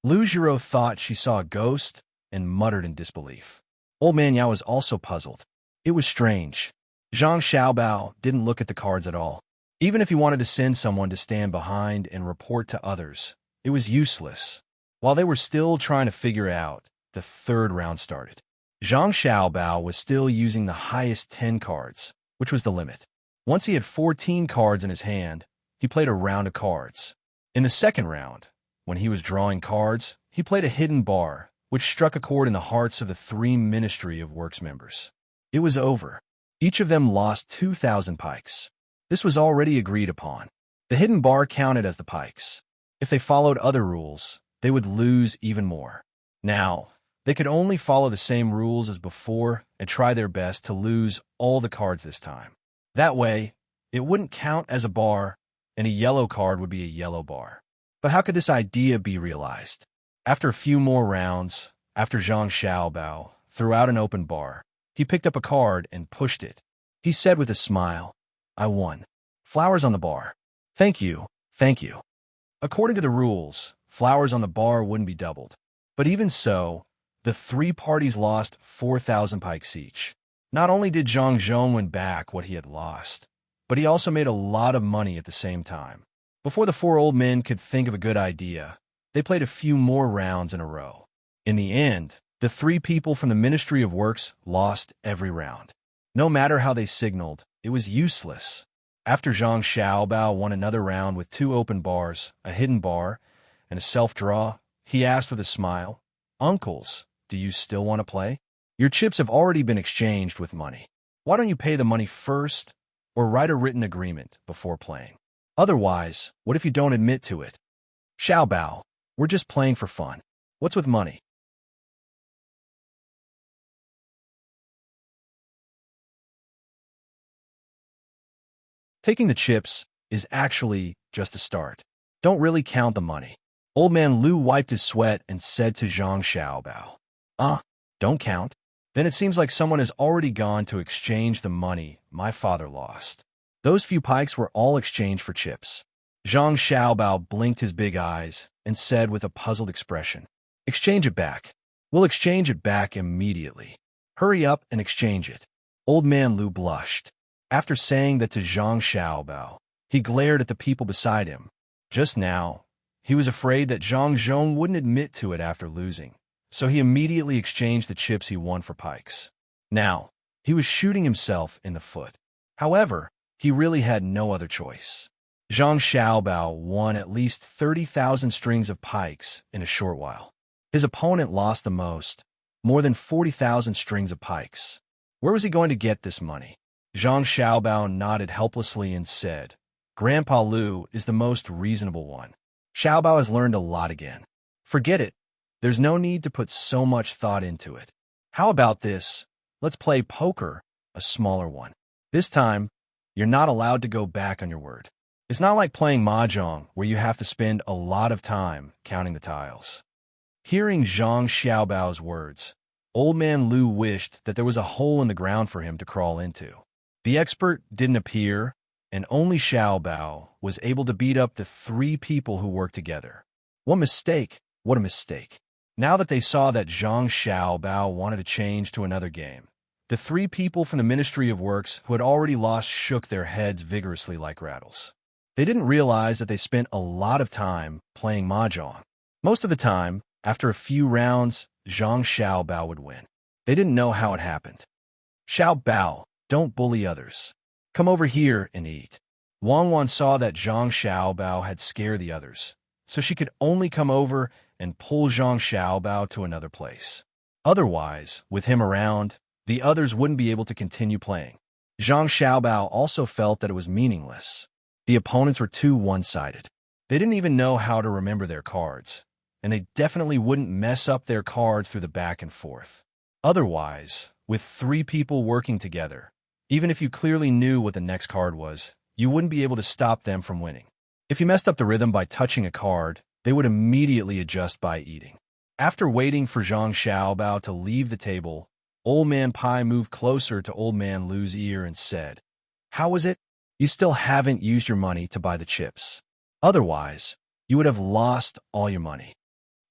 Lu Jiro thought she saw a ghost and muttered in disbelief. Old Man Yao was also puzzled. It was strange. Zhang Xiaobao didn't look at the cards at all. Even if he wanted to send someone to stand behind and report to others, it was useless. While they were still trying to figure out, the 3rd round started. Zhang Xiaobao was still using the highest 10 cards, which was the limit. Once he had 14 cards in his hand, he played a round of cards. In the 2nd round, when he was drawing cards, he played a hidden bar, which struck a chord in the hearts of the 3 Ministry of Works members. It was over. Each of them lost 2,000 pikes. This was already agreed upon. The hidden bar counted as the pikes. If they followed other rules, they would lose even more. Now, they could only follow the same rules as before and try their best to lose all the cards this time. That way, it wouldn't count as a bar, and a yellow card would be a yellow bar. But how could this idea be realized? After a few more rounds, after Zhang Xiaobao threw out an open bar, he picked up a card and pushed it. He said with a smile, I won. Flowers on the bar. Thank you, thank you. According to the rules, flowers on the bar wouldn't be doubled. But even so, the 3 parties lost 4,000 pikes each. Not only did Zhang Zhong win back what he had lost, but he also made a lot of money at the same time. Before the 4 old men could think of a good idea, they played a few more rounds in a row. In the end, the 3 people from the Ministry of Works lost every round. No matter how they signaled, it was useless. After Zhang Xiaobao won another round with 2 open bars, a hidden bar, and a self-draw, he asked with a smile, Uncles, Do you still want to play? Your chips have already been exchanged with money. Why don't you pay the money first or write a written agreement before playing? Otherwise, what if you don't admit to it? Xiao Bao, we're just playing for fun. What's with money? Taking the chips is actually just a start. Don't really count the money. Old man Lu wiped his sweat and said to Zhang Xiaobao, don't count. Then it seems like someone has already gone to exchange the money my father lost. Those few pikes were all exchanged for chips. Zhang Xiaobao blinked his big eyes and said with a puzzled expression, exchange it back. We'll exchange it back immediately. Hurry up and exchange it. Old man Lu blushed. After saying that to Zhang Xiaobao, he glared at the people beside him. Just now, he was afraid that Zhang Zhong wouldn't admit to it after losing, so he immediately exchanged the chips he won for pikes. Now, he was shooting himself in the foot. However, he really had no other choice. Zhang Xiaobao won at least 30,000 strings of pikes in a short while. His opponent lost the most, more than 40,000 strings of pikes. Where was he going to get this money? Zhang Xiaobao nodded helplessly and said, Grandpa Lu is the most reasonable one. Xiaobao has learned a lot again. Forget it. There's no need to put so much thought into it. How about this? Let's play poker, a smaller one. This time, you're not allowed to go back on your word. It's not like playing mahjong, where you have to spend a lot of time counting the tiles. Hearing Zhang Xiaobao's words, Old Man Lu wished that there was a hole in the ground for him to crawl into. The expert didn't appear, and only Xiaobao was able to beat up the 3 people who worked together. What mistake! What a mistake! Now that they saw that Zhang Xiaobao wanted to change to another game, the 3 people from the Ministry of Works who had already lost shook their heads vigorously like rattles. They didn't realize that they spent a lot of time playing mahjong. Most of the time, after a few rounds, Zhang Xiaobao would win. They didn't know how it happened. Xiaobao, don't bully others. Come over here and eat. Wang Wan saw that Zhang Xiaobao had scared the others, so she could only come over and pull Zhang Xiaobao to another place. Otherwise, with him around, the others wouldn't be able to continue playing. Zhang Xiaobao also felt that it was meaningless. The opponents were too one-sided. They didn't even know how to remember their cards, and they definitely wouldn't mess up their cards through the back and forth. Otherwise, with 3 people working together, even if you clearly knew what the next card was, you wouldn't be able to stop them from winning. If you messed up the rhythm by touching a card, they would immediately adjust by eating. After waiting for Zhang Xiaobao to leave the table, Old Man Pai moved closer to Old Man Lu's ear and said, How was it? You still haven't used your money to buy the chips. Otherwise, you would have lost all your money.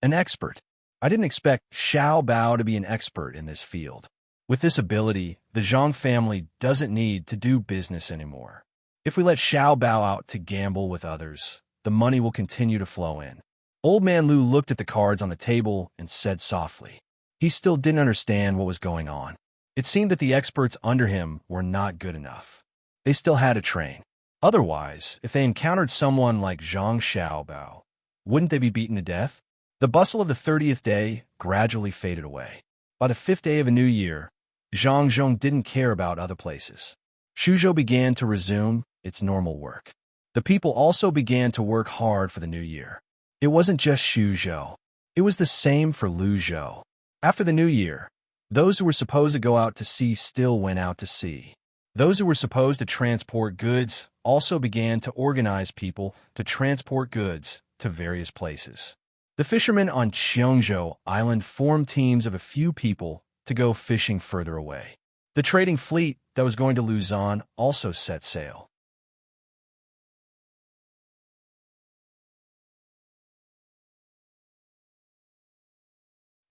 An expert. I didn't expect Xiao Bao to be an expert in this field. With this ability, the Zhang family doesn't need to do business anymore. If we let Xiao Bao out to gamble with others, the money will continue to flow in. Old Man Lu looked at the cards on the table and said softly. He still didn't understand what was going on. It seemed that the experts under him were not good enough. They still had to train. Otherwise, if they encountered someone like Zhang Xiaobao, wouldn't they be beaten to death? The bustle of the 30th day gradually faded away. By the 5th day of a new year, Zhang Zhong didn't care about other places. Shuzhou began to resume its normal work. The people also began to work hard for the new year. It wasn't just Shuzhou. It was the same for Luzhou. After the new year, those who were supposed to go out to sea still went out to sea. Those who were supposed to transport goods also began to organize people to transport goods to various places. The fishermen on Cheongzhou Island formed teams of a few people to go fishing further away. The trading fleet that was going to Luzon also set sail.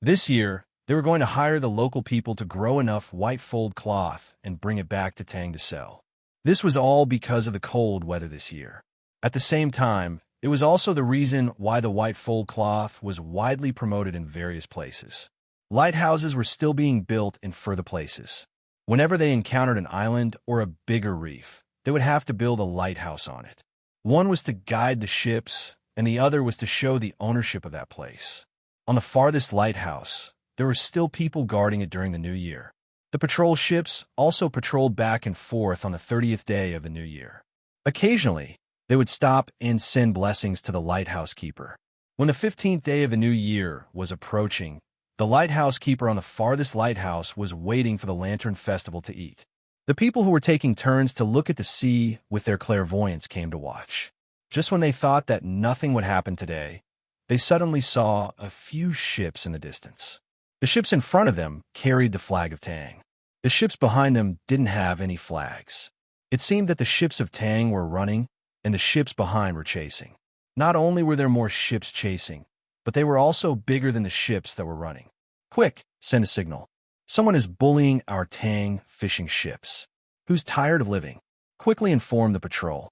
This year, they were going to hire the local people to grow enough white fold cloth and bring it back to Tang to sell. This was all because of the cold weather this year. At the same time, it was also the reason why the white fold cloth was widely promoted in various places. Lighthouses were still being built in further places. Whenever they encountered an island or a bigger reef, they would have to build a lighthouse on it. One was to guide the ships, and the other was to show the ownership of that place. On the farthest lighthouse, there were still people guarding it during the new year. The patrol ships also patrolled back and forth on the 30th day of the new year. Occasionally, they would stop and send blessings to the lighthouse keeper. When the 15th day of the new year was approaching, the lighthouse keeper on the farthest lighthouse was waiting for the lantern festival to eat. The people who were taking turns to look at the sea with their clairvoyance came to watch. Just when they thought that nothing would happen today, they suddenly saw a few ships in the distance. The ships in front of them carried the flag of Tang. The ships behind them didn't have any flags. It seemed that the ships of Tang were running, and the ships behind were chasing. Not only were there more ships chasing, but they were also bigger than the ships that were running. Quick, send a signal. Someone is bullying our Tang fishing ships. Who's tired of living? Quickly inform the patrol.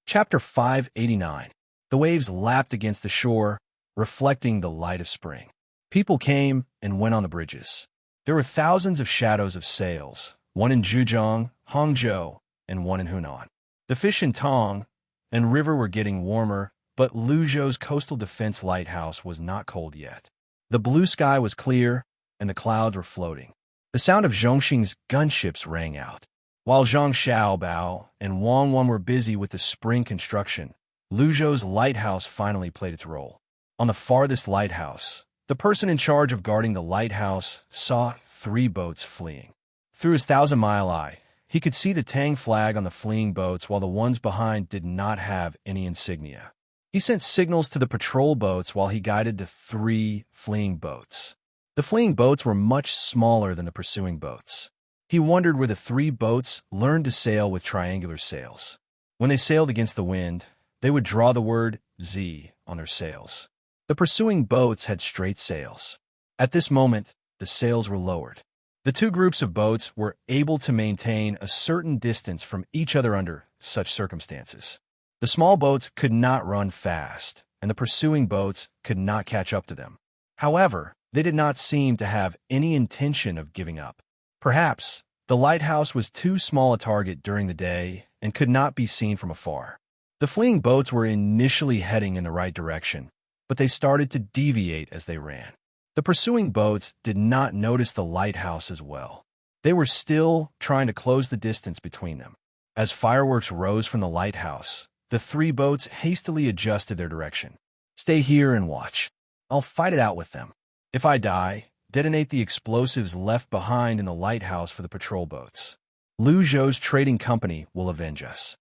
Chapter 589. The waves lapped against the shore, reflecting the light of spring. People came and went on the bridges. There were thousands of shadows of sails, one in Zhejiang, Hangzhou, and one in Hunan. The fish in Tang and river were getting warmer, but Luzhou's coastal defense lighthouse was not cold yet. The blue sky was clear, and the clouds were floating. The sound of Zhongxing's gunships rang out. While Zhang Xiaobao and Wang Wan were busy with the spring construction, Luzhou's lighthouse finally played its role. On the farthest lighthouse, the person in charge of guarding the lighthouse saw 3 boats fleeing. Through his 1,000-mile eye, he could see the Tang flag on the fleeing boats while the ones behind did not have any insignia. He sent signals to the patrol boats while he guided the 3 fleeing boats. The fleeing boats were much smaller than the pursuing boats. He wondered where the 3 boats learned to sail with triangular sails. When they sailed against the wind, they would draw the word Z on their sails. The pursuing boats had straight sails. At this moment, the sails were lowered. The 2 groups of boats were able to maintain a certain distance from each other under such circumstances. The small boats could not run fast, and the pursuing boats could not catch up to them. However, they did not seem to have any intention of giving up. Perhaps the lighthouse was too small a target during the day and could not be seen from afar. The fleeing boats were initially heading in the right direction, but they started to deviate as they ran. The pursuing boats did not notice the lighthouse as well. They were still trying to close the distance between them. As fireworks rose from the lighthouse, the 3 boats hastily adjusted their direction. Stay here and watch. I'll fight it out with them. If I die, detonate the explosives left behind in the lighthouse for the patrol boats. Luzhou's trading company will avenge us.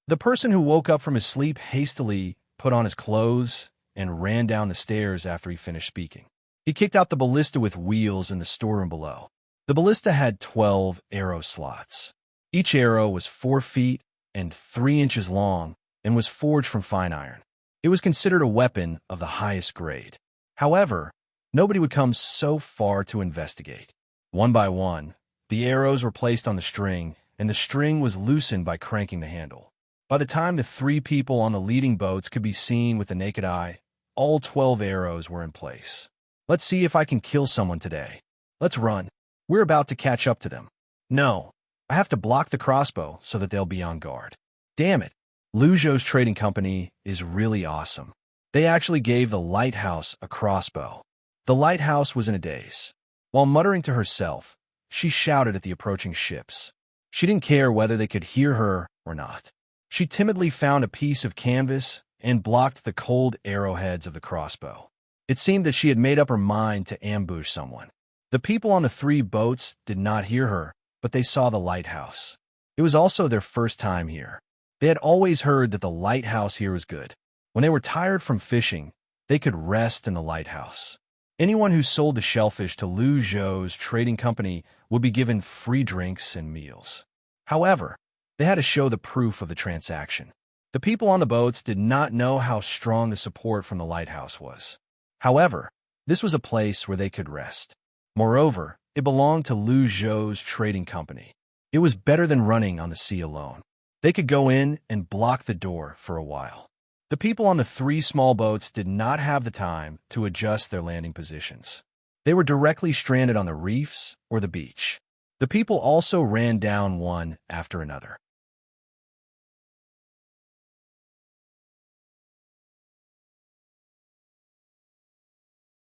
The person who woke up from his sleep hastily put on his clothes and ran down the stairs after he finished speaking. He kicked out the ballista with wheels in the storeroom below. The ballista had 12 arrow slots. Each arrow was 4 feet and 3 inches long and was forged from fine iron. It was considered a weapon of the highest grade. However, nobody would come so far to investigate. One by one, the arrows were placed on the string, and the string was loosened by cranking the handle. By the time the 3 people on the leading boats could be seen with the naked eye, all 12 arrows were in place. Let's see if I can kill someone today. Let's run. We're about to catch up to them. No, I have to block the crossbow so that they'll be on guard. Damn it. Luzhou's trading company is really awesome. They actually gave the lighthouse a crossbow. The lighthouse was in a daze. While muttering to herself, she shouted at the approaching ships. She didn't care whether they could hear her or not. She timidly found a piece of canvas and blocked the cold arrowheads of the crossbow. It seemed that she had made up her mind to ambush someone. The people on the 3 boats did not hear her, but they saw the lighthouse. It was also their first time here. They had always heard that the lighthouse here was good. When they were tired from fishing, they could rest in the lighthouse. Anyone who sold the shellfish to Luzhou's trading company would be given free drinks and meals. However, they had to show the proof of the transaction. The people on the boats did not know how strong the support from the lighthouse was. However, this was a place where they could rest. Moreover, it belonged to Luzhou's trading company. It was better than running on the sea alone. They could go in and block the door for a while. The people on the 3 small boats did not have the time to adjust their landing positions. They were directly stranded on the reefs or the beach. The people also ran down one after another.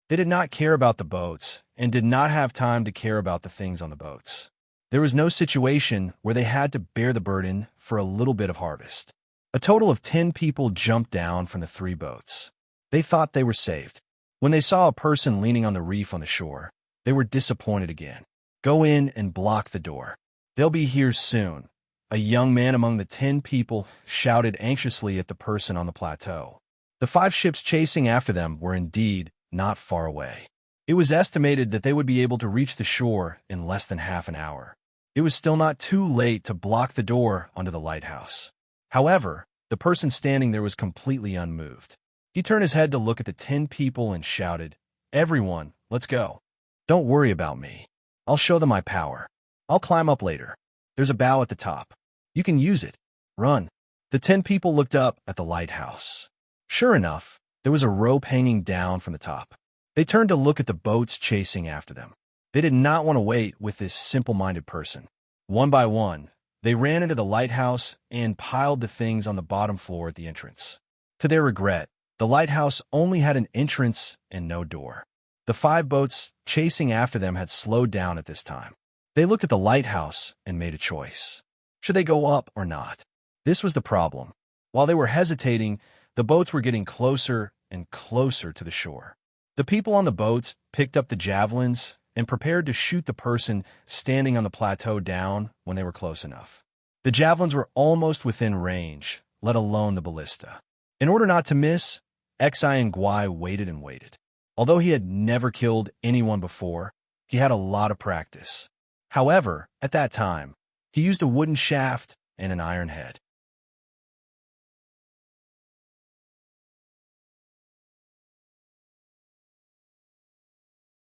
They did not care about the boats and did not have time to care about the things on the boats. There was no situation where they had to bear the burden for a little bit of harvest. A total of 10 people jumped down from the 3 boats. They thought they were saved. When they saw a person leaning on the reef on the shore, they were disappointed again. Go in and block the door. They'll be here soon. A young man among the 10 people shouted anxiously at the person on the plateau. The 5 ships chasing after them were indeed not far away. It was estimated that they would be able to reach the shore in less than half an hour. It was still not too late to block the door onto the lighthouse. However, the person standing there was completely unmoved. He turned his head to look at the 10 people and shouted, "Everyone, let's go. Don't worry about me. I'll show them my power. I'll climb up later. There's a bow at the top. You can use it. Run." The 10 people looked up at the lighthouse. Sure enough, there was a rope hanging down from the top. They turned to look at the boats chasing after them. They did not want to wait with this simple-minded person. One by one, they ran into the lighthouse and piled the things on the bottom floor at the entrance. To their regret, the lighthouse only had an entrance and no door. The 5 boats chasing after them had slowed down at this time. They looked at the lighthouse and made a choice. Should they go up or not? This was the problem. While they were hesitating, the boats were getting closer and closer to the shore. The people on the boats picked up the javelins and prepared to shoot the person standing on the plateau down when they were close enough. The javelins were almost within range, let alone the ballista. In order not to miss, Xi Nguai waited and waited. Although he had never killed anyone before, he had a lot of practice. However, at that time, he used a wooden shaft and an iron head.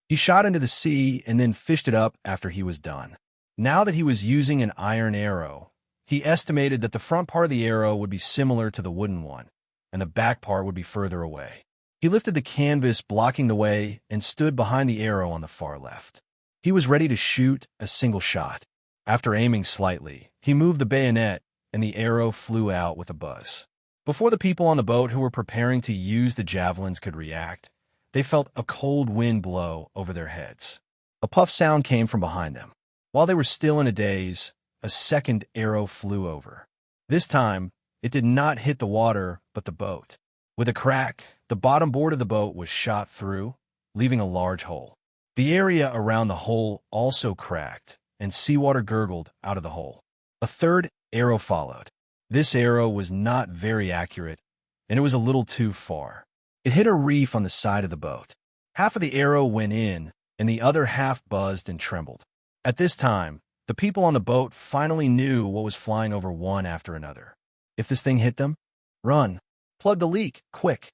He shot into the sea and then fished it up after he was done. Now that he was using an iron arrow, he estimated that the front part of the arrow would be similar to the wooden one, and the back part would be further away. He lifted the canvas blocking the way and stood behind the arrow on the far left. He was ready to shoot a single shot. After aiming slightly, he moved the bayonet and the arrow flew out with a buzz. Before the people on the boat who were preparing to use the javelins could react, they felt a cold wind blow over their heads. A puff sound came from behind them. While they were still in a daze, a second arrow flew over. This time, it did not hit the water, but the boat. With a crack, the bottom board of the boat was shot through, leaving a large hole. The area around the hole also cracked, and seawater gurgled out of the hole. A third arrow followed. This arrow was not very accurate, and it was a little too far. It hit a reef on the side of the boat. Half of the arrow went in, and the other half buzzed and trembled. At this time, the people on the boat finally knew what was flying over one after another. If this thing hit them, run. Plug the leak, quick.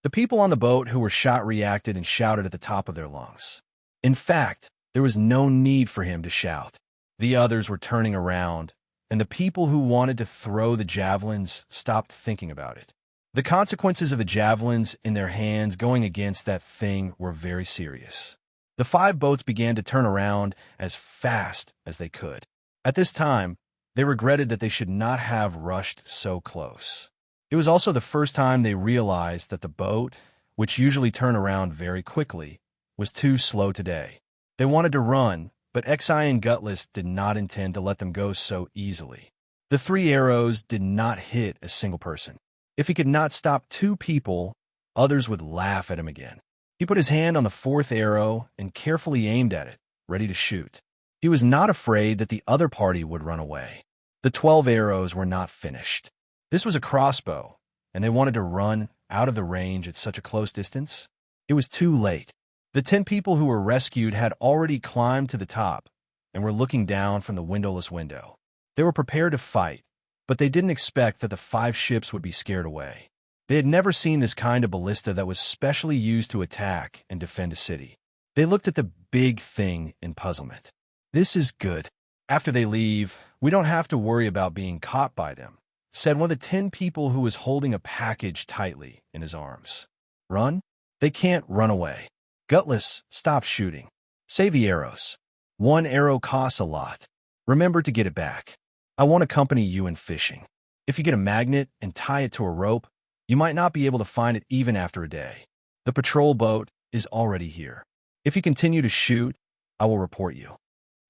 The people on the boat who were shot reacted and shouted at the top of their lungs. In fact, there was no need for him to shout. The others were turning around, and the people who wanted to throw the javelins stopped thinking about it. The consequences of the javelins in their hands going against that thing were very serious. The 5 boats began to turn around as fast as they could. At this time, they regretted that they should not have rushed so close. It was also the first time they realized that the boat, which usually turned around very quickly, was too slow today. They wanted to run, but Xi and Gutless did not intend to let them go so easily. The 3 arrows did not hit a single person. If he could not stop 2 people, others would laugh at him again. He put his hand on the 4th arrow and carefully aimed at it, ready to shoot. He was not afraid that the other party would run away. The 12 arrows were not finished. This was a crossbow, and they wanted to run out of the range at such a close distance. It was too late. The 10 people who were rescued had already climbed to the top and were looking down from the windowless window. They were prepared to fight, but they didn't expect that the 5 ships would be scared away. They had never seen this kind of ballista that was specially used to attack and defend a city. They looked at the big thing in puzzlement. This is good. After they leave, we don't have to worry about being caught by them, said one of the 10 people who was holding a package tightly in his arms. Run? They can't run away. Gutless, stop shooting. Save the arrows. One arrow costs a lot. Remember to get it back. I won't accompany you in fishing. If you get a magnet and tie it to a rope, you might not be able to find it even after a day. The patrol boat is already here. If you continue to shoot, I will report you.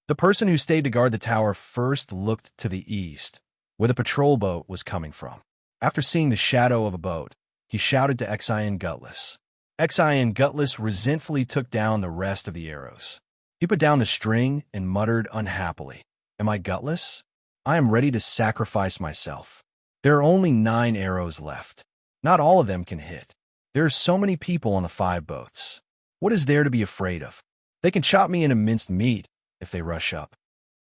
The person who stayed to guard the tower first looked to the east, where the patrol boat was coming from. After seeing the shadow of a boat, he shouted to Xian Gutless. Xian Gutless resentfully took down the rest of the arrows. He put down the string and muttered unhappily, "Am I gutless? I am ready to sacrifice myself. There are only 9 arrows left. Not all of them can hit. There are so many people on the 5 boats. What is there to be afraid of? They can chop me into minced meat if they rush up."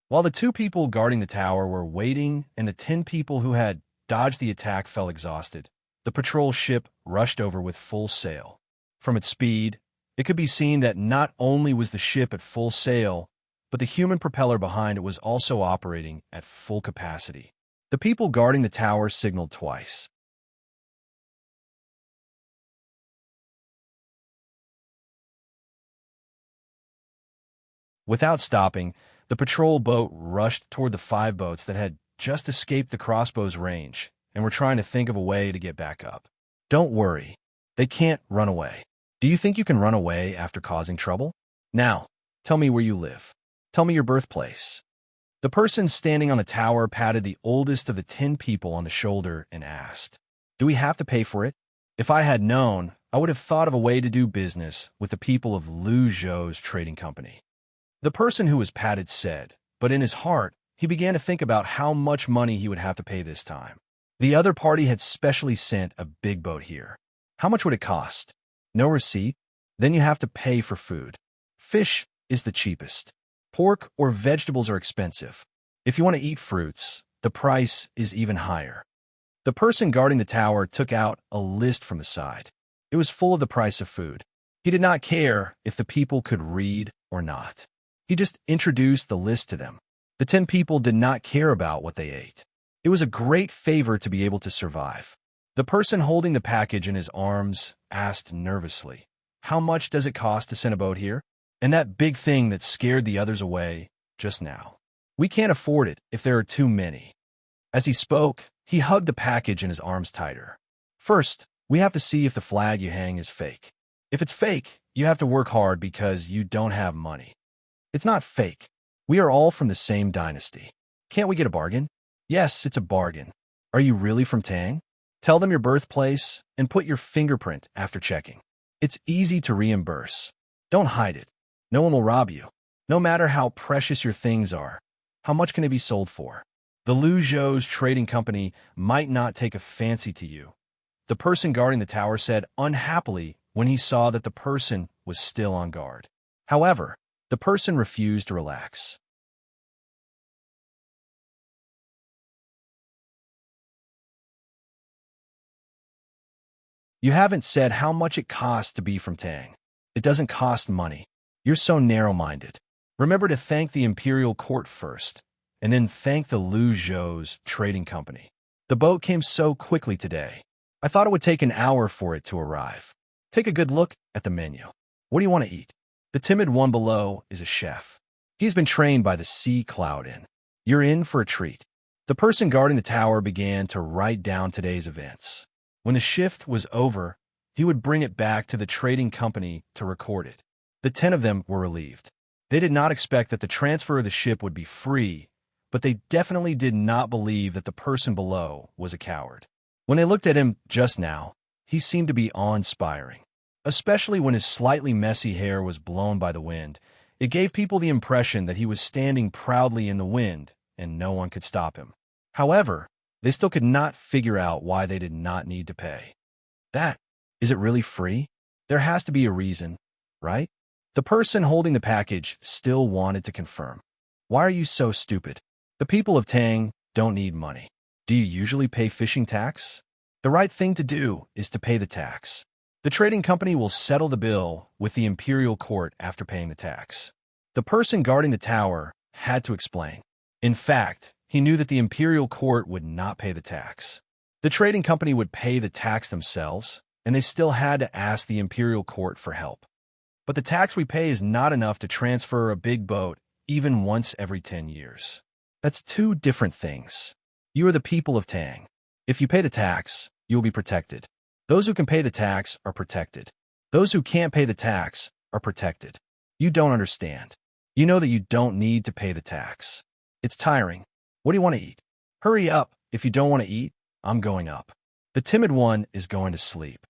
While the 2 people guarding the tower were waiting and the 10 people who had dodged the attack fell exhausted, the patrol ship rushed over with full sail. From its speed, it could be seen that not only was the ship at full sail, but the human propeller behind it was also operating at full capacity. The people guarding the tower signaled twice. Without stopping, the patrol boat rushed toward the 5 boats that had just escaped the crossbow's range and were trying to think of a way to get back up. Don't worry, they can't run away. Do you think you can run away after causing trouble? Now, tell me where you live. Tell me your birthplace. The person standing on the tower patted the oldest of the 10 people on the shoulder and asked, "Do we have to pay for it?" If I had known, I would have thought of a way to do business with the people of Lu Zhou's trading company. The person who was patted said, but in his heart, he began to think about how much money he would have to pay this time. The other party had specially sent a big boat here. How much would it cost? No receipt? Then you have to pay for food. Fish is the cheapest. Pork or vegetables are expensive. If you want to eat fruits, the price is even higher. The person guarding the tower took out a list from the side. It was full of the price of food. He did not care if the people could read or not. He just introduced the list to them. The 10 people did not care about what they ate. It was a great favor to be able to survive. The person holding the package in his arms asked nervously, "How much does it cost to send a boat here?" And that big thing that scared the others away just now. "We can't afford it if there are too many." As he spoke, he hugged the package in his arms tighter. "First, we have to see if the flag you hang is fake. If it's fake, you have to work hard because you don't have money. It's not fake. We are all from the same dynasty. Can't we get a bargain?" "Yes, it's a bargain. Are you really from Tang? Tell them your birthplace and put your fingerprint after checking. It's easy to reimburse. Don't hide it. No one will rob you. No matter how precious your things are, how much can they be sold for?" The Lu Zhou's trading company might not take a fancy to you, the person guarding the tower said unhappily when he saw that the person was still on guard. However, the person refused to relax. "You haven't said how much it costs to be from Tang. It doesn't cost money. You're so narrow-minded. Remember to thank the imperial court first, and then thank the Lu Zhou's trading company. The boat came so quickly today. I thought it would take an hour for it to arrive. Take a good look at the menu. What do you want to eat?" The timid one below is a chef. He's been trained by the Sea Cloud Inn. You're in for a treat. The person guarding the tower began to write down today's events. When the shift was over, he would bring it back to the trading company to record it. The 10 of them were relieved. They did not expect that the transfer of the ship would be free, but they definitely did not believe that the person below was a coward. When they looked at him just now, he seemed to be awe-inspiring. Especially when his slightly messy hair was blown by the wind, it gave people the impression that he was standing proudly in the wind and no one could stop him. However, they still could not figure out why they did not need to pay. Is it really free? There has to be a reason, right? The person holding the package still wanted to confirm. Why are you so stupid? The people of Tang don't need money. Do you usually pay fishing tax? The right thing to do is to pay the tax. The trading company will settle the bill with the imperial court after paying the tax. The person guarding the tower had to explain. In fact, he knew that the imperial court would not pay the tax. The trading company would pay the tax themselves, and they still had to ask the imperial court for help. but the tax we pay is not enough to transfer a big boat even once every 10 years. That's two different things. You are the people of Tang. If you pay the tax, you will be protected. Those who can pay the tax are protected. Those who can't pay the tax are protected. You don't understand. You know that you don't need to pay the tax. It's tiring. What do you want to eat? Hurry up. If you don't want to eat, I'm going up. The timid one is going to sleep.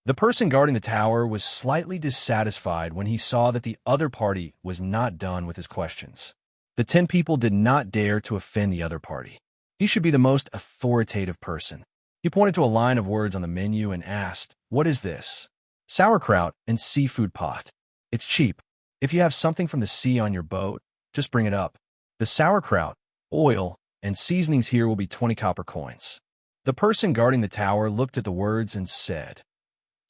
The person guarding the tower was slightly dissatisfied when he saw that the other party was not done with his questions. The 10 people did not dare to offend the other party. He should be the most authoritative person. He pointed to a line of words on the menu and asked, "What is this?" "Sauerkraut and seafood pot. It's cheap. If you have something from the sea on your boat, just bring it up. The sauerkraut, oil, and seasonings here will be 20 copper coins." The person guarding the tower looked at the words and said,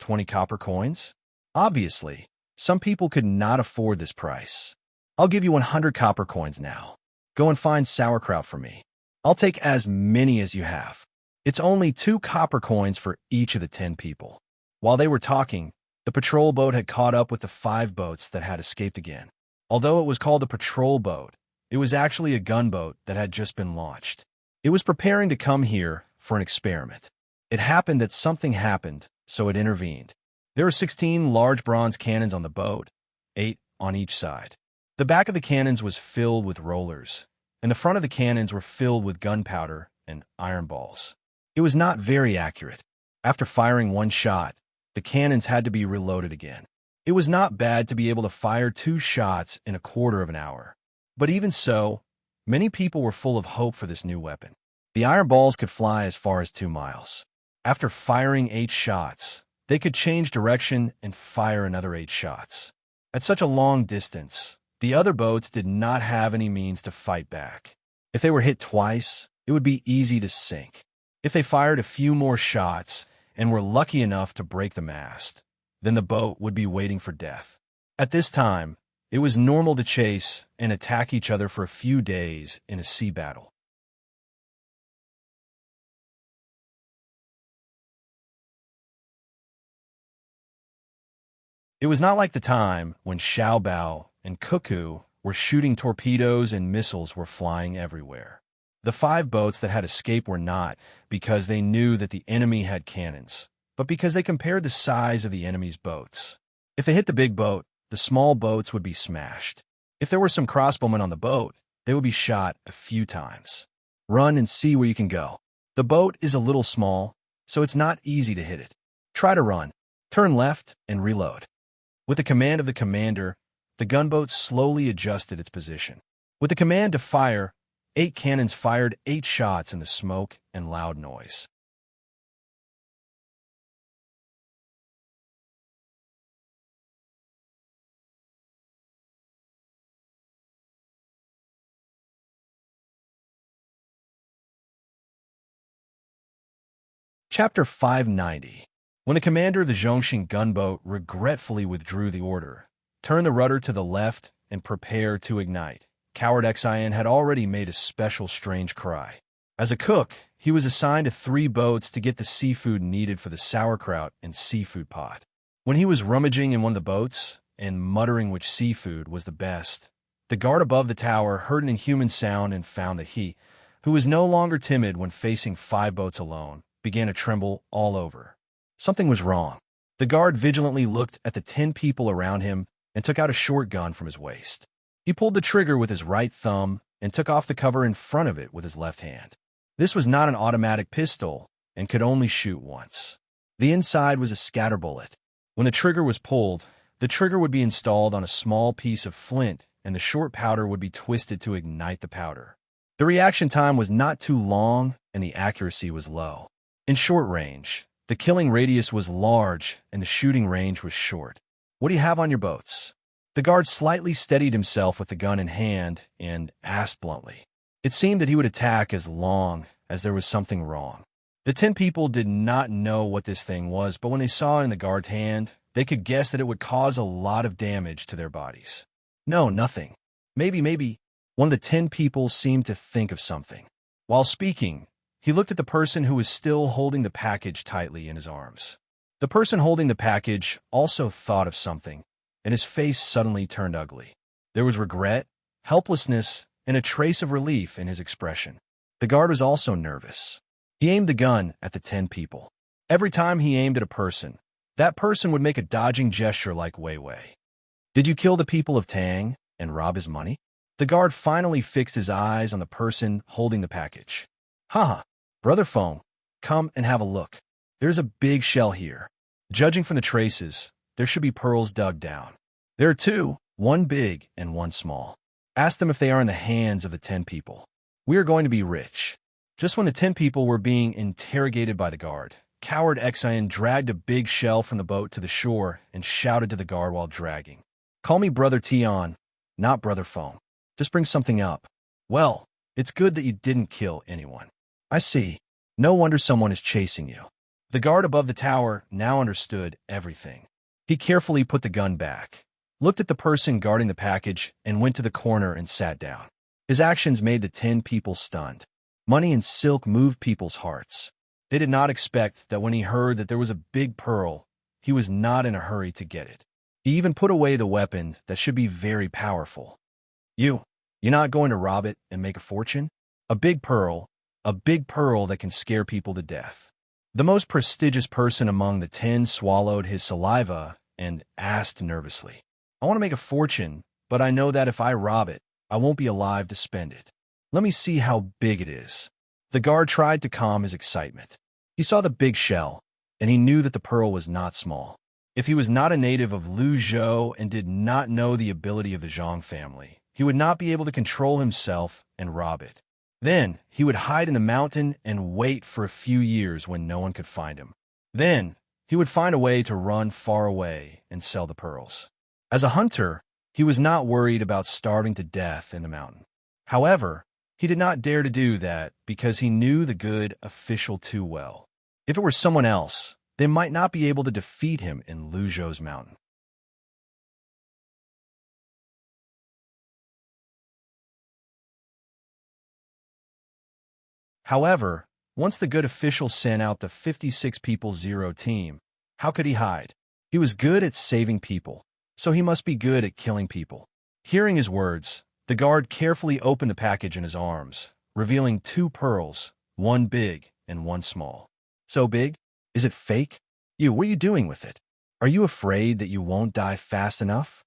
20 copper coins? Obviously, some people could not afford this price. I'll give you 100 copper coins now. Go and find sauerkraut for me. I'll take as many as you have. It's only 2 copper coins for each of the 10 people. While they were talking, the patrol boat had caught up with the 5 boats that had escaped again. Although it was called a patrol boat, it was actually a gunboat that had just been launched. It was preparing to come here for an experiment. It happened that something happened, so it intervened. There were 16 large bronze cannons on the boat, 8 on each side. The back of the cannons was filled with rollers, and the front of the cannons were filled with gunpowder and iron balls. It was not very accurate. After firing one shot, the cannons had to be reloaded again. It was not bad to be able to fire 2 shots in a quarter of an hour. But even so, many people were full of hope for this new weapon. The iron balls could fly as far as 2 miles. After firing 8 shots, they could change direction and fire another 8 shots. At such a long distance, the other boats did not have any means to fight back. If they were hit twice, it would be easy to sink. If they fired a few more shots and were lucky enough to break the mast, then the boat would be waiting for death. At this time, it was normal to chase and attack each other for a few days in a sea battle. It was not like the time when Xiao Bao and Cuckoo were shooting torpedoes and missiles were flying everywhere. The 5 boats that had escaped were not because they knew that the enemy had cannons, but because they compared the size of the enemy's boats. If they hit the big boat, the small boats would be smashed. If there were some crossbowmen on the boat, they would be shot a few times. Run and see where you can go. The boat is a little small, so it's not easy to hit it. Try to run. Turn left and reload. With the command of the commander, the gunboat slowly adjusted its position. With the command to fire, 8 cannons fired 8 shots in the smoke and loud noise. Chapter 590. When the commander of the Zhongxing gunboat regretfully withdrew the order, turn the rudder to the left and prepare to ignite, Coward Xian had already made a special strange cry. As a cook, he was assigned to 3 boats to get the seafood needed for the sauerkraut and seafood pot. When he was rummaging in one of the boats and muttering which seafood was the best, the guard above the tower heard an inhuman sound and found that he, who was no longer timid when facing 5 boats alone, began to tremble all over. Something was wrong. The guard vigilantly looked at the 10 people around him and took out a short gun from his waist. He pulled the trigger with his right thumb and took off the cover in front of it with his left hand. This was not an automatic pistol and could only shoot once. The inside was a scatter bullet. When the trigger was pulled, the trigger would be installed on a small piece of flint and the short powder would be twisted to ignite the powder. The reaction time was not too long and the accuracy was low. In short range, the killing radius was large and the shooting range was short. What do you have on your boats? The guard slightly steadied himself with the gun in hand and asked bluntly. It seemed that he would attack as long as there was something wrong. The 10 people did not know what this thing was, but when they saw it in the guard's hand, they could guess that it would cause a lot of damage to their bodies. No, nothing. Maybe. One of the 10 people seemed to think of something. While speaking, he looked at the person who was still holding the package tightly in his arms. The person holding the package also thought of something and his face suddenly turned ugly. There was regret, helplessness, and a trace of relief in his expression. The guard was also nervous. He aimed the gun at the 10 people. Every time he aimed at a person, that person would make a dodging gesture like Wei Wei. Did you kill the people of Tang and rob his money? The guard finally fixed his eyes on the person holding the package. Haha, Brother Foam, come and have a look. There's a big shell here. Judging from the traces, there should be pearls dug down. There are 2, one big and one small. Ask them if they are in the hands of the 10 people. We are going to be rich. Just when the 10 people were being interrogated by the guard, coward Xian dragged a big shell from the boat to the shore and shouted to the guard while dragging. Call me Brother Tion, not Brother Foam. Just bring something up. Well, it's good that you didn't kill anyone. I see. No wonder someone is chasing you. The guard above the tower now understood everything. He carefully put the gun back, looked at the person guarding the package, and went to the corner and sat down. His actions made the 10 people stunned. Money and silk moved people's hearts. They did not expect that when he heard that there was a big pearl, he was not in a hurry to get it. He even put away the weapon that should be very powerful. You're not going to rob it and make a fortune? A big pearl that can scare people to death. The most prestigious person among the 10 swallowed his saliva and asked nervously, I want to make a fortune, but I know that if I rob it, I won't be alive to spend it. Let me see how big it is. The guard tried to calm his excitement. He saw the big shell, and he knew that the pearl was not small. If he was not a native of Luzhou and did not know the ability of the Zhang family, he would not be able to control himself and rob it. Then he would hide in the mountain and wait for a few years when no one could find him. Then he would find a way to run far away and sell the pearls. As a hunter, he was not worried about starving to death in the mountain. However, he did not dare to do that because he knew the good official too well. If it were someone else, they might not be able to defeat him in Luzhou's mountain. However, once the good official sent out the 56 people zero team, how could he hide? He was good at saving people, so he must be good at killing people. Hearing his words, the guard carefully opened the package in his arms, revealing 2 pearls, one big and one small. So big? Is it fake? What are you doing with it? Are you afraid that you won't die fast enough?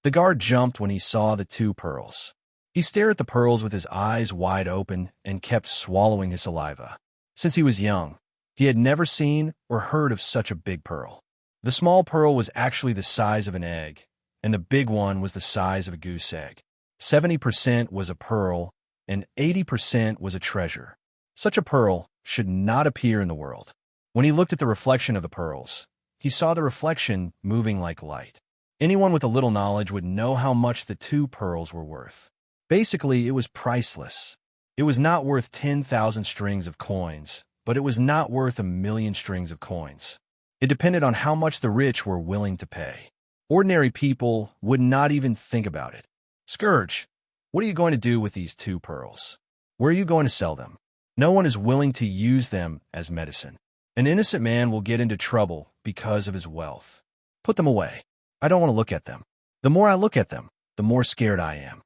The guard jumped when he saw the 2 pearls. He stared at the pearls with his eyes wide open and kept swallowing his saliva. Since he was young, he had never seen or heard of such a big pearl. The small pearl was actually the size of an egg, and the big one was the size of a goose egg. 70% was a pearl, and 80% was a treasure. Such a pearl should not appear in the world. When he looked at the reflection of the pearls, he saw the reflection moving like light. Anyone with a little knowledge would know how much the 2 pearls were worth. Basically, it was priceless. It was not worth 10,000 strings of coins, but it was not worth 1,000,000 strings of coins. It depended on how much the rich were willing to pay. Ordinary people would not even think about it. Scourge, what are you going to do with these 2 pearls? Where are you going to sell them? No one is willing to use them as medicine. An innocent man will get into trouble because of his wealth. Put them away. I don't want to look at them. The more I look at them, the more scared I am.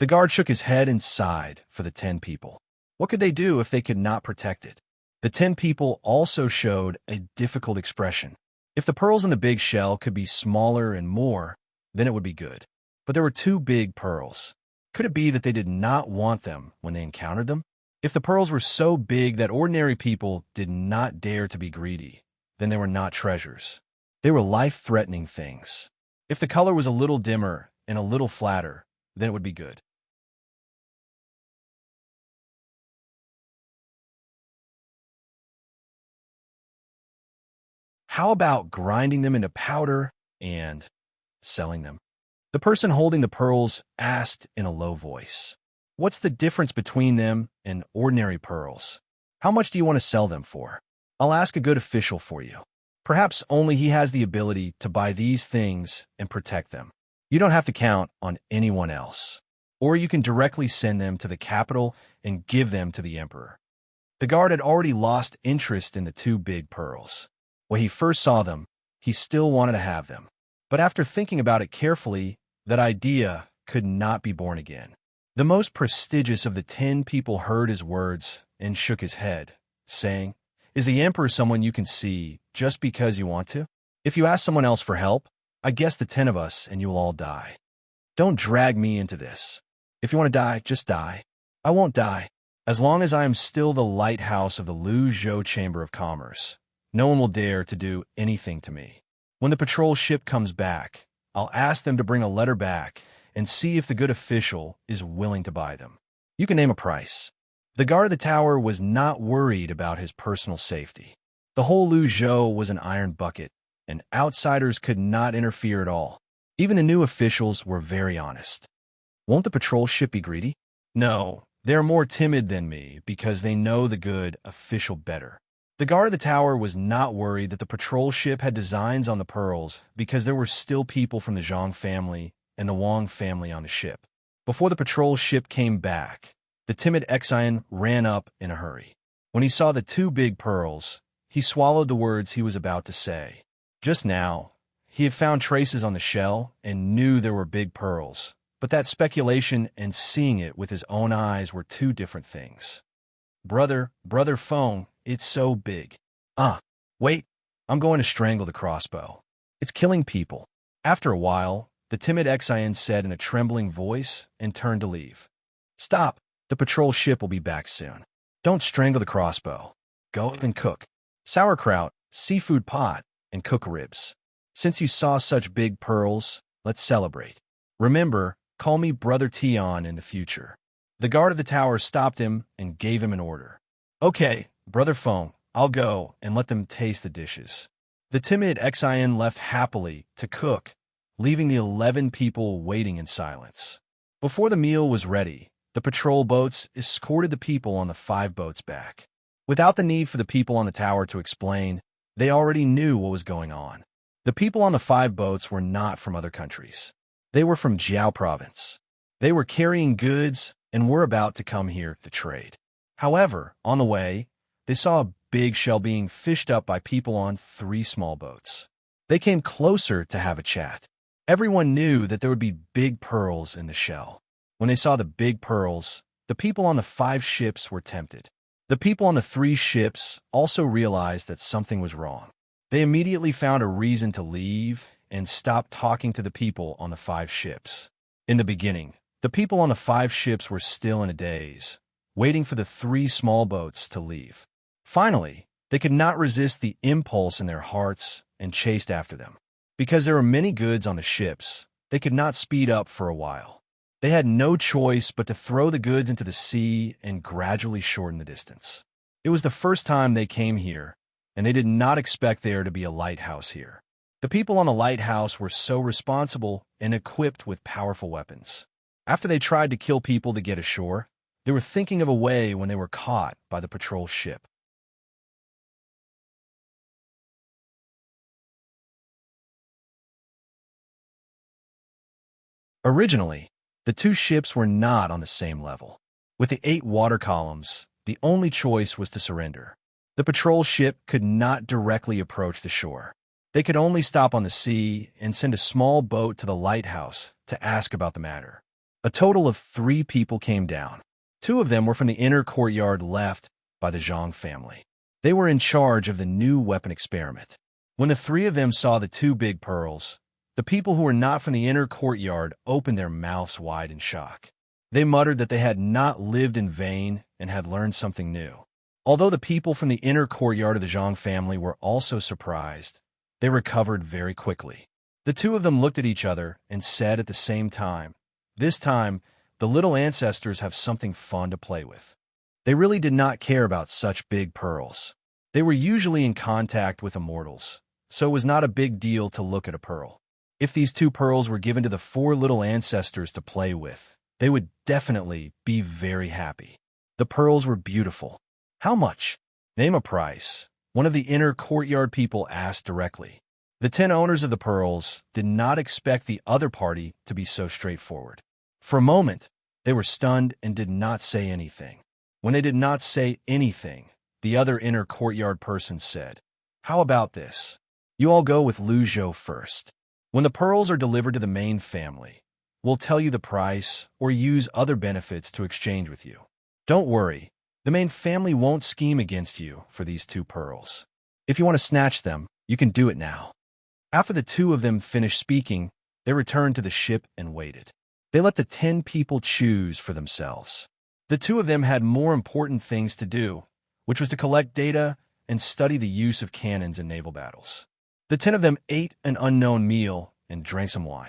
The guard shook his head and sighed for the 10 people. What could they do if they could not protect it? The 10 people also showed a difficult expression. If the pearls in the big shell could be smaller and more, then it would be good. But there were 2 big pearls. Could it be that they did not want them when they encountered them? If the pearls were so big that ordinary people did not dare to be greedy, then they were not treasures. They were life-threatening things. If the color was a little dimmer and a little flatter, then it would be good. How about grinding them into powder and selling them? The person holding the pearls asked in a low voice. What's the difference between them and ordinary pearls? How much do you want to sell them for? I'll ask a good official for you. Perhaps only he has the ability to buy these things and protect them. You don't have to count on anyone else. Or you can directly send them to the capital and give them to the emperor. The guard had already lost interest in the 2 big pearls. When he first saw them, he still wanted to have them. But after thinking about it carefully, that idea could not be born again. The most prestigious of the 10 people heard his words and shook his head, saying, "Is the emperor someone you can see just because you want to? If you ask someone else for help, I guess the 10 of us and you will all die. Don't drag me into this. If you want to die, just die. I won't die. As long as I am still the lighthouse of the Lu Zhou Chamber of Commerce, no one will dare to do anything to me. When the patrol ship comes back, I'll ask them to bring a letter back and see if the good official is willing to buy them. You can name a price." The guard of the tower was not worried about his personal safety. The whole Lu Zhou was an iron bucket, and outsiders could not interfere at all. Even the new officials were very honest. "Won't the patrol ship be greedy?" "No, they're more timid than me because they know the good official better." The guard of the tower was not worried that the patrol ship had designs on the pearls because there were still people from the Zhang family and the Wang family on the ship. Before the patrol ship came back, the timid Xian ran up in a hurry. When he saw the 2 big pearls, he swallowed the words he was about to say. Just now, he had found traces on the shell and knew there were big pearls, but that speculation and seeing it with his own eyes were 2 different things. Brother Feng, it's so big." Wait, I'm going to strangle the crossbow. It's killing people." After a while, the timid Xian said in a trembling voice and turned to leave. "Stop, the patrol ship will be back soon. Don't strangle the crossbow. Go and cook sauerkraut, seafood pot, and cook ribs. Since you saw such big pearls, let's celebrate. Remember, call me Brother Tian in the future." The guard of the tower stopped him and gave him an order. "Okay, Brother Feng, I'll go and let them taste the dishes." The timid Xian left happily to cook, leaving the 11 people waiting in silence. Before the meal was ready, the patrol boats escorted the people on the 5 boats back. Without the need for the people on the tower to explain, they already knew what was going on. The people on the 5 boats were not from other countries. They were from Jiao province. They were carrying goods and were about to come here to trade. However, on the way, they saw a big shell being fished up by people on 3 small boats. They came closer to have a chat. Everyone knew that there would be big pearls in the shell. When they saw the big pearls, the people on the 5 ships were tempted. The people on the 3 ships also realized that something was wrong. They immediately found a reason to leave and stopped talking to the people on the 5 ships. In the beginning, the people on the 5 ships were still in a daze, waiting for the 3 small boats to leave. Finally, they could not resist the impulse in their hearts and chased after them. Because there were many goods on the ships, they could not speed up for a while. They had no choice but to throw the goods into the sea and gradually shorten the distance. It was the first time they came here, and they did not expect there to be a lighthouse here. The people on the lighthouse were so responsible and equipped with powerful weapons. After they tried to kill people to get ashore, they were thinking of a way when they were caught by the patrol ship. Originally, the 2 ships were not on the same level. With the 8 water columns, the only choice was to surrender. The patrol ship could not directly approach the shore. They could only stop on the sea and send a small boat to the lighthouse to ask about the matter. A total of 3 people came down. 2 of them were from the inner courtyard left by the Zhang family. They were in charge of the new weapon experiment. When the 3 of them saw the 2 big pearls, the people who were not from the inner courtyard opened their mouths wide in shock. They muttered that they had not lived in vain and had learned something new. Although the people from the inner courtyard of the Zhang family were also surprised, they recovered very quickly. The 2 of them looked at each other and said at the same time, "This time, the little ancestors have something fun to play with." They really did not care about such big pearls. They were usually in contact with immortals, so it was not a big deal to look at a pearl. If these 2 pearls were given to the 4 little ancestors to play with, they would definitely be very happy. The pearls were beautiful. "How much?" "Name a price," one of the inner courtyard people asked directly. The 10 owners of the pearls did not expect the other party to be so straightforward. For a moment, they were stunned and did not say anything. When they did not say anything, the other inner courtyard person said, "How about this? You all go with Lu Zhou first. When the pearls are delivered to the main family, we'll tell you the price or use other benefits to exchange with you. Don't worry, the main family won't scheme against you for these 2 pearls. If you want to snatch them, you can do it now. After the 2 of them finished speaking, they returned to the ship and waited. They let the 10 people choose for themselves. The 2 of them had more important things to do, which was to collect data and study the use of cannons in naval battles. The 10 of them ate an unknown meal and drank some wine.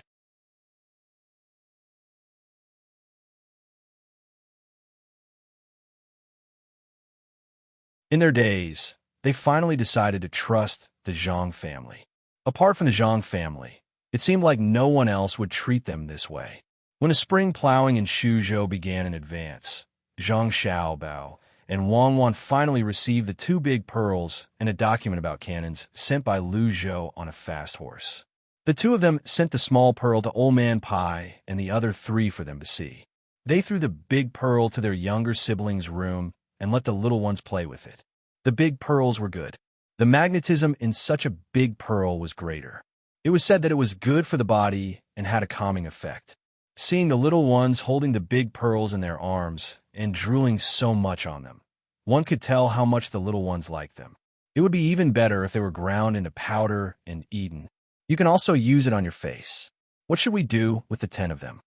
In their days, they finally decided to trust the Zhang family. Apart from the Zhang family, it seemed like no one else would treat them this way. When the spring plowing in Suzhou began in advance, Zhang Xiaobao and Wang Wan finally received the 2 big pearls and a document about cannons sent by Lu Zhou on a fast horse. The 2 of them sent the small pearl to Old Man Pai and the other 3 for them to see. They threw the big pearl to their younger siblings' room and let the little ones play with it. The big pearls were good. The magnetism in such a big pearl was greater. It was said that it was good for the body and had a calming effect. Seeing the little ones holding the big pearls in their arms and drooling so much on them, one could tell how much the little ones liked them. It would be even better if they were ground into powder and eaten. You can also use it on your face. What should we do with the 10 of them?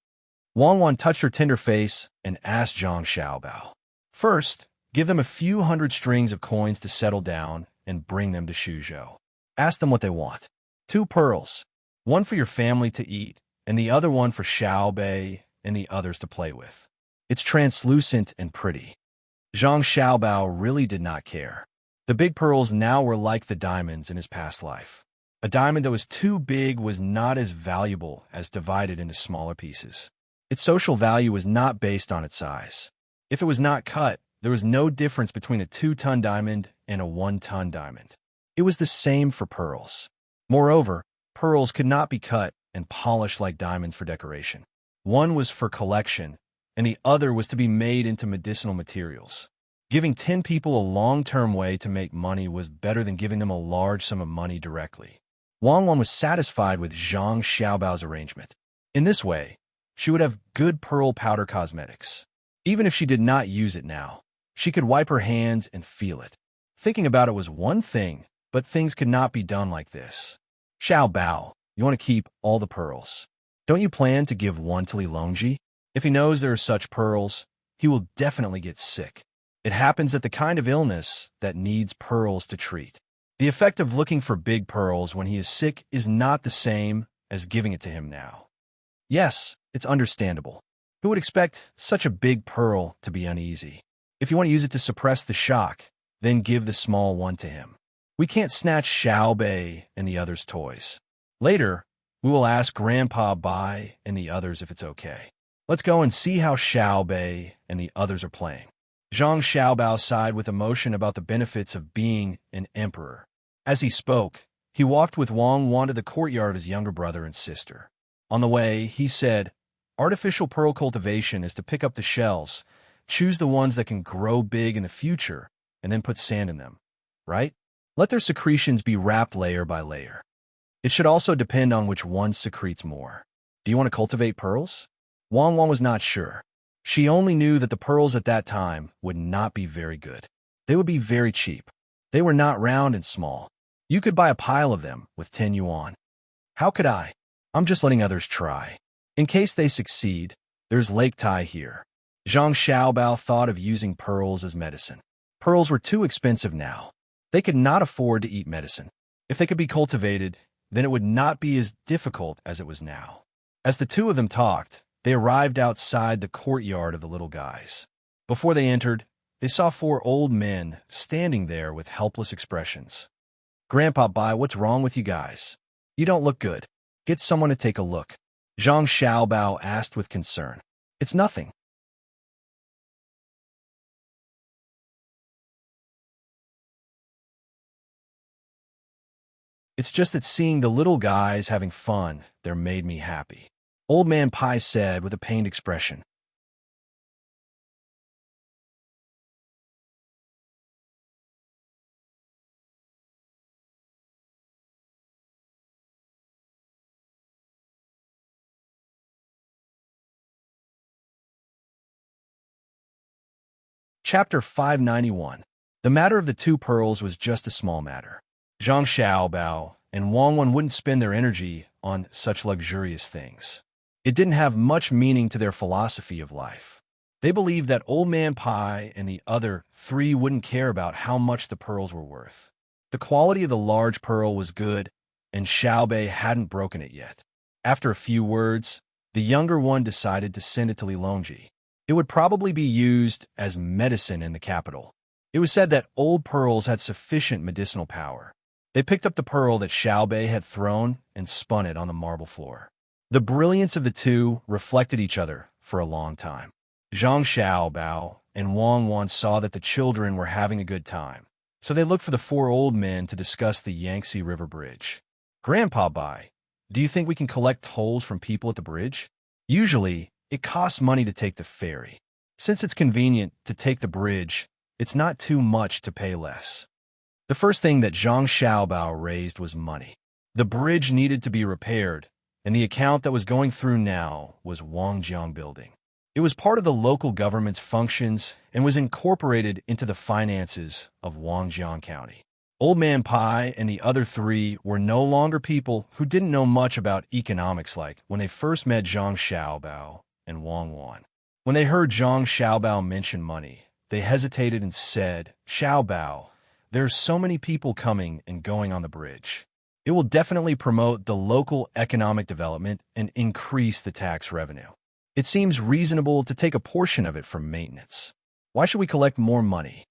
Wang Wan touched her tender face and asked Zhang Xiaobao. First, give them a few hundred strings of coins to settle down and bring them to Suzhou. Ask them what they want. 2 pearls, one for your family to eat, and the other one for Xiaobei and the others to play with. It's translucent and pretty. Zhang Xiaobao really did not care. The big pearls now were like the diamonds in his past life. A diamond that was too big was not as valuable as divided into smaller pieces. Its social value was not based on its size. If it was not cut, there was no difference between a 2-ton diamond and a 1-ton diamond. It was the same for pearls. Moreover, pearls could not be cut and polished like diamonds for decoration. One was for collection, and the other was to be made into medicinal materials. Giving 10 people a long-term way to make money was better than giving them a large sum of money directly. Wang Wan was satisfied with Zhang Xiaobao's arrangement. In this way, she would have good pearl powder cosmetics. Even if she did not use it now, she could wipe her hands and feel it. Thinking about it was one thing, but things could not be done like this. Xiaobao, you want to keep all the pearls. Don't you plan to give one to Li Longji? If he knows there are such pearls, he will definitely get sick. It happens that the kind of illness that needs pearls to treat. The effect of looking for big pearls when he is sick is not the same as giving it to him now. Yes, it's understandable. Who would expect such a big pearl to be uneasy? If you want to use it to suppress the shock, then give the small one to him. We can't snatch Xiaobei and the others' toys. Later, we will ask Grandpa Bai and the others if it's okay. Let's go and see how Xiaobei and the others are playing. Zhang Xiaobao sighed with emotion about the benefits of being an emperor. As he spoke, he walked with Wang Wan to the courtyard of his younger brother and sister. On the way, he said, "Artificial pearl cultivation is to pick up the shells, choose the ones that can grow big in the future, and then put sand in them, right? Let their secretions be wrapped layer by layer. It should also depend on which one secretes more. Do you want to cultivate pearls?" Wang Wan was not sure. She only knew that the pearls at that time would not be very good. They would be very cheap. They were not round and small. You could buy a pile of them with 10 yuan. How could I? I'm just letting others try. In case they succeed, there's Lake Tai here. Zhang Xiaobao thought of using pearls as medicine. Pearls were too expensive now. They could not afford to eat medicine. If they could be cultivated, then it would not be as difficult as it was now. As the 2 of them talked, they arrived outside the courtyard of the little guys. Before they entered, they saw 4 old men standing there with helpless expressions. "Grandpa Bai, what's wrong with you guys? You don't look good. Get someone to take a look." Zhang Xiaobao asked with concern. "It's nothing." "It's just that seeing the little guys having fun there made me happy," Old Man Pai said with a pained expression. Chapter 591. The matter of the two pearls was just a small matter. Zhang Xiaobao and Wang Wen wouldn't spend their energy on such luxurious things. It didn't have much meaning to their philosophy of life. They believed that Old Man Pai and the other three wouldn't care about how much the pearls were worth. The quality of the large pearl was good, and Xiaobei hadn't broken it yet. After a few words, the younger one decided to send it to Lilongji. It would probably be used as medicine in the capital. It was said that old pearls had sufficient medicinal power. They picked up the pearl that Xiaobei had thrown and spun it on the marble floor. The brilliance of the two reflected each other for a long time. Zhang Xiaobao and Wang Wan saw that the children were having a good time, so they looked for the four old men to discuss the Yangtze River Bridge. Grandpa Bai, do you think we can collect tolls from people at the bridge? Usually, it costs money to take the ferry. Since it's convenient to take the bridge, it's not too much to pay less. The first thing that Zhang Xiaobao raised was money. The bridge needed to be repaired, and the account that was going through now was Wangjiang Building. It was part of the local government's functions and was incorporated into the finances of Wangjiang County. Old Man Pai and the other three were no longer people who didn't know much about economics like when they first met Zhang Xiaobao and Wang Wan. When they heard Zhang Xiaobao mention money, they hesitated and said, "Xiaobao, there are so many people coming and going on the bridge. It will definitely promote the local economic development and increase the tax revenue. It seems reasonable to take a portion of it for maintenance. Why should we collect more money?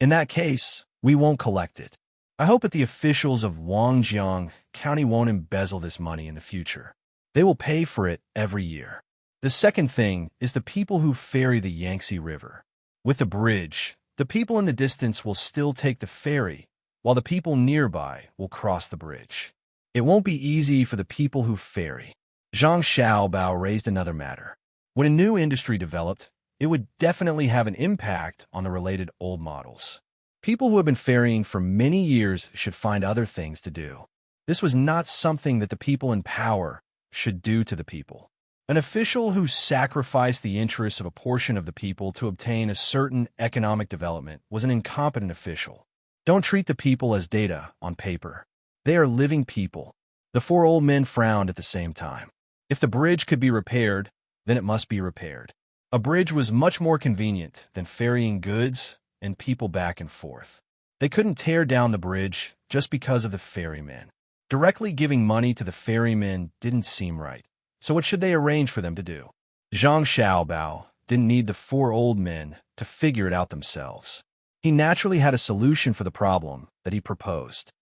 In that case, we won't collect it. I hope that the officials of Wangjiang County won't embezzle this money in the future. They will pay for it every year." The second thing is the people who ferry the Yangtze River. With the bridge, the people in the distance will still take the ferry, while the people nearby will cross the bridge. It won't be easy for the people who ferry. Zhang Xiaobao raised another matter. When a new industry developed, it would definitely have an impact on the related old models. People who have been ferrying for many years should find other things to do. This was not something that the people in power should do to the people. An official who sacrificed the interests of a portion of the people to obtain a certain economic development was an incompetent official. Don't treat the people as data on paper. They are living people. The four old men frowned at the same time. If the bridge could be repaired, then it must be repaired. A bridge was much more convenient than ferrying goods and people back and forth. They couldn't tear down the bridge just because of the ferrymen. Directly giving money to the ferrymen didn't seem right. So what should they arrange for them to do? Zhang Xiaobao didn't need the four old men to figure it out themselves. He naturally had a solution for the problem that he proposed.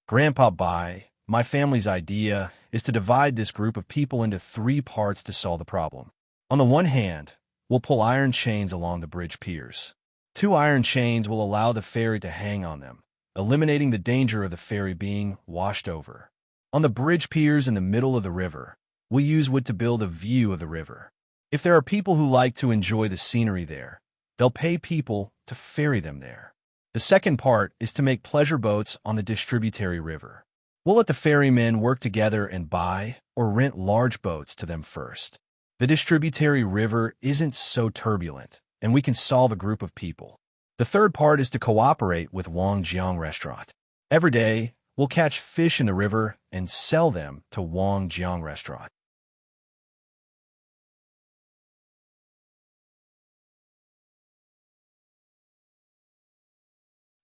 Grandpa Bai, my family's idea is to divide this group of people into three parts to solve the problem. On the one hand, we'll pull iron chains along the bridge piers. 2 iron chains will allow the ferry to hang on them, eliminating the danger of the ferry being washed over. On the bridge piers in the middle of the river, we'll use wood to build a view of the river. If there are people who like to enjoy the scenery there, they'll pay people to ferry them there. The second part is to make pleasure boats on the distributary river. We'll let the ferrymen work together and buy or rent large boats to them first. The distributary river isn't so turbulent, and we can solve a group of people. The third part is to cooperate with Wangjiang Restaurant. Every day, we'll catch fish in the river and sell them to Wangjiang Restaurant.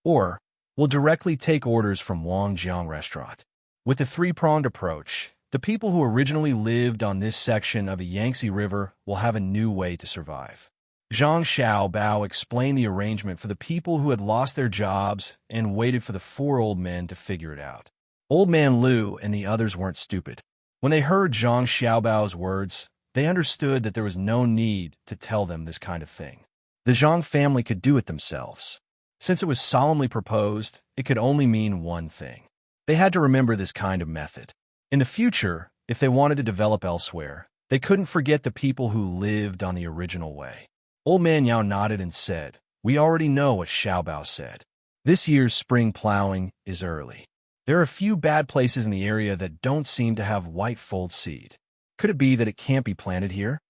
Or, we'll directly take orders from Wangjiang Restaurant. With the three-pronged approach, the people who originally lived on this section of the Yangtze River will have a new way to survive. Zhang Xiaobao explained the arrangement for the people who had lost their jobs and waited for the four old men to figure it out. Old Man Liu and the others weren't stupid. When they heard Zhang Xiaobao's words, they understood that there was no need to tell them this kind of thing. The Zhang family could do it themselves. Since it was solemnly proposed, it could only mean one thing. They had to remember this kind of method. In the future, if they wanted to develop elsewhere, they couldn't forget the people who lived on the original way. Old Man Yao nodded and said, "We already know what Xiaobao said. This year's spring plowing is early. There are a few bad places in the area that don't seem to have white fold seed. Could it be that it can't be planted here?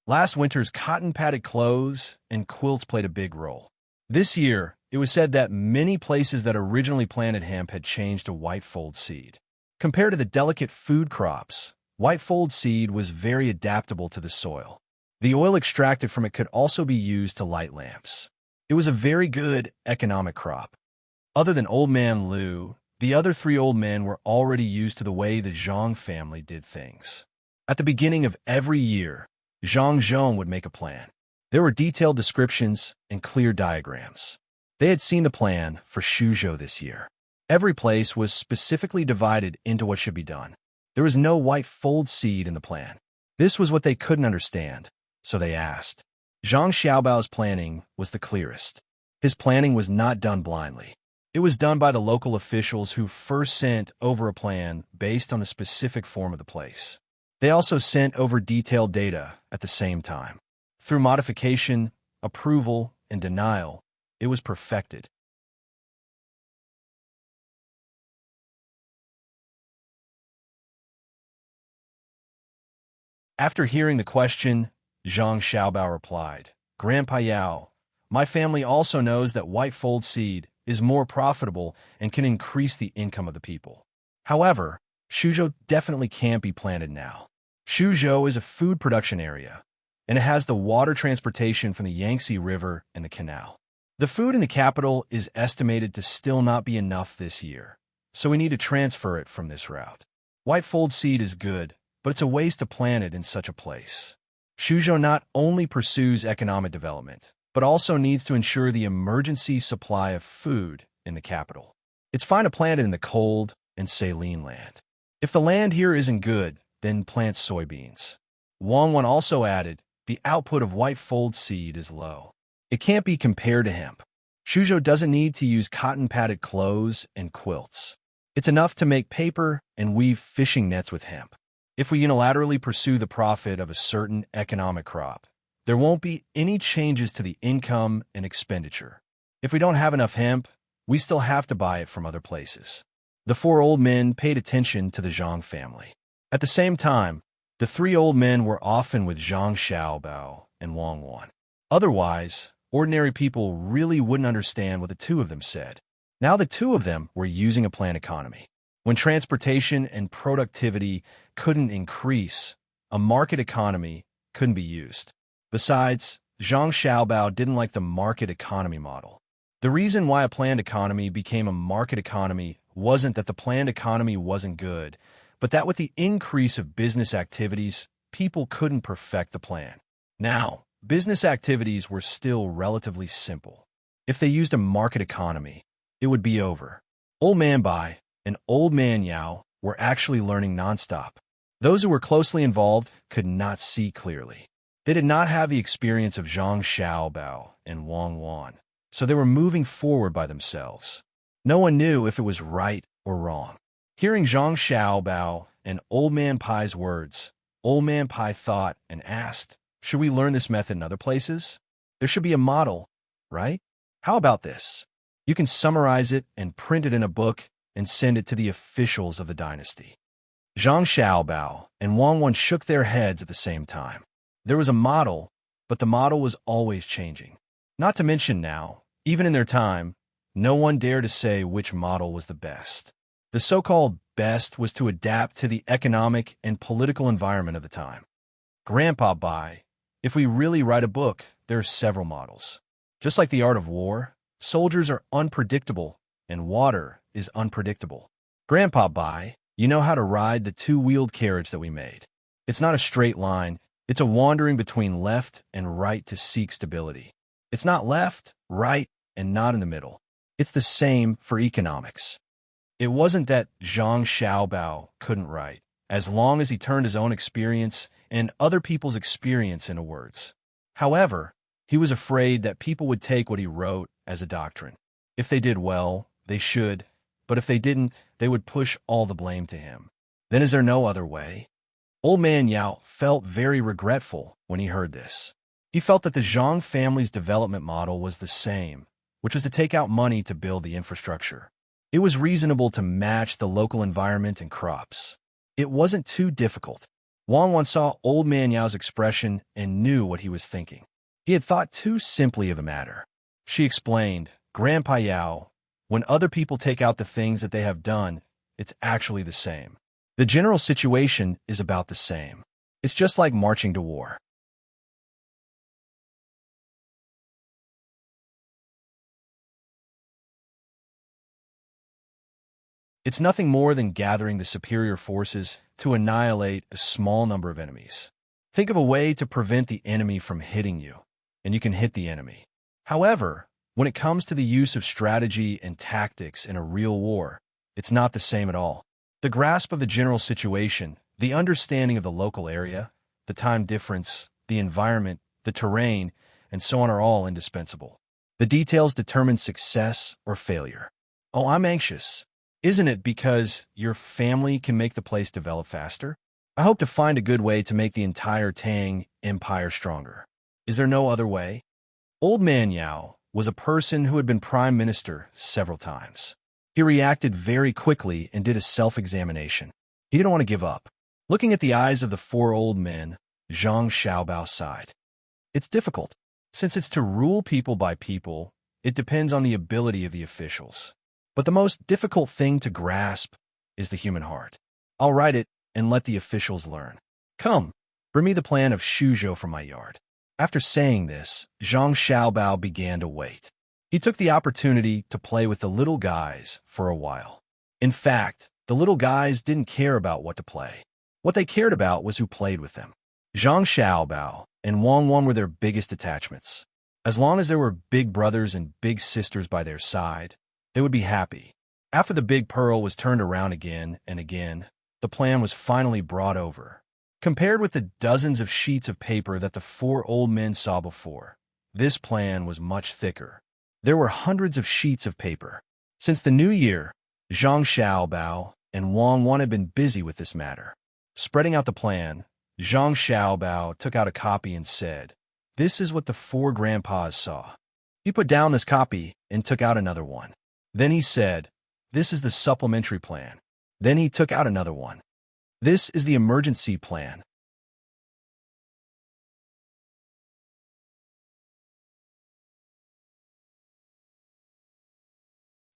Last winter's cotton-padded clothes and quilts played a big role. This year, it was said that many places that originally planted hemp had changed to white-fold seed. Compared to the delicate food crops, white-fold seed was very adaptable to the soil. The oil extracted from it could also be used to light lamps. It was a very good economic crop. Other than Old Man Liu, the other three old men were already used to the way the Zhang family did things. At the beginning of every year, Zhang Zhong would make a plan. There were detailed descriptions and clear diagrams. They had seen the plan for Shuzhou this year. Every place was specifically divided into what should be done. There was no white-fold seed in the plan. This was what they couldn't understand, so they asked. Zhang Xiaobao's planning was the clearest. His planning was not done blindly. It was done by the local officials who first sent over a plan based on the specific form of the place. They also sent over detailed data at the same time. Through modification, approval, and denial, it was perfected. After hearing the question, Zhang Xiaobao replied, Grandpa Yao, my family also knows that white-fold seed is more profitable and can increase the income of the people. However, Shuzhou definitely can't be planted now. Shuzhou is a food production area, and it has the water transportation from the Yangtze River and the canal. The food in the capital is estimated to still not be enough this year, so we need to transfer it from this route. White-fold seed is good, but it's a waste to plant it in such a place. Shuzhou not only pursues economic development, but also needs to ensure the emergency supply of food in the capital. It's fine to plant it in the cold and saline land. If the land here isn't good, then plant soybeans. Wang Wan also added, the output of white-fold seed is low. It can't be compared to hemp. Shuzhou doesn't need to use cotton-padded clothes and quilts. It's enough to make paper and weave fishing nets with hemp. If we unilaterally pursue the profit of a certain economic crop, there won't be any changes to the income and expenditure. If we don't have enough hemp, we still have to buy it from other places. The four old men paid attention to the Zhang family. At the same time, the three old men were often with Zhang Xiaobao and Wang Wan. Otherwise, ordinary people really wouldn't understand what the two of them said. Now the two of them were using a planned economy. When transportation and productivity couldn't increase, a market economy couldn't be used. Besides, Zhang Xiaobao didn't like the market economy model. The reason why a planned economy became a market economy wasn't that the planned economy wasn't good, but that with the increase of business activities, people couldn't perfect the plan. Now, business activities were still relatively simple. If they used a market economy, it would be over. Old Man Bai and Old Man Yao were actually learning nonstop. Those who were closely involved could not see clearly. They did not have the experience of Zhang Xiaobao and Wang Wan, so they were moving forward by themselves. No one knew if it was right or wrong. Hearing Zhang Xiaobao and Old Man Pai's words, Old Man Pai thought and asked, should we learn this method in other places? There should be a model, right? How about this? You can summarize it and print it in a book and send it to the officials of the dynasty. Zhang Xiaobao and Wang Wan shook their heads at the same time. There was a model, but the model was always changing. Not to mention now, even in their time, no one dared to say which model was the best. The so-called best was to adapt to the economic and political environment of the time. Grandpa Bai, if we really write a book, there are several models. Just like the art of war, soldiers are unpredictable, and water is unpredictable. Grandpa Bai, you know how to ride the two-wheeled carriage that we made. It's not a straight line. It's a wandering between left and right to seek stability. It's not left, right, and not in the middle. It's the same for economics. It wasn't that Zhang Xiaobao couldn't write, as long as he turned his own experience and other people's experience into words. However, he was afraid that people would take what he wrote as a doctrine. If they did well, they should, but if they didn't, they would push all the blame to him. Then is there no other way? Old Man Yao felt very regretful when he heard this. He felt that the Zhang family's development model was the same, which was to take out money to build the infrastructure. It was reasonable to match the local environment and crops. It wasn't too difficult. Wang Wan saw Old Man Yao's expression and knew what he was thinking. He had thought too simply of the matter. She explained, Grandpa Yao, when other people take out the things that they have done, it's actually the same. The general situation is about the same. It's just like marching to war. It's nothing more than gathering the superior forces to annihilate a small number of enemies. Think of a way to prevent the enemy from hitting you, and you can hit the enemy. However, when it comes to the use of strategy and tactics in a real war, it's not the same at all. The grasp of the general situation, the understanding of the local area, the time difference, the environment, the terrain, and so on are all indispensable. The details determine success or failure. Oh, I'm anxious. Isn't it because your family can make the place develop faster? I hope to find a good way to make the entire Tang Empire stronger. Is there no other way? Old Man Yao was a person who had been prime minister several times. He reacted very quickly and did a self-examination. He didn't want to give up. Looking at the eyes of the four old men, Zhang Xiaobao sighed. It's difficult. Since it's to rule people by people, it depends on the ability of the officials. But the most difficult thing to grasp is the human heart. I'll write it and let the officials learn. Come, bring me the plan of Shuzhou from my yard. After saying this, Zhang Xiaobao began to wait. He took the opportunity to play with the little guys for a while. In fact, the little guys didn't care about what to play. What they cared about was who played with them. Zhang Xiaobao and Wang Wan were their biggest attachments. As long as there were big brothers and big sisters by their side, they would be happy. After the big pearl was turned around again and again, the plan was finally brought over. Compared with the dozens of sheets of paper that the four old men saw before, this plan was much thicker. There were hundreds of sheets of paper. Since the new year, Zhang Xiaobao and Wang Wan had been busy with this matter. Spreading out the plan, Zhang Xiaobao took out a copy and said, "This is what the four grandpas saw." He put down this copy and took out another one. Then he said, "This is the supplementary plan." Then he took out another one. "This is the emergency plan."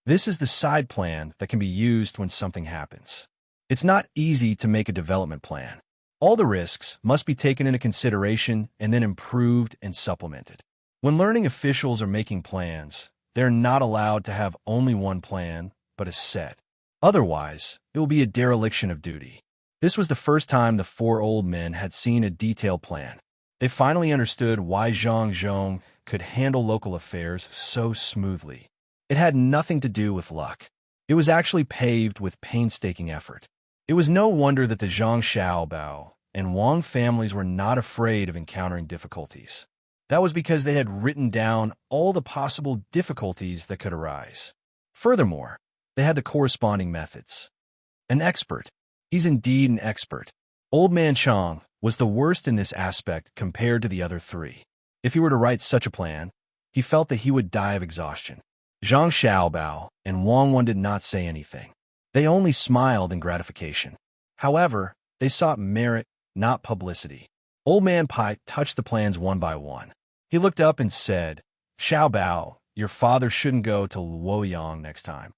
This is the side plan that can be used when something happens. It's not easy to make a development plan. All the risks must be taken into consideration and then improved and supplemented. When learning officials are making plans, they're not allowed to have only one plan, but a set. Otherwise, it will be a dereliction of duty. This was the first time the four old men had seen a detailed plan. They finally understood why Zhang Zhong could handle local affairs so smoothly. It had nothing to do with luck. It was actually paved with painstaking effort. It was no wonder that the Zhang Xiaobao and Wang families were not afraid of encountering difficulties. That was because they had written down all the possible difficulties that could arise. Furthermore, they had the corresponding methods. An expert. He's indeed an expert. Old Man Chang was the worst in this aspect compared to the other three. If he were to write such a plan, he felt that he would die of exhaustion. Zhang Xiaobao and Wang Wan did not say anything. They only smiled in gratification. However, they sought merit, not publicity. Old Man Pai touched the plans one by one. He looked up and said, "Xiaobao, your father shouldn't go to Luoyang next time."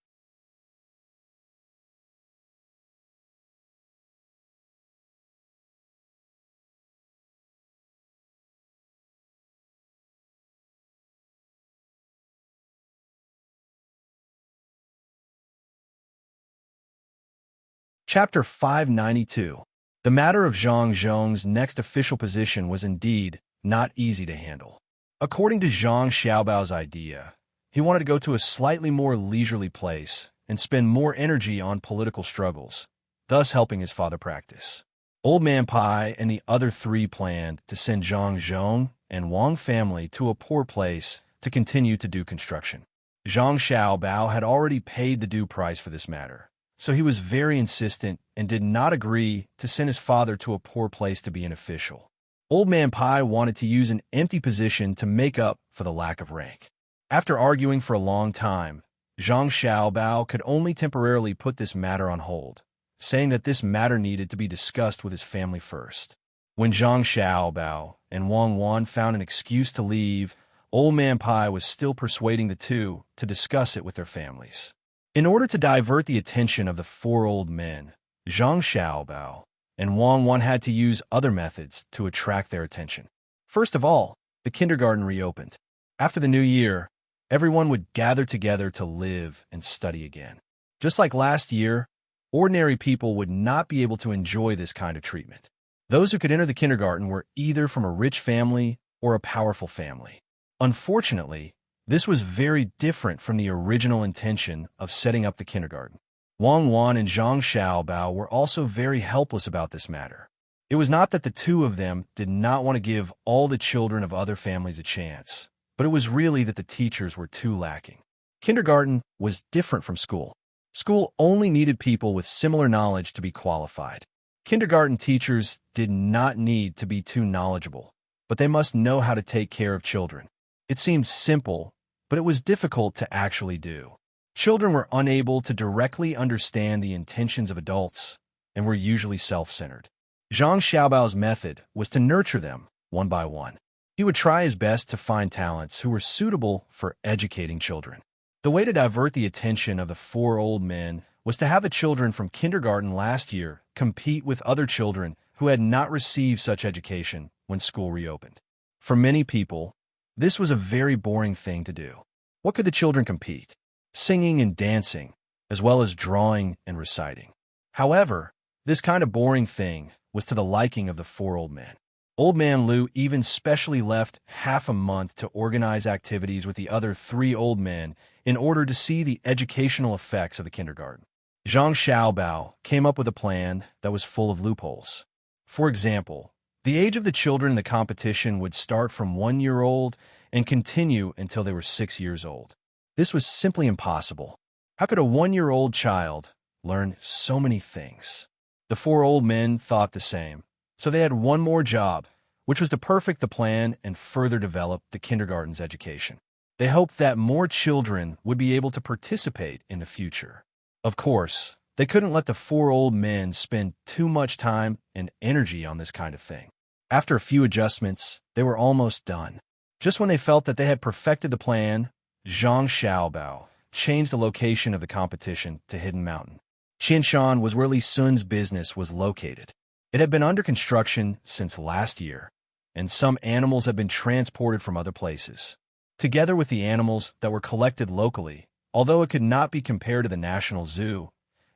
Chapter 592. The matter of Zhang Zhong's next official position was indeed not easy to handle. According to Zhang Xiaobao's idea, he wanted to go to a slightly more leisurely place and spend more energy on political struggles, thus helping his father practice. Old Man Pai and the other three planned to send Zhang Zhong and Wang family to a poor place to continue to do construction. Zhang Xiaobao had already paid the due price for this matter, so he was very insistent and did not agree to send his father to a poor place to be an official. Old Man Pai wanted to use an empty position to make up for the lack of rank. After arguing for a long time, Zhang Xiaobao could only temporarily put this matter on hold, saying that this matter needed to be discussed with his family first. When Zhang Xiaobao and Wang Wan found an excuse to leave, Old Man Pai was still persuading the two to discuss it with their families. In order to divert the attention of the four old men, Zhang Xiaobao and Wang Wan had to use other methods to attract their attention. First of all, the kindergarten reopened. After the new year, everyone would gather together to live and study again. Just like last year, ordinary people would not be able to enjoy this kind of treatment. Those who could enter the kindergarten were either from a rich family or a powerful family. Unfortunately, this was very different from the original intention of setting up the kindergarten. Wang Wan and Zhang Xiaobao were also very helpless about this matter. It was not that the two of them did not want to give all the children of other families a chance, but it was really that the teachers were too lacking. Kindergarten was different from school. School only needed people with similar knowledge to be qualified. Kindergarten teachers did not need to be too knowledgeable, but they must know how to take care of children. It seemed simple, but it was difficult to actually do. Children were unable to directly understand the intentions of adults and were usually self-centered. Zhang Xiaobao's method was to nurture them one by one. He would try his best to find talents who were suitable for educating children. The way to divert the attention of the four old men was to have the children from kindergarten last year compete with other children who had not received such education when school reopened. For many people, this was a very boring thing to do. What could the children compete? Singing and dancing, as well as drawing and reciting. However, this kind of boring thing was to the liking of the four old men. Old Man Liu even specially left half a month to organize activities with the other three old men in order to see the educational effects of the kindergarten. Zhang Xiaobao came up with a plan that was full of loopholes. For example, the age of the children in the competition would start from 1 year old and continue until they were 6 years old. This was simply impossible. How could a 1-year-old child learn so many things? The four old men thought the same, so they had one more job, which was to perfect the plan and further develop the kindergarten's education. They hoped that more children would be able to participate in the future. Of course, they couldn't let the four old men spend too much time and energy on this kind of thing. After a few adjustments, they were almost done. Just when they felt that they had perfected the plan, Zhang Xiaobao changed the location of the competition to Hidden Mountain. Qianshan was where Li Sun's business was located. It had been under construction since last year, and some animals had been transported from other places. Together with the animals that were collected locally, although it could not be compared to the National Zoo,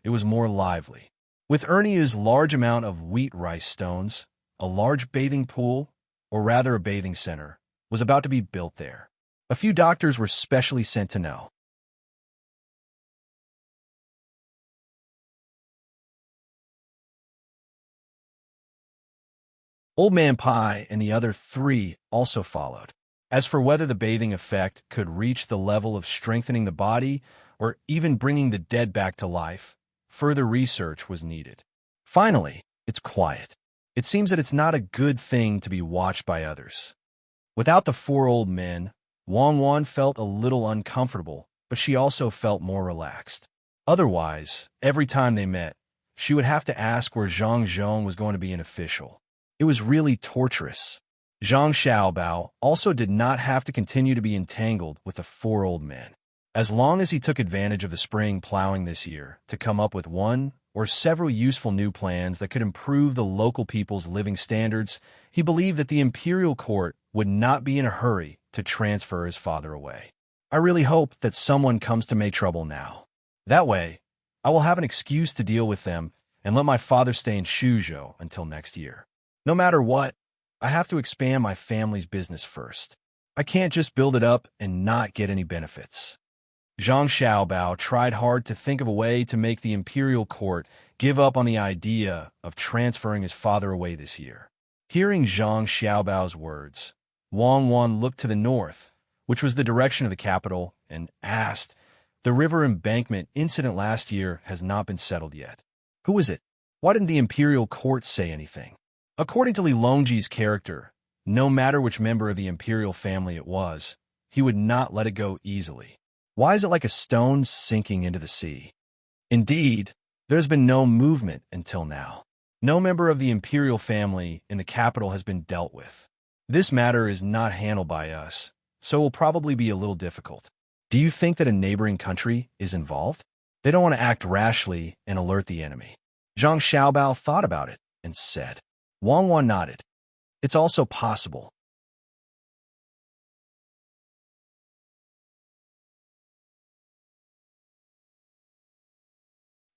it was more lively. With Ernia's large amount of wheat rice stones, a large bathing pool, or rather a bathing center, was about to be built there. A few doctors were specially sent to know. Old Man Pai and the other three also followed. As for whether the bathing effect could reach the level of strengthening the body or even bringing the dead back to life, further research was needed. Finally, it's quiet. It seems that it's not a good thing to be watched by others. Without the four old men, Wang Wan felt a little uncomfortable, but she also felt more relaxed. Otherwise, every time they met, she would have to ask where Zhang Zhong was going to be an official. It was really torturous. Zhang Xiaobao also did not have to continue to be entangled with the four old men. As long as he took advantage of the spring plowing this year to come up with one or several useful new plans that could improve the local people's living standards, he believed that the imperial court would not be in a hurry to transfer his father away. I really hope that someone comes to make trouble now. That way, I will have an excuse to deal with them and let my father stay in Shuzhou until next year. No matter what, I have to expand my family's business first. I can't just build it up and not get any benefits. Zhang Xiaobao tried hard to think of a way to make the imperial court give up on the idea of transferring his father away this year. Hearing Zhang Xiaobao's words, Wang Wan looked to the north, which was the direction of the capital, and asked, "The river embankment incident last year has not been settled yet. Who is it? Why didn't the imperial court say anything?" According to Li Longji's character, no matter which member of the imperial family it was, he would not let it go easily. Why is it like a stone sinking into the sea? Indeed, there has been no movement until now. No member of the imperial family in the capital has been dealt with. This matter is not handled by us, so it will probably be a little difficult. Do you think that a neighboring country is involved? They don't want to act rashly and alert the enemy. Zhang Xiaobao thought about it and said. Wang Wan nodded. It's also possible.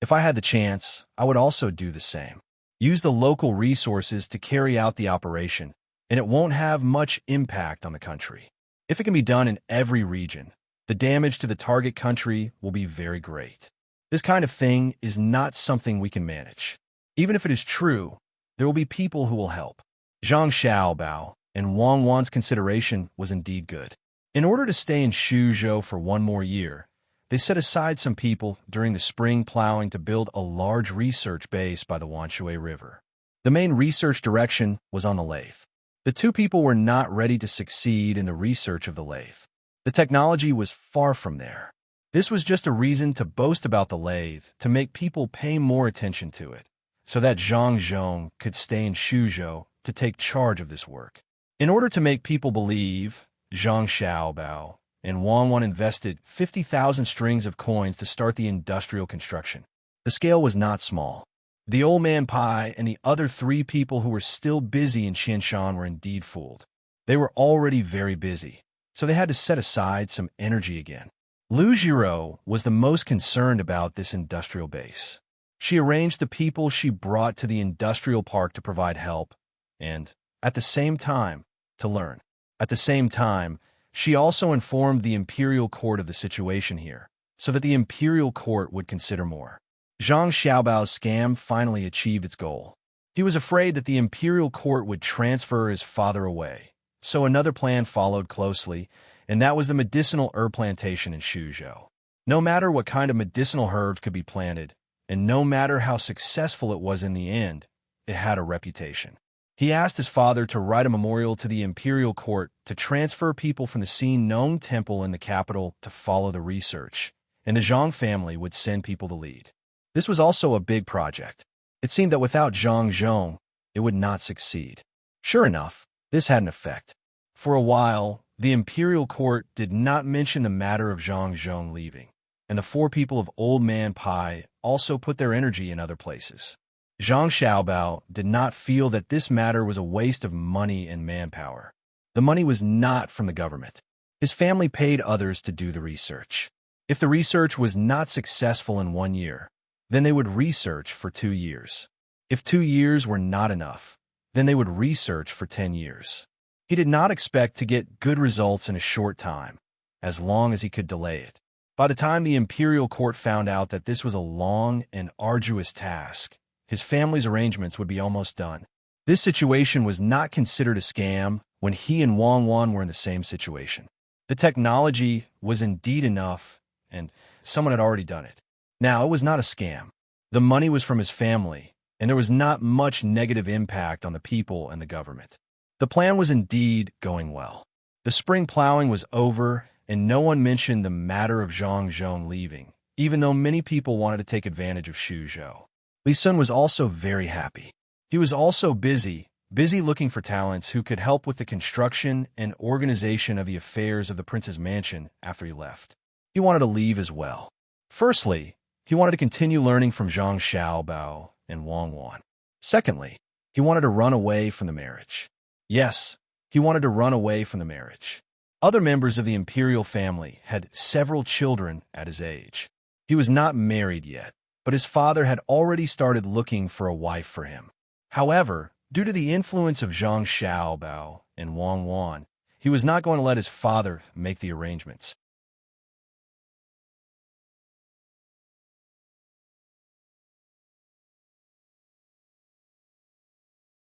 If I had the chance, I would also do the same. Use the local resources to carry out the operation, and it won't have much impact on the country. If it can be done in every region, the damage to the target country will be very great. This kind of thing is not something we can manage. Even if it is true, there will be people who will help. Zhang Xiaobao and Wang Wan's consideration was indeed good. In order to stay in Shuzhou for one more year, they set aside some people during the spring plowing to build a large research base by the Wanshui River. The main research direction was on the lathe. The two people were not ready to succeed in the research of the lathe. The technology was far from there. This was just a reason to boast about the lathe, to make people pay more attention to it, so that Zhang Zhong could stay in Shuzhou to take charge of this work. In order to make people believe, Zhang Xiaobao and Wang Wan invested 50,000 strings of coins to start the industrial construction. The scale was not small. The old man Pai and the other three people who were still busy in Qianshan were indeed fooled. They were already very busy, so they had to set aside some energy again. Lu Jiro was the most concerned about this industrial base. She arranged the people she brought to the industrial park to provide help and, at the same time, to learn. At the same time, she also informed the imperial court of the situation here, so that the imperial court would consider more. Zhang Xiaobao's scam finally achieved its goal. He was afraid that the imperial court would transfer his father away, so another plan followed closely, and that was the medicinal herb plantation in Shuzhou. No matter what kind of medicinal herbs could be planted, and no matter how successful it was in the end, it had a reputation. He asked his father to write a memorial to the imperial court to transfer people from the Xin Nong Temple in the capital to follow the research, and the Zhang family would send people to lead. This was also a big project. It seemed that without Zhang Zhong, it would not succeed. Sure enough, this had an effect. For a while, the imperial court did not mention the matter of Zhang Zhong leaving, and the four people of Old Man Pai also put their energy in other places. Zhang Xiaobao did not feel that this matter was a waste of money and manpower. The money was not from the government. His family paid others to do the research. If the research was not successful in 1 year, then they would research for 2 years. If 2 years were not enough, then they would research for 10 years. He did not expect to get good results in a short time, as long as he could delay it. By the time the imperial court found out that this was a long and arduous task, his family's arrangements would be almost done. This situation was not considered a scam when he and Wang Wan were in the same situation. The technology was indeed enough, and someone had already done it. Now, it was not a scam. The money was from his family, and there was not much negative impact on the people and the government. The plan was indeed going well. The spring plowing was over, and no one mentioned the matter of Zhang Zhong leaving, even though many people wanted to take advantage of Shuzhou. Li Sun was also very happy. He was also busy looking for talents who could help with the construction and organization of the affairs of the prince's mansion after he left. He wanted to leave as well. Firstly, he wanted to continue learning from Zhang Xiaobao and Wang Wan. Secondly, he wanted to run away from the marriage. Yes, he wanted to run away from the marriage. Other members of the imperial family had several children at his age. He was not married yet, but his father had already started looking for a wife for him. However, due to the influence of Zhang Xiaobao and Wang Wan, he was not going to let his father make the arrangements.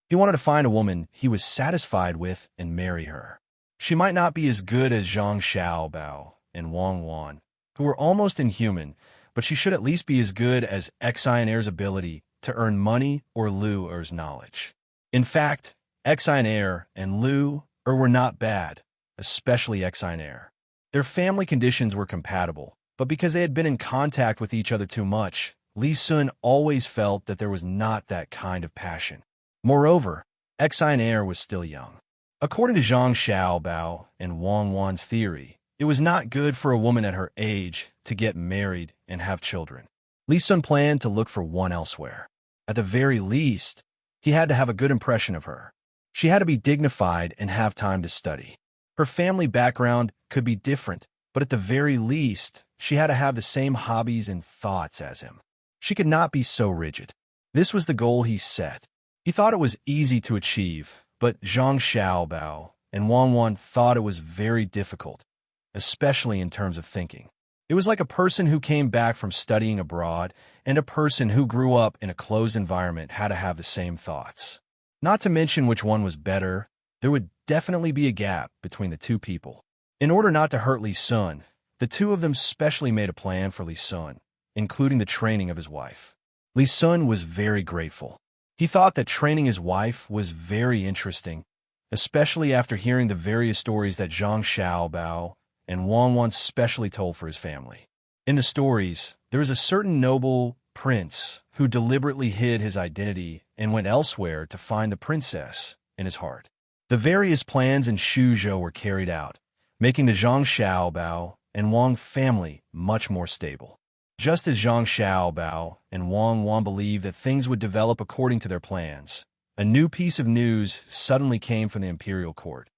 He wanted to find a woman he was satisfied with and marry her. She might not be as good as Zhang Xiaobao and Wang Wan, who were almost inhuman, but she should at least be as good as Xion's ability to earn money or Lu Er's knowledge. In fact, Xion and Lu Er were not bad, especially Xion. Their family conditions were compatible, but because they had been in contact with each other too much, Li Sun always felt that there was not that kind of passion. Moreover, Xion was still young. According to Zhang Xiaobao and Wang Wan's theory, it was not good for a woman at her age to get married and have children. Li Sun planned to look for one elsewhere. At the very least, he had to have a good impression of her. She had to be dignified and have time to study. Her family background could be different, but at the very least, she had to have the same hobbies and thoughts as him. She could not be so rigid. This was the goal he set. He thought it was easy to achieve, but Zhang Xiaobao and Wang Wan thought it was very difficult, especially in terms of thinking. It was like a person who came back from studying abroad and a person who grew up in a closed environment had to have the same thoughts. Not to mention which one was better, there would definitely be a gap between the two people. In order not to hurt Li Sun, the two of them specially made a plan for Li Sun, including the training of his wife. Li Sun was very grateful. He thought that training his wife was very interesting, especially after hearing the various stories that Zhang Xiaobao and Wang Wan specially told for his family. In the stories, there is a certain noble prince who deliberately hid his identity and went elsewhere to find the princess in his heart. The various plans in Shuzhou were carried out, making the Zhang Xiaobao and Wang family much more stable. Just as Zhang Xiaobao and Wang Wan believed that things would develop according to their plans, a new piece of news suddenly came from the imperial court.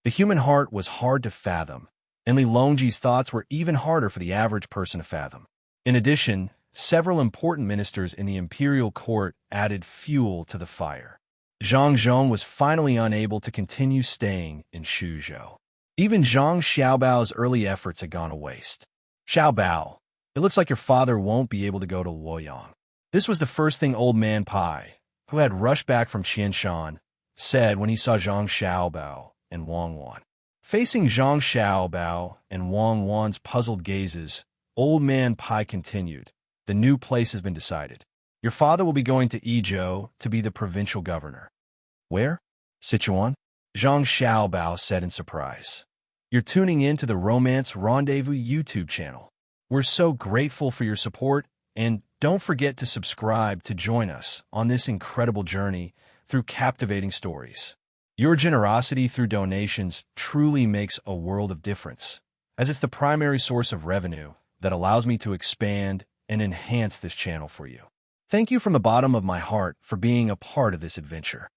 The human heart was hard to fathom, and Li Longji's thoughts were even harder for the average person to fathom. In addition, several important ministers in the imperial court added fuel to the fire. Zhang Zhong was finally unable to continue staying in Shuzhou. Even Zhang Xiaobao's early efforts had gone to waste. Xiaobao, it looks like your father won't be able to go to Luoyang. This was the first thing Old Man Pai, who had rushed back from Qianshan, said when he saw Zhang Xiaobao and Wang Wan. Facing Zhang Xiaobao and Wang Wan's puzzled gazes, Old Man Pai continued, "The new place has been decided. Your father will be going to Yizhou to be the provincial governor." "Where?" "Sichuan?" Zhang Xiaobao said in surprise. "You're tuning in to the Romance Rendezvous YouTube channel. We're so grateful for your support, and don't forget to subscribe to join us on this incredible journey through captivating stories. Your generosity through donations truly makes a world of difference, as it's the primary source of revenue that allows me to expand and enhance this channel for you. Thank you from the bottom of my heart for being a part of this adventure.